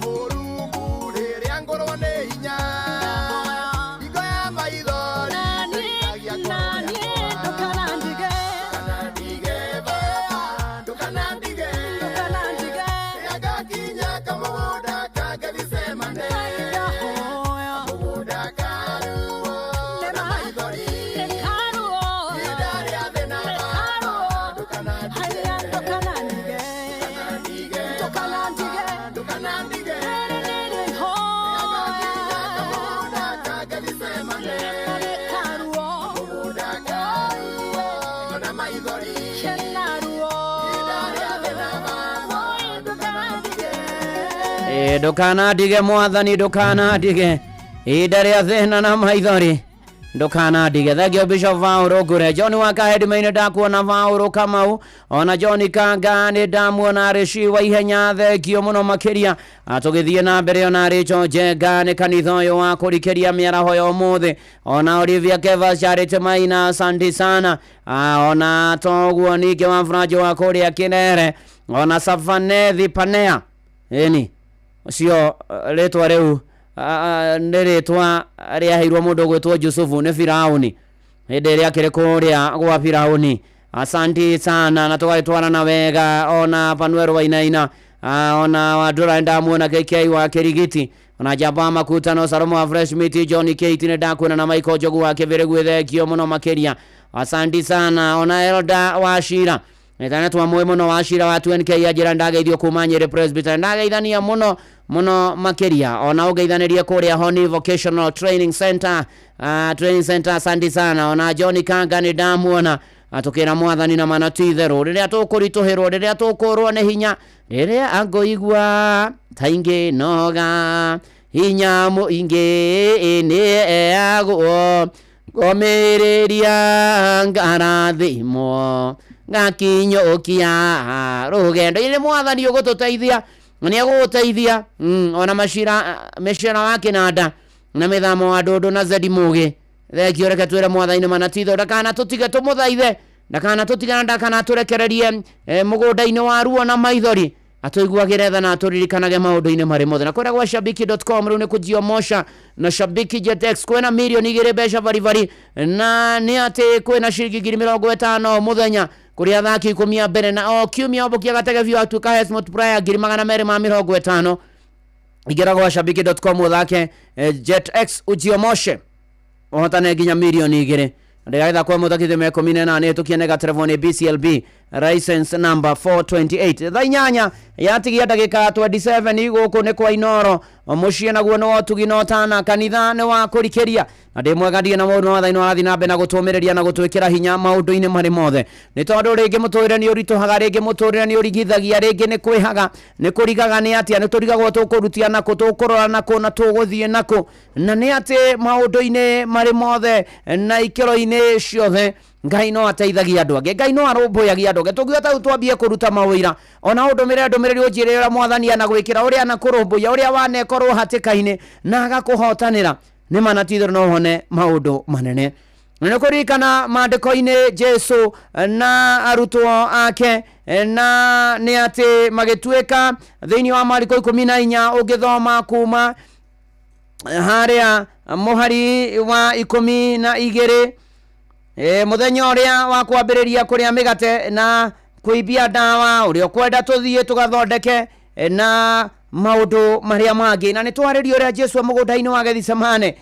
Mũrungu rĩrĩa ngorwo nĩ hinya, hingo ya maithori ndukana ndige mwathani ndukana ndige ihinda rĩa thĩna na maithori ndukana ndige. Thengio Bishop Vauro Ngure. John Wakahedima-inĩ ndakuona Vauro Kamau, ona John Kanga nĩ ndamuona Rishi wa ihenya, thengio mũno makĩria. Tũgĩthiĩ na mbere ona Rachel Njenga nĩ kanitha ũyũ wa kũrikĩria mĩaraho ya ũmũthĩ, ona Olivia Kevas Charity Maina asante sana, ona toguo ningĩ wa Franjo wa kũrĩa Kĩnere, ona Safanethi Panea ĩni ũcio rĩtwa rĩu nĩ rĩtwa rĩaheirwo mũndũ gwĩtwo Jusufu nĩ Firaũni hĩndĩ ĩrĩa akĩrĩ kũrĩa gwa Firaũni. Asante sana na tũgagĩtwarana wega. Ona Panuero Wainaina, ona Wandũra ndamuona KK wa Kĩrigiti, ona Jamba Makutano, Salomo wa Fresh Meat, Johnny Kate nĩ ndakuona na Michael Njogu wa Kĩbĩrĩgu, thengio mũno makĩria. Asante sana. Ona Elda wa Shira nĩtana twamũĩ mũno wa Shira wa 2NK ajĩra ndageithio kuma Nyeri Presbytery, ndageithania mũno makĩria. Ona ũgeithanĩrie kũrĩa Honi Vocational Training Center, asante sana. Ona John Kanga nĩ ndamuona, atũkĩra mwathani na manati therũ rĩrĩa tũkũritũhĩrwo, rĩrĩa tũkũrwo nĩ hinya, rĩrĩa angũigua taingĩ noga hinya mũingĩ nĩ eagwo ngomĩrĩria ngarathimo ngakinyũkia rũgendo. Nĩ mwathani ũgũtũteithia, nĩ egũgũteithia. Ona Meshera wa Kĩnanda na Mĩthamo wa Ndũndũ na Zedi Mũgĩ, thengio reke twĩre mwathani manatitho ndakana tũtige tũmũthaithe, ndakana tũtigana, ndakana tũrekererie mũgũnda-inĩ wa ruo na maithori, atũiguagĩre tha na atũririkanage maũndũ-inĩ marĩ mothe. Na kũrĩa gwa shabiki.com rĩu nĩ kũjiomosha na Shabiki Jetex kwĩna milioni 2 mbeca barivari, na nĩ atĩ kwĩna ciringi 50,000 mũthenya kũrĩ athaki 10 mbere, na o kiumia ombokia gatege view atuĩka Hes multiplier 250,000. Ingĩra gwa shabiki.com ũthake Jetex ujiomoshe ũhotane nginya milioni 2. Ndĩgaitha kwa mũthakithĩ me 18 tũkienega telefoni BCLB license number 428. Thaa 8 yatigia ndagĩka 27 gũkũ nĩ kwa Inoro, mũciĩ naguo nĩ Otugi no Tana, kanitha nĩ wa kũrikĩria, na ndĩ mwega ndie na maũndũ mothe no arathiĩ na mbere na gũtũmĩrĩria na gũtwĩkĩra hinya maũndũ-inĩ marĩ mothe. Nĩ tondũ rĩngĩ mũtũrĩre nĩ ũritũhaga, rĩngĩ mũtũrĩre nĩ ũrigithagia, rĩngĩ nĩ kwĩhaga, nĩ kũrigaga nĩ atĩa, nĩ tũrigagwo tũkũrutia nakũ, tũkũrora nakũ na tũgũthiĩ nakũ, na nĩ atĩ maũndũ-inĩ marĩ mothe na ikĩro-inĩ ciothe Ngai no ateithagia andũ angĩ, Ngai no arũmbũyagia andũ angĩ. Tũngiuga ta twambie kũruta mawĩra, ona ndũmĩrĩri ũnjĩrĩra mwathani anagwĩkĩra ũrĩa anakũrũmbũya, ũrĩa wanekorwo hatĩka-inĩ na agakũhotanĩra, nĩ manatithĩrwo no hone maũndũ manene. Nĩ kũririkana maandĩko-inĩ Jesu na arutwo ake, na nĩ atĩ magĩtuĩka thĩinĩ wa Mariko 14 ũngĩthoma kuma harĩa mũhari wa 12 mũthenya ũrĩa wa kwambĩrĩria kũrĩa mĩgate na kũimbia ndawa, ũrĩa ũkwenda tũthiĩ tũgathondeke na maũndũ marĩa mangĩ. Na nĩ twarĩrio ũrĩa Jesu mũgũnda-inĩ wa Gethsemane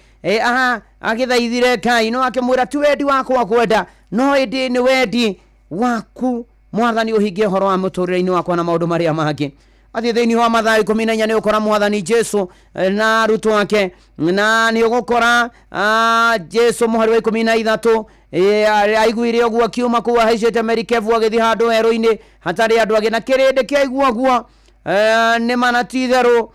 agĩthaithire Ngai, no akĩmwĩra ti wendi wakwa kwenda, no ĩndĩ nĩ wendi waku mwathani ũhingie ũhoro wa mũtũrĩre-inĩ wakwa na maũndũ marĩa mangĩ. Athiĩ thĩinĩ wa Mathayo 14 nĩ ũkora mwathani Jesu na arutwo ake, na nĩ ũgũkora Jesu mũhari wa 13 aiguire ũguo akiuma kũu ahaicĩte merikebu agĩthiĩ handũ werũ-inĩ hatarĩ andũ angĩ, na kĩrĩndĩ kĩaigua ũguo nĩ manatitherũ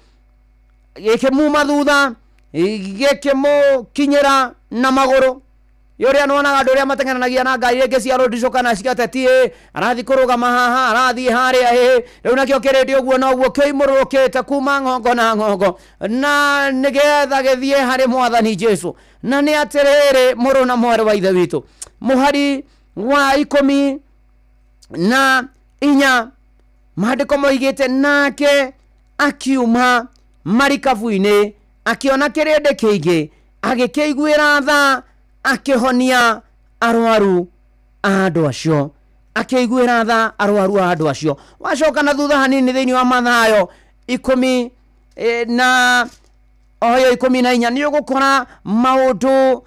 gĩkĩmuma thutha gĩkĩmũkinyĩra na magũrũ. Yũrĩa nwonaga andũ ũrĩa mateng'enanagia na ngari rĩngĩ cia road show kana cigateti, arathiĩ kũrũgama haha, arathiĩ harĩa, rĩu nakĩo kĩrĩndĩ ũguo noguo kĩimũrũkĩte kuma ng'ongo na ng'ongo, na nĩgetha gĩthiĩ harĩ mwathani Jesu. Na nĩ atĩrĩrĩ, mũrũ na mwarĩ wa ithe witũ, mũhari wa 14 maandĩko moigĩte nake akiuma marikabu-inĩ akĩona kĩrĩndĩ kĩingĩ, agĩkĩiguĩra tha, akĩhonia arwaru a andũ acio, akĩiguĩra tha arwaru a andũ acio. Wacoka na thutha hanini thĩinĩ wa Mathayo 10 na oyo 14 nĩ ũgũkora maũndũ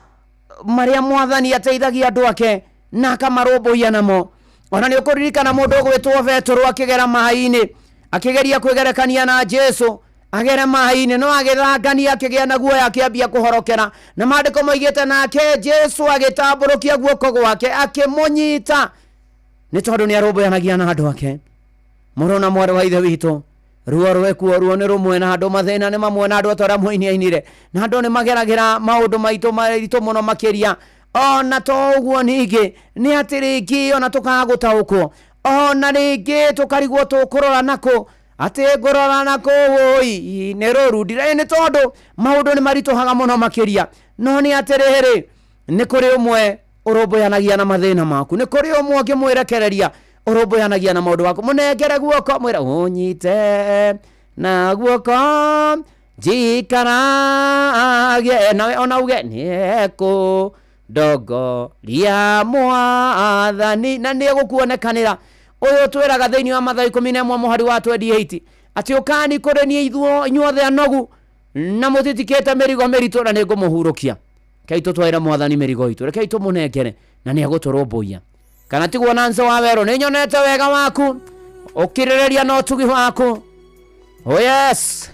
marĩa mwathani ateithagia andũ ake na akamarũmbũiya namo. Ona nĩ ũkũririkana mũndũ ũgwĩtwo Petero akĩgera maaĩ-inĩ, akĩgeria kwĩgerekania na Jesu, agere maaĩ-inĩ no agĩthangania, akĩgĩa na guoya, akĩambia kũhorokera, na maandĩko moigĩte nake Jesu agĩtambũrũkia guoko gwake akĩmũnyita, nĩ tondũ nĩ arũmbũyanagia na andũ ake. Mũrũ na mwarĩ wa ithe witũ, ruo rwekuo ruo nĩ rumwe na andũ mathĩna nĩ mamwe na andũ atwara mũini-ainire na andũ nĩ mageragĩra maũndũ maitũ mũno makĩria ona to ũguo ningĩ nĩ atĩ rĩngĩ ona tũkagũtaũkwo ona rĩngĩ tũkarigwo tũkũrora nakũ atĩ ngũrora nakũ woi nĩ rũru ndirĩ nĩ tondũ maũndũ nĩ maritũhaga mũno makĩria no nĩ atĩrĩrĩ nĩ kũrĩ ũmwe ũrũmbũyanagia na mathĩna maku nĩ kũrĩ ũmwe ũngĩmwĩrekereria ũrũmbũyanagia na maũndũ maku mũnengere guoko mwĩra ũnyite na guoko jikarage nawe ona uge nĩekũ ndogo ria mwathani na nĩ gũkuonekanĩra ũyũ twĩraga thĩinĩ wa Mathayo 11 mũhari wa 28 atĩ ũkani kũrĩ niĩ inyuothe anogu na mũtitikĩte mĩrigo mĩritũ na nĩ ngũmũhurũkia kei tũtwaĩre mwathani mĩrigo itũ rekei tũmũnengere na nĩ egũtũrũmbũiya kana tiguo Nancy Waweru nĩ nyonete wega waku ũkirĩrĩria na ũtugi waku oh yes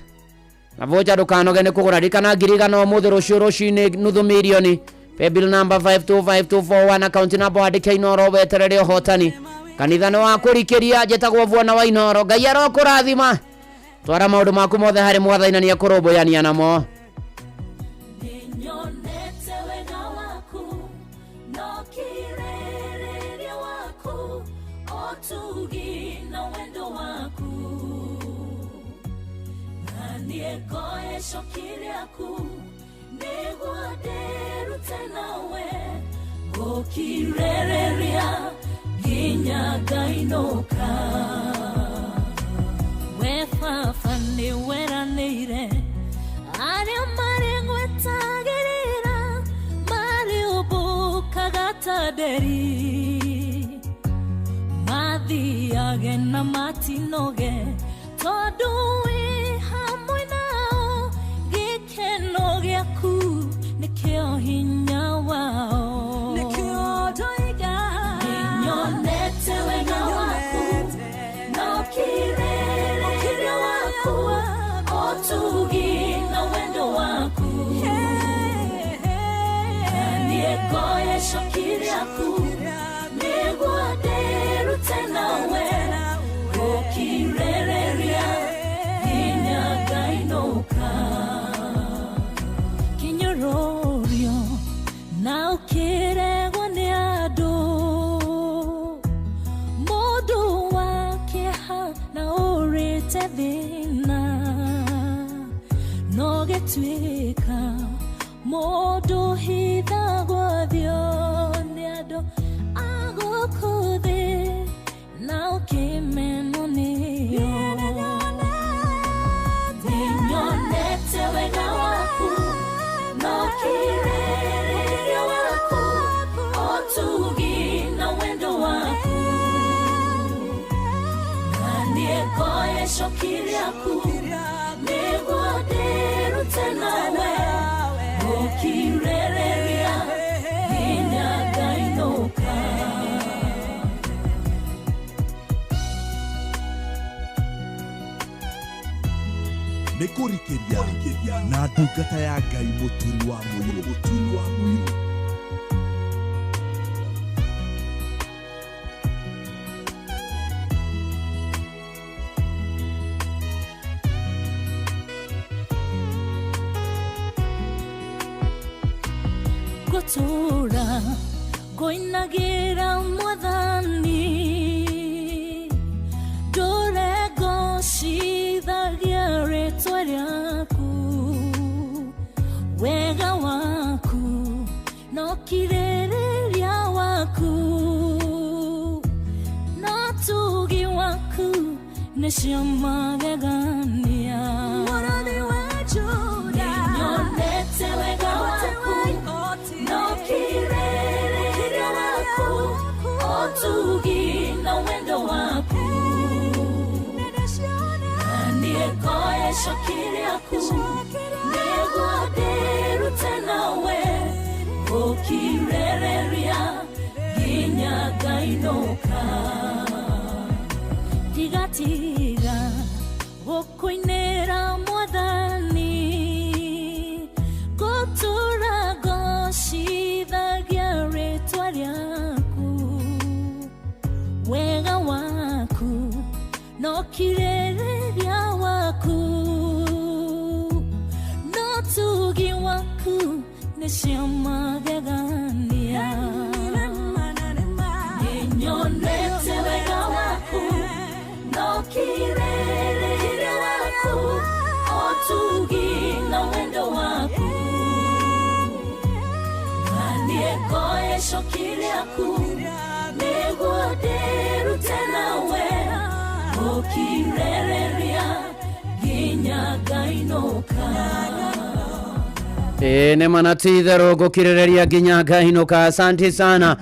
na voja ndũkanoge nĩ kũgũra rikana ngirigana ũmũthĩ rũciũ rũcinĩ nuthu mirioni paybill number 525241 account number andĩke Inoro weterere ũhotani kanitha nĩ wa kũrikĩria njĩtagwo Vuona wa Inoro Ngai arokũrathima twara maũndũ maku mothe harĩ mwathani na nĩ ekũrũmbũyania namo Kirereria ginyagainoka wefafa ni weranĩire arĩa marĩgwetagĩrĩra marĩũmbũkaga ta nderi mathiage na matinoge tondũ wĩ hamwe nao gĩkeno gĩaku nĩkĩo hinya wao Tweka modo hida gwathio ni ando agokuthe na ukimeno niyo ninyonete wega waku no kirereria waku otugi na wendo waku na niekoe shokiri yaku tenawe ukirereria inyagainoka nĩ kũrikĩria na ndungata ya Ngai mũturi wa mũirũ Tura goinagira mwathani dorego shithagia rĩtwa rĩaku wega waku no kirĩrĩria waku no tugi waku nĩcio magegania mwathani wa Juda nyonete wega waku otugi na wendo waku niekoe shokiri yaku nĩguo ndĩrute nawe ũkirereria nginya ngainũka tigatiga gũkũinĩra mwathani gũtũra gocithagia rĩtwa rĩaku wega waku no kirĩrĩria cia magegania nyonete wega waku no kirere waku otugi na wendo waku nanie shokile aku nego deru tena we okirereria ginyaga inoka ne manatithero gukirereria ginyaga inoka. Asante sana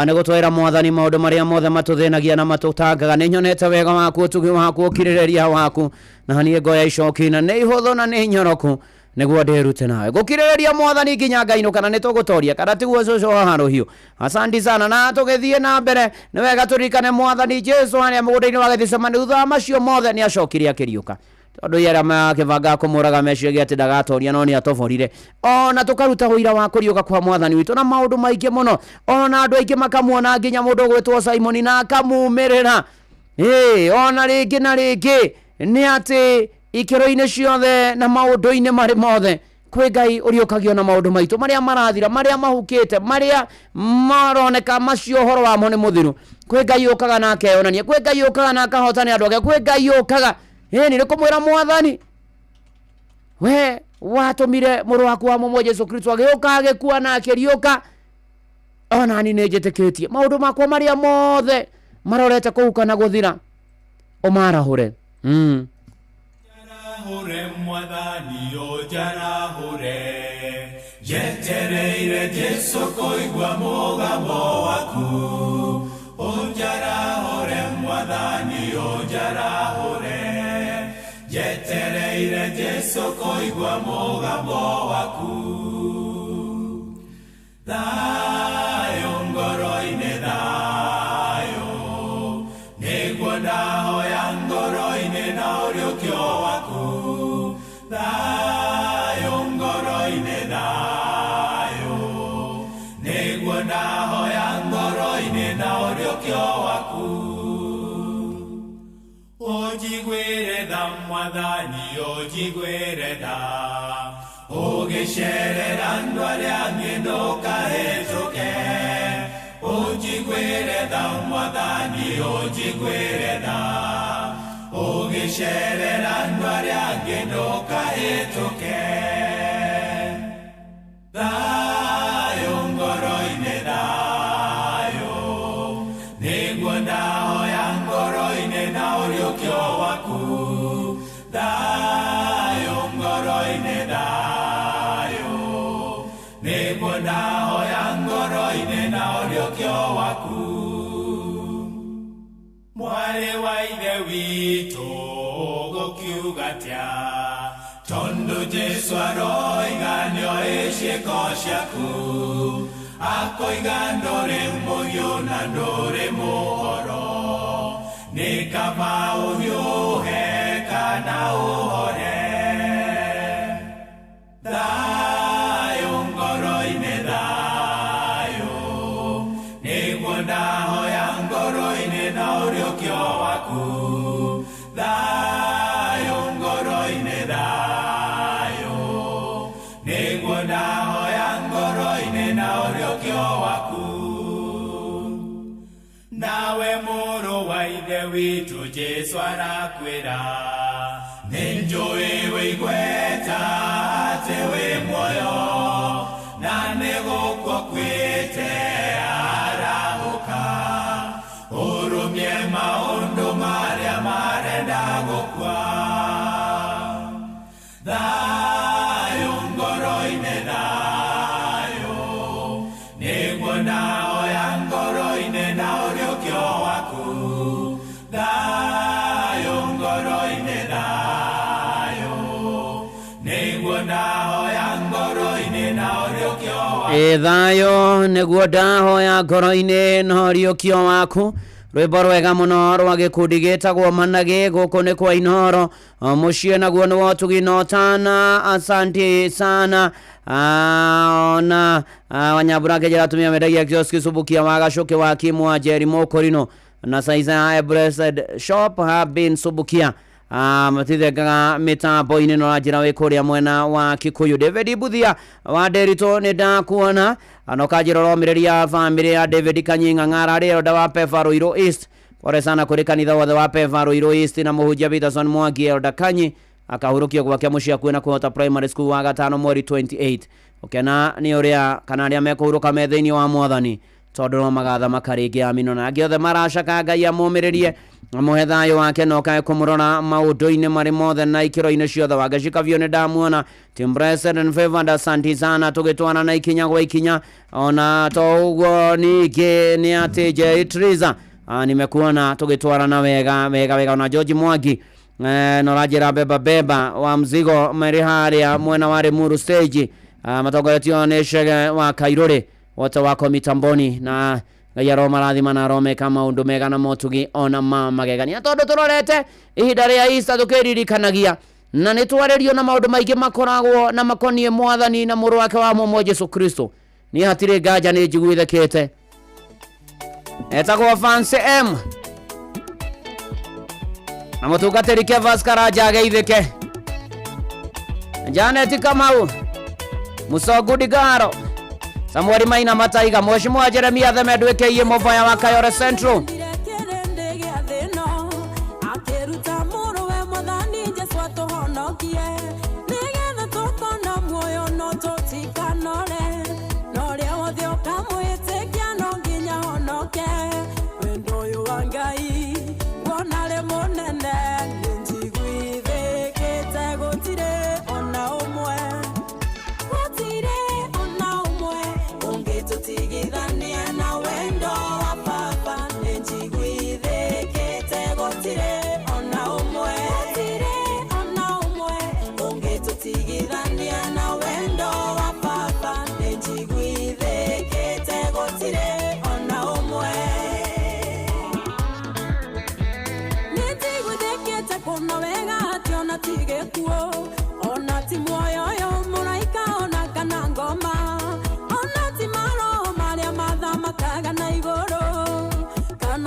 ne gutwera mwathani maundu maria mothe matuthenagia na matutangaga. Ni nyonete wega waku utugi waku ukirereria waku na hanie ngoya icokina ne ihuthu na ne nyoroku niguo ndirute nawe gukirereria mwathani ginyaga inoka na nitugutoria kana tiguo coco haruhiu. Asante sana na tugithie na mbere ni wega turikane mwathani Jesu aria mugundaini wa Gethsemane thutha macio mothe ni acokirie akiriuka tondu yera makivanga kumuraga meciria ati ndagatoria no ni atoborire ona tukaruta huira wa kuriuka kwa mwathani witu na maundu maingi muno ona andu aingi makamuona nginya mundu gwetwo Simon na akamumirira ona ringi na ringi ni ati ikiro-ini ciothe na maundu-ini mari mothe kwi Ngai uriukagio na maundu maitu maria marathira maria mahukite maria maroneka macio horo wamo ni muthiru. Kwi Ngai ukaga na akeonania, kwi Ngai ukaga na akahotani andu ake, kwi Ngai ukaga ni rikumwira mwathani we watumire muru waku wa mumo Jesu Kristo agiuka agikua na akiriuka ona ni nejetikitie maundu makwa maria mothe marorete kuuka na guthira umarahure Hure mwathani ojarahure jetereire Jesu koigwa mugambo waku ojarahure mwathani ojarahure jetereire Jesu koigwa mugambo waku thayo ngoro-ini thayo niguo ndahoya ngoro-ini na uriukio waku thayo ngoro-ini thayo niguo ndahoya ngoro-ini na uriukio waku ojigwire tha mwathani ojigwire tha ugicerera andu aria angi ndukahituke ojigwire tha mwathani ojigwire tha ugicerera andu aria angi ndukahituke thayo ngoro-ini thayo niguo ndahoya ngoro-ini na uriukio waku thayo ngoro-ini thayo niguo ndahoya ngoro-ini na uriukio waku mwari wa ithe witu gukiuga atia tondu Jesu aroiga nioĩ ciĩko ciaku akoiga ndũrĩ mũhiũ na ndũrĩ mũhoro nĩ kaba ũhiũhe kana ũhore thayũ ngoro-inĩ thayũ nĩguo ndahoya ngoro-inĩ na ũriũkio waku thayũ ngoro-inĩ thayũ nĩguo ndahoya ngoro-inĩ na ũriũkio waku nawe mũrũ wa ithe witũ Jesu arakwĩra nĩnjũĩ wĩigweta atĩ wĩ muoyo na nĩgũkwo kwĩte arahũka ũrũmie maũndũ marĩa marenda gũkua thayũ ngoro-inĩ thayũ nĩguo ndahoya ngoro-inĩ na ũriũkio waku thayũ ngoro-inĩ thayũ nĩguo ndahoya ngoro-inĩ na ũriũkio waku thayũ nĩguo ndahoya ngoro-inĩ na ũriũkio waku rwĩmbo rwega mũno rwa gĩkundi gĩtagwo Managĩ gũkũ nĩ kwa Inooro mũciĩ naguo nĩ wotugi notana asante sana ona Wanyambura Kejera tumia medagia kioski Subukia Wagashoke wa Kimu wa Jerry Mokorino na saiza Blessed Shop have been Subukia matithengaga mitambo-ini no njira wi kuria mwena wa Kikuyu. David Buthia wa Derito ni ndakuona anokanjira romireria family ya David Kanyinga ng'ara ri oda wa Pefa Ruiru East. Pore sana kuri kanitha wothe wa Pefa Ruiru East na muhunjia Peterson Mwangi oda Kanyi akahurukio gwake mucia kwina kuhota primary school wa gatano mweri 28. Okena ni uria kana aria mekuhuruka metha-ini wa Mwathani tondu no magatha makaringi amino na giothe maracaka Ngai amumiririe amuhe thayo wake no kae kumurora maundu-ini mari mothe na ikiro-ini ciothe wagacika vyo ni ndamuona Team President Favored asanti sana tugitwana na ikinya gwa ikinya ona to uguo ningi ni ati J Triza nimekuona tugitwarana wega na George Mwangi no rajira beba wa mzigo meri haria mwena wa Rimuru stage matongoretio ni Shege wa Kairore wote wako mitamboni na Ngai marathima na rome kama undu mega na motugi ona magegania tondu turorete ihinda ria Easter tukiririkanagia na nitwarerio na maundu maingi makoragwo na makonie Mwathani na muru wake wa mumo Jesu Kristo ni hatire ngaja ni njiguithekete etagwo Fancy M na mutungatiri Kevas Karaja geithike Janet Kamau Musogu Digaro Samuel Maina Mataiga Mheshimiwa Jeremia Themedu aka Movaya wa Kayore Central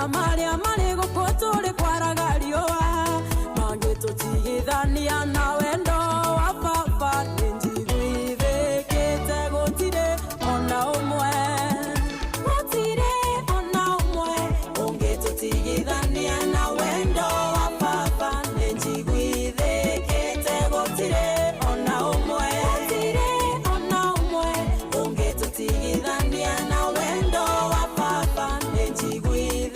Maria Marego Kotore Kwaragario Mangeto Tigidania na wendo wa papa Njiguide kete gotire ona umwe Gotire ona umwe Ongeto Tigidania na wendo wa papa Njiguide kete gotire ona umwe Gotire ona umwe Ongeto Tigidania na wendo wa papa Njiguide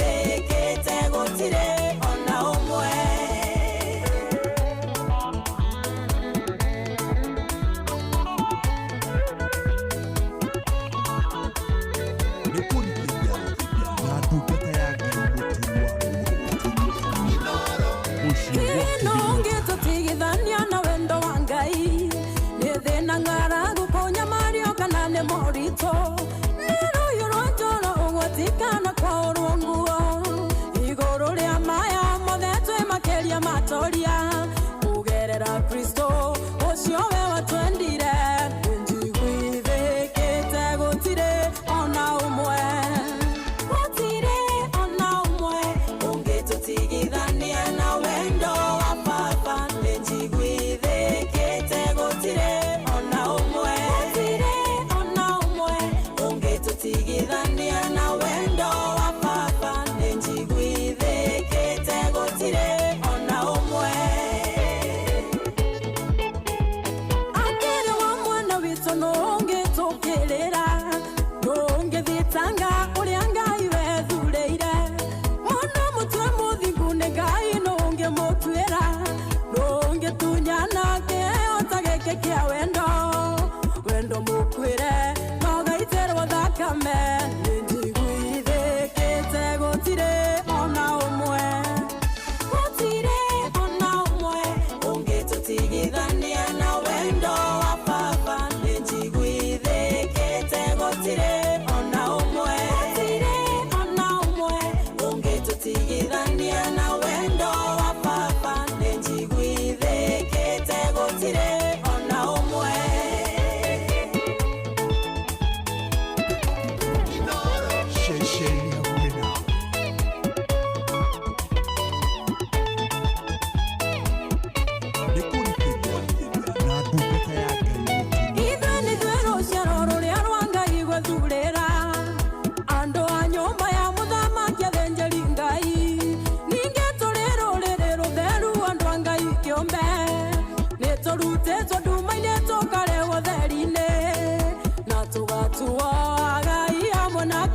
Kristo ocio we watwendire njiguithe kete gotire ona umwe gotire ona umwe ungitutigithania na wendo wa papa njiguithe kete gotire ona umwe gotire ona umwe ungitutigithania na wendo wa papa njiguithe kete gotire ona umwe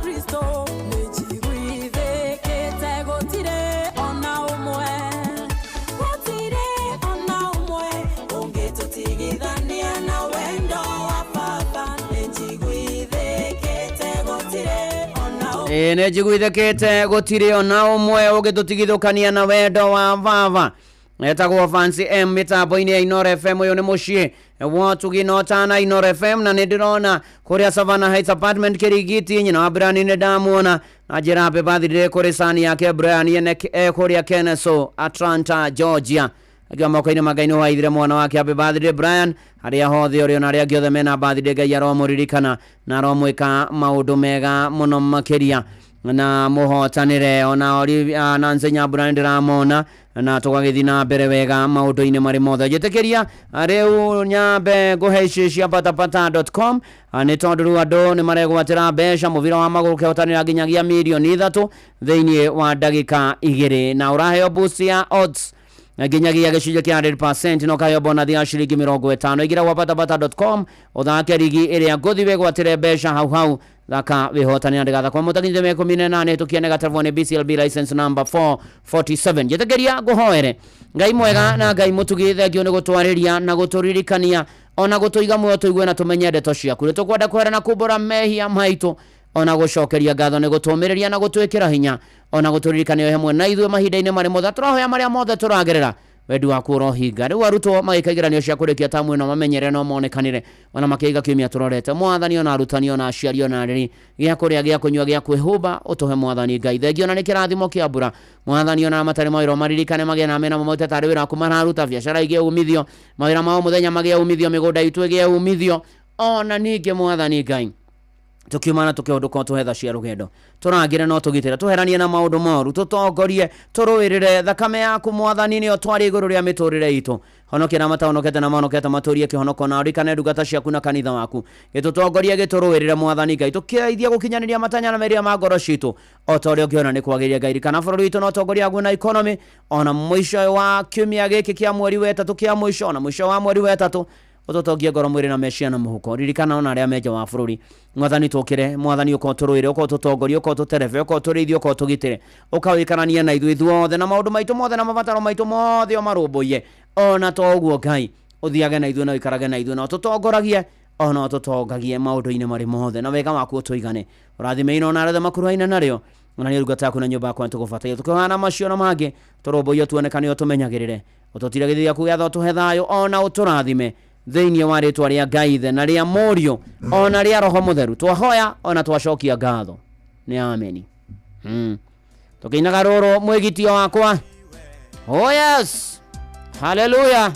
Kristo nijiguithikite gutire ona umwe ungitutigithania na wendo wa Baba nijiguithikite gutire ona umwe nijiguithikite gutire ona umwe ungitutigithukania na wendo wa Baba. Etagwo Fancy M mitambo-ini ya Inoro FM. Uyu ni mucii watu ginotana Inoro FM, na nindirona kuria Savannah Heights apartment Kirigiti. Nyina wa Brian ni ndamuona na njira happy birthday kuri sani yake Brian yene kuria Keneso Atlanta Georgia. Akiwa moko-ini magaini waithire mwana wake happy birthday Brian. Haria hothe uri na aria giothe mena birthday Ngai aromuririkana na aromwika maundu mega muno makiria na muhotanire. Ona Olivia na Nzenya Brian ndiramona na tugagithii na mbere wega maundu-ini mari mothe. Njitikiria riu nyambe guhecicia patapata.com ni tondu riu andu ni maregwatira mbeca muvira wa maguru kehotanira nginyagia milioni 3 thiini wa ndagika 2 na uraheo boost ya odds nginyagia gicunjĩ kia 100% no kayo bonathi ya ciringi 50. Igira wa patapata.com uthake rigi iria nguthi wegwatire mbeca hau thaka wihotanira ndigatha kwa mutakinje me 18 tukiene gatavone BCLB license number 447. Njitegeria guhoere Ngai mwega na Ngai mutugi thengio ni gutwariria na guturirikania ona gutuiga muoyo tuigue na tumenye ndeto ciaku. Tukwenda kwera na kumbura mehia maitu ona gucokeria ngatho ni gutumiriria na gutwikira hinya ona guturirikania hamwe na ithuĩ mahinda-inĩ marĩ mothe tũrohoya marĩa mothe tũragerera wendi waku ũrohinga. Rĩu arutwo magĩkageranio cia kũrĩkia tamu ĩno mamenyere no monekanire ona makĩiga kiumia tũrorete. Mwathani ona arutani ona aciari ona areri gĩa kũrĩa gĩa kũnyua gĩa kwĩhumba ũtũhe Mwathani Ngai. Thengio na nĩ kĩrathimo kĩa mbura. Mwathani ona matarĩ mawĩra maririkane magĩe na mena mamote tarĩ wĩra waku mararuta, biacara igĩe umithio, mawĩra mao mũthenya magĩe umithio, mĩgũnda itũ ĩgĩe umithio. Ona ningĩ Mwathani Ngai tukiumana tukihunduka tuhetha cia rugendo turangire no tugitira tuheranie na maundu moru tutongorie turuirire thakame yaku Mwathani ni otwari iguru ria miturire itu honokera mata honokete na manokete maturie kihonoko na rikane ndugata ciaku na kanitha waku gitutongorie gituruirire Mwathani Ngai tukiraithia gukinyaniria matanya na meria ma ngoro citu otore ukiona ni kwagiria Ngai kana bururi itu no tongoria gwa na economy ona mwisho wa kiumia giki kia mweri wa 3 kia mwisho ona mwisho wa mweri wa 3 utotongie ngoro mwiri na mecia na muhuko ririkana ona aria meja wa bururi. Mwathani tukire Mwathani uko turuire uko tutongorie uko tutereve uko turithio uko tugitire ukawikarania na ithu othe na maundu maitu mothe na mabataro maitu mothe marumbuye ona toguo Ngai uthiage na ithu na ikarage na ithu na tutongoragie ona tutongagie maundu-ini mari mothe na wega waku tuigane urathime ino na rathe makuruaina nario ona ni rugata yaku na nyumba yaku tugubatai tukihana macio na mangĩ turumbuye tuonekane utumenyagirire utotire githia ku gatho tuhe thayo ona uturathime thĩinĩ wa rĩtwa rĩa Ngai ithe na rĩa Mũriũ ona rĩa Roho Mũtheru twahoya ona twacokia ngatho nĩ ameni. Tukĩinaga rũrũ mwĩgitio wakwa. Oh yes, hallelujah.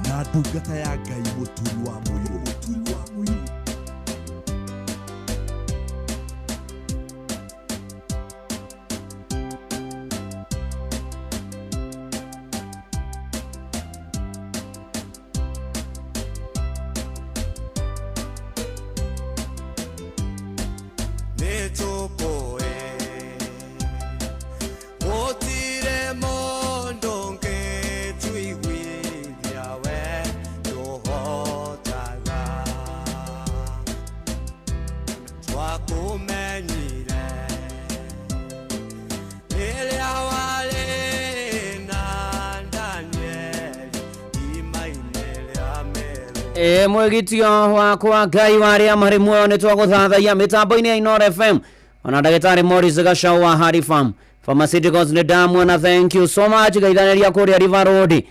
na ndungata ya Ngai mũturi wa mũirũ. Mwĩgitio wakwa Ngai waria mari muoyo ni twaguthathaia mitambo-ini ya Inoro FM ona ndagitari Morris Gacau wa Harry Farm Pharmaceuticals nĩ ndamwona, thank you so much. Gaithanĩria kũrĩa River Road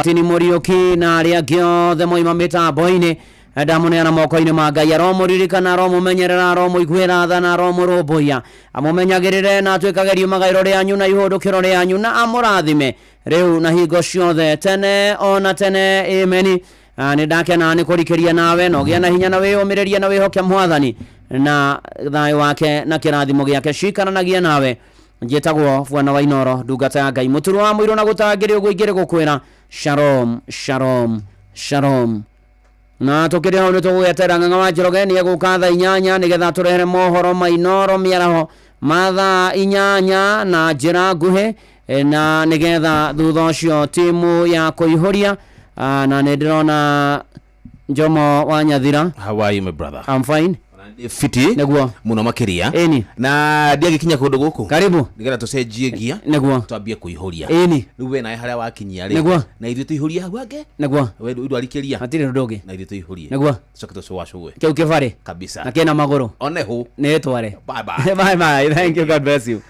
Tini Muriuki na arĩa angĩ othe moima mĩtambo-inĩ ndamuneana moko-inĩ ma Ngai. Aromuririkana, aromumenyerera, aromuiguĩra tha na aromũrũmbũiya, amumenyagĩrĩre na atwĩkagĩrie magaĩro rĩanyu na ihũndũkĩro rĩanyu na amũrathime rĩu na hingo ciothe tene ona tene, amen. Nĩ ndakena nĩ kũrikĩria nawe na ũgĩa na hinya na wĩyũmĩrĩrie na wĩhoke Mwathani na thayũ wake na kĩrathimo gĩake ciikaranagie nawe. Njĩtagwo Bwana wa Inoro, ndungata ya Ngai, mũturu wa mũirũ na gũtangĩrĩ ũguo ingĩrĩ gũkwĩra shalom shalom shalom. Na tũkĩrĩ hau nĩ tũgũgĩetera Ng'ang'a wa Njoroge nĩ egũka thaa 8 nĩgetha tũrehere mohoro ma Inoro mĩaraho ma thaa 8 na njĩra nguhĩ, na nĩgetha thutha ũcio timu ya kũihũria na nĩ ndĩrona Njomo wa Nyathira. How are you my brother? I'm fine. Fiti neguo muno makiria na ndiagikinya kundu guku karibu nigetha tucenjie gia neguo twambie kuihuria riu we nae haria wakinyia ri na ithu tuihuria hau ange neguo we ndu arikiria hatire ndu ungi na ithu tuihurie neguo tucoke tucwacugwe kiu kibare kabisa na kena maguru one hu ne tware bye bye bye bye, thank you, God bless you.